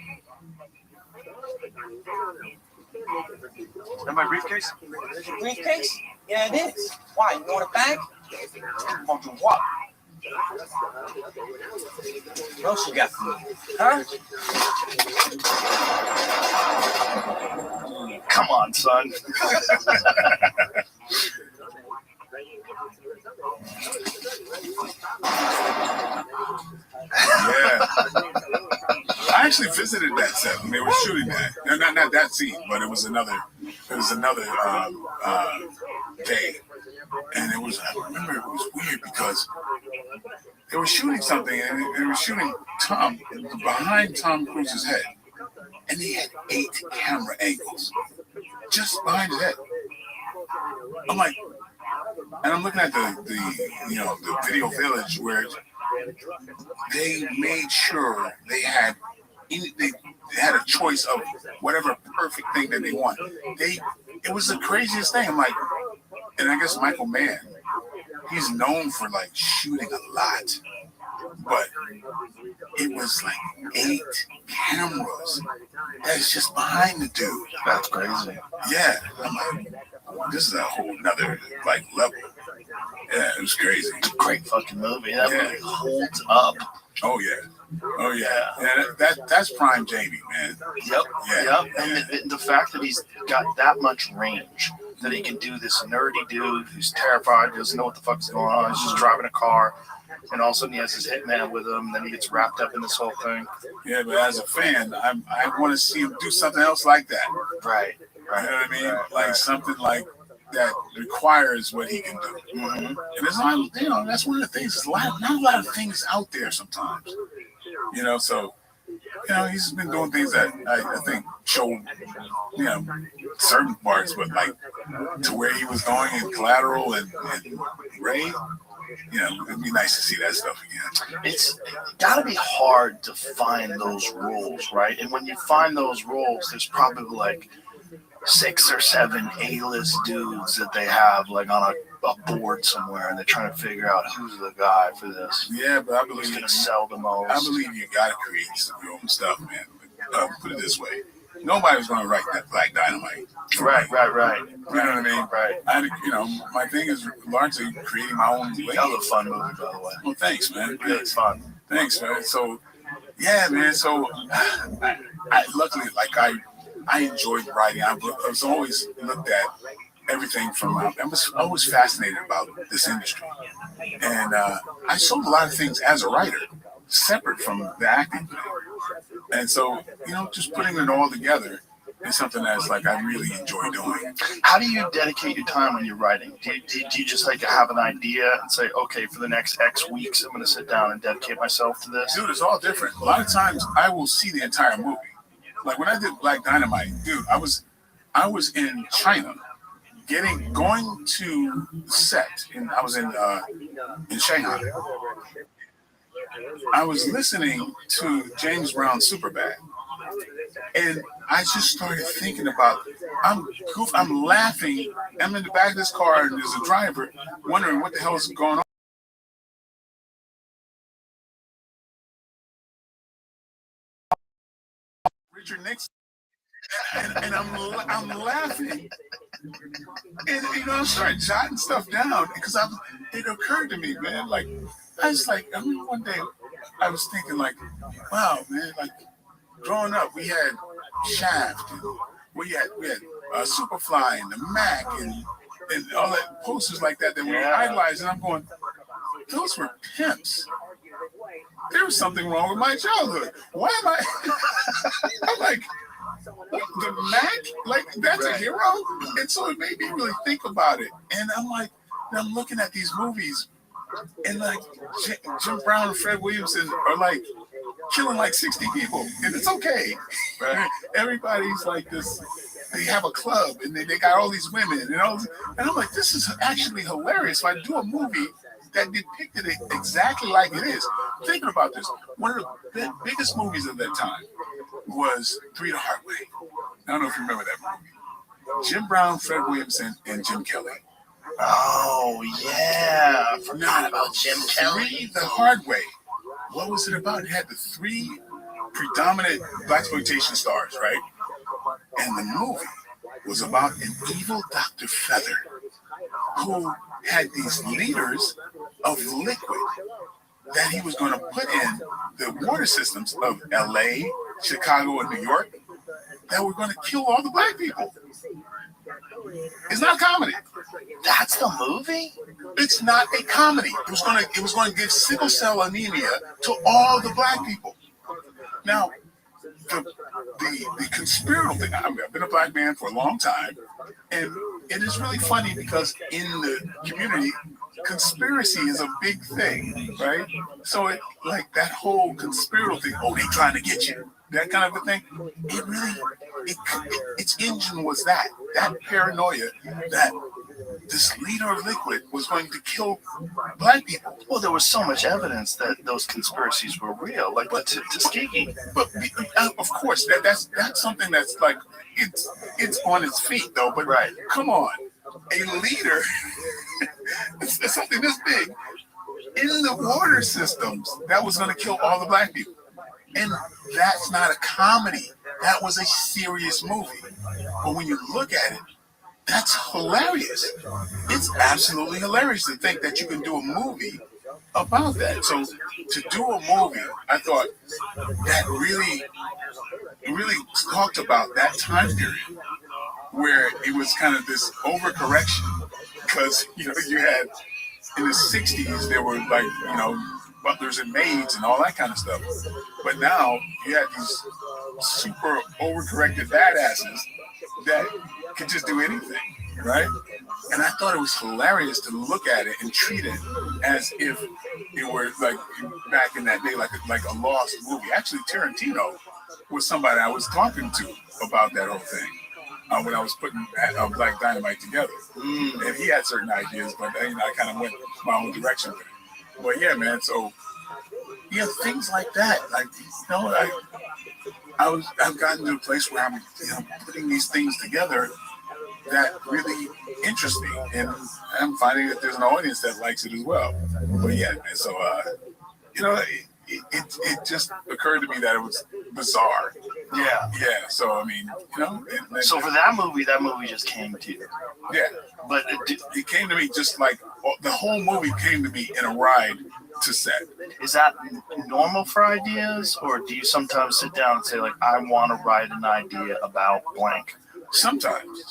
And my briefcase? Briefcase? Yeah, it is. Why? You want it back? Want to what? What else you got for me? Huh? Come on, son. Yeah. I actually visited that set when they were shooting that. Not that scene, but it was another day. And I remember it was weird because they were shooting something, and they were shooting Tom behind Tom Cruise's head, and they had 8 camera angles just behind his head. I'm like, and I'm looking at the video village where they made sure they had a choice of whatever perfect thing that they want. It was the craziest thing. I'm like, and I guess Michael Mann, he's known for like shooting a lot, but it was like 8 cameras that's just behind the dude. That's crazy. Yeah, I'm like, this is a whole nother like level. Yeah, it was crazy. It's a great fucking movie. That movie holds up. Oh yeah. That's prime Jamie, man. Yep. Yeah. And the fact that he's got that much range, that he can do this nerdy dude who's terrified, doesn't know what the fuck's going on, he's just driving a car, and all of a sudden he has his hitman with him, and then he gets wrapped up in this whole thing. Yeah, but as a fan, I want to see him do something else like that. Right. You know what I mean? Like something like that requires what he can do. Mm-hmm. And it's not, that's one of the things. There's not a lot of things out there sometimes. So he's been doing things that I think show, certain parts, but like to where he was going in Collateral and Ray, it'd be nice to see that stuff again. It's gotta be hard to find those roles, right? And when you find those roles, there's probably like 6 or 7 A-list dudes that they have like on a board somewhere, and they're trying to figure out who's the guy for this. Yeah, but I Who's believe gonna sell the most. I believe you gotta create some of your own stuff, man. Put it this way: nobody's gonna write that Black Dynamite. Right. You know what I mean? Right. My thing is largely creating my own lane. That was a fun movie, by the way. Well, thanks, man. Really fun. Thanks, man. So, yeah, man. So, I luckily, like I enjoyed writing. I was always looked at everything from. I was always fascinated about this industry, and I sold a lot of things as a writer, separate from the acting thing. And so, just putting it all together is something that's like I really enjoy doing. How do you dedicate your time when you're writing? Do you just like have an idea and say, okay, for the next X weeks, I'm going to sit down and dedicate myself to this? Dude, it's all different. A lot of times, I will see the entire movie. Like when I did Black Dynamite, dude, I was in China, going to the set, and I was in Shanghai. I was listening to James Brown's Superbad, and I just started thinking about. I'm laughing. I'm in the back of this car, and there's a driver wondering what the hell is going on. Richard Nixon, and I'm laughing, and I started jotting stuff down because it occurred to me, man. Like I mean, one day I was thinking, like, wow, man, like growing up, we had Shaft, and we had Superfly and the Mac and all that posters like that we idolized, and I'm going, those were pimps. There was something wrong with my childhood. Why am I? I'm like, the Mac? Like, that's a hero? And so it made me really think about it. And I'm like, I'm looking at these movies, and like Jim Brown and Fred Williamson are like killing like 60 people, and it's okay. Right? Everybody's like this. They have a club, and they got all these women, and I'm like, this is actually hilarious. If I do a movie that depicted it exactly like it is. Thinking about this, one of the biggest movies of that time was Three the Hard Way. I don't know if you remember that movie. Jim Brown, Fred Williamson, and Jim Kelly. Oh, yeah. I forgot about Jim Kelly. Three the Hard Way. What was it about? It had the 3 predominant blaxploitation stars, right? And the movie was about an evil Dr. Feather who had these liters of liquid that he was going to put in the water systems of LA, Chicago, and New York that were going to kill all the black people. It's not a comedy. That's the movie? It's not a comedy. It was going to give sickle cell anemia to all the black people. Now, the conspiratorial thing, I've been a black man for a long time, and it is really funny because in the community, conspiracy is a big thing, right? So it like that whole conspiracy thing. Oh, they trying to get you. That kind of a thing. It really, its engine was that paranoia that this leader of Liquid was going to kill black people. Well, there was so much evidence that those conspiracies were real, like the Tuskegee. But of course, that's something that's like it's on its feet though. But right, come on, a leader, it's something this big in the water systems that was going to kill all the black people, and that's not a comedy. That was a serious movie. But when you look at it, that's hilarious. It's absolutely hilarious to think that you can do a movie about that. So to do a movie, I thought that really talked about that time period where it was kind of this overcorrection because you had in the 60s there were like butlers and maids and all that kind of stuff, but now you had these super overcorrected badasses that could just do anything, right? And I thought it was hilarious to look at it and treat it as if it were like back in that day, like a lost movie. Actually, Tarantino was somebody I was talking to about that whole thing when I was putting Black Dynamite together. And he had certain ideas, but I kind of went my own direction with it. But yeah, man. So yeah, things like that. Like I've gotten to a place where I'm putting these things together that really interest me, and I'm finding that there's an audience that likes it as well. But yeah, man, so it just occurred to me that it was bizarre. Yeah. So I mean, So for that movie just came to you. Yeah, but it came to me just like the whole movie came to me in a ride to set. Is that normal for ideas, or do you sometimes sit down and say like, I want to write an idea about blank? Sometimes.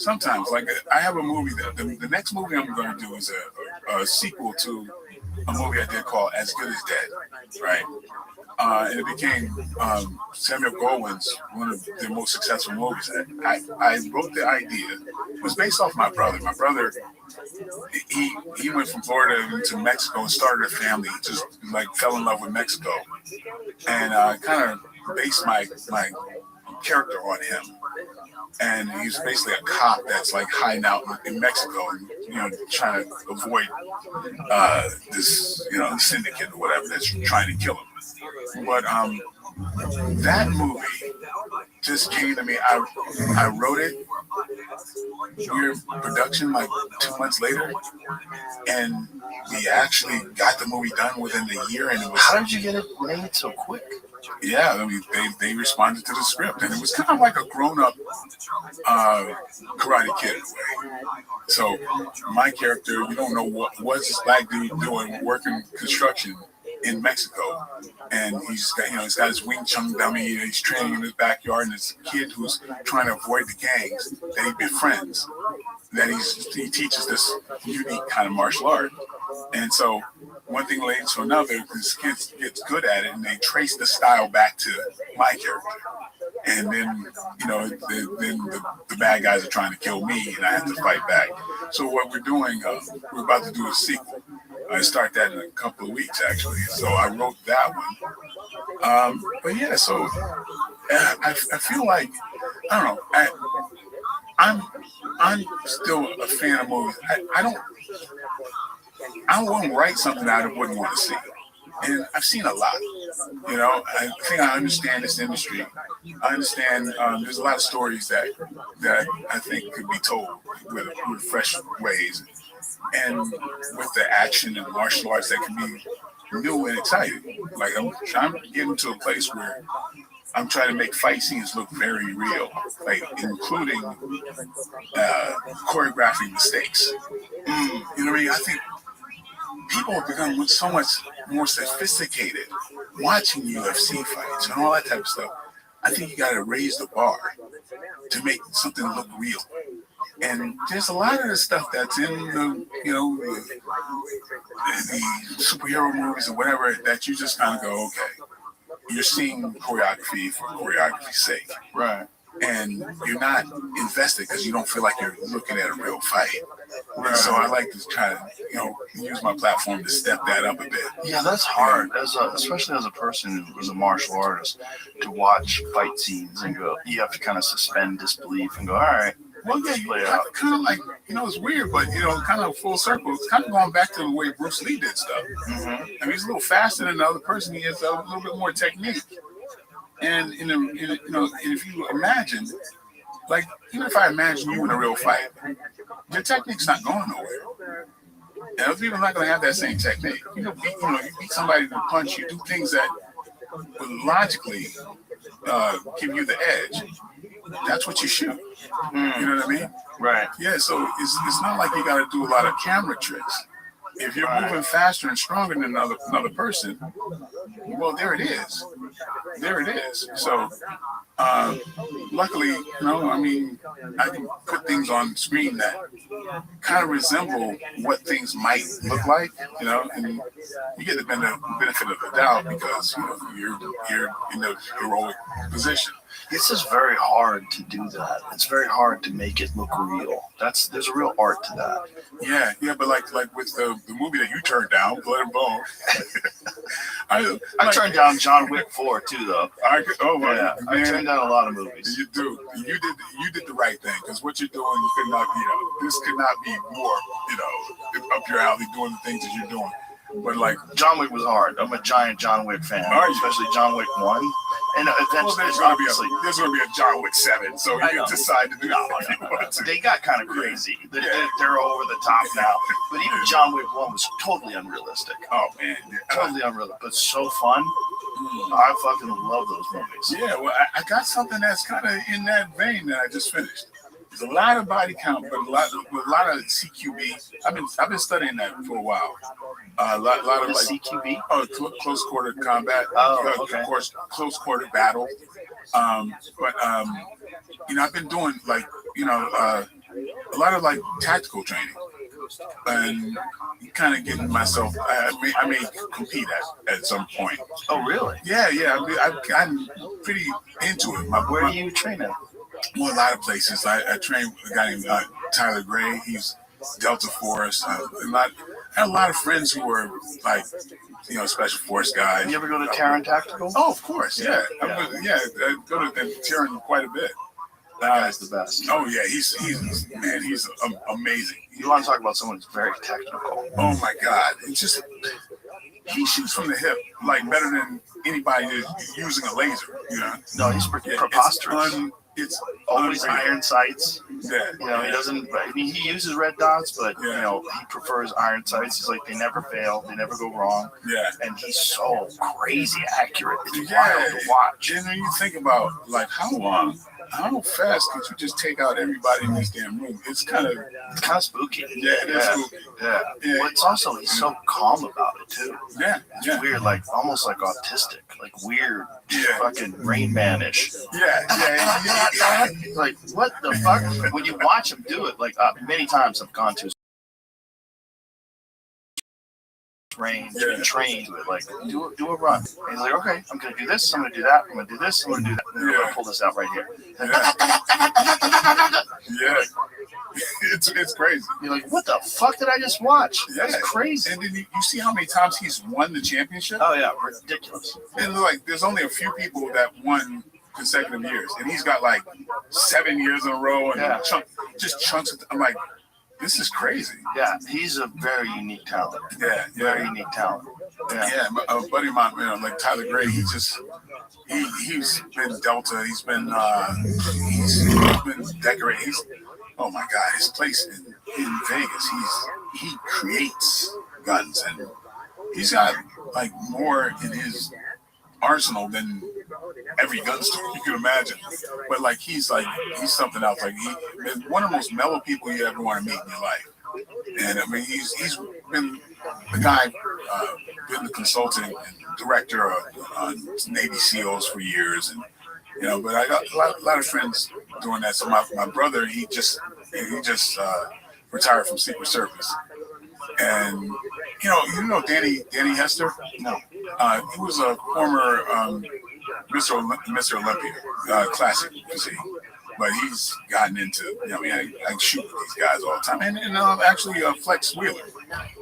Like I have a movie that the next movie I'm going to do is a sequel to a movie I did called As Good as Dead, right? And it became Samuel Goldwyn's one of the most successful movies. I wrote the idea. It was based off my brother. My brother, he went from Florida to Mexico and started a family. He just like fell in love with Mexico, and kind of based my character on him. And he's basically a cop that's like hiding out in Mexico and trying to avoid this syndicate or whatever that's trying to kill him. But that movie just came to me. I wrote it. Year production like 2 months later, and we actually got the movie done within the year. And it was, how did you get it made so quick? Yeah, I mean, they responded to the script, and it was kind of like a grown-up Karate Kid in a way. So my character, you don't know what's this black dude doing working construction in Mexico, and he's got his Wing Chun dummy, and he's training in his backyard, and this kid who's trying to avoid the gangs that he befriends, that he teaches this unique kind of martial art. And so one thing leads to another, this kid gets good at it, and they trace the style back to my character. And then, the bad guys are trying to kill me, and I have to fight back. So what we're doing, we're about to do a sequel. I start that in a couple of weeks, actually. So I wrote that one. But yeah, so I feel like, I don't know, I'm still a fan of movies. I wouldn't write something that I wouldn't want to see. And I've seen a lot. I think I understand this industry. I understand there's a lot of stories that I think could be told with fresh ways. And with the action and the martial arts that can be new and exciting. Like I'm getting to a place where I'm trying to make fight scenes look very real, like including choreographing mistakes. You know what I mean? I think people have become so much more sophisticated watching UFC fights and all that type of stuff. I think you got to raise the bar to make something look real. And there's a lot of the stuff that's in the superhero movies or whatever that you just kind of go, okay, you're seeing choreography for choreography's sake. Right. and you're not invested because you don't feel like you're looking at a real fight. And so I like to try to, use my platform to step that up a bit. Yeah, that's hard, especially as a person who's a martial artist, to watch fight scenes and go. You have to kind of suspend disbelief and go, all right. Well, yeah, kind of like, it's weird, but, kind of full circle. It's kind of going back to the way Bruce Lee did stuff. Mm-hmm. I mean, he's a little faster than the other person. He has a little bit more technique. And, if you imagine, like, even if I imagine you in a real fight, your technique's not going nowhere. And other people are not going to have that same technique. You beat somebody to the punch, you do things that would logically give you the edge. That's what you shoot. You know what I mean? Right. Yeah, so it's not like you got to do a lot of camera tricks. If you're moving faster and stronger than another person, well, there it is. There it is. So, luckily, I can put things on screen that kind of resemble what things might look like, and you get the benefit of the doubt because you're in a heroic position. It's just very hard to do that. It's very hard to make it look real. There's a real art to that. Yeah, but like with the movie that you turned down, Blood and Bone. I turned down John Wick 4 too, though. I turned down a lot of movies. You do. You did the right thing because what you're doing, you could not, this could not be more, up your alley doing the things that you're doing. But like John Wick was hard. I'm a giant John Wick fan, especially John Wick 1. And eventually, there's going to be a John Wick 7, so you decide to do that. They got kind of crazy. They're over the top now. But even John Wick 1 was totally unrealistic. Oh, man. Totally unrealistic, but so fun. I fucking love those movies. Yeah, well, I got something that's kind of in that vein that I just finished. There's a lot of body count, but a lot of CQB. I've been studying that for a while. A lot of like CQB. Close quarter combat. Okay. Of course, close quarter battle. But I've been doing like a lot of like tactical training, and kind of getting myself. I may compete at some point. Oh, really? Yeah. I'm pretty into it. Where are you training? Well, a lot of places. I trained with a guy named Tyler Gray. He's Delta Force. I had a lot of friends who were like, special force guys. You ever go to Terran Tactical? Oh, of course, yeah. I go to Terran quite a bit. That guy's the best. Oh yeah, he's amazing. You want to talk about someone who's very technical? Oh my God, he shoots from the hip like better than anybody is using a laser. No, he's preposterous. It's always iron sights. Yeah. He doesn't. He uses red dots, but he prefers iron sights. He's like, they never fail, they never go wrong. Yeah. And he's so crazy accurate. It's wild to watch. And then you think about like how fast could you just take out everybody in this damn room? It's kind of spooky. Yeah, it is spooky. Yeah. Well, it's also he's so calm about it too. Yeah. It's weird, like almost like autistic, like weird, fucking Rain Man-ish. Yeah. Like what the fuck? When you watch him do it, like many times I've gone to range and trained to it, like do a run. And he's like, okay, I'm gonna do this, I'm gonna do that, I'm gonna do this, I'm gonna do that, and then I'm gonna pull this out right here. Yeah. It's crazy. You're like, what the fuck did I just watch? Yeah. That's crazy. And then you see how many times he's won the championship? Oh yeah, ridiculous. And like there's only a few people that won consecutive years, and he's got like 7 years in a row and chunks of, I'm like, this is crazy. Yeah, he's a very unique talent. Yeah. Very unique talent. Yeah, a buddy of mine, like Tyler Gray, he's been Delta, he's been decorated. Oh my God, his place in Vegas, he creates guns, and he's got like more in his arsenal than every gun store you can imagine. But like he's something else. Like he's one of the most mellow people you ever want to meet in your life. And he's been the guy, been the consultant and director on Navy SEALs for years, and but I got a lot of friends doing that. So my brother, he just retired from Secret Service, and you know Danny Hester? No, he was a former Mr. Olympia, classic physique. but he's gotten into, I shoot with these guys all the time. And actually, Flex Wheeler.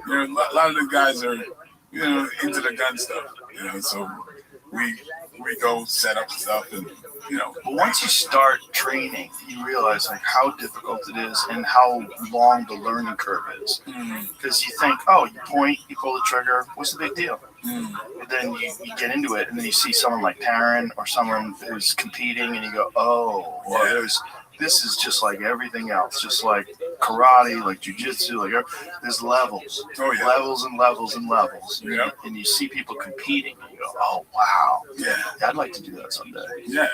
A lot of the guys are, into the gun stuff, so we go set up stuff and, But once you start training, you realize like how difficult it is and how long the learning curve is. Because you think, oh, you point, you pull the trigger, what's the big deal? But then you get into it, and then you see someone like Taryn or someone who's competing, and you go, oh, well, this is just like everything else, just like karate, like jujitsu, like there's levels, levels and levels and levels. Yeah. And you see people competing, and you go, oh, wow. Yeah. I'd like to do that someday. Yeah.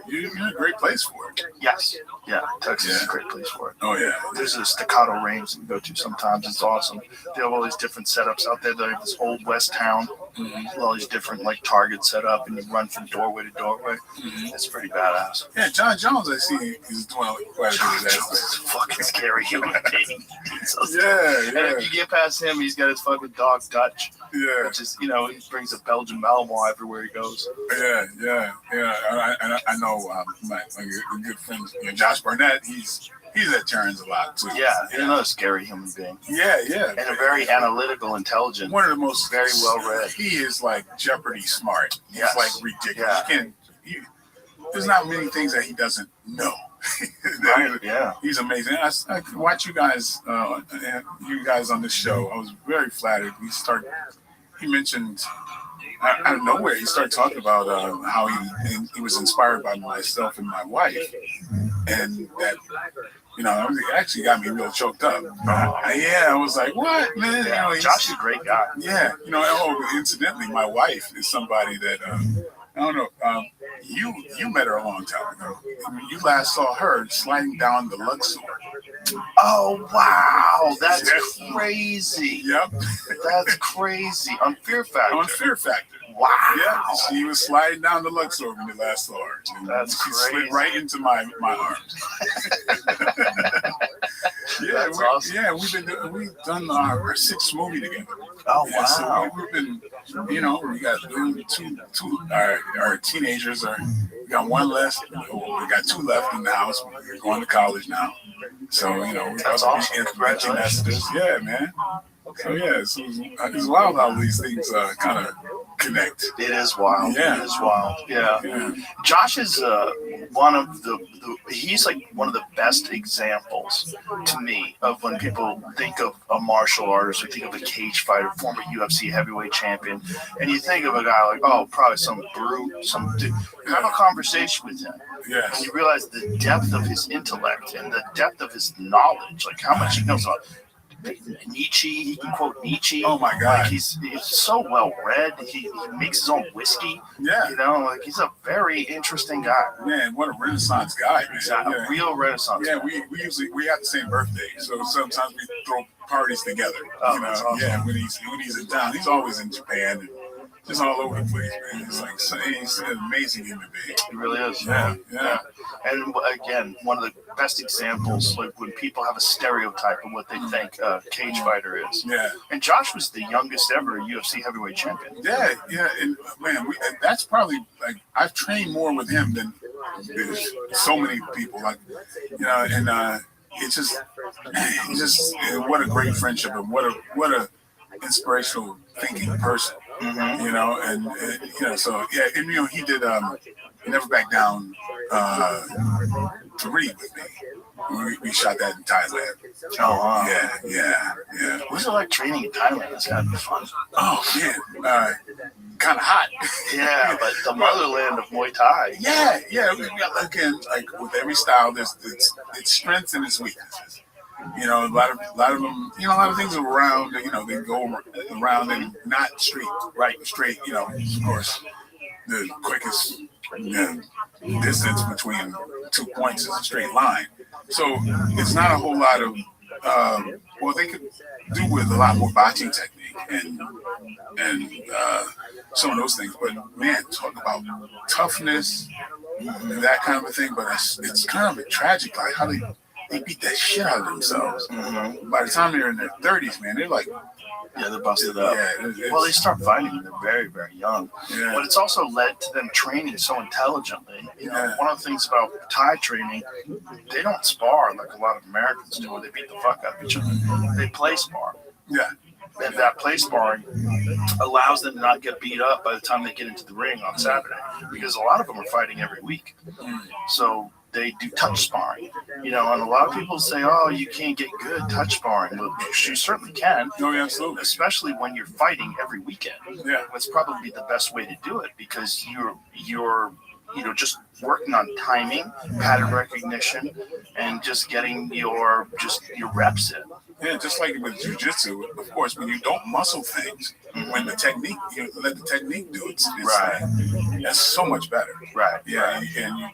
You're in a great place for it. Yes. Yeah. Texas is a great place for it. Oh, yeah. There's a staccato range that you go to sometimes. It's awesome. They have all these different setups out there. They have this old West town with all these different like targets set up, and you run from doorway to doorway. It's pretty badass. Yeah, John Jones, I see, is doing quite a bit of that. It's a fucking scary human being. Yeah. And if you get past him, he's got his fucking dog Dutch. Yeah. Which is, he brings a Belgian Malinois everywhere he goes. Yeah. I know my good friend, Josh Barnett. He's at turns a lot too. Yeah, he's another scary human being. Yeah. And a very analytical, intelligent. One of the most very well read. He is like Jeopardy smart. He's Yes. like ridiculous. Yeah. There's not many things that he doesn't know. Right, yeah. He's amazing. I watch you guys on this show. I was very flattered. He mentioned out of nowhere, he started talking about how he was inspired by myself and my wife, and that it actually got me real choked up. I was like, what, man? Josh is a great guy. Yeah, incidentally, my wife is somebody that I don't know. You met her a long time ago. You last saw her sliding down the Luxor. Oh wow, that's crazy. Yep, that's crazy. On Fear Factor. Wow. Yeah, she was sliding down the Luxor when you last saw her. That's she crazy. slid right into my arms. That's awesome. We've done our sixth movie together. Oh wow. So we've been, we got two our teenagers we got one left. We got two left in the house. We're going to college now. So, that's awesome. Congratulations. Yeah, man. So it's wild how these things kind of connect. It is wild. Yeah. It is wild. Yeah. Josh is one of he's like one of the best examples to me of when people think of a martial artist or think of a cage fighter, former UFC heavyweight champion, and you think of a guy like, oh, probably some brute, some dude. Have a conversation with him. Yes. And you realize the depth of his intellect and the depth of his knowledge, like how much he knows about Nietzsche. He can quote Nietzsche. Oh my God. Like he's so well read. He makes his own whiskey. Yeah. He's a very interesting guy. Man, what a Renaissance guy, man. Exactly. A real Renaissance guy. guy. We have the same birthday, so sometimes we throw parties together. That's awesome. Yeah, when he's in town, he's always in Japan and just all over the place, man. It's like he's an amazing human being. He really is. Yeah. And again, one of the best examples, like when people have a stereotype of what they think a cage fighter is. Yeah. And Josh was the youngest ever UFC heavyweight champion. Yeah. And man, that's probably like I've trained more with him than so many people. Like, and it's just what a great friendship and what a inspirational thinking person. So he did Never Back Down 3 with me. We shot that in Thailand. Oh wow. Yeah. What's it like training in Thailand? It's gotta be fun. Oh man, kind of hot. Yeah, but the motherland of Muay Thai. Yeah. Again, like with every style, there's its strengths and its weaknesses. A lot of them, a lot of things are round, they go around and not straight. Of course, the quickest distance between 2 points is a straight line. So it's not a whole lot of, they could do with a lot more boxing technique and some of those things. But man, talk about toughness and that kind of a thing. But it's kind of a tragic, like how they beat that shit out of themselves. By the time they're in their 30s, man, they're like Yeah, they're busted up. Yeah, Well, they start fighting when they're very, very young. Yeah. But it's also led to them training so intelligently. You know, one of the things about Thai training, they don't spar like a lot of Americans do, where they beat the fuck out of each other. They play spar. Yeah. And that play sparring allows them to not get beat up by the time they get into the ring on Saturday, because a lot of them are fighting every week. So they do touch sparring, you know, and a lot of people say, oh, you can't get good touch sparring. Well, you certainly can. Oh, yeah, absolutely. Especially when you're fighting every weekend. Yeah. That's probably the best way to do it, because you're you know, just working on timing, pattern recognition, and just getting your reps in. Yeah, just like with jiu-jitsu, of course, when you don't muscle things, when the technique, you let the technique do it, it's that's so much better. Right. Yeah, and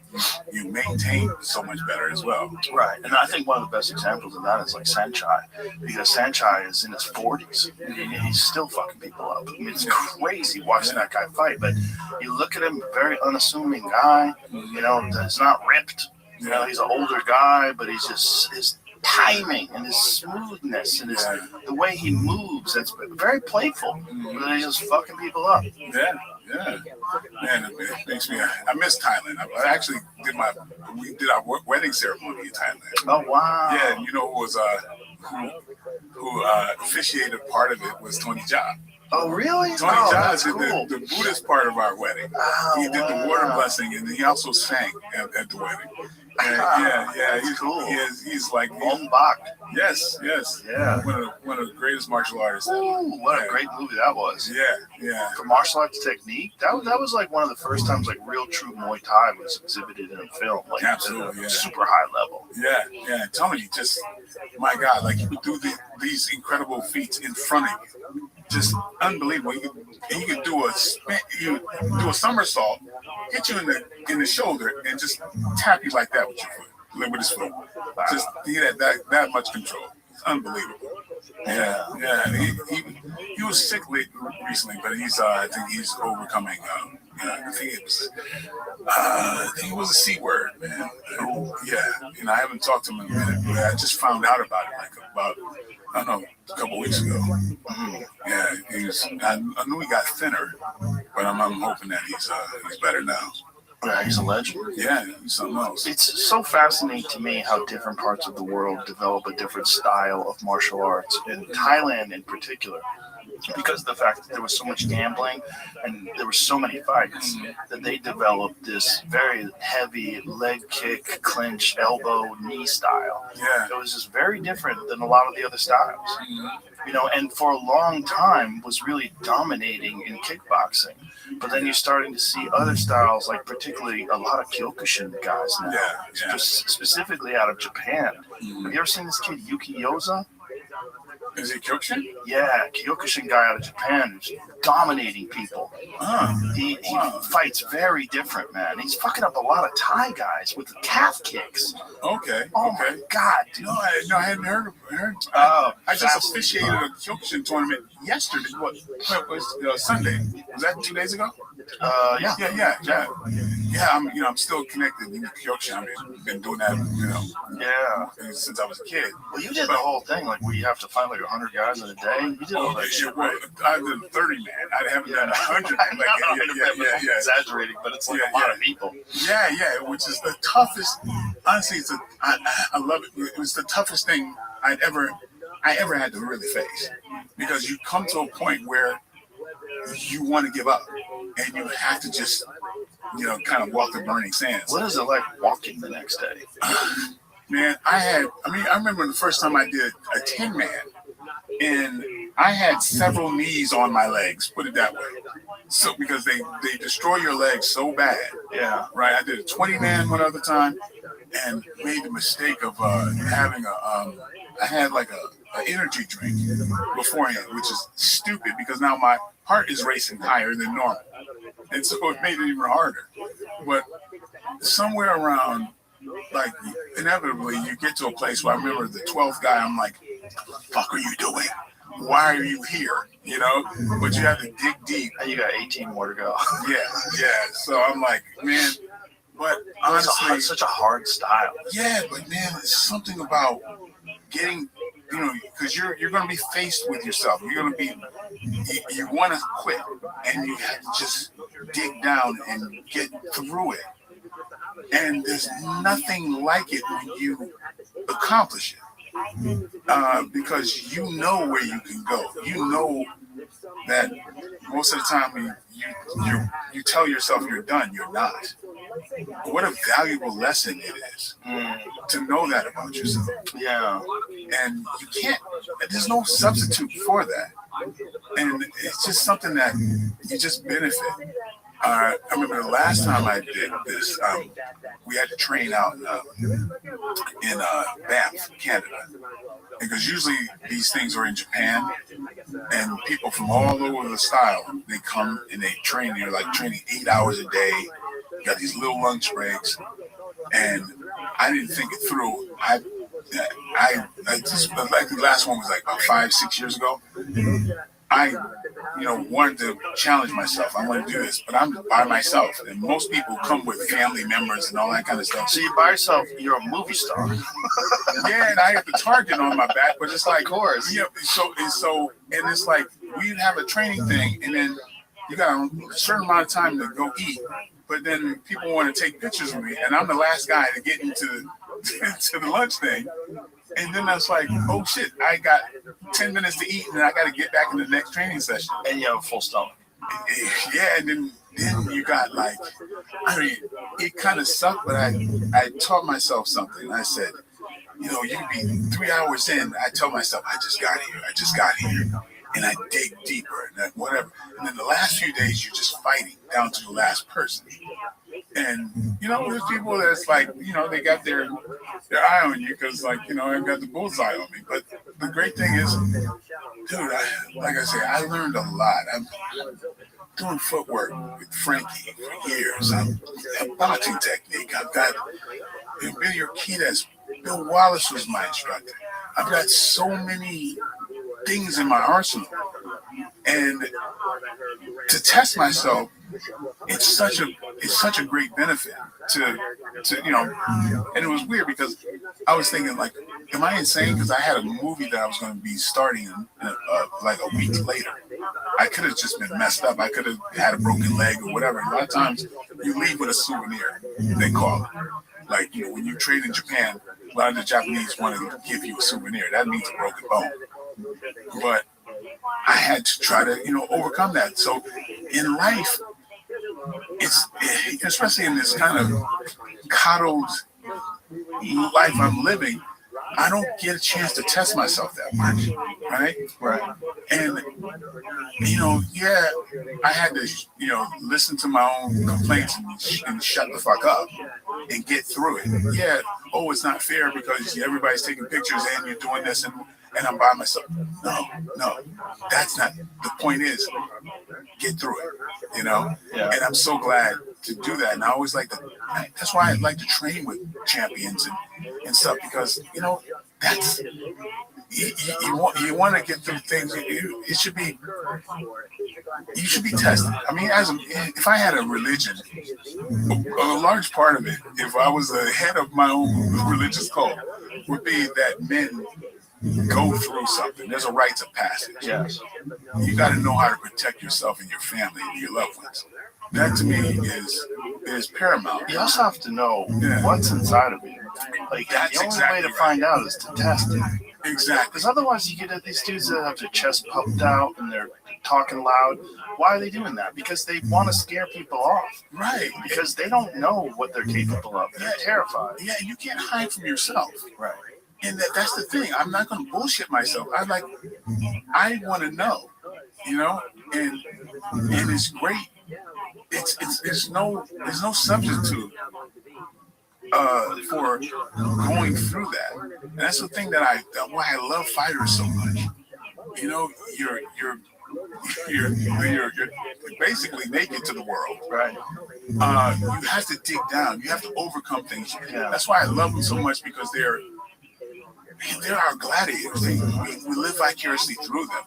you maintain so much better as well. Right. And I think one of the best examples of that is like Sanchai, because Sanchai is in his 40s and he's still fucking people up. I mean, it's crazy watching that guy fight, but you look at him, very unassuming guy, you know, he's not ripped. You know, he's an older guy, but he's just his timing and his smoothness and the way he moves, it's very playful. But he's just fucking people up. Yeah. Man, it makes me. I miss Thailand. I actually we did our wedding ceremony in Thailand. Oh wow! Yeah, and you know who officiated part of it was Tony Jaa. Oh really? Tony Jaa did cool. the Buddhist part of our wedding. He did the water blessing, and he also sang at the wedding. He's cool. He's like Bach. Yes. Yeah. One of the greatest martial artists. Ooh, what a great movie that was. Yeah. For martial arts technique, that was like one of the first times like real true Muay Thai was exhibited in a film, like absolutely, super high level. Yeah. I'm telling you, just my God, like he would do these incredible feats in front of you. Just unbelievable. He could do a somersault, hit you in the shoulder, and just tap you like that with his foot. Just he had that much control. It's unbelievable. Yeah. He was sick recently, but I think he's overcoming. I think it was a C word, man. Yeah, I haven't talked to him in a minute, but I just found out about it about I don't know, a couple weeks ago. Yeah, I knew he got thinner, but I'm hoping that he's better now. Yeah, he's a legend. Yeah, he's something else. It's so fascinating to me how different parts of the world develop a different style of martial arts, in Thailand in particular, because of the fact that there was so much gambling and there were so many fights that they developed this very heavy leg kick, clinch, elbow, knee style. Yeah. It was just very different than a lot of the other styles. You know, and for a long time was really dominating in kickboxing. But then you're starting to see other styles, like particularly a lot of Kyokushin guys now, specifically out of Japan. Have you ever seen this kid Yuki Yoza? Is he Kyokushin? Yeah, Kyokushin guy out of Japan who's dominating people. He fights very different, man. He's fucking up a lot of Thai guys with calf kicks. Okay. Oh my God, dude. No, I hadn't heard. Oh, I just officiated a Kyokushin tournament yesterday. What was Sunday? Was that 2 days ago? Yeah. I'm still connected in Kyokushin. I mean, I've been doing that, since I was a kid. Well, you did the whole thing, like where you have to fight like 100 guys in a day. You did all that shit, right? I did 30 man. I haven't done 100. I'm exaggerating, but it's like a lot of people. Yeah, which is the toughest. Honestly, I love it. It was the toughest thing I ever had to really face, because you come to a point where you want to give up, and you have to just, kind of walk the burning sands. What is it like walking the next day? Man, I remember the first time I did a 10-man, and I had several knees on my legs, put it that way. So, because they destroy your legs so bad. Yeah. Right? I did a 20-man one other time, and made the mistake of having I had like an energy drink beforehand, which is stupid because now my heart is racing higher than normal. And so it made it even harder. But somewhere around, like, inevitably, you get to a place where I remember the 12th guy, I'm like, what the fuck are you doing? Why are you here? But you have to dig deep. And you got 18 more to go. Yeah. So I'm like, man, but honestly, it's such a hard style. Yeah, but man, it's something about getting because you're going to be faced with yourself. You're going to be, you want to quit, and you have to just dig down and get through it. And there's nothing like it when you accomplish it, because you know where you can go. You know that most of the time you tell yourself you're done. You're not. What a valuable lesson it is to know that about yourself. Yeah. And you can't, there's no substitute for that. And it's just something that you just benefit. I remember the last time I did this, we had to train out in Banff, Canada. Because usually these things are in Japan, and people from all over the style, they come and they train. They're like training 8 hours a day. You got these little lunch breaks, and I didn't think it through. I just, like the last one was like about 5-6 years ago. I wanted to challenge myself. I want to do this, but I'm by myself. And most people come with family members and all that kind of stuff. So you by yourself, you're a movie star. Yeah, and I have the target on my back, but it's like, of course. Yeah, so it's like we'd have a training thing, and then you got a certain amount of time to go eat. But then people want to take pictures of me, and I'm the last guy to get into the lunch thing. And then I was like, oh shit, I got 10 minutes to eat, and then I got to get back in the next training session. And you have a full stomach. Yeah, and then you got like, it kind of sucked, but I taught myself something. I said, you'd be 3 hours in, I tell myself, I just got here. And I dig deeper and whatever. And then the last few days, you're just fighting down to the last person. And, there's people that's like, they got their eye on you because, like, I've got the bullseye on me. But the great thing is, dude, like I say, I learned a lot. I'm doing footwork with Frankie for years. I'm boxing technique. I've got Billy Urquidez. Bill Wallace was my instructor. I've got so many things in my arsenal, and to test myself, it's such a great benefit to and it was weird because I was thinking, like, am I insane? Because I had a movie that I was going to be starting like a week later. I could have just been messed up. I could have had a broken leg or whatever. A lot of times you leave with a souvenir, they call it. Like, when you trade in Japan, a lot of the Japanese want to give you a souvenir. That means a broken bone. But I had to try to, overcome that. So in life, it's especially in this kind of coddled life I'm living, I don't get a chance to test myself that much, right? Right. And, I had to, listen to my own complaints and shut the fuck up and get through it. Yeah, it's not fair because everybody's taking pictures and you're doing this and I'm by myself. No, that's not, the point is, get through it, Yeah. And I'm so glad to do that. And I always that's why I like to train with champions and stuff, because, that's, you want to get through things. You should be tested. I mean, if I had a religion, a large part of it, if I was the head of my own religious cult, would be that men go through something. There's a rites of passage. Yes. You got to know how to protect yourself and your family and your loved ones. That to me is paramount. You also have to know what's inside of you. Like, that's the only exactly way to find out is to test it. Exactly. Because otherwise, you get these dudes that have their chest puffed out and they're talking loud. Why are they doing that? Because they want to scare people off. Right. Because they don't know what they're capable of. They're terrified. Yeah, you can't hide from yourself. Right. And that's the thing. I'm not going to bullshit myself. I want to know, and it's great. There's no substitute for going through that. And that's the thing why I love fighters so much. You're basically naked to the world. Right. You have to dig down. You have to overcome things. Yeah. That's why I love them so much, because they're our gladiators. We live vicariously through them.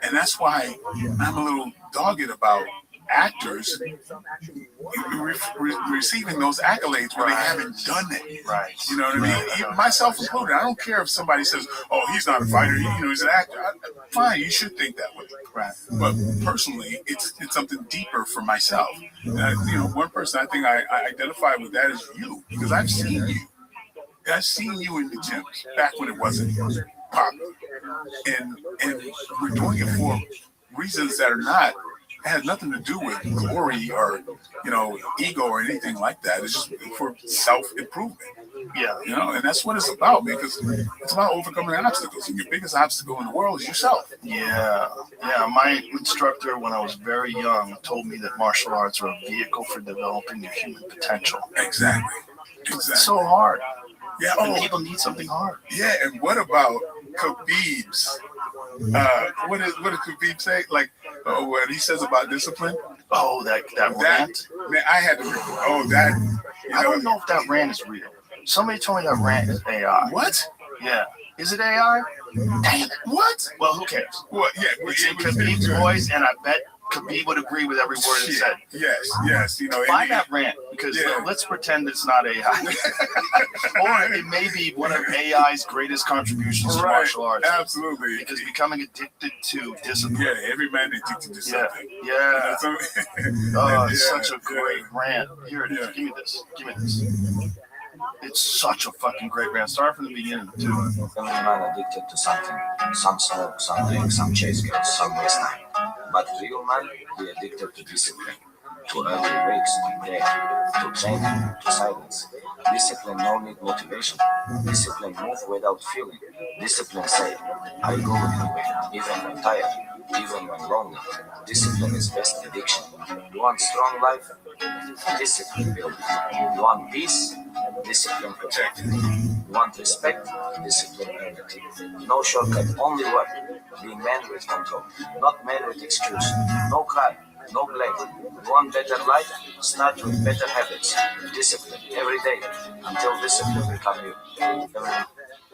And that's why I'm a little dogged about actors receiving those accolades where they haven't done it. Right. You know what I mean? Even myself included. I don't care if somebody says, "Oh, he's not a fighter. He's an actor." Fine, you should think that way. Right. But personally, it's something deeper for myself. One person I think I identify with that is you, because I've seen you. I've seen you in the gyms back when it wasn't popular, and we're doing it for reasons that are not. It has nothing to do with glory or ego or anything like that. It's just for self-improvement. Yeah. And that's what it's about, because it's about overcoming obstacles. And your biggest obstacle in the world is yourself. Yeah. My instructor, when I was very young, told me that martial arts are a vehicle for developing your human potential. Exactly. It's so hard. Yeah. And people need something hard. Yeah. And what about Khabib's? What did Khabib say? Like, what he says about discipline? Oh, that rant. Man, I had to. I don't know if that rant is real. Somebody told me that rant is AI. What? Yeah. Is it AI? Damn it. What? Well, who cares? What? Yeah. It's in Khabib's voice, and I bet Khabib would agree with every word it said. Yes. Find that rant, because let's pretend it's not AI. Or it may be one of AI's greatest contributions to martial arts. Absolutely. Because becoming addicted to discipline. Yeah, every man addicted to something. Yeah. It's such a great rant. Here it is. Give me this. It's such a fucking great rant. Start from the beginning, too. Every man addicted to something. Some smoke, some drink, some chase girls, some waste time. But real man be addicted to discipline. To early wakes and day. To training, to silence. Discipline no need motivation. Discipline move without feeling. Discipline say, I go anyway, even when tired, even when lonely. Discipline is best addiction. You want strong life? Discipline build it. You want peace? Discipline protect it. You want respect? Discipline earn it. No shortcut, only work. Be man with control, not man with excuse. No cry, no blame. You want better life? Start with better habits. Discipline every day until discipline become you.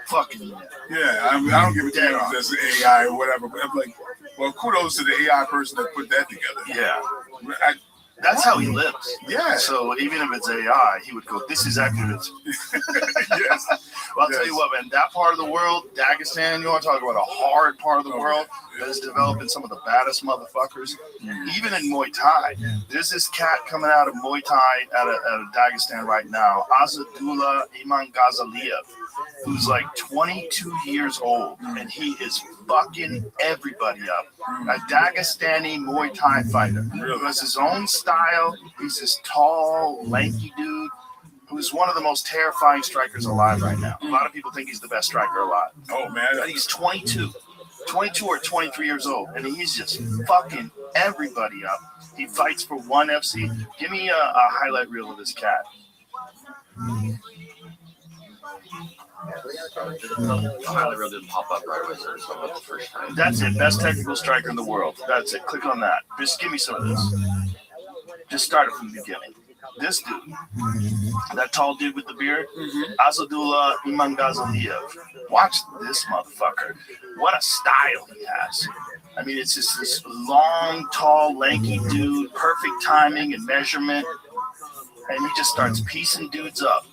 Fucking yeah. I don't give a damn if that's AI or whatever. But I'm like, well, kudos to the AI person that put that together. Yeah. That's how he lives. Yeah. So even if it's AI, he would go, this is accurate. Yes. Well, I'll tell you what, man, that part of the world, Dagestan, you want to talk about a hard part of the world that is developing some of the baddest motherfuckers, even in Muay Thai. There's this cat coming out of Muay Thai out of Dagestan right now, Azadullah Iman Ghazaliyev, who's like 22 years old, and he is fucking everybody up. A Dagestani Muay Thai fighter who has his own style. He's this tall, lanky dude who's one of the most terrifying strikers alive right now. A lot of people think he's the best striker alive. Oh, man. But he's 22 or 23 years old, and he's just fucking everybody up. He fights for ONE FC. Give me a highlight reel of this cat. Highlight reel didn't pop up right away, so that's the first time. That's it. Best technical striker in the world. That's it. Click on that. Just give me some of this. Just start it from the beginning. This dude, that tall dude with the beard, Azadullah Iman Ghazaliyev. Watch this motherfucker. What a style he has. I mean, it's just this long, tall, lanky dude, perfect timing and measurement. And he just starts piecing dudes up.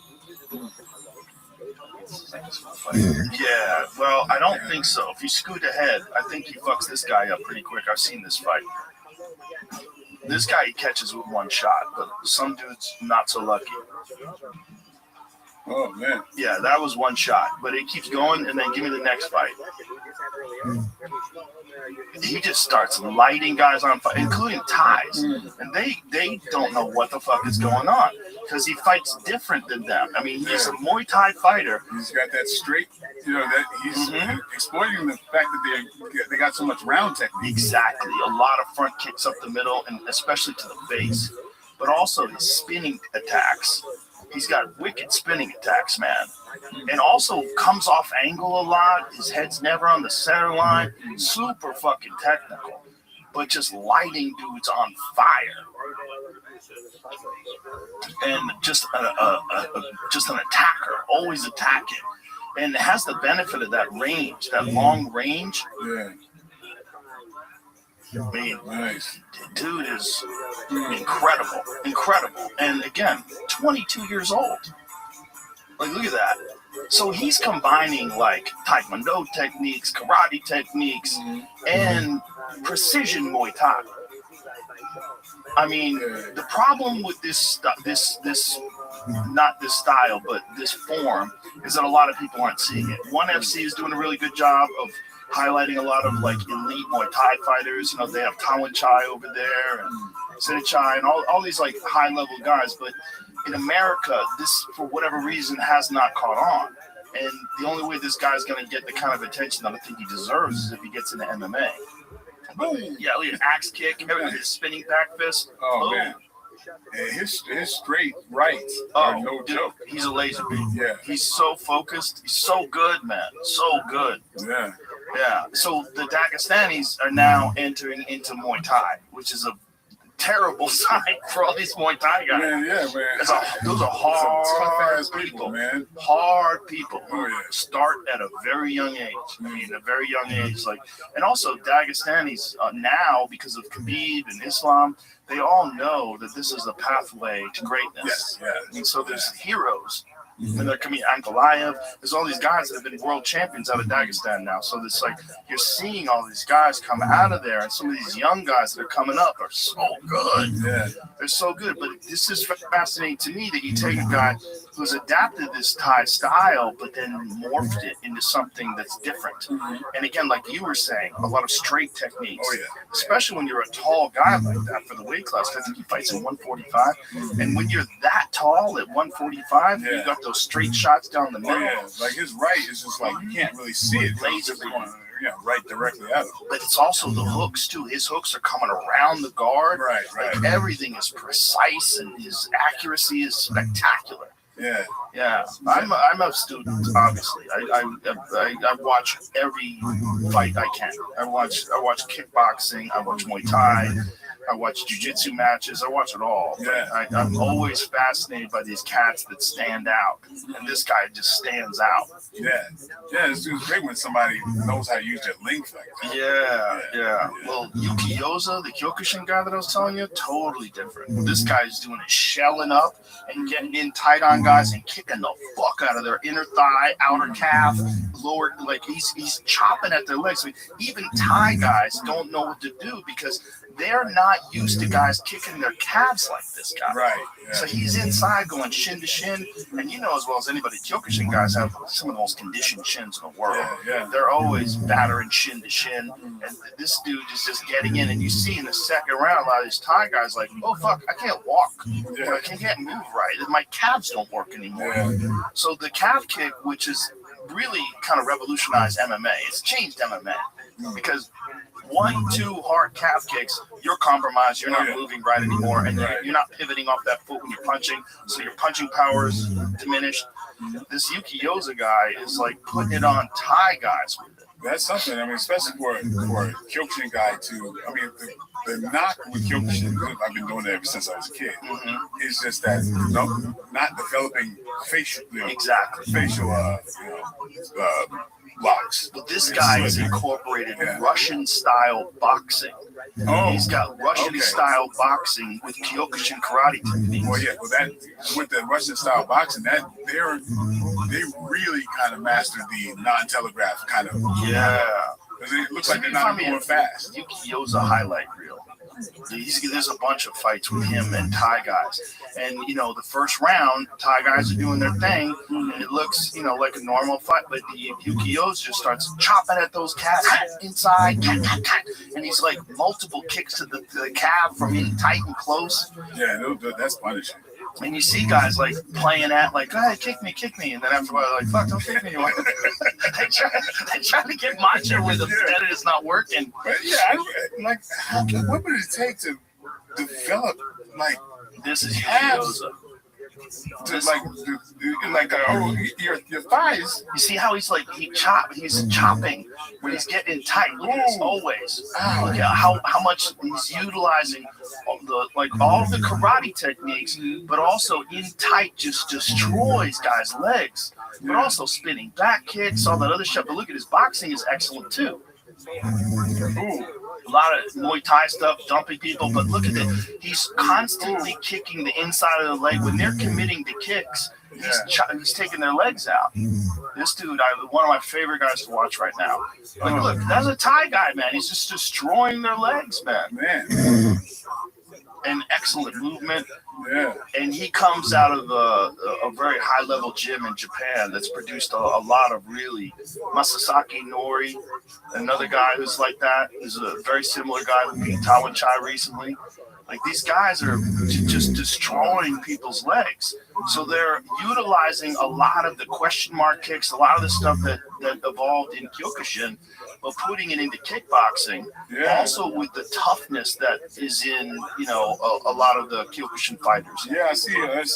Yeah, well, I don't think so. If you scoot ahead, I think he fucks this guy up pretty quick. I've seen this fight. This guy he catches with one shot, but some dudes not so lucky. Oh, man. Yeah, that was one shot, but it keeps going, and then give me the next fight. He just starts lighting guys on fire, including Thais, and they don't know what the fuck is going on because he fights different than them. I mean, he's a Muay Thai fighter. He's got that straight, that he's exploiting the fact that they got so much round technique. Exactly, a lot of front kicks up the middle, and especially to the face, but also his spinning attacks. He's got wicked spinning attacks, man. And also comes off angle a lot. His head's never on the center line. Super fucking technical. But just lighting dudes on fire. And just an attacker. Always attacking. And it has the benefit of that range. That long range. Yeah. I mean, Nice. dude is incredible. And again, 22 years old. Like, look at that. So he's combining like Taekwondo techniques, karate techniques, and precision Muay Thai. I mean, the problem with this not this style, but this form, is that a lot of people aren't seeing it. ONE FC is doing a really good job of highlighting a lot of like elite Muay Thai fighters. You know, they have Tawan Chai over there and Sita Chai and all these like high level guys. But in America, this, for whatever reason, has not caught on. And the only way this guy's going to get the kind of attention that I think he deserves is if he gets into MMA. Boom. Yeah, look at axe kick, his spinning back fist. Oh, boom. man. And his straight rights are no joke. He's a laser beam. Yeah. He's so focused. He's so good, man. So good. Yeah. Yeah. So the Dagestanis are now entering into Muay Thai, which is a terrible sign for all these Muay Thai guys. Man, yeah, man. Those are hard people, man. Hard people. Oh, yeah. Start at a very young age. I mean, a very young age. Like, and also Dagestanis now, because of Khabib and Islam, they all know that this is the pathway to greatness. Yes, yeah. I mean, so there's heroes. And they're coming, Ankalaev. There's all these guys that have been world champions out of Dagestan now. So it's like you're seeing all these guys come out of there, and some of these young guys that are coming up are so good. Yeah. They're so good. But this is fascinating to me that you take a guy who's adapted this Thai style, but then morphed it into something that's different. And again, like you were saying, a lot of straight techniques. Oh, yeah. Especially when you're a tall guy like that for the weight class. I think he fights at 145. And when you're that tall at 145, you got those straight shots down the middle. Oh, yeah. Like his right is just like you can't really see it. Laser beam. Yeah, right directly at him. But it's also the hooks too. His hooks are coming around the guard. Right. Like everything is precise and his accuracy is spectacular. Yeah. I'm a student, obviously. I watch every fight I can. I watch kickboxing. I watch Muay Thai. I watch jiu-jitsu matches. I watch it all. Yeah. I'm always fascinated by these cats that stand out, and this guy just stands out. Yeah. It's great when somebody knows how to use their length like that. Yeah. Well, Yuki Yoza, the Kyokushin guy that I was telling you, totally different. This guy's doing is shelling up and getting in tight on guys and kicking the fuck out of their inner thigh, outer calf, lower. Like he's chopping at their legs. I mean, even Thai guys don't know what to do because they're not used to guys kicking their calves like this guy. Right. Yeah. So he's inside going shin to shin. And you know as well as anybody, Kyokushin guys have some of the most conditioned shins in the world. Yeah. They're always battering shin to shin. And this dude is just getting in. And you see in the second round, a lot of these Thai guys like, oh, fuck, I can't walk. Yeah. I can't move right. My calves don't work anymore. Yeah. So the calf kick, which is really kind of revolutionized MMA, it's changed MMA. Because 1-2 hard calf kicks, you're compromised, you're not moving right anymore, and you're not pivoting off that foot when you're punching, so your punching power is diminished. This Yuki Yoza guy is like putting it on Thai guys with it. That's something. I mean, especially for a Kyokushin guy to. I mean, the knock with Kyokushin, I've been doing that ever since I was a kid. Is just that not developing facial blocks. But this guy has incorporated Russian style boxing. He's got Russian style boxing with Kyokushin karate techniques. Well, yeah, that with the Russian style boxing, they really kind of mastered the non-telegraph kind of. Yeah. It looks like they're not going fast. Yuki Yoza highlight reel. There's a bunch of fights with him and Thai guys. And, the first round, Thai guys are doing their thing. And it looks, like a normal fight. But Yuki Yoza just starts chopping at those calves inside. And he's like multiple kicks to the calf from in tight and close. Yeah, that's punishing. And you see guys like playing at like, go ahead, kick me. And then after a while, like, fuck, don't kick me anymore. they try to get macho with him, and it's not working. But yeah, what would it take to develop like this is calves? Your thighs. You see how he's chopping when he's getting tight. Look at this always. Look at how much he's utilizing all the karate techniques, but also in tight just destroys guys' legs. But also spinning back kicks, all that other stuff. But look at his boxing is excellent too. a lot of Muay Thai stuff, dumping people. But look at it. He's constantly kicking the inside of the leg. When they're committing to kicks, he's taking their legs out. This dude, one of my favorite guys to watch right now. Like, look, that's a Thai guy, man. He's just destroying their legs, man. And excellent movement. Yeah. And he comes out of a very high-level gym in Japan that's produced a lot of really Masasaki Nori, another guy who's like that, is a very similar guy who beat Tawan Chai recently. Like, these guys are just destroying people's legs. So they're utilizing a lot of the question mark kicks, a lot of the stuff that evolved in Kyokushin, but putting it into kickboxing, also with the toughness that is in, a lot of the Kyokushin fighters. Yeah, I see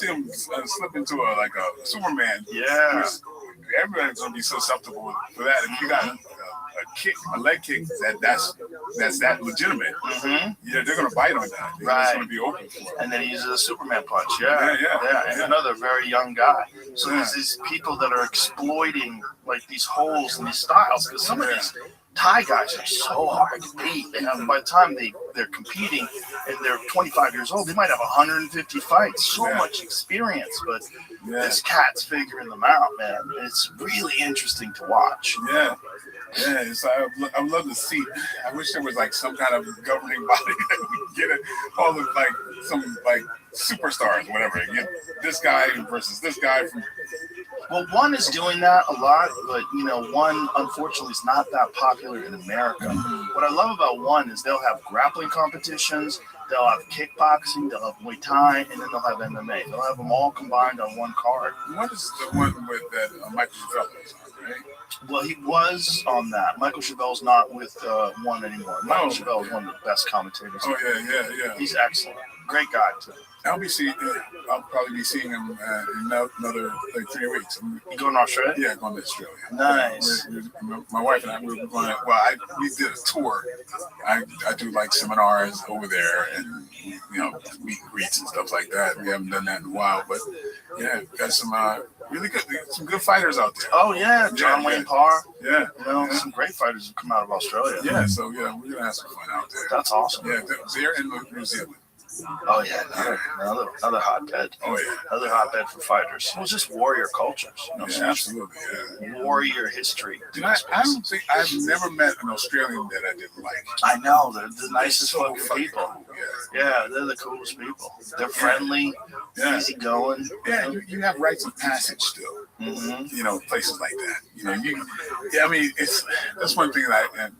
him slip into a Superman. Yeah. Everybody's gonna be susceptible for that. If you got a leg kick, that's that legitimate. Mm-hmm. Yeah, they're gonna bite on that. They're just gonna be open for it. And then he uses a Superman punch. Yeah. And another very young guy. So there's these people that are exploiting like these holes in these styles, because some of these Thai guys are so hard to beat. They have, by the time they're competing and they're 25 years old, they might have 150 fights. So much experience, but this cat's figuring them out, man. It's really interesting to watch. Yeah. Yeah, so I would love to see. I wish there was like some kind of governing body that would get it, all the some superstars, whatever. Get this guy versus this guy from. Well, one is doing that a lot, but one unfortunately is not that popular in America. What I love about one is they'll have grappling competitions, they'll have kickboxing, they'll have Muay Thai, and then they'll have MMA. They'll have them all combined on one card. What is the one with that Michael Chevelle is on, right? Well, he was on that. Michael Chevelle's not with one anymore. Michael Chevelle is one of the best commentators. Oh, yeah. He's excellent. Great guy, too. I'll probably be seeing him in another 3 weeks. You going to Australia? Yeah, going to Australia. Nice. My wife and I, we were going to, we did a tour. I do like seminars over there and, meet and greets and stuff like that. We haven't done that in a while, but yeah, got some really good fighters out there. Oh, yeah. John Wayne Parr. Yeah. Some great fighters have come out of Australia. Yeah, so we're going to have some fun out there. That's awesome. Yeah, they're in New Zealand. Oh yeah, another hotbed. Oh yeah, another hotbed for fighters. It was just warrior cultures. Absolutely. Yeah. Warrior history. Dude, I don't think I've never met an Australian that I didn't like. I know they're the nicest fucking people. Cool. Yeah, they're the coolest people. They're friendly, easygoing. Yeah, you have rites of passage still. Mm-hmm. Places like that. That's one thing that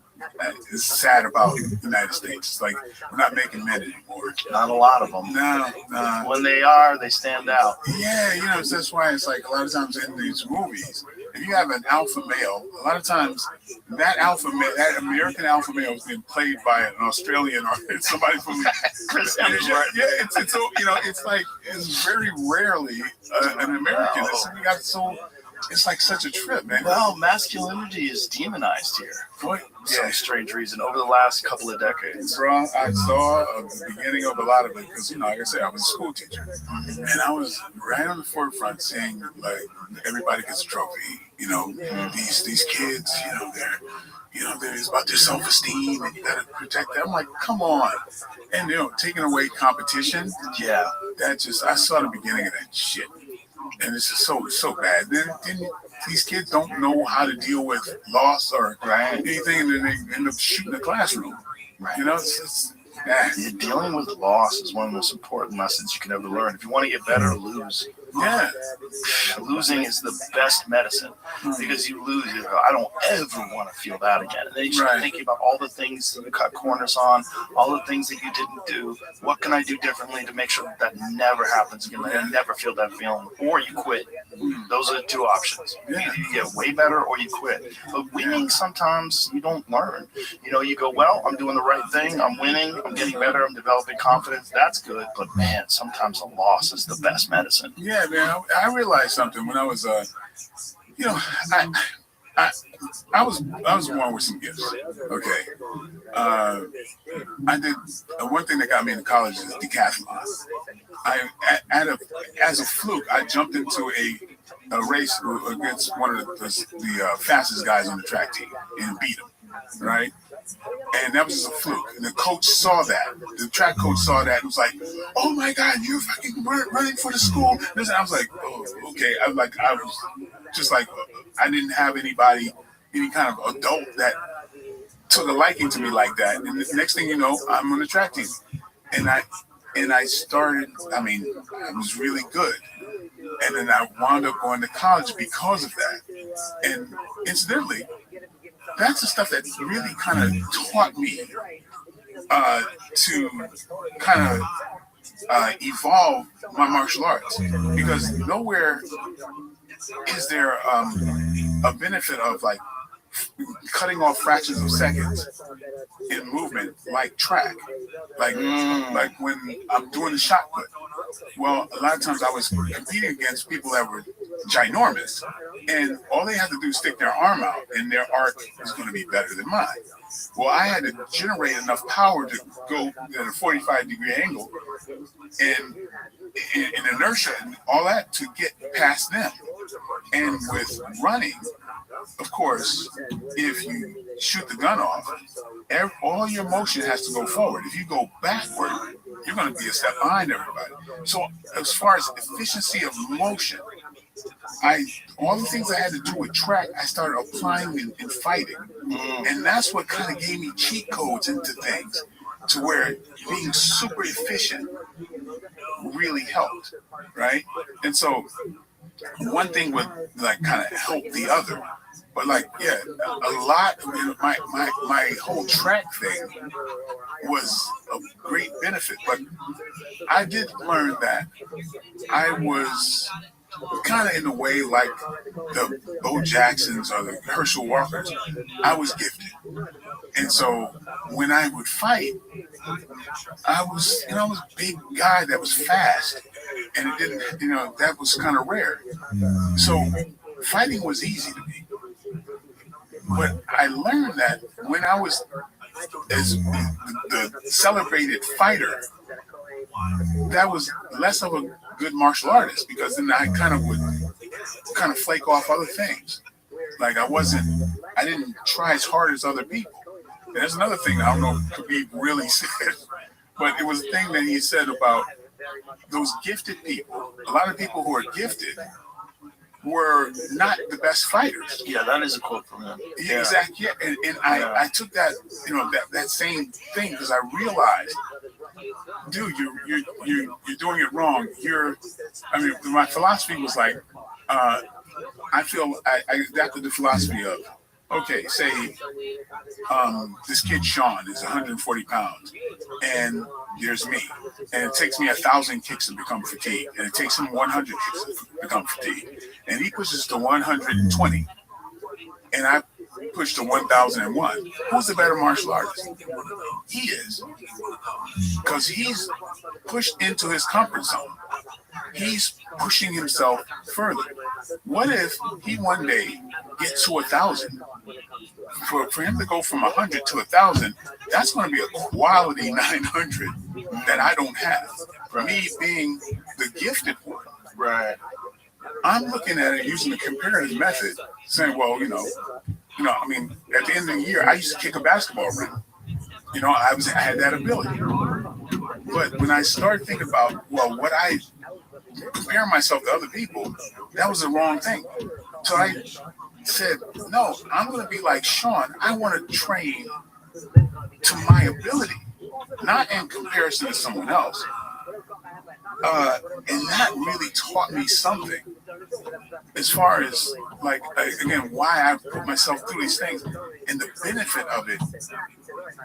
is sad about the United States. It's like we're not making men anymore. Not a lot of them. No. When they are, they stand out. Yeah, that's why it's like a lot of times in these movies, if you have an alpha male, a lot of times that American alpha male is being played by an Australian or somebody from Chris Hemsworth. It's very rarely an American. It's like such a trip, man. Well, masculinity is demonized here for some strange reason over the last couple of decades. Bro, I saw the beginning of a lot of it because, like I said, I was a school teacher. And I was right on the forefront saying, like, everybody gets a trophy. These kids, there's about their self-esteem and you got to protect that. I'm like, come on. And, taking away competition. Yeah. I saw the beginning of that shit. And it's just so bad. Then these kids don't know how to deal with loss or anything, and then they end up shooting the classroom. Right. Dealing with loss is one of the most important lessons you can ever learn. If you want to get better, lose. Yeah. Losing is the best medicine because you lose. I don't ever want to feel that again. And then you start thinking about all the things that you cut corners on, all the things that you didn't do. What can I do differently to make sure that never happens again? I never feel that feeling. Or you quit. Those are the two options. Either you get way better or you quit. But winning, sometimes you don't learn. You go, well, I'm doing the right thing. I'm winning. I'm getting better. I'm developing confidence. That's good. But man, sometimes a loss is the best medicine. Yeah, man. I realized something when I was, I was born with some gifts. Okay. I did one thing that got me into college is decathlon. As a fluke, I jumped into a race against one of the fastest guys on the track team and beat him. Right. And that was just a fluke. And the coach saw that. The track coach saw that and was like, "Oh my God, you're fucking running for the school." And I was like, "Oh, okay." I was just like, I didn't have any kind of adult that took a liking to me like that. And the next thing you know, I'm on the track team. And I started, I was really good. And then I wound up going to college because of that. And incidentally, that's the stuff that really kind of taught me to kind of evolve my martial arts. Because nowhere is there a benefit of like cutting off fractions of seconds in movement like track, like when I'm doing the shot put. Well, a lot of times I was competing against people that were ginormous, and all they had to do is stick their arm out, and their arc was going to be better than mine. Well, I had to generate enough power to go at a 45-degree angle and inertia and all that to get past them. And with running, of course, if you shoot the gun off, all your motion has to go forward. If you go backward, you're going to be a step behind everybody. So as far as efficiency of motion, all the things I had to do with track, I started applying in fighting. And that's what kind of gave me cheat codes into things, to where being super efficient really helped, right? And so one thing would like kind of help the other. But like, yeah, a lot of my whole track thing was a great benefit. But I did learn that I was kind of in a way like the Bo Jacksons or the Herschel Walkers. I was gifted. And so when I would fight, I was a big guy that was fast. And it didn't, that was kind of rare. So fighting was easy to me. But I learned that when I was as the celebrated fighter, that was less of a good martial artist, because then I would flake off other things. Like I didn't try as hard as other people. And there's another thing I don't know if Khabib really said, but it was a thing that he said about those gifted people. A lot of people who are gifted were not the best fighters. Yeah, that is a quote from him. Yeah, exactly. Yeah, and I took that, that same thing, because I realized, dude, you're doing it wrong. My philosophy was like, I feel I adapted the philosophy of, okay, say this kid Sean is 140 pounds, and there's me, and it takes me 1,000 kicks to become fatigued, and it takes him 100 kicks to become fatigued, and he pushes to 120, and I push to 1,001. Who's the better martial artist? He is, because he's pushed into his comfort zone. He's pushing himself further. What if he one day gets to 1,000? For him to go from 100 to 1,000, that's going to be a quality 900 that I don't have. For me being the gifted one, right? I'm looking at it using the comparative method, saying, well, at the end of the year, I used to kick a basketball ring. I had that ability. But when I started thinking about, what I compare myself to other people, that was the wrong thing. So I said, no, I'm going to be like Sean. I want to train to my ability, not in comparison to someone else. And that really taught me something as far as, again, why I put myself through these things and the benefit of it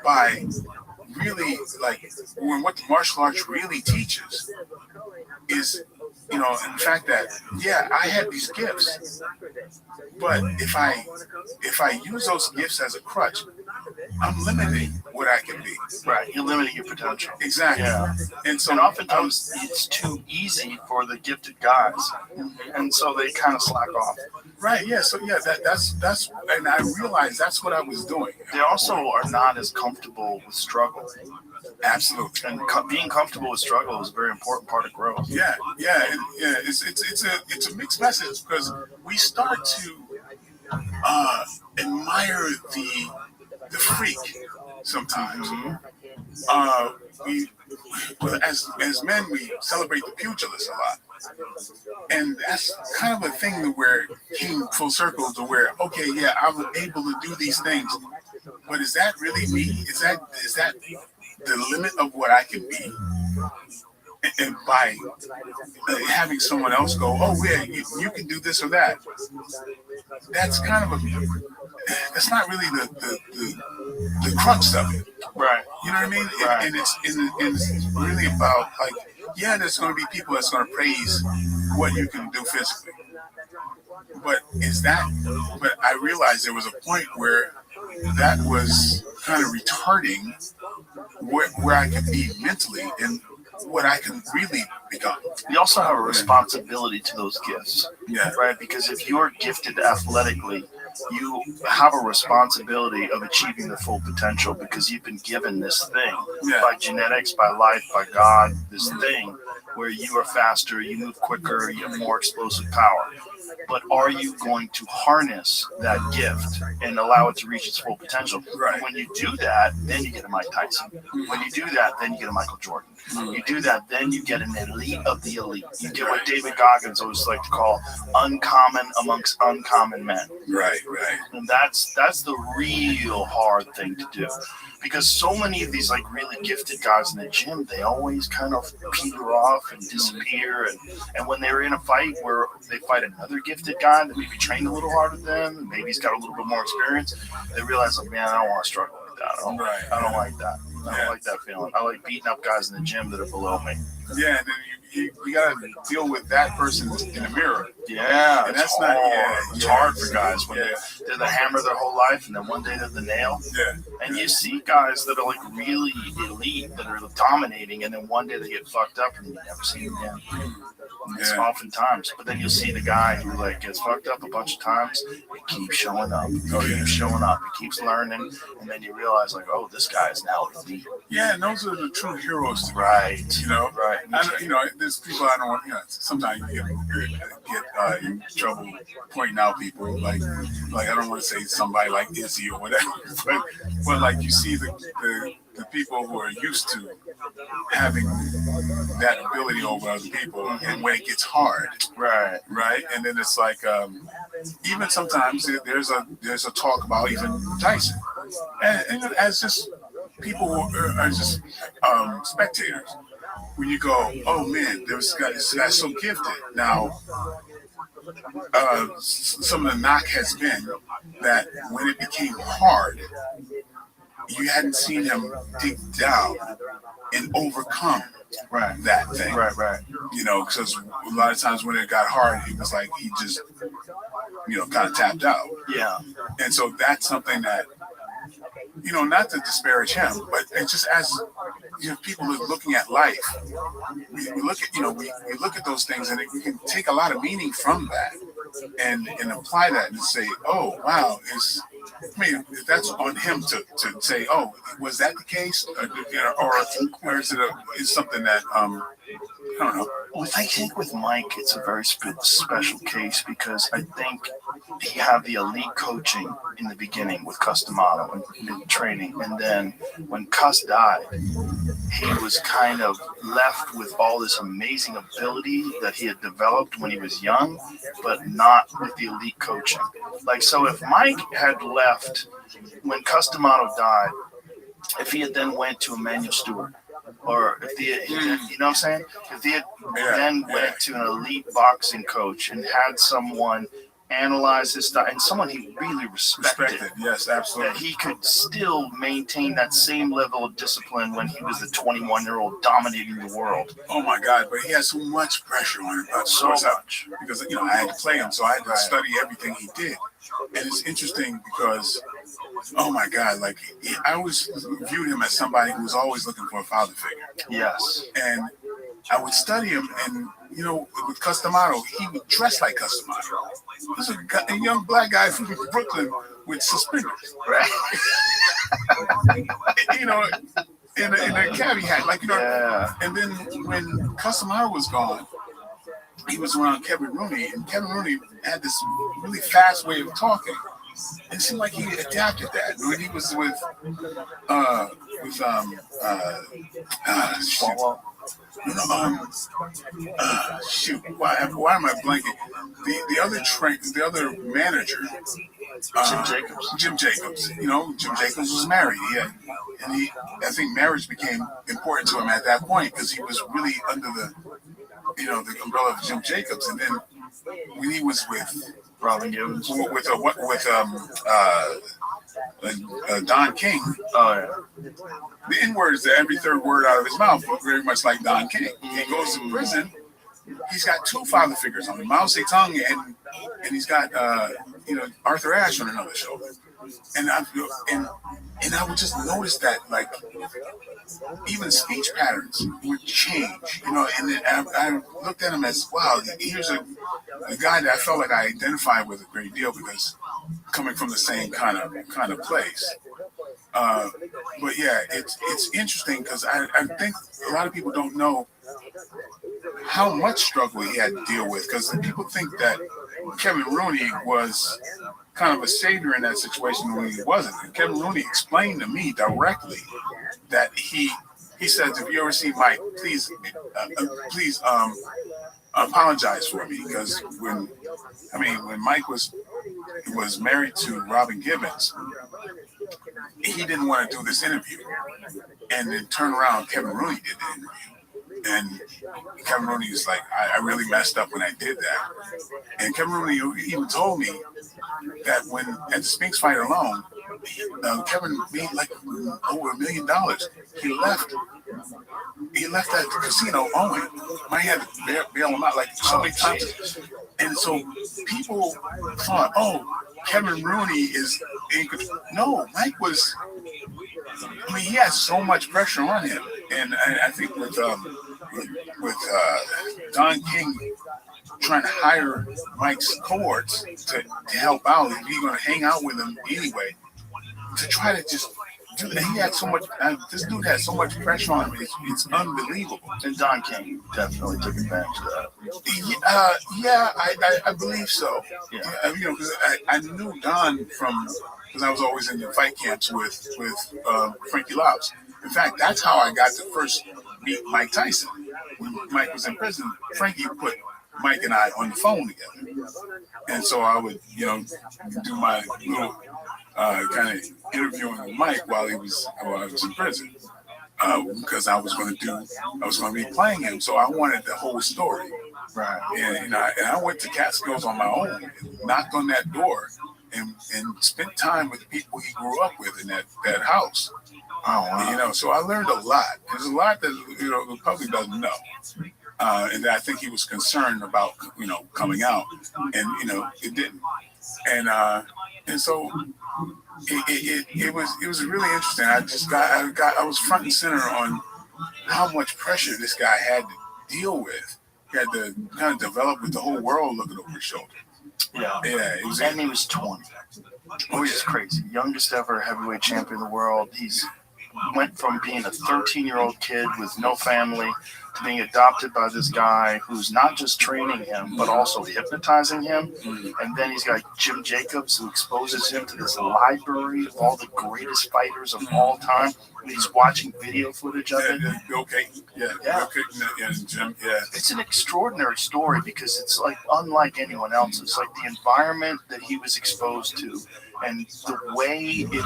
by really, when what the martial arts really teaches is, in the fact that, I had these gifts, but if I use those gifts as a crutch, I'm limiting what I can be. Right, you're limiting your potential. Exactly. Yeah. And oftentimes it's too easy for the gifted guys, and so they kind of slack off. Right. Yeah. So that's, and I realized that's what I was doing. They also are not as comfortable with struggle. Absolutely. And being comfortable with struggle is a very important part of growth. Yeah. It's a mixed message, because we start to admire the freak sometimes. We as men, we celebrate the pugilists a lot. And that's kind of a thing that where came full circle to where, okay, yeah, I was able to do these things, but is that really me? Is that the limit of what I can be? And by having someone else go, oh yeah, you can do this or that, that's kind of that's not really the crux of it. Right. You know what I mean? Right. And it's really about like, yeah, there's going to be people that's going to praise what you can do physically. But but I realized there was a point where that was kind of retarding where I could be mentally and what I can really become. You also have a responsibility to those gifts. Yeah. Right? Because if you're gifted athletically, you have a responsibility of achieving the full potential because you've been given this thing by genetics, by life, by God, this thing where you are faster, you move quicker, you have more explosive power. But are you going to harness that gift and allow it to reach its full potential? Right. When you do that, then you get a Mike Tyson. When you do that, then you get a Michael Jordan. You do that, then you get an elite of the elite. You get what David Goggins always like to call uncommon amongst uncommon men. Right. And that's the real hard thing to do. Because so many of these like really gifted guys in the gym, they always kind of peter off and disappear. And when they're in a fight where they fight another gifted guy that maybe trained a little harder than them, and maybe he's got a little bit more experience, they realize, like, man, I don't want to struggle with that. I don't like that. I don't like that feeling. I like beating up guys in the gym that are below me. Yeah, and then you got to deal with that person in the mirror. Yeah, and that's not hard. It's hard for guys when they're the hammer their whole life, and then one day they're the nail. Yeah. And you see guys that are like really elite, that are dominating, and then one day they get fucked up, and you never see them again. It's oftentimes. But then you'll see the guy who like gets fucked up a bunch of times, he keeps showing up. He keeps learning, and then you realize like, oh, this guy is now elite. Yeah, and those are the true heroes. Right. You know, right. There's people I don't want. Sometimes you get in trouble pointing out people like I don't want to say somebody like Izzy or whatever, but like you see the people who are used to having that ability over other people, and when it gets hard, right, and then it's like even sometimes there's a talk about even Tyson, and as just people who are just spectators. When you go, oh man, this guy's so gifted. Now, some of the knock has been that when it became hard, you hadn't seen him dig down and overcome that thing. Right. You know, because a lot of times when it got hard, it was like he just, kind of tapped out. Yeah. And so that's something that, not to disparage him, but it's just as people are looking at life, we look at we look at those things, and we can take a lot of meaning from that and apply that and say, oh wow, that's on him to say, oh, was that the case, or is it something that I don't know. Well, I think with Mike, it's a very special case because I think he had the elite coaching in the beginning with Customato and training. And then when Cuss died, he was kind of left with all this amazing ability that he had developed when he was young, but not with the elite coaching. Like, so if Mike had left when Customato died, if he had then went to Emmanuel Stewart, or if he had, you know what I'm saying? If he had then went to an elite boxing coach and had someone analyze his style and someone he really respected. Yes, absolutely. That he could still maintain that same level of discipline when he was the 21-year-old dominating the world. Oh my God! But he had so much pressure on him. So much. Because I had to play him, so I had to study everything he did. And it's interesting because, oh my God, like I always viewed him as somebody who was always looking for a father figure. Yes. And I would study him, and with Customato, he would dress like Customato. He was a young black guy from Brooklyn with suspenders, right? In a cabbie hat, And then when Customato was gone, he was around Kevin Rooney, and Kevin Rooney had this really fast way of talking. it seemed like he adapted that when he was with shoot, why am I blanking? The other manager, Jim Jacobs. You know, Jim Jacobs was married. I think marriage became important to him at that point because he was really under the umbrella of Jim Jacobs. And then when he was with Robin Givens, with Don King. The N-word is every third word out of his mouth, but very much like Don King. He goes to prison. He's got two father figures on him, Mao Zedong, and he's got Arthur Ashe on another shoulder. And I would just notice that, like, even speech patterns would change, and I looked at him as, wow, here's a guy that I felt like I identified with a great deal because coming from the same kind of place. But yeah, it's interesting because I think a lot of people don't know how much struggle he had to deal with, because people think that Kevin Rooney was kind of a savior in that situation when he wasn't. And Kevin Rooney explained to me directly that he says, if you ever see Mike, please apologize for me, because when Mike was married to Robin Givens, he didn't want to do this interview, and then turn around, Kevin Rooney did the interview. And Kevin Rooney was like, I really messed up when I did that. And Kevin Rooney even told me that when at the Spinks fight alone, Kevin made like over $1 million. He left that casino owing. Mike had to bail him out like so many times. And so people thought, oh, Kevin Rooney is no, Mike was. He had so much pressure on him, and I think with Don King trying to hire Mike's cohorts to help out, if you're going to hang out with him anyway, to try to just do that. He had so much. This dude had so much pressure on him. It's unbelievable. And Don King definitely took advantage of that. I believe so. Yeah, because I knew Don because I was always in the fight camps with Frankie Lobbs. In fact, that's how I got to first meet Mike Tyson. When Mike was in prison, Frankie put Mike and I on the phone together, and so I would do my little kind of interviewing with Mike while I was in prison, because I was going to be playing him, so I wanted the whole story. Right. And I went to Catskills on my own, and knocked on that door, and spent time with the people he grew up with in that house. Oh, wow. So I learned a lot. There's a lot that the public doesn't know, and I think he was concerned about coming out, and it didn't, and so it was really interesting. I was front and center on how much pressure this guy had to deal with. He had to kind of develop with the whole world looking over his shoulder. Yeah. He was 20. Which is crazy. Youngest ever heavyweight champion of the world. He's went from being a 13-year-old kid with no family to being adopted by this guy who's not just training him, but also hypnotizing him. And then he's got Jim Jacobs, who exposes him to this library of all the greatest fighters of all time. And he's watching video footage of it. Bill Cayton. Bill Cayton and Jim. Yeah. It's an extraordinary story because it's like unlike anyone else. It's like the environment that he was exposed to and the way it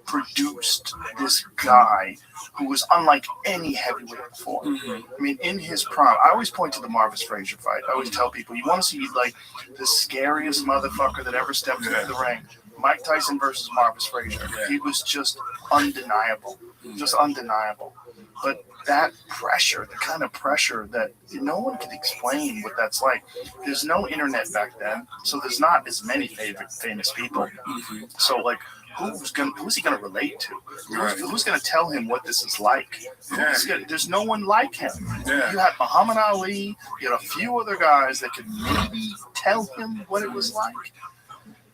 produced this guy who was unlike any heavyweight before. I mean, in his prime, I always point to the Marvis Frazier fight. I always tell people, you want to see like the scariest motherfucker that ever stepped into the ring. Mike Tyson versus Marvis Frazier. He was just undeniable. Just undeniable. But that pressure, the kind of pressure that no one can explain what that's like. There's no internet back then, so there's not as many famous people. So like, who's he gonna relate to? Who's gonna tell him what this is like? There's no one like him. You had Muhammad Ali. You had a few other guys that could maybe tell him what it was like.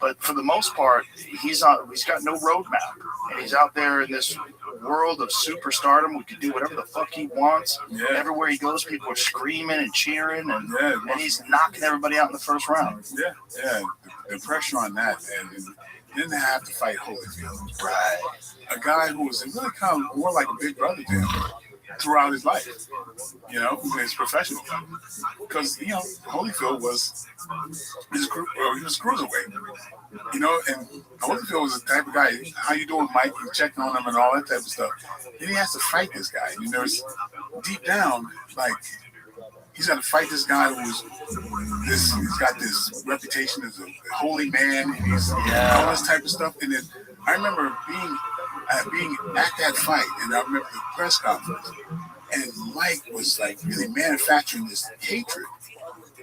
But for the most part, he's got no roadmap, and he's out there in this world of superstardom. We can do whatever the fuck he wants. Yeah. Everywhere he goes, people are screaming and cheering, and he's knocking everybody out in the first round. Yeah. The pressure on that, man. And then they have to fight Holyfield. Right. A guy who was really kind of more like a big brother to him throughout his life, you know, his professional life. Because, you know, Holyfield was he was cruiserweight, you know, and Holyfield was the type of guy, how you doing, Mike? You checking on him and all that type of stuff. Then he has to fight this guy. And there's deep down, like, he's got to fight this guy he's got this reputation as a holy man, and he's all this type of stuff. And then I remember being at that fight, and I remember the press conference, and Mike was like really manufacturing this hatred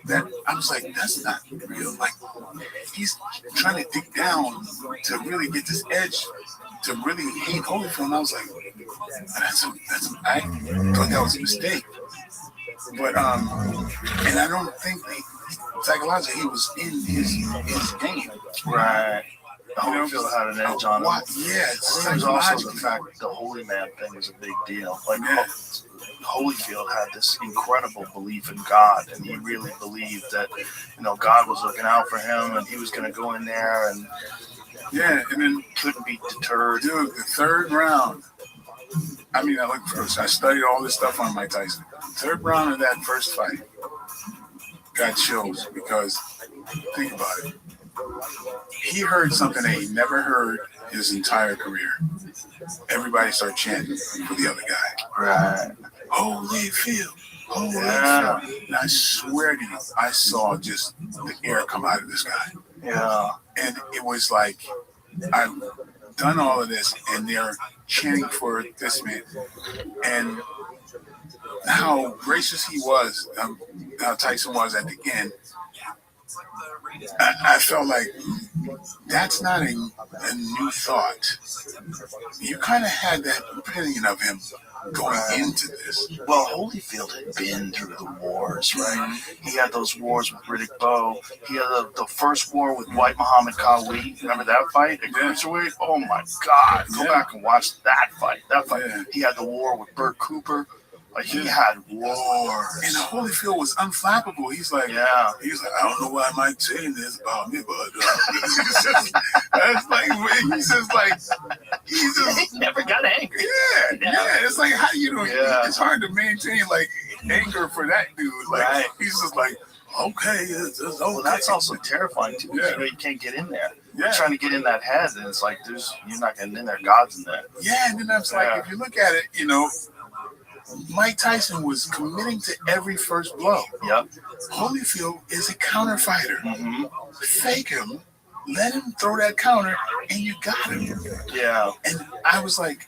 that I was like, that's not real. Like, he's trying to dig down to really get this edge to really hate Holyfield. And I was like, I thought that was a mistake. But and I don't think psychologically he was in his game. Right. Holyfield had an edge on him. Yeah, there's also the fact that the holy man thing was a big deal. Like, Holyfield had this incredible belief in God, and he really believed that, you know, God was looking out for him, and he was going to go in there and and then couldn't be deterred. Dude, the third round. I mean, I studied all this stuff on Mike Tyson. Third round of that first fight got chills because, think about it. He heard something that he never heard his entire career. Everybody started chanting for the other guy. Right. Holyfield. Holyfield. And I swear to you, I saw just the air come out of this guy. Yeah. And it was like, I've done all of this, and they're chanting for this man. And how gracious he was, how Tyson was at the end. I felt like that's not a new thought. You kind of had that opinion of him going into this. Well, Holyfield had been through the wars, right? He had those wars with Riddick Bowe. He had the first war with White Muhammad Ali. Remember that fight at cruiserweight? Oh my God! Go back and watch that fight. He had the war with Burt Cooper. Like, he had war. And Holyfield was unflappable. He's like, I don't know why Mike saying this about me, but he never got angry. Yeah. It's like, how you know? It's hard to maintain like anger for that dude. Like, he's just like, okay, it's okay. Well, that's also terrifying too. Because you know you can't get in there. You're trying to get in that head, and it's like you're not getting in there. God's in there. Yeah, and then that's like, if you look at it, you know, Mike Tyson was committing to every first blow. Yep. Holyfield is a counter fighter. Fake him, let him throw that counter, and you got him. Yeah. And I was like,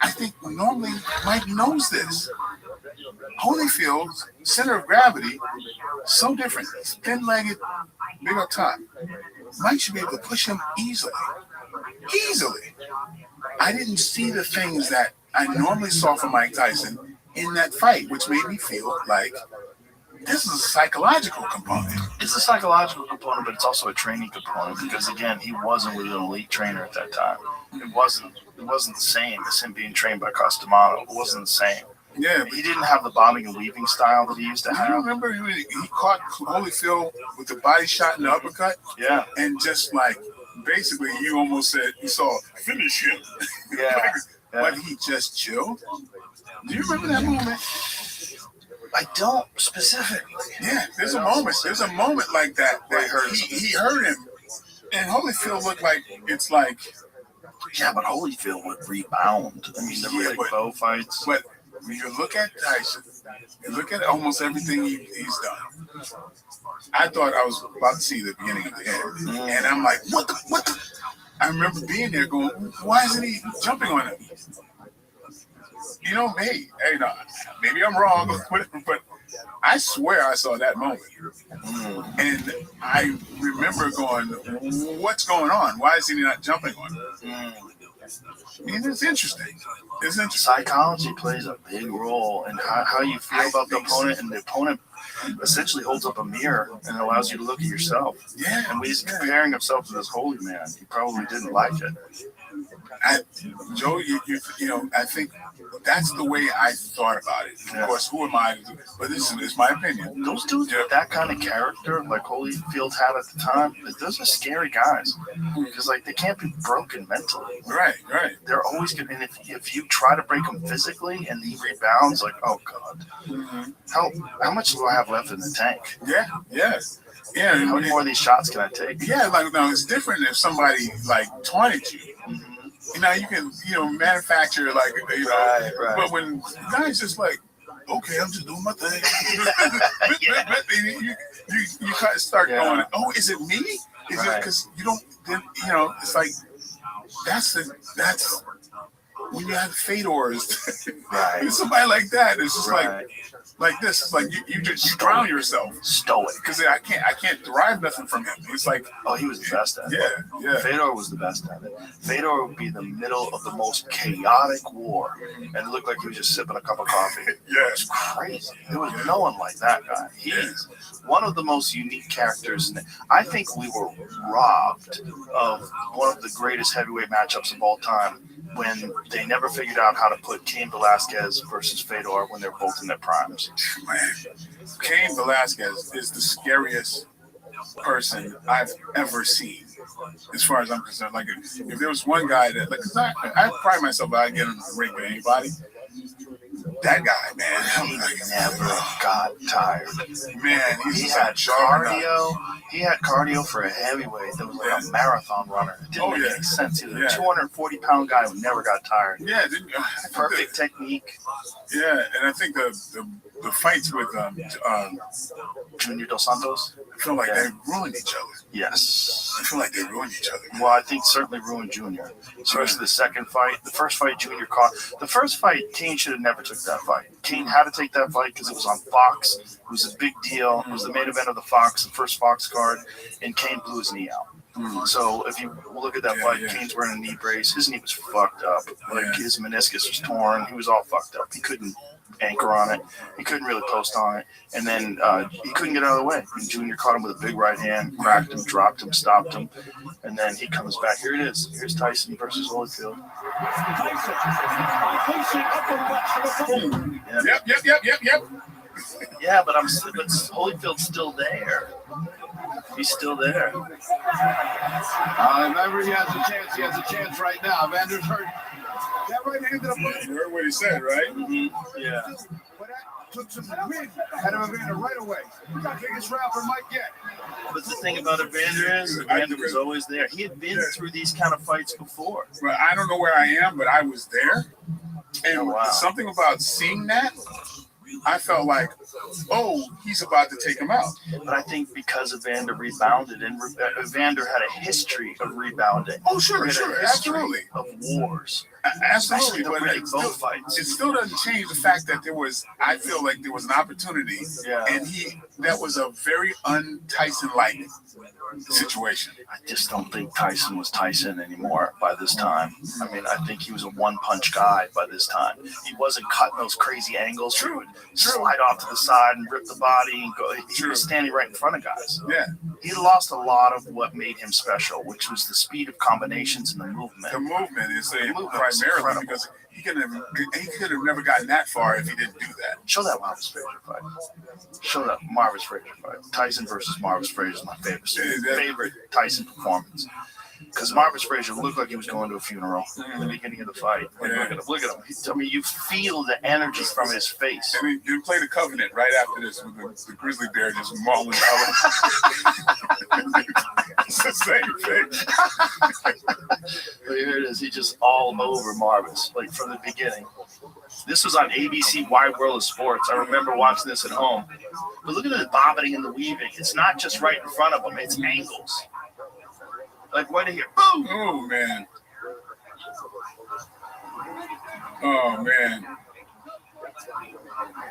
I think normally Mike knows this. Holyfield's center of gravity, so different. Thin-legged, big up top. Mike should be able to push him easily. I didn't see the things that I normally saw from Mike Tyson in that fight, which made me feel like this is a psychological component. It's a psychological component, but it's also a training component because, again, he wasn't with an elite trainer at that time. It wasn't the same as him being trained by Costamano. It wasn't the same. Yeah, he didn't have the bobbing and weaving style that he used to have. You remember he caught Holyfield with the body shot and the uppercut? Yeah. And just like, basically, you almost said, you saw, finish him. Yeah. But he just chilled. Do you remember that moment? I don't specifically. Yeah, there's a moment like that he hurt him, and Holyfield looked like it's like. Yeah, but Holyfield would rebound. I mean, the Riddick Bowe fights. But when you look at Tyson, you look at almost everything he's done. I thought I was about to see the beginning of the end, and I'm like, what the? I remember being there going, why isn't he jumping on him? You know, hey, no, maybe I'm wrong, but I swear I saw that moment. And I remember going, what's going on? Why is he not jumping on him? I mean, it's interesting. Psychology plays a big role in how you feel about the opponent, and the opponent essentially holds up a mirror and allows you to look at yourself. Yeah. And when he's comparing himself to this holy man, he probably didn't like it. Joe, you know, I think that's the way I thought about it. Of course, who am I? But this is my opinion. Those dudes with that kind of character, like Holyfield had at the time, those are scary guys. Because, like, they can't be broken mentally. Right. They're always good. And if you try to break him physically and he rebounds, like, oh, God. How much do I have left in the tank? Yeah. How many more of these shots can I take? Yeah, like, no, it's different if somebody, like, taunted you. You know, you can, manufacture, like, Right. But when guys just like, okay, I'm just doing my thing. you kind of start going, oh, is it me? Is it because you don't, then, it's like, that's when you have fedors. Right. Somebody like that, it's just like this. It's like you just drown yourself. Stoic. Because I can't derive nothing from him. It's like, oh, he was the best at it. Yeah. Fedor was the best at it. Fedor would be in the middle of the most chaotic war and it looked like he was just sipping a cup of coffee. Yeah. It's crazy. There was no one like that guy. He's one of the most unique characters. And I think we were robbed of one of the greatest heavyweight matchups of all time when they never figured out how to put Cain Velasquez versus Fedor when they're both in their primes. Man, Cain Velasquez is the scariest person I've ever seen, as far as I'm concerned. Like, if there was one guy that, like, 'cause I pride myself that I get in the ring with anybody. That guy, man, he never got tired. Man, he had cardio. He had cardio for a heavyweight that was like a marathon runner. It didn't make any sense. He was a 240-pound guy who never got tired. Yeah, perfect technique. Yeah, and I think the fights with Junior Dos Santos, I feel like they ruined each other. Yes. I feel like they ruined each other. Well, I think certainly ruined Junior. Especially the second fight. The first fight, Junior caught. The first fight, Cain should have never took that fight. Cain had to take that fight because it was on Fox. It was a big deal. It was the main event of the first Fox card, and Cain blew his knee out. So if you look at that fight, Cain's wearing a knee brace. His knee was fucked up. Like, his meniscus was torn. He was all fucked up. He couldn't anchor on it. He couldn't really post on it. And then he couldn't get out of the way. And Junior caught him with a big right hand, cracked him, dropped him, stopped him. And then he comes back. Here it is. Here's Tyson versus Holyfield. Yep. Yeah, but Holyfield's still there. He's still there. Remember, he has a chance. He has a chance right now. Vander's hurt. That right handed up. You heard what he said, right? Yeah. But that took some wind out of Evander right away. He's the biggest rapper might get. But the thing about Evander is, Evander was always there. He had been through these kind of fights before. But I don't know where I am, but I was there. And something about seeing that, I felt like, oh, he's about to take him out. But I think because Evander rebounded, and Evander had a history of rebounding. Oh, sure, absolutely. Of wars. Absolutely, but fights. It still doesn't change the fact that I feel like there was an opportunity, and that was a very un-Tyson-like situation. I just don't think Tyson was Tyson anymore by this time. I mean, I think he was a one-punch guy by this time. He wasn't cutting those crazy angles. He would slide off to the side and rip the body and go. He was standing right in front of guys. Yeah. He lost a lot of what made him special, which was the speed of combinations and the movement. The movement is primarily because he could have never gotten that far if he didn't do that. Show that Marvis Frazier fight. Show that Marvis Frazier fight. Tyson versus Marvis Frazier is my favorite Tyson performance. Because Marvis Frazier looked like he was going to a funeral in the beginning of the fight. Look at him. I mean, you feel the energy from his face. And he played the Covenant right after this with the grizzly bear just mauling It's the same thing. Here it is. He just all over Marvis, like from the beginning. This was on ABC Wide World of Sports. I remember watching this at home. But look at the bobbing and the weaving. It's not just right in front of him. It's angles. Like right here. Boom! Oh, man. Oh, man.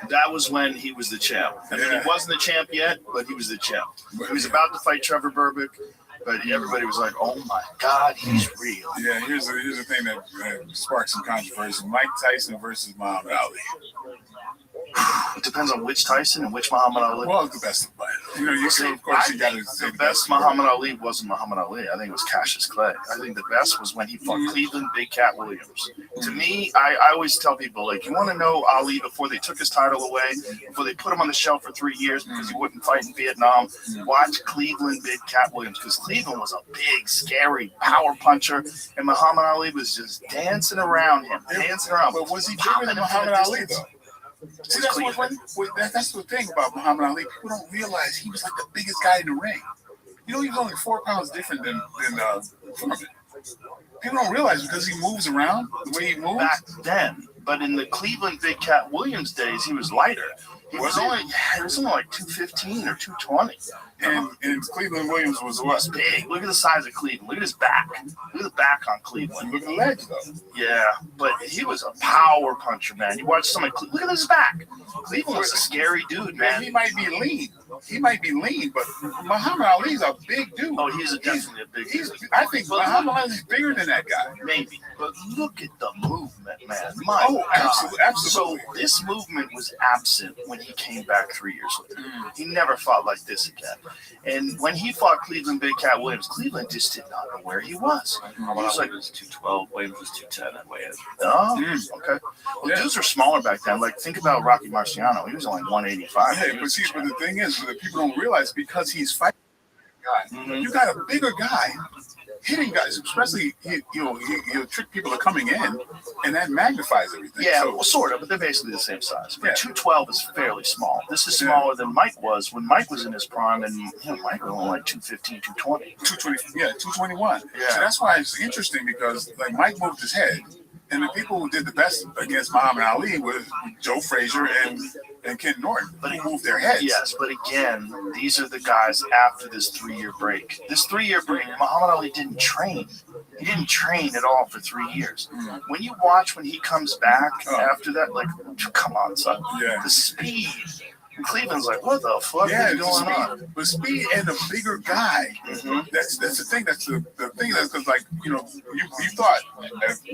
That was when he was the champ. I mean, he wasn't the champ yet, but he was the champ. He was about to fight Trevor Berbick, but everybody was like, oh, my God, he's real. Yeah, here's the thing that sparked some controversy. Mike Tyson versus Muhammad Ali. It depends on which Tyson and which Muhammad Ali. Well, the best of fight. You know, you say, of course, you got to say the best Muhammad Ali wasn't Muhammad Ali. I think it was Cassius Clay. I think the best was when he fought Cleveland Big Cat Williams. To me, I always tell people, like, you want to know Ali before they took his title away, before they put him on the shelf for 3 years because he wouldn't fight in Vietnam, watch Cleveland Big Cat Williams, because Cleveland was a big, scary power puncher, and Muhammad Ali was just dancing around him, dancing around. But was he bigger than Muhammad Ali, though? See, that's the thing about Muhammad Ali. People don't realize he was like the biggest guy in the ring. You know, he was only 4 pounds different than Foreman. People don't realize because he moves around the way he moves. Back then, but in the Cleveland Big Cat Williams days, he was lighter. He was only like 215 or 220. And Cleveland Williams was what? Big. Look at the size of Cleveland. Look at his back. Look at the back on Cleveland. Look at the legs, though. Yeah, but he was a power puncher, man. You watch somebody. Look at his back. Cleveland was a scary dude, man. He might be lean. But Muhammad Ali's a big dude. Oh, he's definitely a big dude. I think Muhammad Ali's bigger than that guy. Maybe. But look at the movement, man. Absolutely. So this movement was absent when he came back 3 years later. He never fought like this again. And when he fought Cleveland Big Cat Williams, Cleveland just did not know where he was. He was like 212. Williams was 210 at weigh-in. Oh, okay. Well, dudes were smaller back then. Like, think about Rocky Marciano. He was only 185. Yeah, but the thing is, that people don't realize because he's fighting a guy, you got a bigger guy hitting guys, especially he'll trick people to coming in, and that magnifies everything. Yeah, well, sort of, but they're basically the same size. But 212 is fairly small. This is smaller than Mike was when Mike was in his prime, and Mike was only like 215, 220. 221. Yeah. So that's why it's interesting because like Mike moved his head, and the people who did the best against Muhammad Ali was Joe Frazier and Ken Norton, but he moved their heads. Yes, but again, these are the guys after this 3-year break. This 3-year break, Muhammad Ali didn't train. He didn't train at all for 3 years. When you watch when he comes back after that, like, come on, son. Yeah. The speed. And Cleveland's like, what the fuck is going on? But speed and a bigger guy. That's the thing. That's the thing. That's because, like, you thought when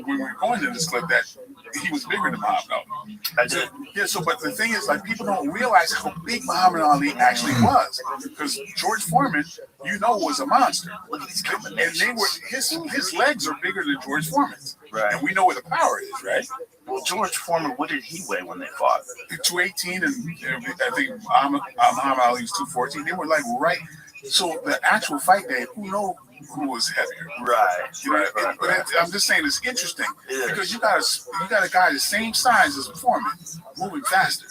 we were going to this clip that he was bigger than Muhammad Ali. I did. Yeah. So, but the thing is, like, people don't realize how big Muhammad Ali actually was. Because George Foreman, was a monster. Look at these And combinations. they were his legs are bigger than George Foreman's. Right. And we know where the power is, right? Well, George Foreman, what did he weigh when they fought? 218, and I think Muhammad Ali was 214. They were like right. So the actual fight day, who knows who was heavier? Right. But I'm just saying it's interesting because you got a guy the same size as Foreman moving faster.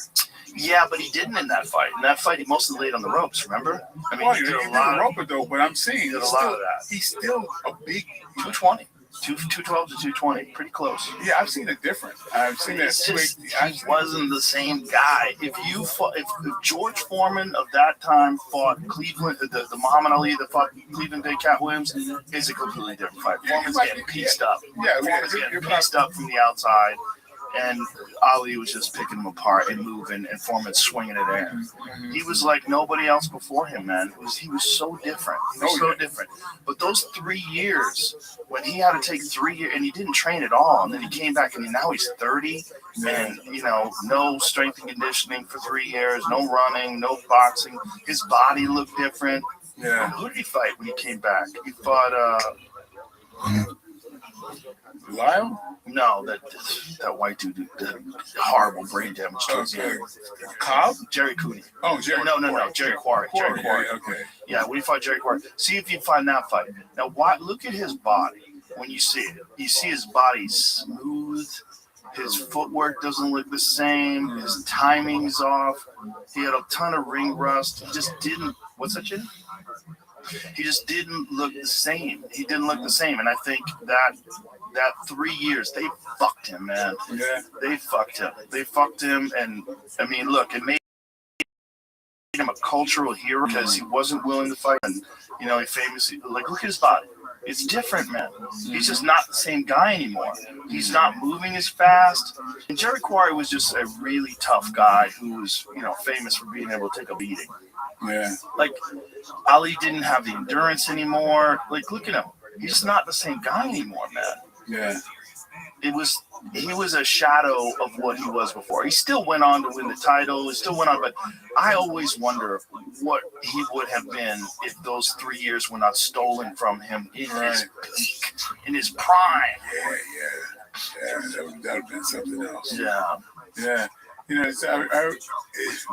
Yeah, but he didn't in that fight. In that fight, he mostly laid on the ropes, remember? I mean, he did a rope, though, but I'm saying he did a lot of that. He's still a big 220. 212 to 220, pretty close. Yeah, I've seen it different. I've seen that. He wasn't the same guy. If George Foreman of that time fought Cleveland, the Muhammad Ali that fought Cleveland Big Cat Williams, is a completely different fight. Foreman's getting pieced up. Foreman's getting pieced up from the outside, and Ali was just picking him apart and moving, and Foreman swinging it in. He was like nobody else before him, man. He was so different. He was so different. But those 3 years, when he had to take 3 years, and he didn't train at all, and then he came back, and now he's 30, and, no strength and conditioning for 3 years, no running, no boxing. His body looked different. Yeah. Who did he fight when he came back? He fought, Lyle? No, that white dude did horrible brain damage to his head. Cobb? Jerry Cooney. Oh, Jerry. No, Jerry Quarry. Jerry Quarry. Okay. Yeah, when he fought Jerry Quarry. See if you find that fight. Now, look at his body when you see it. You see his body smooth. His footwork doesn't look the same. His timing's off. He had a ton of ring rust. He just didn't. What's that, Jim? He just didn't look the same. He didn't look the same. And I think that 3 years, they fucked him, man. Yeah. They fucked him. And, I mean, look, it made him a cultural hero because he wasn't willing to fight. And, he famously, like, look at his body. It's different, man. He's just not the same guy anymore. He's not moving as fast. And Jerry Quarry was just a really tough guy who was, famous for being able to take a beating. Yeah. Like, Ali didn't have the endurance anymore. Like, look at him. He's just not the same guy anymore, man. Yeah. he was a shadow of what he was before. He still went on to win the title. He still went on, but I always wonder what he would have been if those 3 years were not stolen from him in his peak, in his prime. Yeah, that would have been something else. Yeah. You know,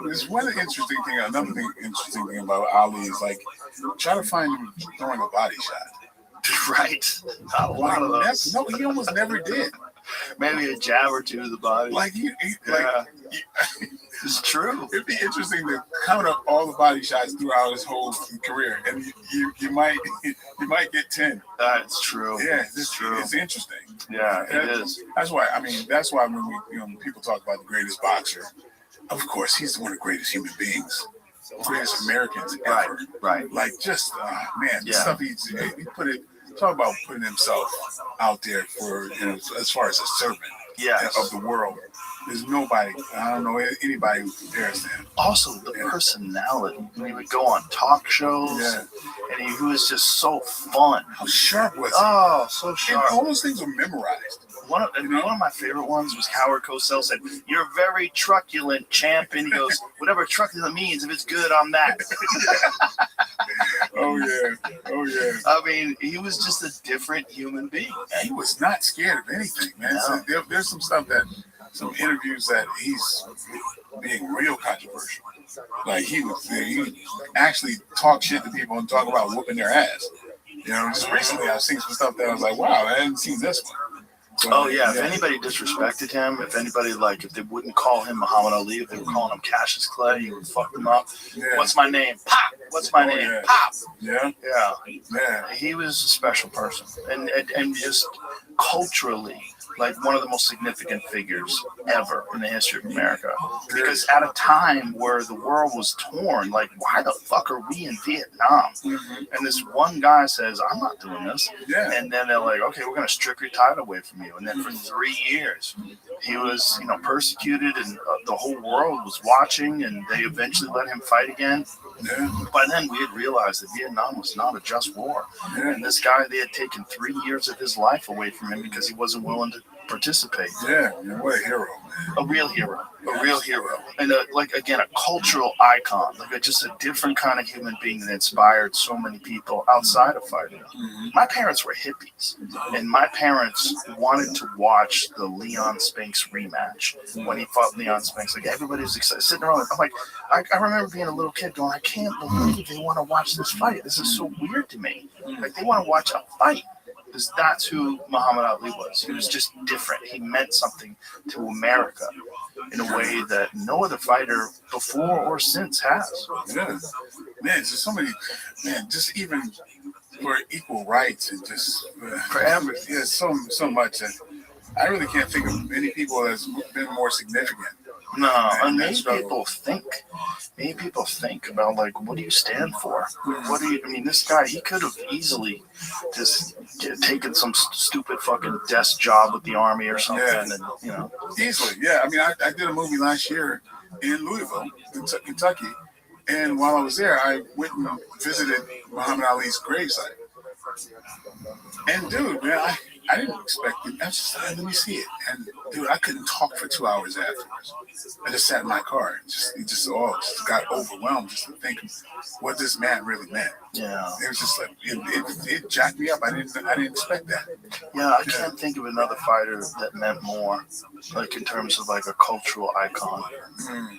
there's one interesting thing. Another interesting thing about Ali is like try to find him throwing a body shot. Right. Not a lot of those. No, he almost never did. Maybe a jab or two to the body. It's true. It'd be interesting to count up all the body shots throughout his whole career, and you might get 10. That's true. Yeah, it's true. It's interesting. Yeah, it is. That's why when people talk about the greatest boxer, of course he's one of the greatest human beings, greatest Americans ever. Right. Like just the stuff he put it. Talk about putting himself out there for as far as a servant of the world. There's nobody, I don't know anybody who compares to him. Also, the personality. He would go on talk shows, and he was just so fun. How sharp was he? Oh, so sharp. And all those things were memorized. One of my favorite ones was Howard Cosell said, "You're very truculent, champ." And he goes, "Whatever truculent means, if it's good, I'm that." Oh yeah. I mean, he was just a different human being. He was not scared of anything, man. No. So there's some interviews that he's being real controversial. Like he actually talk shit to people and talk about whooping their ass. You know, just recently I've seen some stuff that I was like, wow, I hadn't seen this one. So, if anybody disrespected him, if they wouldn't call him Muhammad Ali, if they were calling him Cassius Clay, he would fuck them up. Yeah. What's my name? Pop! What's my name? Yeah. Pop! Yeah. He was a special person. And just culturally, like one of the most significant figures ever in the history of America. Because at a time where the world was torn, like, why the fuck are we in Vietnam? Mm-hmm. And this one guy says, I'm not doing this. Yeah. And then they're like, okay, we're going to strip your title away from you. And then for 3 years, he was, persecuted, and the whole world was watching, and they eventually let him fight again. Yeah. By then, we had realized that Vietnam was not a just war. Yeah. And this guy, they had taken 3 years of his life away from him because he wasn't willing to participate. Yeah, what a hero. A real hero. And a cultural icon, just a different kind of human being that inspired so many people outside of fighting. Mm-hmm. My parents were hippies, and my parents wanted to watch the Leon Spinks rematch when he fought Leon Spinks. Like, everybody was excited, sitting around. I'm like, I remember being a little kid going, I can't believe they want to watch this fight. This is so weird to me. Like, they want to watch a fight. Because that's who Muhammad Ali was. He was just different. He meant something to America in a way that no other fighter before or since has. Yeah. Man, just so many, just even for equal rights and just for everything. Yeah, so much. And I really can't think of many people that's been more significant. No, and many people think about, like, what do you stand for? This guy, he could have easily just taken some stupid fucking desk job with the army or something. Yeah. And, Easily, yeah. I did a movie last year in Louisville, Kentucky, and while I was there, I went and visited Muhammad Ali's gravesite. And dude, man, I didn't expect it. I was just like, let me see it. And dude, I couldn't talk for 2 hours afterwards. I just sat in my car and just got overwhelmed just to think what this man really meant. Yeah. It was just like it jacked me up. I didn't expect that. Yeah, I can't think of another fighter that meant more, like in terms of like a cultural icon.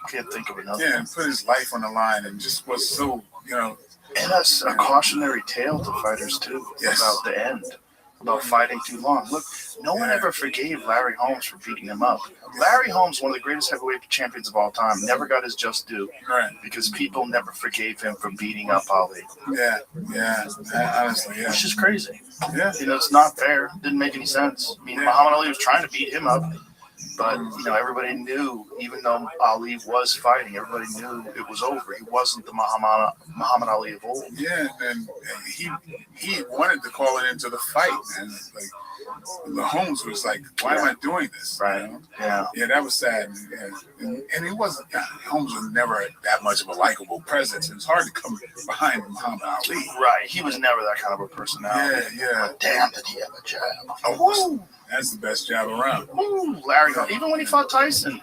Can't think of another. Yeah, and put his life on the line and just was so, And that's a cautionary tale to fighters too, about the end. About fighting too long. Look, no one ever forgave Larry Holmes for beating him up. Larry Holmes, one of the greatest heavyweight champions of all time, never got his just due. Right. Because people never forgave him for beating up Ali. Yeah. Honestly, yeah. It's just crazy. Yeah. It's not fair. Didn't make any sense. Muhammad Ali was trying to beat him up. But, everybody knew, even though Ali was fighting, everybody knew it was over. He wasn't the Muhammad Ali of old. Yeah, and he wanted to call it into the fight. And, the Holmes was like, why am I doing this? Right. Yeah. Yeah, that was sad. And he wasn't, Holmes was never that much of a likable presence. It was hard to come behind Muhammad Ali. Right. He was never that kind of a personality. Yeah. But damn, did he have a jab. That's the best jab around. Ooh, Larry, even when he fought Tyson,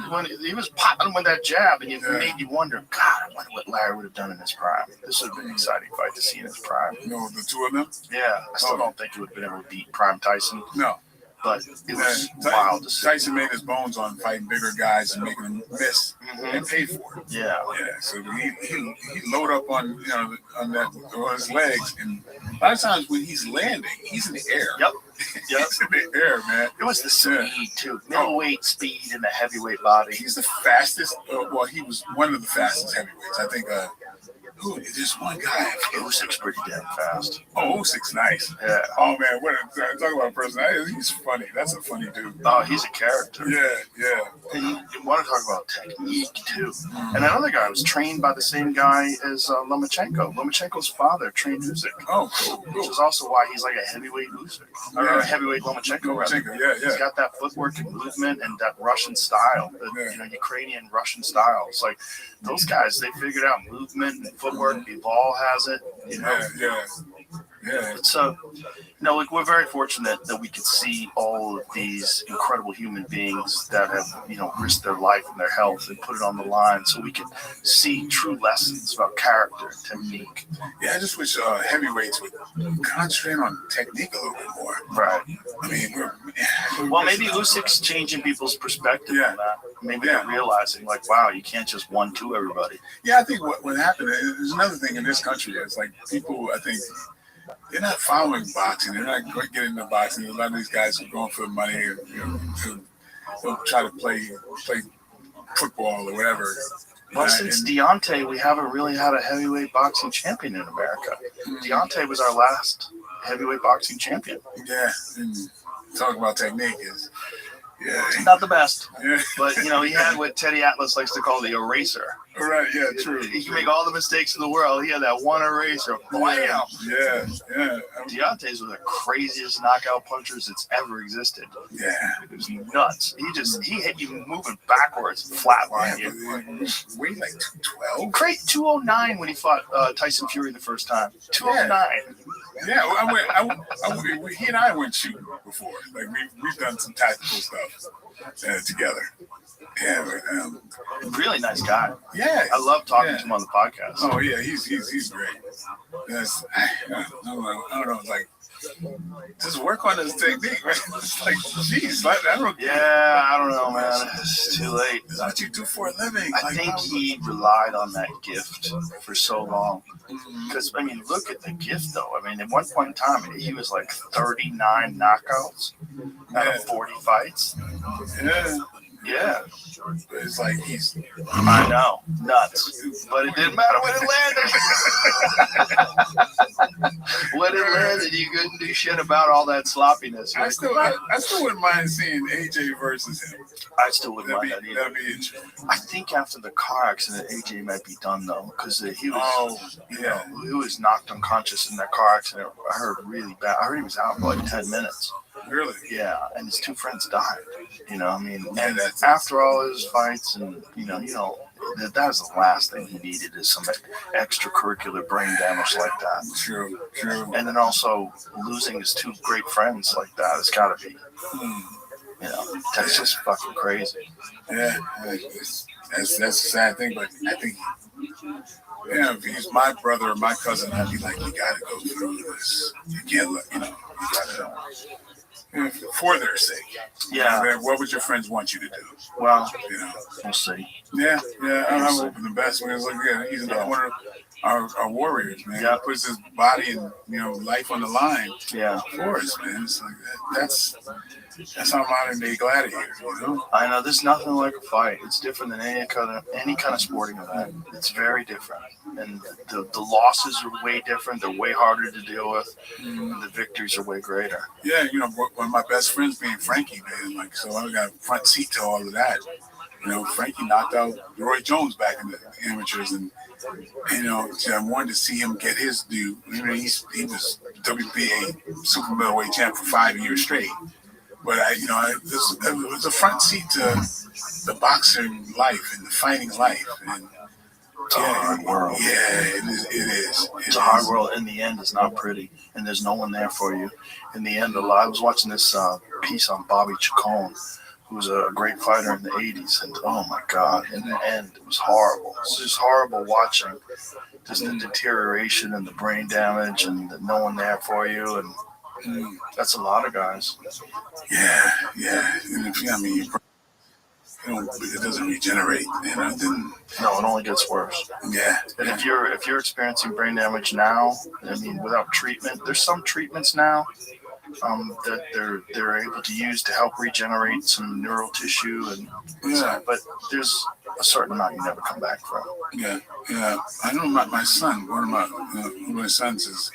when he was popping with that jab, and it made you wonder, God, I wonder what Larry would have done in his prime. This would have been an exciting fight to see in his prime. You know, the two of them? Yeah, I still don't think he would have been able to beat prime Tyson. No. But it was wild to see. Tyson made his bones on fighting bigger guys and making them miss and pay for it. Yeah. Yeah. So he load up on on his legs, and a lot of times when he's landing, he's in the air. Yep. He's in the air, man. It was the speed too, middleweight speed in the heavyweight body. He's the fastest. Well, he was one of the fastest heavyweights. I think. There's one guy. Usyk's pretty damn fast. Oh, Usyk's nice. Yeah. Oh man, talk about a person. He's funny. That's a funny dude. Oh, he's a character. Yeah. And you want to talk about technique too. And another guy was trained by the same guy as Lomachenko. Lomachenko's father trained Usyk. Oh, cool. Which is also why he's like a heavyweight Usyk. Or a heavyweight Lomachenko. Yeah. He's got that footwork and movement and that Russian style, Ukrainian Russian style. It's like those guys, they figured out movement and footwork. Bilal has it, Yeah. So, we're very fortunate that we can see all of these incredible human beings that have, risked their life and their health and put it on the line, so we can see true lessons about character and technique. Yeah, I just wish heavyweights would concentrate on technique a little bit more. Right. I mean, maybe Usyk's changing people's perspective on that. Maybe they're realizing, like, wow, you can't just 1-2 everybody. Yeah, I think what happened is another thing in this country. It's like people, I think, they're not following boxing. They're not getting into boxing. A lot of these guys are going for the money, they'll try to play football or whatever. Well, since Deontay, we haven't really had a heavyweight boxing champion in America. Deontay was our last heavyweight boxing champion. Yeah, and talking about technique is. Yeah. Not the best. Yeah. But, he had what Teddy Atlas likes to call the eraser. Right, yeah, true. He can make all the mistakes in the world. He had that one eraser. Blam! Yeah. Deontay's were the craziest knockout punchers that's ever existed. Yeah. It was nuts. He hit you moving backwards, flatline you. Weighed like 212? Great 209 when he fought Tyson Fury the first time. 209. Yeah, he and I went shooting before. Like we've done some tactical stuff together. Yeah, really nice guy. Yeah, I love talking to him on the podcast. Oh yeah, he's great. I don't know, like just work on his technique, right? It's like, geez, I don't. Yeah, I don't know, man. It's too late. That's what you do for a living. I think he relied on that gift for so long. Because, look at the gift, though. At one point in time, he was like 39 knockouts out of 40 fights. Yeah. But it's like I know. Nuts. But it didn't matter when it landed. When it landed, you couldn't do shit about all that sloppiness. I still wouldn't mind seeing AJ versus him. I still wouldn't mind that either. That'd be interesting. I think after the car accident, AJ might be done, though, because he was, he was knocked unconscious in that car accident. I heard really bad. I heard he was out for like 10 minutes. Really? Yeah, and his two friends died. And after all his fights, and that was the last thing he needed is some extracurricular brain damage like that. True. And then also losing his two great friends like that has got to be, that's just fucking crazy. Yeah, that's a sad thing, but I think. Yeah, if he's my brother or my cousin, I'd be like, you gotta go through this. You can't you gotta. For their sake. Yeah. What would your friends want you to do? Well, we'll see. Yeah. I'm hoping the best. He's one of our warriors, man. Yeah. He puts his body and life on the line. Yeah. For us, man. It's like that's our modern day gladiator. I know. There's nothing like a fight. It's different than any kind of sporting event. It's very different, and the losses are way different. They're way harder to deal with, and the victories are way greater. Yeah, one of my best friends being Frankie, man. So I got front seat to all of that. Frankie knocked out Roy Jones back in the amateurs, and I wanted to see him get his due. He was WBA super middleweight champ for 5 years straight. But it was a front seat to the boxing life and the fighting life, and it's a hard world. Yeah, it is. It's a hard world. In the end, it's not pretty, and there's no one there for you. In the end, I was watching this piece on Bobby Chacon, who was a great fighter in the 80s. And oh my God, in the end, it was horrible. It's just horrible watching just the deterioration and the brain damage and the no one there for you. And that's a lot of guys. Yeah. And if, I mean, it doesn't regenerate, then no, it only gets worse. Yeah. And if you're experiencing brain damage now, I mean, without treatment, there's some treatments now that they're able to use to help regenerate some neural tissue but there's a certain amount you never come back from. Yeah. I know my son. One of my sons is.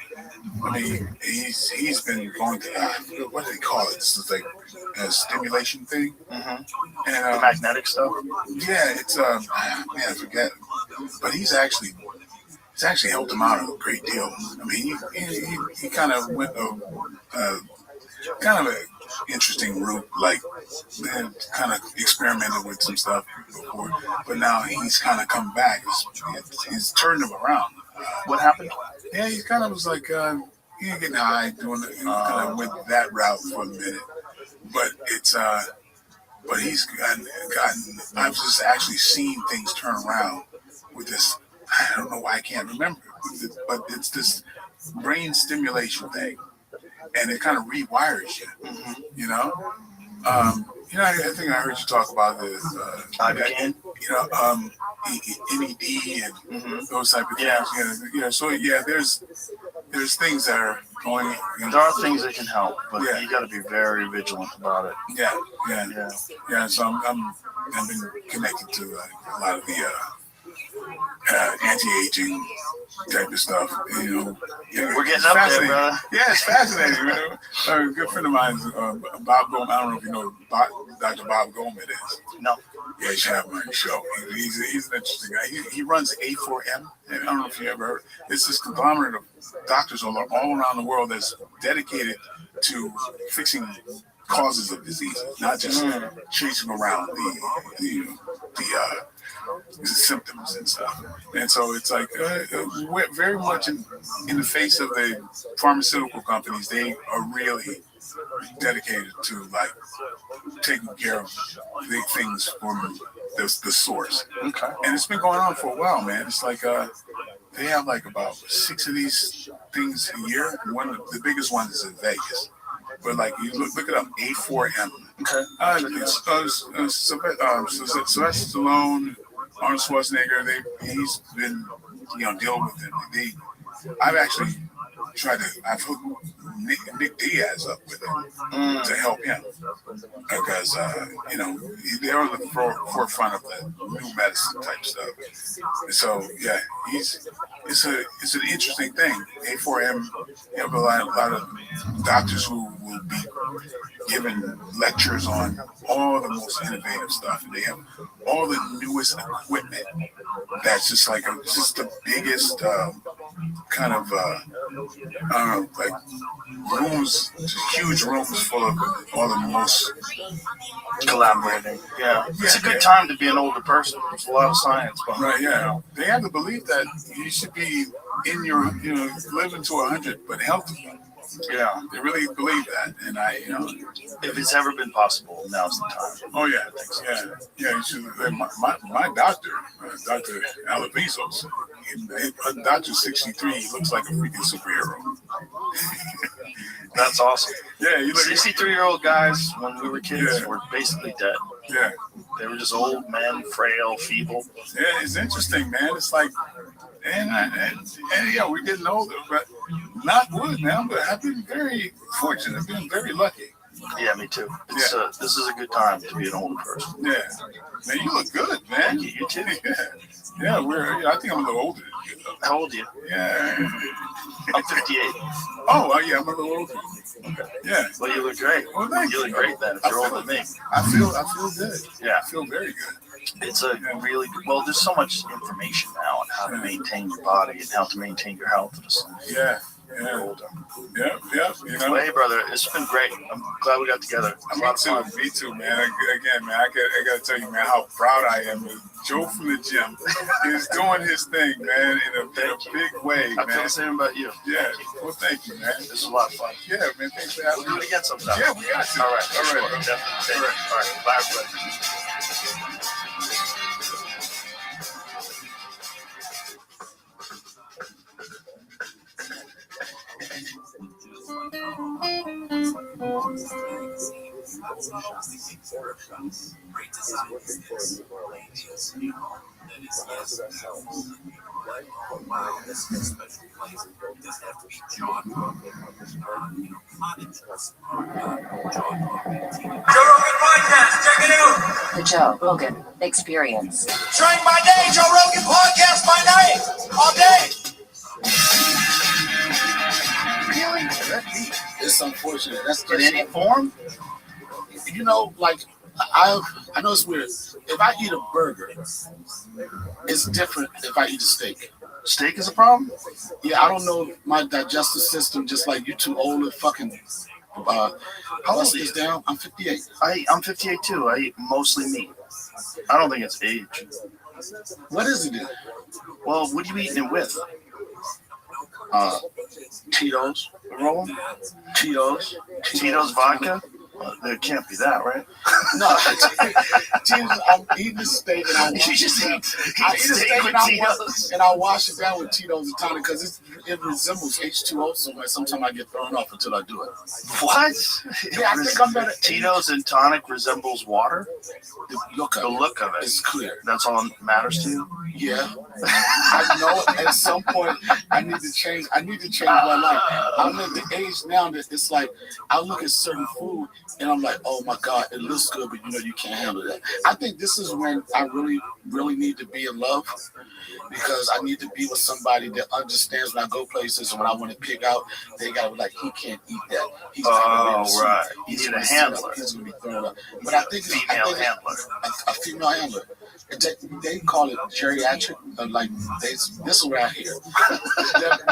I mean, he's been going to what do they call it? It's like a stimulation thing. Mm-hmm. And the magnetic stuff. Yeah, it's man, I forget. But he's actually helped him out a great deal. I mean, he kind of went kind of an interesting route, like kind of experimented with some stuff before, but now he's kind of come back. He's turned him around. What happened? Yeah, he kind of was like he ain't getting high, doing it. He kind of went that route for a minute, but it's but he's gotten. I've just actually seen things turn around with this. I don't know why I can't remember, but it's this brain stimulation thing, and it kind of rewires you. Mm-hmm. I think I heard you talk about this. Ibogaine. NED and those type of things. Yeah. So there's things that are going. There are things that can help, but you got to be very vigilant about it. Yeah. So I've been connected to a lot of the anti-aging type of stuff. We're getting up there, brother. Yeah, it's fascinating. A good friend of mine is Bob Goldman. I don't know if you know who Dr. Bob Goldman is. No. Yeah, you should have him on your show. He's an interesting guy. He runs A4M. I don't know if you ever heard. It's this conglomerate of doctors all around the world that's dedicated to fixing causes of disease, not just chasing around the symptoms and stuff. And so it's like very much in the face of the pharmaceutical companies, they are really dedicated to like taking care of the things from the source. Okay. And it's been going on for a while, man. It's like they have like about 6 of these things a year. One of the biggest ones is in Vegas. But like you look it up, A4M. Okay. Sylvester Stallone, Arnold Schwarzenegger. He's been dealing with them. I've actually tried to. I've hooked Nick Diaz up with him to help him because they're on the forefront of the new medicine type stuff. And so it's an interesting thing. A4M, you have a lot of doctors who will be giving lectures on all the most innovative stuff, and they have all the newest equipment. That's just like just the biggest kind of like rooms, just huge rooms full of all the most collaborating. Yeah, it's a good time to be an older person. There's a lot of science behind it. Right, yeah. They have the belief that you should be in your, living to 100, but healthy. Yeah, they really believe that, and if it's ever been possible, now's the time. Oh yeah, I think so. Yeah. You should. My doctor, Dr. Alavizos, Doctor's 63. He looks like a freaking superhero. That's awesome. Yeah, 63-year-old guys when we were kids were basically dead. Yeah, they were just old men, frail, feeble. Yeah, it's interesting, man. It's like, and we're getting older, but not wood, man. But I've been very fortunate. I've been very lucky. Yeah, me too. This is a good time to be an older person. Yeah, man, you look good, man. You too. Yeah, I think I'm a little older than you, though. How old are you? Yeah, I'm 58. Oh, yeah, I'm a little older. Okay. Yeah. Well, you look great. Well, thank you. You look great then. If you're older than me. I feel good. Yeah. I feel very good. It's a really good. Well, there's so much information now on how to maintain your body and how to maintain your health. Yeah. Yeah. You know. Well, hey, brother, it's been great. I'm glad we got together. Me too, man. Again, man, I gotta tell you, man, how proud I am. Joe from the gym is doing his thing, man, in a big way, man. I feel the same about you. Yeah. Well, thank you, man. This is a lot of fun. Yeah, man. Thanks for having me. We'll do it again sometime. Yeah, we got to. All right. Definitely. All right. Bye, everybody. The Joe Rogan Experience. Drink by day, Joe Rogan podcast by night, all day. Really? It's unfortunate. That's In any form? You know, like I know it's weird. If I eat a burger, it's different if I eat a steak. Steak is a problem? Yeah, I don't know my digestive system, just like you two older fucking How old are you? down. I'm 58. I'm 58 too. I eat mostly meat. I don't think it's age. What is it then? Well, what are you eating it with? Tito's. Roll? Tito's vodka? There can't be that, right? No, I'm eating a steak and I wash and I wash it down with Tito's and tonic because it resembles H2O so much. Sometimes I get thrown off until I do it. What? Yeah, I think I'm better. Tito's and tonic resembles water? The look of it is clear. That's all that matters to you? Yeah. I know at some point I need to change my life. I'm at the age now that it's like I look at certain food and I'm like, oh my God, it looks good, but you know you can't handle that. I think this is when I really, really need to be in love because I need to be with somebody that understands when I go places and when I want to pick out, they gotta be like, he can't eat that. He's right. You need a handler. He's gonna be thrown up. But I think a female handler. They call it geriatric. Like this is what I hear.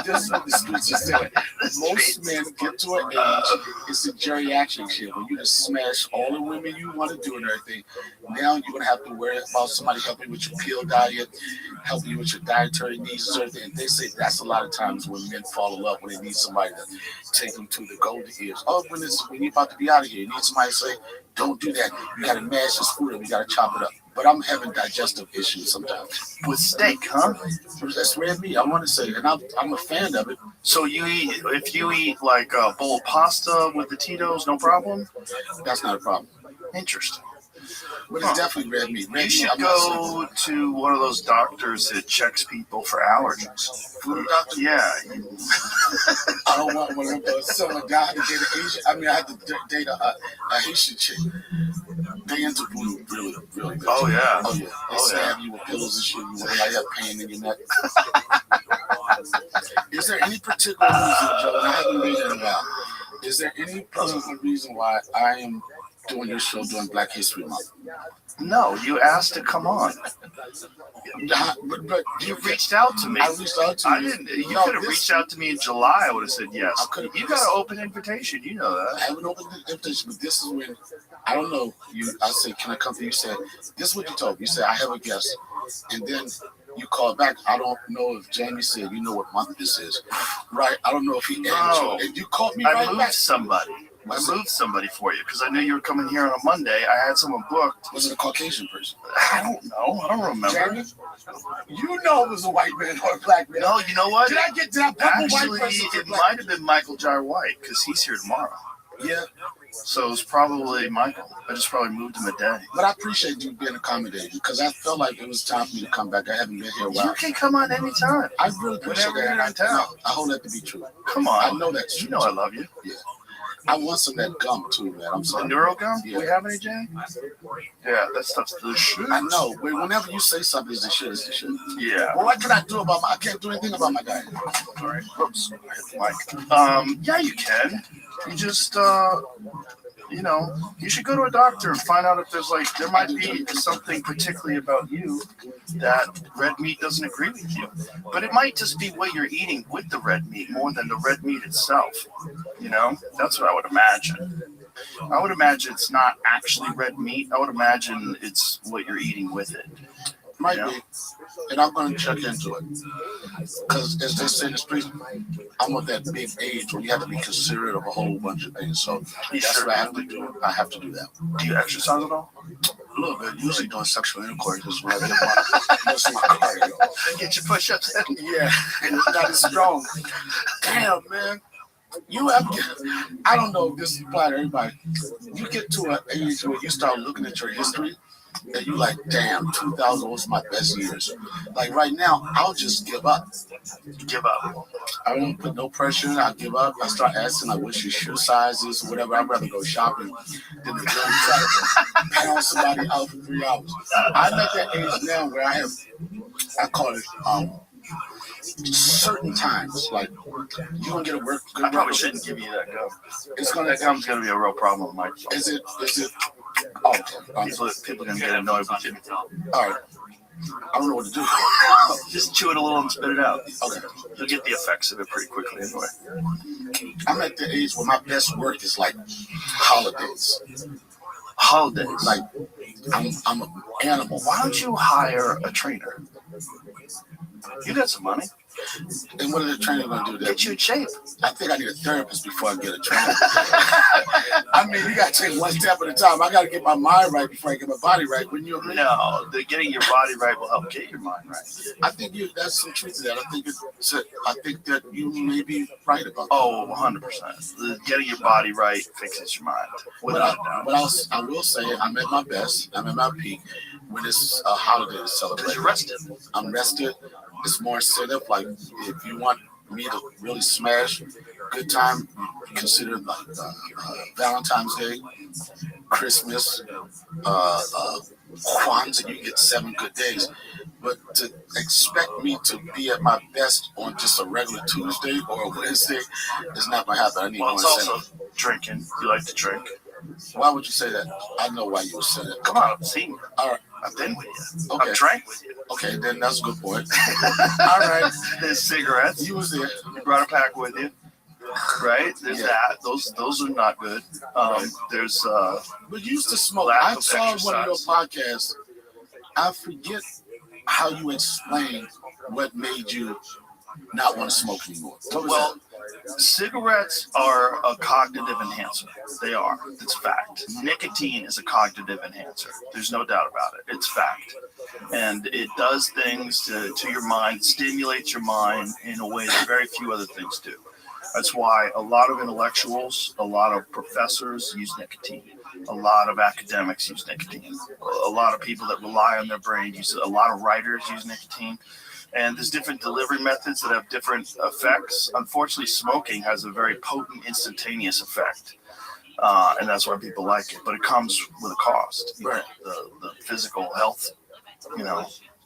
This is what the streets are saying. Most men get to an age, it's a geriatric shit where you just smash all the women you want to do and everything. Now you're gonna have to worry about somebody helping you with your pill diet, helping you with your dietary needs and everything. And they say that's a lot of times when men fall in love when they need somebody to take them to the golden years. Oh, when you're about to be out of here, you need somebody to say, don't do that. You gotta mash this food up, you gotta chop it up. But I'm having digestive issues sometimes. With steak, huh? That's red meat, I want to say. And I'm a fan of it. So if you eat like a bowl of pasta with the Tito's, no problem? That's not a problem. Interesting. But it's definitely red meat. You should go to one of those doctors that checks people for allergies. Food doctor? Yeah. I don't want one of those. So I had to date an Asian. I mean, I had to date a Haitian chick. They into food really, really good. Oh, yeah. Oh, yeah. They stab you with pillows and shit. You want like that pain in your neck. Is there any particular reason, Joe, and I haven't been in a while, is there any particular reason why I am doing your show during Black History Month? No, you asked to come on. But you reached out to me. I reached out to you. I didn't. You could have reached out to me in July. I would have said yes. You got an open invitation. You know that. I have an open invitation, but this is when I don't know. I said, "Can I come to you?" You said, "This is what you told me." You said, "I have a guest," and then you called back. I don't know if Jamie said, "You know what month this is?" Right? I don't know if he added you. And you called me right back. I moved somebody for you because I knew you were coming here on a Monday. I had someone booked. Was it a Caucasian person? I don't know. I don't remember. Jamie? You know it was a white man or a black man. No, you know what? Did I put a white person? It might have been Michael Jar White because he's here tomorrow. Yeah. So it was probably Michael. I just probably moved him a day. But I appreciate you being accommodating because I felt like it was time for me to come back. I haven't been here a while. You can come on anytime. I really appreciate that. I hold that to be true. Come on. I know that's true. You know I love you. Yeah. I want some of that gum too, man. I'm sorry. The neuro gum? Yeah. Do we have any, Jay? Yeah, that stuff's the shit. I know, but whenever you say something is the shit, it's the shit. Yeah. Well, what can I do about I can't do anything about my diet. All right. Whoops. I hit the mic. Yeah, you can. You just you know, you should go to a doctor and find out if there might be something particularly about you that red meat doesn't agree with you. But it might just be what you're eating with the red meat more than the red meat itself. You know, that's what I would imagine. I would imagine it's not actually red meat. I would imagine it's what you're eating with it. Might be. And I'm going to check into it. Because as they say in the streets, I'm at that big age where you have to be considerate of a whole bunch of things. So that's what I have to do. I have to do that. Do you exercise at all? A little bit. Usually doing sexual intercourse is when I get most of my cardio. Get your push-ups in. Yeah. It's not as strong. Damn, man. I don't know if this applies to everybody. You get to an age where you start looking at your history and you like, damn, 2000 was my best years. Like right now, I'll just give up. Give up. I don't put no pressure. I give up. I start asking like, what's your shoe sizes or whatever. I'd rather go shopping than to really try to pound somebody out for 3 hours. I'm at that age now where I call it certain times, like you gonna get a work. I probably shouldn't give you that gum. It's gonna. That gum's gonna be a real problem with my phone. Is it? Oh, people are gonna get annoyed with you. All right. I don't know what to do. Just chew it a little and spit it out. Okay. You'll get the effects of it pretty quickly anyway. I'm at the age where my best work is like holidays. Holidays. Like I'm an animal. Why don't you hire a trainer? You got some money. And what are the trainers going to do? Get you in shape. I think I need a therapist before I get a trainer. I mean, you got to take one step at a time. I got to get my mind right before I get my body right. Wouldn't you agree? No, getting your body right will help get your mind right. I think that's some truth to that. I think that you may be right about that. Oh, 100%. Getting your body right fixes your mind. But I will say I'm at my best. I'm at my peak when it's a holiday to celebrate. You're rested. I'm rested. It's more set up. Like if you want me to really smash, good time, consider like Valentine's Day, Christmas, Kwanzaa. You get 7 good days. But to expect me to be at my best on just a regular Tuesday or a Wednesday is not going to happen. I need more it's also drinking. You like to drink. Why would you say that? I know why you would say that. Come on, I'm seeing you. All right. I've been with you. Okay. I've drank with you. Okay, then that's a good point. All right. There's cigarettes. You was there. You brought a pack with you. Right? There's that. Those are not good. There's But you used to smoke. I saw one of your podcasts. I forget how you explained what made you not want to smoke anymore. Well, cigarettes are a cognitive enhancer. They are. It's fact. Nicotine is a cognitive enhancer. There's no doubt about it. It's fact. And it does things to your mind, stimulates your mind in a way that very few other things do. That's why a lot of intellectuals, a lot of professors use nicotine. A lot of academics use nicotine. A lot of people that rely on their brain use it. A lot of writers use nicotine. And there's different delivery methods that have different effects. Unfortunately, smoking has a very potent, instantaneous effect. And that's why people like it. But it comes with a cost. Right. The physical health,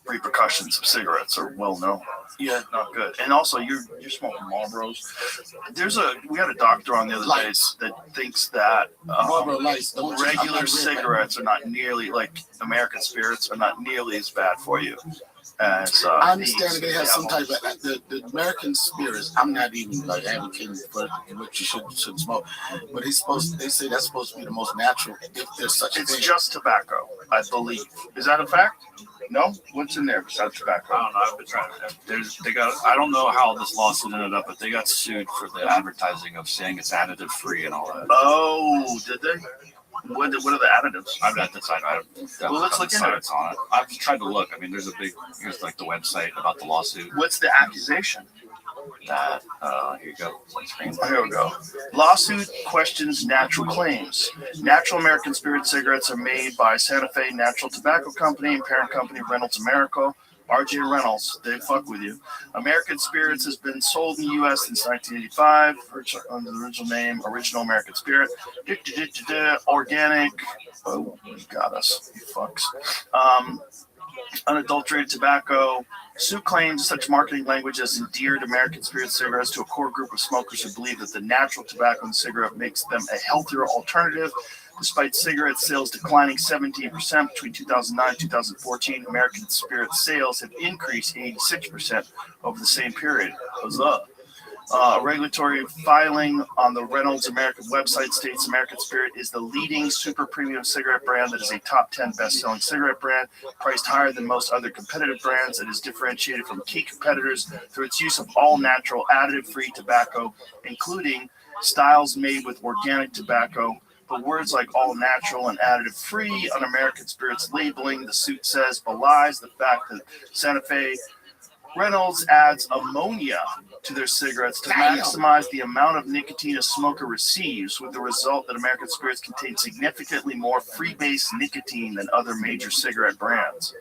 repercussions of cigarettes are well known. Yeah. Not good. And also, you're smoking Marlboros. We had a doctor on the other day that thinks that Marlboro Lights, regular cigarettes are not nearly, like American spirits, are not nearly as bad for you. As, I understand that they have some type of the American spirits. I'm not even like advocating for what you shouldn't smoke, but they say that's supposed to be the most natural if there's such a thing. It's just tobacco, I believe. Is that a fact? No? What's in there besides tobacco? I don't know. I've been trying to. I don't know how this lawsuit ended up, but they got sued for the advertising of saying it's additive free and all that. Oh, did they? What are the additives? I've got the site. Well, let's look into it. On it. I've tried to look. I mean, here's like the website about the lawsuit. What's the accusation? That here you go. Here we go. Lawsuit questions natural claims. Natural American Spirit cigarettes are made by Santa Fe Natural Tobacco Company and parent company Reynolds America. RJ Reynolds, they fuck with you. American Spirits has been sold in the U.S. since 1985 under the original name, Original American Spirit. Organic. Oh, you got us, you fucks. Unadulterated tobacco. Suit claims such marketing language has endeared American spirit cigarettes to a core group of smokers who believe that the natural tobacco in cigarette makes them a healthier alternative. Despite cigarette sales declining 17% between 2009 and 2014, American spirit sales have increased 86% over the same period. Huzzah. Regulatory filing on the Reynolds American website states American Spirit is the leading super premium cigarette brand that is a top 10 best-selling cigarette brand, priced higher than most other competitive brands. It is differentiated from key competitors through its use of all-natural, additive-free tobacco, including styles made with organic tobacco. But words like all-natural and additive-free on American Spirit's labeling, the suit says, belies the fact that Santa Fe Reynolds adds ammonia to their cigarettes to maximize the amount of nicotine a smoker receives, with the result that American Spirits contain significantly more freebase nicotine than other major cigarette brands.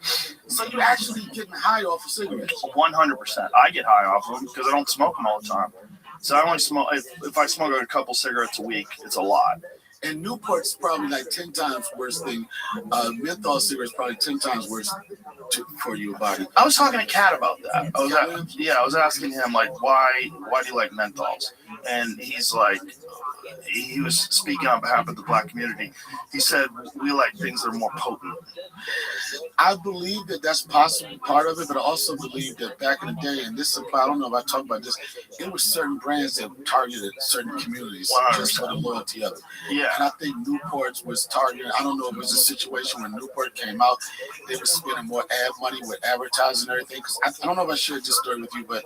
So you're actually getting high off of cigarettes? 100%. I get high off of them because I don't smoke them all the time. So I only smoke, if I smoke a couple cigarettes a week, it's a lot. And Newport's probably like 10 times worse than menthol cigarettes, probably 10 times worse for your body. I was talking to Kat about that. I was asking him, like, why do you like menthols? And he's like, he was speaking on behalf of the black community. He said, we like things that are more potent. I believe that that's possibly part of it, but I also believe that back in the day, and this I don't know if I talked about this, it was certain brands that targeted certain communities 100%. Just for the loyalty of it. Yeah. And I think Newport's was targeted. I don't know if it was a situation when Newport came out, they were spending more ad money with advertising and everything. Because I don't know if I shared this story with you, but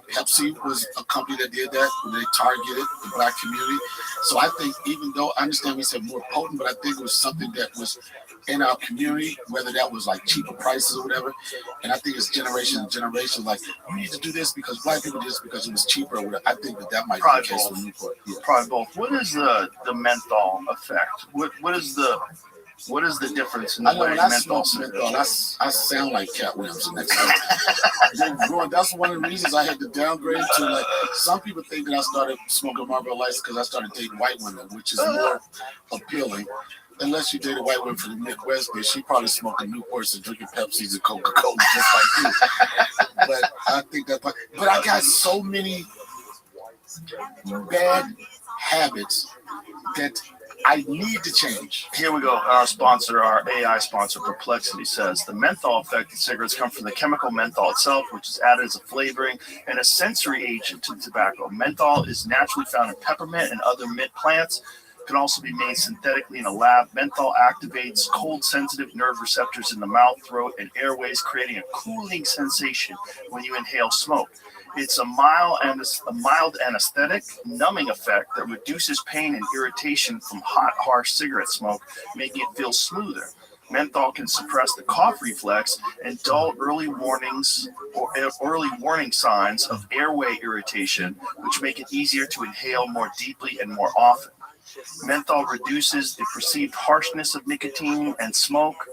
Pepsi was a company that did that when they targeted the black community. So I think even though I understand we said more potent, but I think it was something that was in our community, whether that was like cheaper prices or whatever. And I think it's generation to generation, like, you need to do this because black people did this because it was cheaper or whatever. I think that might probably be the case both. with Newport. Yeah. Probably both. What is the menthol effect? What is the difference in the way menthol cigarettes? I sound like Cat Williams the next time. That's one of the reasons I had to downgrade to, like, some people think that I started smoking Marlboro Lights because I started dating white women, which is more appealing. Unless you date a white woman from the Midwest, but she probably smoking Newports and drinking Pepsis and Coca-Cola just like you. But I think that. But I got so many bad habits that I need to change. Here we go. Our sponsor, our AI sponsor, Perplexity, says the menthol effect in cigarettes come from the chemical menthol itself, which is added as a flavoring and a sensory agent to the tobacco. Menthol is naturally found in peppermint and other mint plants. Can also be made synthetically in a lab. Menthol activates cold-sensitive nerve receptors in the mouth, throat, and airways, creating a cooling sensation when you inhale smoke. It's a mild anesthetic, numbing effect that reduces pain and irritation from hot, harsh cigarette smoke, making it feel smoother. Menthol can suppress the cough reflex and dull early warning signs of airway irritation, which make it easier to inhale more deeply and more often. Menthol reduces the perceived harshness of nicotine and smoke.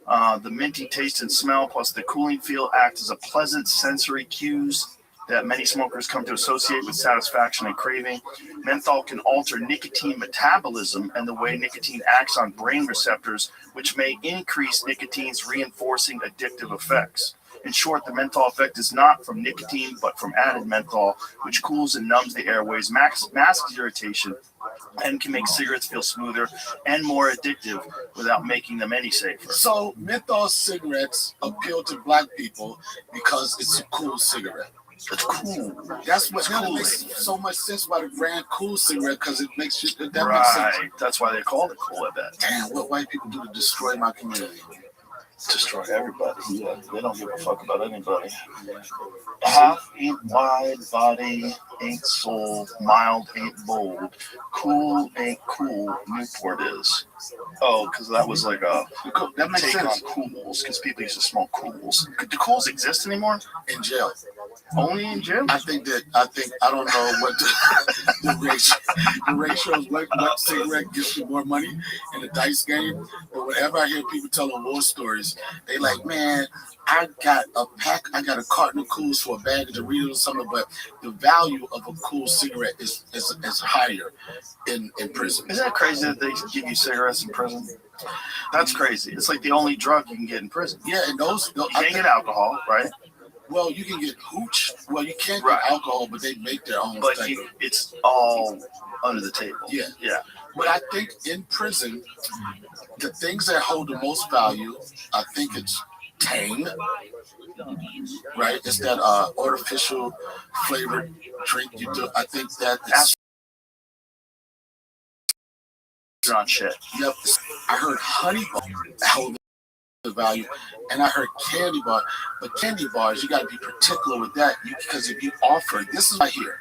The minty taste and smell, plus the cooling feel, act as a pleasant sensory cues that many smokers come to associate with satisfaction and craving. Menthol can alter nicotine metabolism and the way nicotine acts on brain receptors, which may increase nicotine's reinforcing addictive effects. In short, the menthol effect is not from nicotine, but from added menthol, which cools and numbs the airways, masks irritation, and can make cigarettes feel smoother and more addictive without making them any safer. So menthol cigarettes appeal to black people because it's a cool cigarette. It's cool. That's what makes so much sense why the brand Cool cigarette, because it makes you that right. Makes sense. That's why they called it cool, I bet. Damn, what white people do to destroy my community. Destroy everybody. Yeah, they don't give a fuck about anybody. Half ain't wide, body ain't soul, mild ain't bold, cool ain't cool, Newport is. Oh, because that was like a that makes take sense. On cools, because people used to smoke cools. Do cools exist anymore? In jail. Only in jail? I think I don't know what the ratio is, what cigarette gives you more money in the dice game, but whenever I hear people telling war stories, they like, man, I got a carton of Cools for a bag of Doritos or something, but the value of a Cool cigarette is higher in prison. Isn't it crazy that they give you cigarettes in prison? That's crazy. It's like the only drug you can get in prison. Yeah, and you can't get alcohol, right? Well, you can get hooch. Well, you can't get alcohol, but they make their own. But it's all under the table. Yeah. Yeah. But I think in prison, the things that hold the most value, I think it's Tang, right? It's that artificial flavored drink you do. I think that's on shit. Yep. I heard honey bar hold the value, and I heard candy bar. But candy bars, you got to be particular with that because if you offer, this is right here.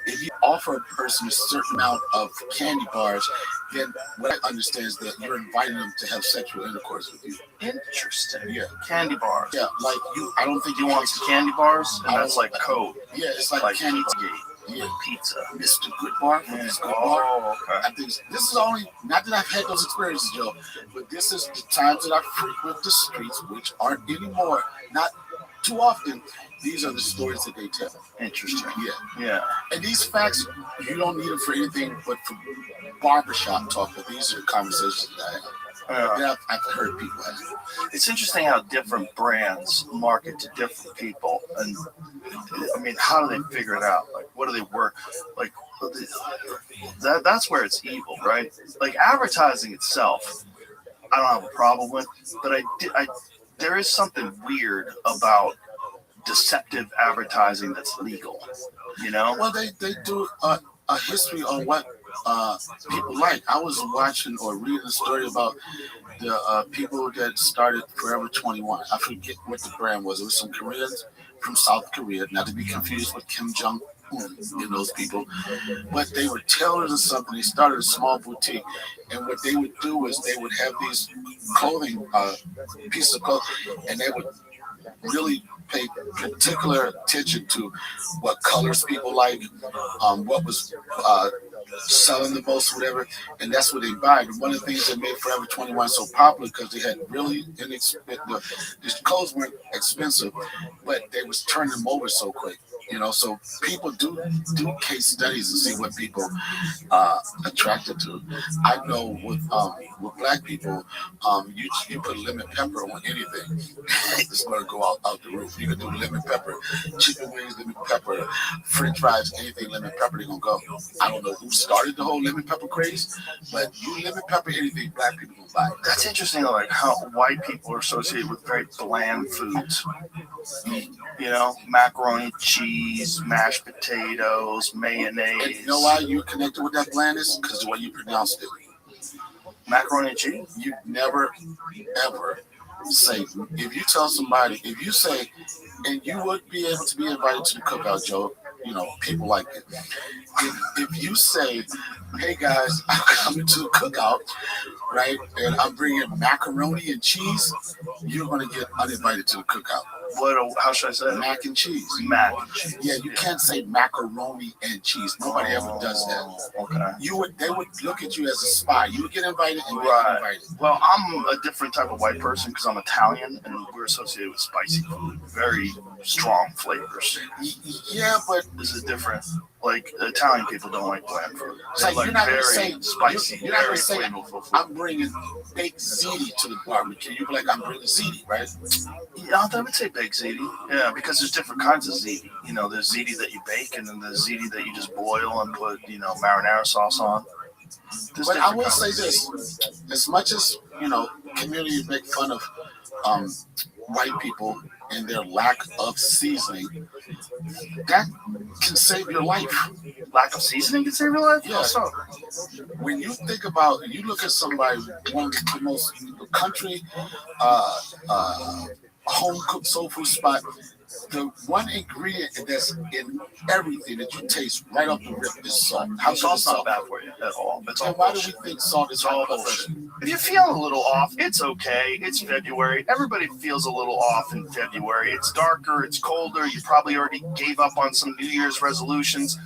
If you offer a person a certain amount of candy bars, then what I understand is that you're inviting them to have sexual intercourse with you. Interesting. Yeah. Candy bars. Yeah, like I don't think you want some candy bars, and that's like code. Yeah, it's like candy bar. Yeah, pizza. Mr. Good Bar from this Good Bar. Okay. I think this is only, not that I've had those experiences, Joe, but this is the times that I frequent the streets, which aren't anymore, not too often. These are the stories that they tell. Interesting. Yeah. Yeah. And these facts, you don't need them for anything but for barbershop talk, but these are conversations that I have. I've heard people have. It's interesting how different brands market to different people, and I mean, how do they figure it out? Like, what do they work? Like, that's where it's evil, right? Like advertising itself, I don't have a problem with, but there is something weird about deceptive advertising that's legal. You know? Well, they do a history on what people like. I was watching or reading a story about the people that started Forever 21. I forget what the brand was. It was some Koreans from South Korea, not to be confused with Kim Jong-un and those people. But they were tailors or something. They started a small boutique. And what they would do is they would have these clothing, pieces of clothing, and they would really pay particular attention to what colors people like, what was selling the most, whatever, and that's what they buy. And one of the things that made Forever 21 so popular because they had really inexpensive, these clothes weren't expensive, but they was turning them over so quick. You know, so people do case studies and see what people attracted to. I know with black people, you put lemon pepper on anything, it's going to go out the roof. You can do lemon pepper, chicken wings, lemon pepper, French fries, anything lemon pepper, they're going to go. I don't know who started the whole lemon pepper craze, but you lemon pepper anything, black people will buy it. That's interesting, like how white people are associated with very bland foods. You know, macaroni, cheese, mashed potatoes, mayonnaise. And you know why you're connected with that blandness? Because the way you pronounced it. Macaroni and cheese? You never, ever say, if you tell somebody, if you say, and you would be able to be invited to the cookout, Joe, you know, people like it. If you say, hey guys, I'm coming to the cookout, right, and I'm bringing macaroni and cheese, you're going to get uninvited to the cookout. How should I say it? Mac and cheese. Mac and cheese. Yeah, you can't say macaroni and cheese. Nobody ever does that. Okay. They would look at you as a spy. You would get invited and get invited. Well, I'm a different type of white person because I'm Italian and we're associated with spicy food. Very strong flavors. Yeah, but this is different. Like Italian people don't like bland food. It's like you're not going to say spicy. You're not going to say I'm bringing baked ziti to the barbecue. You'd be like, I'm bringing ziti, right? Yeah, I would say baked ziti. Yeah, because there's different kinds of ziti. You know, there's ziti that you bake, and then there's ziti that you just boil and put, you know, marinara sauce on. But I will say this: as much as communities make fun of white people and their lack of seasoning, that can save your life. Lack of seasoning can save your life? Yeah. So when you think about, you look at somebody, one of the most country home cooked soul food spot, the one ingredient that's in everything that you taste right off the rip is salt. How salt's not bad for you at all. It's all why do we think salt is all bullshit? If you're feeling a little off, it's okay. It's February. Everybody feels a little off in February. It's darker. It's colder. You probably already gave up on some New Year's resolutions.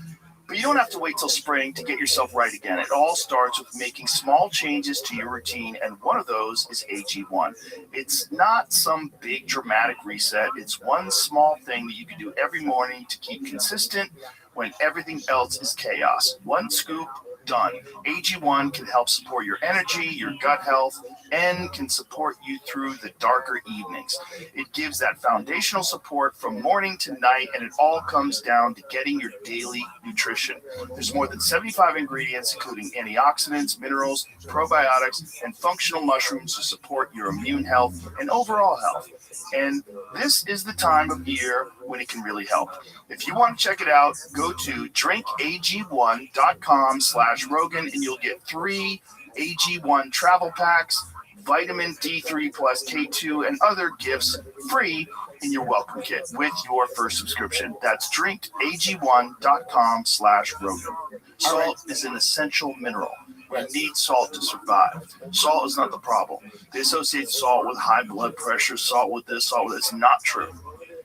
But you don't have to wait till spring to get yourself right again. It all starts with making small changes to your routine, and one of those is AG1. It's not some big dramatic reset. It's one small thing that you can do every morning to keep consistent when everything else is chaos. One scoop, done. AG1 can help support your energy, your gut health, and can support you through the darker evenings. It gives that foundational support from morning to night, and it all comes down to getting your daily nutrition. There's more than 75 ingredients, including antioxidants, minerals, probiotics, and functional mushrooms to support your immune health and overall health. And this is the time of year when it can really help. If you want to check it out, go to drinkag1.com/Rogan, and you'll get 3 AG1 travel packs, vitamin D3 plus K2, and other gifts free in your welcome kit with your first subscription. That's drinkag1.com/Rogan. Salt is an essential mineral. You need salt to survive. Salt is not the problem. They associate salt with high blood pressure, salt with this, salt with this. It's not true.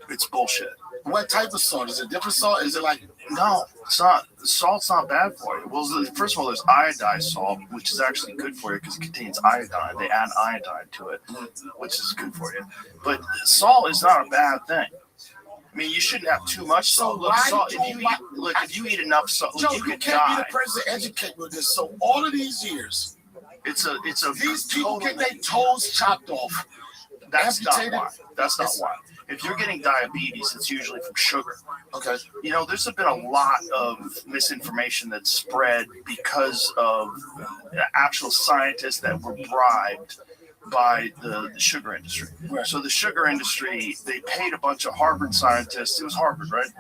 It's bullshit. What type of salt? Is it different salt? Is it like... No, it's not. Salt's not bad for you. Well, first of all, there's iodized salt, which is actually good for you because it contains iodine. They add iodine to it, which is good for you. But salt is not a bad thing. I mean, you shouldn't have too much salt. Look, salt. If you eat enough salt, Joe, you you could can't die. be the person to educate with this. So all of these years, these people get their toes chopped off. That's amputated. not why. That's not why. If you're getting diabetes, it's usually from sugar. Okay. You know, there's been a lot of misinformation that's spread because of actual scientists that were bribed by the sugar industry. Right. So the sugar industry, they paid a bunch of Harvard scientists. It was Harvard, right?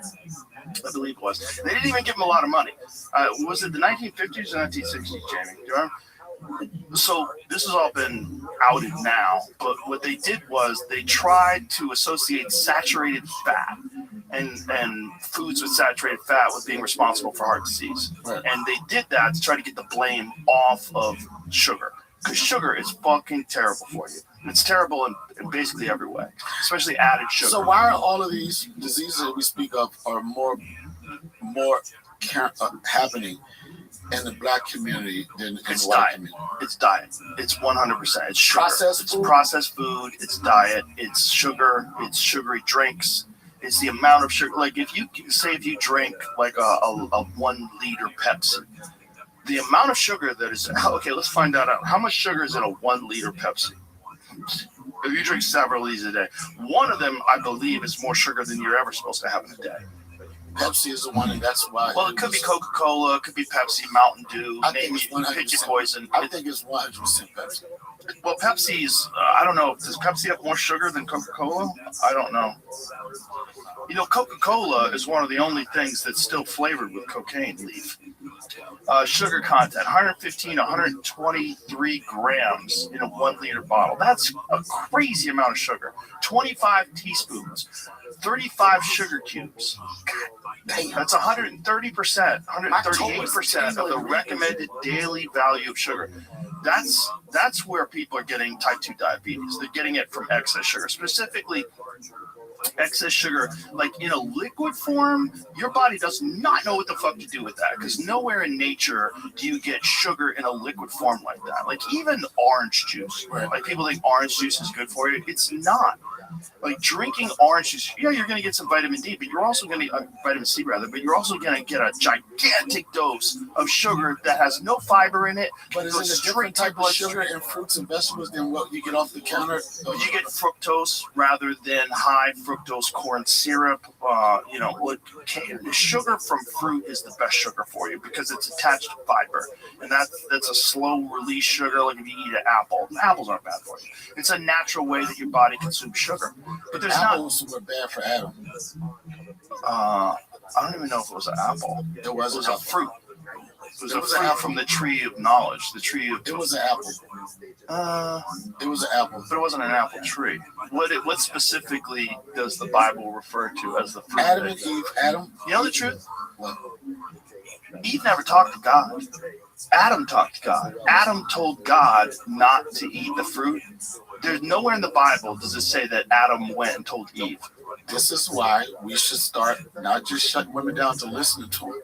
I believe it was. They didn't even give them a lot of money. Was it the 1950s or 1960s, Jamie? Do you remember? So this has all been outed now, but what they did was they tried to associate saturated fat and foods with saturated fat with being responsible for heart disease. Right. And they did that to try to get the blame off of sugar, because sugar is fucking terrible for you. It's terrible in basically every way, especially added sugar. So why are all of these diseases that we speak of are more happening in the black community than in the white community? It's diet. It's 100%. It's sugar. Processed food? Processed food. It's diet. It's sugar. It's sugary drinks. It's the amount of sugar. Like if you drink like a 1 liter Pepsi, the amount of sugar that is, okay, let's find out how much sugar is in a 1 liter Pepsi. If you drink several of these a day, one of them, I believe, is more sugar than you're ever supposed to have in a day. Pepsi is the one, and that's why. Well, it could be Coca-Cola, it could be Pepsi, Mountain Dew, I think maybe it's 100%. pick your poison. I think it's 100% Pepsi. Well, Pepsi's, I don't know. Does Pepsi have more sugar than Coca-Cola? I don't know. You know, Coca-Cola is one of the only things that's still flavored with cocaine leaf. Sugar content, 115 to 123 grams in a 1 liter bottle. That's a crazy amount of sugar. 25 teaspoons, 35 sugar cubes. Damn. That's 130%, 138% of the recommended daily value of sugar. That's where people are getting type 2 diabetes. They're getting it from excess sugar, specifically excess sugar, like in a liquid form. Your body does not know what the fuck to do with that, because nowhere in nature do you get sugar in a liquid form like that. Like even orange juice, like people think orange juice is good for you. It's not. Like drinking orange juice, yeah, you're going to get some vitamin D, but you're also going to vitamin C rather, but you're also going to get a gigantic dose of sugar that has no fiber in it. But is it a different type of sugar in fruits and vegetables than what you get off the counter? You get fructose rather than high fructose corn syrup. Sugar from fruit is the best sugar for you because it's attached to fiber, and that's a slow release sugar. Like if you eat an apple, apples aren't bad for you. It's a natural way that your body consumes sugar. But there's apples were bad for Adam. I don't even know if it was an apple. It was a fruit. It was a fruit from the tree of knowledge. The tree of. It was an apple. It was an apple, but it wasn't an apple tree. What specifically does the Bible refer to as the fruit? Adam and Eve. Adam. You know the truth? Eve never talked to God. Adam talked to God. Adam told God not to eat the fruit. There's nowhere in the Bible does it say that Adam went and told Eve. This is why we should start not just shutting women down to listening to them,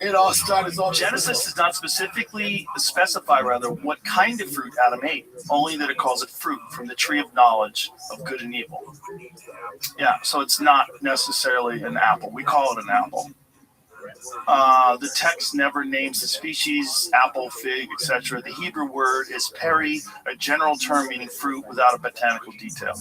It all started off. Genesis does not specifically specify, rather, what kind of fruit Adam ate, only that it calls it fruit from the tree of knowledge of good and evil. Yeah, so it's not necessarily an apple. We call it an apple. The text never names the species, apple, fig, etc. The Hebrew word is peri, a general term meaning fruit without a botanical detail.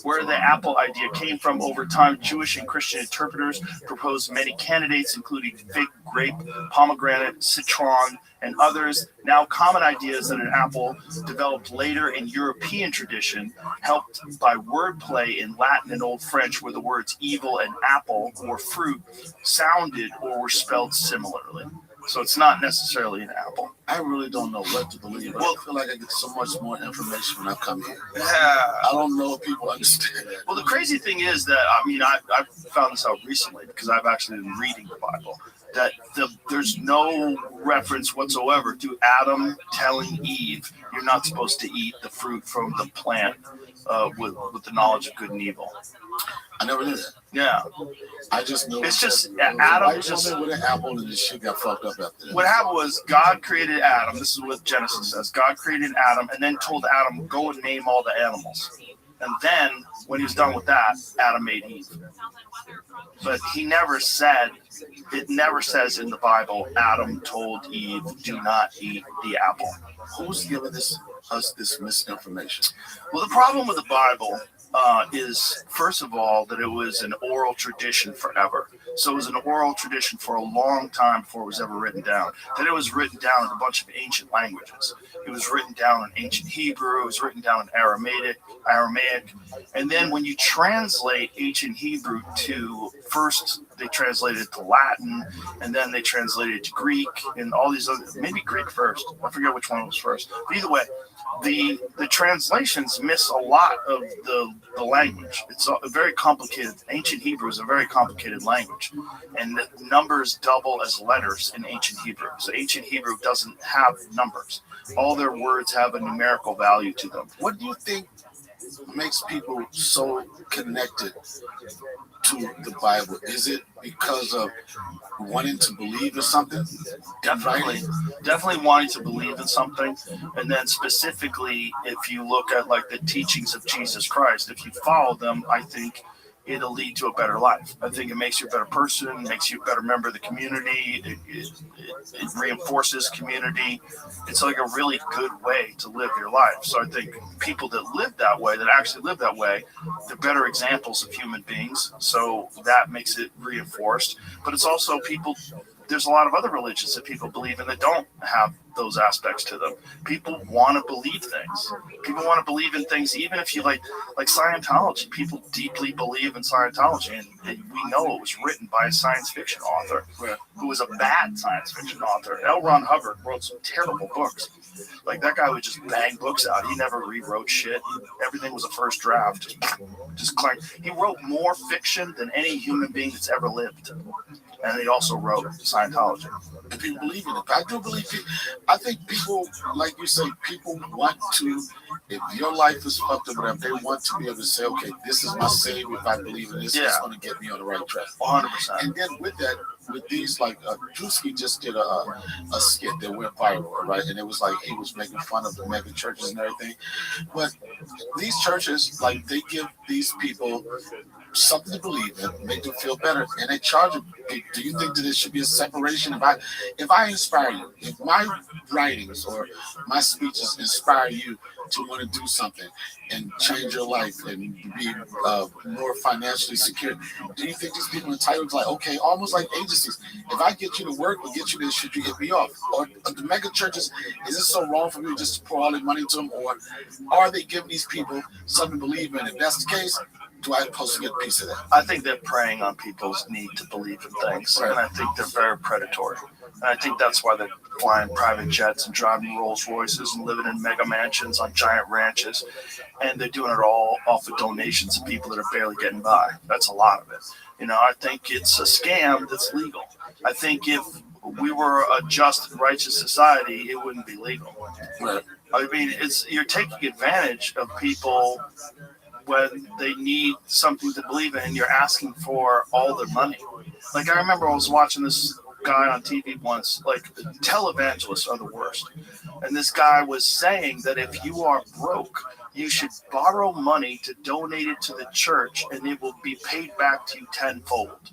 Where the apple idea came from over time, Jewish and Christian interpreters proposed many candidates, including fig, grape, pomegranate, citron, and others. Now, common ideas that an apple developed later in European tradition, helped by wordplay in Latin and Old French, where the words evil and apple, or fruit, sounded or were spelled similarly. So it's not necessarily an apple. I really don't know what to believe. Well, I feel like I get so much more information when I come here. Yeah. I don't know if people understand that. Well, the crazy thing is that, I mean, I found this out recently because I've actually been reading the Bible, that there's no reference whatsoever to Adam telling Eve, you're not supposed to eat the fruit from the plant with the knowledge of good and evil. I never knew that. Yeah. I just knew it's just Adam just with an apple and the shit got fucked up after that. What happened was God created Adam. This is what Genesis says. God created Adam and then told Adam, go and name all the animals. And then when he was done with that, Adam made Eve. But he never said, it never says in the Bible, Adam told Eve, do not eat the apple. Who's giving us this misinformation? Well, the problem with the Bible is, first of all, that it was an oral tradition forever. So it was an oral tradition for a long time before it was ever written down. Then it was written down in a bunch of ancient languages. It was written down in ancient Hebrew. It was written down in Aramaic. And then when you translate ancient Hebrew to, first they translated it to Latin, and then they translated it to Greek, and all these other, maybe Greek first. I forget which one was first. But either way, the translations miss a lot of the language. It's a very complicated. Ancient Hebrew is a very complicated language, and the numbers double as letters in ancient Hebrew. So ancient Hebrew doesn't have numbers. All their words have a numerical value to them. What do you think makes people so connected to the Bible? Is it because of wanting to believe in something? Definitely wanting to believe in something. And then specifically, if you look at like the teachings of Jesus Christ, if you follow them, I think it'll lead to a better life. I think it makes you a better person, makes you a better member of the community. It reinforces community. It's like a really good way to live your life. So I think people that live that way, that actually live that way, they're better examples of human beings. So that makes it reinforced. But it's also people, there's a lot of other religions that people believe in that don't have those aspects to them. People want to believe things. People want to believe in things, even if you like Scientology. People deeply believe in Scientology, and we know it was written by a science fiction author who was a bad science fiction author. L. Ron Hubbard wrote some terrible books. Like, that guy would just bang books out. He never rewrote shit. Everything was a first draft. Just claim. He wrote more fiction than any human being that's ever lived. And he also wrote Scientology. And people believe in it. I do believe it. I think people, like you say, people want to, if your life is fucked up, whatever, they want to be able to say, okay, this is my save. If I believe in this, it's going to get me on the right track. 100%. And then with that, with these, like, Drewski just did a skit that went viral, right? And it was like he was making fun of the mega churches and everything. But these churches, like, they give these people something to believe in, make them feel better, and they charge them. Do you think that there should be a separation? If I inspire you, if my writings or my speeches inspire you to want to do something and change your life and be more financially secure, do you think these people are entitled to, like, okay, almost like agencies, if I get you to work or get you this, should you get me off? Or the mega churches, is it so wrong for me just to pour all their money to them, or are they giving these people something to believe in? If that's the case, do I supposed to get a piece of that? I think they're preying on people's need to believe in things, and I think they're very predatory. And I think that's why they're flying private jets and driving Rolls Royces and living in mega mansions on giant ranches, and they're doing it all off of donations of people that are barely getting by. That's a lot of it. You know, I think it's a scam that's legal. I think if we were a just and righteous society, it wouldn't be legal. Right. I mean, you're taking advantage of people when they need something to believe in, and you're asking for all their money. Like I remember I was watching this guy on TV once. Like televangelists are the worst, and this guy was saying that if you are broke, you should borrow money to donate it to the church, and it will be paid back to you tenfold.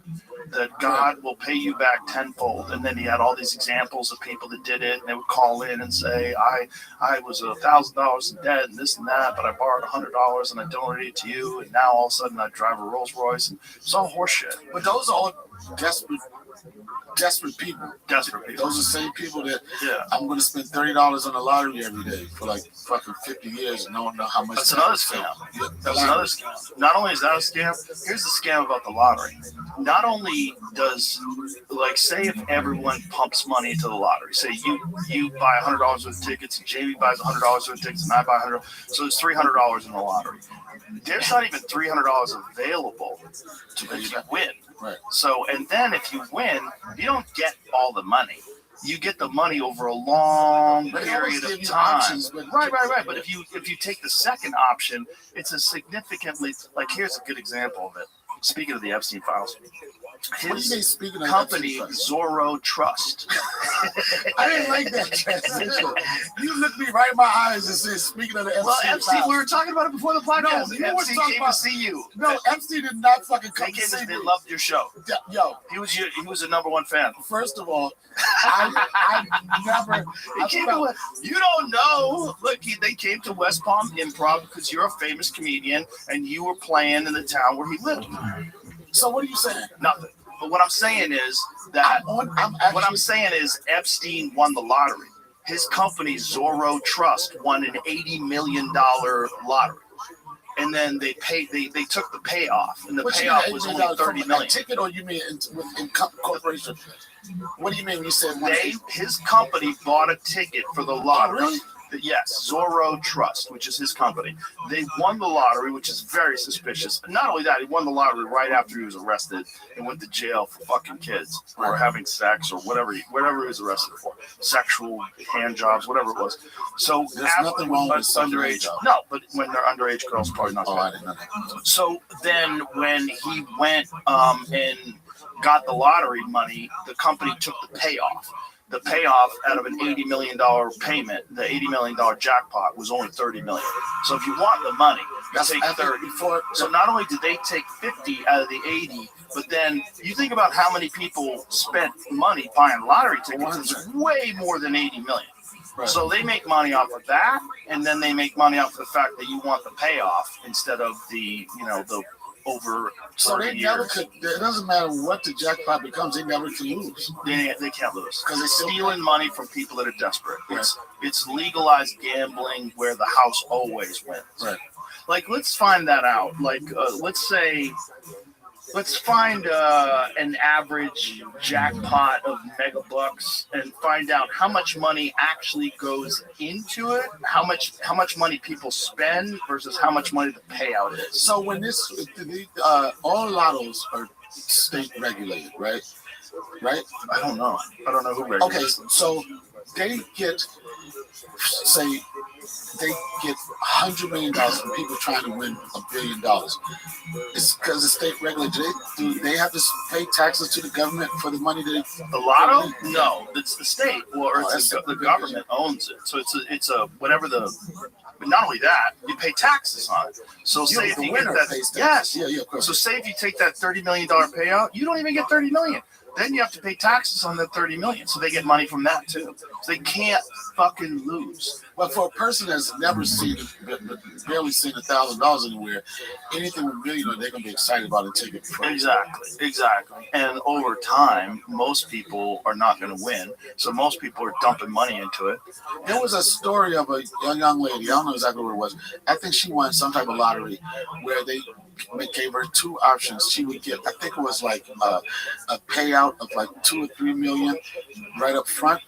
That God will pay you back tenfold. And then he had all these examples of people that did it, and they would call in and say, I was $1,000 in debt and this and that, but I borrowed $100 and I donated it to you, and now all of a sudden I drive a Rolls Royce, and it's all horseshit. But those are all desperate people. Desperate people. Those are the same people that I'm going to spend $30 on the lottery every day for like fucking 50 years and no one know how much. That's another scam. That's another scam. Not only is that a scam, here's the scam about the lottery. Not only does, like, say if everyone pumps money into the lottery, say you buy $100 worth of tickets, and Jamie buys $100 worth of tickets, and I buy $100, so it's $300 in the lottery. There's not even $300 available to if you win. Right. So, and then if you win, you don't get all the money. You get the money over a long period of time. Right. But if you take the second option, it's a significantly, like, here's a good example of it. Speaking of the Epstein files, his company Zorro Trust. I didn't like that transition. You looked me right in my eyes and said, "Speaking of the Epstein." Well, Epstein, files. we were talking about it before the podcast. No, you Epstein came to see you. No, Epstein did not fucking come to see me. They loved your show. Yo, he was a number one fan. First of all, I never. You don't know. Look, they came to West Palm Improv because you're a famous comedian and you were playing in the town where he lived. So what are you saying? Nothing. But what I'm saying is that what I'm saying is Epstein won the lottery. His company Zorro Trust won an $80 million lottery, and then they took the payoff, and the payoff was only $30 million. Ticket, or you mean in corporation? What do you mean when you said his company bought a ticket for the lottery? Oh, really? Yes, Zorro Trust, which is his company. They won the lottery, which is very suspicious. Not only that, he won the lottery right after he was arrested and went to jail for fucking kids or having sex or whatever he was arrested for. Sexual hand jobs, whatever it was. So there's nothing wrong with underage. No, but when they're underage girls, probably not. I didn't know that. So then when he went and got the lottery money, the company took the payoff. The payoff out of an $80 million payment, the $80 million jackpot was only $30 million. So if you want the money, you take 30. So not only did they take 50 out of the 80, but then you think about how many people spent money buying lottery tickets. It's way more than 80 million. Right. So they make money off of that, and then they make money off of the fact that you want the payoff instead of the over. So they never could. It doesn't matter what the jackpot becomes. They never can lose. They can't lose because they're stealing money from people that are desperate. Right. It's legalized gambling where the house always wins. Right. Like, let's find that out. Like, let's find an average jackpot of megabucks and find out how much money actually goes into it, how much money people spend versus how much money the payout is. So when all lottos are state regulated, right? Right? I don't know who regulates. Okay, so they get $100 million from people trying to win $1 billion. It's because the state regulated. Do they have to pay taxes to the government for the money that the lotto? No, it's the state. Well, the government owns it. So it's a whatever the. But not only that, you pay taxes on it. So say if you get that, yes, of course. So say if you take that $30 million payout, you don't even get $30 million. Then you have to pay taxes on that $30 million, so they get money from that too. So they can't fucking lose. But for a person that's never seen, barely seen $1,000 anywhere, anything with $1 million, they're gonna be excited about it and take it. Exactly. And over time, most people are not gonna win, so most people are dumping money into it. There was a story of a young lady. I don't know exactly what it was. I think she won some type of lottery where they gave her two options. She would get, I think it was like a payout of like $2 or $3 million right up front,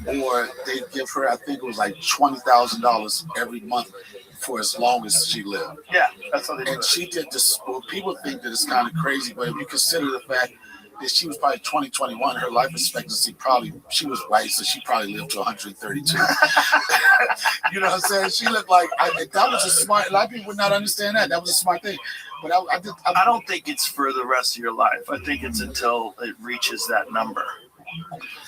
or they give her, I think it was like $20,000 every month for as long as she lived. Yeah, that's how they do it. And she did this. Well, people think that it's kind of crazy, but if you consider the fact that she was probably 2021. Her life expectancy she was white, so she probably lived to 132. You know what I'm saying? She looked like that was a smart. A lot of people would not understand that. That was a smart thing. But I don't think it's for the rest of your life. I think it's until it reaches that number.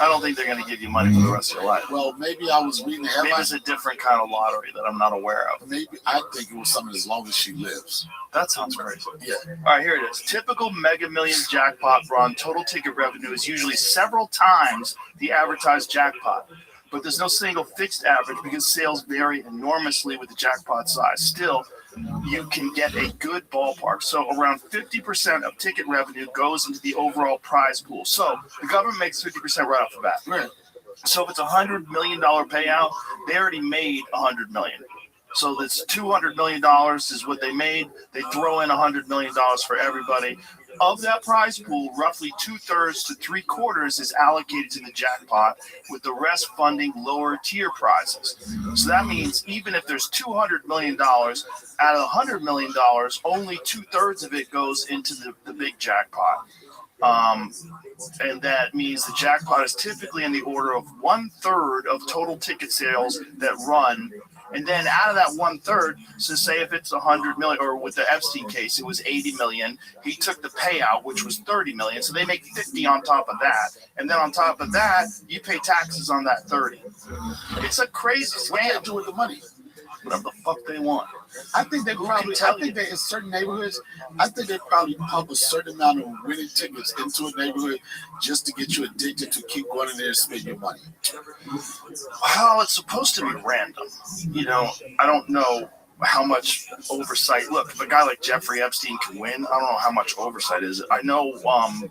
I don't think they're going to give you money for the rest of your life. Well, maybe I was reading the headline. Maybe it's a different kind of lottery that I'm not aware of. Maybe I think it was something as long as she lives. That sounds crazy. Yeah. All right, here it is. Typical Mega Millions jackpot run total ticket revenue is usually several times the advertised jackpot. But there's no single fixed average because sales vary enormously with the jackpot size. Still, you can get a good ballpark. So around 50% of ticket revenue goes into the overall prize pool. So the government makes 50% right off the bat. Right. So if it's $100 million payout, they already made $100 million. So that's $200 million is what they made. They throw in $100 million for everybody. Of that prize pool, roughly 2/3 to 3/4 is allocated to the jackpot, with the rest funding lower tier prizes. So that means even if there's $200 million, out of $100 million, only 2/3 of it goes into the big jackpot. And that means the jackpot is typically in the order of 1/3 of total ticket sales that run. And then out of that 1/3, so say if it's 100 million, or with the Epstein case, it was 80 million. He took the payout, which was 30 million. So they make 50 on top of that. And then on top of that, you pay taxes on that 30. It's a crazy scam. What do they do with the money? Whatever the fuck they want. I think they probably. I think that in certain neighborhoods, I think they probably pump a certain amount of winning tickets into a neighborhood just to get you addicted to keep going in there and spend your money. Well, it's supposed to be random. You know, I don't know how much oversight. Look, if a guy like Jeffrey Epstein can win, I don't know how much oversight is it. I know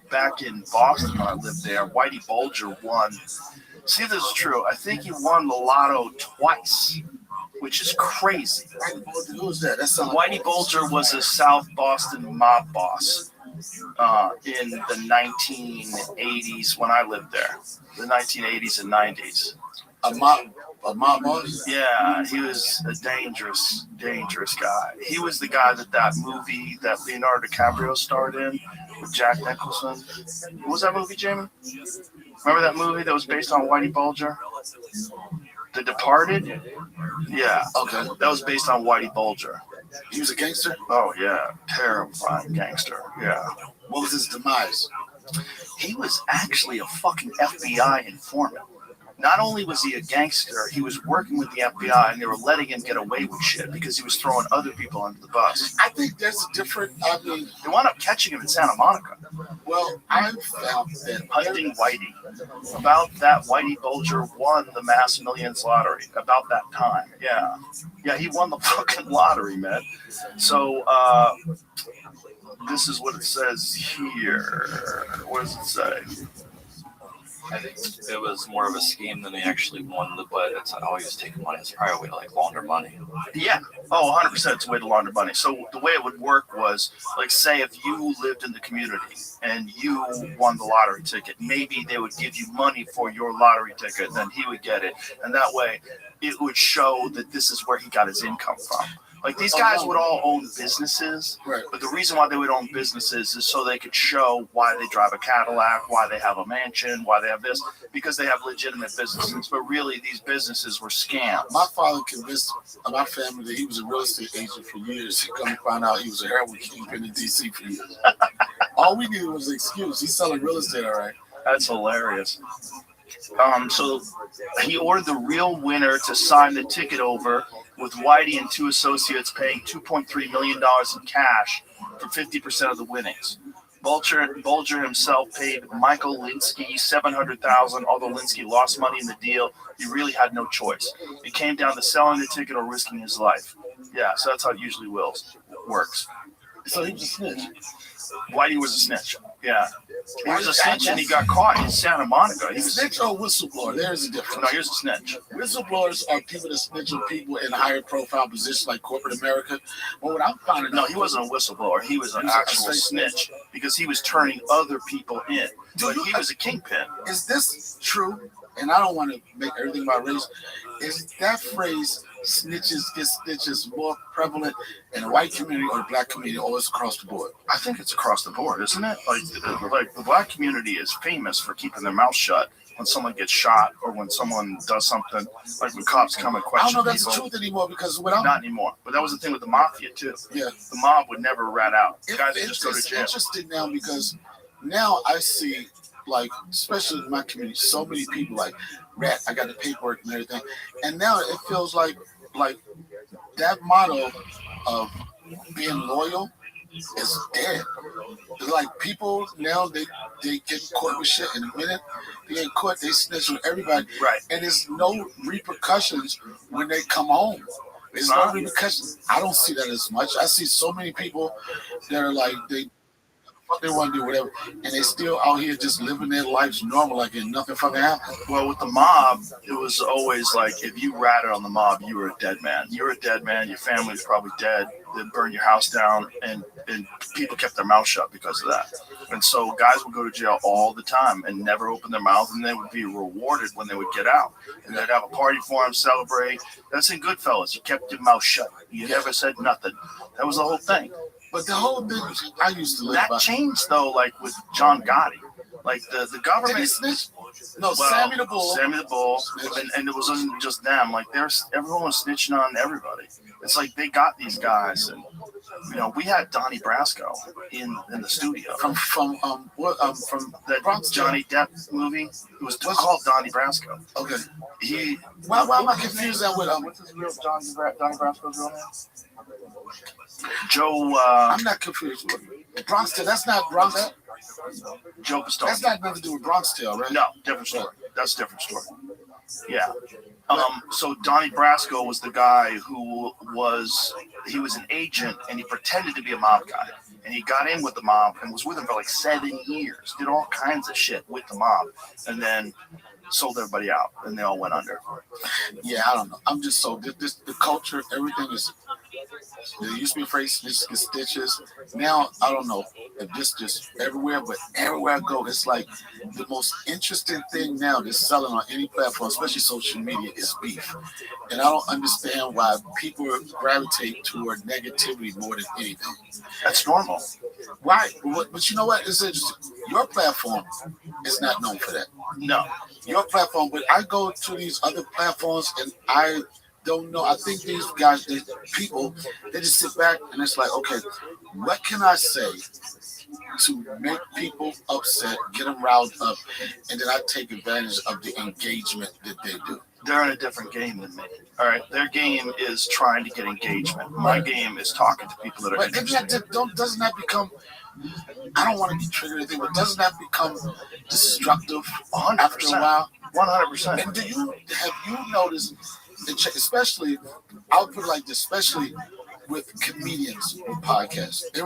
back in Boston when I lived there, Whitey Bulger won. See if this is true. I think he won the lotto twice, which is crazy. Who's that? That's Whitey Bulger was a South Boston mob boss in the 1980s when I lived there, the 1980s and 90s. A mob boss? Yeah, he was a dangerous guy. He was the guy that movie that Leonardo DiCaprio starred in with Jack Nicholson. What was that movie, Jamie? Remember that movie that was based on Whitey Bulger? The Departed? Yeah. Okay. That was based on Whitey Bulger. He was a gangster? Oh, yeah. Terrifying gangster. Yeah. What was his demise? He was actually a fucking FBI informant. Not only was he a gangster, he was working with the FBI, and they were letting him get away with shit because he was throwing other people under the bus. I think there's a different. I mean, they wound up catching him in Santa Monica. Well, I found that hunting Whitey. About that, Whitey Bulger won the Mass Millions lottery. About that time, yeah, he won the fucking lottery, man. So this is what it says here. What does it say? I think it was more of a scheme than they actually won, but it's not always taking money. It's probably a way to like launder money. Yeah. Oh, 100%. It's a way to launder money. So the way it would work was, like, say if you lived in the community and you won the lottery ticket, maybe they would give you money for your lottery ticket, then he would get it. And that way it would show that this is where he got his income from. Like, these guys would all own businesses, right. But the reason why they would own businesses is so they could show why they drive a Cadillac, why they have a mansion, why they have this, because they have legitimate businesses. But really, these businesses were scams. My father convinced my family that he was a real estate agent for years. He come to find out he was a heroin kingpin in D.C. for years. All we needed was an excuse. He's selling real estate, all right. That's hilarious. So he ordered the real winner to sign the ticket over, with Whitey and two associates paying $2.3 million in cash for 50% of the winnings. Bulger himself paid Michael Linsky $700,000, although Linsky lost money in the deal. He really had no choice. It came down to selling the ticket or risking his life. Yeah, so that's how it usually works. So he was a snitch. Whitey was a snitch. Yeah. He was a snitch and he got caught in Santa Monica. He was snitch or whistleblower? There's a difference. No, here's a snitch. Whistleblowers are people that snitch on people in higher profile positions like corporate America. But what I'm finding No, he wasn't a whistleblower. He was an actual snitch because he was turning other people in. But he was a kingpin. Is this true? and I don't want to make everything about race, is that phrase snitches get stitches more prevalent in the white community or the black community, or it's across the board? I think it's across the board, isn't it? Like the black community is famous for keeping their mouth shut when someone gets shot or when someone does something, like when cops come and I question don't know if that's people. the truth anymore because when I'm Not anymore. But that was the thing with the mafia too. yeah, The mob would never rat out. it, Guys would it's just go to just jail. interesting now because now I see, like, especially in my community, so many people like, rat, I got the paperwork and everything, and now it feels like that motto of being loyal is dead. It's like people now they get caught with shit in a minute. They get caught, they snitch on everybody, Right. and there's no repercussions when they come home. There's no repercussions. I don't see that as much. I see so many people that are like they want to do whatever, and they still out here just living their lives normal, like nothing fucking happened. Well, with the mob, it was always like if you ratted on the mob, you were a dead man. You were a dead man. Your family was probably dead. They'd burn your house down, and people kept their mouth shut because of that. And so guys would go to jail all the time and never open their mouth, and they would be rewarded when they would get out. And they'd have a party for them, celebrate. That's in Goodfellas. You kept your mouth shut. You never said nothing. That was the whole thing. But the whole thing I used to live That by. changed though, like with John Gotti. Like the government. Did he snitch? No, Well, Sammy the Bull. Sammy the Bull, and it wasn't just them. Like everyone was snitching on everybody. It's like they got these guys, and we had Donnie Brasco in the studio from that Bronx Johnny Depp movie. It was called Donnie Brasco. Okay. Why am I confused that with what's his real Donnie Brasco's real name? Joe. I'm not confused. Bronx Tale. That's not Bronx. Joe Pistone. That's not nothing to do with Bronx Tale, right? No, different story. That's a different story. Yeah. So Donnie Brasco was the guy who was an agent, and he pretended to be a mob guy, and he got in with the mob and was with them for like 7 years, did all kinds of shit with the mob, and then sold everybody out, and they all went under. Yeah, I don't know. I'm just so the culture, everything is. There used to be a phrase stitches. Now I don't know if this just everywhere, but everywhere I go, it's like the most interesting thing now that's selling on any platform, especially social media, is beef. And I don't understand why people gravitate toward negativity more than anything. That's normal. Right. But you know what? It's interesting. Your platform is not known for that. No. Your platform, but I go to these other platforms and I don't know. I think these guys, these people, they just sit back and it's like, okay, what can I say to make people upset, get them riled up, and then I take advantage of the engagement that they do. They're in a different game than me. All right, their game is trying to get engagement. My game is talking to people that are interested. Doesn't that become? I don't want to be triggered or anything, but doesn't that become destructive 100%, after a while? 100%. And have you noticed, especially, I'll put it like this, especially with comedians with podcasts. There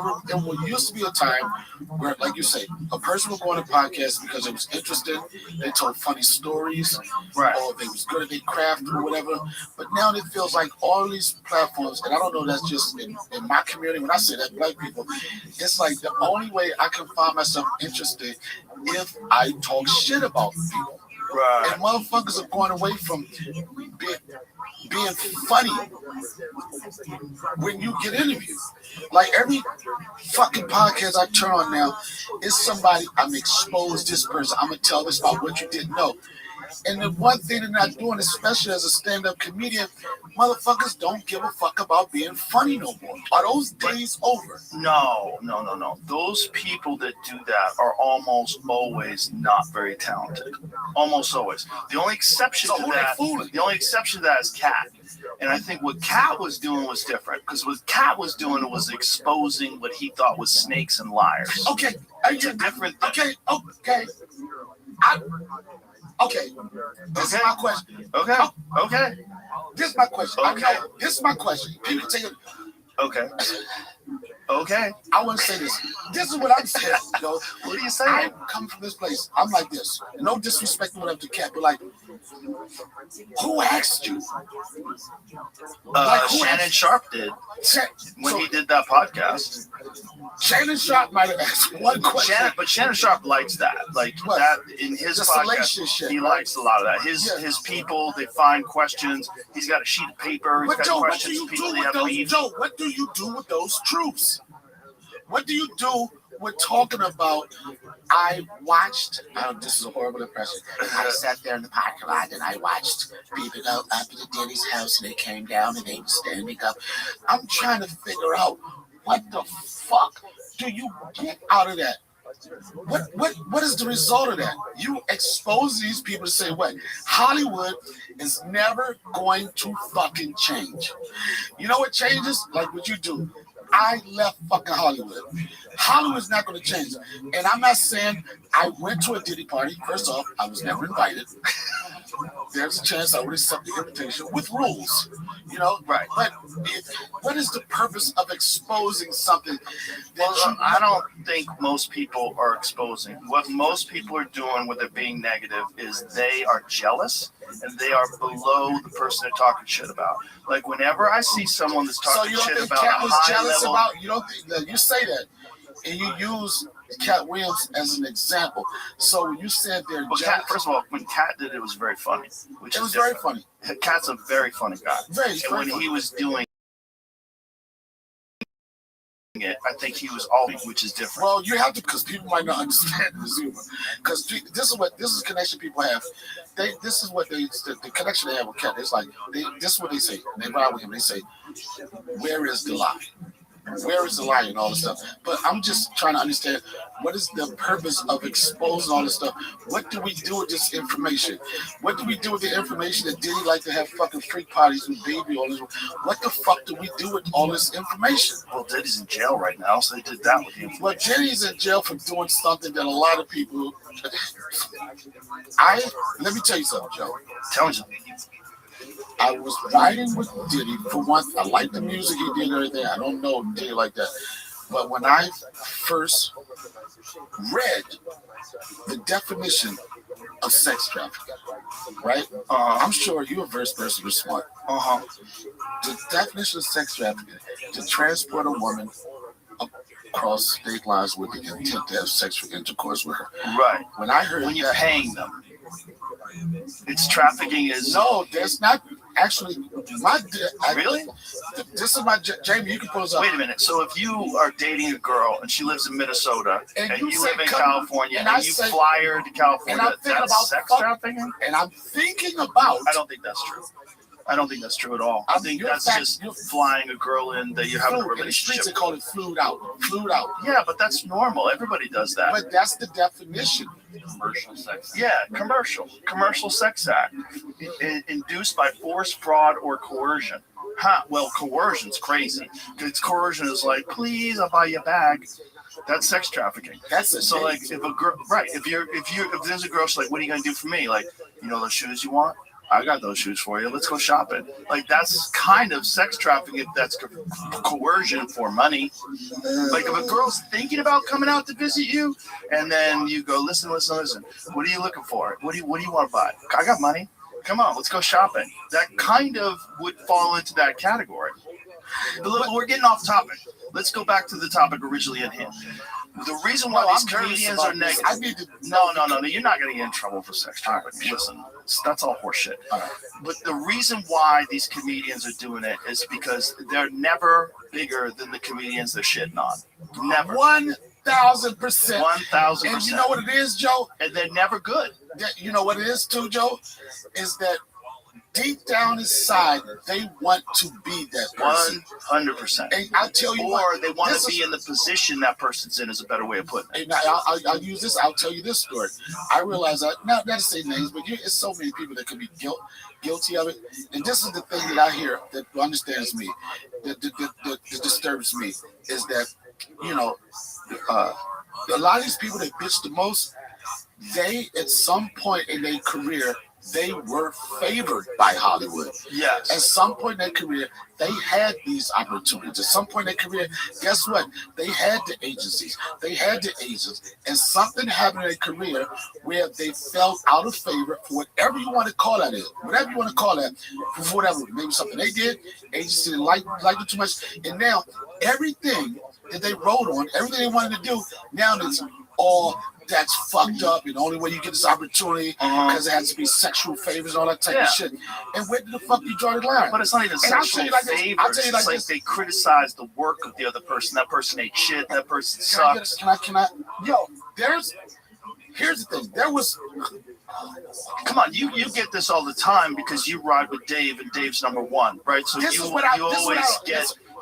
used to be a time where, like you say, a person would go on a podcast because it was interesting, they told funny stories, right, or they was good at their craft or whatever. But now it feels like all these platforms, and I don't know, that's just in my community, when I say that, black people, it's like the only way I can find myself interested if I talk shit about people. Right. And motherfuckers are going away from being funny when you get interviewed. Like every fucking podcast I turn on now is somebody, I'm exposed this person, I'm gonna tell this about what you didn't know. And the one thing they're not doing, especially as a stand-up comedian, motherfuckers don't give a fuck about being funny no more. Are those days over? No. Those people that do that are almost always not very talented. Almost always. The only exception to that is Cat. And I think what Cat was doing was different, because what Cat was doing was exposing what he thought was snakes and liars. Okay. It's a different thing. Okay. This is my question. Okay. This is my question. Okay. This is my question. People take it. Okay. I want to say this. This is what I'm saying. What are you saying? I come from this place. I'm like this. No disrespect to whatever the Cat, but like, Who asked you? Like, who Shannon asked- Sharp did when he did that podcast. Shannon Sharp might have asked one question. But Shannon Sharp likes that. Like that in his The podcast, salacious shit, he right? likes a lot of that. His people, they find questions. He's got a sheet of paper. He's But got Joe, what do questions. you People do they with have those? beef. Joe, what do you do with those troops? What do you do with talking about? I watched. Oh, this is a horrible impression. I sat there in the parking lot and I watched people go up to Denny's house and they came down and they were standing up. I'm trying to figure out what the fuck do you get out of that? What is the result of that? You expose these people to say what? Hollywood is never going to fucking change. You know what changes? Like what you do. I left fucking Hollywood. Hollywood's not going to change. And I'm not saying I went to a Diddy party. First off, I was never invited. There's a chance I would accept the invitation with rules, you know. Right. But what is the purpose of exposing something? Well, I don't think most people are exposing. What most people are doing with it being negative is they are jealous and they are below the person they're talking shit about. Like whenever I see someone that's So talking you don't shit think about Cat a was high jealous level, about? You don't think that you say that, and you use Cat Williams as an example. So when you said they're well, jealous, Cat, first of all, when Cat did it, it was very funny. Which it is was very different. funny. Cat's a very funny guy. Very, and very when funny. he was doing it, I think he was all, which is different. Well, you have to, because people might not understand the humor. Because this is the connection people have. This is what the connection they have with Cat. It's like this is what they say. When they ride with him, they say, "Where is the lie? Where is the lie?" and all this stuff. But I'm just trying to understand what is the purpose of exposing all this stuff. What do we do with this information? What do we do with the information that Diddy like to have fucking freak parties with baby all this? What the fuck do we do with all this information? Well, Diddy's in jail right now, so they did that with the information. Well, Diddy's in jail for doing something that a lot of people. Let me tell you something, Joe. Tell me something. I was riding with Diddy for one. I like the music he did and everything. I don't know Diddy like that. But when I first read the definition of sex trafficking, right? I'm sure you're a verse person, you're smart. The definition of sex trafficking, to transport a woman across state lines with the intent to have sexual intercourse with her. Right. When I heard when you're paying them. It's trafficking is no, there's not actually really. This is my Jamie. You can pose up. Wait a minute. So if you are dating a girl and she lives in Minnesota and you live in come, California and you fly her to California, that's sex trafficking. And I'm thinking about. I don't think that's true. I don't think that's true at all. I think that's just flying a girl in that you have a relationship. In the streets, they call it flued out. Flued out. Yeah, but that's normal. Everybody does that. But that's the definition. Commercial sex. Yeah, commercial sex act, induced by force, fraud, or coercion. Well, coercion's crazy. Because coercion is like, please, I'll buy you a bag. That's sex trafficking. That's it. So like, if a girl, right? If there's a girl, she's like, what are you gonna do for me? Like, you know those shoes you want? I got those shoes for you. Let's go shopping. Like that's kind of sex trafficking. If that's coercion for money. Like if a girl's thinking about coming out to visit you, and then you go, listen. What are you looking for? What do you want to buy? I got money. Come on, let's go shopping. That kind of would fall into that category. But we're getting off topic. Let's go back to the topic originally at hand. The reason why these comedians are negative. No. You're not going to get in trouble for sex trafficking. Listen, that's all horseshit. But the reason why these comedians are doing it is because they're never bigger than the comedians they're shitting on. Never. 1,000%. 1,000%. And you know what it is, Joe? And they're never good. You know what it is too, Joe? Is that deep down inside, they want to be that person. 100%. And I'll tell you what. Or they want to be in the position that person's in, is a better way of putting it. And I'll use this. I'll tell you this story. I realize not to say names, but it's so many people that could be guilty of it. And this is the thing that I hear that understands me, that disturbs me, is that, you know, a lot of these people that bitch the most, they at some point in their career they were favored by Hollywood. Yes. At some point in their career, they had these opportunities. At some point in their career, guess what? They had the agencies, they had the agents, and something happened in their career where they fell out of favor for whatever you want to call that is, whatever you want to call that, for whatever, maybe something they did, agency didn't like it too much, and now everything that they wrote on, everything they wanted to do, now it's all that's fucked up, and the only way you get this opportunity because it has to be sexual favors and all that type of shit. And where the fuck you draw the line? But it's not even sexual favors. It's like they criticize the work of the other person. That person ate shit. That person sucks. Can I? Yo, here's the thing. There was. Come on, you get this all the time because you ride with Dave and Dave's number one, right? So you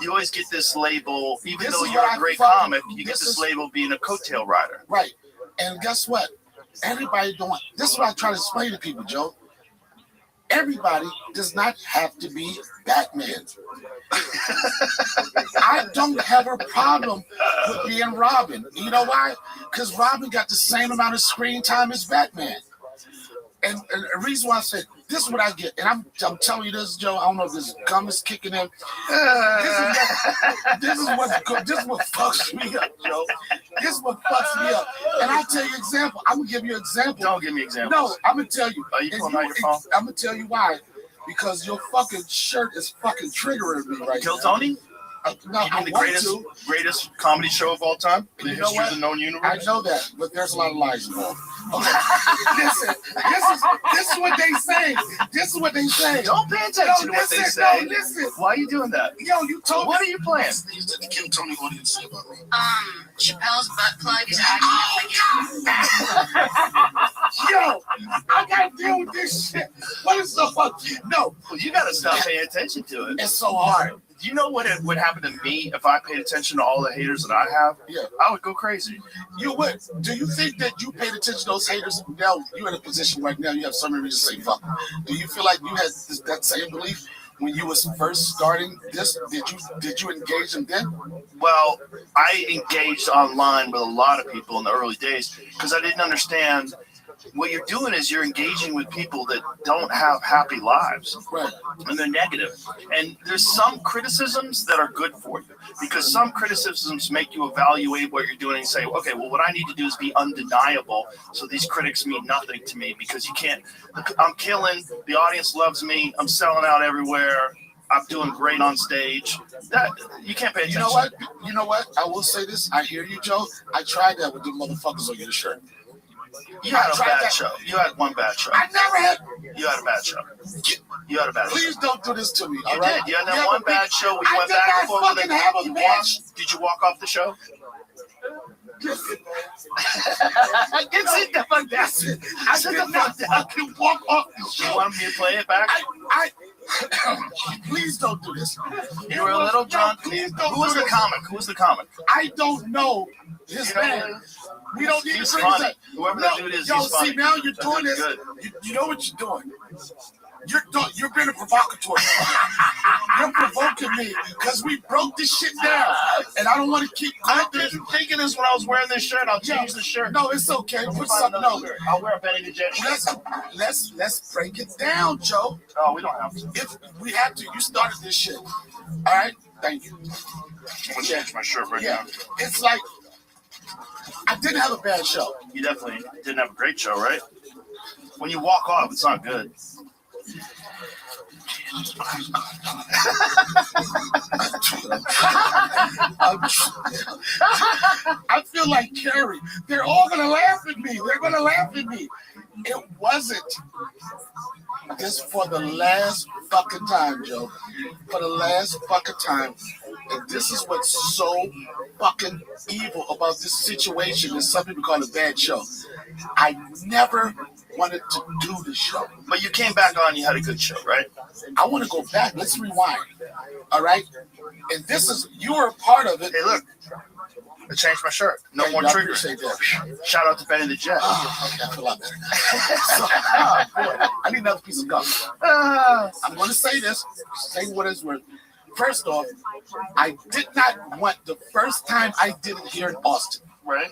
always get this label, even though you're a great comic, you get this label being a coattail rider. Right. And guess what? Everybody don't. This is what I try to explain to people, Joe. Everybody does not have to be Batman. I don't have a problem with being Robin. You know why? Because Robin got the same amount of screen time as Batman. And the reason why I said this is what I get, and I'm telling you this, Joe. I don't know if this gum is kicking in. This is what fucks me up, Joe. This is what fucks me up. And I'll tell you an example. I'm gonna give you an example. Don't give me examples. No, I'm gonna tell you. Are you pulling out your phone? I'm gonna tell you why. Because your fucking shirt is fucking triggering me right Kill now. Tony? No, you mean the greatest comedy show of all time in the history of the known universe? I know that, but there's a lot of lies involved. Okay. Listen, this is what they say. This is what they say. Don't pay attention to what they say. No, listen. Why are you doing that? Yo, you told me. What are you playing? Things that the Kill Tony audience say about me. Chappelle's butt plug is Yo, I gotta deal with this shit. What is the fuck? No. Well, you gotta stop paying attention to it. It's so hard. Do you know what would happen to me if I paid attention to all the haters that I have? Yeah. I would go crazy. You would. Do you think that you paid attention to those haters? Now you're in a position right now. You have some reason to say fuck. Do you feel like you had that same belief when you was first starting this? Did you engage them then? Well, I engaged online with a lot of people in the early days because I didn't understand. What you're doing is you're engaging with people that don't have happy lives, right? And they're negative. And there's some criticisms that are good for you because some criticisms make you evaluate what you're doing and say, okay, well, what I need to do is be undeniable. So these critics mean nothing to me because you can't. I'm killing. The audience loves me. I'm selling out everywhere. I'm doing great on stage. That you can't pay attention. You know what? I will say this. I hear you, Joe. I tried that with the motherfuckers on your shirt. You had a bad show. You had one bad show. I never had. You had a bad show. You had a bad show. Please don't do this to me. You did. You had that one bad show where you went back and forth with it. Did you walk off the show? Get sit the fuck down. I did not fucking walk off the show. You want me to play it back? Please don't do this. You were a little drunk. Who was the comic? Who was the comic? I don't know his name. We don't need to bring funny. that. Whoever that dude is, yo, he's funny. See, now you're doing this. You know what you're doing. You're being a provocateur. You're provoking me because we broke this shit down, and I don't want to keep. I've been thinking this when I was wearing this shirt. I'll change the shirt. No, it's okay. Put something over. I'll wear a Benny the Jet shirt. Let's break it down, Joe. Oh, we don't have to. If we have to, you started this shit. All right, thank you. I'm gonna change my shirt right now. It's like I didn't have a bad show. You definitely didn't have a great show, right? When you walk off, it's not good. I feel like Carrie. They're all gonna laugh at me. They're gonna laugh at me. It wasn't. Just for the last fucking time, Joe. For the last fucking time. And this is what's so fucking evil about this situation. Is some people call it a bad show. I never wanted to do the show. But you came back on, you had a good show, right? I want to go back. Let's rewind. All right? And this is, you were a part of it. Hey, look. I changed my shirt. No more triggers. Shout out to Benny the Jet. Okay, I feel a lot better now. Boy, I need another piece of gum. I'm going to say this. Say what it's worth. First off, I did not want the first time I did it here in Austin. Right.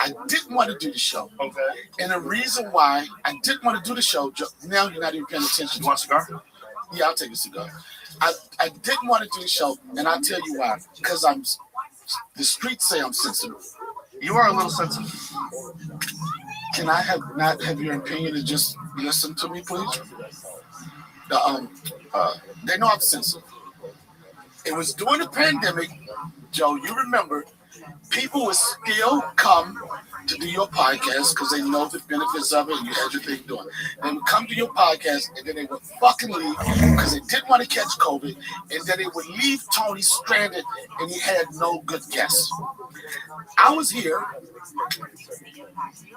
I didn't want to do the show. Okay. And the reason why I didn't want to do the show, now you're not even paying attention. You want a cigar? Yeah, I'll take a cigar. I didn't want to do the show, and I'll tell you why. Because the streets say I'm sensitive. You are a little sensitive. Can I not have your opinion and just listen to me, please? They know I'm sensitive. It was during the pandemic, Joe, you remember, people would still come to do your podcast because they know the benefits of it and you had your thing doing. They would come to your podcast and then they would fucking leave because they didn't want to catch COVID, and then they would leave Tony stranded and he had no good guests. I was here,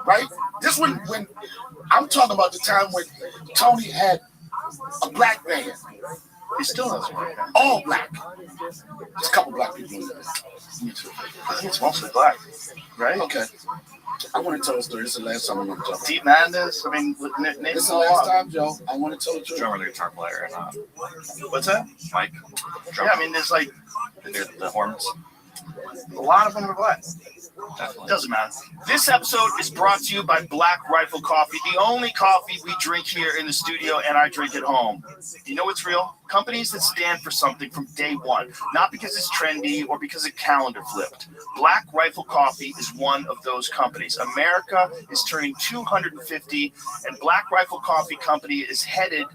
right? This when I'm talking about the time when Tony had a black band. He still has one. All black. There's a couple black people in there. Me too. I think it's mostly black, right? Okay. I want to tell a story. This is the last time I'm going to tell. Deep Madness. I mean, this is the last time, Joe. I want to tell the truth. Drummer, the guitar player, and what's that? Mike. Yeah, I mean, there's like the horns. A lot of them are black. Doesn't matter. This episode is brought to you by Black Rifle Coffee, the only coffee we drink here in the studio and I drink at home. You know what's real? Companies that stand for something from day one, not because it's trendy or because a calendar flipped. Black Rifle Coffee is one of those companies. America is turning 250, and Black Rifle Coffee Company is headed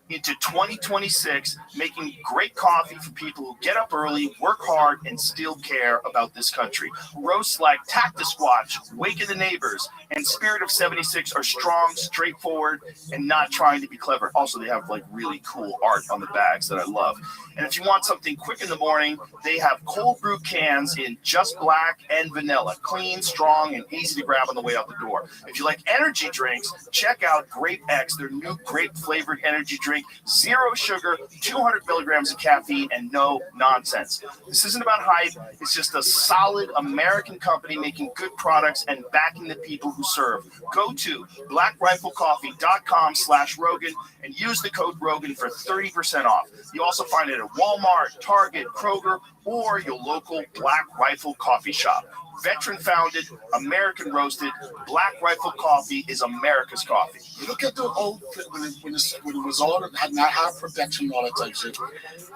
into 2026, making great coffee for people who get up early, work hard, and still care about this country. Roasts like Cactus Squatch, Wake of the Neighbors, and Spirit of 76 are strong, straightforward, and not trying to be clever. Also, they have like really cool art on the bags that I love. And if you want something quick in the morning, they have cold brew cans in just black and vanilla. Clean, strong, and easy to grab on the way out the door. If you like energy drinks, check out Grape X, their new grape-flavored energy drink. 0 sugar, 200 milligrams of caffeine, and no nonsense. This isn't about hype. It's just a solid American company making good products and backing the people who serve. Go to blackriflecoffee.com/Rogan and use the code Rogan for 30% off. You also find it at Walmart, Target, Kroger, or your local Black Rifle coffee shop. Veteran founded, American roasted, Black Rifle Coffee is America's coffee. Look at the old, when it was all not high production and all that type of shit.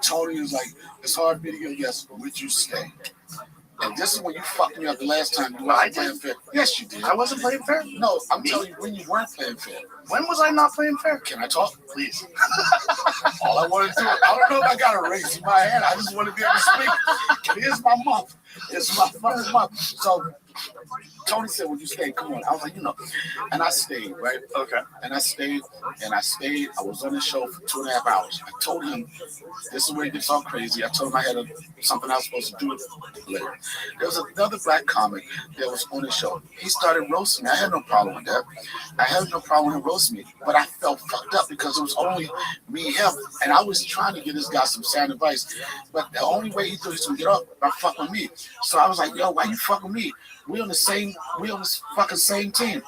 Tony was like, it's hard for me to get a guess. Would you stay? And this is when you fucked me up the last time. You wasn't playing fair. Yes, you did. I wasn't playing fair? No, I'm telling you, when you weren't playing fair. When was I not playing fair? Can I talk? Please. All I want to do, I don't know if I got a raise in my hand. I just want to be able to speak. Here's my month. It's my fucking month. So Tony said, would you stay? Come on. I was like, and I stayed, right? Okay. And I stayed. I was on the show for 2.5 hours. I told him, this is where it gets all crazy. I told him I had something I was supposed to do later. There was another black comic that was on the show. He started roasting me. I had no problem with that. I had no problem with him roasting me. But I felt fucked up because it was only me and him. And I was trying to give this guy some sound advice. But the only way he thought he was going to get up by fucking with me. So I was like, yo, why you fucking me? We on this fucking same team.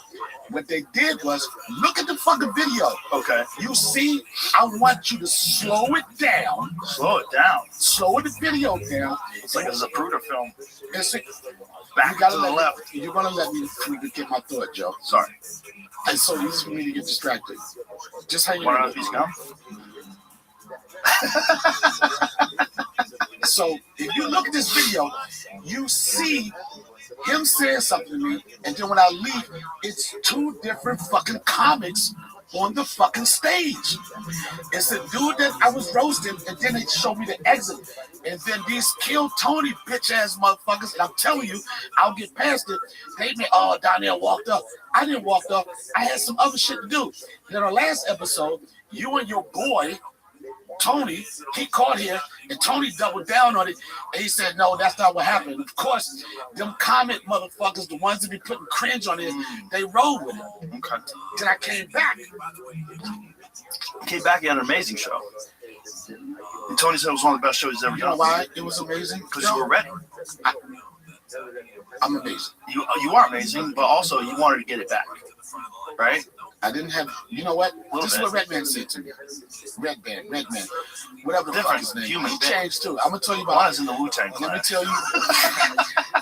What they did was, look at the fucking video. Okay. You see, I want you to slow it down. Slow it down. Slow the video down. It's like a Zapruder film. Back to the left. You're gonna let me get my thought, Joe. Sorry. It's so easy for me to get distracted. Just how you want another piece of gum? So if you look at this video, you see him saying something to me, and then when I leave, it's 2 different fucking comics on the fucking stage. It's the dude that I was roasting, and then they showed me the exit. And then these Kill Tony bitch ass motherfuckers, and I'm telling you, I'll get past it. They made Donnell walked up. I didn't walk up. I had some other shit to do. And then our last episode, you and your boy Tony, he called here, and Tony doubled down on it, and he said, no, that's not what happened. Of course, them comment motherfuckers, the ones that be putting cringe on this, they roll with it. Okay. Then I came back. You had an amazing show. And Tony said it was one of the best shows he's ever done. You know why it was amazing? Because you were ready. I'm amazing. You are amazing, but also you wanted to get it back, right? I didn't have, you know what? This is what Redman said to me. Redman, whatever the fuck his name. He changed too. I'm gonna tell you about. One is in the Wu-Tang. Let me tell you.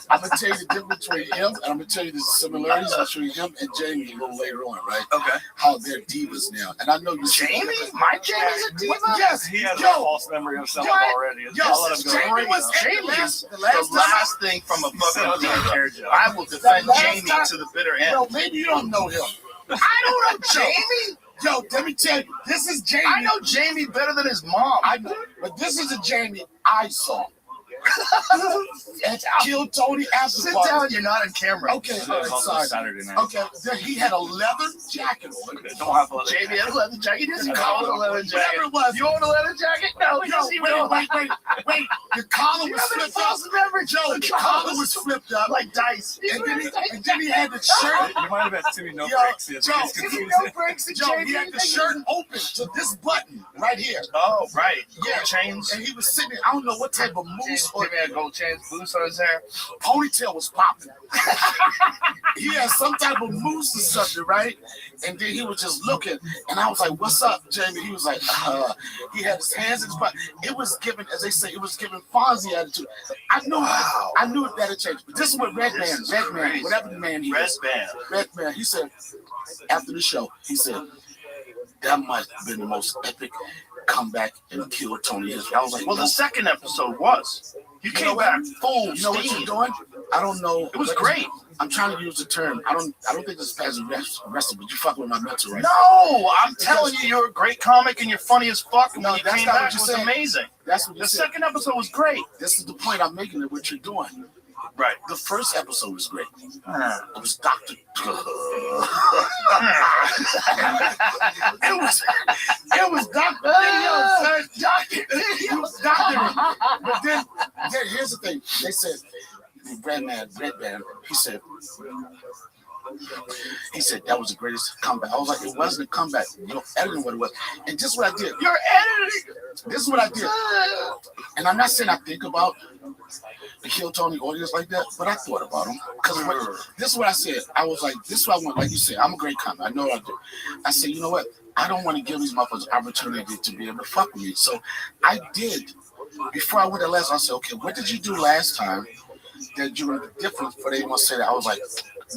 I'm gonna tell you the difference between him, and I'm gonna tell you the similarities between him and Jamie a little later on, right? Okay. How they're divas now, and I know you. Jamie? My Jamie's a diva? Yes. He has a false memory of self already. I'll let him go. Jamie was Jamie. the last thing from a fucking Joe. I will defend last Jamie time- to the bitter end. Yo, maybe you don't know him. I don't know Jamie. Yo, let me tell you, this is Jamie. I know Jamie better than his mom. I know, but this is a Jamie I saw. And killed Tony after Sit party. down, you're not on camera. Okay, It's all right, also sorry. Saturday night. Okay, then he had a leather jacket on. Don't have a Jamie had a leather jacket. He doesn't The call it a collar, leather jacket. whatever it was. You own a leather jacket? No, he Yo, doesn't even know. wait. The collar You was have any flipped up. false memory, Joe, the collar was flipped up. like dice. And then he had the shirt. You might have had Timmy No Yo, Breaks. Yes, Joe, it's confusing. No breaks in Joe, Jamie. he had the shirt open to this button right here. Oh, right. Yeah. Gold chains. And he was sitting there, I don't know what type of moose or Timmy had gold chains, boots on his hair. ponytail was popping. He had some type of moose or something, right? And then he was just looking, and I was like, "What's up, Jamie?" He was like, he had his hands in his pocket. It was given, as they say, it was given Fonzie attitude. I knew that it changed. But this is what Redman, whatever the man he is, Redman, he said after the show, he said that might have been the most epic comeback and kill Tony Israel. I was like, Well, the second episode was. You know came what? back full You know what steam. you're doing? I don't know. It was great. I'm trying to use the term. I don't think this is passive aggressive, but you fucking with my mental right now. No, I'm telling you, you're a great comic and you're funny as fuck. And No, when you that's came not back, what it you was said. amazing. That's what you The said. second episode was great. This is the point I'm making of what you're doing. Right. The first episode was great. It was Dr. It was Dr. It was Dr. But then here's the thing. They said, Redman, he said that was the greatest comeback. I was like, it wasn't a comeback. You're editing what it was. And just what I did. You're editing. This is what I did. And I'm not saying I think about the Kill Tony audience like that, but I thought about them. Because this is what I said. I was like, this is what I want. Like you said, I'm a great comic. I know what I do. I said, you know what? I don't want to give these motherfuckers opportunity to be able to fuck with me. So I did. Before I went to last, I said, okay, what did you do last time that you were the difference? But they didn't want to say that. I was like,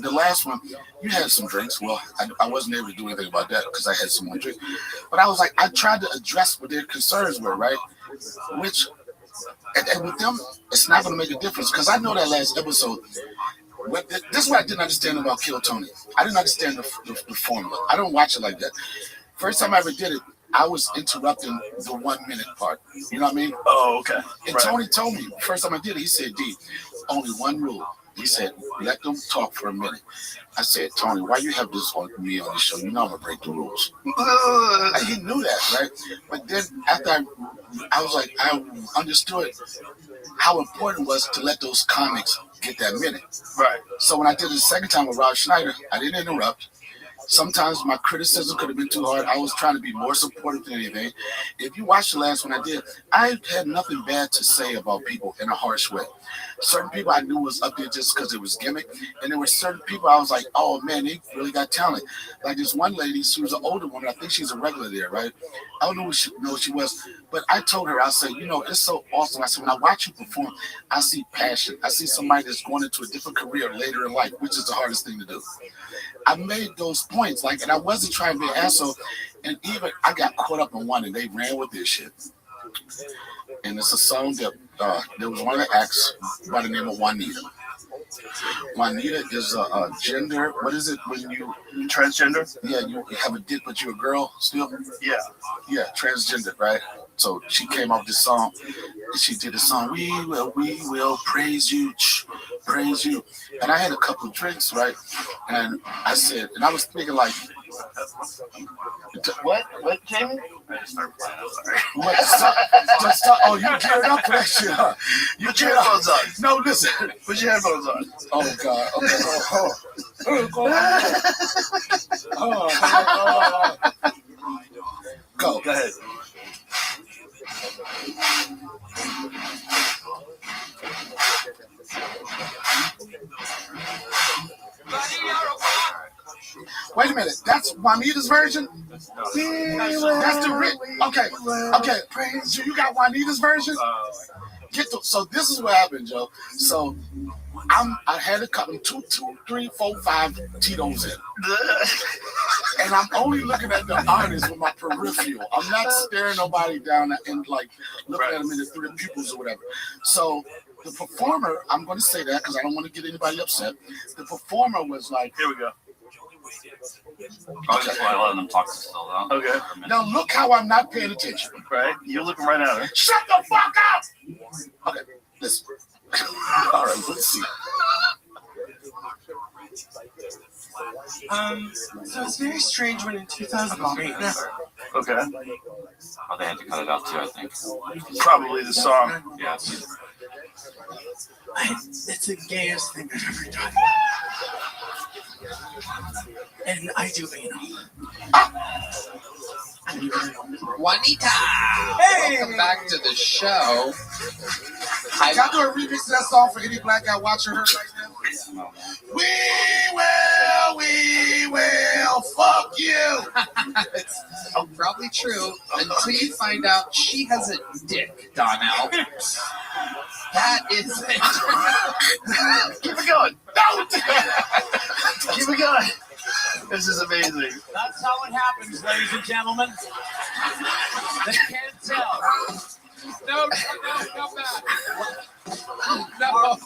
the last one, you had some drinks. Well, I wasn't able to do anything about that because I had some more drinks. But I was like, I tried to address what their concerns were, right? Which, and with them, it's not going to make a difference because I know that last episode. This is what I didn't understand about Kill Tony. I didn't understand the formula. I don't watch it like that. First time I ever did it, I was interrupting the 1 minute part. You know what I mean? Oh, okay. And Right. Tony told me, first time I did it, he said, D, only one rule. He said, let them talk for a minute. I said, Tony, why you have this on me on the show? You know I'm going to break the rules. And he knew that, right? But then after I was like, I understood how important it was to let those comics get that minute. Right. So when I did it the second time with Rob Schneider, I didn't interrupt. Sometimes my criticism could have been too hard. I was trying to be more supportive than anything. If you watch the last one I did, I had nothing bad to say about people in a harsh way. Certain people I knew was up there just because it was gimmick. And there were certain people I was like, oh man, they really got talent. Like this one lady, she was an older woman. I think she's a regular there, right? I don't know what she was. But I told her, I said, you know, it's so awesome. I said, when I watch you perform, I see passion. I see somebody that's going into a different career later in life, which is the hardest thing to do. I made those points, like, and I wasn't trying to be an asshole. And even I got caught up in one, and they ran with this shit. And it's a song that there was one of the acts by the name of Juanita. Juanita is a gender. What is it when you transgender? Yeah, you have a dick, but you're a girl still. Yeah, transgender, right? So she came up with this song. And she did a song. We will praise you, praise you. And I had a couple of drinks, right? And I said, and I was thinking like, what, Jamie? What? Oh, you geared up for that shit, huh? You geared headphones on. No, listen. Put your headphones on. Oh God. Okay. Go ahead. Wait a minute, that's Juanita's version? That's the written. Okay. So you got Juanita's version? So this is what happened, Joe. So I had a couple, 2, 3, 4, 5 Tito's in. And I'm only looking at the artist with my peripheral. I'm not staring nobody down and like looking at them in the through the pupils or whatever. So the performer, I'm going to say that because I don't want to get anybody upset. The performer was like, here we go. Probably just why letting them talk to still though. Okay. Now look how I'm not paying attention. Right? You're looking right at her. Shut the fuck up! Okay, listen. All right, let's see. So it's very strange when in 2008. Okay. Oh, they had to cut it out too, I think. Probably the song. Yeah. It's the gayest thing I've ever done. And I do anal. Juanita! Hey! Welcome back to the show. Y'all do a remix to that song for any black guy watching her right now? We will, fuck you. It's probably true until you find out she has a dick, Donnell. That is it. Keep it going. No! Keep it going. This is amazing. That's how it happens, ladies and gentlemen. They can't tell. No, come back. No.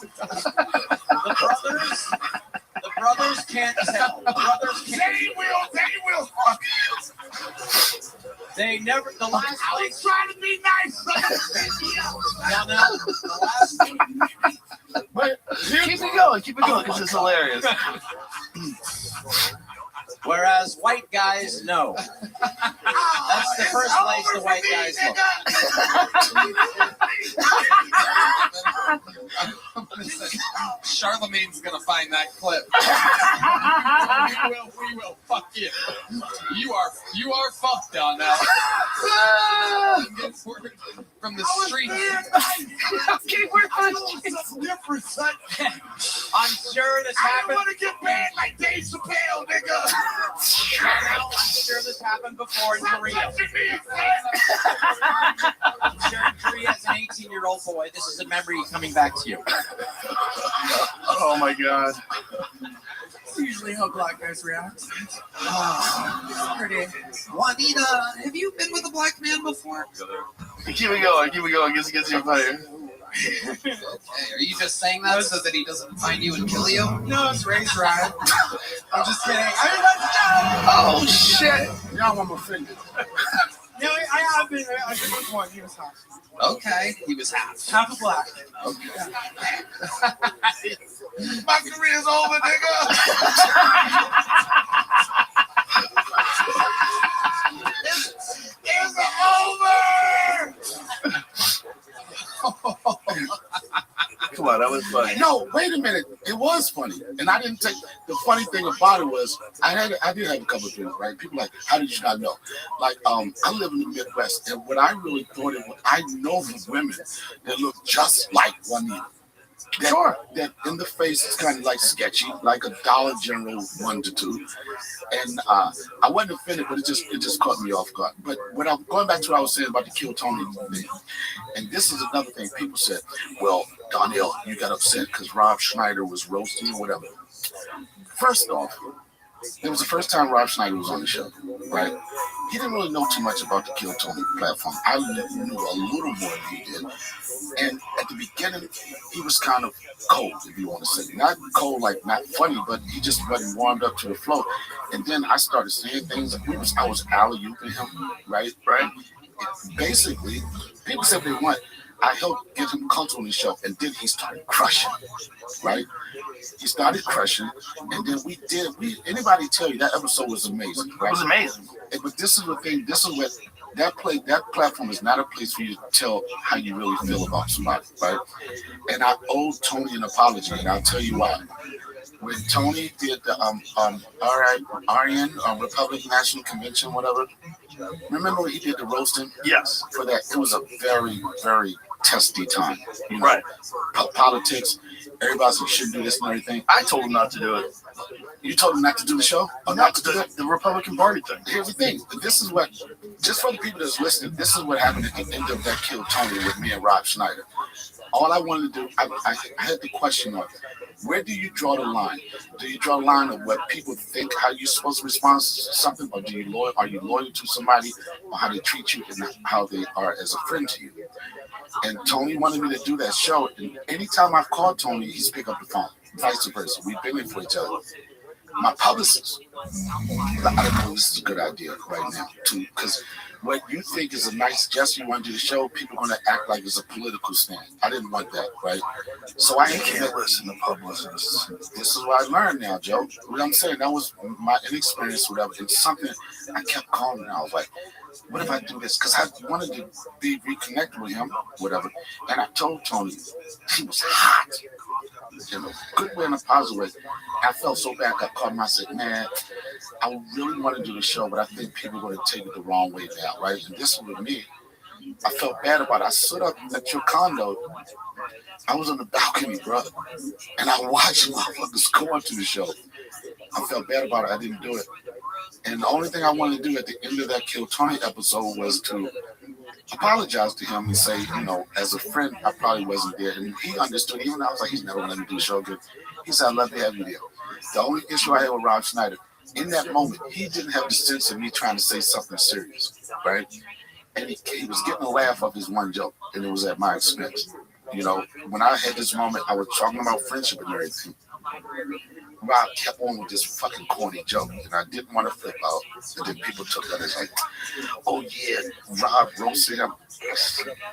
The brothers can't tell. The brothers can't. They will. They never, the last I was trying to be nice. now, the last But Keep it going, because it's hilarious. Whereas white guys know. That's the first place the white guys look. Charlemagne's gonna find that clip. We will. Fuck you. You are fucked, Donnell. From the street. I'm sure this I happened. want to get banned like Dave Chappelle, nigga. I'm sure this happened before in Korea. I'm sure in Korea as an 18-year-old boy, this is a memory coming back to you. Oh my god. That's usually how black guys react. Pretty. Juanita, have you been with a black man before? Keep it going. Gets even funnier. Okay. Are you just saying that so that he doesn't find you and kill you? No, it's race ride. I'm just kidding. Oh shit! Y'all want me offended. No, I've been with one. He was half. Okay, he was half. Half a black. Okay. My career's over, nigga. It's over. Come on, that was funny. No, wait a minute. It was funny, and I didn't take. The funny thing about it was, I did have a couple of things, right? People like, how did you not know? Like, I live in the Midwest, and what I really thought it was, I know the women that look just like Juanita. That in the face is kind of like sketchy, like a Dollar General 1 to 2, and I wasn't offended, but it just caught me off guard. But when I'm going back to what I was saying about the Kill Tony thing, and this is another thing people said, well, Donnell, you got upset because Rob Schneider was roasting or whatever. First off, it was the first time Rob Schneider was on the show, right? He didn't really know too much about the Kill Tony platform. I knew a little more than he did. And at the beginning, he was kind of cold, if you want to say. Not cold, like not funny, but he just wasn't warmed up to the flow. And then I started saying things. I was alley-ooping him, right? And basically, people said they want. I helped get him comfortable in the show, and then he started crushing, right? He started crushing, and then anybody tell you that episode was amazing, right? It was amazing. But this is the thing, this is what, that platform is not a place for you to tell how you really feel about somebody, right? And I owe Tony an apology, and I'll tell you why. When Tony did the RN, Republican National Convention, whatever, remember when he did the roasting? Yes. For that, it was a very, very testy time. You know, right. Politics, everybody said you shouldn't do this and everything. I told him not to do it. You told him not to do the show? Or not to do the Republican Party thing. Here's the thing. This is what, just for the people that's listening, this is what happened at the end of that Kill Tony with me and Rob Schneider. all I wanted to do, I had the question of, where do you draw the line? Do you draw the line of what people think how you're supposed to respond to something, or are you loyal to somebody, or how they treat you and how they are as a friend to you? And Tony wanted me to do that show, and anytime I've called Tony, he's picked up the phone. Vice versa, we've been in for each other. My publicist, I don't know if this is a good idea right now, too, because what you think is a nice gesture you want to do the show, people are going to act like it's a political stand. I didn't want that, right? So I can't listen to publicists. This is what I learned now, Joe. You know what I'm saying? That was my inexperience, whatever. It's something I kept calling. I was like, what if I do this? Because I wanted to be reconnected with him, whatever. And I told Tony, he was hot. In a good way and a positive way. I felt so bad. I called him. I said, man, I really want to do the show, but I think people are going to take it the wrong way now, right? And this was with me. I felt bad about it. I stood up at your condo. I was on the balcony, brother, and I watched motherfuckers go onto the show. I felt bad about it. I didn't do it. And the only thing I wanted to do at the end of that Kill Tony episode was to apologize to him and say, as a friend, I probably wasn't there. And he understood. Even though I was like, he's never going to let me do the show again. He said, I'd love to have you there. The only issue I had with Rob Schneider, in that moment, he didn't have the sense of me trying to say something serious, right? And he was getting a laugh off his one joke, and it was at my expense. When I had this moment, I was talking about friendship and everything. Rob kept on with this fucking corny joke, and I didn't want to flip out. And then people took that as like, oh yeah, Rob roasted him.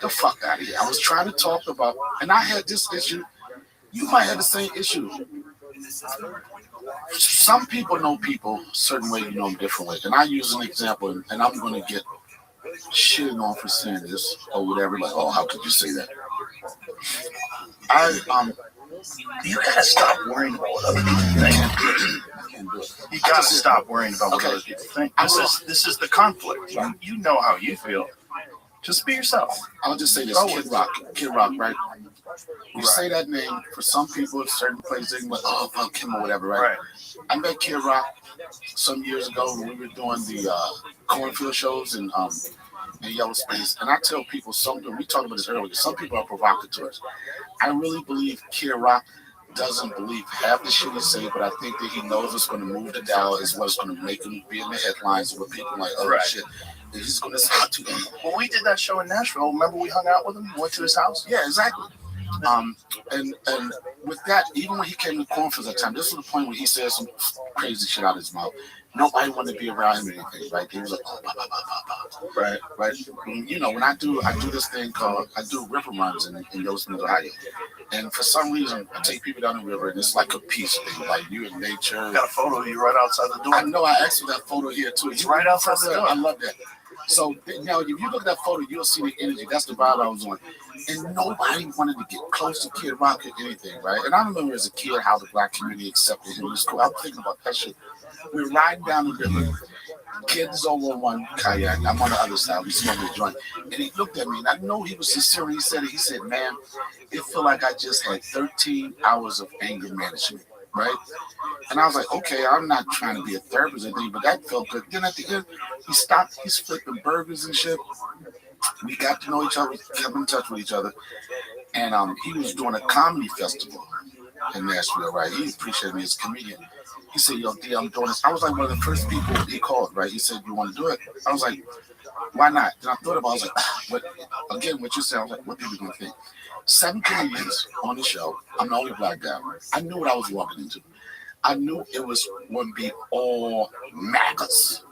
The fuck out of here. I was trying to talk about, and I had this issue. You might have the same issue. Some people know people a certain way, you know them different way. And I use an example, and I'm going to get shitting on for saying this or whatever. Like, oh, how could you say that? You gotta stop worrying about what other people think. You gotta stop worrying about what other people think. This is the conflict. You know how you feel. Just be yourself. I'll just say this: Kid Rock, right? You say that name for some people, certain places, they can be like, oh, fuck him or whatever, right? I met Kid Rock some years ago when we were doing the cornfield shows in Yellow Space, and I tell people something. We talked about this earlier. Some people are provocateurs. I really believe Kid Rock doesn't believe half the shit he say, but I think that he knows it's going to move the dial, is what's going to make him be in the headlines with people like, oh shit, he's going to stop to them. Well, we did that show in Nashville. Remember we hung out with him, went to his house? Yeah, exactly. And with that, even when he came to Cornfields that time, this was the point where he said some crazy shit out of his mouth. Nobody wanted to be around him or anything, right? He was like, oh, bah, bah, bah, bah, bah. Right. When I do this thing called, I do river runs in Yosemite, Ohio. And for some reason, I take people down the river, and it's like a peace thing, like you in nature. Got a photo of you right outside the door. I know, I actually got a photo here too. It's right outside the door. I love that. So now, if you look at that photo, you'll see the energy. That's the vibe I was on. And nobody wanted to get close to Kid Rock or anything, right? And I remember as a kid how the black community accepted him. It was cool. I was thinking about that shit. We're riding down the river. Kid is over on one kayak. I'm on the other side. We smoking a joint. And he looked at me, and I know he was sincere. He said it. He said, man, it felt like I just had 13 hours of anger management, right? And I was like, okay, I'm not trying to be a therapist or anything, but that felt good. Then at the end, he stopped. He's flipping burgers and shit. We got to know each other. We kept in touch with each other. And he was doing a comedy festival in Nashville, right? He appreciated me as a comedian. He said, yo, D, I'm doing this. I was like one of the first people he called, right? He said, you want to do it? I was like, why not? Then I thought about it. I was like, what you said, I was like, what people going to think? 7 comedians on the show. I'm the only black guy. I knew what I was walking into. I knew it was going to be all MAGAs.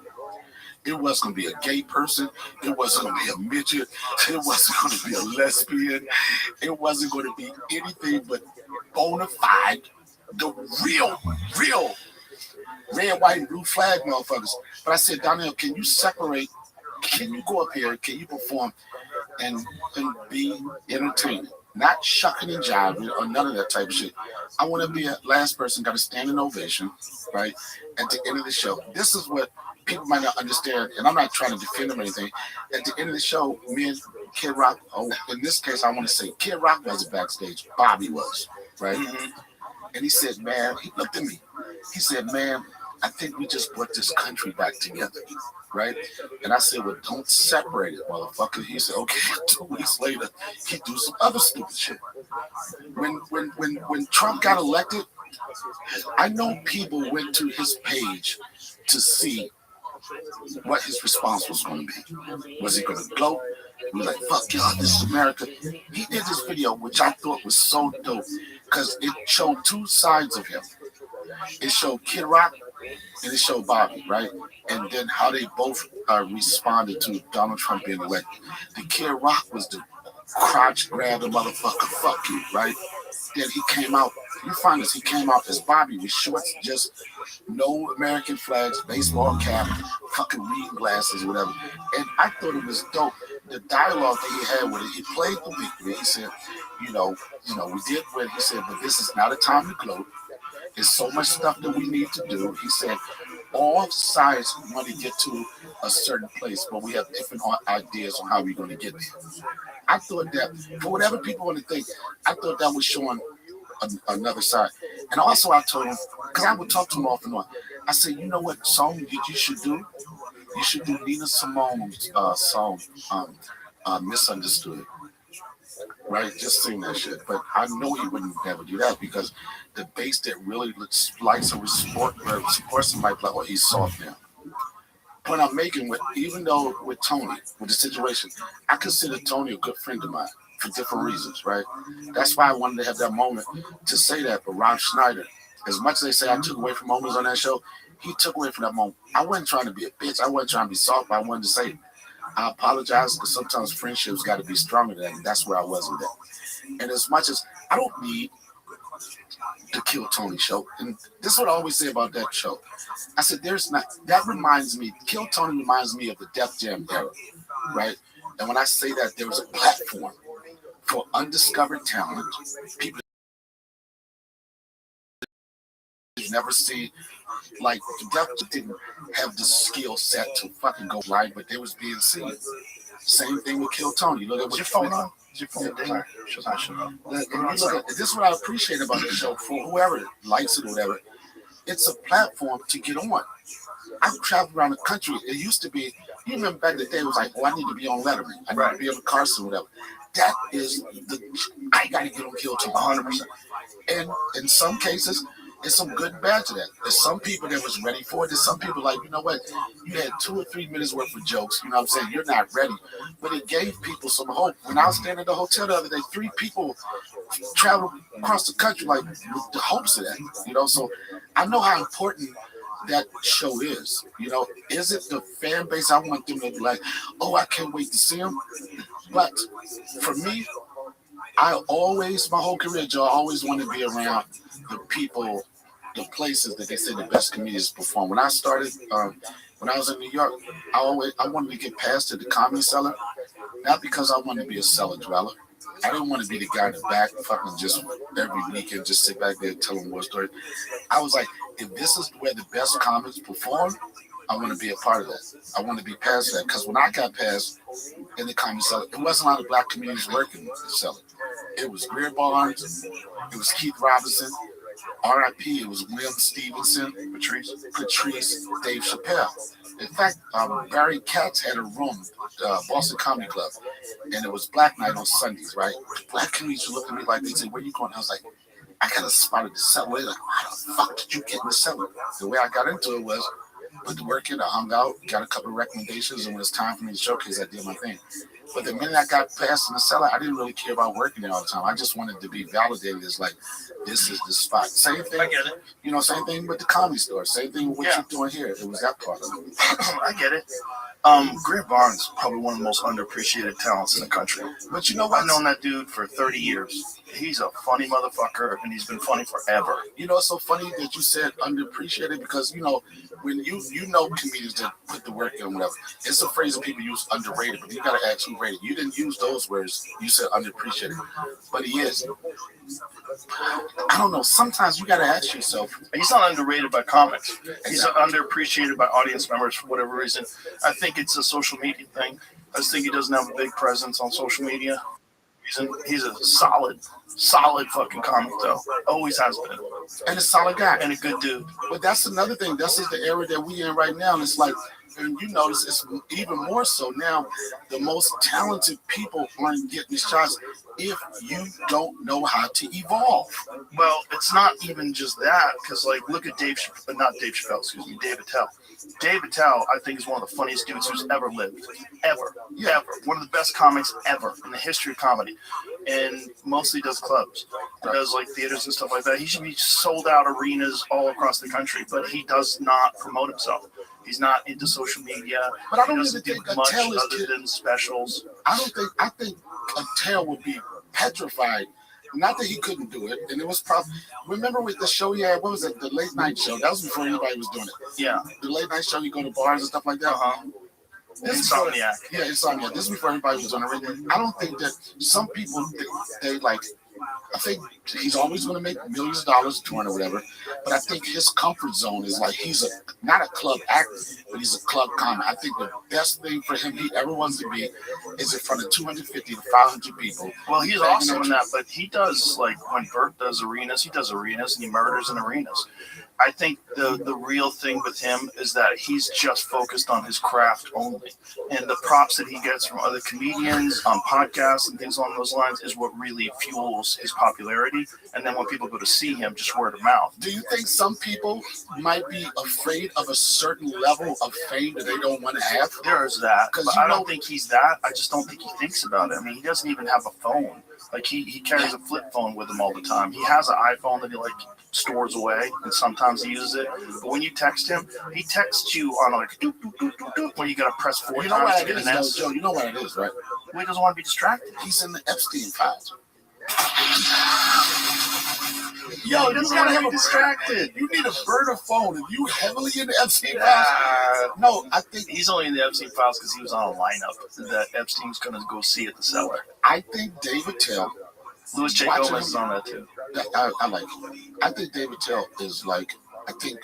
It wasn't going to be a gay person. It wasn't going to be a midget. It wasn't going to be a lesbian. It wasn't going to be anything but bona fide, the real red, white, and blue flag motherfuckers. But I said, Donnell, can you separate? Can you go up here? Can you perform and be entertaining? Not shucking and jiving or none of that type of shit. I want to be a last person, got a standing ovation, right? At the end of the show. This is what people might not understand, and I'm not trying to defend him or anything. At the end of the show, me and Kid Rock, in this case, I want to say Kid Rock wasn't backstage. Bobby was, right? Mm-hmm. And he said, man, he looked at me. He said, man, I think we just brought this country back together, right? And I said, well, don't separate it, motherfucker. He said, okay. 2 weeks later, he do some other stupid shit. when Trump got elected, I know people went to his page to see what his response was going to be. Was he going to gloat? He was like, fuck y'all, this is America. He did this video, which I thought was so dope, because it showed two sides of him. It showed Kid Rock and it showed Bobby, right? And then how they both responded to Donald Trump being elected. The Kid Rock was the crotch grab the motherfucker, fuck you, right? Then he came out, you find this, he came out as Bobby with shorts, just no American flags, baseball cap, fucking reading glasses, whatever. And I thought it was dope. The dialogue that he had with it, he played the victory. He said, you know, we did win. He said, but this is not a time to gloat. There's so much stuff that we need to do. He said, all sides want to get to a certain place, but we have different ideas on how we're going to get there. I thought that, for whatever people want to think, I thought that was showing another side. And also I told him, because I would talk to him off and on, I said, you know what song you should do? You should do Nina Simone's song, Misunderstood. Right? Just sing that shit. But I know he wouldn't never do that, because the base that really likes or supports him might be like, oh, he's soft now. Point I'm making with, even though with Tony, with the situation, I consider Tony a good friend of mine for different reasons, right? That's why I wanted to have that moment to say that. But Rob Schneider, as much as they say I took away from moments on that show, he took away from that moment. I wasn't trying to be a bitch. I wasn't trying to be soft. I wanted to say, I apologize, because sometimes friendships got to be stronger than that. And that's where I was with that. And as much as I don't need the Kill Tony show, and this is what I always say about that show. I said, that reminds me, Kill Tony reminds me of the Def Jam era, right? And when I say that, there was a platform for undiscovered talent, people you never see, like Def didn't have the skill set to fucking go live, but they was being seen. Same thing with Kill Tony. Look at what your phone on. Your phone ding. This is what I appreciate about the show, for whoever likes it or whatever. It's a platform to get on. I've traveled around the country. It used to be, you remember back in the day, it was like, oh, I need to be on Letterman. I need to be on Carson, whatever. That is I got to get on Kill Tony 100%. And in some cases, there's some good and bad to that. There's some people that was ready for it. There's some people like, you know what? You had 2 or 3 minutes worth of jokes. You know what I'm saying? You're not ready. But it gave people some hope. When I was staying at the hotel the other day, 3 people traveled across the country like with the hopes of that. You know, so I know how important that show is. You know, is it the fan base? I want them to be like, oh, I can't wait to see them. But for me, I always, my whole career, Joe, I always want to be around the people, the places that they say the best comedians perform. When I started, when I was in New York, I wanted to get past to the Comedy Cellar, not because I wanted to be a cellar dweller. I didn't want to be the guy in the back, fucking just every weekend, just sit back there and tell them war stories. I was like, if this is where the best comics perform, I want to be a part of that. I want to be past that. Because when I got past in the Comedy Cellar, it wasn't a lot of black comedians working in the cellar. It was Greer Barnes, it was Keith Robinson, R.I.P. It was William Stevenson, Patrice, Dave Chappelle. In fact, Barry Katz had a room, Boston Comedy Club, and it was Black Night on Sundays, right? Black comedians would look at me like, they said, where you going? I was like, I got a spot at the cellar. They're like, how the fuck did you get in the cellar? The way I got into it was, put the work in, I hung out, got a couple of recommendations, and when it's time for me to showcase, I did my thing. But the minute I got past in the cellar, I didn't really care about working there all the time. I just wanted to be validated as like, this is the spot. Same thing. I get it. You know, same thing with the Comedy Store. Same thing with what you're doing here. It was that part of it. I get it. Greer Barnes, probably one of the most underappreciated talents in the country. But you know what? I've known that dude for 30 years. He's a funny motherfucker, and he's been funny forever. You know, it's so funny that you said underappreciated, because, you know, when you know comedians that put the work in or whatever, it's a phrase that people use, underrated, but you got to ask who rated. You didn't use those words. You said underappreciated. But he is. I don't know. Sometimes you got to ask yourself. He's not underrated by comics. He's underappreciated by audience members for whatever reason. I think it's a social media thing. I just think he doesn't have a big presence on social media. He's a solid fucking comic, though. Always has been. and a solid guy and a good dude. But that's another thing. This is the era that we in right now, and it's like, and you notice it's even more so now. The most talented people aren't getting these shots if you don't know how to evolve. Well, it's not even just that, because like, look at not Dave Chappelle, excuse me, Dave Attell. Dave Attell, I think, is one of the funniest dudes who's ever lived, ever. One of the best comics ever in the history of comedy, and mostly does clubs, does like theaters and stuff like that. He should be sold out arenas all across the country, but he does not promote himself. He's not into social media. But I don't even think much other than specials. I think Attell would be petrified. Not that he couldn't do it, and it was probably. Remember with the show he had, what was it? The late night show. That was before anybody was doing it. Yeah, the late night show. You go to bars and stuff like that. Insomniac. Yeah, Insomniac. This is before everybody was on it. I don't think that some people they like. I think he's always going to make millions of dollars touring or whatever, but I think his comfort zone is like he's not a club actor, but he's a club comic. I think the best thing for him he ever wants to be is in front of 250 to 500 people. Well, he's awesome in that, but he does, like when Bert does arenas, he does arenas and he murders in arenas. I think the real thing with him is that he's just focused on his craft only. And the props that he gets from other comedians on podcasts and things along those lines is what really fuels his popularity. And then when people go to see him, just word of mouth. Do you think some people might be afraid of a certain level of fame that they don't want to have? There's that. But I don't think he's that. I just don't think he thinks about it. I mean, he doesn't even have a phone. Like he carries a flip phone with him all the time. He has an iPhone that he stores away, and sometimes he uses it. But when you text him, he texts you on like doop, doop, doop, doop, doop, where you gotta press 4 times to get an S. Joe, you know what it is, right? Well, he doesn't want to be distracted. He's in the Epstein files. Yo, you gotta be distracted. You need a burner phone. If you heavily in the Epstein files, no, I think he's only in the Epstein files because he was on a lineup that Epstein's gonna go see at the cellar. I think David Tell. Louis J. Gomez is on that too. I like it. I think David Tell is like. I think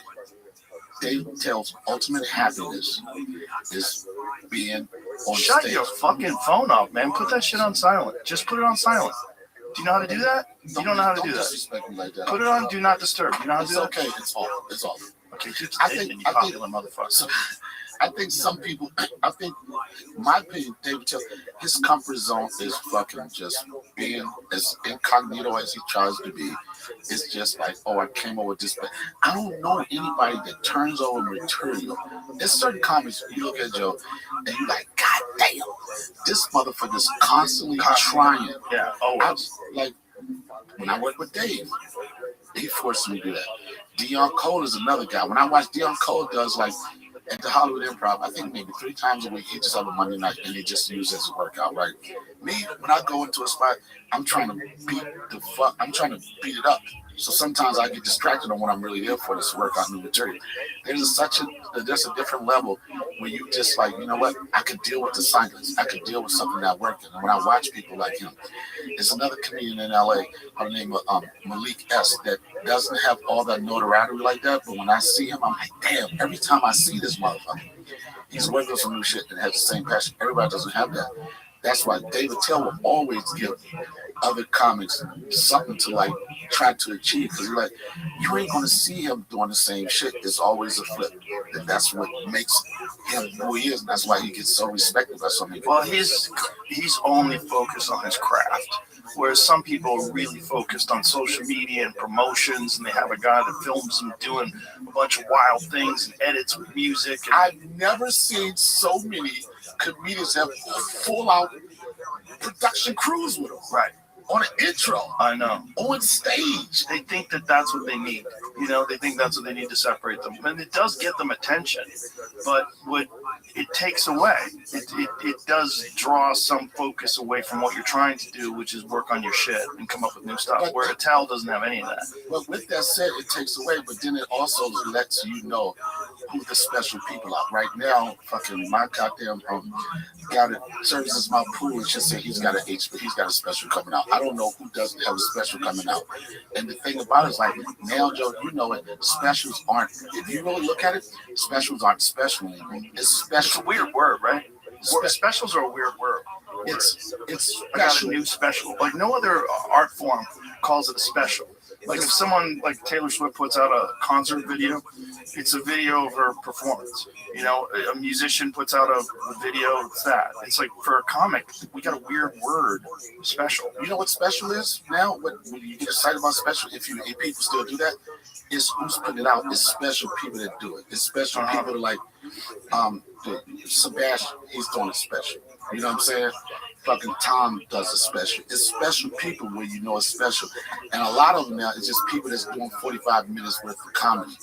David Tell's ultimate happiness is being on Shut stage. your fucking phone off, man. Put that shit on silent. Just put it on silent. Do you know how to do that? You don't know how to do that. Disrespect me like that. Put it on Do Not Disturb. You know how to do that? It's okay. It's off. It's off. Okay, I think popular motherfucker. I think some people. I think, my opinion, David Tell, his comfort zone is fucking just being as incognito as he tries to be. It's just like, oh, I came over with this, but I don't know anybody that turns over material. There's certain comics you look at, Joe, and you're like, God damn, this motherfucker's constantly trying. Yeah, always. Like when I worked with Dave, he forced me to do that. Dion Cole is another guy. When I watch Dion Cole does like at the Hollywood Improv, I think maybe 3 times a week, he just have a Monday night and he just uses it as a workout, right? Me, when I go into a spot, I'm trying to beat it up. So sometimes I get distracted on what I'm really there for, this workout new material. There's a different level where you just like, you know what, I could deal with the silence. I could deal with something not working. And when I watch people like him, there's another comedian in LA by the name of Malik S. that doesn't have all that notoriety like that. But when I see him, I'm like, damn, every time I see this motherfucker, he's working on some new shit and has the same passion. Everybody doesn't have that. That's why David Tell will always give other comics something to like try to achieve, because you're like, you ain't gonna see him doing the same shit. It's always a flip. And that's what makes him who he is, and that's why he gets so respected by so many people. Well, he's only focused on his craft, whereas some people are really focused on social media and promotions, and they have a guy that films them doing a bunch of wild things and edits with music. And I've never seen so many comedians have full-out production crews with them. Right. On an intro. I know. On stage. They think that that's what they need. You know, they think that's what they need to separate them. And it does get them attention. But what it takes away, it does draw some focus away from what you're trying to do, which is work on your shit and come up with new stuff, where Attell doesn't have any of that. But with that said, it takes away, but then it also lets you know who the special people are. Right now, fucking my goddamn guy that services my pool and just said he's got a special coming out. I don't know who doesn't have a special coming out. And the thing about it is, like, now, Joe, you know it, specials aren't, if you really look at it, specials aren't special anymore. It's special. It's a weird word, right? Specials are a weird word. It's I got a new special. Like, no other art form calls it a special. Like if someone like Taylor Swift puts out a concert video, it's a video of her performance. You know, a musician puts out a video, it's that. It's like for a comic, we got a weird word, special. You know what special is now? When you get excited about special, if people still do that, it's who's putting it out. It's special people that do it. It's special people like Sebastian. He's doing it special. You know what I'm saying? Fucking Tom does a special. It's special people where you know it's special. And a lot of them now is just people that's doing 45 minutes worth of comedy.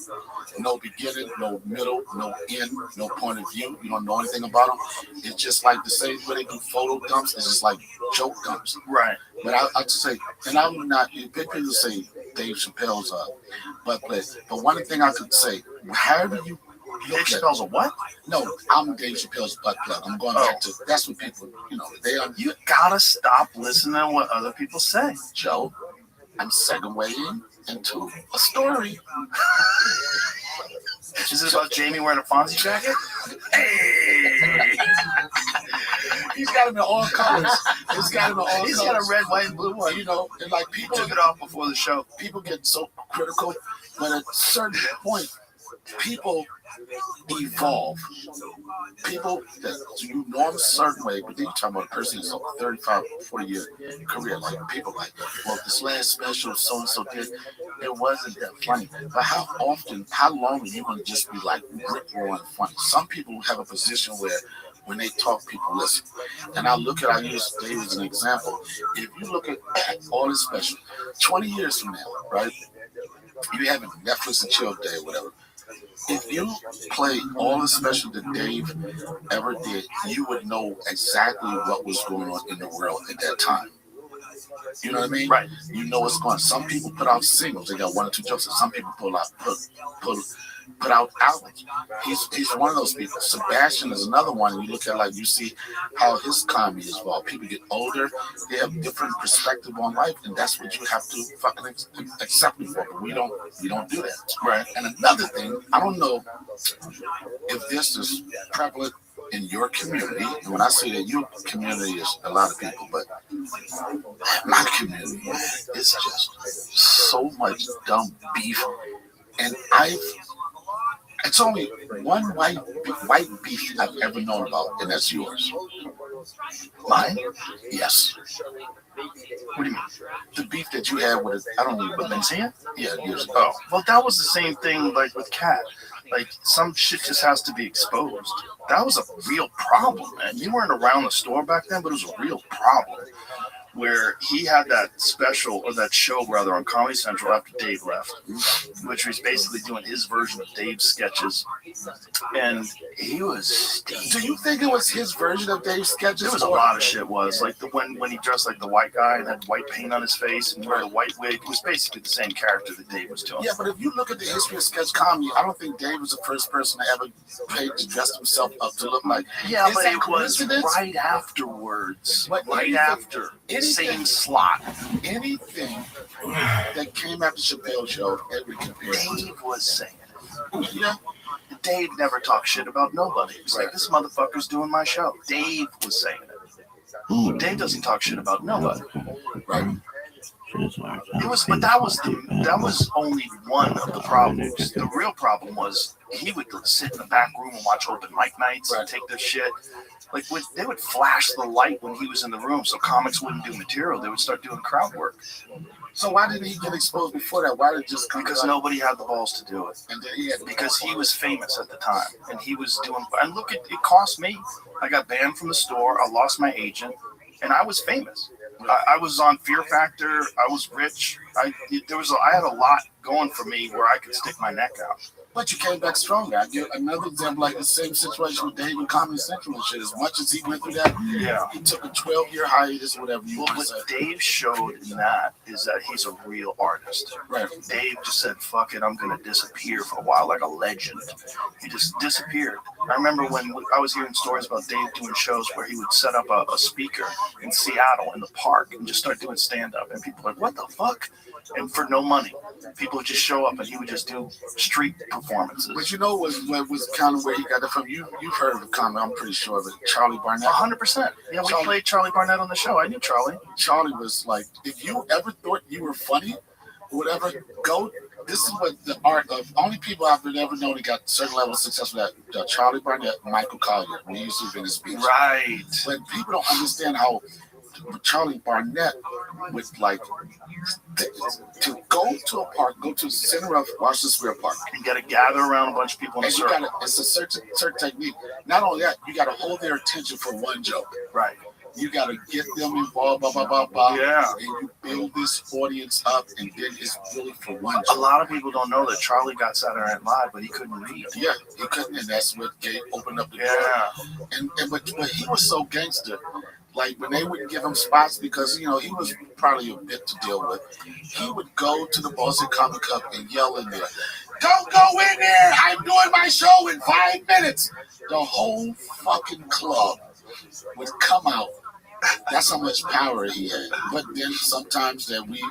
No beginning, no middle, no end, no point of view. You don't know anything about them. It's just like the same way they do photo dumps. It's just like joke dumps. Right. But I just say, and I'm not, people say Dave Chappelle's butt plug. But one thing I could say, however you Dave Chappelle's a what? No, I'm Dave Chappelle's butt plug. I'm going back to, that's what people, they are. You gotta stop listening to what other people say. Joe, I'm segueing into a story. Is it about Jamie wearing a Fonzie jacket? Hey! He's got him in all colors. He's got a red, white, and blue one. And like people took it off before the show. People get so critical, but at a certain point, people evolve. People that you know them a certain way, but then you're talking about a person who's 35, 40 year career. Like people like, well, this last special so and so did, it wasn't that funny. But how long are you going to just be like rip roaring funny? Some people have a position where when they talk, people listen. And I use Dave as an example. If you look at all his special, 20 years from now, right? You have Netflix and chill day or whatever. If you play all the special that Dave ever did, you would know exactly what was going on in the world at that time. You know what I mean? Right. You know what's going on. Some people put out singles. They got one or two jokes. And some people put out albums. He's one of those people. Sebastian is another one. And you look at you see how his comedy is evolved. People get older. They have different perspective on life. And that's what you have to fucking accept me for. But we don't do that. Right. And another thing, I don't know if this is prevalent in your community. And when I say that, your community is a lot of people, but my community is just so much dumb beef. And it's only one white beef I've ever known about, and that's yours. Mine? Yes. What do you mean? The beef that you had with Mencia? Yeah, years ago. Oh, well, that was the same thing like with Kat. Like some shit just has to be exposed. That was a real problem, man. You weren't around the store back then, but it was a real problem. Where he had that special, or that show rather, on Comedy Central after Dave left, which was basically doing his version of Dave's sketches. And he was... Do you think it was his version of Dave's sketches? There was a lot of shit like the when he dressed like the white guy and had white paint on his face and wore the white wig. It was basically the same character that Dave was doing. Yeah, but if you look at the history of sketch comedy, I don't think Dave was the first person to ever paid to dress himself up to look like. Yeah, but it was right afterwards. Right after. Same slot. Anything that came after Chappelle's show, every comparison. Dave was saying it. Yeah. Dave never talked shit about nobody. He was like, this motherfucker's doing my show. Dave was saying it. Dave doesn't talk shit about nobody. Right. But that was only one of the problems. The real problem was he would sit in the back room and watch open mic nights and take their shit. Like they would flash the light when he was in the room, so comics wouldn't do material. They would start doing crowd work. So why didn't he get exposed before that? Why did it just come? Because nobody had the balls to do it. And then because he was famous at the time, and he was doing. And look, it cost me. I got banned from the store. I lost my agent, and I was famous. I was on Fear Factor. I was rich. I had a lot going for me where I could stick my neck out. But you came back stronger. I give another example, like the same situation with Dave and Comedy Central and shit. As much as he went through that, he took a 12-year hiatus, whatever you want to say. What Dave showed in that is that he's a real artist. Right. Dave just said, fuck it, I'm going to disappear for a while like a legend. He just disappeared. I remember when I was hearing stories about Dave doing shows where he would set up a speaker in Seattle in the park and just start doing stand-up. And people were like, what the fuck? And for no money. People would just show up and he would just do street performances. But you know what was kind of where he got it from? You've heard of the comment, I'm pretty sure of it. Charlie Barnett. 100%. Yeah, we played Charlie Barnett on the show. I knew Charlie. Charlie was like, if you ever thought you were funny, whatever. Go. This is what the art of only people I've ever known that got certain level of success with that. Charlie Barnett, Michael Collier, when he used to Venice Beach. Right. But people don't understand how Charlie Barnett would like to go to a park, go to the center of Washington Square Park. You got to gather around a bunch of people in a And you circle. it's a certain technique. Not only that, you got to hold their attention for one joke. Right. You got to get them involved, blah, blah, blah, blah. Yeah. And you build this audience up, and then it's really for one joke. A lot of people don't know that Charlie got Saturday Night Live, but he couldn't read. Yeah, he couldn't, and that's what opened up the door. Yeah. But he was so gangster. Like when they wouldn't give him spots because he was probably a bit to deal with. He would go to the Boston Comic Cup and yell in there, "Don't go in there! I'm doing my show in 5 minutes." The whole fucking club would come out. That's how much power he had. But then sometimes that we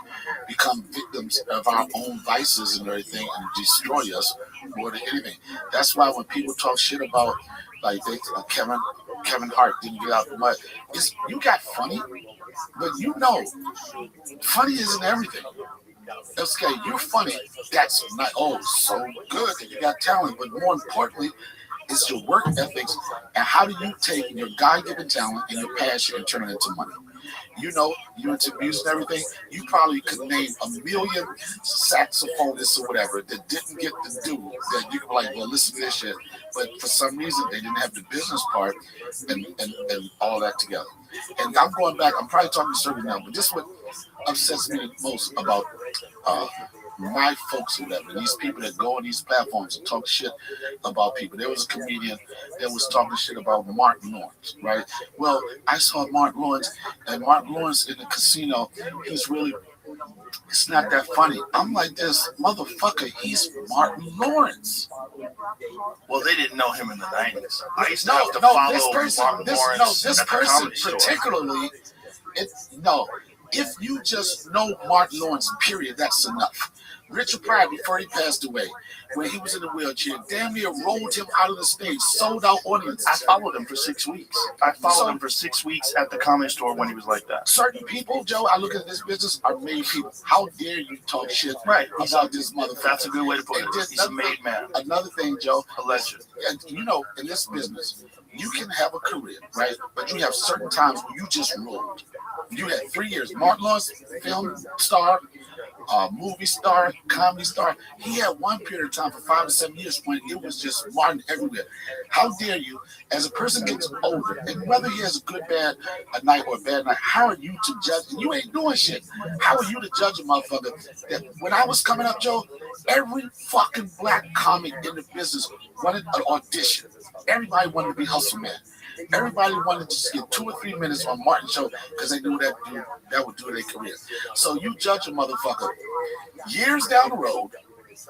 become victims of our own vices and everything and destroy us more than anything. That's why when people talk shit about like Kevin Hart didn't get out the mud, you got funny, but funny isn't everything. Okay, you're funny. That's not so good that you got talent, but more importantly, it's your work ethics and how do you take your God-given talent and your passion and turn it into money. You're into music and everything. You probably could name a million saxophonists or whatever that didn't get the due that you could be like, well, listen to this shit. But for some reason, they didn't have the business part and all that together. And I'm going back. I'm probably talking to certain now, but this is what upsets me the most about my folks or whatever. These people that go on these platforms and talk shit about people. There was a comedian that was talking shit about Martin Lawrence, right? Well, I saw Martin Lawrence, and Martin Lawrence in the casino, it's not that funny. I'm like, this motherfucker, he's Martin Lawrence. Well, they didn't know him in the 90s. I used to No, have to follow this person, Martin Lawrence this at the person Comedy Store. particularly, if you just know Martin Lawrence, period, that's enough. Richard Pryor, before he passed away, when he was in the wheelchair, damn near rolled him out of the stage, sold out audiences. I followed him for 6 weeks. I followed him for 6 weeks at the Comedy Store when he was like that. Certain people, Joe, I look at this business, are made people. How dare you talk shit about this motherfucker? That's a good way to put it. He's a made man. Another thing, Joe. A legend. In this business, you can have a career, right? But you have certain times where you just rolled. You had 3 years. Martin Lawrence, film star, movie star, comedy star. He had one period of time for 5 to 7 years when it was just Martin everywhere. How dare you, as a person gets older, and whether he has a good, bad a night or a bad night, how are you to judge? You ain't doing shit. How are you to judge a motherfucker? That when I was coming up, Joe, every fucking black comic in the business wanted an audition. Everybody wanted to be Hustle Man. Everybody wanted to just get 2 or 3 minutes on Martin's show because they knew that would do their career. So you judge a motherfucker years down the road,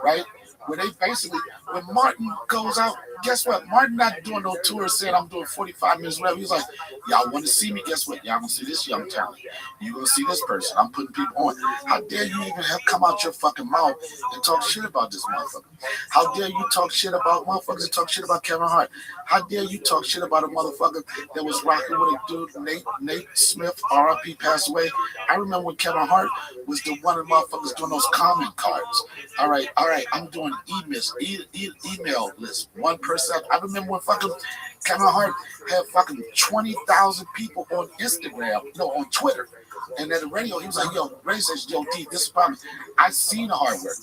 right? Where they basically, when Martin goes out, guess what? Martin not doing no tour saying I'm doing 45 minutes, whatever. He's like, y'all want to see me? Guess what? Y'all gonna see this young talent. You're gonna see this person. I'm putting people on. How dare you even come out your fucking mouth and talk shit about this motherfucker? How dare you talk shit about motherfuckers and talk shit about Kevin Hart? How dare you talk shit about a motherfucker that was rocking with a dude, Nate Smith, R.I.P. passed away. I remember when Kevin Hart was the one of the motherfuckers doing those comment cards. All right, I'm doing email list. One person. I remember when fucking Kevin Hart had fucking 20,000 people on on Twitter. And at the radio, he was like, yo, radio station, yo, D, this is problem. I seen the hard work.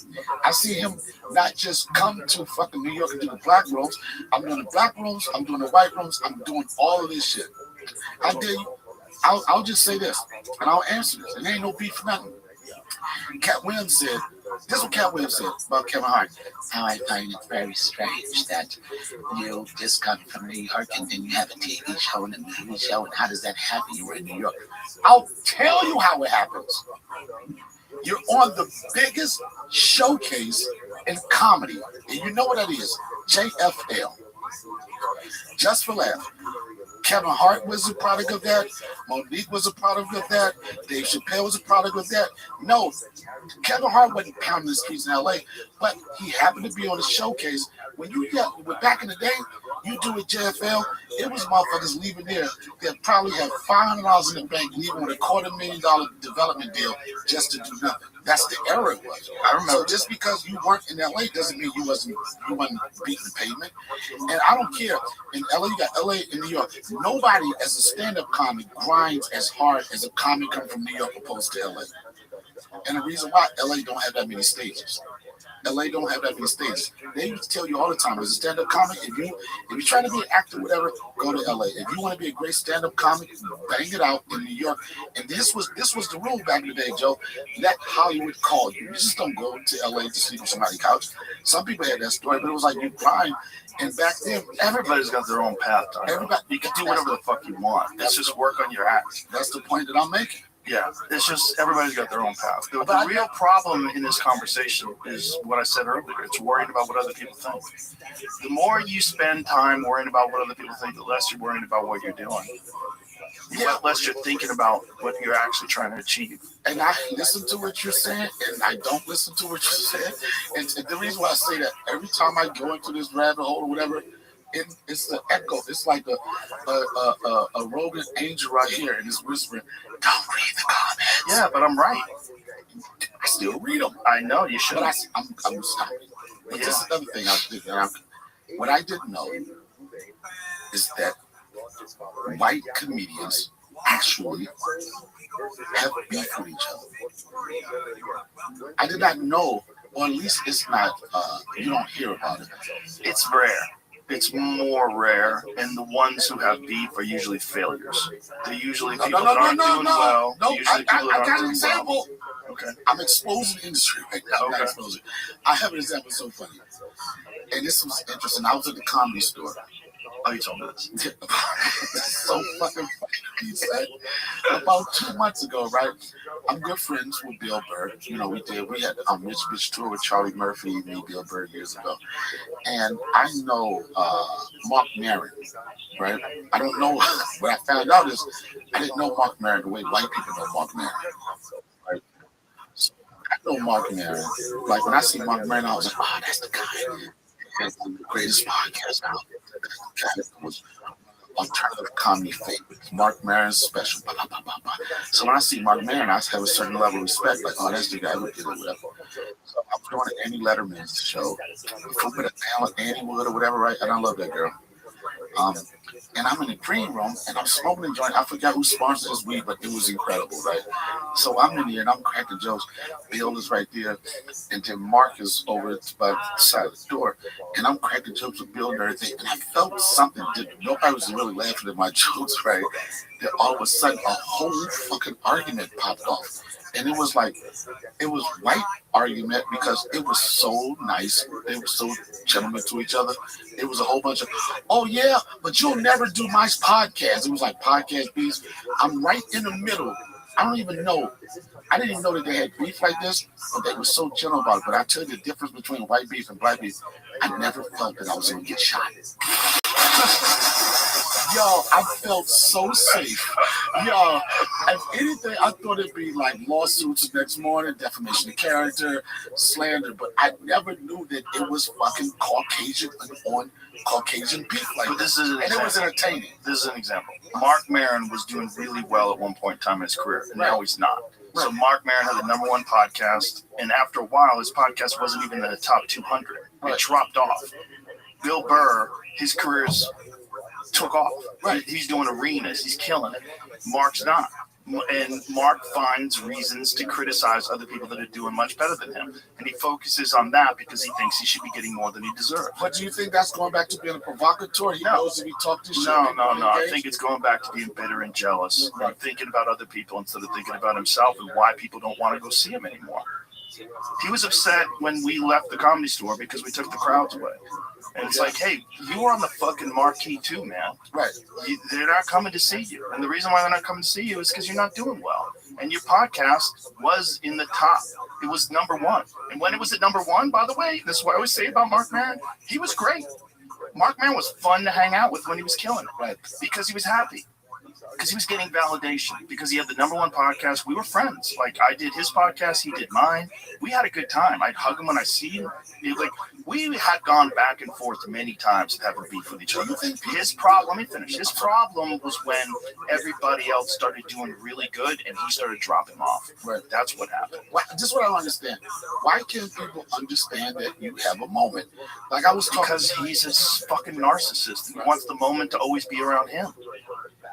I see him not just come to fucking New York and do the black rooms. I'm doing the black rooms, I'm doing the white rooms, I'm doing all of this shit. How dare you? I'll just say this, and I'll answer this. And ain't no beef for nothing. Cat Williams said, this is what Cat Williams said about Kevin Hart. How I find it very strange that you just come from New York and then you have a TV show and a movie show, and how does that happen? You were in New York. I'll tell you how it happens. You're on the biggest showcase in comedy, and you know what that is? JFL. Just for laugh. Kevin Hart was a product of that. Monique was a product of that. Dave Chappelle was a product of that. No, Kevin Hart wasn't pounding the streets in LA, but he happened to be on a showcase when you back in the day, you do at JFL, it was motherfuckers leaving there that probably had $500 in the bank, leaving with a $250,000 development deal just to do nothing. That's the era it was. I remember. So just because you worked in LA doesn't mean you wasn't beating the pavement. And I don't care. In LA, you got LA and New York. Nobody as a stand-up comic grinds as hard as a comic coming from New York opposed to LA. And the reason why LA don't have that many stages. LA don't have that many stages. They used to tell you all the time, as a stand-up comic, if you're trying to be an actor, whatever, go to LA. If you want to be a great stand-up comic, bang it out in New York. And this was the rule back in the day, Joe. Let Hollywood call you. You just don't go to LA to sleep on somebody's couch. Some people had that story, but it was like you grind. And back then, everybody's got their own path. Everybody, you can do whatever the fuck you want. It's just work on your act. That's the point that I'm making. Yeah, it's just everybody's got their own path. The real problem in this conversation is what I said earlier. It's worrying about what other people think. The more you spend time worrying about what other people think, the less you're worrying about what you're doing. The less you're thinking about what you're actually trying to achieve. And I listen to what you're saying, and I don't listen to what you're saying. And the reason why I say that, every time I go into this rabbit hole or whatever, it's the echo. It's like a Rogan angel right here, and it's whispering, "Don't read the comments." Yeah, but I'm right. I still read them. I know you should. But I'm stopping. But this is another thing I did. What I didn't know is that white comedians actually have beef with each other. I did not know, or at least it's not. You don't hear about it. It's rare. It's more rare, and the ones who have beef are usually failures. They're usually people that aren't doing well. I got an example. Okay. I'm exposing the industry right now. I'm not exposing. I have an example so funny. And this was interesting. I was at the Comedy Store. Oh, you told me this. So fucking funny. He said about 2 months ago, right? I'm good friends with Bill Burr. You know, we had Rich Bitch tour with Charlie Murphy, me, Bill Burr years ago. And I know Mark Maron, right? I don't know. What I found out is I didn't know Mark Maron the way white people know Mark Maron. Right? So I know Mark Maron. Like when I see Mark Maron, I was like, oh, that's the guy. That's the greatest podcast out. That was alternative comedy favorites. Mark Maron's special. Blah, blah, blah, blah, blah. So when I see Mark Maron, I have a certain level of respect. Like, oh, that's the guy who did it, whatever. So I was doing an Annie Letterman's show. With Annie Wood or whatever, right? And I love that girl. And I'm in the green room and I'm smoking a joint. I forgot who sponsored this weed, but it was incredible, right? So I'm in here and I'm cracking jokes. Bill is right there, and then Mark is over by the side of the door, and I'm cracking jokes with Bill and everything. And I felt something different. Nobody was really laughing at my jokes, right? Then all of a sudden, a whole fucking argument popped off. And it was white argument because it was so nice. They were so gentlemen to each other. It was a whole bunch of, oh yeah, but you'll never do my podcast. It was like podcast beefs. I'm right in the middle. I don't even know. I didn't even know that they had beef like this, but they were so gentle about it. But I tell you the difference between white beef and black beef. I never felt that I was going to get shot. Yo, I felt so safe. Yo, if anything, I thought it'd be like lawsuits the next morning, defamation of character, slander, but I never knew that it was fucking Caucasian on Caucasian beef like but this is and it was entertaining. This is an example. Mark Maron was doing really well at one point in time in his career, and now he's not. Right. So Mark Maron had the #1 podcast, and after a while, his podcast wasn't even in the top 200. Right. It dropped off. Bill Burr, his career's took off. Right. He's doing arenas. He's killing it. Mark's not. And Mark finds reasons to criticize other people that are doing much better than him. And he focuses on that because he thinks he should be getting more than he deserves. But do you think that's going back to being a provocateur? He knows if he talked to shit. No. I think it's going back to being bitter and jealous and thinking about other people instead of thinking about himself and why people don't want to go see him anymore. He was upset when we left the Comedy Store because we took the crowds away. And it's like, hey, you were on the fucking marquee too, man. Right. They're not coming to see you. And the reason why they're not coming to see you is because you're not doing well. And your podcast was in the top. It was #1. And when it was at #1, by the way, this is what I always say about Mark Maron, he was great. Mark Maron was fun to hang out with when he was killing it. Right. Because he was happy. because he was getting validation, because he had the #1 podcast. We were friends. Like, I did his podcast, he did mine. We had a good time. I'd hug him when I see him. Like, we had gone back and forth many times having beef with each other. His problem, let me finish. His problem was when everybody else started doing really good and he started dropping off. Right. That's what happened. This is what I don't understand. Why can't people understand that you have a moment? Like I was talking. Because he's a fucking narcissist. He wants the moment to always be around him.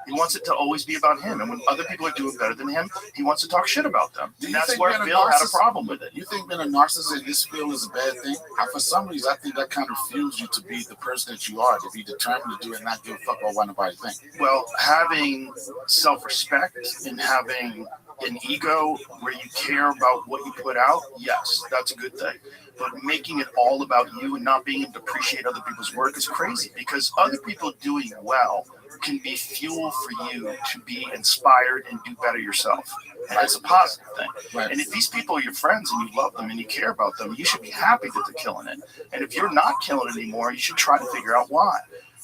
He wants it to always be about him. And when other people are doing better than him, he wants to talk shit about them. And that's where Bill had a problem with it. You think being a narcissist in this field is a bad thing? For some reason, I think that kind of fuels you to be the person that you are, to be determined to do it and not give a fuck about what nobody thinks. Well, having self-respect and having an ego where you care about what you put out, yes, that's a good thing. But making it all about you and not being able to appreciate other people's work is crazy, because other people doing well can be fuel for you to be inspired and do better yourself. And that's a positive thing. Right. And if these people are your friends and you love them and you care about them, you should be happy that they're killing it. And if you're not killing it anymore, you should try to figure out why.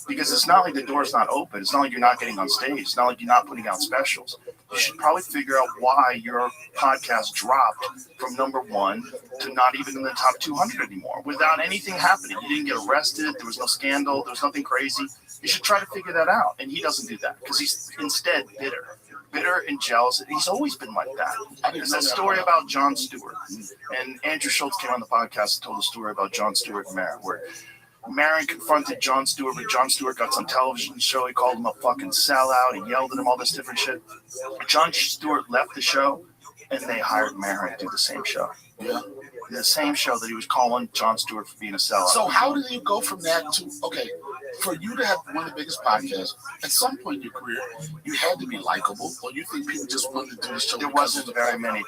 Because it's not like the door's not open. It's not like you're not getting on stage. It's not like you're not putting out specials. You should probably figure out why your podcast dropped from #1 to not even in the top 200 anymore without anything happening. You didn't get arrested. There was no scandal. There was nothing crazy. You should try to figure that out. And he doesn't do that because he's instead bitter and jealous. He's always been like that. There's that story about Jon Stewart. And Andrew Schultz came on the podcast and told a story about Jon Stewart and Maron, where Maron confronted Jon Stewart, but Jon Stewart got some television show. He called him a fucking sellout. He yelled at him, all this different shit. Jon Stewart left the show, and they hired Maron to do the same show. Yeah. The same show that he was calling Jon Stewart for being a sellout. So how did you go from that to, okay, for you to have one of the biggest podcasts, at some point in your career, you had to be likable, or you think people just wanted to do the show? There wasn't very many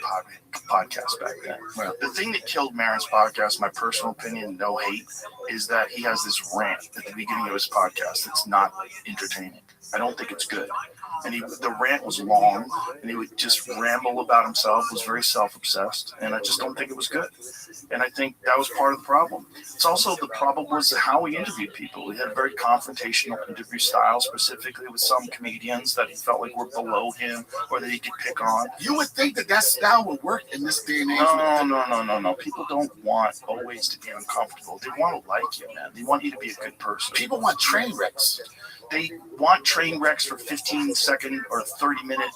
podcasts back then. Right. The thing that killed Maron's podcast, my personal opinion, no hate, is that he has this rant at the beginning of his podcast that's not entertaining. I don't think it's good. And the rant was long, and he would just ramble about himself, was very self-obsessed, and I just don't think it was good. And I think that was part of the problem. It's also the problem was how he interviewed people. He had a very confrontational interview style, specifically with some comedians that he felt like were below him or that he could pick on. You would think that style would work in this day and age. No. People don't want always to be uncomfortable. They want to like you, man. They want you to be a good person. People want train wrecks. They want train wrecks for 15-second or 30-minute,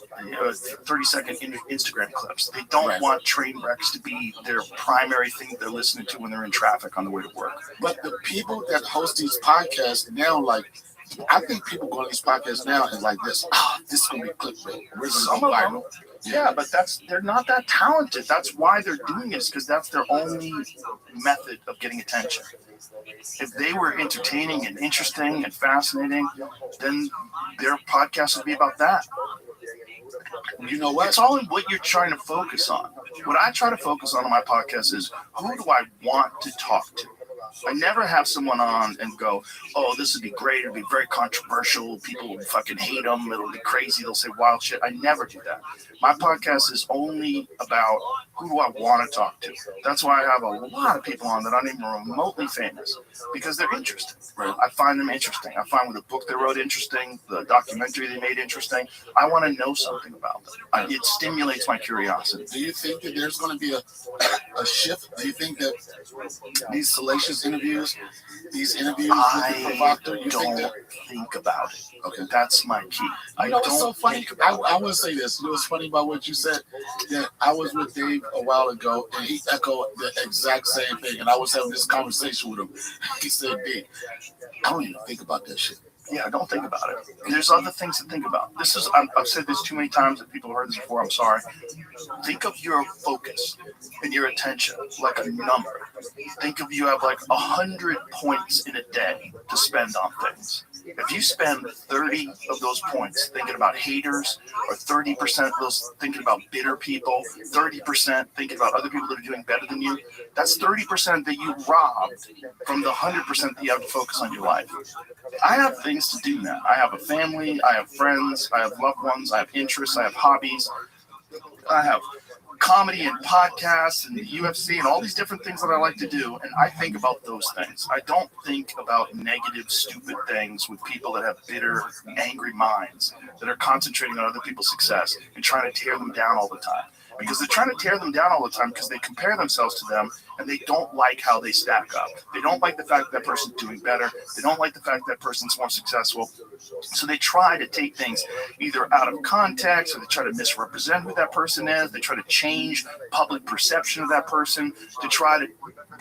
30-second Instagram clips. They don't want train wrecks to be their primary thing they're listening to when they're in traffic on the way to work. But the people that host these podcasts now, like, I think people go on these podcasts now and like this. This is gonna be clickbait. We're gonna go viral. Yeah, but they're not that talented. That's why they're doing it, because that's their only method of getting attention. If they were entertaining and interesting and fascinating, then their podcast would be about that. You know what? It's all in what you're trying to focus on. What I try to focus on my podcast is, who do I want to talk to? I never have someone on and go, oh, this would be great. It'd be very controversial. People will fucking hate them. It'll be crazy. They'll say wild shit. I never do that. My podcast is only about who do I want to talk to. That's why I have a lot of people on that aren't even remotely famous, because they're interesting. Right? I find them interesting. I find the book they wrote interesting, the documentary they made interesting. I want to know something about them. It stimulates my curiosity. Do you think that there's going to be a shift? Do you think that these salacious interviews, these interviews with the provocateur, you think about it. Okay, that's my key. You know what's so funny? I want to say this. You know what's funny about what you said? That I was with Dave a while ago, and he echoed the exact same thing. And I was having this conversation with him. He said, "Dave, I don't even think about that shit." Yeah, don't think about it. There's other things to think about. I've said this too many times that people have heard this before. I'm sorry. Think of your focus and your attention like a number. Think of you have like 100 points in a day to spend on things. If you spend 30 of those points thinking about haters, or 30% of those thinking about bitter people, 30% thinking about other people that are doing better than you, that's 30% that you robbed from the 100% that you have to focus on your life. I have things to do now. I have a family, I have friends, I have loved ones, I have interests, I have hobbies, I have comedy and podcasts and the UFC and all these different things that I like to do, and I think about those things. I don't think about negative, stupid things with people that have bitter, angry minds that are concentrating on other people's success and trying to tear them down all the time. Because they're trying to tear them down all the time because they compare themselves to them and they don't like how they stack up. They don't like the fact that person's doing better. They don't like the fact that person's more successful. So they try to take things either out of context, or they try to misrepresent who that person is. They try to change public perception of that person to try to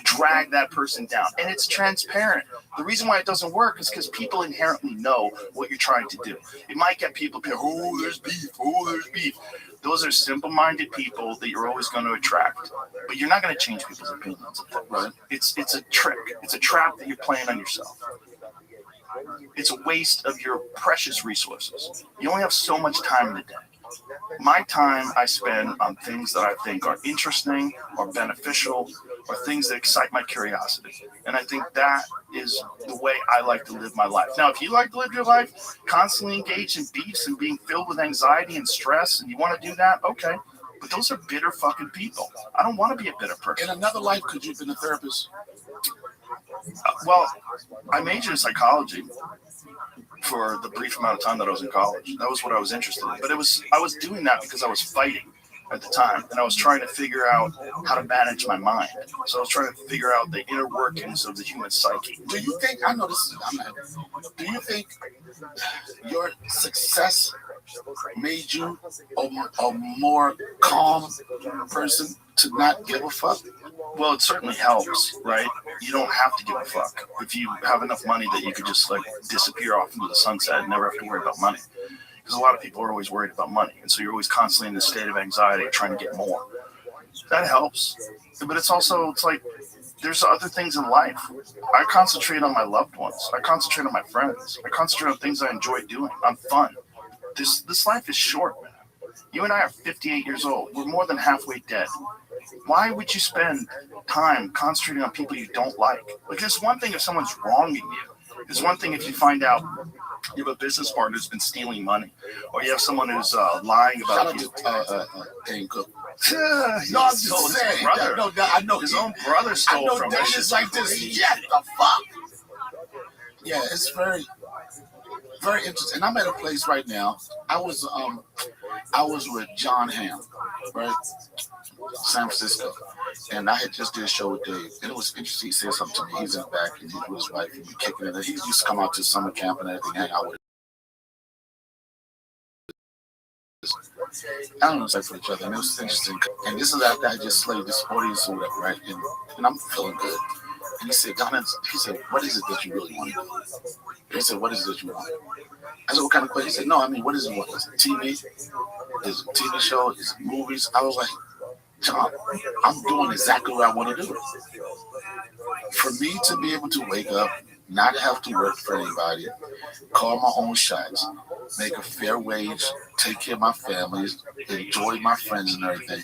drag that person down. And it's transparent. The reason why it doesn't work is because people inherently know what you're trying to do. It might get people, oh, there's beef, oh, there's beef. Those are simple-minded people that you're always going to attract, but you're not going to change people's opinions. Right? It's a trick. It's a trap that you're playing on yourself. It's a waste of your precious resources. You only have so much time in the day. My time I spend on things that I think are interesting or beneficial or things that excite my curiosity. And I think that is the way I like to live my life. Now, if you like to live your life constantly engaged in beefs and being filled with anxiety and stress, and you want to do that, okay. But those are bitter fucking people. I don't want to be a bitter person. In another life, could you have been a therapist? Well, I majored in psychology for the brief amount of time that I was in college. That was what I was interested in. But I was doing that because I was fighting at the time, and I was trying to figure out how to manage my mind. So I was trying to figure out the inner workings of the human psyche. Do you think, I know this is, do you think your success made you a more calm person to not give a fuck? Well, it certainly helps, right? You don't have to give a fuck. If you have enough money that you could just like disappear off into the sunset and never have to worry about money. Because a lot of people are always worried about money. And so you're always constantly in this state of anxiety trying to get more. That helps. But it's like there's other things in life. I concentrate on my loved ones. I concentrate on my friends. I concentrate on things I enjoy doing, on fun. This life is short, man. You and I are 58 years old. We're more than halfway dead. Why would you spend time concentrating on people you don't like? Like, it's one thing if someone's wronging you. It's one thing if you find out you have a business partner who's been stealing money, or you have someone who's lying about you. Dane Cook. No, I'm just saying. Brother. No, I know his own brother stole from him. It's like this. Yeah, the fuck. Yeah, it's very, very interesting. And I'm at a place right now. I was with John Hamm, right? San Francisco. And I had just did a show with Dave. And it was interesting. He said something to me. He's in the back and he's with his wife and we kicking it. He used to come out to summer camp and everything, hang out with I don't know, it's like for each other. And it was interesting. And this is after I just slayed this audience or whatever, right? And I'm feeling good. And he said, he said, what is it that you really want to do? He said, what is it that you want? I said, what kind of question? He said, no, I mean, what is it? What is it? TV? Is it a TV show? Is it movies? I was like, John, I'm doing exactly what I want to do. For me to be able to wake up, not have to work for anybody, call my own shots, make a fair wage, take care of my families, enjoy my friends and everything.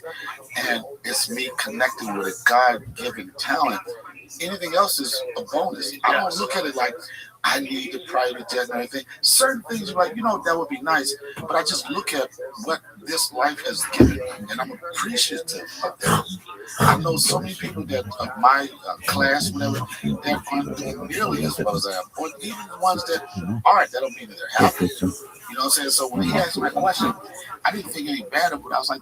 And it's me connecting with a God-given talent. Anything else is a bonus. I don't look at it like I need the private jet and everything. Certain things are like, that would be nice. But I just look at what this life has given me, and I'm appreciative of that. I know so many people that of my class, whatever, that aren't doing nearly as well as I am. Or even the ones that aren't, that don't mean that they're happy. You know what I'm saying? So when he asked my question, I didn't think any bad of it. I was like,